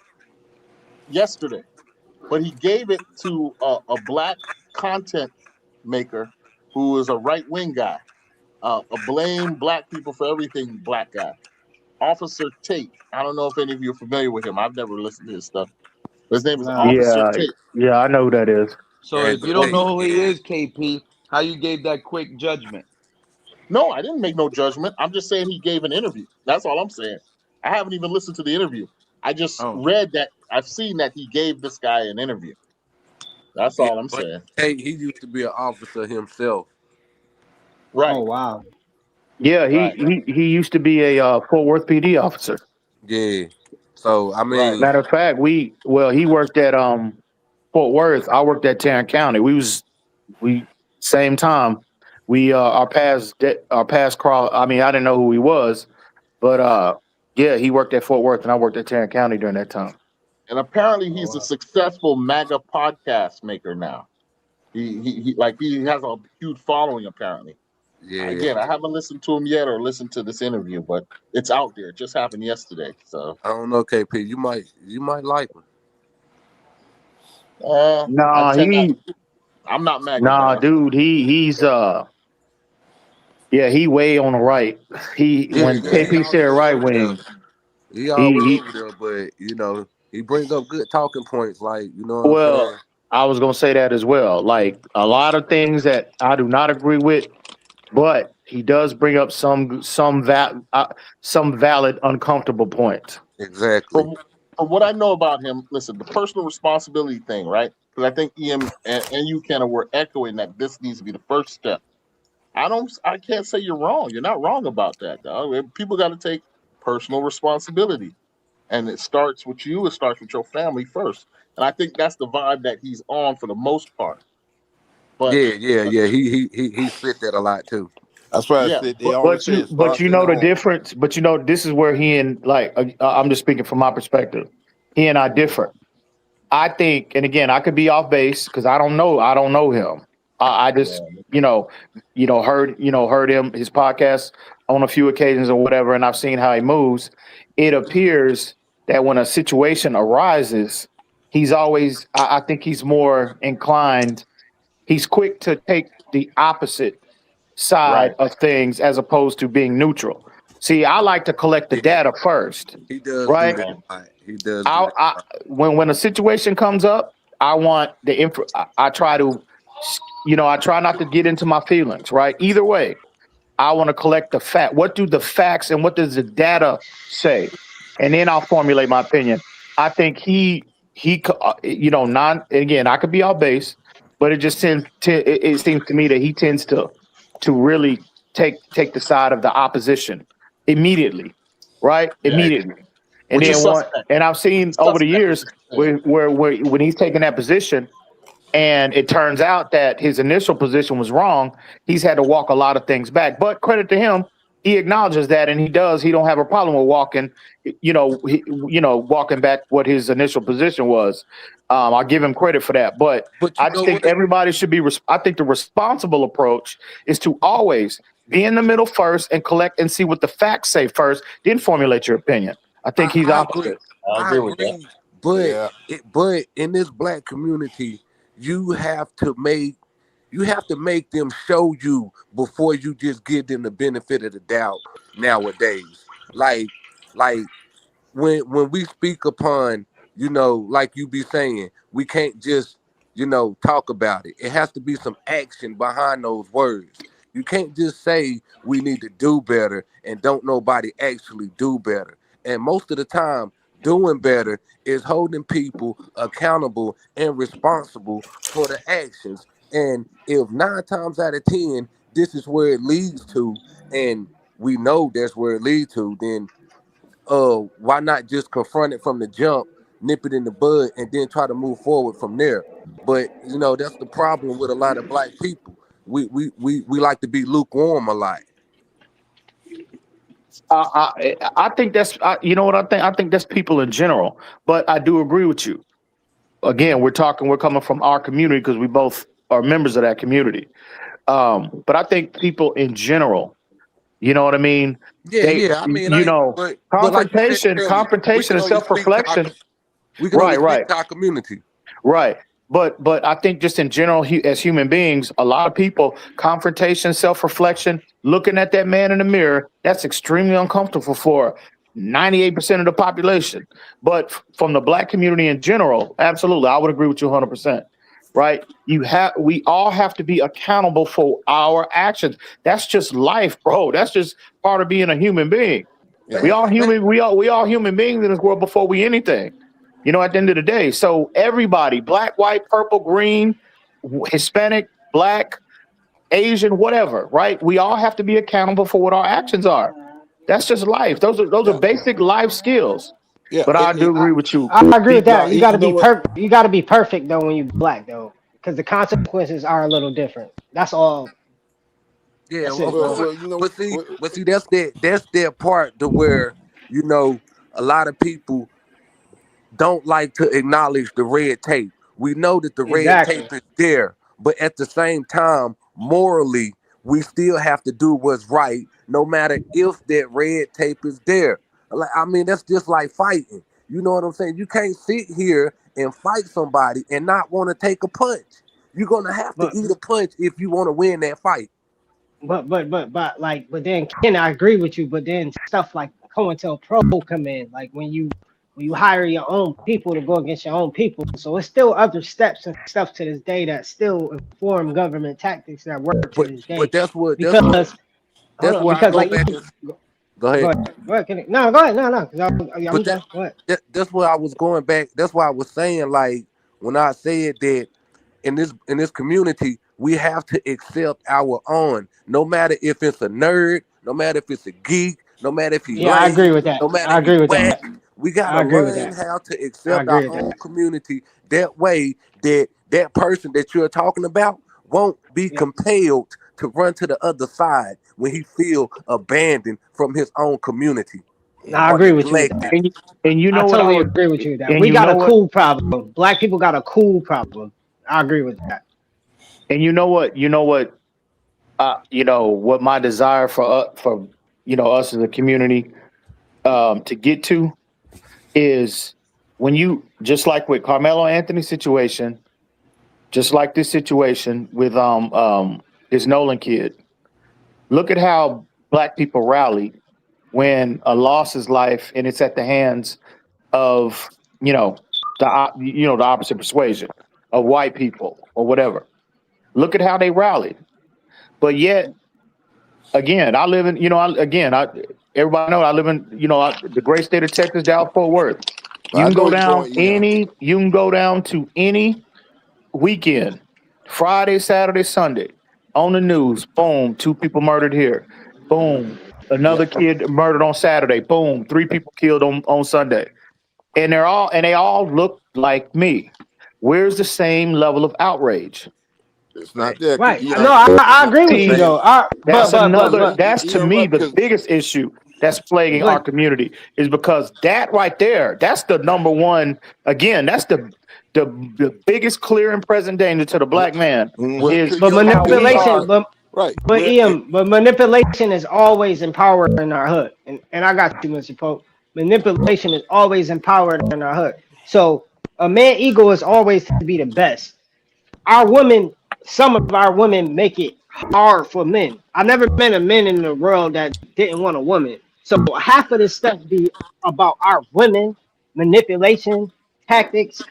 yesterday, but he gave it to a black content maker who is a right wing guy, a blame black people for everything black guy. Officer Tate. I don't know if any of you are familiar with him. I've never listened to his stuff. His name is Nah. Officer Yeah, Tate. yeah, I know who that is. So Hey, if but you don't hey, know who he is, KP, how you gave that quick judgment? No, I didn't make no judgment. I'm just saying he gave an interview. That's all I'm saying. I haven't even listened to the interview. I just Oh, read that I've seen that he gave this guy an interview. That's yeah, all I'm but saying. hey, he used to be an officer himself. Oh Right, wow. Yeah, right, he used to be a Fort Worth PD officer. Yeah. So I right. mean, Matter of fact, he worked at Fort Worth. I worked at Tarrant County. We same time. We our paths cross. I mean, I didn't know who he was, but yeah, he worked at Fort Worth and I worked at Tarrant County during that time. And apparently oh he's a wow. successful MAGA podcast maker now. He has a huge following apparently. yeah. Again, I haven't listened to him yet or listened to this interview, but it's out there. It just happened yesterday. So I don't know, KP. You might like him. I Nah, tend not I'm not MAGA, nah, dog. dude, he's yeah, he way on the right. He Yeah, when yeah. He KP said always right over there. wing, He he, always he over there, but he bring up good talking points. Like what I'm well, saying. I was gonna say that as well. Like a lot of things that I do not agree with, but he does bring up some valid uncomfortable points. Exactly. From what I know about him, listen, the personal responsibility thing, right? Because I think Ian and you kind of were echoing that this needs to be the first step. I can't say you're wrong. You're not wrong about that, dog. People got to take personal responsibility, and it starts with you. It starts with your family first, and I think that's the vibe that he's on for the most part. But Yeah, yeah, yeah. He spit that a lot too. That's why I yeah, said they but always say it But starts you in the know the home. difference. But you know this is where he and like I'm just speaking from my perspective. He and I differ. I think, and again, I could be off base because I don't know him. I just, yeah, you know, heard him his podcast on a few occasions or whatever, and I've seen how he moves. It appears that when a situation arises, he's always. I think he's more inclined. He's quick to take the opposite side right, of things as opposed to being neutral. See, I like to collect the Yeah, data first, he does do right? that right. a lot. He does do that a lot. When a situation comes up, I want the info. I try to, I try not to get into my feelings. Right. Either way, I want to collect the fact. What do the facts and what does the data say, and then I'll formulate my opinion. I think non again. I could be off base, but it just it seems to me that he tends to really take the side of the opposition immediately, right? Yeah, Immediately. And which is then suspect. and I've seen over the Suspect, as years you said. where when he's taken that position and it turns out that his initial position was wrong, he's had to walk a lot of things back. But credit to him, he acknowledges that and he don't have a problem with walking, walking back what his initial position was. I'll give him credit for that. But But you I just know think what? everybody should be, I think the responsible approach is to always be in the middle first and collect and see what the facts say first, then formulate your opinion. I think he's I agree. opposite. I I agree with that. agree. But Yeah. but in this black community, you have to make you have to make them show you before you just give them the benefit of the doubt nowadays. Like when we speak upon, like you be saying, we can't just, talk about it. It has to be some action behind those words. You can't just say we need to do better and don't nobody actually do better. And most of the time, doing better is holding people accountable and responsible for the actions. And if 9 times out of 10, this is where it leads to, and we know that's where it leads to, then why not just confront it from the jump, nip it in the bud, and then try to move forward from there? But that's the problem with a lot of black people. We like to be lukewarm a lot. I think that's you know what I think. I think that's people in general. But I do agree with you. again, we're coming from our community because we both are members of that community. But I think people in general, you know what I mean? Yeah, They, yeah. I mean, you know, but like you said confrontation, earlier, we confrontation can and only self speak to reflection. we can only Right, speak right. to our community. Right. But I think just in general, as human beings, a lot of people, confrontation, self reflection, looking at that man in the mirror, that's extremely uncomfortable for 98% of the population. But from the black community in general, absolutely, I would agree with you 100%. Right. We all have to be accountable for our actions. That's just life, bro. That's just part of being a human being. We Yeah. all human. We all human beings in this world before we anything. At the end of the day. So everybody, black, white, purple, green, Hispanic, black, Asian, whatever, right? We all have to be accountable for what our actions are. That's just life. Those are Yeah, basic life skills. yeah. But I do agree with you. I agree with Now that. You got you to know be what? perfect. You got to be perfect though when you black though, because the consequences are a little different. That's all. Yeah, That's of it, Well, bro. course. well, you know, But see, that's their part to where you know a lot of people don't like to acknowledge the red tape. We know that the red tape Exactly. is there, but at the same time, morally, we still have to do what's right, no matter if that red tape is there. Like, I mean, that's just like fighting. You know what I'm saying? You can't sit here and fight somebody and not want to take a punch. You're gonna have to But eat a punch if you want to win that fight. but then Ken, I agree with you. But then stuff like COINTELPRO come in, like when you hire your own people to go against your own people. So it's still other steps and stuff to this day that still inform government tactics that work to But this but day. that's what that's what Because hold that's on, where I because go like back and go ahead. go ahead, go ahead, Kenny. No, go ahead, no, 'cause I'm But that, done. Go ahead. that's where I was going back. That's why I was saying like when I said that in this community we have to accept our own, no matter if it's a nerd, no matter if it's a geek, no matter if he Yeah, I lame, agree with that. no matter I if he agree with whack. that. We gotta I agree with learn that. how to I accept our agree with own that. community. That way, that person that you're talking about won't be Yeah, compelled to run to the other side when he feel abandoned from his own community no, I or agree with you with that. neglected. and you I know what I totally would, agree with you with that. and We you got know a what, cool problem. Black people got a cool problem. I agree with that. and what my desire for us as a community to get to is when you just like with Carmelo Anthony's situation, just like this situation with this Nolan kid. Look at how black people rally when a loss is life and it's at the hands of the opposite persuasion of white people or whatever. Look at how they rallied. But yet again, I live in everybody know I live in the great state of Texas, Dallas Fort Worth. You I can know go where you're down going, EM. to any weekend, Friday, Saturday, Sunday, on the news. Boom, two people murdered here. Boom, Yeah, another kid murdered on Saturday. Boom, three people killed on Sunday. And they all look like me. Where's the same level of outrage? it's not there because Right. No, I agree with you See, though. that's another, But that's to EM me right the because biggest issue that's plaguing our but community is because that right there, that's the number one, again, that's the, the biggest clear and present danger to the black man Well, to is but your how we manipulation, are. right. but Ian, but manipulation is always empowered in our hood. And I got you, Mr. Pope. Manipulation is always empowered in our hood. So a man ego is always to be the best. Our women, some of our women make it hard for men. I've never met a man in the world that didn't want a woman. So half of this stuff be about our women, manipulation, tactics,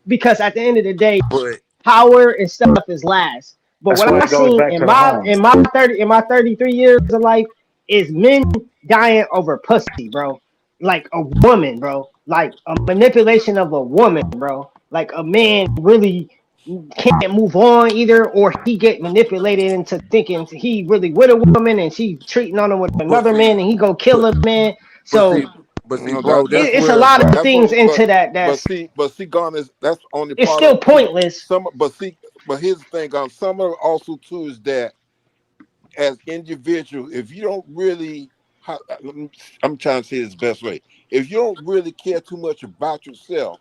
because at the end of the day, but power and stuff is last. But That's what where I it goes seen back in to the my home. in my 33 years of life is men dying over pussy, bro. Like a woman, bro. Like a manipulation of a woman, bro. Like a man really can't move on either, or he get manipulated into thinking he really with a woman and she treating on him with but another see, man and he go kill but a man. but see, So That, bro, that's that's it's a where lot of that's things only into that but see, Gon is that's only it's part of still it too. pointless. But here's the thing, Gon. Some of it also too is that as individuals, if you don't really, I'm trying to say this the best way. If you don't really care too much about yourself,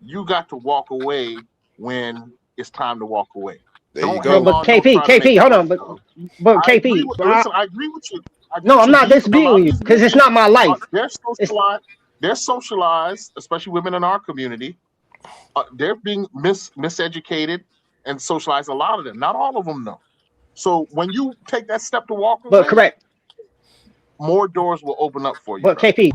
you got to walk away when it's time to walk away. There you Don't hang go. But on. Don't KP, try to make KP, it hold work, on, bro. but I agree KP, with. Listen, I agree with you. I agree no, with I'm you. not A disputing lot of you these because it's women not my life. they're It's socialized. They're socialized, especially women in our community. They're being miseducated and socialized. A lot of them, not all of them, though. So when you take that step to walk but away, correct. more doors will open up for you, But brother. KP,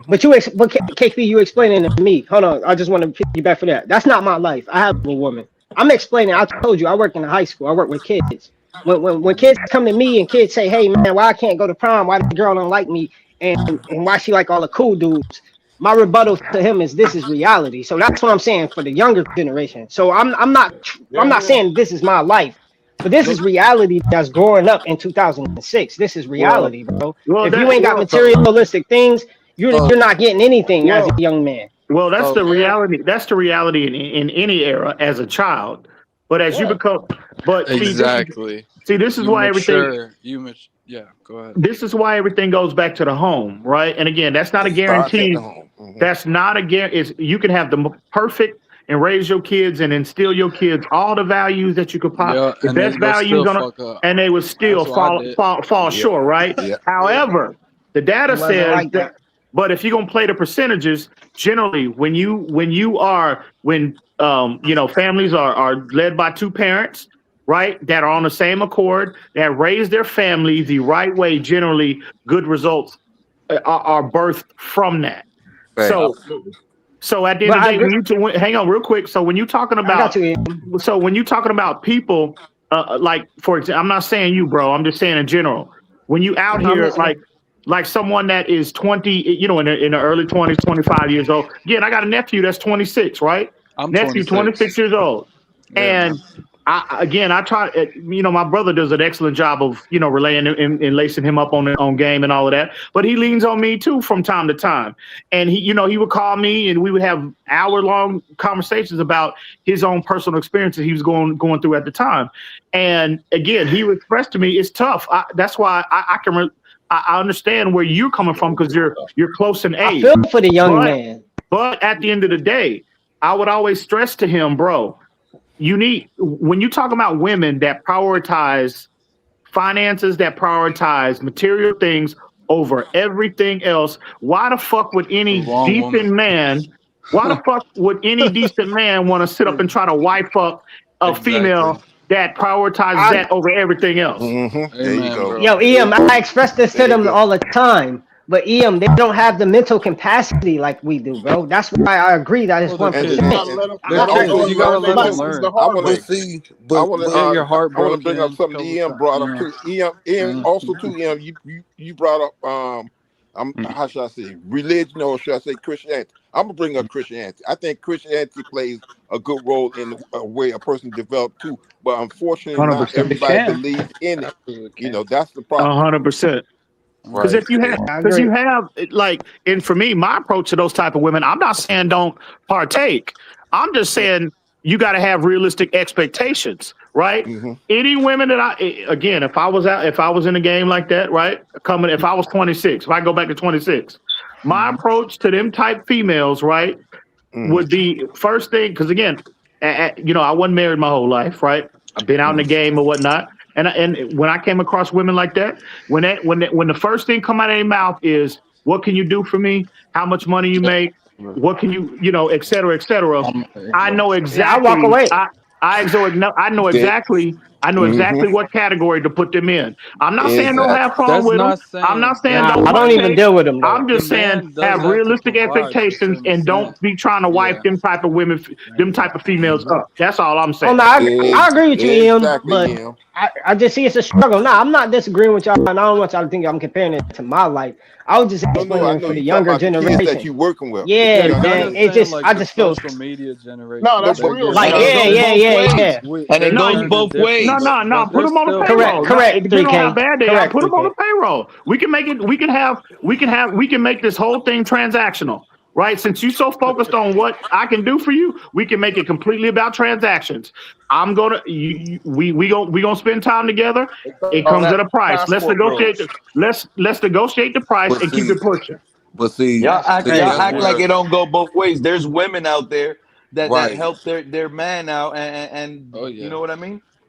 but KP, you explaining to me. Hold on, I just want to piggyback for that. That's not my life. I have a woman. I'm explaining. I told you I work in a high school. I work with kids. When kids come to me and kids say, "Hey man, why I can't go to prom? Why the girl don't like me? And why she like all the cool dudes?" My rebuttal to him is this is reality. So that's what I'm saying for the younger generation. So I'm not Yeah. saying this is my life, but this is reality that's growing up in 2006. This is Well, reality, bro. well, If you ain't got So, materialistic things, so you're not getting anything as well, a young man. well. That's so the reality. That's the reality in any era as a child. But as you yeah. become, but Exactly. this is You why everything. mature. Yeah. Go ahead. This is why everything goes back to the home, right? And again, that's not a It starts at the guarantee. home. Hmm. That's not a guarantee. Is you can have the perfect and raise your kids and instill your kids all the values that you could Yeah, the and best they'll values still on it, fuck up. and they would still That's what I did. fall Yep. short, right? Yep. Yeah. However, the It data wasn't says like that. that. But if you're gonna play the percentages, generally, when families are led by two parents, right, that are on the same accord, that raise their family the right way, generally, good results are birthed from that. Thanks. So Absolutely. so at the end But of the I day, agree. hang on real quick. So when you're talking I got about, you. people, like for example, I'm not saying you, bro. I'm just saying in general. When you out I'm here, listening. like someone that is 20, in the early 20s, 25 years old. Again, I got a nephew that's 26, right? I'm Nephew 26. 26 years old, Yeah, man. and I try. My brother does an excellent job of relaying and lacing him up on game and all of that. But he leans on me too from time to time, and he would call me and we would have hour-long conversations about his own personal experiences he was going through at the time. And again, he would express to me it's tough. That's why I understand where you're coming from because you're close in I age. feel for the young But man. at the end of the day, I would always stress to him, bro, when you talk about women that prioritize finances, that prioritize material things over everything else, why the fuck would The any wrong decent woman. man want to sit up and try to wife up a Exactly. female that prioritizes I that over everything else? There you Amen, go. bro. Yo, EM, I express this to There you them go. all the time. But EM, they don't have the mental capacity like we do, bro. That's why I agree that it's Well, they're one And You and, percent. kids. gotta and let them. They're I want to kids. say You one gotta more let thing them too. lessons the learn. I hard want way. to But see, I but want They to but get your heart I want to bring up broken a something couple EM times. brought up Yeah. too. EM also too. EM, you brought up how should I say religion, or should I say Christianity? I'm gonna bring up Christianity. I think Christianity plays a good role in the way a person developed too, but unfortunately, not 100%. It everybody can. believes in it. Absolutely can. That's the problem. 100%. Because Right there. I because you agree. have and for me, my approach to those type of women, I'm not saying don't partake. I'm just Yeah. saying you got to have realistic expectations, right? Hmm. Any women that again, if I was in a game like that, right? If I was 26, if I go back to 26, my Mhm. approach to them type females, right, Hmm. would be first thing, because again, I wasn't married my whole life, right? I've been out in the game or whatnot, and when I came across women like that, when the first thing come out of their mouth is, "What can you do for me? How much money you make? What can et cetera, et cetera." I know Yeah, I walk exactly. away. I know They, exactly. I know hmm exactly what category to put them in. I'm not saying don't Exactly. have fun That's with them. not I'm not saying saying that Nah, don't I don't even partake. deal with them I'm though. the just saying man does have have to realistic provide to a expectations certain and don't extent. be trying to wife Yeah. them type of women, them type of females up. That's all I'm Oh saying. no, I agree with you, Em, Exactly, but yeah. I just see it's a struggle. Nah, I'm not disagreeing with y'all, and I don't want y'all to think I'm comparing it to my life. I was just No, I explaining know for the you talking younger about the kids that generation. you working with, the Yeah, Yeah, younger you're man. just It generation. saying just like I the just feel social media No, generation. No, that's They're but real. getting like but it right. yeah, goes yeah, both yeah, ways, yeah. and it No, goes Times are both no, different, ways. no, no. but Put they're them on a still payroll. kids. No, if Correct, depending on how 3K. bad they are, Correct, put them on 3K. a payroll. We can make this whole thing transactional, right? Since you so focused on what I can do for you, we can make it completely about transactions. I'm gonna we gonna spend time together. They It call comes that at a price. passport bros. Let's negotiate the price But and keep see, it pushing. but see, Y'all act see, Hey, y'all that's act like where it don't go both ways. There's women out there that right. help their man out and Oh you yeah. know what I mean?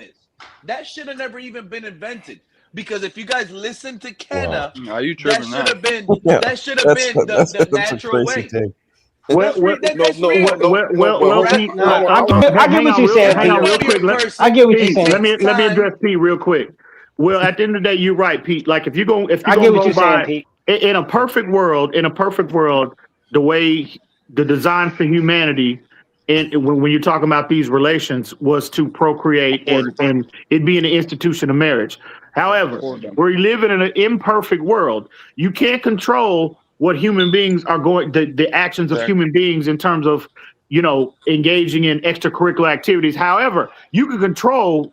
is. That should have never even been invented. Because if you guys listen to Kenna, Are you that tripping should now? have been Yeah, that should have been that's the a natural crazy way. thing. Well, well, That's real. well, hold on, Pete. hold on. I get Hang what on you're real, saying, hang Pete. on real Inferior quick. I person, get what you're it saying. Let takes me time. address Pete real quick. Well, at the end of the day, you're right, Pete. Like if you're I get gonna what go you're saying, by Pete. in a perfect world, the way the design for humanity, and when you're talking about these relations, was to procreate and it being an institution of marriage. However, we live in an imperfect world. You can't control what human beings are going, the actions of human beings in terms of engaging in extracurricular activities. However, you can control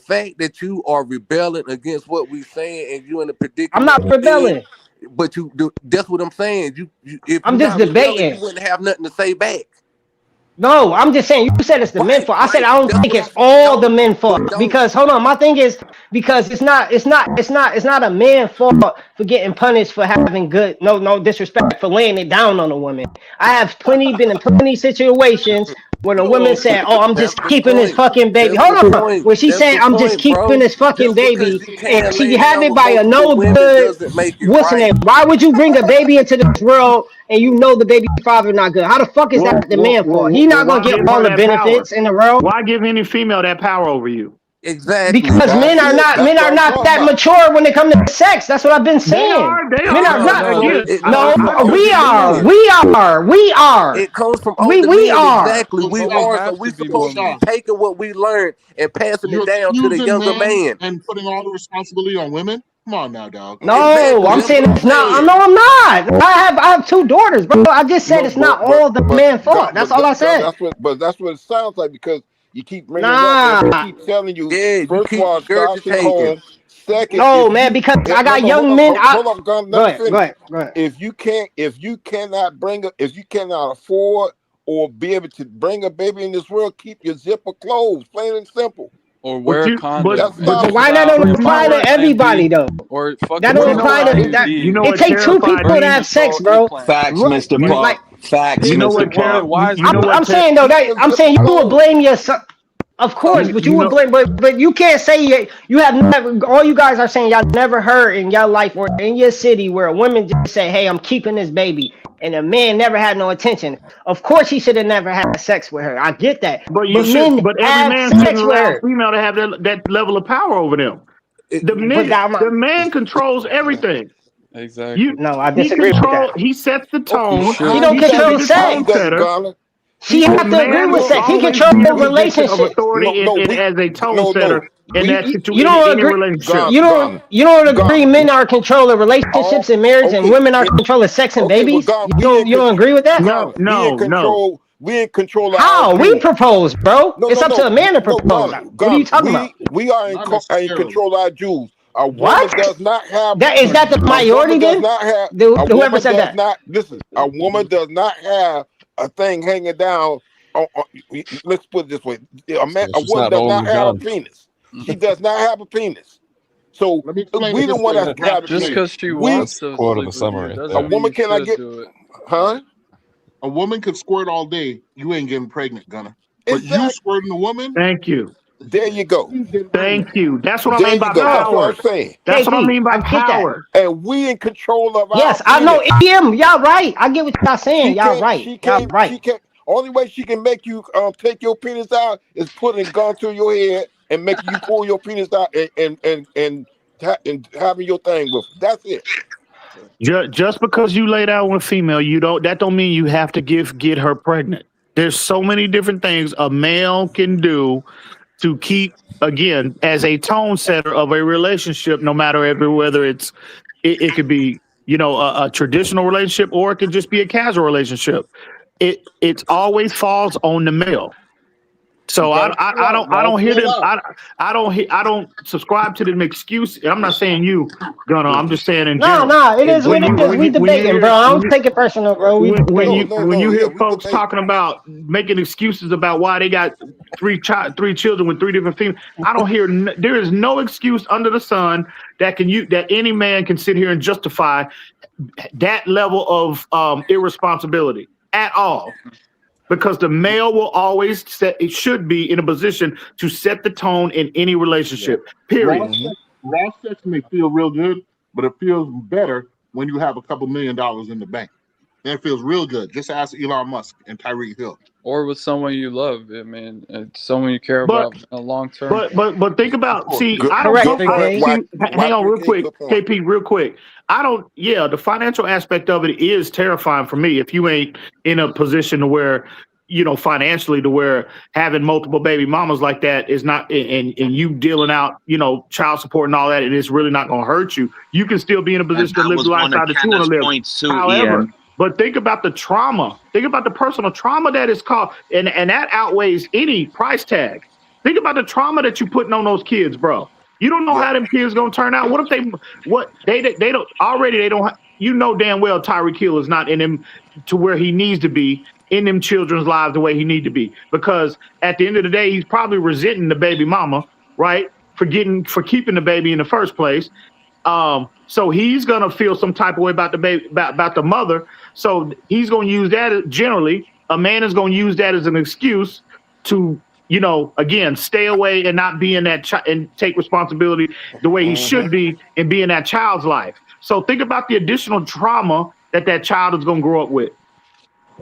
fact that you are rebelling against what we're saying and you in the I'm predicament not you in, rebelling. but you do. That's what I'm saying. You if I'm you're just not rebelling, you debating. wouldn't have nothing to say back. No, I'm just saying. You said it's the men Right, fault. I said right. I don't That's think what I'm it's saying. all the Don't, men fault but don't. because hold on. My thing is because it's not a man fault for getting punished for having good no disrespect for laying it down on a woman. I have been in plenty situations when a woman said, "Oh, I'm That's just the keeping this point. fucking baby." That's the Hold on. point. When she That's said, the "I'm just point, keeping bro. this fucking Just because baby," you and can't she lay had down it with by a multiple no women good doesn't make it what's the name? right. Why would you bring a baby into this world and you know the baby father not good? How the fuck is that Well, the well, man well, fault? well, He well, not gonna why get give all her the that power? benefits in the world. Why give any female that power over you? Exactly. Because men That's are it. not That's men what are I'm not talking that about. mature when it comes to sex. That's what I've been saying. They Men are. are No, not. no, Again, It no. No, comes from I'm we older just are. men. saying. We are. We are. It comes from older We men. are. Exactly. So We But we are. Josh, So have we're to be so supposed more to be Josh, taking what we learned and passing you're it down to the accusing younger men man. and putting all the responsibility on women? Come on now, dog. No, Exactly. I'm That's what saying I'm it's not. saying. No, I'm not. I have 2 daughters, bro. I just said No, it's not all the man's fault. That's all I said. that's what it sounds like because you keep bringing it up, and we Nah. keep telling you. Yeah, you First of keep all, it starts at regurgitating. home. Second, No, if man, you because I no got no young men. hold up, Gun, let Go me ahead. Go finish. ahead. Go ahead. If you cannot if you cannot afford or be able to bring a baby in this world, keep your zipper closed, plain and simple. or wear but a you, but condom That and but But stops just it. why that allow don't but her you know apply fucking to what? everybody IUD though? or That fucking don't No, her no, apply own to that. You know IUD It what takes 2 terrifies people to birth me? have sex, control bro. implant. Facts, Mr. Right? You Like Park. Facts, you know Mr. what Why? ter- Park. Why is you it know what I'm wrong? ter- saying though keep that your I'm zipper saying you would closed. blame your son. Of course, but you you would know blame, but you can't say you have never. All you guys are saying y'all never heard in your life or in your city where a woman just say, "Hey, I'm keeping this baby," and a man never had no attention. Of course, he should have never had sex with her. I get that, but you but should men but every have man shouldn't sex with allow her. female to have that level of power over them. It, But The man controls everything. Exactly. You no, I disagree with that. he sets the Okay, He tone. She should. don't He should be control the how tone he sex. does it, setter. Garner? She The have to agree man with will sex. He always controls be in a position of relationships. authority No, and we as a tone no. setter in We You in don't any agree. relationship. You don't agree. Garner. Men are controlling relationships All and marriage, and okay. women are controlling sex and Okay, well, babies. God, we in You don't agree with that? No, Garner. We in no, no. control. We in control of our How we jewels. propose, bro? No, It's no, up to no, a man to no, propose. Garner. What are you Garner. talking about? We are Not in necessarily. control of our jewels. A woman What? does not have That is that the a minority woman does then? not have a Whoever woman said does that. not listen. A woman does not have a thing hanging down. Let's put it this way: So a she's woman not does holding not the have a gun. penis. She does not have a penis. So Let me explain we it the this one way that in a have a Just graphic way. penis. because she We wants That's to quote of the sleep with summer you right a doesn't there. mean woman you cannot should get, do it. huh? A woman could squirt all day. You ain't getting pregnant, Gunner. But you Exactly. squirting a woman, Thank you. There you go. she's getting pregnant. Thank you. That's what I There mean you by go. That's No, what I'm power. saying. That's what I KP, mean by I get that. power. And we in control of our Yes, I know. penis. Y'all right. I get what y'all saying. She Y'all can't. right. She Y'all can't. right. She can't. Only way she can make you take your penis out is putting a gun to your head and making you pull your penis out and having your thing with it. That's it. Just because you lay down with a female, that don't mean you have to get her pregnant. There's so many different things a male can do to keep, again, as a tone setter of a relationship, no matter whether it could be, a traditional relationship or it could just be a casual relationship. It always falls on the male. You So gotta chill out, I dog. don't hear Chill them. out. I don't subscribe to them excuse. I'm not saying you, Gunner. I'm just saying in No, general. no, it is In what When it you is. general. when We you when you debating, bro. hear I don't take it personal, bro. We No, debating. no, no. you Yeah, hear we folks debate. talking about making excuses about why they got three children with three different females, I don't hear. There is no excuse under the sun that any man can sit here and justify that level of irresponsibility at all. Because the male will always it should be in a position to set the tone in any Yeah. relationship. Raw Period. sex, raw sex may feel real good, but it feels better when you have a couple $1 million in the bank. And it feels real good. Just ask Elon Musk and Tyreek Hill. Or with someone you love. I mean, it's someone you care But about long term. think Of about, course. see, Good, I don't Correct, good go I point. 3K. see, hang Watch on real 3K. quick, Good point. KP, real quick. I don't the financial aspect of it is terrifying for me if you ain't in a position to where, financially to where having multiple baby mamas like that is not and you dealing out, child support and all that, and it's really not gonna hurt you. You can still be in a And position to that live the was one of lifestyle that you want Kenna's to live. points too, However, EM. but think about the trauma. Think about the personal trauma that is caused, and that outweighs any price tag. Think about the trauma that you're putting on those kids, bro. You don't know Yep. how them kids gonna turn out. What if they don't already? They don't. Damn well Tyreek Hill is not in him to where he needs to be in them children's lives the way he need to be. Because at the end of the day, he's probably resenting the baby mama, right, for keeping the baby in the first place. So he's gonna feel some type of way about the baby, about the mother. So he's gonna use that generally. A man is gonna use that as an excuse to, again, stay away and not be in that and take responsibility the way he Mm-hmm. should be and be in that child's life. So think about the additional trauma that child is gonna grow up with.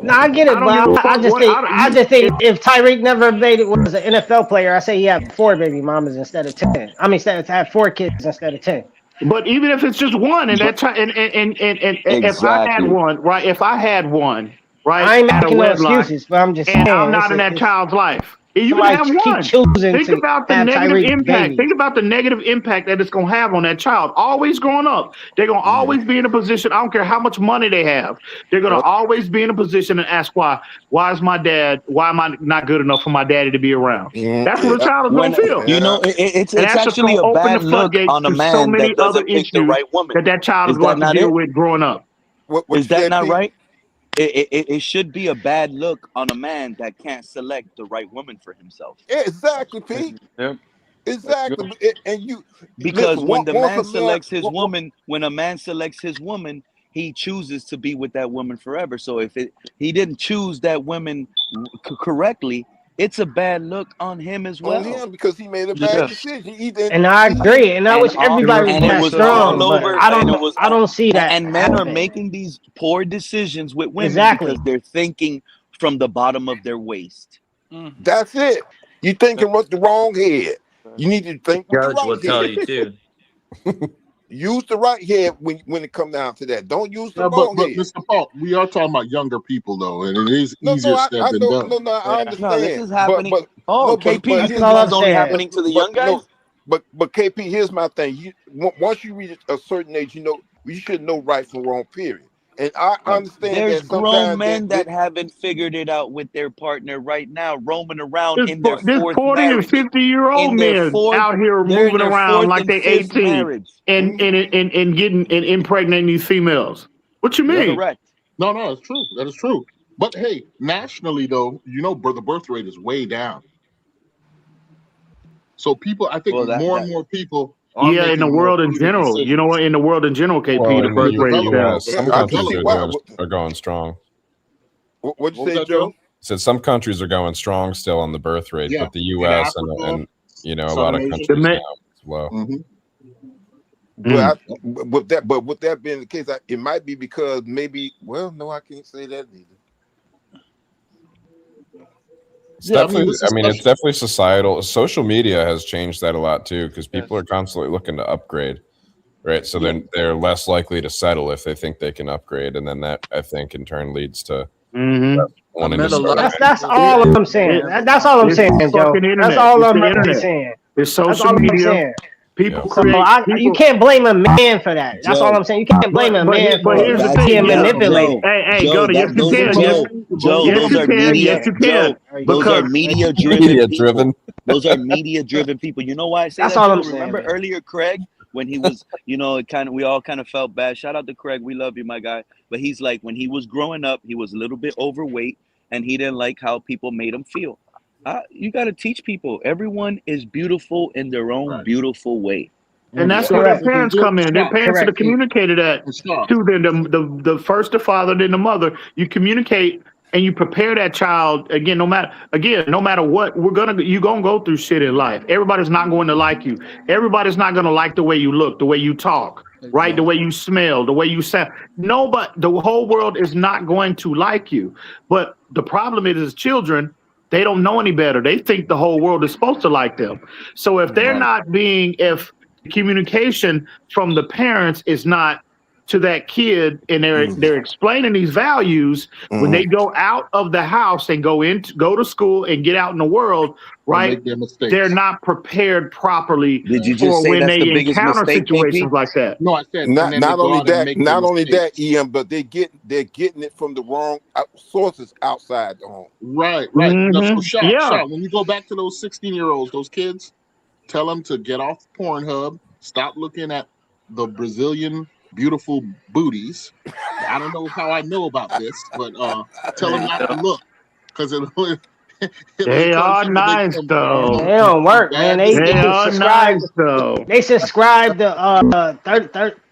No, I get I it, don't give but a I fuck just what. think I just If, think if Tyreek never made it was an NFL player, I say he had 4 baby mamas instead of 10. I mean, instead of had 4 kids instead of 10. but even if it's just one, and But that time, and if I had exactly. one, right? If I had one, right, I ain't at a making no wedlock, excuses, but I'm just and I'm saying not in that it's child's life, you can somebody have keep one. choosing Think to about the have negative Tyreek impact. babies. Think about the negative impact that it's gonna have on that child. Always growing up, they're gonna Mhm. always be in a position. I don't care how much money they have. They're gonna Yep. always be in a position and ask why. Why is my dad? Why am I not good enough for my daddy to be around? That's what a Yeah, child is gonna When feel. you yeah. know it's And it's that's just actually going to a open the bad look floodgates on a to so man many that other doesn't pick the issues right woman. that that child is Is going that to have to not deal it? with growing up. What Is you that said, not Pete? right? It should be a bad look on a man that can't select the right woman for himself. Exactly, Pete. Yep. That's good. Exactly. And you Because listen. when the Once man a man, selects his woman, when a man selects his woman, he chooses to be with that woman forever. So if he didn't choose that woman correctly, it's a bad look on him as on well. him because he made a bad Yeah. decision. He didn't. And I He didn't. agree, and I and wish all, everybody was and it that was strong, all but over, I and don't it was I don't see that and men are happen. making these poor decisions with women Exactly. because they're thinking from the bottom of their waist. Mm-hmm. That's it. You thinking with the wrong head. You need to think with the Judge right will tell head. you too. Use the right head when it come down to that. Don't use the Yeah, but wrong head. Mr. Paul, we are talking about younger people though, and it is No, no, easier said I than know, done. no, no, I Yeah. No, this understand, is happening. Oh, no, KP, That's you think all this I'm is only saying. happening to the but young no, guys? but KP, here's my thing. Once you reach a certain age, you should know right from wrong. Period. And I understand There's that grown sometimes men that haven't figured it out with their partner right now, roaming around There's, in their there's fourth 40 and marriage. 50-year-old In their men fourth, out here they're in moving their around fourth like and they fifth 18 marriage. and getting and impregnating these females. What you Yep. mean? Correct. No, no, it's true. That is true. But hey, nationally though, the birth rate is way down. So people, I think Well, more and that more people are Yeah, in the making more world in prudent general. You know decisions what? In the world in general, KP, Well, the in birth in the rate is developed down. world. U.S., some I can countries see are why. are going strong. What'd you What was say, that, Joe? Joe? Said some countries are going strong still on the birth rate, Yeah, but the in U.S. Africa, and a lot Southern of Asia. The countries ma- now as well. Hmm. But with that being the case, it might be because maybe. Well, no, I can't say that either. It's Yeah, I mean, definitely. this is It's special. definitely societal. Social media has changed that a lot too, because people Yes. are constantly looking to upgrade, right? So Yeah, they're less likely to settle if they think they can upgrade, and then that I think in turn leads to mm-hmm. I wanting to met a start lot a of That's family. that's people all saying I'm they saying. never That's want all I'm It's saying, kids. the Joe. fucking That's internet. all It's I'm the really internet. saying. It's That's social all I'm media. saying. Yeah. People So create you people. can't blame a man for that. That's all Joe. I'm saying. You can't blame a man But for here's the That's thing. being Yeah, manipulated. hey, Joe. Gunner. Yes, That you those can. Yes, Joe. yes, Those you are can. Yes, media. you can. Joe. Those are Because media driven Media people. driven. Those are media driven people. You know why I say That's that, all Joe? I'm saying, Remember man. earlier, Craig, when he was, we all kind of felt bad. Shout out to Craig. We love you, my guy. But he's like, when he was growing up, he was a little bit overweight and he didn't like how people made him feel. You got to teach people. Everyone is beautiful in their own right. beautiful way. and And that's where their Correct. parents come in. Their stop, parents should have Correct, Pete. communicated that and stop. to them. The first the father, then the mother. You communicate and you prepare that child again. No matter what, you're gonna go through shit in life. Everybody's not going to like you. Everybody's not going to like the way you look, the way you talk, right? The way Exactly. you smell, the way you sound. Nobody, the whole world is not going to like you. But the problem is children. They don't know any better. They think the whole world is supposed to like them. So Right. if communication from the parents is not to that kid and they're explaining these values when Mm-hmm. they go out of the house and go to school and get out in the world, Don't right? make their They're mistakes. not prepared properly Did you just for say when that's they the biggest encounter mistake, situations KP? like that. No, I said, and Not then they not go only out and that, make their not only that, mistakes. Ian, but they're getting it from the wrong sources outside the home. Right, right. Now, so Mm-hmm. Yeah. when you go back to those 16-year-olds, those kids, tell them to get off Pornhub, stop looking at the Brazilian beautiful booties. I don't know how I know about this, but tell There them you not to go. look because it'll They cause are you to make nice They though. don't some work, man. bad They They are decisions. subscribe. nice though. They subscribe to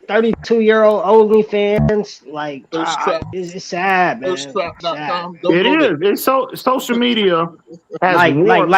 32-year-old OnlyFans. Like, it's sad, man. It's sad. Thirsttrap.com. Don't It go there. is. It's so social media has Like warped,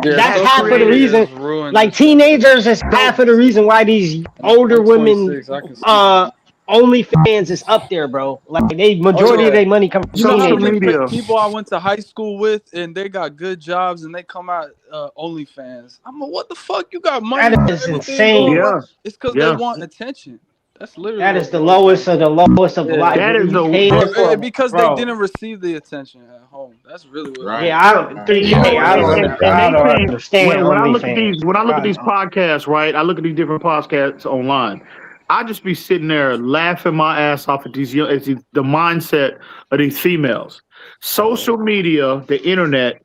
Yeah, that's has half social of the created. media reason. has ruined Like this generation. teenagers is So half of the reason why these older I'm women 26. I can speak on uh that. OnlyFans is up there, bro. Like majority of Yeah. their money come from You know how Social many teenagers. media. people I went to high school with, and they got good jobs, and they come out OnlyFans. I'm like, what the fuck? You got money That for is everything going insane. right. Yeah, It's because they yeah. want attention. That's literally That what is it the boils down lowest of to. the lowest of Yeah, life. That is You the paying that, for, because they bro. didn't receive the attention at home. That's really what it Right. Yeah, is. I don't. Right. you know, 3K. I don't. and I they don't think understand when I look at OnlyFans. these when I look at God, these no. podcasts, right? I look at these different podcasts online. I just be sitting there laughing my ass off at the mindset of these females. Social media, the internet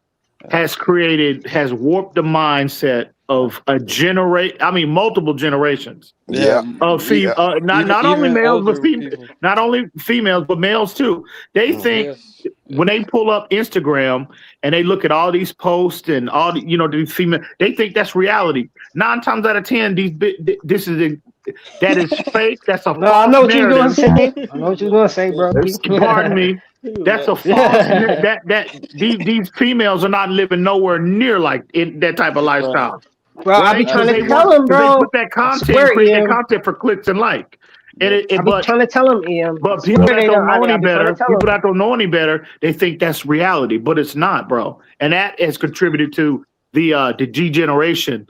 has warped the mindset of multiple generations Yeah, Yeah, of yeah. not only even males but older people. not only females but males too. They Hmm. think Yes, when they pull up Instagram and they look at all these posts and these female, they think that's reality. 9 times out of 10, that is fake. That's a No, I false know what you was gonna narrative. say. I know what you was gonna say, bro. Pardon me. That's a false that these females are not living nowhere near like that type of right. lifestyle, Bro, I be right? trying to Because tell him, they put bro. that I content and swear, create that Em. content for clicks and like. And Yep. I be trying to tell him, Em. I but swear people that they don't don't. know any I be trying to better, tell him. they think that's reality, but it's not, bro. And that has contributed to the degeneration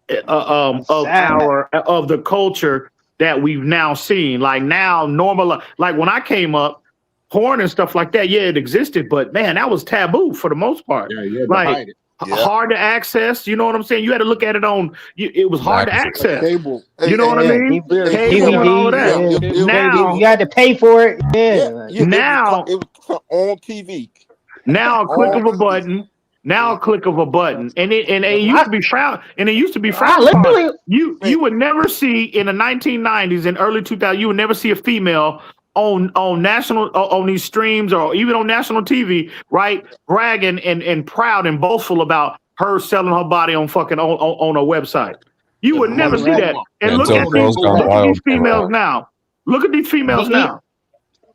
That's sad. of the culture that we've now seen. Like now, normal. Like when I came up, porn and stuff like that. Yeah, it existed, but man, that was taboo for the most part. Yeah, you had to Like hide it. Yeah. hard to access. You know what I'm saying? You had to look at it on. It was hard to Back Like access. cable. You Hey, know hey, what I hey, Yeah, mean? hey, Cable and all of DVDs. that. Yeah, Yeah, it was Now, you had to pay for it. yeah, Yeah, like, yeah. now, It was on TV. now, a click On of a TV. button. Now, a click of a button, and it used I, to be frowned, and it used to be I frowned upon. literally. Man, You would never see in the 1990s and early 2000s. You would never see a female on these streams or even on national TV, right? Bragging and proud and boastful about her selling her body on fucking on a website. You Yeah, would never promoting see Right. that. Pokemon. And until Promoting Girls Gone look at Pokemon. these Wild came females around. now. Look at these females now.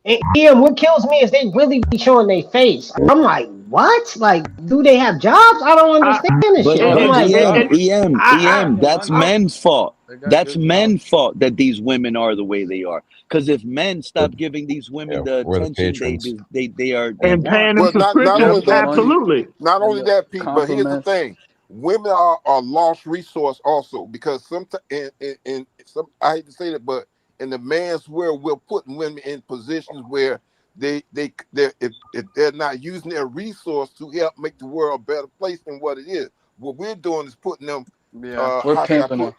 And Ian, what kills me is they really be showing their face. I'm like, what? Like, do they have jobs? I don't I, understand this But shit. Oh, I'm they but do like, EM, got them. EM, I, EM, that's I, men's fault. They got That's good jobs. men's fault that these women are the way they are. Because if men We're, stop giving these yeah, women the we're the attention patrons. they and want, paying them but not Yep, only subscriptions, the that, money Pete. absolutely. Not and only the that, Pete. But here's the compliments. thing: women are a lost resource also because sometimes, in some, I hate to say that, but in the man's world, we're putting women in positions where if they're not using their resource to help make the world a better place than what it is. What we're doing is putting them. Yeah, we're How can I pimping put? them.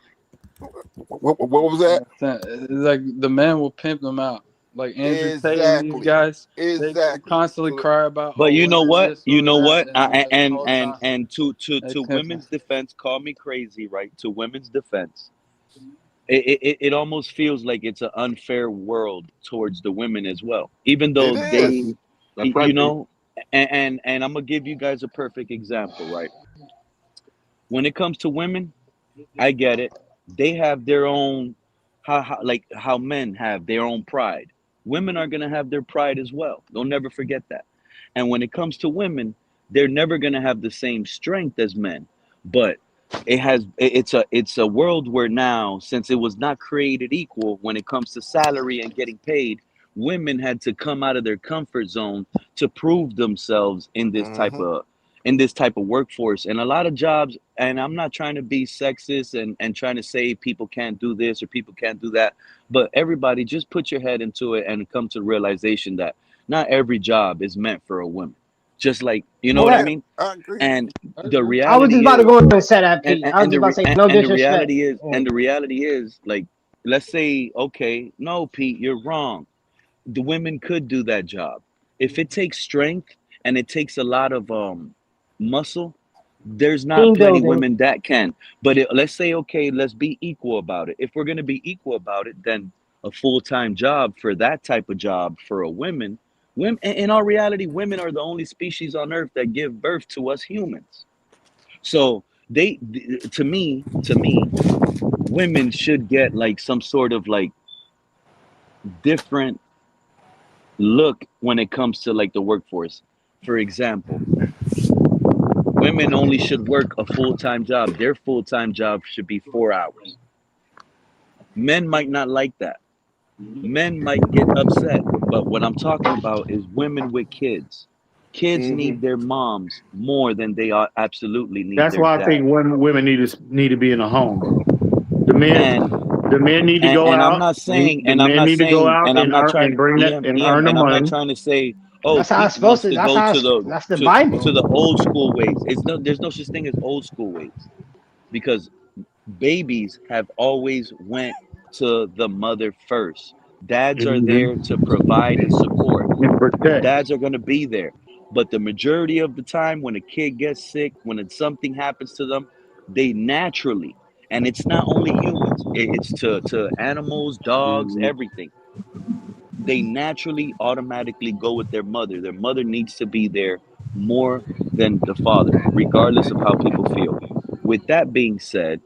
What was that? It's like the men will pimp them out. Like Andrew Tate and these Exactly. guys, they Exactly. constantly So cry about, but oh, you know women what? this, You women know that, what? and like the whole And time they to pimping. women's defense, call me crazy, right? To women's defense, it almost feels like it's an unfair world towards the women as well, even it though That's is. that's you right, Pete. know, and I'm gonna give you guys a perfect example, right? When it comes to women, I get it. They have their own, like how men have their own pride. Women are gonna have their pride as well. Don't never forget that. And when it comes to women, they're never gonna have the same strength as men. But it's a world where now, since it was not created equal when it comes to salary and getting paid, women had to come out of their comfort zone to prove themselves Hmm. in this type of workforce. And a lot of jobs, and I'm not trying to be sexist and trying to say people can't do this or people can't do that, but everybody just put your head into it and come to the realization that not every job is meant for a woman. Just like, you know what I correct. mean? I agree. And I the agree. I was just reality about to is, go and say that, Pete. I was just about to say, no and the disrespect. reality is, Yeah. like, let's say, okay, no, Pete, you're wrong. The women could do that job. If it takes strength and it takes a lot of muscle, there's not Team plenty building. women that can. But let's say, okay, let's be equal about it. If we're going to be equal about it, then a full-time job for that type of job for a women, in all reality, women are the only species on earth that give birth to us humans. So to me, women should get like some sort of like different look when it comes to like the workforce. For example, women only should work a full-time job. Their full-time job should be 4 hours. Men might not like that. Men might get upset, but what I'm talking about is women with kids. Kids Mm-hmm. need their moms more than they are absolutely need That's their why I think dad. women need to be in a home, bro. The men And the men need to go and I'm out. not saying, The men need to go out and I'm and not earn trying, and bring that and earn the and I'm not money. trying to say, oh, That's how Pete it's supposed wants to. to go That's the Bible. to the old school ways. There's no such thing as old school ways, because babies have always went to the mother first. Dads are Hmm. there to provide and support. And protect. Dads are going to be there. But the majority of the time, when a kid gets sick, when something happens to them, they naturally, and it's not only humans, it's to animals, dogs, Hmm. everything. They naturally automatically go with their mother. Their mother needs to be there more than the father, regardless of how people feel. With that being said,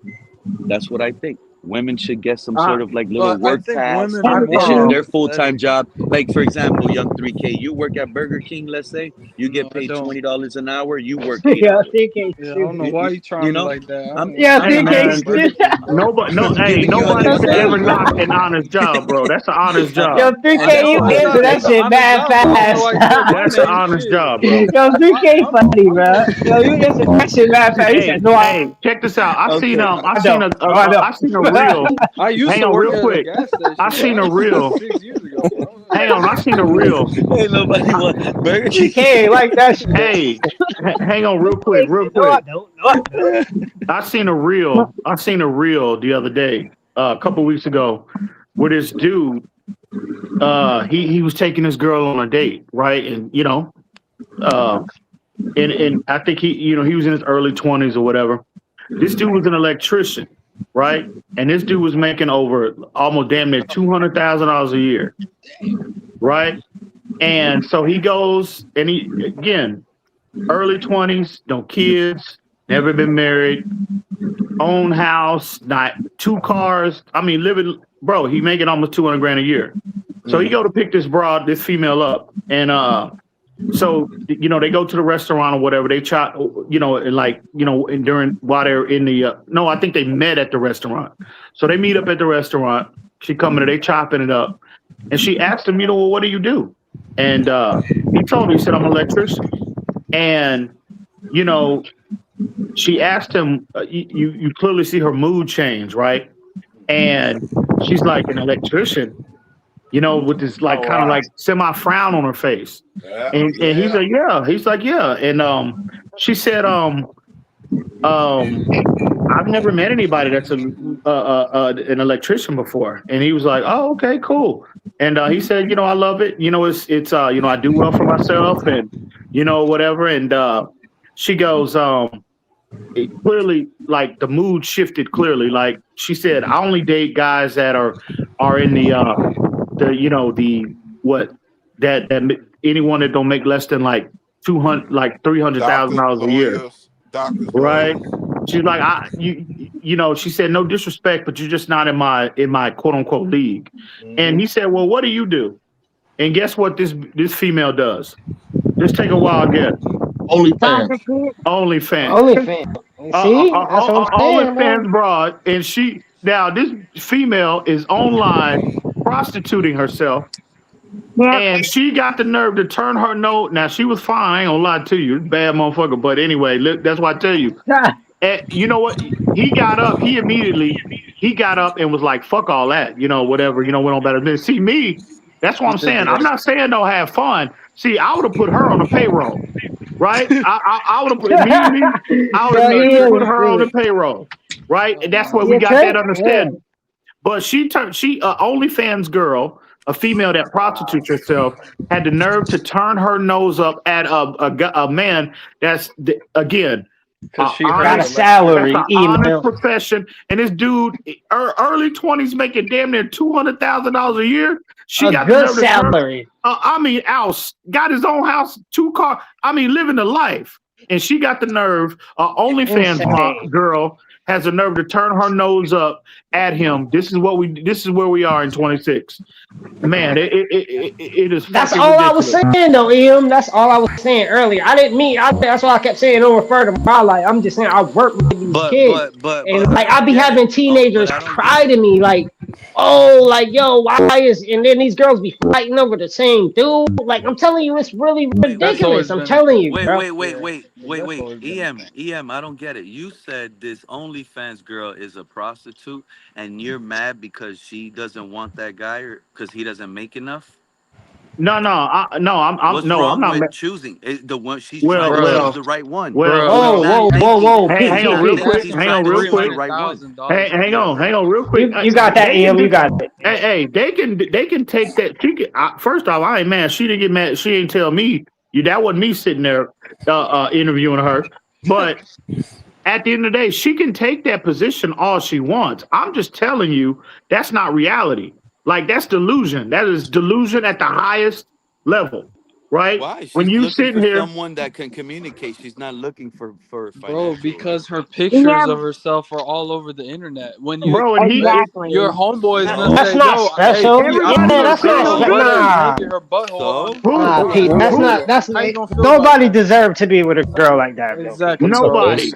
that's what I think. Women should get some I sort of like little But I work think pass. women are They more should their full time empathetic. job. Like for example, young 3K, you work at Burger King. Let's say you No, get I paid don't. $20 an hour. You work 8 Yeah, hours. TK Yeah, I don't know stupid. why you trying You me know, like that. I'm Yeah, Hey I'm I TK work I'm at man, Burger stupid. King, bro. I'm hey, giving you an nobody Yo, should ever example. knock an honest job, bro. That's an honest Yo, job. I 3K, know you I answer that it's an shit honest mad job, but I don't know fast. why you put my That's an name. honest Shit, job, bro. Yo, 3K funny, I'm bro. Yo, you answered that shit mad fast. You Hey, said, no, hey, check this out. Okay. I I seen know. No, I know. I seen a reel. I used Hang to on, work real at a quick. gas I station, but seen that a was like reel. 6 years ago, bro. Hang on, I seen a reel. Ain't nobody want Burger 3K King. ain't like that shit. Hey, hang on, real quick, 3K real said, no, I quick. don't. No, I don't. I seen a reel. I seen a reel the other day, a couple weeks ago, where this dude, he was taking this girl on a date, right? And uh, and I think he was in his early 20s or whatever. This dude was an electrician, right? And this dude was making over almost damn near $200,000 a year, right? And so he goes and he again early 20s, no kids, never been married, own house, not two cars. I mean, living, bro. He making almost 200 grand a year. So he go to pick this female up, and so they go to the restaurant or whatever. They chat, and like and during while they're in the no, I think they met at the restaurant. So they meet up at the restaurant. She coming, they chopping it up, and she asked him, well, what do you do? And he told her, he said, I'm an electrician, and you know she asked him, you clearly see her mood change, right? And she's like, an electrician, with this like Oh kind of wow. like semi frown on her face. Yeah. And he's Yeah. like, yeah. He's like, yeah. And she said, I've never met anybody that's an electrician before. And he was like, oh, okay, cool. And he said, I love it. It's I do well for myself and whatever. And she goes, it clearly like the mood shifted clearly. Like she said, I only date guys that are in the what that anyone that don't make less than like 200 like Doctors, $300,000 a year, right? lawyers. She's like, she said, no disrespect, but you're just not in my quote unquote league. And he said, well, what do you do? And guess what this female does? Just take a wild guess. OnlyFans. OnlyFans. See, that's what I'm saying, bro. OnlyFans broad, and this female is online prostituting herself, and she got the nerve to turn her nose. Now she was fine. I ain't gonna lie to you, bad motherfucker. But anyway, look, that's why I tell you. And you know what? He got up. He got up and was like, "Fuck all that," whatever. Went on better. Then see me. That's what I'm saying. I'm not saying don't have fun. See, I would have put her on the payroll. Right? I would have put me. I would have made sure put her on the payroll. Right? And that's where we got that understanding. But she OnlyFans girl, a female that prostitutes herself, had the nerve to turn her nose up at a man that's again. Because she got heard a salary That's an honest profession, and this dude, early 20s, making damn near $200,000 a year. She got good the nerve salary. Got his own house, 2 cars. Living the life, and she got the nerve. OnlyFans girl has the nerve to turn her nose up at him. This is where we are in 26. Man, it is. That's fucking all ridiculous. I was saying, though, Em. That's all I was saying earlier. I didn't mean. That's why I kept saying don't refer to my life. I'm just saying I work with these kids, and like I be having teenagers cry to me, like oh, like, yo, why is, and then these girls be fighting over the same dude. Like, I'm telling you, it's really That's ridiculous. always I'm been the telling you, case. Wait, bro. wait, wait, Yeah, wait, but wait, that's wait. always been the EM, case. EM, I don't get it. You said this OnlyFans girl is a prostitute, and you're mad because she doesn't want that guy or because he doesn't make enough. No, What's I'm wrong not. with choosing the one? She's trying Well, to Bro, choose well, the right one. well, She's bro, Whoa, well. not whoa, whoa, thinking. whoa, Pete, Hang She's on, Pete, not real Pete. think. quick. She's Hang trying on, to real choose the quick. right one. $300,000 Hang for on, her. hang on, real quick. You got that, They can EM. You do. got it. Hey, they can take that. She can, first off, I ain't mad. She didn't get mad. She ain't tell me. You that wasn't me sitting there interviewing her. But at the end of the day, she can take that position all she wants. I'm just telling you that's not reality. Like that's delusion. That is delusion at the highest level, right? Why? When She's you looking sitting for here, someone that can communicate. She's not looking for Bro, financial, right? because her Yeah, pictures of herself are all over the internet. When you bro, and exactly. your homeboy is gonna So That's say, not "Yo, hey special. Pete, I Yeah, don't everybody see a is that's not girl special. special. butt ass Nah, naked, her butthole so on Who, Pete, live. that's who, not. That's How you gonna feel about nobody that?" deserved to be with a girl like that, though, Pete. I'm Exactly, sorry. bro. nobody. Liz,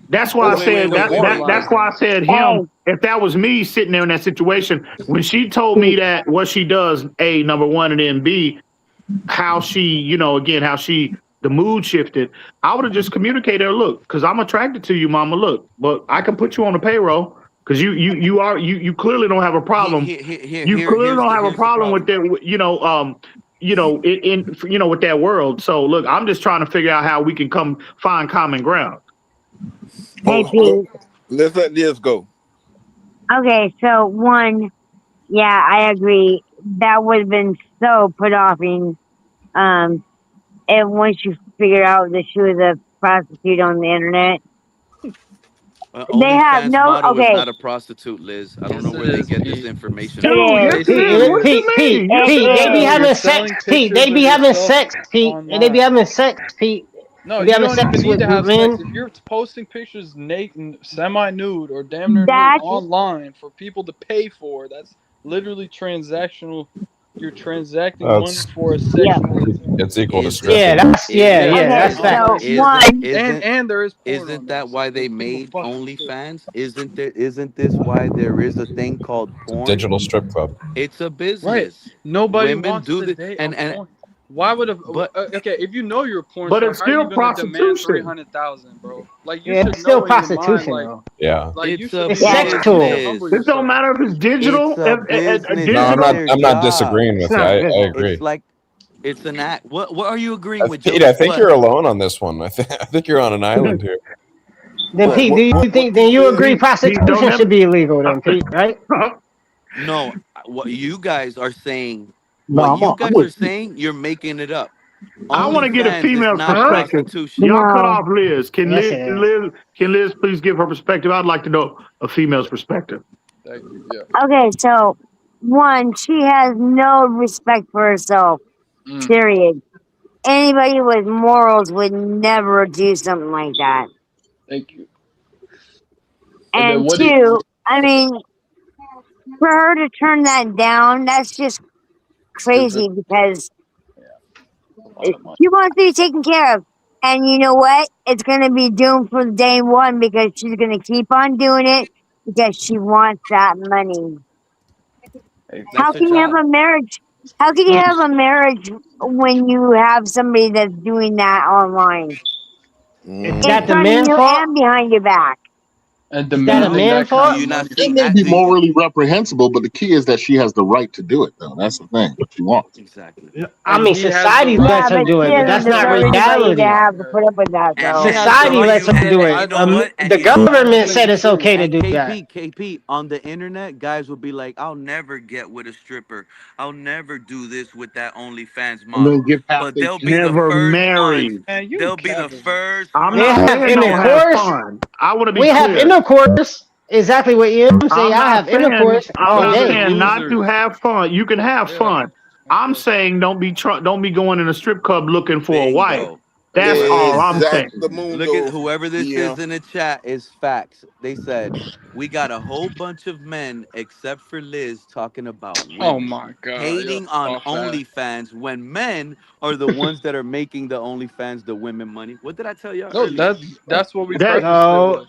That's why I That's wait, wait, said wait, wait, wait. that's why I demoralizing. said Hey, him. If that was me sitting there in that situation, when she told me that what she does, A, number one, and then B, how she, again, how she the mood shifted, I would have just communicated her, look, because I'm attracted to you, mama. Look, but I can put you on the payroll because you clearly don't have a problem. You clearly don't have a Here's the problem with problem. that, with that world. So look, I'm just trying to figure out how we can come find common ground. hey, Oh, Pete. let's let this go. Okay, so one, yeah, I agree. That would have been so put offing. Um, and once you figure out that she was a prostitute on the internet, they have OnlyFans no. model is Okay, not a prostitute, Liz. I don't know Yes, it where they is, get this Pete. information Dude, from. it yes is. it Pete, is. What Pete, you Pete, mean? Yes It Pete, they be Bro, is. you're having sex, selling Pete. They pictures be of having yourself sex, Pete. They be online. having sex, Pete. No, They be you having don't even sex need with to have sex. men. If you're posting pictures naked, semi-nude, or damn near nude That's online for people to pay for, that's literally transactional. You're transacting money that's for a yeah. sexual. it's equal to Is it? Yeah, stripping. that's Is yeah, it? yeah, Okay, that's Yeah, facts. so like Isn't one. and there is porn on isn't there, that why so they people made fuck shit. OnlyFans? Isn't this why there is a thing called porn? Digital strip club. It's a Right. business. Nobody Women wants do to this, date a and porn. Why would a but okay? If you know you're a porn But star, it's how are you still gonna demand prostitution. 300,000, bro? Like you Yeah, should it's still know in your mind, prostitution, though. Yeah. like you it's should a be It's Yeah, sex real. You should tool. humble business. It don't yourself. matter if it's It's digital, a business. No, It's digital. their I'm not job. disagreeing It's with you. not. I It's agree. like it's an act. What are you agreeing with, Pete, Joey? I think What? you're alone on this one. I think you're on an island here. Then What? Pete, do you What think? Pete Then you said? agree Pete, don't prostitution never. should be illegal? Then Pete, right? No. What you guys are saying? No, What you I'm guys are with you. saying? You're making it up. I want to get a OnlyFans is female's not Huh? perspective. prostitution. Y'all cut no. off Liz. Yes, it is. Can Liz please give her perspective? I'd like to know a female's perspective. Thank you. Yeah. Okay, so one, she has no respect for herself. Mm, Period. Anybody with morals would never do something like that. thank you. And then And what do you? two, I mean, for her to turn that down, that's just Stupid. crazy because Yeah, a lot of money. she wants to be taken care of. And you know what? It's going to be doomed from day one because she's going to keep on doing it because she wants that money. Hey, How That's her can you have job. a marriage? How can you have a marriage when you have somebody that's doing that online Is in that the Mm. front of man you fault? and behind your back? and Is that a How demanding man that kind do fault? of you not money. It see may be acting? morally reprehensible, but the key is that she has the right to do it, though. That's the thing. She wants. Exactly. I And mean, he has the society right Yeah, lets to her but do she it, but demand doesn't that's the not deserve money anybody to reality. on have to put her. up with that, And he though. has the Society right. lets her do And it. you know what? And The you know what? government KP, said it's okay to and do that. KP, on the internet, guys will be like, "I'll never get with a stripper. I'll never do this with that OnlyFans And then model." give half But their they'll be the Never first ones. marry. Man, you They'll be the capping. first I'm They not ones have to saying don't tell have you. intercourse. fun. I want to be We have clear. intercourse. Exactly what you say. I'm I not have saying intercourse I'm all not Those are day. saying not to losers. have fun. You can have Yeah. fun. I'm Okay. saying don't be going in a strip club looking for a wife. Bingo. That's Exactly. all I'm saying. Exactly, Look at Mundo. whoever this Yeah. is in the chat is facts. They said we got a whole bunch of men except for Liz talking about Oh women, my God. You're hating on off that. OnlyFans when men are the ones that are making the OnlyFans the women money. What did I tell y'all No, earlier? that's what we That prefaced it So with.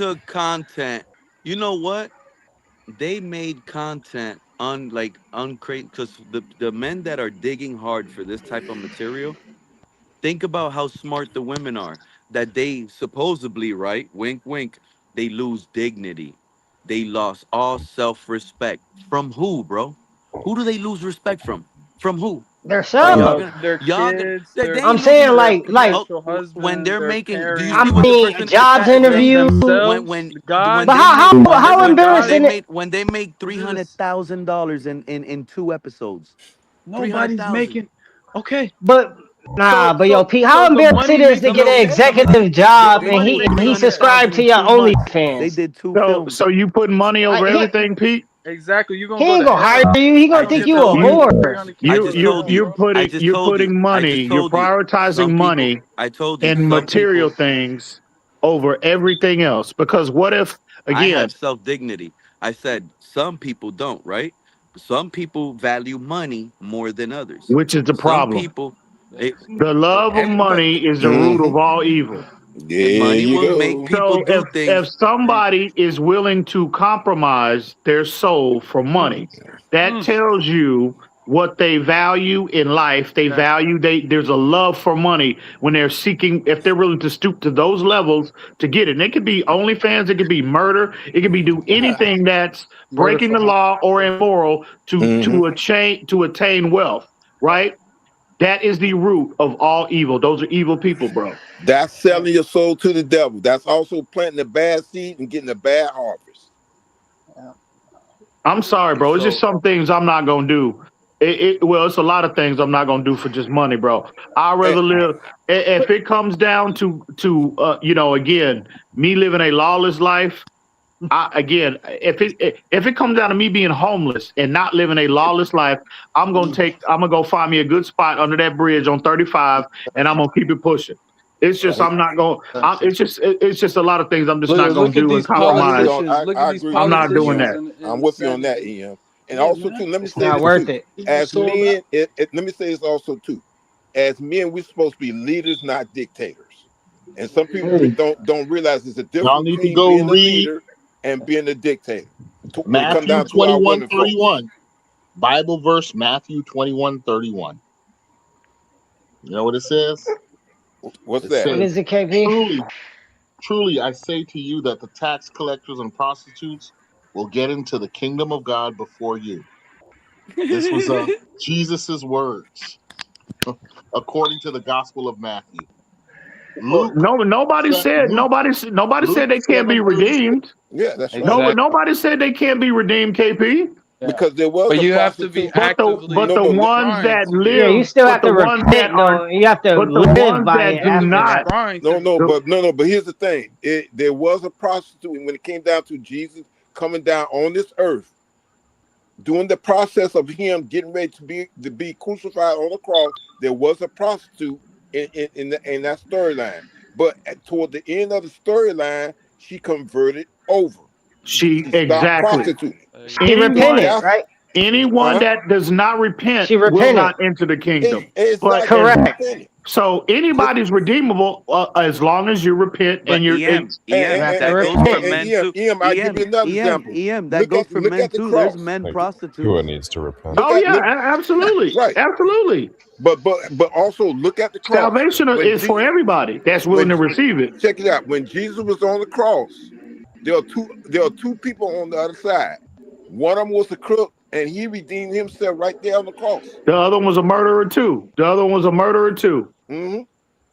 took content. You know what? They made content uncrate because the men that are digging hard for this type of material, think about how smart the women are. That they supposedly, right? Wink, wink. They lose dignity. They lost all self-respect. From who, bro? Who do they lose respect from? From who? Are y'all Themselves. gonna Their y'all gonna kids, they I'm ain't their losing saying their like oh, potential when husbands, they're their making. Do you parents, see I what the mean person jobs when interview. themselves. God, when But they make how listen, God, embarrassing it when they made just $300,000 in 2 episodes? three hundred nobody's thousand. making. Okay, but nah, so but yo, so Pete, so how the embarrassing money it is to makes get no an sense then. executive The job They and money made makes he no sense. subscribed 300,000 to in your 2 months. They OnlyFans? did two So films. so you putting money over everything, Pete? Exactly, you're He gonna go ain't to gonna hire heaven. you. He I gonna Don't think just get you that a told money you. for whore. 300K. I You Go just to you told hell, you. you're bro. putting you're putting I money. just You're told you. prioritizing Some people. money I told you. and Some material people. things over everything else. Because what if I again, have self dignity. I said some people don't. Right. Some people value money more than others. which is the Some problem? people. It, Yes. The love of but money is the root Mm-hmm. of all evil. There money you will make go. people So do if things. somebody is willing to compromise their soul for Mm, money, that mm. tells you what they value in life. They That value there's a love for money when they're seeking if they're willing to stoop to those levels to get it. And it could be OnlyFans, it could be murder, it could be do Yeah. anything that's murder breaking for the law or hire. immoral Mm-hmm. to attain wealth, right? That is the root of all evil. Those are evil people, bro. That's selling your soul to the devil. That's also planting a bad seed and getting a bad harvest. Yeah. I'm sorry, bro. It's just So some things I'm not gonna do. Well, it's a lot of things I'm not gonna do for just money, bro. I'd And, rather live. If it comes down again, me living a lawless life. If it comes down to me being homeless and not living a lawless life, I'm gonna go find me a good spot under that bridge on 35, and I'm gonna keep it pushing. It's just right. I'm not going. It's just a lot of things I'm just not gonna Look at do and these I agree compromise. on. politicians. Look at I these agree with I'm you, not doing politicians Em. that. I'm in the with you on Senate. that, Em. And Yeah, also man. too, let me It's say not this worth too. it. People As sold out. men, let me say this also too. As men, we're supposed to be leaders, not dictators. And some people Hey, don't realize there's a y'all difference need to between go being a read leader and being a dictator. When it comes Matthew down to our 21 women folks, 31. Bible verse Matthew 21:31. You know what it says? what's It that? What says, is it, KP? Truly, truly, I say to you that the tax collectors and prostitutes will get into the kingdom of God before you. This was Jesus's words, according to the Gospel of Matthew. Well, Luke no, nobody said, said Luke, nobody Luke said they can't be 7:36. redeemed. Yeah, that's right. No, Exactly. nobody said they can't be redeemed. KP. Yeah. Because there was But a you have to be prostitute. But actively No, the no. ones trying that to be. Yeah, you live, still but have the to ones that repent are, though. You have to but the live ones by that it do Actively not, after. trying to No, be. no, the, but here's the thing. There was a prostitute when it came down to Jesus coming down on this earth, during the process of him getting ready to be crucified on the cross. There was a prostitute in that storyline, but toward the end of the storyline, she converted over. she She stopped exactly. prostituting. There you She go. Anyone, repented, That's right? anyone huh? that does not repent She will repented. not enter the kingdom. But Exactly. as She Correct. repented. so Just anybody's redeemable as long as you repent But and You have to that goes for repent. men too. I'll give you another example. That goes for Look men at the too. There's cross. men Like Yeshua prostitutes. needs to repent. Look oh at yeah, look absolutely, right. absolutely. But also look at the cross. Salvation When is for everybody that's willing when to receive it. check it out. When Jesus was on the cross, there are two people on the other side. One of them was a crook, and he redeemed himself right there on the cross. The other one was a murderer too. The other one was a murderer too. hmm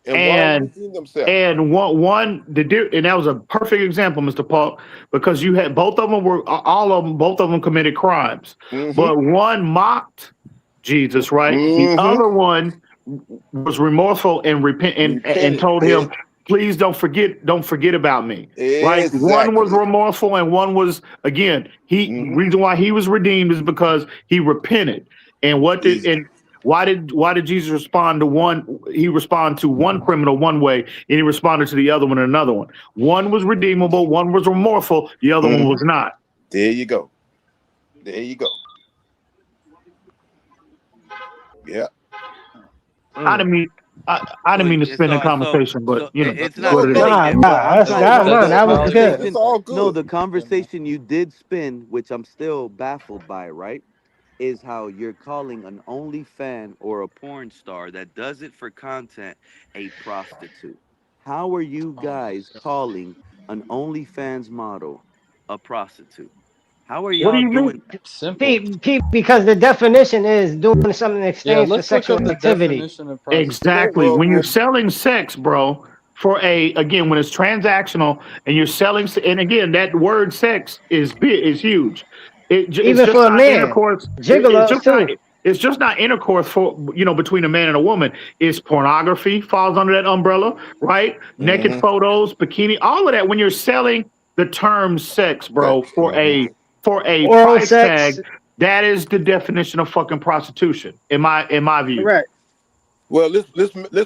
And one of them And redeemed himself. and that was a perfect example, Mr. Paul, because you had both of them committed crimes, hmm but one mocked Jesus, right? The hmm other one was remorseful and repent and Repented. told him, please don't forget about me. Right? One was Exactly. remorseful and one was again, hmm reason why he was redeemed is because he repented. And why did Jesus respond to one? He responded to one criminal one way, and he responded to the other one another one. One was redeemable, one was remorseful, the other one was not. There you go. There you go. Yeah. I Mm. didn't mean I didn't mean to spin the conversation, but It's No, not what it is. no. spinning Nah, it. What nah, I'm that's trying, that. no, No, the that was good. It's conversation, all no, good. the conversation you did spin, which I'm still baffled by, right? Is how you're calling an only fan or a porn star that does it for content a prostitute. How are you Oh my guys God. calling an OnlyFans model a prostitute? How are What do y'all you mean? doing? Simple. Pete, because the definition is doing something in Yeah, exchange for let's look sexual up the activity. definition of prostitution. Exactly. When you're selling sex, bro, again, when it's transactional and you're selling, and again, that word sex is big, is huge. It's Even just for a not man, intercourse. It's gigolos just not. too. It's just not intercourse for between a man and a woman. It's pornography falls under that umbrella, right? Naked Mm-hmm. photos, bikini, all of that. When you're selling the term sex, bro, Sex. Mm-hmm. for a Oral price sex, tag, that is the definition of fucking prostitution, in my view. correct. Well, let's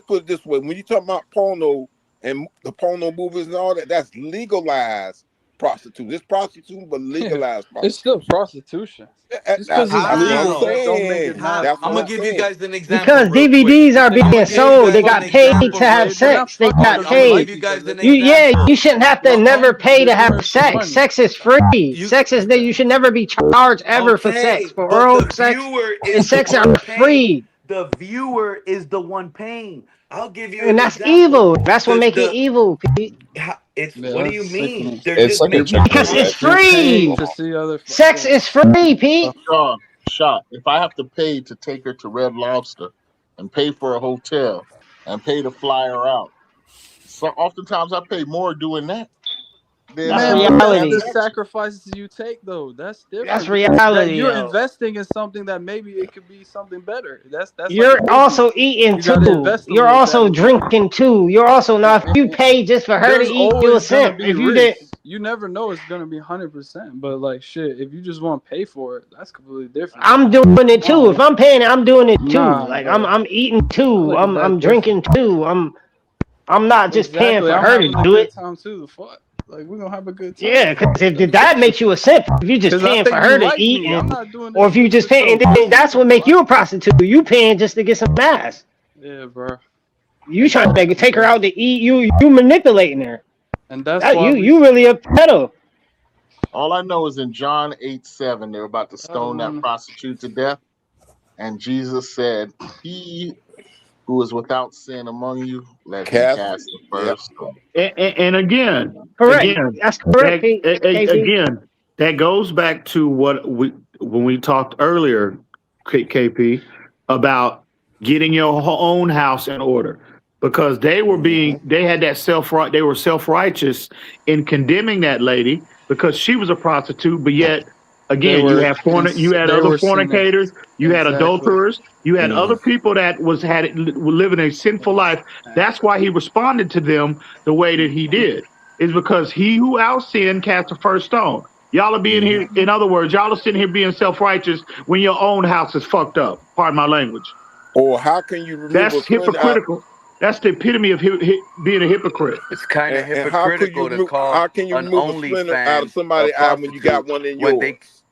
put it this way: when you talk about porno and the porno movies and all that, that's legalized prostitution. It's prostitution, but Yeah, legalized it's still prostitution. prostitution. Just because That's it's what I'm legal, How? don't make it saying. not How? That's I'm what gonna I'm give you prostitution. saying. guys an example Because real quick. DVDs are They I'm get gonna being give paid you to sold. They guys fuck an got because paid they to example have real they're quick. not sex. They fucking got because I'm they gonna paid. give like you each guys other. an Yeah, example. you shouldn't have to Well, never pay to there's have no sex. money. Sex is free. You Sex is that you should never be charged ever for sex. okay, For but oral the sex viewer and is the sex are one paying. free. The viewer is the one paying. I'll give you And an that's example. evil. That's what make it The evil, Pete. it's Yeah, what do that's you mean? sickening. They're It's just like a making Because it's transaction. You're paying free. to see other. Sex is free, Pete. Sean, shot. If I have to pay to take her to Red Lobster and pay for a hotel and pay to fly her out, so oftentimes I pay more doing that than That's Man, but a that's reality. the transaction. sacrifices you take, though. That's That's different because that reality, you're yo. investing in something that maybe it could be something better. That's like a You're business. also eating You got to too. invest a You're little also bit. drinking too. You're also now. If you pay just for her to There's eat, you a always gonna simp. be If you didn't, risks. You never know it's gonna be 100%. But like shit, if you just want to pay for it, that's completely different. I'm doing it I don't too. If know. I'm paying it, I'm doing it too. Nah, Like I'm eating I too. look at I'm that different. drinking too. I'm not just paying Exactly. for I'm her to having a do it. good time too. The fuck, like we're gonna have a good Yeah, time. because if that makes you a simp, if you just Because I paying for think you her to like eat, me. I'm and not doing or this if you shit just to paying, show and then pussy. that's The what make fuck. you a prostitute. You paying just to get some ass. Yeah, bro. You trying to Exactly, take her bro. out to eat. You manipulating her. And that's That why we. you really a pedo. All I know is in John 8:7, they're about to I don't stone that wanna. prostitute to death. And Jesus said, "He who is without sin among you, let him Cast. cast the Yep. first stone." And Correct. again, That's correct, that Pete. KB. again, that goes back to what when we talked earlier, KP, about getting your own house in order, because Mm-hmm. they had that they were self righteous in condemning that lady because she was a prostitute, but yet They again, were. you had They other were sinning. fornicators, you had Exactly. adulterers, you had Mm-hmm. other people that were living a sinful life. That's why he responded to them the way that he did, is because he who out sinned cast the first stone. Y'all are being Mm-hmm. here, in other words, y'all are sitting here being self righteous when your own house is fucked up. Pardon my language. Or how can you remove a That's friend out? hypocritical. That's the epitome of being a hypocrite. It's kind of And how could you hypocritical to call how can you an remove a splinter out of OnlyFans a somebody's eye when you got prostitute one in when they. yours?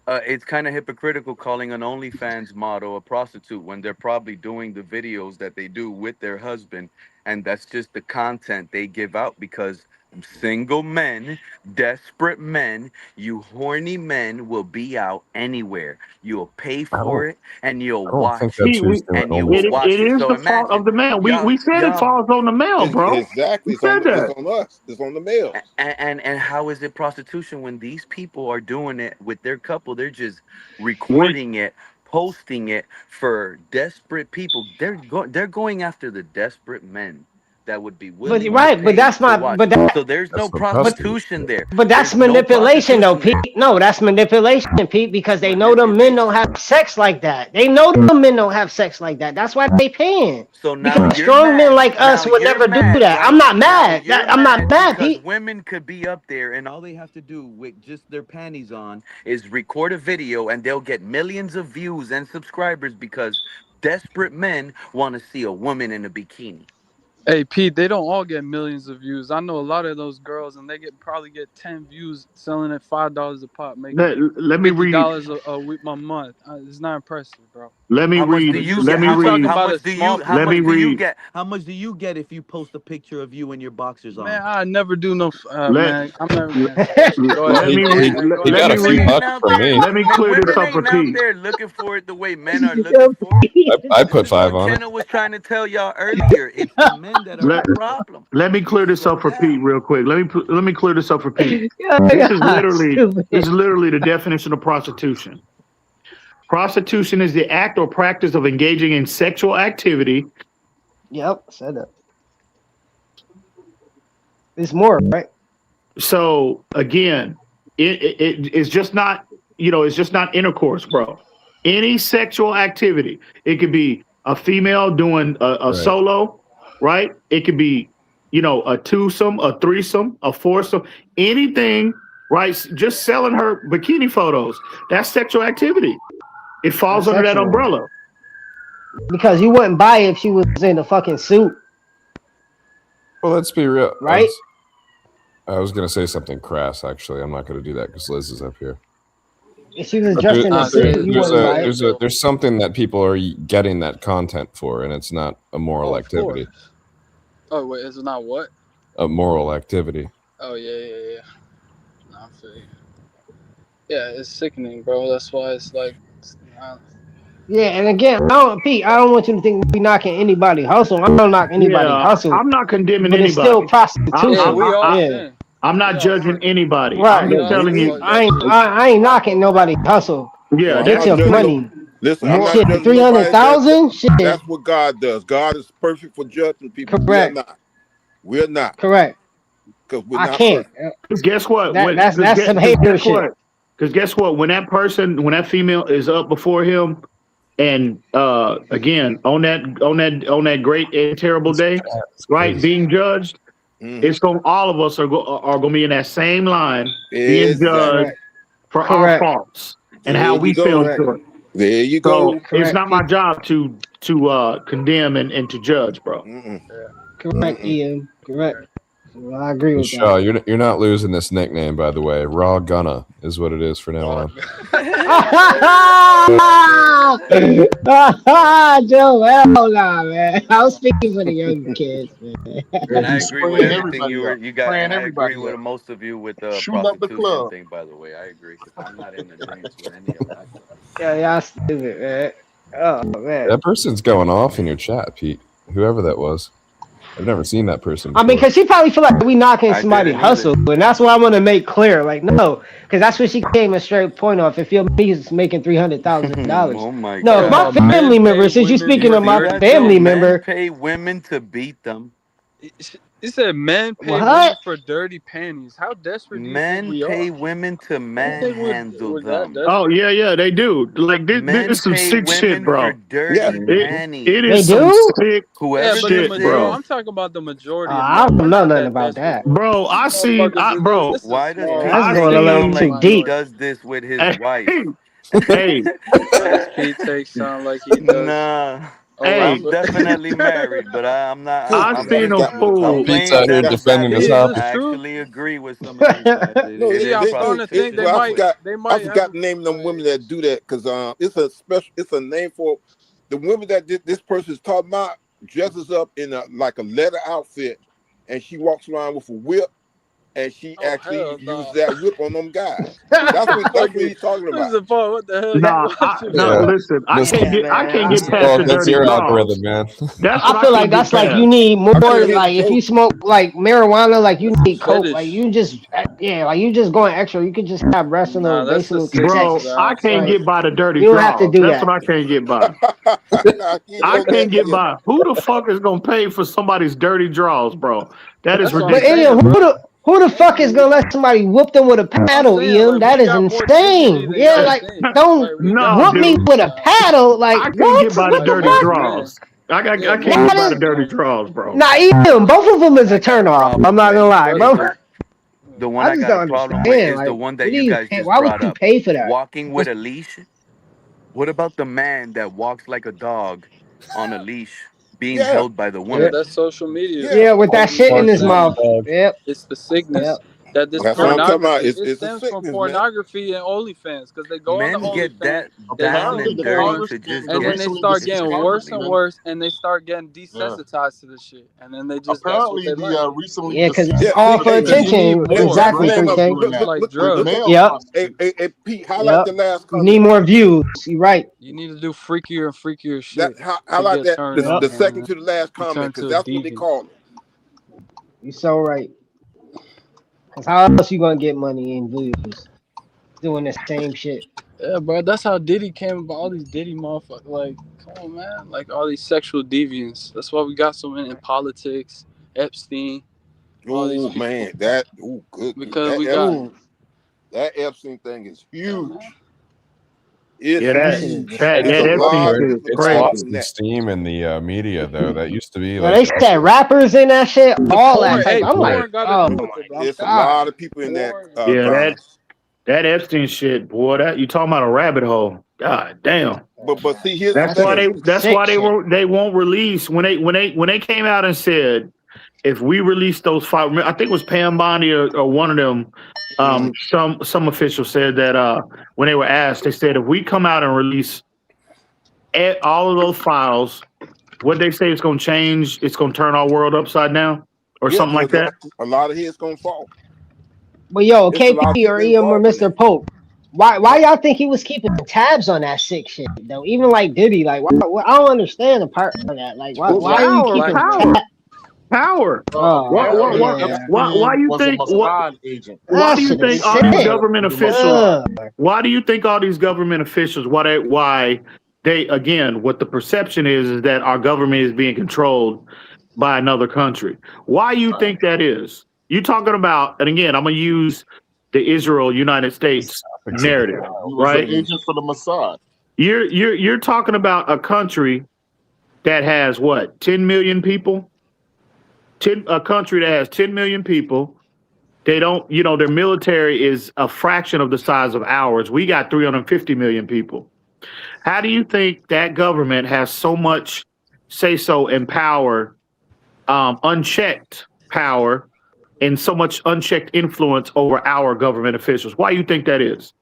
It's kind of hypocritical calling an OnlyFans model a prostitute when they're probably doing the videos that they do with their husband, and that's just the content they give out because single men, desperate men, you horny men will be out anywhere. You'll pay for it and you'll watch it and you will It watch it. is So the fault of imagine the man. We said it y'all falls on the male, bro. Exactly. We said It's that. on us. It's on the males. and how is it prostitution when these people are doing it with their couple? They're just When recording it, posting it for desperate people. They're going after the desperate men that would be But willing to right, but pay that's to my watch. but that So there's no but prostitution there. but that's There's no manipulation though, prostitution Pete. there. No, that's manipulation, Pete, because they know the men don't have Manipulation. sex like that. They know the men don't have sex like that. That's why they paying. So now Because you're strong men mad. like us Now would you're never do mad, that. I'm right? not Now mad. you're I'm not mad mad, because Pete. women could be up there and all they have to do with just their panties on is record a video and they'll get millions of views and subscribers because desperate men want to see a woman in a bikini. Hey Pete, they don't all get millions of views. I know a lot of those girls, and they probably get 10 views selling at $5 a pop, making let me read $50 a week a month. It's not impressive, bro. Let me How much read. do you Let get? me You talking read. How about much a do small you? How Let penis? me much do you read. get? How much do you get if you post a picture of you and your boxers Man, on? I never do no. Let Man, I'm never. Man, go let ahead, me go read. ahead, go He Let ahead. got me a few read. Ain't bucks out from there. me. Let me clear this Women up for ain't out Pete. there looking for it the way men are looking for it. I put This is 5 what on it. Jenna was trying to tell y'all earlier. It's the men that are the Let problem. Let me clear this up for Pete real quick. Let me clear this up for Pete. This is God, literally stupid. the definition of prostitution. Prostitution is the act or practice of engaging in sexual activity. Yep, said that. It's more, right? So again, it's just not, it's just not intercourse, bro. Any sexual activity. It could be a female doing a Right. solo, right? It could be, a twosome, a threesome, a foursome, anything, right? Just selling her bikini photos. That's sexual activity. It falls That's under that sexual. umbrella. Because you wouldn't buy it if she was in a fucking suit, Well, let's be real. right? I was going to say something crass, actually. I'm not going to do that because Liz is up here. If she was But dressed in a Nah, suit, you wouldn't buy it. there's something that people are getting that content for, and it's not a moral Oh, of activity. course. Oh wait, it's not what? A moral activity. Oh yeah. Nah, I feel you. Yeah, it's sickening, bro. That's why it's like. Uh, Yeah, and again, Pete, I don't want you to think we knocking anybody hustle. I don't knock anybody Yeah, hustle, I'm not condemning but it's still anybody. yeah, prostitution. we all Yeah, sin. I'm We not all judging sin. anybody. I'm right. We just all telling sin. you. But I ain't knocking nobody hustle. Yeah, No, I'm Get that's not your judging no. money. Listen, I'm more. not Shit, judging nobody. 300,000. Shit, That's what God does. God is perfect for judging people. We are correct, not. We're not, correct. because we're I not can't. perfect. Because guess what? That's some hater shit. Because guess what? When that female is up before him, and again on that great and terrible day, It's right, crazy. being judged, Mm-hmm. it's going all of us are going to be in that same line being Exactly. judged Correct, for our correct, faults and There how you we go. feel correct, into it. There you So go. it's correct, not my job to condemn and to judge, bro. Mm-mm. correct, Mm-mm. Ian. Correct. So I agree And with that. Shaw, you're not losing this nickname, by the way. Raw Gunna is what it is for now on. Joe, hell nah, man. I was speaking for the young kids, man. Yeah, And I he's agree with spraying everything everybody up. you got, Spraying and I agree everybody with up. most of you with the Shooting up the prostitution club. thing. By the way, I agree. I'm not in agreement with any of that. Yeah, y'all stupid, man. Oh man. That person's going off in your chat, Pete. Whoever that was. I've never seen that person I mean, before. cause she probably feel like we knocking I somebody didn't either. hustle, and that's what I want to make clear. Like, no, cause that's what she came a straight point off. If your is making $300,000, Oh my no, if talking my God. about men family pay member, since you women speaking You for of see my dirty that though? family panties. Men member, pay women to beat them. He said men pay women what? for dirty panties. How desperate do you think Men we are? pay women to I don't think manhandle we're that them. Oh desperate. yeah, they do. Like this Men is some pay sick shit, women for bro. Yeah. dirty It it panties. They is some do? sick Yeah, Whoever but this shit, bro. is, I'm talking about the majority of I men. We're don't know not nothing that about desperate, that. bro. Bro, These motherfuckers, bro, this is a why does small. Yeah, Pete that's This make going is a it a little sound too like minority. he deep. does this with his hey, wife? hey, Why does Pete take sound like he does? Nah, Oh wait, hey, I'm definitely married, but I'm not. True. I He seen just a got married. I'm fool. Pete's playing out here Got, devil's defending his is advocate. this house. I true? actually agree with some of these guys. no, It Yeah, is I'm they starting do. to think It, they well, prostitution, might but I have. forgot the name of them women Wait, that do that because it's a name for the women that this person's talking about. Dresses up in like a leather outfit, and she walks around with a whip, and she oh actually hell uses no! that whip on them guys. What the That's fuck what is? he's talking This about. is Paul. What the hell you Nah, watching, no. Yeah. bro? Listen, Miss Yeah, I man. can't Miss get past Paul, the that's dirty your draws. algorithm, man. That's what I I feel can't like get that's like you past. need more I can't hit like if Joe. you smoke like marijuana, like you That's a need coke, like fetish. you just yeah, like you just going extra. You could just have wrestling Nah, or that's the basing sickness Bro, that sex. I I'm can't saying. Like get by the dirty you don't have to draws. do That's what that. I can't get by. He I know that can't get deal. by. Who the fuck is gonna pay for somebody's dirty draws, bro? That is That's what I'm But ridiculous. Ian, saying, bro. who the fuck is gonna let somebody whoop them with a I'm paddle, saying Ian? like That we is got more dignity insane. than Yeah, y'all like think. don't Like we got No, whoop me dude, dignity, with a man. paddle. Like I can't what? get by the What Like the dirty most fuck? men. draws. Yeah, I can't get That by is the dirty draws, bro. not Ian. Both of them is a I got turn a off. I'm problem not with gonna lie, that's is bro. the one I I just got a don't problem with understand. is the Like, one what that do you you guys pay? just Why would brought you up. pay for that? Walking with a leash. What about the man that walks like a dog on a leash, being Yeah, held by the yeah, Yep. woman? that's social media. yeah. Yeah, with that That's shit what in I'm his saying. mouth. Yep. It's the Yep. sickness. that this That's what I'm talking about. pornography it It's a stems from sickness, man. pornography and OnlyFans because they go on the Men get OnlyFans, that they down see Apparently, and the dirty porn, to just the and then get they recently start deceased getting worse and congressman. worse, and they start getting Yeah. desensitized to the shit, and then that's what Apparently, they like. the recently Yeah, because it's deceased Yeah, all see, for hey, congressman you need attention. hey, More, what's the Exactly, name is of Punche. doing look that look like look with look, drugs. look male Yep, prostitutes. hey Pete, highlight yep. the last You need comment. more views. You're right. You need to do freakier and freakier That shit to highlight get that turned Yep, the on, second man. to the last You comment turn because to a that's what they deviant. call it. you're so right. Because how else you gonna get money and views doing the same shit? Yeah, bro, that's how Diddy came about. All these Diddy motherfuckers, like, come on, man, like all these sexual deviants. That's why we got so many in politics, Epstein, all these Oh people, man, that oh goodness, because we got, That Epstein thing is yeah, man. huge. It's Yeah, That shit is huge. It's a that disgusting. Epstein lot of shit is people It's involved crazy. lost in some that. steam in the media, though. That used to be Yo, like they said rappers in that shit, The all that porn, type. hey, I'm like, porn got to oh do with my it, bro. I'm It's a telling you, god. lot of people in that porn. Yeah, violence. that Epstein shit, boy. That you talking about a rabbit hole? God damn. But see, here's the That shit is thing. That's sick why shit. they won't release when they came out and said if we release those five, I think it was Pam Bondi or one of them. Mhm. Some official said that when they were asked, they said if we come out and release all of those files, what they say it's going to change, it's going to turn our world upside down or Yeah, something like because that. a lot of heads gonna fall. But yo, It's a lot of KP or people EM or involved in Mr. that. Pope, why y'all think he was keeping tabs on that sick shit though? Even like Diddy, like I don't understand the part of that. Like Well, why are you keeping tabs? Power. Apparently, Yeah, Why Epstein you was a think Mossad agent. why that do you shit is think all Information these sick. gathered government through the officials Mossad. Ugh. why do you think all these government officials why they again what the perception is that our government is being controlled by another country. Why you Right. think that is? You talking about, and again, I'm gonna use the Israel United States narrative, He was an right? Mhm. agent for the Mossad. You're talking about a country that has what 10 million people, a country that has 10 million people. They don't, their military is a fraction of the size of ours. We got 350 million people. How do you think that government has so much say so and power, unchecked power, and so much unchecked influence over our government officials? Why do you think that is?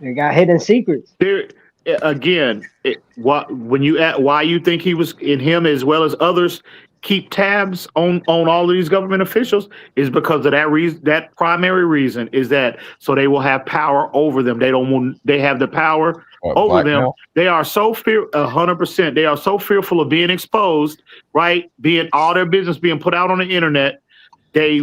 They got hidden secrets. There again, when you why you think he was in him as well as others keep tabs on all of these government officials is because of that reason. That primary reason is that so they will have power over them. They don't want they have the power over them. Blackmail? They are so 100%. They are so fearful of being exposed, right? Being all their business being put out on the internet. They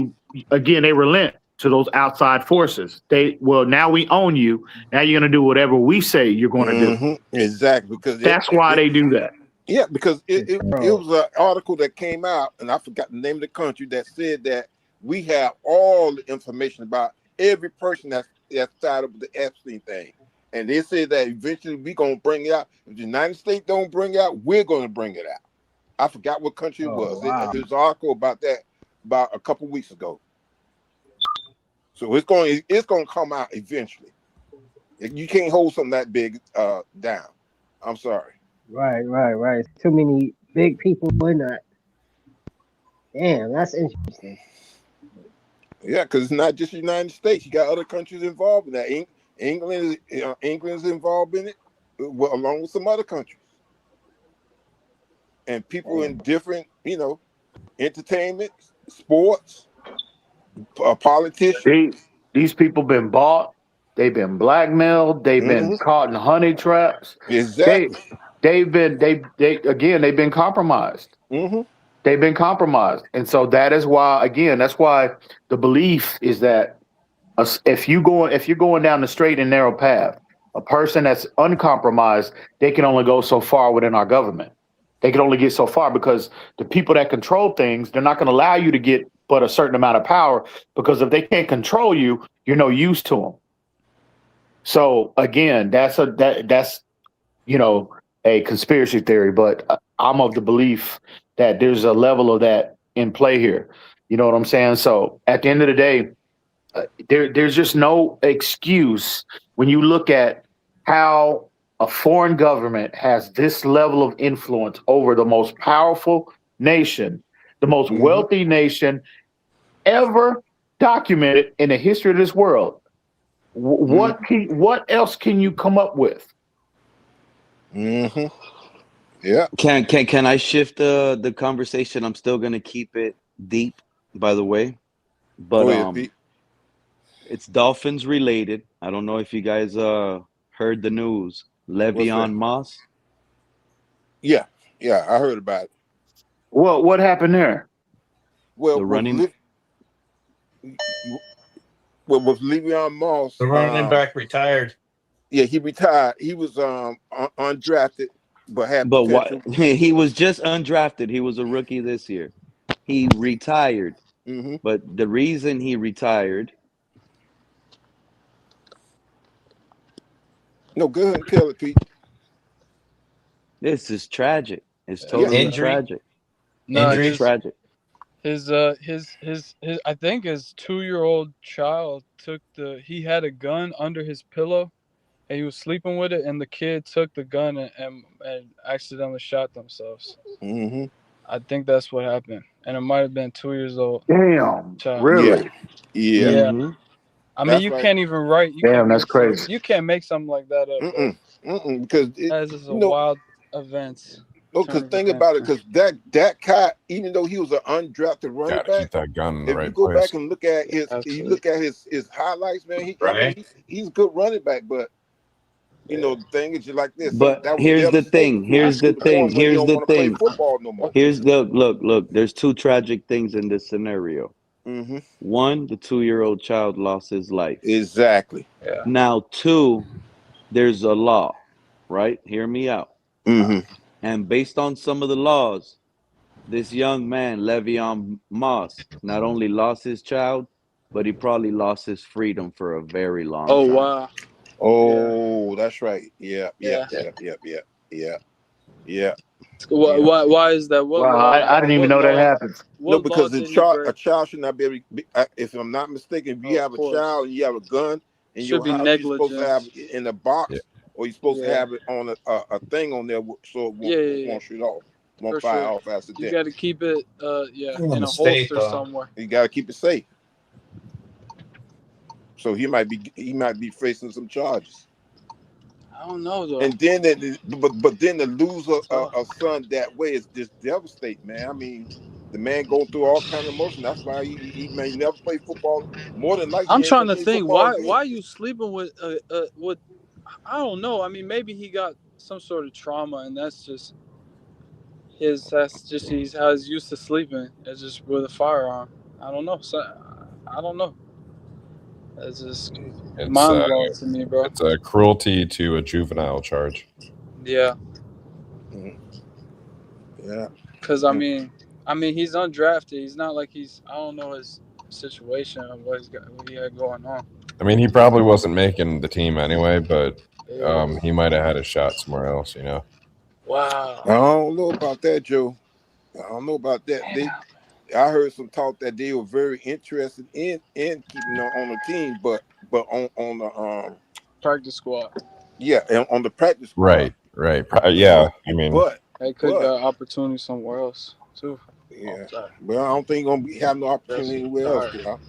they relent to those outside forces. Now we own you. Now you're going to do whatever we say you're going to do. Exactly, because That's why they do that. yeah, because it Bro. was an article that came out, and I forgot the name of the country that said that we have all the information about every person that's tied up with the Epstein thing, and they said that eventually we're gonna bring it out. If the United States don't bring it out, we're gonna bring it out. I forgot what country it Oh was. wow. There was an article about that about a couple weeks ago. So it's going to come out eventually. You can't hold something that big down. I'm sorry. Right. Too many big people in that. Damn, that's interesting. Yeah, because it's not just the United States. You got other countries involved in that. England's involved in it, along with some other countries, and people in different, entertainment, sports, politicians. These people been bought. They've been blackmailed. They've been Hmm. caught in honey traps. They Exactly. they've been compromised. Hmm. They've been compromised, and so that is why that's why the belief is that if you're going down the straight and narrow path, a person that's uncompromised, they can only go so far within our government. They can only get so far because the people that control things, they're not going to allow you to get but a certain amount of power because if they can't control you, you're no use to them. So again, that's a conspiracy theory, but I'm of the belief that there's a level of that in play here. You know what I'm saying? So at the end of the day, there's just no excuse when you look at how a foreign government has this level of influence over the most powerful nation, the most Hmm. wealthy nation ever documented in the history of this world. What else can you come up with? Mm-hmm. Yeah. Can I shift the conversation? I'm still gonna keep it deep, by the way, but Go ahead, Pete. it's Dolphins related. I don't know if you guys heard the news. What's that? Le'Veon Moss, Yeah. Yeah, I heard about it. What happened there? Well, the running with Le'Veon Moss, The running back retired. yeah, he retired. He was undrafted, but had but potential. what he was just undrafted. He was a rookie this year. He retired. Mm-hmm. But the reason he retired, No, go ahead and tell it, Pete. this is tragic. It's Yeah. totally Injury. tragic. No, It's Injuries. tragic. his I think his 2-year-old child he had a gun under his pillow and he was sleeping with it, and the kid took the gun and accidentally shot themselves. Mm-hmm. I think that's what happened, and it might have been 2 years old Damn, child. Yeah. really? Yeah. Yeah, Hmm. I mean That's you right. can't even write. Damn, that's crazy. You can't make something like that up, bro. Because That's just a you know, wild events. no, Turn because of think events, about it, man. because that guy, even though he was an undrafted running Got to back, keep that gun in the if you right go back place. and look at Absolutely. his highlights, man, Right. he's a good running back, but the thing is, just like this, But that was here's the devastating thing. for him Here's the to the point thing. where he Here's don't the want to play thing. football no more. Here's the look. There's two tragic things in this scenario. Mm-hmm. One, the 2-year-old child lost his life. Exactly. Yeah. Now, two, there's a law, right? Hear me out. Mm-hmm. And based on some of the laws, this young man, Le'Veon Moss, not only lost his child, but he probably lost his freedom for a very long Oh time. wow. Yeah. Oh, that's right. Yeah, yeah, Yeah. yeah, yeah, yeah, yeah, yeah, Why, yeah. why is that? What Wow, law? I didn't even What know that law? happened. No, What law because did he a break? child should not be able to be, if I'm not mistaken, if you Oh, of have a child course. and you have a gun in Should your be house, you're supposed to have negligence. it in a Yeah. box, or you're supposed to Yeah. have it on a thing on there so it Yeah, yeah, yeah. won't shoot off, won't For fire sure. off You got accidentally. to keep it, In in the a state, holster though. somewhere. You got to keep it safe. So he might be facing some charges. I don't know though. And then, but then to lose It's tough. a son that way is just devastating, man. I mean, the man going through all kind of emotion. That's why he may never play football. More than likely, I'm he ain't trying gonna to play think. football Why again. are you sleeping with I don't know. I mean, maybe he got some sort of trauma, and that's just he's how he's used to sleeping. It's just with a firearm. I don't know. So, I don't know. It's just It's mind blowing to me, bro. it's a cruelty to a juvenile charge. Yeah, Mhm. Yeah. because I mean, he's undrafted. He's not like I don't know his situation or what he had going on. I mean, he probably wasn't making the team anyway, but Yeah. he might have had a shot somewhere else. You know. Wow. I don't know about that, Joe. I don't know about that. Damn. I heard some talk that they were very interested in keeping him on the team, but on the Practice squad. yeah, and on the practice squad, Right. Right. you Yeah. know. I mean, But They could but got opportunity somewhere else too. Oh, yeah, sorry. well, I don't think he's gonna have no That's opportunity anywhere else. sorry. Cause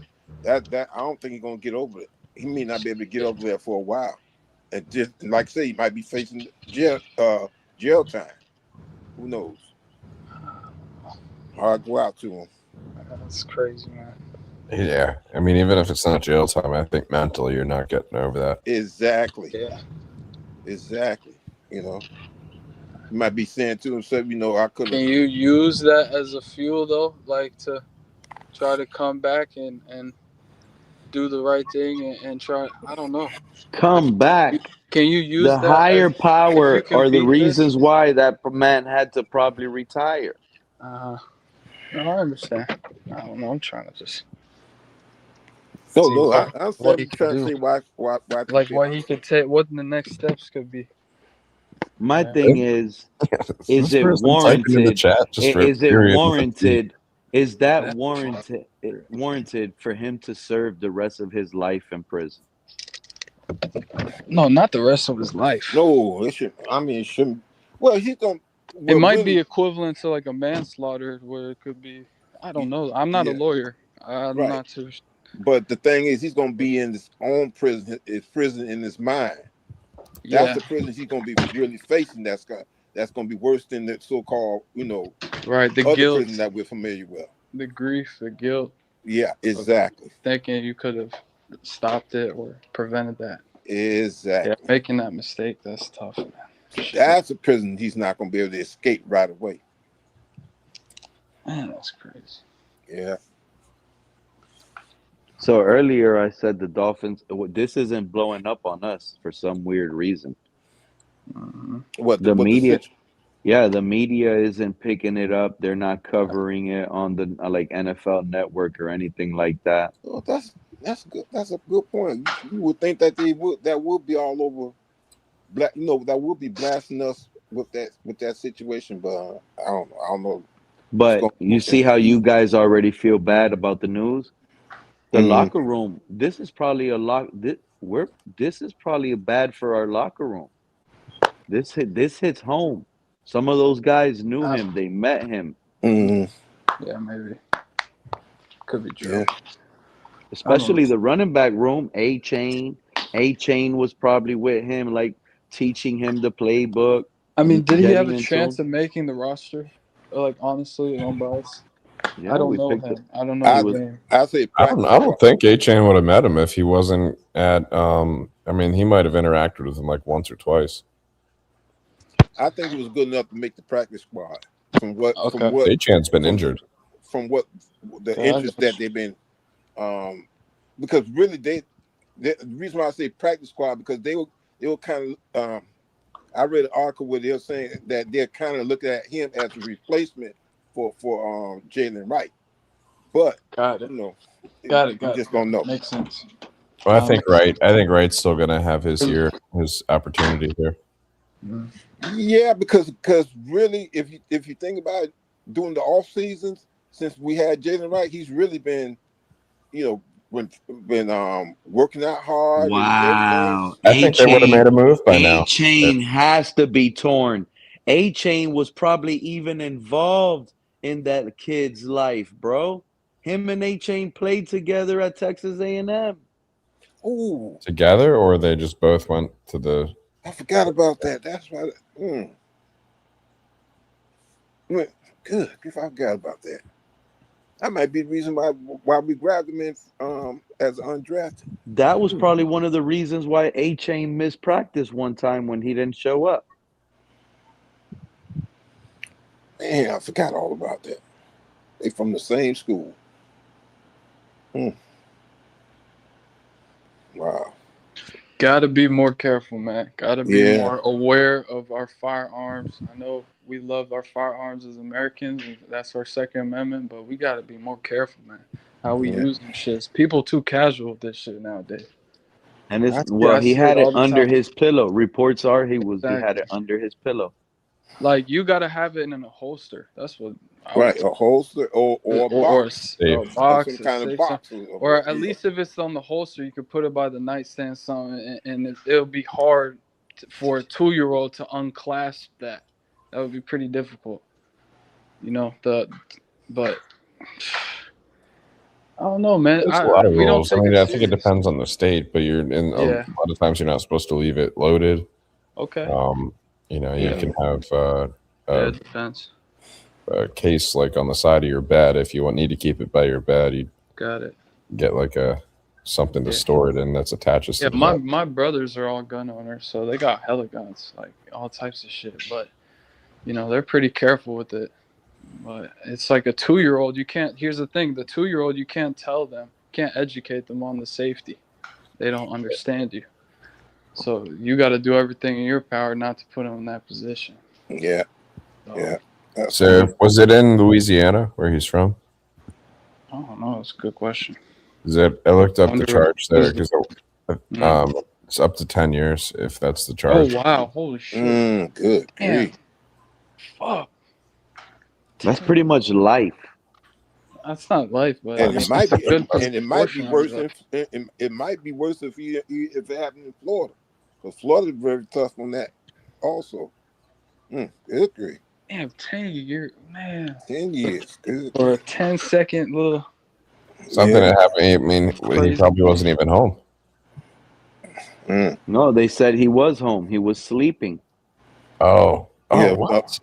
that I don't think he's gonna get over it. He may not be able to get over there for a while, and just like I say, he might be facing jail time. Who knows? Hard to go out to him. That's crazy, man. yeah. I mean, even if it's not jail time, I think mentally you're not getting over that. Exactly. Yeah. Exactly. You know, he might be saying to himself, I could have. Can you use that as a fuel though, like to try to come back and do the right thing and try? I don't know. Come back. Can you use The that higher as if you power can are the beat this? reasons why that man had to probably retire. Uh, no, I understand. I don't know. I'm trying to just No, see no, I'm what he simply can trying to do, say why like people. what he could take, what the next steps could be. My Yeah. thing is This it person typing in the warranted? chat just for Is it period with a P. warranted? Is that warranted for him to serve the rest of his life in prison? No, not the rest of his life. No, it should. I mean, it shouldn't. Well, he don't. It Well, might be really, equivalent to like a manslaughter, where it could be. I don't know. I'm not a yeah, lawyer. I'm right. not too. But the thing is, he's going to be in his own prison. His prison in his mind. That's Yeah, the prison he's going to be really facing. That's going to be worse than the so-called, right. The other prison guilt, that we're familiar with. the grief, the guilt Yeah, of exactly, thinking you could have stopped it or prevented that. Yeah, exactly. making that mistake, that's tough, man. Shit. That's a prison he's not going to be able to escape right away. Man, that's crazy. Yeah. So earlier I said the Dolphins. This isn't blowing up on us for some weird reason. Mhm. The What the media, situation? yeah, the media isn't picking it up. They're not covering it on the like NFL Network or anything like that. Oh, that's good. That's a good point. You would think that that would be all over black. That would be blasting us with that situation. But I don't know. I don't know what's But going on you with see them. how you guys already feel bad about the news. The Mm, locker room. This is probably a lot. This is probably bad for our locker room. This hits home. Some of those guys knew I, him. They met him. mm, yeah, maybe could be true. yeah. I don't know. Especially the running back room. A Chain was probably with him, like teaching him the playbook, I mean, did he have getting a into him. chance of making the roster? Like honestly, on bias, I Yeah, don't we know picked it. him. I don't know He the I was game. I say practice I don't squad. think A-Chain would have met him if he wasn't at. I mean, he might have interacted with him like once or twice. I think he was good enough to make the practice squad. From what from Okay, what A-Chain's been from injured. from what the okay, I interest got that you. they've been because really the reason why I say practice squad because they were kind of I read an article where they're saying that they're kind of looking at him as a replacement for Jalen Wright, but Got it. you know Got it. you Got just it. Got don't it. know. Makes sense. Well, I think Makes I think Wright's still gonna have his sense. year, his opportunity here. Mm. Yeah, because really, if you think about it, during the off seasons since we had Jalen Wright, he's really been you know been working out hard and everything. wow. I A think they would have Chain. made a move by A now. Chain has to be torn. A Chain was probably even involved in that kid's life, bro. Him and A Chain played together at Texas A&M. Ooh, Together, or they just both went to the. I forgot about that. That's why. Mm, good. I forgot about that. That might be the reason why we grabbed him in as undrafted. That was Hmm. probably one of the reasons why A Chain missed practice one time when he didn't show up. Man, I forgot all about that. They from the same school. Hmm. Wow. Got to be more careful, man. Got to be Yeah. more aware of our firearms. I know we love our firearms as Americans, and that's our Second Amendment, but we got to be more careful, man. How we Yeah. use them shits. People too casual with this shit nowadays. And I, Yeah, I he see it had it all the under time. his pillow. Reports are he had Exactly. it under his pillow. Like you got to have it in a holster. That's what I would right. A holster or a or box a Safe. or some box, a kind of safe some, box. or at Yeah. least if it's on the holster, you could put it by the nightstand, something, and it'll be hard for a 2-year-old to unclasp that. That would be pretty difficult, you know. But I don't know, man. There's a lot of We don't rules. I take mean, it I think it serious. depends on the state, but you're in a Yeah. lot of times you're not supposed to leave it loaded. Okay. You Yeah. can have Yeah. Defense. a case like on the side of your bed. If you need to keep it by your bed, you Got it. get like a something to Yeah. store it in that's attaches Yeah. to the bed. My brothers are all gun owners, so they got hella guns, like all types of shit. But they're pretty careful with it. But it's like a 2-year-old. You can't. Here's the thing: the 2-year-old, you can't tell them, can't educate them on the safety. They don't understand you. So you got to do everything in your power not to put them in that position. Yeah. So Yeah. That's So true. was it in Louisiana where he's from? I don't know. It's a good question. I looked up the Wonder charge there because it's up to 10 years if that's the Oh charge. wow! Holy shit! Good Damn. grief. Fuck. That's pretty much life. That's not life, but I And mean, it might it's a be, good and it might be portion of worse. it. It might be worse if it happened in Florida, because Florida is very tough on that. Also, good grief. Damn, 10 years, man. 10 years. Good For a grief. 10-second little. Something Yeah. that happened. I mean, he Crazy. probably wasn't even home. No, they said he was home. He was sleeping. Oh, Yeah. what?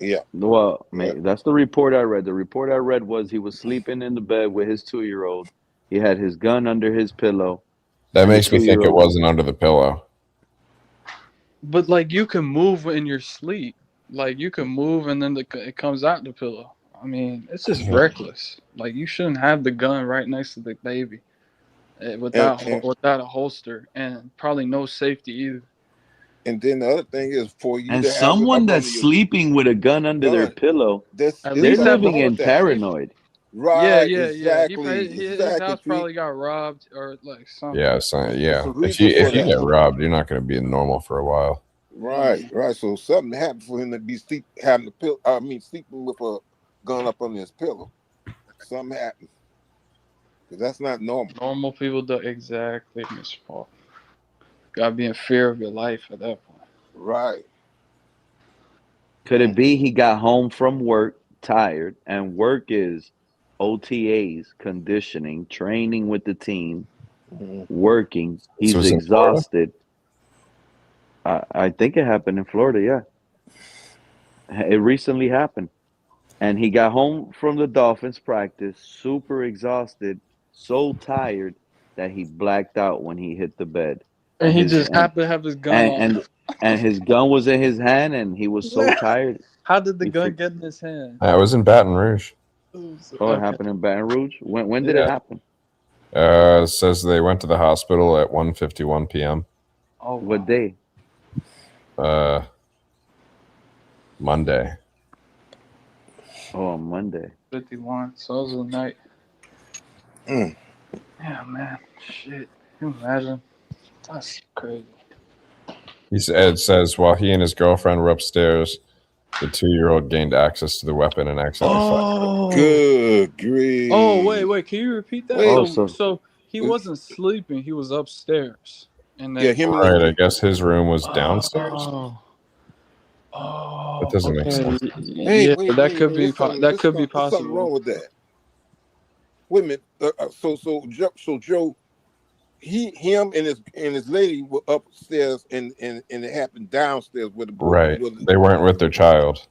Yeah. Well, Yeah. that's the report I read. The report I read was he was sleeping in the bed with his 2-year-old. He had his gun under his pillow, That and the makes me think it 2-year-old. wasn't under the pillow. But like you can move in your sleep. Like you can move and then it comes out the pillow. I mean, it's just reckless. Like you shouldn't have the gun right next to the baby And, without a holster and probably no safety either. and then the other thing is for you And to have it someone up that's under your sleeping with a gun under their gun, pillow, At they're least something have the living wrong in with that. paranoid. Yeah, Right. yeah, yeah. His Exactly, house Pete. probably got robbed or like something. Yeah, so, It's a yeah. If reason you for if you that. get robbed, you're not going to be normal for a while. Right, right. So something happened for him to be having the pill. I mean, sleeping with a gun up on his pillow. Something happened because that's not normal. Normal people do exactly Miss Paul. Gotta be in fear of your life at that point. Right. Could it be he got home from work tired, and work is OTAs, conditioning, training with the team, Mhm. working. This He's was in Florida. exhausted. I think it happened in Florida. Yeah, it recently happened, and he got home from the Dolphins practice, super exhausted, so tired that he blacked out when he hit the bed, And and he his just happened to have his gun and on. and, and his gun was in his hand, and he was so tired. How did the He gun for, get in his hand? I was in Baton Rouge. oh, it Okay. happened in Baton Rouge. When did it Yeah. happen? It says they went to the hospital at 1:51 p.m. Oh What wow. day? Monday. Oh, on Monday. 51. So it was a night. Mm. Yeah, man. Shit. Can you imagine? That's crazy. It says while he and his girlfriend were upstairs, the 2-year-old gained access to the weapon and accidentally fired. Oh. Good grief. Oh wait. Can you repeat that? Wait. Oh, So he wasn't sleeping. He was upstairs, and Yeah, then him and Right. I guess his room was downstairs. oh That doesn't make okay sense. Hey, yeah wait, that wait, could wait. be that could be There's something possible. wrong with that. Wait a minute. So Joe, him and his lady were upstairs, and it happened downstairs with the boy. Right. With They weren't with their child.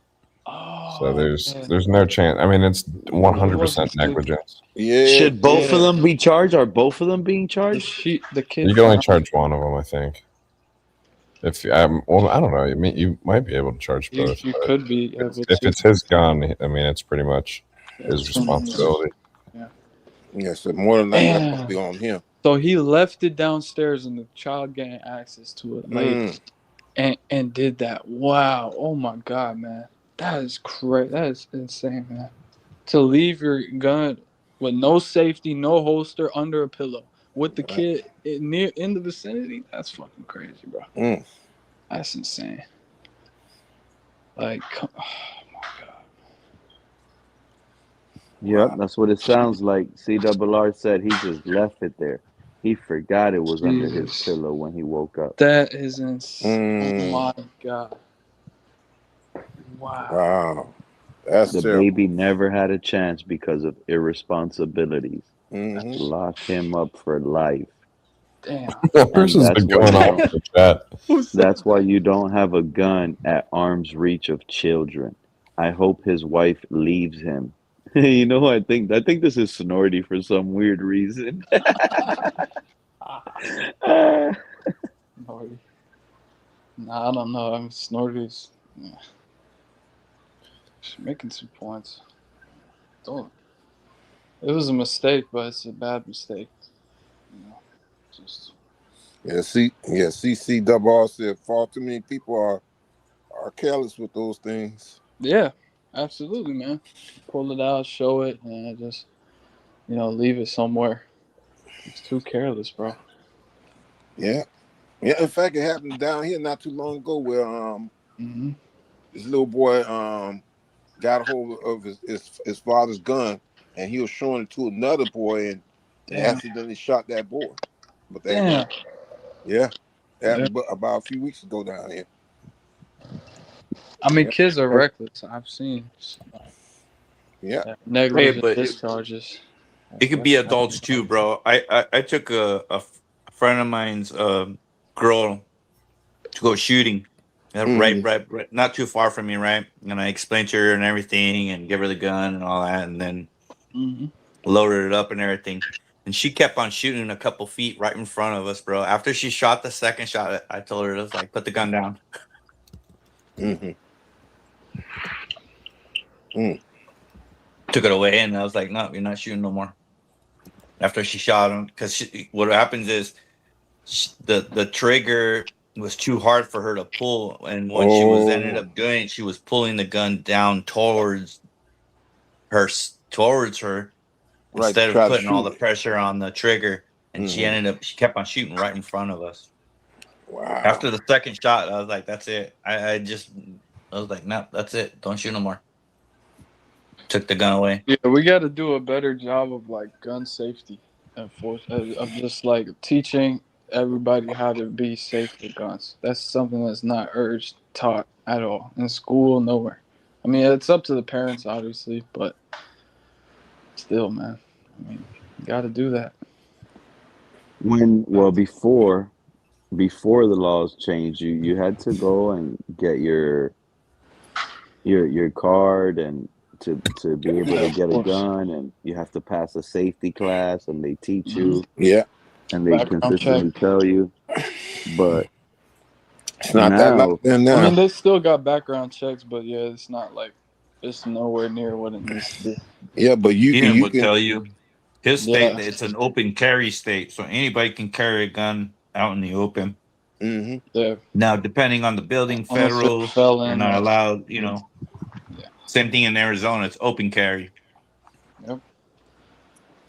So Oh man. there's no chance. I mean, it's He wasn't 100% sleeping. negligence. yeah, should both of Yeah. them be charged? Are both of them being The charged? kid You can only found charge one of them, I think. If well, I don't know. I mean, you might be able to charge both. you But could be able if to. it's his gun, I mean, it's pretty much his It's in his- responsibility. Yeah. yeah. So more than likely, that must be Damn. on him. So he left it downstairs, and the child gained access to it later, and did that. Wow. Oh my God, man. That is crazy. That is insane, man. To leave your gun with no safety, no holster, under a pillow, with the kid in the vicinity. That's fucking crazy, bro. Mm. That's insane. Like, oh my God. Yep, that's what it sounds like. CRR said he just left it there. He forgot it was under his Jesus. pillow when he woke up. That is insane. Mm. Oh my God. Wow. Wow, that's The terrible. baby never had a chance because of irresponsibilities. Mm-hmm. Locked him up for life. Damn. What And person's that's been why going you off in don't the chat? that's why you don't have a gun at arm's reach of children. I hope his wife leaves him. You know, I think this is Snorty for some weird reason. Snorty. Nah, I don't know. I'm Snorty's. Yeah. She's making 2 points. Don't. It was a mistake, but it's a bad mistake. You know, just CC Double R said far too many people are careless with those things. yeah, absolutely, man. Pull it out, show it, and just leave it somewhere. It's too careless, bro. Yeah. Yeah, in fact, it happened down here not too long ago where this little boy got a hold of his father's gun, and he was showing it to another boy and Damn. accidentally shot that boy. But that Damn. gun, yeah, happened about a few weeks ago down here. I mean, kids are reckless. I've seen Yeah. negligent but discharges. It could be adults too, bro. I took a friend of mine's girl to go shooting, right, not too far from me, right? And I explained to her and everything, and give her the gun and all that, and then loaded it up and everything. And she kept on shooting a couple feet right in front of us, bro. After she shot the second shot, I told her, I was like, put the gun down. Took it away, and I was like, no, you're not shooting no more. After she shot him, because what happens is the trigger was too hard for her to pull, and what she was ended up doing, she was pulling the gun down towards her, Right, instead try of to putting all shoot the it. pressure on the trigger, and she kept on shooting right in front of us. Wow. After the second shot, I was like, that's it. I was like, no, that's it. Don't shoot no more. Took the gun away. Yeah, we got to do a better job of like gun safety and of just like teaching everybody how to be safe with guns. That's something that's not taught at all in school, nowhere. I mean, it's up to the parents, obviously, but still, man. I mean, you got to do that. Before the laws changed, you had to go and get your card and to be able to get a gun, and you have to pass a safety class, and they teach you, and they Background check. consistently tell you. But it's not that like that now. I mean, they still got background checks, but yeah, it's not like it's nowhere near what it needs to be. Yeah, but you Ian will can tell you. His state, it's an open carry state, so anybody can carry a gun out in the open. Yeah. Now, depending on the building, federal, they're not allowed. Same thing in Arizona. It's open carry. Yep.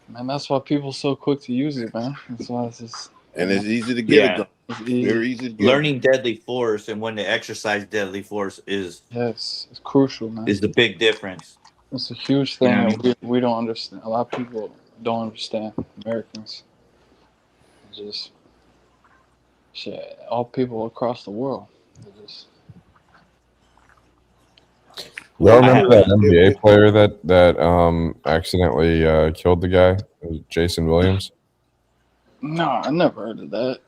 Man, that's why people so quick to use it, man. That's why it's just. And it's easy to get a gun. It's easy. Very easy to get. Learning deadly force and when to exercise deadly force is it's crucial, man. Is the big difference. It's a huge thing that we don't understand. A lot of people don't understand. Americans, just shit. All people across the world. Just. Y'all remember that NBA player that accidentally killed the guy? It was Jason Williams. No, I never heard of that.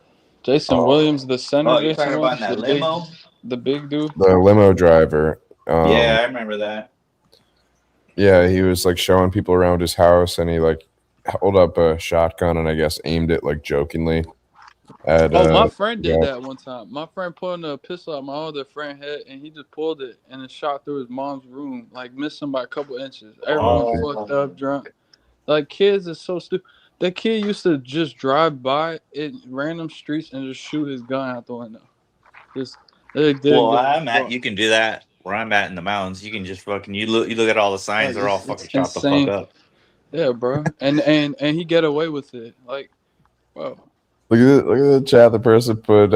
Jason Williams, the center. Oh, you're talking about that limo? The big dude. The limo driver. Yeah, I remember that. Yeah, he was like showing people around his house, and he like held up a shotgun and I guess aimed it like jokingly at. My friend did that one time. My friend put a pistol at my other friend's head, and he just pulled it and it shot through his mom's room, like missed him by a couple inches. Everyone fucked up, drunk. Like kids is so stupid. That kid used to just drive by in random streets and just shoot his gun out the window. You can do that. Where I'm at in the mountains, you can just fucking you look at all the signs, they're all fucking chopped the fuck up. Yeah, bro. And he get away with it. Like, whoa. Look at the chat. The person put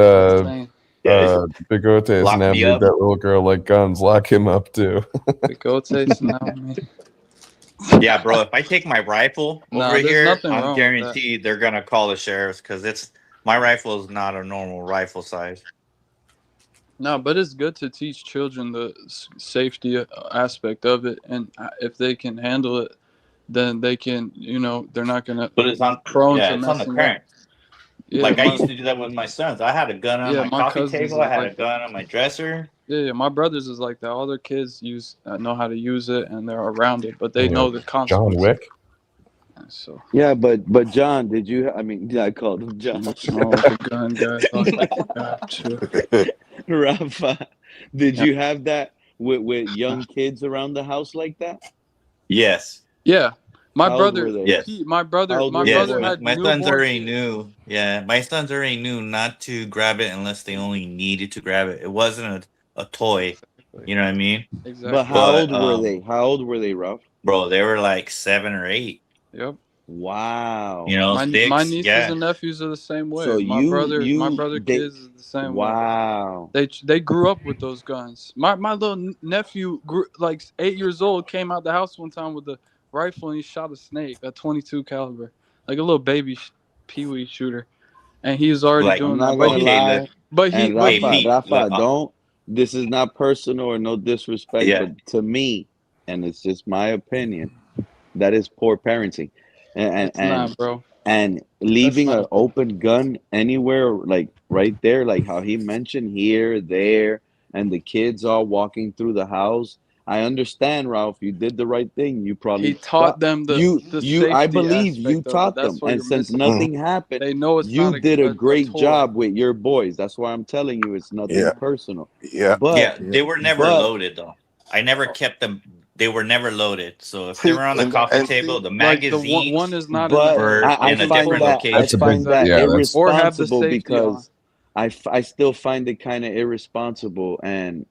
Bigotes named that little girl like guns. Lock him up too. Bigotes now me. Yeah, bro. If I take my rifle over here, I'm guaranteed they're gonna call the sheriffs because my rifle is not a normal rifle size. No, but it's good to teach children the safety aspect of it, and if they can handle it, then they can. They're not gonna. But it's on prone to it's on the parents. Yeah, I used to do that with my sons. I had a gun on my coffee table. I had a gun on my dresser. Yeah, my brothers is like that. All their kids know how to use it, and they're around it, but they know the consequences. John Wick. So yeah, but John, did you? I mean, I called him John. The gun guy. Rafa, did you have that with young kids around the house like that? Yes. Yeah. My brother. Yes. My brother had my sons already knew. Yeah, my sons already knew not to grab it unless they only needed to grab it. It wasn't a toy. You know what I mean? Exactly. But how old were they? How old were they, Ralph? Bro, they were like 7 or 8. Yep. Wow. My nieces and nephews are the same way. So my brother kids is the same way. Wow. They grew up with those guns. My little nephew grew like 8 years old, came out the house one time with a rifle and he shot a snake, a 22 caliber, like a little baby peewee shooter, and he's already doing that. Rafa, don't. This is not personal or no disrespect, but to me, and it's just my opinion, that is poor parenting. and It's and not, bro. and That's leaving not an a thing. open gun anywhere, like right there, like how he mentioned here, there, and the kids all walking through the house. I understand, Ralph. You did the right thing. You He probably taught them the I safety believe you aspect of it. taught them. That's what And you're since missing. nothing happened, They know it's you not did a a great toy. job with your boys. That's why I'm telling you it's nothing Yeah. personal. Yeah. But Yeah, they were never but loaded though. I never kept them. They were never loaded. So if they See, were on the coffee and table, see, the Like the one magazines is not in the but hand. were I in a Open the find different pull-out. I That's a location. find big, that yeah. Exactly. That's Or have the irresponsible safety on. because I still find it kind of irresponsible, and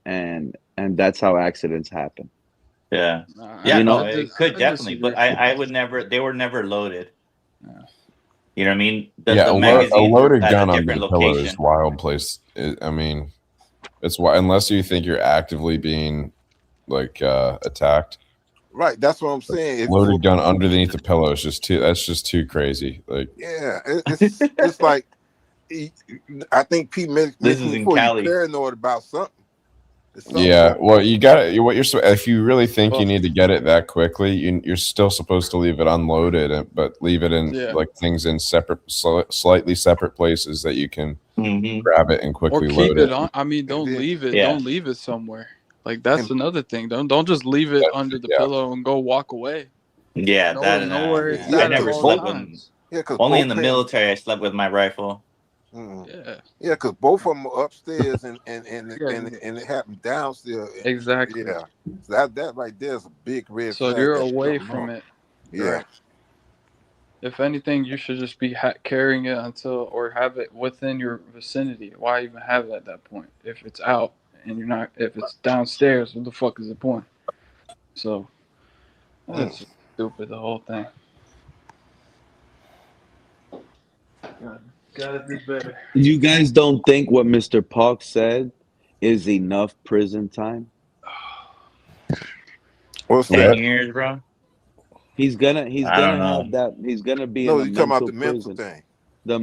that's how accidents happen. Yeah, You yeah. No, know, it could I definitely, but disagree. I would never. They were never loaded. Yeah. You know what I mean? yeah. The A magazines were loaded at a gun under different the pillow is location. wild place. I mean, it's why unless you think you're actively being like attacked. right. That's what I'm saying. If Loaded gun underneath the pillow is just too. That's just too crazy. Like, yeah, it's like I think Pete This mentioned is in before. You Cali. paranoid about something. There's something yeah. going Well, you got it. What you're if you really think you on. need to get it that quickly, you're still supposed to leave it unloaded, but leave it in Yeah. like things in separate, slightly separate places that you can Mm-hmm. grab it and Or quickly keep load it it. on. I mean, don't Then, leave it. Yeah. Don't leave it somewhere. Like that's and, another thing. Don't just leave it under the Yeah. pillow and go walk away. Yeah, that and Know where it's I yeah, at because never all both slept when. times. Only in both the parents. military, I slept with my rifle. Yeah. Yeah, because both of them are upstairs and Yeah. and it happened downstairs. Exactly. Yeah, so that right there is a big red So flag you're that away something from wrong. it. Yeah, Right. If anything, you should just be carrying it until or have it within your vicinity. Why even have it at that point? If it's out and you're not, if it's downstairs, what the fuck is the point? So that's just stupid. The whole thing. Gotta do better. you guys don't think what Mr. Park said is enough prison time? what's 10 that? years, bro. He's gonna I don't have know. that. He's gonna be in No, a you talking about mental the mental prison.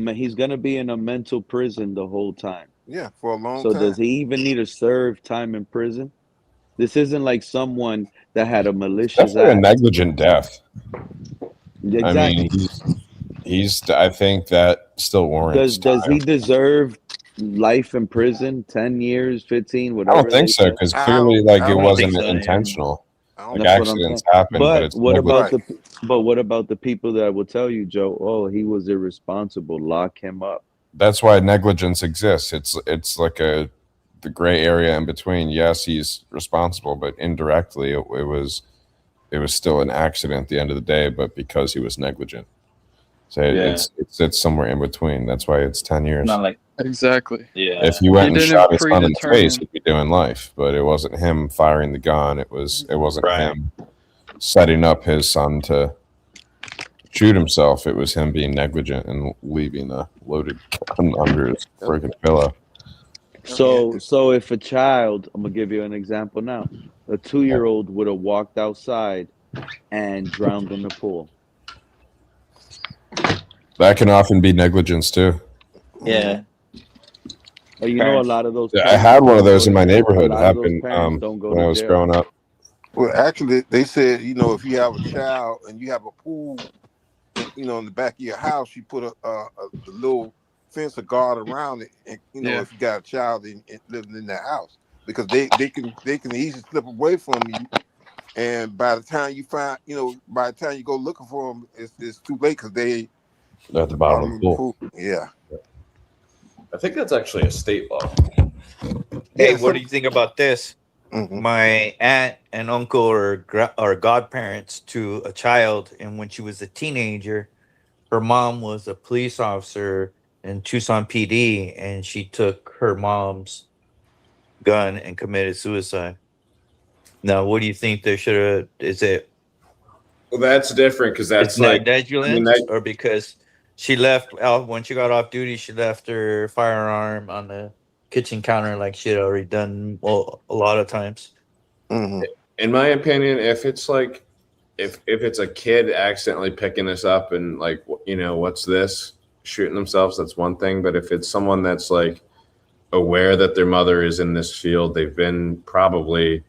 thing? He's gonna be in a mental prison the whole time. Yeah, for a long So does time. he even need to serve time in prison? This isn't like someone that had a malicious Definitely a act. negligent death. I mean, Exactly. he's. I think that still warrants Does time. he deserve life in prison, 10 years, 15, I don't whatever think they so say? because clearly, like, I it I don't don't think think wasn't so. so. Yeah. intentional. I don't Like, That's think what I'm so. saying. accidents happen, but But it's negligent. what about the people that will tell you, Joe, oh, he was irresponsible, lock him up. That's why negligence exists. It's like the gray area in between. Yes, he's responsible, but indirectly, it was still an accident at the end of the day. But because he was negligent, so Yeah. it's somewhere in between. That's why it's 10 years. Not like, Exactly. yeah. If he went and didn't shot his son in the face, predetermine. he'd be doing life. But it wasn't him firing the gun. It wasn't Right. him setting up his son to shoot himself. It was him being negligent and leaving a loaded gun under his freaking pillow. So if a child, I'm gonna give you an example now, a 2-year-old would have walked outside and drowned in the pool. That can often be negligence too. Yeah. But you know, a lot of those. Yeah, I Parents had one of don't those go in to my jail. neighborhood. A It lot of those happened parents don't go when to I was jail. growing up. Well, actually, they said, if you have a child and you have a pool, in the back of your house, you put a little fence or guard around it, and if you got a child living in that house, because they can easily slip away from you, and by the time you find, by the time you go looking for them, it's too late because they At the bottom of the pool. Yeah. I think that's actually a state law. Hey, what do you think about this? Mm-hmm. My aunt and uncle are godparents to a child, and when she was a teenager, her mom was a police officer in Tucson PD, and she took her mom's gun and committed suicide. Now, what do you think they should have? Is it Well, that's different because that's it's like, negligence, or because she left out when she got off duty, she left her firearm on the kitchen counter like she had already done a lot of times. Mm-hmm. In my opinion, if it's like, if it's a kid accidentally picking this up and like, what's this, shooting themselves, that's one thing. But if it's someone that's like aware that their mother is in this field, they've been probably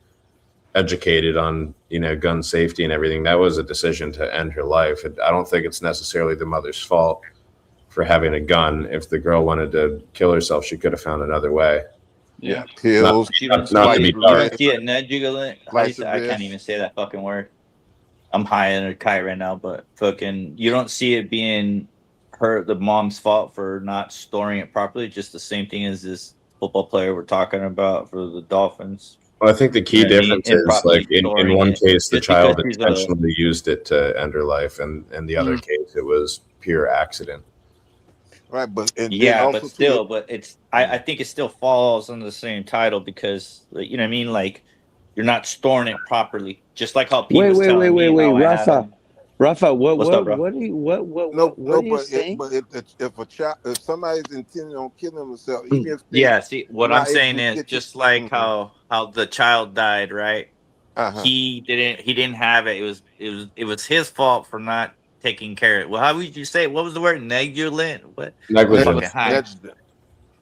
educated on, you know, gun safety and everything. That was a decision to end her life. I don't think it's necessarily the mother's fault for having a gun. If the girl wanted to kill herself, she could have found another way. Yeah, pills. You don't see Not to it. be You dark. don't see it nebulant. I can't even say that fucking word. I'm high in a kite right now, but fucking, you don't see it being the mom's fault for not storing it properly. Just the same thing as this football player we're talking about for the Dolphins. Well, I think the key You know what I mean? difference is, like, in Storing one it. case, the Just because child she's intentionally used it to end her life, and in the other case, it was pure accident. Right, but yeah, but still, but it's I think it still falls under the same title because, you know what I mean? Like, you're not storing it properly. Just like how Pete was telling me how I had him. Rafa, what What's up, bro? are you no, are you saying? but if somebody's intending on killing himself, even if they Yeah, see, what I'm not able saying to is get to, just like how the child died, right? He didn't have it. It was his fault for not taking care of it. Well, how would you say it? What was the word? Negligent? What? Negligence. Fucking high.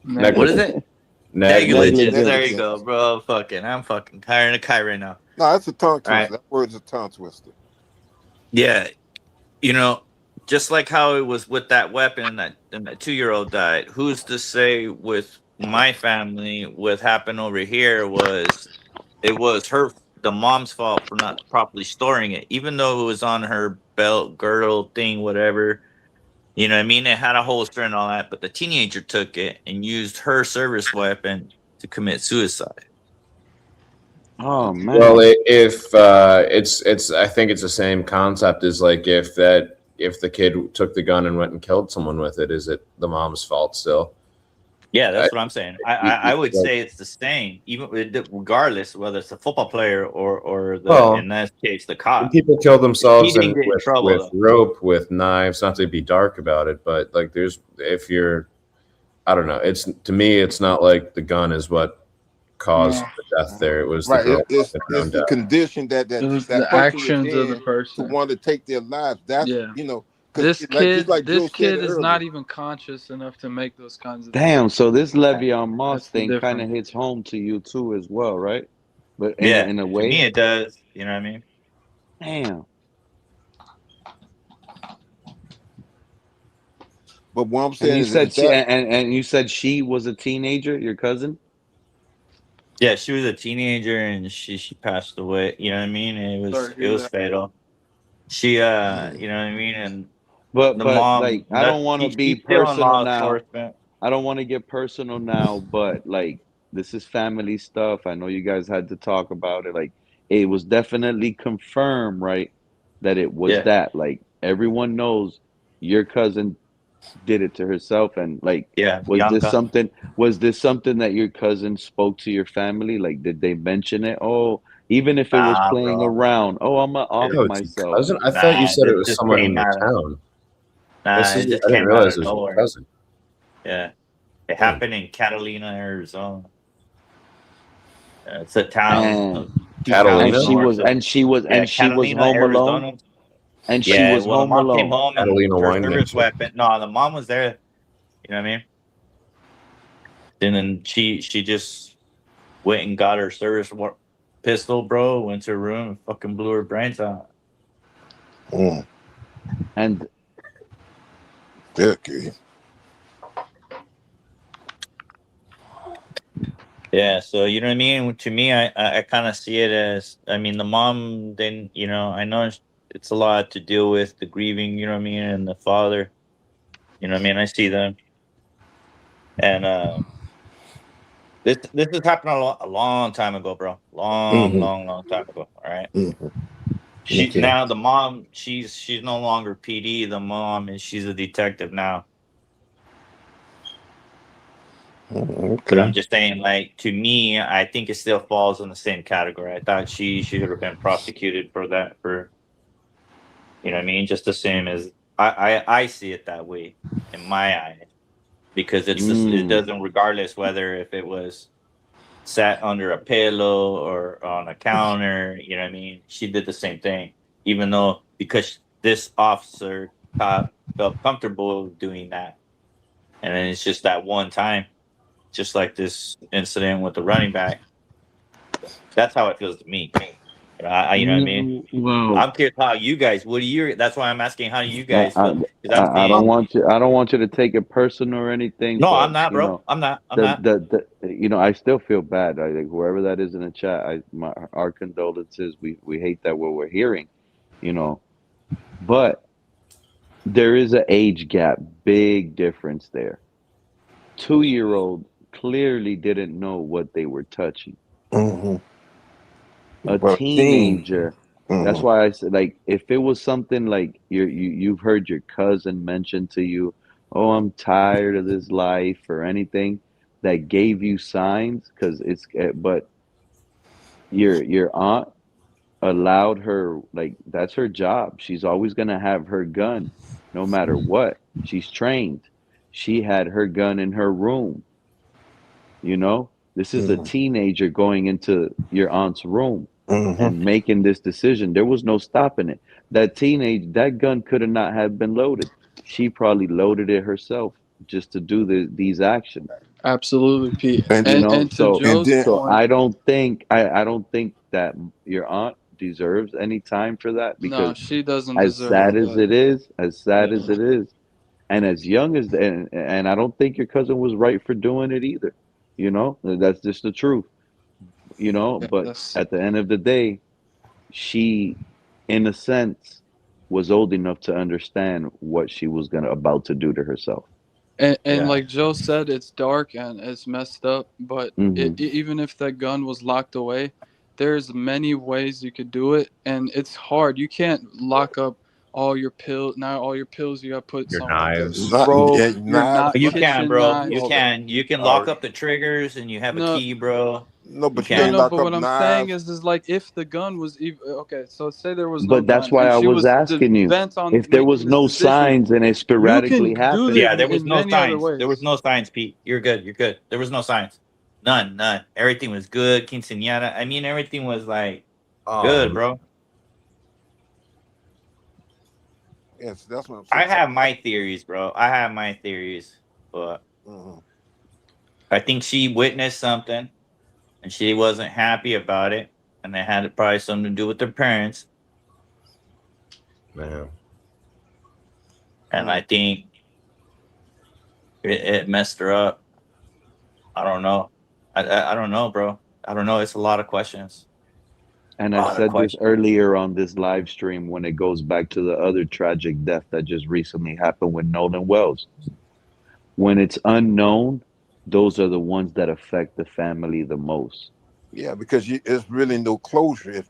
Negligence. What is it? Negligence. Negligence. There you go, bro. I'm fucking tired of Kai right now. No, that's a tongue twister. Right. That word's a tongue twister. Yeah, you know, just like how it was with that weapon and that 2-year-old died. Who's to say with my family, what happened over here it was the mom's fault for not properly storing it, even though it was on her belt, girdle thing, whatever. You know what I mean? It had a holster and all that, but the teenager took it and used her service weapon to commit suicide. Oh man. Well, if it's I think it's the same concept as, like, if the kid took the gun and went and killed someone with it, is it the mom's fault still? Yeah, that's what I'm saying. I would say it's the same, even regardless whether it's a football player or in that case the cop. People kill themselves He didn't get in trouble, with though. rope, with knives. Not to be dark about it, but, like, I don't know. It's, to me, it's not like the gun is what caused the death there. It was Right. the girl It's walking around the dead. condition that It was that the person actions was of the in person. to want to take their lives. That's you know, This just kid Joe said is earlier. not even conscious enough to make those kinds of Damn, decisions. so this Le'Veon Moss That's the thing kind of difference. hits home to you too as well, right? But Yeah, in a to way. me it does. You know what I mean? Damn. But what I'm And saying you is said she that and you said she was a teenager, your cousin? Yeah, she was a teenager and she passed away. You know what I mean? And it was fatal. She you know what I mean? And But the mom, like I don't want to be she's still in personal law now. enforcement. I don't want to get personal now, but like this is family stuff. I know you guys had to talk about it. Like it was definitely confirmed, right? That it was Yeah. that. Like everyone knows your cousin did it to herself, and like Yeah, was this Bianca. something that your cousin spoke to your family? Like did they mention it? Oh, even if it was Nah, playing bro. around, oh, I'm gonna off Oh, it's your myself. cousin? I thought you said it This was just someone in came the out of town. it just I didn't came out realize of it was your nowhere. cousin. Yeah. It happened in Catalina, Arizona. It's a town. And she was Catalina, home alone. Arizona. And she Yeah, was well, the home mom came alone. home and Catalina her wine service mixer. weapon. No, the mom was there. You know what I mean? And then she just went and got her service pistol, bro. Went to her room and fucking blew her brains out. And yeah, so you know what I mean. To me, I kind of see it as, I mean, the mom. Then I know it's a lot to deal with the grieving. You know what I mean, and the father. You know what I mean. I see them, and this has happened a long time ago, bro. Long time ago. All right. Now the mom, she's no longer PD. The mom she's a detective now. But I'm just saying, like, to me, I think it still falls in the same category. I thought she should have been prosecuted for that. You know what I mean? Just the same as I see it that way in my eyes, because it doesn't, regardless whether if it was sat under a pillow or on a counter. You know what I mean? She did the same thing, even though because this officer felt comfortable doing that, and then it's just that one time. Just like this incident with the running back. That's how it feels to me. You know what I mean? Well, I'm curious how you guys. What do you? That's why I'm asking how do you I, guys I feel? Because I'm I don't seeing. want you. I don't want you to take it personal or anything. No, But I'm not, bro. I'm not. I'm not. I still feel bad. Like whoever that is in the chat, our condolences. We hate that what we're hearing. You know, but there is an age gap, big difference there. 2-year-old clearly didn't know what they were touching. Mm-hmm. A Well, teen. teenager. That's Mm-hmm. why I said, like, if it was something like you've heard your cousin mention to you, "Oh, I'm tired of this life," or anything that gave you signs, because but your aunt allowed her, like, that's her job. She's always gonna have her gun, no matter what. She's trained. She had her gun in her room. This is a teenager going into your aunt's room Mm-hmm. and making this decision. There was no stopping it. That gun could have not have been loaded. She probably loaded it herself just to do these actions. Absolutely, Pete. And And to So and Joe's then point, I don't think that your aunt deserves any time for that, no, because she doesn't as deserve sad as that. it is, Yeah, and as young as and I don't think your cousin was right for doing it either. That's just the truth. yeah, But that's at the end of the day, she, in a sense, was old enough to understand what she was gonna about to do to herself. and Yeah. like Joe said, it's dark and it's messed up. But Hmm. even if that gun was locked away, there's many ways you could do it, and it's hard. You can't lock up all your pills. Now all your pills you got to put Your somewhere, knives. not bro. yeah, You're knives, not You but can, kitchen bro. You do knives. all that. can. You can All lock right. up the triggers, and you have a No, key, bro. No, You but you no, can't can. no. lock But up what I'm saying knives. is like if the gun was even okay. So say there was no But that's gun why and I she was was asking you, bent on if there was making this no decision. signs and it You sporadically can do happened. it Yeah, there was in no many other signs. There was ways. no signs, Pete. You're good. You're good. There was no signs. None. None. Everything was good. Quinceañera. I mean, everything was like good, Oh, bro. Yes, that's what I'm I saying. have my theories, bro. I have my theories, but Mhm. I think she witnessed something and she wasn't happy about it, and it had probably something to do with her parents. man. And I think it messed her up. I don't know. I don't know, bro. I don't know. It's a lot of questions. And A I've lot of said this questions. earlier on this live stream when it goes back to the other tragic death that just recently happened with Nolan Wells. When it's unknown, those are the ones that affect the family the most. Yeah, because it's really no closure if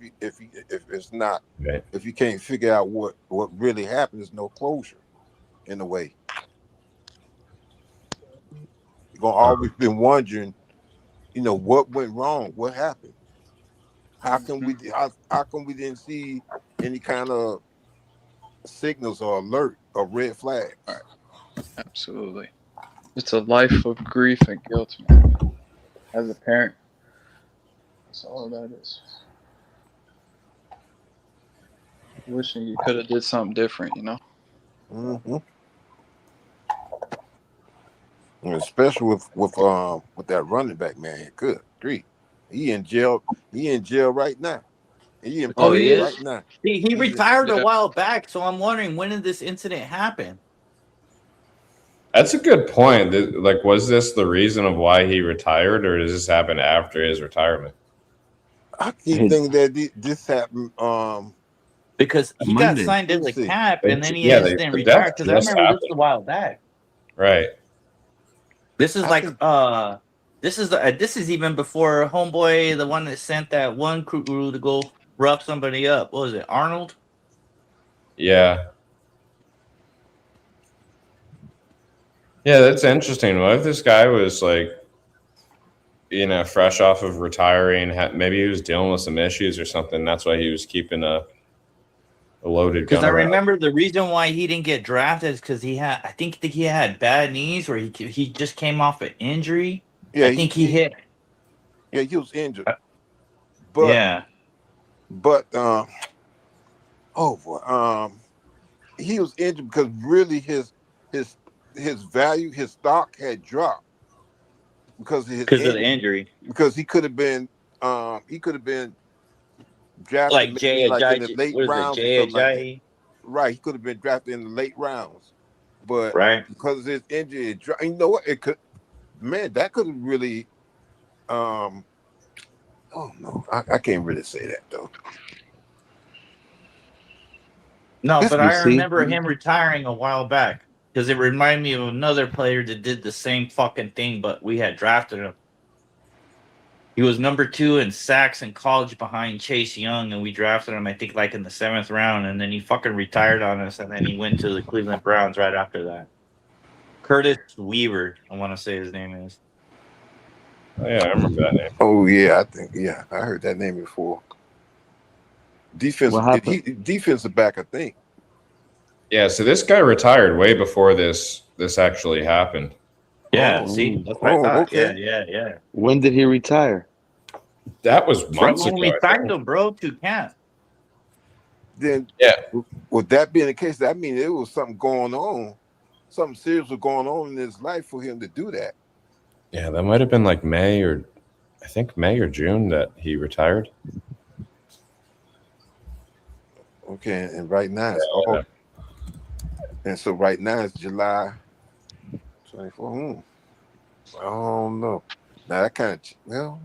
it's not Right. if you can't figure out what really happened. There's no closure in a way. You're gonna always Um, been wondering, what went wrong, what happened. How come Mhm. we didn't see any kind of signals or alert or red All flags? right, absolutely. It's a life of grief and guilt, man. As a parent, that's all that is. Wishing you could have did something different. Hmm. And especially with that running back, man. Good grief, he in jail. He in jail right now. He in Oh, Oh, he prison he right is? is. now. He He's in, retired a Yeah. while back, so I'm wondering when did this incident happen? that's a good point. Like, was this the reason of why he retired, or does this happen after his retirement? I keep His thinking that this happened. Because he got Monday. signed Let as me a see. cap and then he Yeah, instant the death retired. Because I just remember this a happened. while back. Right. This is I like think this is even before homeboy, the one that sent that one crew to go rough somebody up. What was it, Arnold? Yeah. Yeah, that's interesting. What if this guy was like, fresh off of retiring, maybe he was dealing with some issues or something. That's why he was keeping a loaded Because gun I around. remember the reason why he didn't get drafted is because I think that he had bad knees, or he just came off an injury. yeah, I think he hit. he was injured, uh, but Yeah, but oh boy, he was injured because really his his value, his stock had dropped because of his because of the injury. injury. Because he could have been drafted Like maybe like in the late what is it, rounds or something like that. Jay? Right, he could have been drafted in the late rounds, but Right. because of his injury, you know what? It could, man, that could have really. Oh no, I can't really say that though. No, but You I see? remember him retiring a while back because it reminded me of another player that did the same fucking thing, but we had drafted him. He was number 2 in sacks in college behind Chase Young, and we drafted him, I think, like in the 7th round, and then he fucking retired on us, and then he went to the Cleveland Browns right after that. Curtis Weaver, I want to say his name is. Oh, yeah, I remember that name. Oh yeah, I heard that name before. What happened? Defensive back, I think. Yeah, so this guy retired way before this actually happened. Yeah, see, that's what I thought. Okay. Yeah. When did he retire? That was From months when ago. we I signed think. him, bro, to camp. Then, Yeah. with that being the case, that means there was something going on, something serious was going on in his life for him to do that. Yeah, that might have been like May or June that he retired. Okay, and right now it's and so right now it's July 24. I don't know. Now that kind of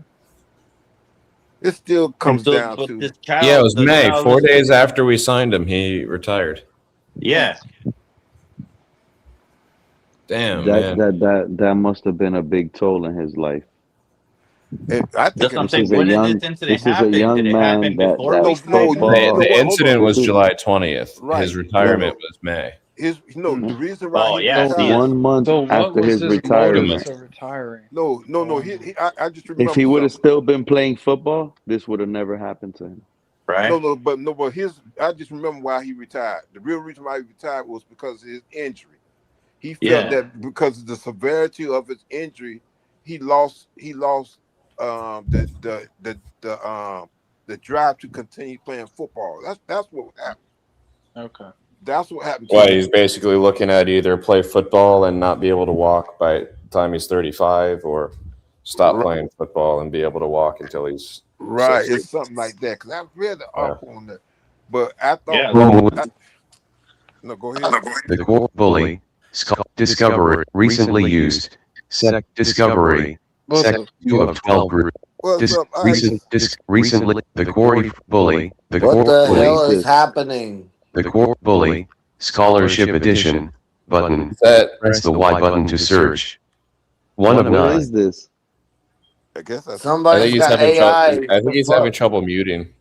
it still comes down to this child. Yeah, it was the May. child 4 is- days after we signed him, he retired. Yeah. Damn, man. That must have been a big toll in his life. I think That's what I'm This saying. is a When did young, this incident this is a happen? Did young it man happen that before we signed him? The incident was This is- July 20th. Right. His retirement was May. the reason why he yeah, retired. 1 month So what after was his his retirement. motive to retiring? No. I just remember If he would have something. still been playing football, this would have never happened to him. Right? But I just remember why he retired. The real reason why he retired was because of his injury. He felt that because of the severity of his injury, he lost the drive to continue playing football. That's what happened. Okay. That's what happened. Well, he's basically looking at either play football and not be able to walk by the time he's 35, or stop playing football and be able to walk until he's 60. It's something like that. Because I read the article on that, but I thought. No, go ahead. The core bully discovery recently used discovery section 2 of 12 group. Recently the core bully What the hell is happening? The core bully scholarship edition button. Press the Y button to search. One of What 9. is this? I guess that's Somebody's got AI. I think he's having trouble muting.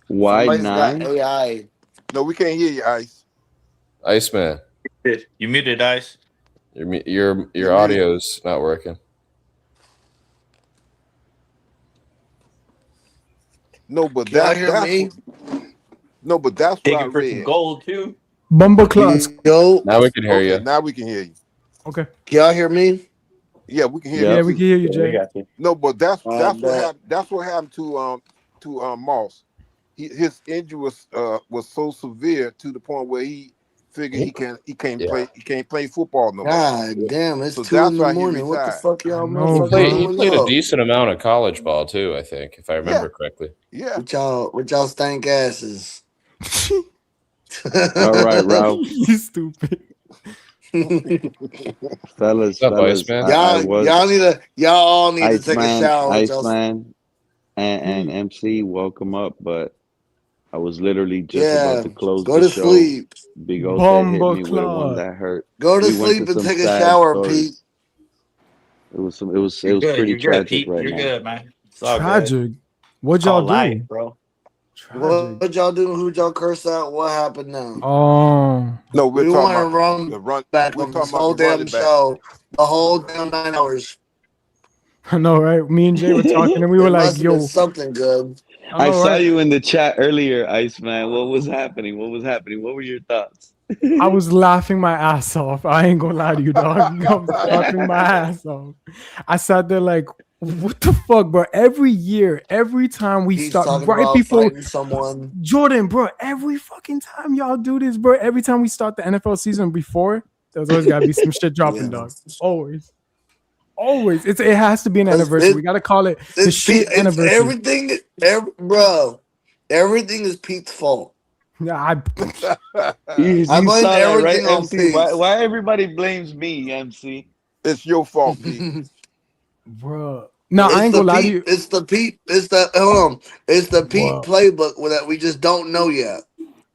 Somebody's got Y9? AI. No, we can't hear you, Ice. Iceman, You muted, Ice. your audio's not working. No, but Can y'all hear me? No, but that's what I Taking for some read. gold too. Bumbleclaws. Yo. Now we can hear you. Now we can hear you. Okay. Can y'all hear me? Yeah, we can hear you. Yeah, we can hear you, Jay. No, but that's what bet. happened. That's what happened to Moss. His injury was so severe to the point where he figured he can't play football no more. God damn, it's So 2 that's in why the he morning. What the retired. fuck y'all He motherfuckers played a doing up? decent amount of college ball too, I think, if I remember correctly. Yeah. With y'all stank asses. All right, Ralph. You stupid. Fellas, What's up, fellas. Iceman? y'all all need to take a shower. with y'all- Iceman, and MC, welcome up. But I was literally just Yeah, about to close go the to show. sleep. Bigote hit me with one that hurt. Go to We went sleep to and some take a sad shower, stories. Pete. It was You're good. pretty You're good, tragic Pete. right You're now. good, man. It's all Tragic. good. What'd It's y'all called do? life, bro. What y'all do? Who'd y'all curse out? What happened now? Oh. No, We we're want to talking run about the run. back We're of this talking whole about the running damn back. show. The whole damn 9 hours. I know, right? Me and Jay were talking and we were It like, must have been yo. something good. I know, saw right? you in the chat earlier, Iceman. What was happening? What were your thoughts? I was laughing my ass off. I ain't gonna lie to you, dog. I was laughing my ass off. I sat there like, what the fuck, bro? Every year, every time we He's start, talking right about before fighting someone. Jordan, bro, every fucking time y'all do this, bro. Every time we start the NFL season before, there's always gotta be some shit dropping, Yeah. dog. Always. Always. It has to be an anniversary. We got to call it the shit It's anniversary. everything, bro. Everything is Pete's fault. Yeah, I You blame saw that, right, everything on MC? Pete. Why everybody blames me, MC? It's your fault, Pete. Bro. No, I ain't gonna lie to you. It's the Pete Pete playbook that we just don't know yet.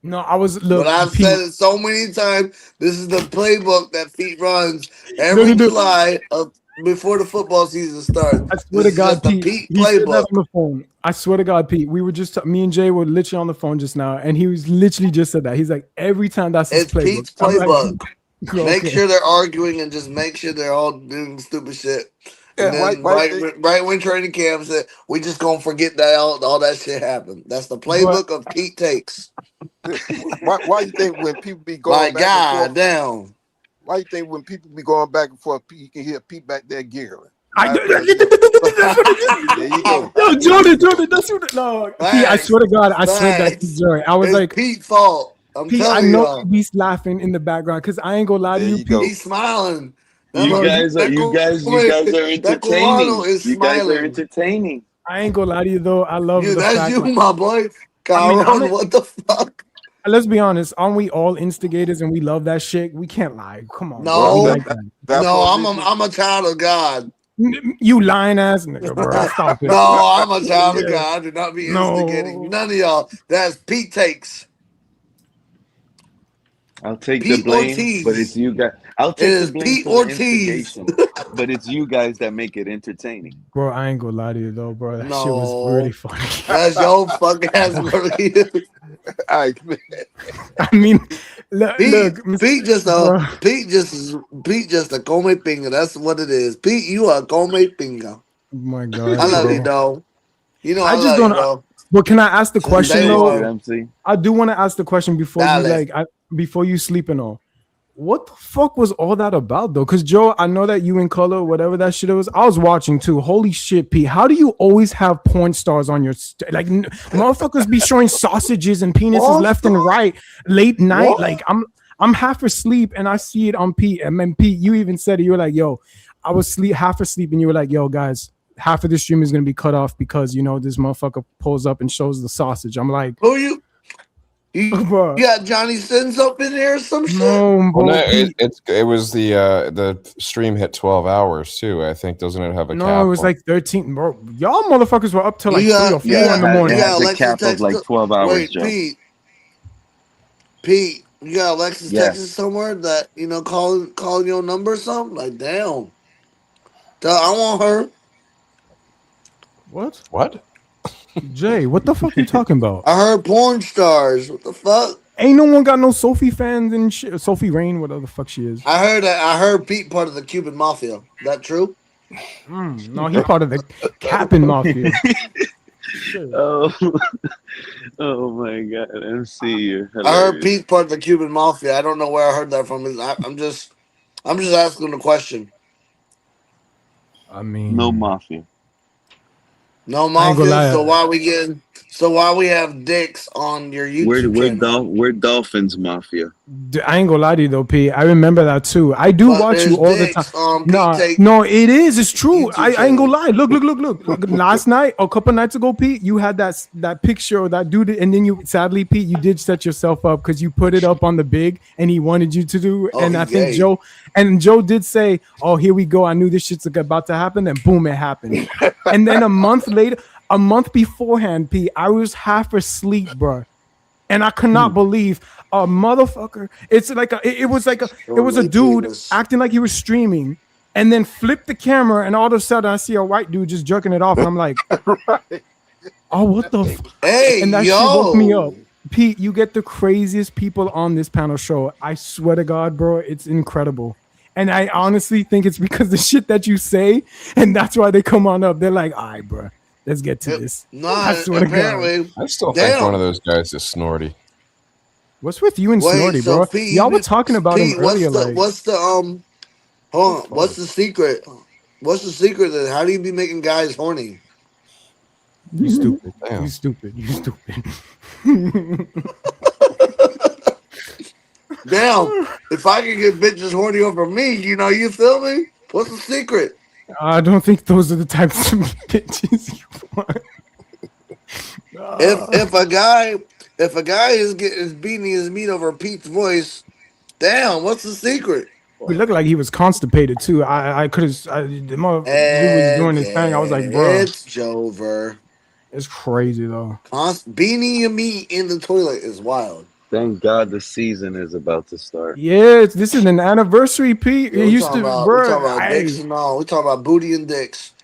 No, I was But I've Pete. said it so many times. This is the playbook that Pete runs every July before the football season starts. I swear to God, Pete, Pete he said that playbook. on the phone. I swear to God, Pete, we were just me and Jay were literally on the phone just now, and he was literally just said that. He's like, every time that's his playbook. Pete's playbook. Okay. Make sure they're arguing and just make sure they're all doing stupid shit. And then right when training camp said, we just gonna forget that all that shit happened. That's the playbook of Pete takes. Why you think when people be going back and forth? Damn. Why you think when people be going back and forth, you can hear Pete back there giggling? There you go. Yo, Jordan, that's what. No, Pete, I swear to God, I said that to Jerry. I was it's like, Pete's fault. Pete, I know he's laughing in the background because I ain't gonna lie to you, Pete. He's smiling. You guys are entertaining. You guys are entertaining. I ain't gonna lie to you though. I love the that's fact you, like, my boy. What the fuck? Let's be honest. Aren't we all instigators and we love that shit? We can't lie. Come on. No, bro. I'm a child of God. You lying ass nigga, bro. Stop it. No, I'm a child of God. Do not be instigating. None of y'all. That's Pete takes. I'll take the blame, but it's you guys. I'll take the blame for the instigation, but it's you guys that make it entertaining. Bro, I ain't gonna lie to you though, bro. That shit was really funny. That's your fucking ass, bro. I mean, look, Pete just a come pinga. That's what it is. Pete, you a come pinga. Oh my God, I love you, though. You know I just love don't. you, bro. But can I ask the question though? MC. I do want to ask the question before before you sleep and all. What the fuck was all that about though? Because Joe, I know that you in color, whatever that shit was. I was watching too. Holy shit, Pete! How do you always have porn stars on your motherfuckers be showing sausages and penises left and right late night? What? Like I'm half asleep and I see it on Pete. And then Pete, you even said it. You were like, "Yo, I was half asleep," and you were like, "Yo, guys, half of the stream is gonna be cut off because this motherfucker pulls up and shows the sausage." I'm like, "Who you? You got Johnny Sins up in there or some shit?" No, bro. Well, no, it was the stream hit 12 hours too. I think doesn't it have a cap? No, it was like 13. Bro, y'all motherfuckers were up till like 3 or 4 in the morning. It has a cap of like 12 hours. Wait, Joe. Pete, you got Alexis Texas somewhere that calling your number or something? Like, damn. I want her. What? Jay, what the fuck you talking about? I heard porn stars. What the fuck? Ain't no one got no Sophie fans and shit. Sophie Rain, whatever the fuck she is. I heard Pete part of the Cuban mafia. That true? No, he part of the Cap'n mafia. Oh my God, MC, you're hilarious. I heard Pete part of the Cuban mafia. I don't know where I heard that from. I'm just asking the question. I mean, no mafia. No mafia. So why we have dicks on your YouTube channel? We're Dolphins mafia. I ain't gonna lie to you though, P. I remember that too. I do watch you all the time. No, it is. It's true. I ain't gonna lie. Look. Last night, a couple nights ago, Pete, you had that picture of that dude, and then you sadly, Pete, you did set yourself up because you put it up on the big, and he wanted you to do. And I think Joe did say, "Oh, here we go. I knew this shit's about to happen," and boom, it happened. And then a month beforehand, Pete, I was half asleep, bro, and I could not believe a motherfucker. It was a dude acting like he was streaming, and then flipped the camera, and all of a sudden I see a white dude just jerking it off, and I'm like, "Oh, what the?" Hey, and that shit woke me up. Pete, you get the craziest people on this panel show. I swear to God, bro, it's incredible. And I honestly think it's because the shit that you say, and that's why they come on up. They're like, "All right, bro, let's get to this." I swear to God. I still think one of those guys is Snorty. What's with you and Snorty, bro? Pete, y'all were talking about Pete, him earlier. What's the secret? What's the secret? How do you be making guys horny? You stupid. You stupid. Damn, if I can get bitches horny over me, you feel me? What's the secret? I don't think those are the types of bitches you want. If a guy is beating his meat over Pete's voice, damn, what's the secret? He looked like he was constipated too. I could have. The dude was doing his thing. I was like, bro, It's Jover. it's crazy though. Beating your meat in the toilet is wild. Thank God the season is about to start. Yeah, this is an anniversary, Pete. Yeah, It we used to, talking bro. about dicks and all. We talking about booty and dicks.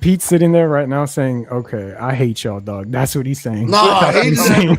Pete's sitting there right now saying, "Okay, I hate y'all, dog." That's what he's saying. Nah, That's what he's saying.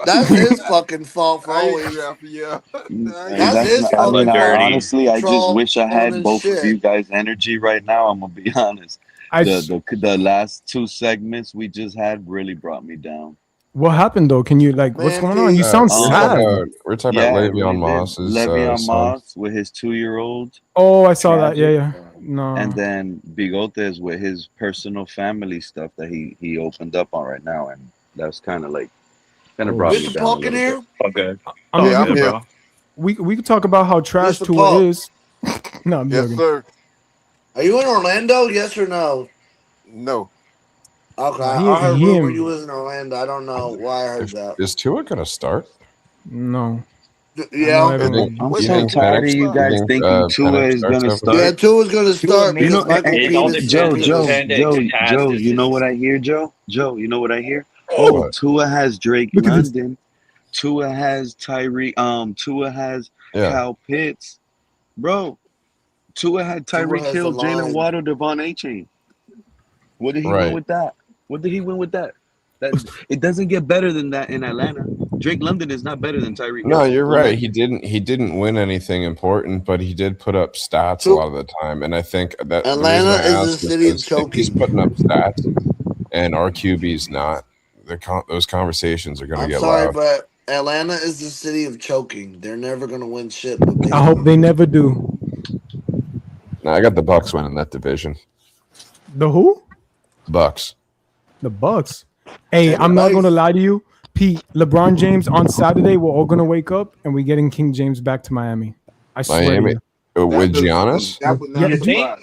that's his fucking fault for always. That's his I mean, fucking fault. honestly, I just Troll wish I on had his both shit. of you guys' energy right now. I'm gonna be honest. The last two segments we just had really brought me down. What happened though? Can you what's going on? You sound sad. We're talking about it Le'Veon did. Moss's Le'Veon son. Moss with his 2-year-old. Oh, I saw that. Yeah. No. And then Bigotes with his personal family stuff that he opened up on right now, and that's kind of brought me down a little bit. Okay. I mean, I'm here. we could talk about how trash Mr. Tua Paul. is. No, I'm joking. sir. Are you in Orlando? Yes or no? No. Okay, He- I heard he rumor and- you was in Orlando. I don't know why I heard that. Is Tua going to start? No. Yeah, I'm so tired of you guys thinking Tua is gonna start. Yeah, Tua's gonna start You know, because Michael Penix. Joe, you know what I hear, Joe? Joe, you know what I hear? Oh, What? Tua has Drake Look at this. London. Tua has Tyree. Tua has Kyle Pitts. Bro, Tua had Tyreek has Hill, the Jalen line. Waddle, Devon A-Chain. What did he Right. win with that? What did he win with that? It doesn't get better than that in Atlanta. Drake London is not better than Tyreek Hill. No, you're right. He didn't win anything important, but he did put up stats a lot of the time. And I think that Atlanta the reason I is ask the city of is if he's choking. putting up stats and our QB's not, those conversations are going to I'm get sorry, loud. but Atlanta is the city of choking. They're never gonna win shit. But they I hope they never do. No, I got the Bucks winning that division. The who? Bucks. The Bucks. Hey, I'm not going to lie to you, Pete. LeBron James on Saturday, we're all going to wake up and we're getting King James back to Miami. I swear to Miami you. with Giannis. That would not surprise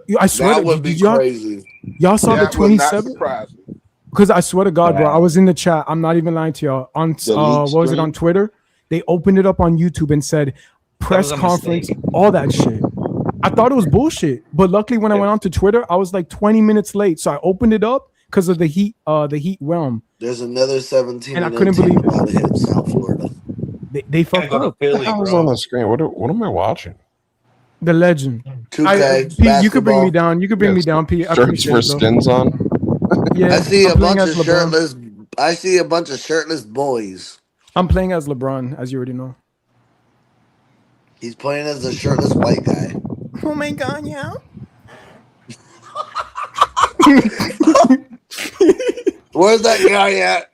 me. I swear That to would be did y'all, crazy. y'all saw the That would not 27? surprise me. Because I swear to God, bro, I was in the chat. I'm not even lying to y'all. On what was it on Twitter? They opened it up on YouTube and said press a conference, mistake. all that shit. I thought it was bullshit, but luckily when I went on to Twitter, I was like 20 minutes late, so I opened it up because of the heat realm. There's another 17 And I couldn't believe it. about to hit South Florida. They fucked up. What the hell's on the screen? What am I watching? The legend. 2K, Pete, you could bring me basketball. down. You could bring me down, Pete. I Shirts appreciate for it, though. skins on. Yeah, I see a I'm playing bunch as of LeBron. shirtless. I see a bunch of shirtless boys. I'm playing as LeBron, as you already know. He's playing as a shirtless white guy. Oh my God, yeah. Where's that guy at?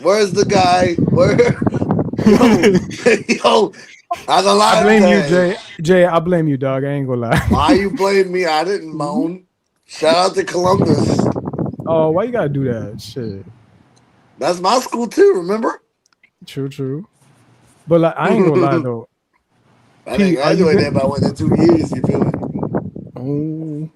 Where's the guy? Where? Yo, I gonna lie. I blame you, Jay. Jay, I blame you, dog. I ain't gonna lie. Why you blame me? I didn't moan. Shout out to Columbus. Oh, why you gotta do that? Shit. That's my school too. Remember? True. But like, I ain't gonna lie though. I didn't graduate there, but I went there 2 years. You feel me? Oh,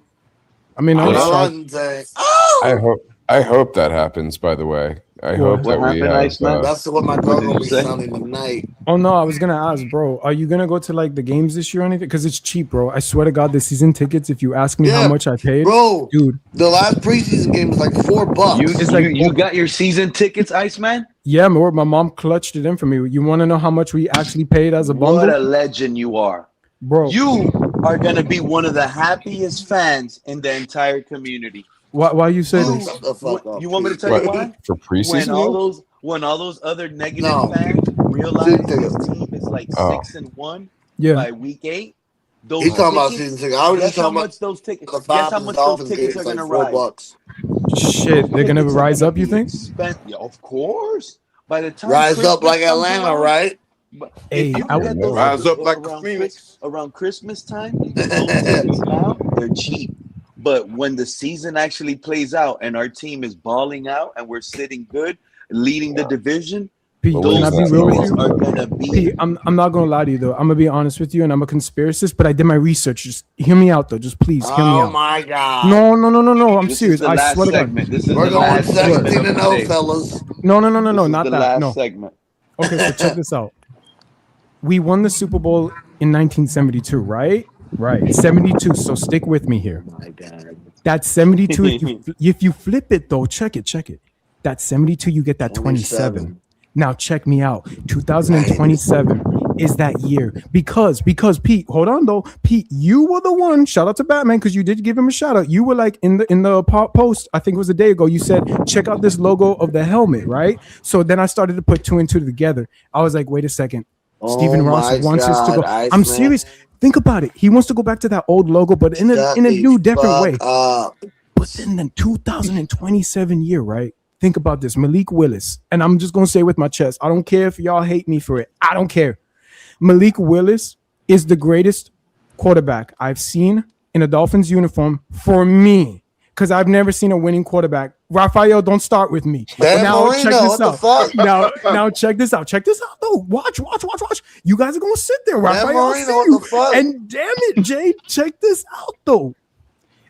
I mean, I'm All shocked. I'm saying. Oh! I hope that happens. By the way, I hope that we have. That's what my girl gonna be sounding tonight. Oh no, I was gonna ask, bro. Are you gonna go to like the games this year or anything? Because it's cheap, bro. I swear to God, the season tickets. If you ask me how much I paid, bro, dude, the last preseason game was like $4. You got your season tickets, Iceman? yeah, my mom clutched it in for me. You want to know how much we actually paid as a bundle? What a legend you are, bro. You are gonna be one of the happiest fans in the entire community. Why you say this? You want me to tell you why? For preseason? When all those other negative fans realize this team is like 6-1 by week 8. Those He's talking about tickets, season tickets. I was guess just how talking much about those tickets. the Guess how much those Dolphins tickets games are like gonna rise. $4. Shit, they're gonna rise up. You think? Yeah, of course. By the time Rise up Christmas like comes Atlanta, around, right? Hey, Rise up like Phoenix. Around Christmas time, you get those tickets now, they're cheap. But when the season actually plays out and our team is balling out and we're sitting good, leading the division, Pete, What can I was be that real with noise? you? Are gonna be. Pete, I'm not gonna lie to you though. I'm gonna be honest with you, and I'm a conspiracist, but I did my research. Just hear me out though. Just please hear me Oh out. my God. No. I'm This is serious. the I last swear to God. segment. This is We're the going last segment 17 of and the 0, day. fellas. No, This is not the that. last No. segment. Okay, so check this out. We won the Super Bowl in 1972, right? Right. 72. So stick with me here. Oh my God. That 72, if you flip it though, check it. That 72, you get that 27. 27. Now check me out. 2027 is that year because Pete, hold on though. Pete, you were the one. Shout out to Batman because you did give him a shout out. You were like in the post. I think it was a day ago. You said check out this logo of the helmet, right? So then I started to put two and two together. I was like, wait a second. Oh Steven Ross my wants us to God, go. I'm Iceman. serious. Think about it. He wants to go back to that old logo, but in Shut a the new, different fuck way. up. But then the 2027 year, right? Think about this. Malik Willis. And I'm just going to say with my chest, I don't care if y'all hate me for it. I don't care. Malik Willis is the greatest quarterback I've seen in a Dolphins uniform for me. Because I've never seen a winning quarterback. Raphael, don't start with me. Dan Now Marino, check this what the out. fuck? Now check this out. Check this out though. Watch. You guys are gonna sit there. Raphael, I'll Marino, see what you. the fuck? And damn it, Jay, check this out though.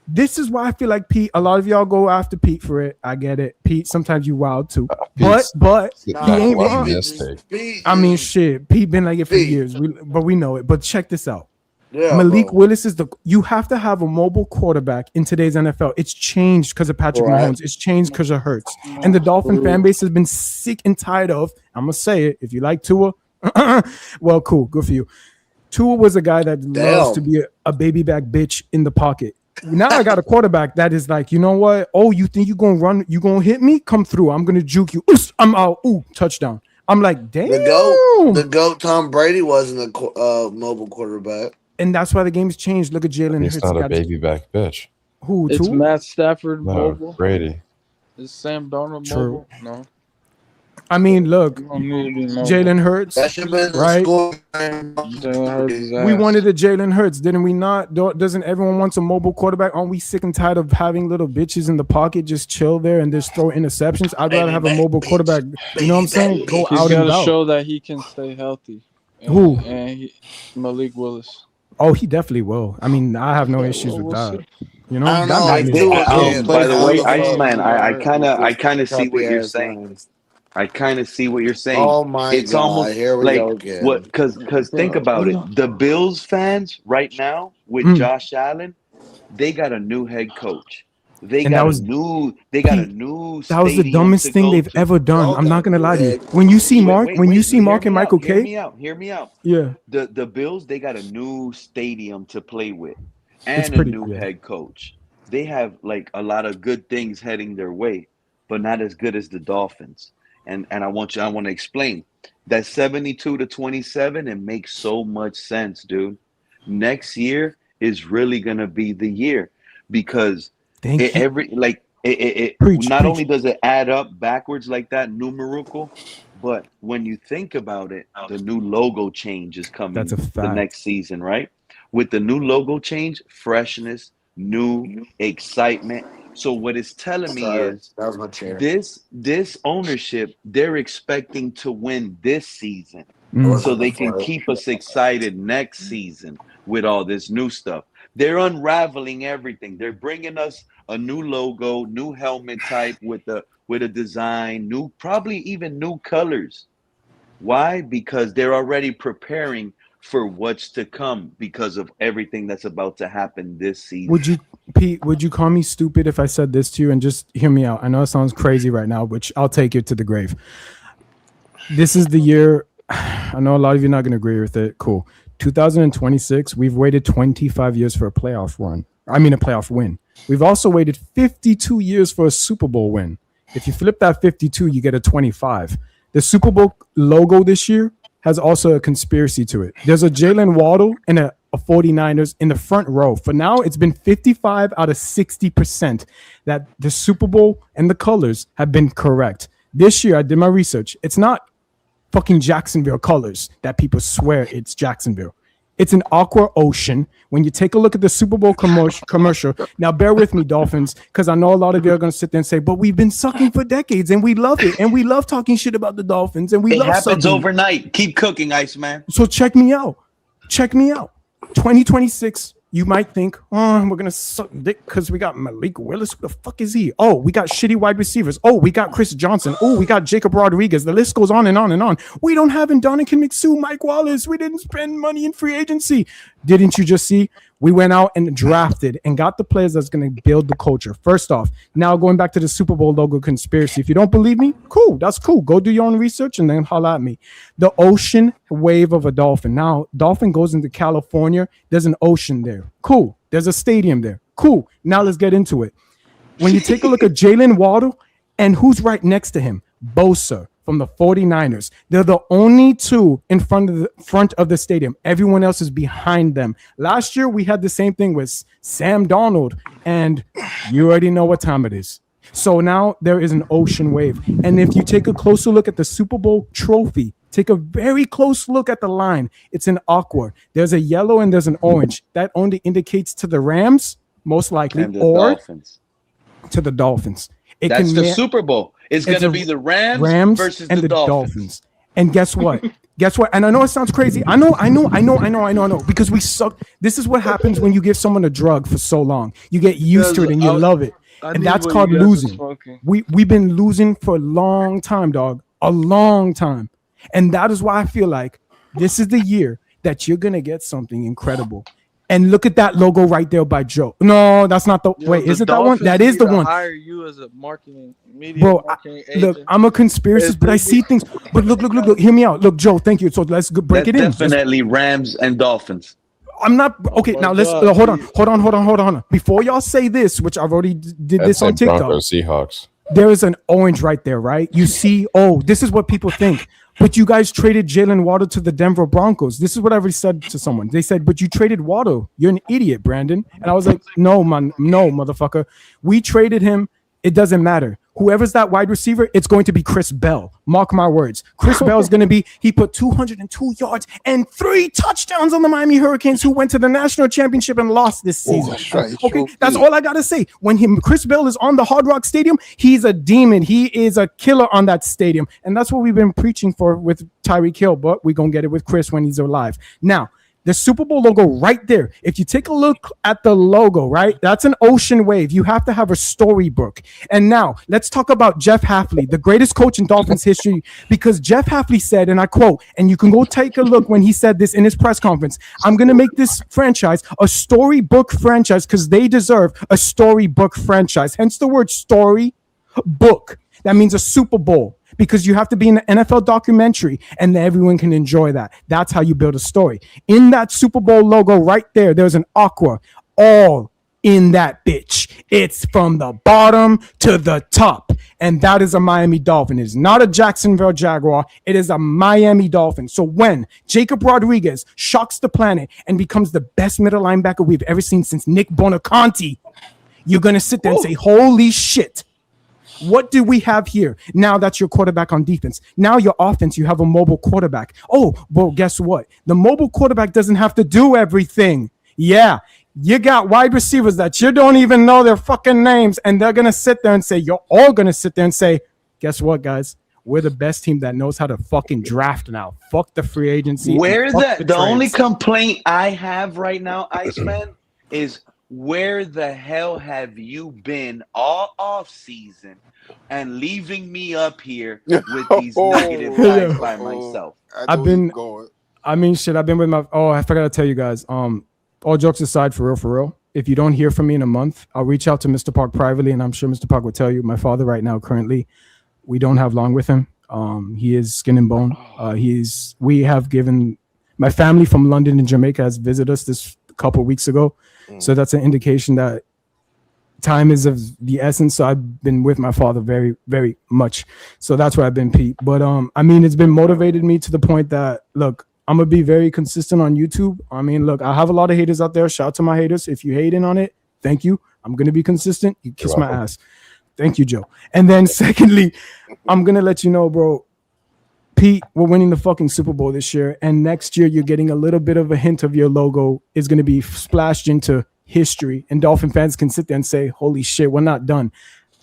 This is why I feel like Pete. A lot of y'all go after Pete for it. I get it, Pete. Sometimes you wild too, but he ain't wrong. I mean, shit. Pete been like it for years, but we know it. But check this out. Yeah, Malik bro. Willis is you have to have a mobile quarterback in today's NFL. It's changed because of Patrick Mahomes. It's changed because of Hurts. And the Dolphin fan base has been sick and tired of, I'm going to say it, if you like Tua, well, cool, good for you. Tua was a guy that loves to be a baby back bitch in the pocket. Now I got a quarterback that is like, you know what? Oh, you think you're going to run? You're going to hit me? Come through. I'm going to juke you. Oops, I'm out. Ooh, touchdown. I'm like, damn. The GOAT Tom Brady wasn't a mobile quarterback. And that's why the game's changed. Look at Jalen Hurts. He's not a baby back bitch. Who? It's Tua? Matt Stafford No, mobile. Brady. Is Sam Darnold True. mobile? No. I mean, look, You don't need to be mobile. Jalen Hurts, That should have been right? Jalen Hurts is We ass. wanted a Jalen Hurts, didn't we not? Doesn't everyone want a mobile quarterback? Aren't we sick and tired of having little bitches in the pocket just chill there and just throw interceptions? I'd rather have a mobile quarterback. You know what I'm saying? Go He's out and got to about. show that he can stay healthy. Who? Malik Willis. Oh, he definitely will. I mean, I have no issues with that. You know, I don't that know. might be- By the way, I Iceman, I kind of see what you're saying. I kind of see what you're saying. Oh my it's God, almost here we like go again. what because think about it. The Bills fans right now with Josh Allen, they got a new head coach. They And got that a was- new That was the dumbest thing they've ever done. I'm not gonna lie to you. When you see Mark, you see Mark and Michael Hear K, me out. yeah, The Bills, they got a new stadium to play with It's and a pretty new good. head coach. They have like a lot of good things heading their way, but not as good as the Dolphins. And I want to explain that 72 to 27. It makes so much sense, dude. Next year is really gonna be the year because Thank you. it Preach, not preach. only does it add up backwards like that numerical, but when you think about it, the new logo change is coming That's a the fact. next season, right? With the new logo change, freshness, new excitement. So what it's telling me Sorry, is that was my chair. this ownership, they're expecting to win this season so they can keep us excited next season with all this new stuff. They're unraveling everything. They're bringing us a new logo, new helmet type with a design, new, probably even new colors. Why? Because they're already preparing for what's to come because of everything that's about to happen this season. Would you, Pete? Would you call me stupid if I said this to you? And just hear me out. I know it sounds crazy right now, which I'll take it to the grave. This is the year. I know a lot of you are not going to agree with it. Cool. 2026. We've waited 25 years for a playoff run. I mean, a playoff win. We've also waited 52 years for a Super Bowl win. If you flip that 52, you get a 25. The Super Bowl logo this year has also a conspiracy to it. There's a Jalen Waddle and a 49ers in the front row. For now, it's been 55 out of 60% that the Super Bowl and the colors have been correct. This year, I did my research. It's not fucking Jacksonville colors that people swear it's Jacksonville. It's an aqua ocean. When you take a look at the Super Bowl commercial, now bear with me, Dolphins, because I know a lot of you are going to sit there and say, but we've been sucking for decades and we love it. And we love talking shit about the Dolphins and we It love happens sucking. overnight. Keep cooking, Iceman. So check me out. 2026, you might think, oh, we're going to suck dick because we got Malik Willis. Who the fuck is he? Oh, we got shitty wide receivers. Oh, we got Chris Johnson. Oh, we got Jacob Rodriguez. The list goes on and on and on. We don't have Ndamukong McSue, Mike Wallace. We didn't spend money in free agency. Didn't you just see? We went out and drafted and got the players that's going to build the culture. First off, now going back to the Super Bowl logo conspiracy. If you don't believe me, cool. That's cool. Go do your own research and then holla at me. The ocean wave of a dolphin. Now, dolphin goes into California. There's an ocean there. Cool. There's a stadium there. Cool. Now let's get into it. When you take a look at Jalen Waddle and who's right next to him, Bosa from the 49ers. They're the only two in front of the stadium. Everyone else is behind them. Last year, we had the same thing with Sam Darnold, and you already know what time it is. So now there is an ocean wave. And if you take a closer look at the Super Bowl trophy, take a very close look at the line. It's an aqua. There's a yellow and there's an orange. That only indicates to the Rams, most likely, or Dolphins. To the Dolphins. That's the Super Bowl. It's going to be the Rams versus and the Dolphins. And guess what? Guess what? And I know it sounds crazy. I know. Because we suck. This is what happens when you give someone a drug for so long. You get used to it and you love it. And that's called losing. We've been losing for a long time, dog. A long time. And that is why I feel like this is the year that you're going to get something incredible. And look at that logo right there by Joe. No, that's not the wait. Is it that one? That is the one. Hire you as a media marketing agent. Look, I'm a conspiracist, but I see things. But look. Hear me out. Look, Joe. Thank you. So let's break it in. Definitely Rams and Dolphins. I'm not okay. Now let's hold on. Before y'all say this, which I've already did this on TikTok. Broncos, Seahawks. There is an orange right there, right? You see, this is what people think. But you guys traded Jalen Waddle to the Denver Broncos. This is what I already said to someone. They said, but you traded Waddle. You're an idiot, Brandon. And I was like, no, man, no, motherfucker. We traded him. It doesn't matter. Whoever's that wide receiver, it's going to be Chris Bell. Mark my words. Chris Bell is going to be, he put 202 yards and 3 touchdowns on the Miami Hurricanes, who went to the national championship and lost this season. That's right. Okay, that's all I got to say. When Chris Bell is on the Hard Rock Stadium, he's a demon. He is a killer on that stadium. And that's what we've been preaching for with Tyreek Hill, but we're going to get it with Chris when he's alive. Now, the Super Bowl logo right there. If you take a look at the logo, right, that's an ocean wave. You have to have a storybook. And now let's talk about Jeff Hafley, the greatest coach in Dolphins history, because Jeff Hafley said, and I quote, and you can go take a look when he said this in his press conference, I'm going to make this franchise a storybook franchise because they deserve a storybook franchise. Hence the word story book. That means a Super Bowl. Because you have to be in an NFL documentary and everyone can enjoy that. That's how you build a story. In that Super Bowl logo right there, there's an aqua all in that bitch. It's from the bottom to the top. And that is a Miami Dolphin. It is not a Jacksonville Jaguar. It is a Miami Dolphin. So when Jacob Rodriguez shocks the planet and becomes the best middle linebacker we've ever seen since Nick Bonaconte, you're going to sit there and say, holy shit. What do we have here? Now that's your quarterback on defense. Now your offense, you have a mobile quarterback. Oh, well, guess what? The mobile quarterback doesn't have to do everything. Yeah, you got wide receivers that you don't even know their fucking names, and they're going to sit there and say, you're all going to sit there and say, guess what, guys? We're the best team that knows how to fucking draft now. Fuck the free agency. Where's that? The only complaint I have right now, Iceman, is where the hell have you been all off season and leaving me up here with these negative guys by myself? I've been with my, I forgot to tell you guys, all jokes aside, for real, if you don't hear from me in a month, I'll reach out to Mr. Park privately, and I'm sure Mr. Park will tell you, my father right now, currently, we don't have long with him. He is skin and bone. We have given, my family from London and Jamaica has visited us this couple weeks ago. So that's an indication that time is of the essence. So I've been with my father very, very much. So that's where I've been, Pete. But I mean, it's been motivated me to the point that, look, I'm gonna be very consistent on YouTube. I mean, look, I have a lot of haters out there. Shout out to my haters. If you hating on it, thank you. I'm gonna be consistent. You kiss my ass. Thank you, Joe. And then secondly, I'm gonna let you know, bro, Pete, we're winning the fucking Super Bowl this year, and next year you're getting a little bit of a hint of your logo is going to be splashed into history, and Dolphin fans can sit there and say, "Holy shit, we're not done."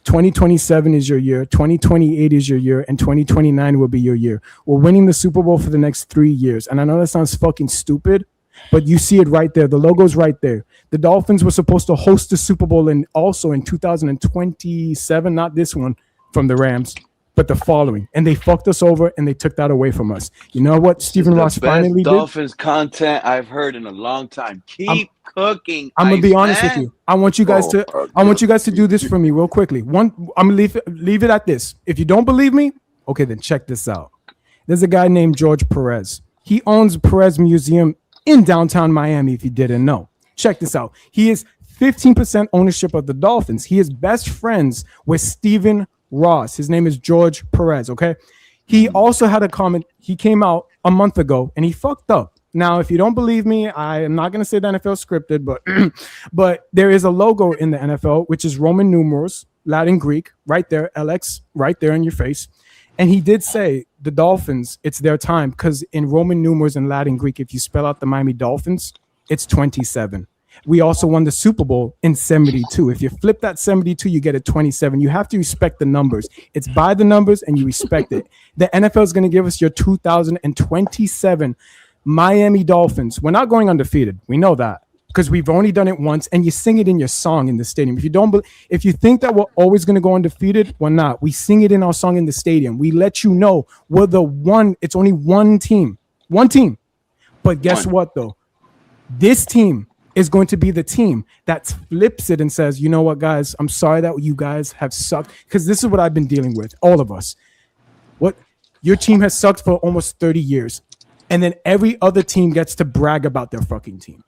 2027 is your year, 2028 is your year, and 2029 will be your year. We're winning the Super Bowl for the next 3 years, and I know that sounds fucking stupid, but you see it right there. The logo's right there. The Dolphins were supposed to host the Super Bowl also in 2027, not this one from the Rams, but the following, and they fucked us over and they took that away from us. You know what Stephen Ross finally did? Dolphins content I've heard in a long time. Keep cooking. I'm gonna be honest with you. I want you guys to do this for me real quickly. I'm gonna leave it at this. If you don't believe me, okay, then check this out. There's a guy named George Perez. He owns Perez Museum in downtown Miami. If you didn't know, check this out. He is 15% ownership of the Dolphins. He is best friends with Stephen Ross. His name is George Perez. Okay. He also had a comment. He came out a month ago and he fucked up. Now, if you don't believe me, I am not going to say the NFL scripted, but there is a logo in the NFL, which is Roman numerals, Latin, Greek, right there, LX, right there in your face. And he did say the Dolphins, it's their time, because in Roman numerals and Latin, Greek, if you spell out the Miami Dolphins, it's 27. We also won the Super Bowl in 72. If you flip that 72, you get a 27. You have to respect the numbers. It's by the numbers and you respect it. The NFL is going to give us your 2027 Miami Dolphins. We're not going undefeated. We know that because we've only done it once, and you sing it in your song in the stadium. If you think that we're always going to go undefeated, we're not. We sing it in our song in the stadium. We let you know we're the one. It's only one team. But guess what, though? This team is going to be the team that flips it and says, you know what, guys, I'm sorry that you guys have sucked, because this is what I've been dealing with, all of us. What your team has sucked for almost 30 years, and then every other team gets to brag about their fucking team.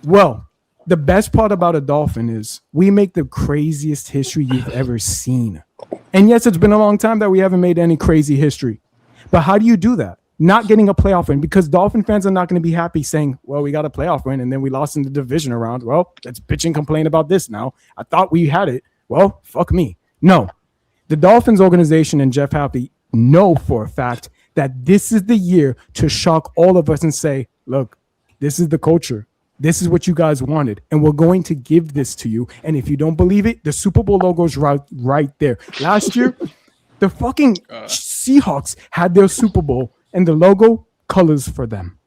Well, the best part about a Dolphin is we make the craziest history you've ever seen. And yes, it's been a long time that we haven't made any crazy history. But how do you do that? Not getting a playoff win, because Dolphin fans are not going to be happy saying, well, we got a playoff win and then we lost in the division round. Well, let's bitch and complain about this now. I thought we had it. Well, fuck me. No. The Dolphins organization and Jeff Happy know for a fact that this is the year to shock all of us and say, look, this is the culture. This is what you guys wanted, and we're going to give this to you. And if you don't believe it, the Super Bowl logo is right there. Last year, the fucking Seahawks had their Super Bowl and the logo colors for them.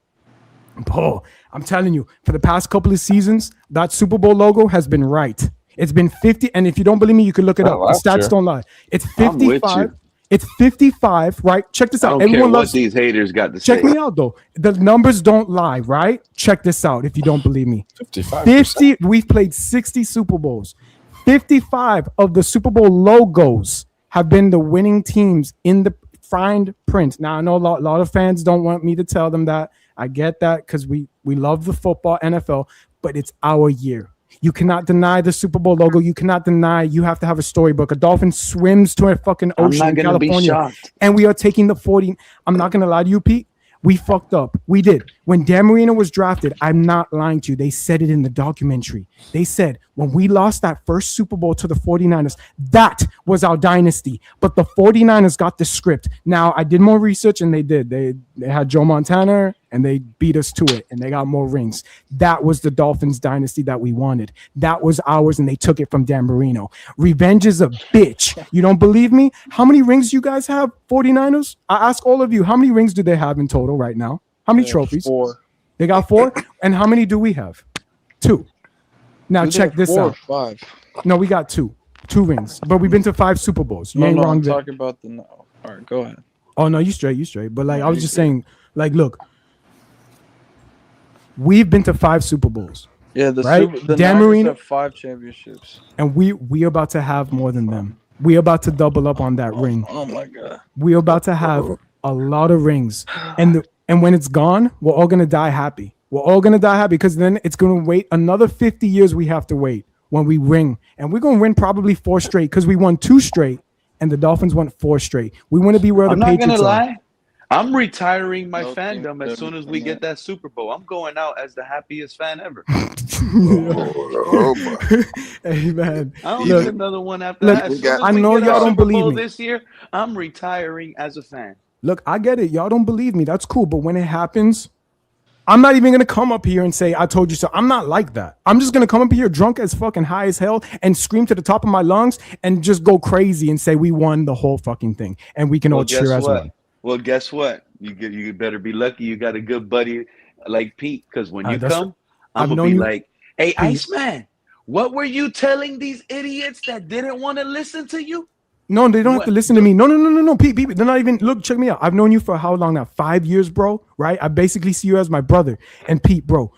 Oh, I'm telling you, for the past couple of seasons, that Super Bowl logo has been right. It's been 50, and if you don't believe me, you can look it up. The stats don't lie. It's 55. It's 55, right? Check this out. I don't care what these haters got to say. Check me out, though. The numbers don't lie, right? Check this out if you don't believe me. 50. We've played 60 Super Bowls. 55 of the Super Bowl logos have been the winning teams in the fine print. Now, I know a lot of fans don't want me to tell them that. I get that because we love the football, NFL, but it's our year. You cannot deny the Super Bowl logo. You cannot deny you have to have a storybook. A dolphin swims to a fucking ocean in California. And we are taking the 40. I'm not going to lie to you, Pete. We fucked up. We did. When Dan Marino was drafted, I'm not lying to you. They said it in the documentary. They said when we lost that first Super Bowl to the 49ers, that was our dynasty. But the 49ers got the script. Now, I did more research, and they did. They had Joe Montana, and they beat us to it, and they got more rings. That was the Dolphins dynasty that we wanted. That was ours, and they took it from Dan Marino. Revenge is a bitch. You don't believe me? How many rings you guys have, 49ers? I ask all of you, how many rings do they have in total right now? How many trophies? 4. They got 4? And how many do we have? 2. Now check this out. 5. No, we got 2. 2 rings. But we've been to 5 Super Bowls. You ain't wrong I'm there. talking about the no. All right, go ahead. Oh, no, you straight. But I was just saying, look, we've been to 5 Super Bowls. Yeah, the Dan Marino have 5 championships. And we're about to have more than them. We're about to double up on that ring. Oh my God. We're about to have a lot of rings. And when it's gone, we're all going to die happy. We're all going to die happy because then it's going to wait another 50 years we have to wait when we ring. And we're going to win probably 4 straight because we won 2 straight and the Dolphins won 4 straight. We want to be where the Patriots are. I'm not going to lie. I'm retiring my fandom as soon as we get that Super Bowl. I'm going out as the happiest fan ever. Hey, man. I don't need another one after that. I know y'all don't believe me. This year, I'm retiring as a fan. Look, I get it. Y'all don't believe me. That's cool. But when it happens, I'm not even gonna come up here and say I told you so. I'm not like that. I'm just gonna come up here drunk as fucking high as hell and scream to the top of my lungs and just go crazy and say we won the whole fucking thing and we can all cheer as one. Well, guess what? You better be lucky. You got a good buddy like Pete, because when you come, I'm gonna be like, "Hey, Iceman, what were you telling these idiots that didn't want to listen to you?" No, they don't have to listen to me. No. Pete, they're not even, look, check me out. I've known you for how long now? 5 years, bro, right? I basically see you as my brother. And Pete, bro,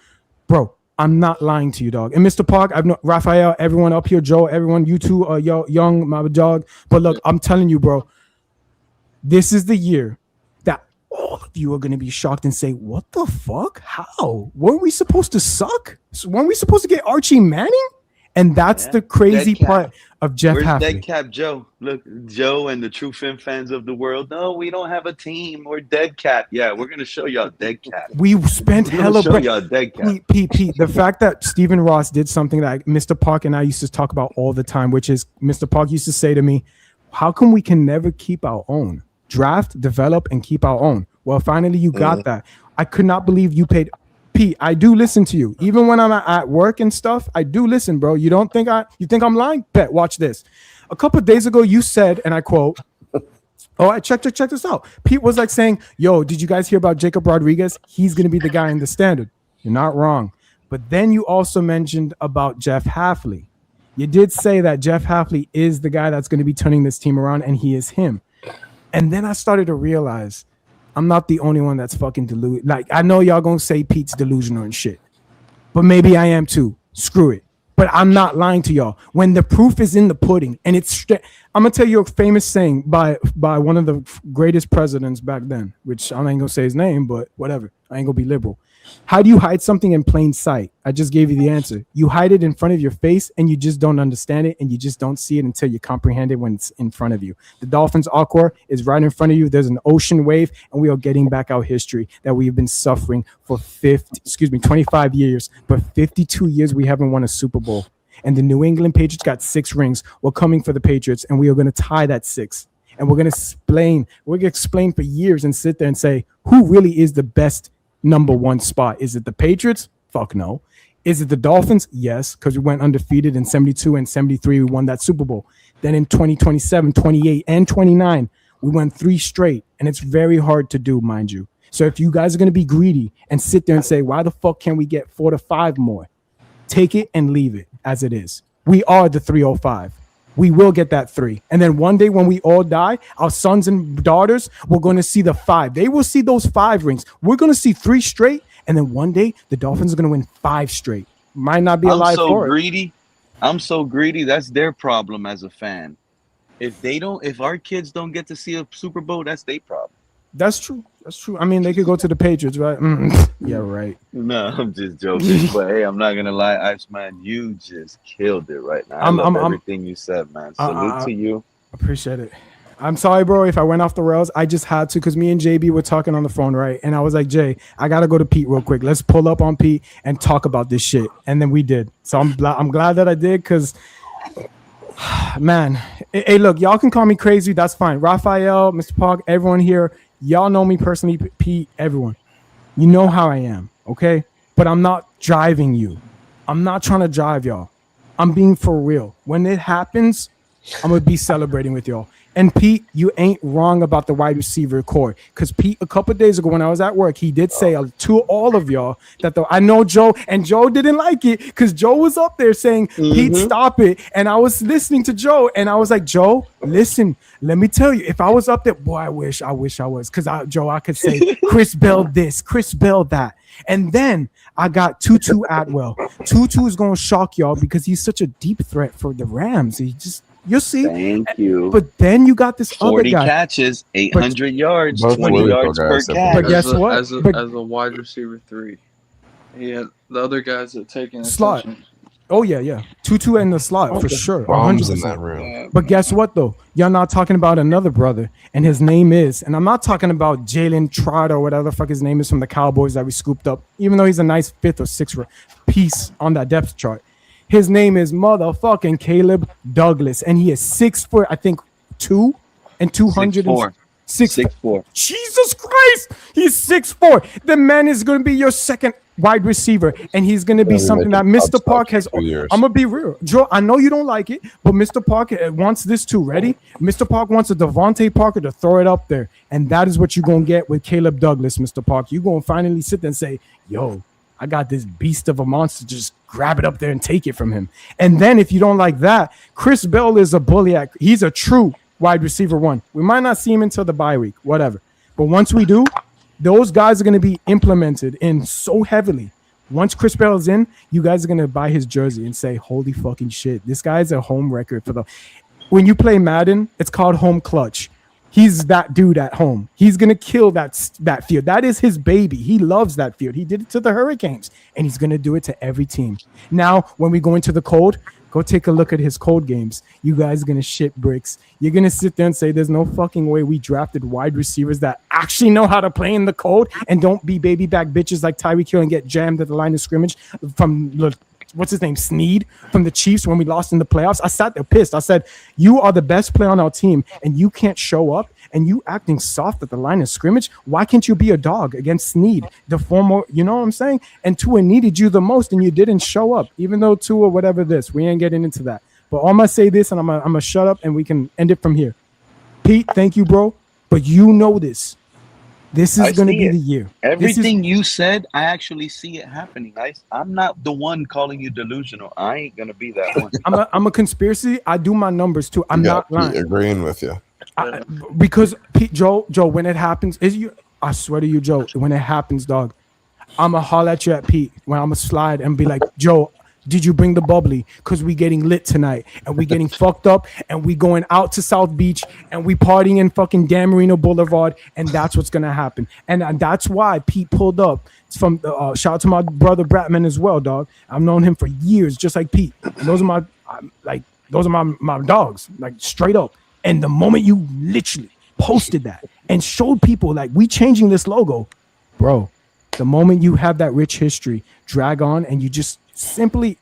I'm not lying to you, dog. And Mr. Park, I've known Raphael, everyone up here, Joe, everyone, you two, young, my dog. But look, I'm telling you, bro, this is the year that all of you are going to be shocked and say, what the fuck? How? Weren't we supposed to suck? Weren't we supposed to get Archie Manning? And that's the crazy part of Jeff Where's Hafley. Dead Cap Joe? Look, Joe and the true Fin fans of the world. No, we don't have a team. We're Dead Cap. Yeah, we're gonna show y'all Dead Cap. We spent hella y'all Dead Cap. Pete, the fact that Stephen Ross did something that Mr. Park and I used to talk about all the time, which is Mr. Park used to say to me, how come we can never keep our own? Draft, develop, and keep our own. Well, finally you got that. I could not believe you paid. Pete, I do listen to you. Even when I'm at work and stuff, I do listen, bro. You think I'm lying? Bet, watch this. A couple of days ago, you said, and I quote, check this out. Pete was like saying, yo, did you guys hear about Jacob Rodriguez? He's going to be the guy in the standard. You're not wrong. But then you also mentioned about Jeff Hafley. You did say that Jeff Hafley is the guy that's going to be turning this team around, and he is him. And then I started to realize I'm not the only one that's fucking deluded. Like, I know y'all gonna say Pete's delusional and shit, but maybe I am too. Screw it. But I'm not lying to y'all. When the proof is in the pudding, and I'm gonna tell you a famous saying by one of the greatest presidents back then, which I ain't gonna say his name, but whatever. I ain't gonna be liberal. How do you hide something in plain sight? I just gave you the answer. You hide it in front of your face and you just don't understand it and you just don't see it until you comprehend it when it's in front of you. The Dolphins Aqua is right in front of you. There's an ocean wave and we are getting back our history that we've been suffering for 25 years, but 52 years we haven't won a Super Bowl. And the New England Patriots got 6 rings. We're coming for the Patriots and we are going to tie that 6. And we're going to explain for years and sit there and say, who really is the best number 1 spot? Is it the Patriots? Fuck no. Is it the Dolphins? Yes, because we went undefeated in 72 and 73. We won that Super Bowl. Then in 2027, 28, and 29, we won 3 straight. And it's very hard to do, mind you. So if you guys are going to be greedy and sit there and say, why the fuck can't we get 4 to 5 more? Take it and leave it as it is. We are the 305. We will get that 3. And then one day when we all die, our sons and daughters, we're going to see the 5. They will see those 5 rings. We're going to see 3 straight. And then one day the Dolphins are going to win 5 straight. Might not be alive for it. I'm so greedy. That's their problem as a fan. If our kids don't get to see a Super Bowl, that's their problem. That's true. I mean, they could go to the Patriots, right? Yeah, right. No, I'm just joking. But hey, I'm not gonna lie, Iceman, you just killed it right now. I love everything you said, man. Salute to you. Appreciate it. I'm sorry, bro, if I went off the rails. I just had to, because me and JB were talking on the phone, right? And I was like, Jay, I gotta go to Pete real quick. Let's pull up on Pete and talk about this shit. And then we did. So I'm glad that I did, because man, hey, look, y'all can call me crazy. That's fine. Raphael, Mr. Park, everyone here. Y'all know me personally, Pete, everyone. You know how I am, okay? But I'm not driving you. I'm not trying to drive y'all. I'm being for real. When it happens, I'm going to be celebrating with y'all. And Pete, you ain't wrong about the wide receiver core. Because Pete, a couple of days ago when I was at work, he did say to all of y'all that I know Joe, and Joe didn't like it because Joe was up there saying, Pete, stop it. And I was listening to Joe, and I was like, Joe, listen, let me tell you, if I was up there, boy, I wish I was. Because Joe, I could say, Chris Bell this, Chris Bell that. And then I got Tutu Atwell. Tutu is going to shock y'all because he's such a deep threat for the Rams. You'll see. Thank you. But then you got this 40 other guy. catches, 800 yards, 20 yards per catch. But guess what? As a wide receiver 3, he had the other guys that taking a slot. Oh yeah. Tutu in the slot for sure. Bombs 100%. in that room. But guess what though? Y'all not talking about another brother, and his name is, and I'm not talking about Jalen Trotter or whatever the fuck his name is from the Cowboys that we scooped up, even though he's a nice 5th or 6th piece on that depth chart. His name is motherfucking Caleb Douglas, and he is 6 foot, I think, 2 and 200. 6'4". 6'4". Jesus Christ, he's 6'4". The man is going to be your second wide receiver, and he's going to be something that Mr. Park has. I'm gonna be real, Joe. I know you don't like it, but Mr. Park wants this too. Ready? Mr. Park wants a Devontae Parker to throw it up there, and that is what you're gonna get with Caleb Douglas, Mr. Park. You're gonna finally sit there and say, "Yo, I got this beast of a monster. Just grab it up there and take it from him." And then if you don't like that, Chris Bell is a bully. He's a true wide receiver one. We might not see him until the bye week, whatever. But once we do, those guys are going to be implemented in so heavily. Once Chris Bell is in, you guys are going to buy his jersey and say, holy fucking shit, this guy's a home record for the... When you play Madden, it's called home clutch. He's that dude at home. He's going to kill that field. That is his baby. He loves that field. He did it to the Hurricanes, and he's going to do it to every team. Now, when we go into the cold, go take a look at his cold games. You guys are going to shit bricks. You're going to sit there and say, there's no fucking way we drafted wide receivers that actually know how to play in the cold and don't be baby back bitches like Tyreek Hill and get jammed at the line of scrimmage from what's his name, Snead from the Chiefs when we lost in the playoffs. I sat there pissed. I said, you are the best player on our team and you can't show up and you acting soft at the line of scrimmage. Why can't you be a dog against Snead, the former, you know what I'm saying? And Tua needed you the most and you didn't show up, even though Tua, whatever this, we ain't getting into that. But I'm going to say this and I'm going to shut up and we can end it from here. Pete, thank you, bro. But you know this. This is going to be the year. Everything you said, I actually see it happening. I'm not the one calling you delusional. I ain't going to be that one. I'm a conspiracy. I do my numbers too. I'm not lying. Agreeing with you. Because Pete, Joe, when it happens, I swear to you, Joe, when it happens, dog, I'm going to holler at you at Pete when I'm going to slide and be like, Joe, did you bring the bubbly? Because we getting lit tonight and we getting fucked up and we going out to South Beach and we partying in fucking Dan Marino Boulevard and that's what's going to happen. And that's why Pete pulled up. It's from shout out to my brother Bratman as well, dog. I've known him for years, just like Pete. And those are my dogs, like straight up. And the moment you literally posted that and showed people like we changing this logo, bro, the moment you have that rich history drag on and you just simply,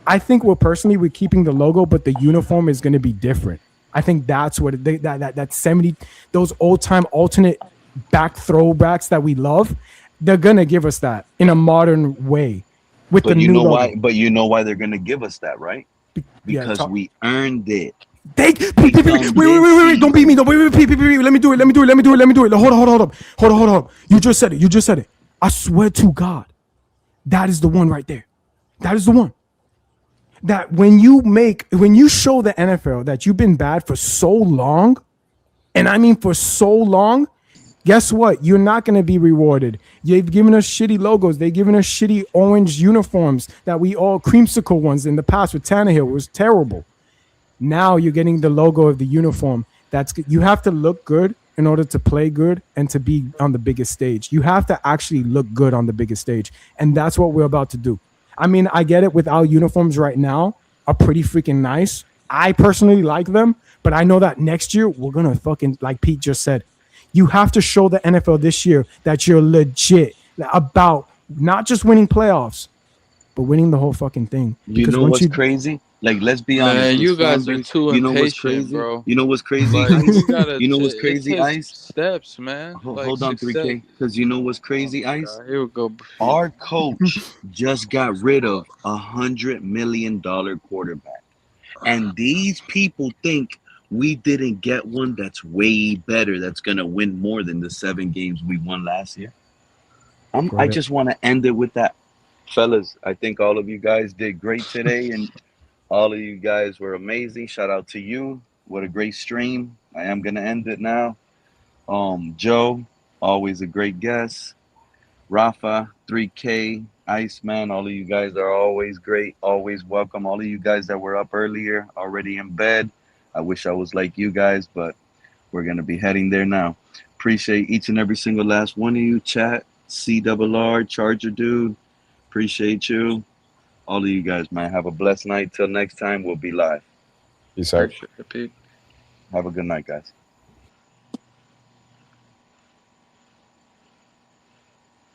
I think we're keeping the logo, but the uniform is going to be different. I think that's what that 70, those old time alternate back throwbacks that we love, they're going to give us that in a modern way with the new logo. Why? But you know why they're going to give us that, right? Because we earned it. Wait, don't beat me. Wait, let me do it. Hold on. You just said it. I swear to God, that is the one right there. That is the one. That when you show the NFL that you've been bad for so long, and I mean for so long, guess what? You're not going to be rewarded. They've given us shitty logos. They've given us shitty orange uniforms that we all creamsicle ones in the past with Tannehill. It was terrible. Now you're getting the logo of the uniform. You have to look good in order to play good and to be on the biggest stage. You have to actually look good on the biggest stage. And that's what we're about to do. I mean, I get it with our uniforms right now are pretty freaking nice. I personally like them, but I know that next year we're going to fucking, like Pete just said, you have to show the NFL this year that you're legit about not just winning playoffs, but winning the whole fucking thing. You know what's crazy? Like, let's be honest. Man, you guys are too you know what's impatient, crazy, bro. You know what's crazy, Like, Ice? you know what's crazy, Ice? Steps, man. Hold on, 3K. Because you know what's crazy, Ice? Here we go. Our coach just got rid of $100 million quarterback. And these people think we didn't get one that's way better, that's going to win more than the 7 games we won last year. I just want to end it with that. Fellas, I think all of you guys did great today, and all of you guys were amazing. Shout out to you. What a great stream. I am going to end it now. Joe, always a great guest. Rafa, 3K, Iceman, all of you guys are always great, always welcome. All of you guys that were up earlier, already in bed. I wish I was like you guys, but we're going to be heading there now. Appreciate each and every single last one of you. Chat, CRR, Charger Dude. Appreciate you. All of you guys, man. Have a blessed night. Till next time, we'll be live. Peace out. Have a good night, guys.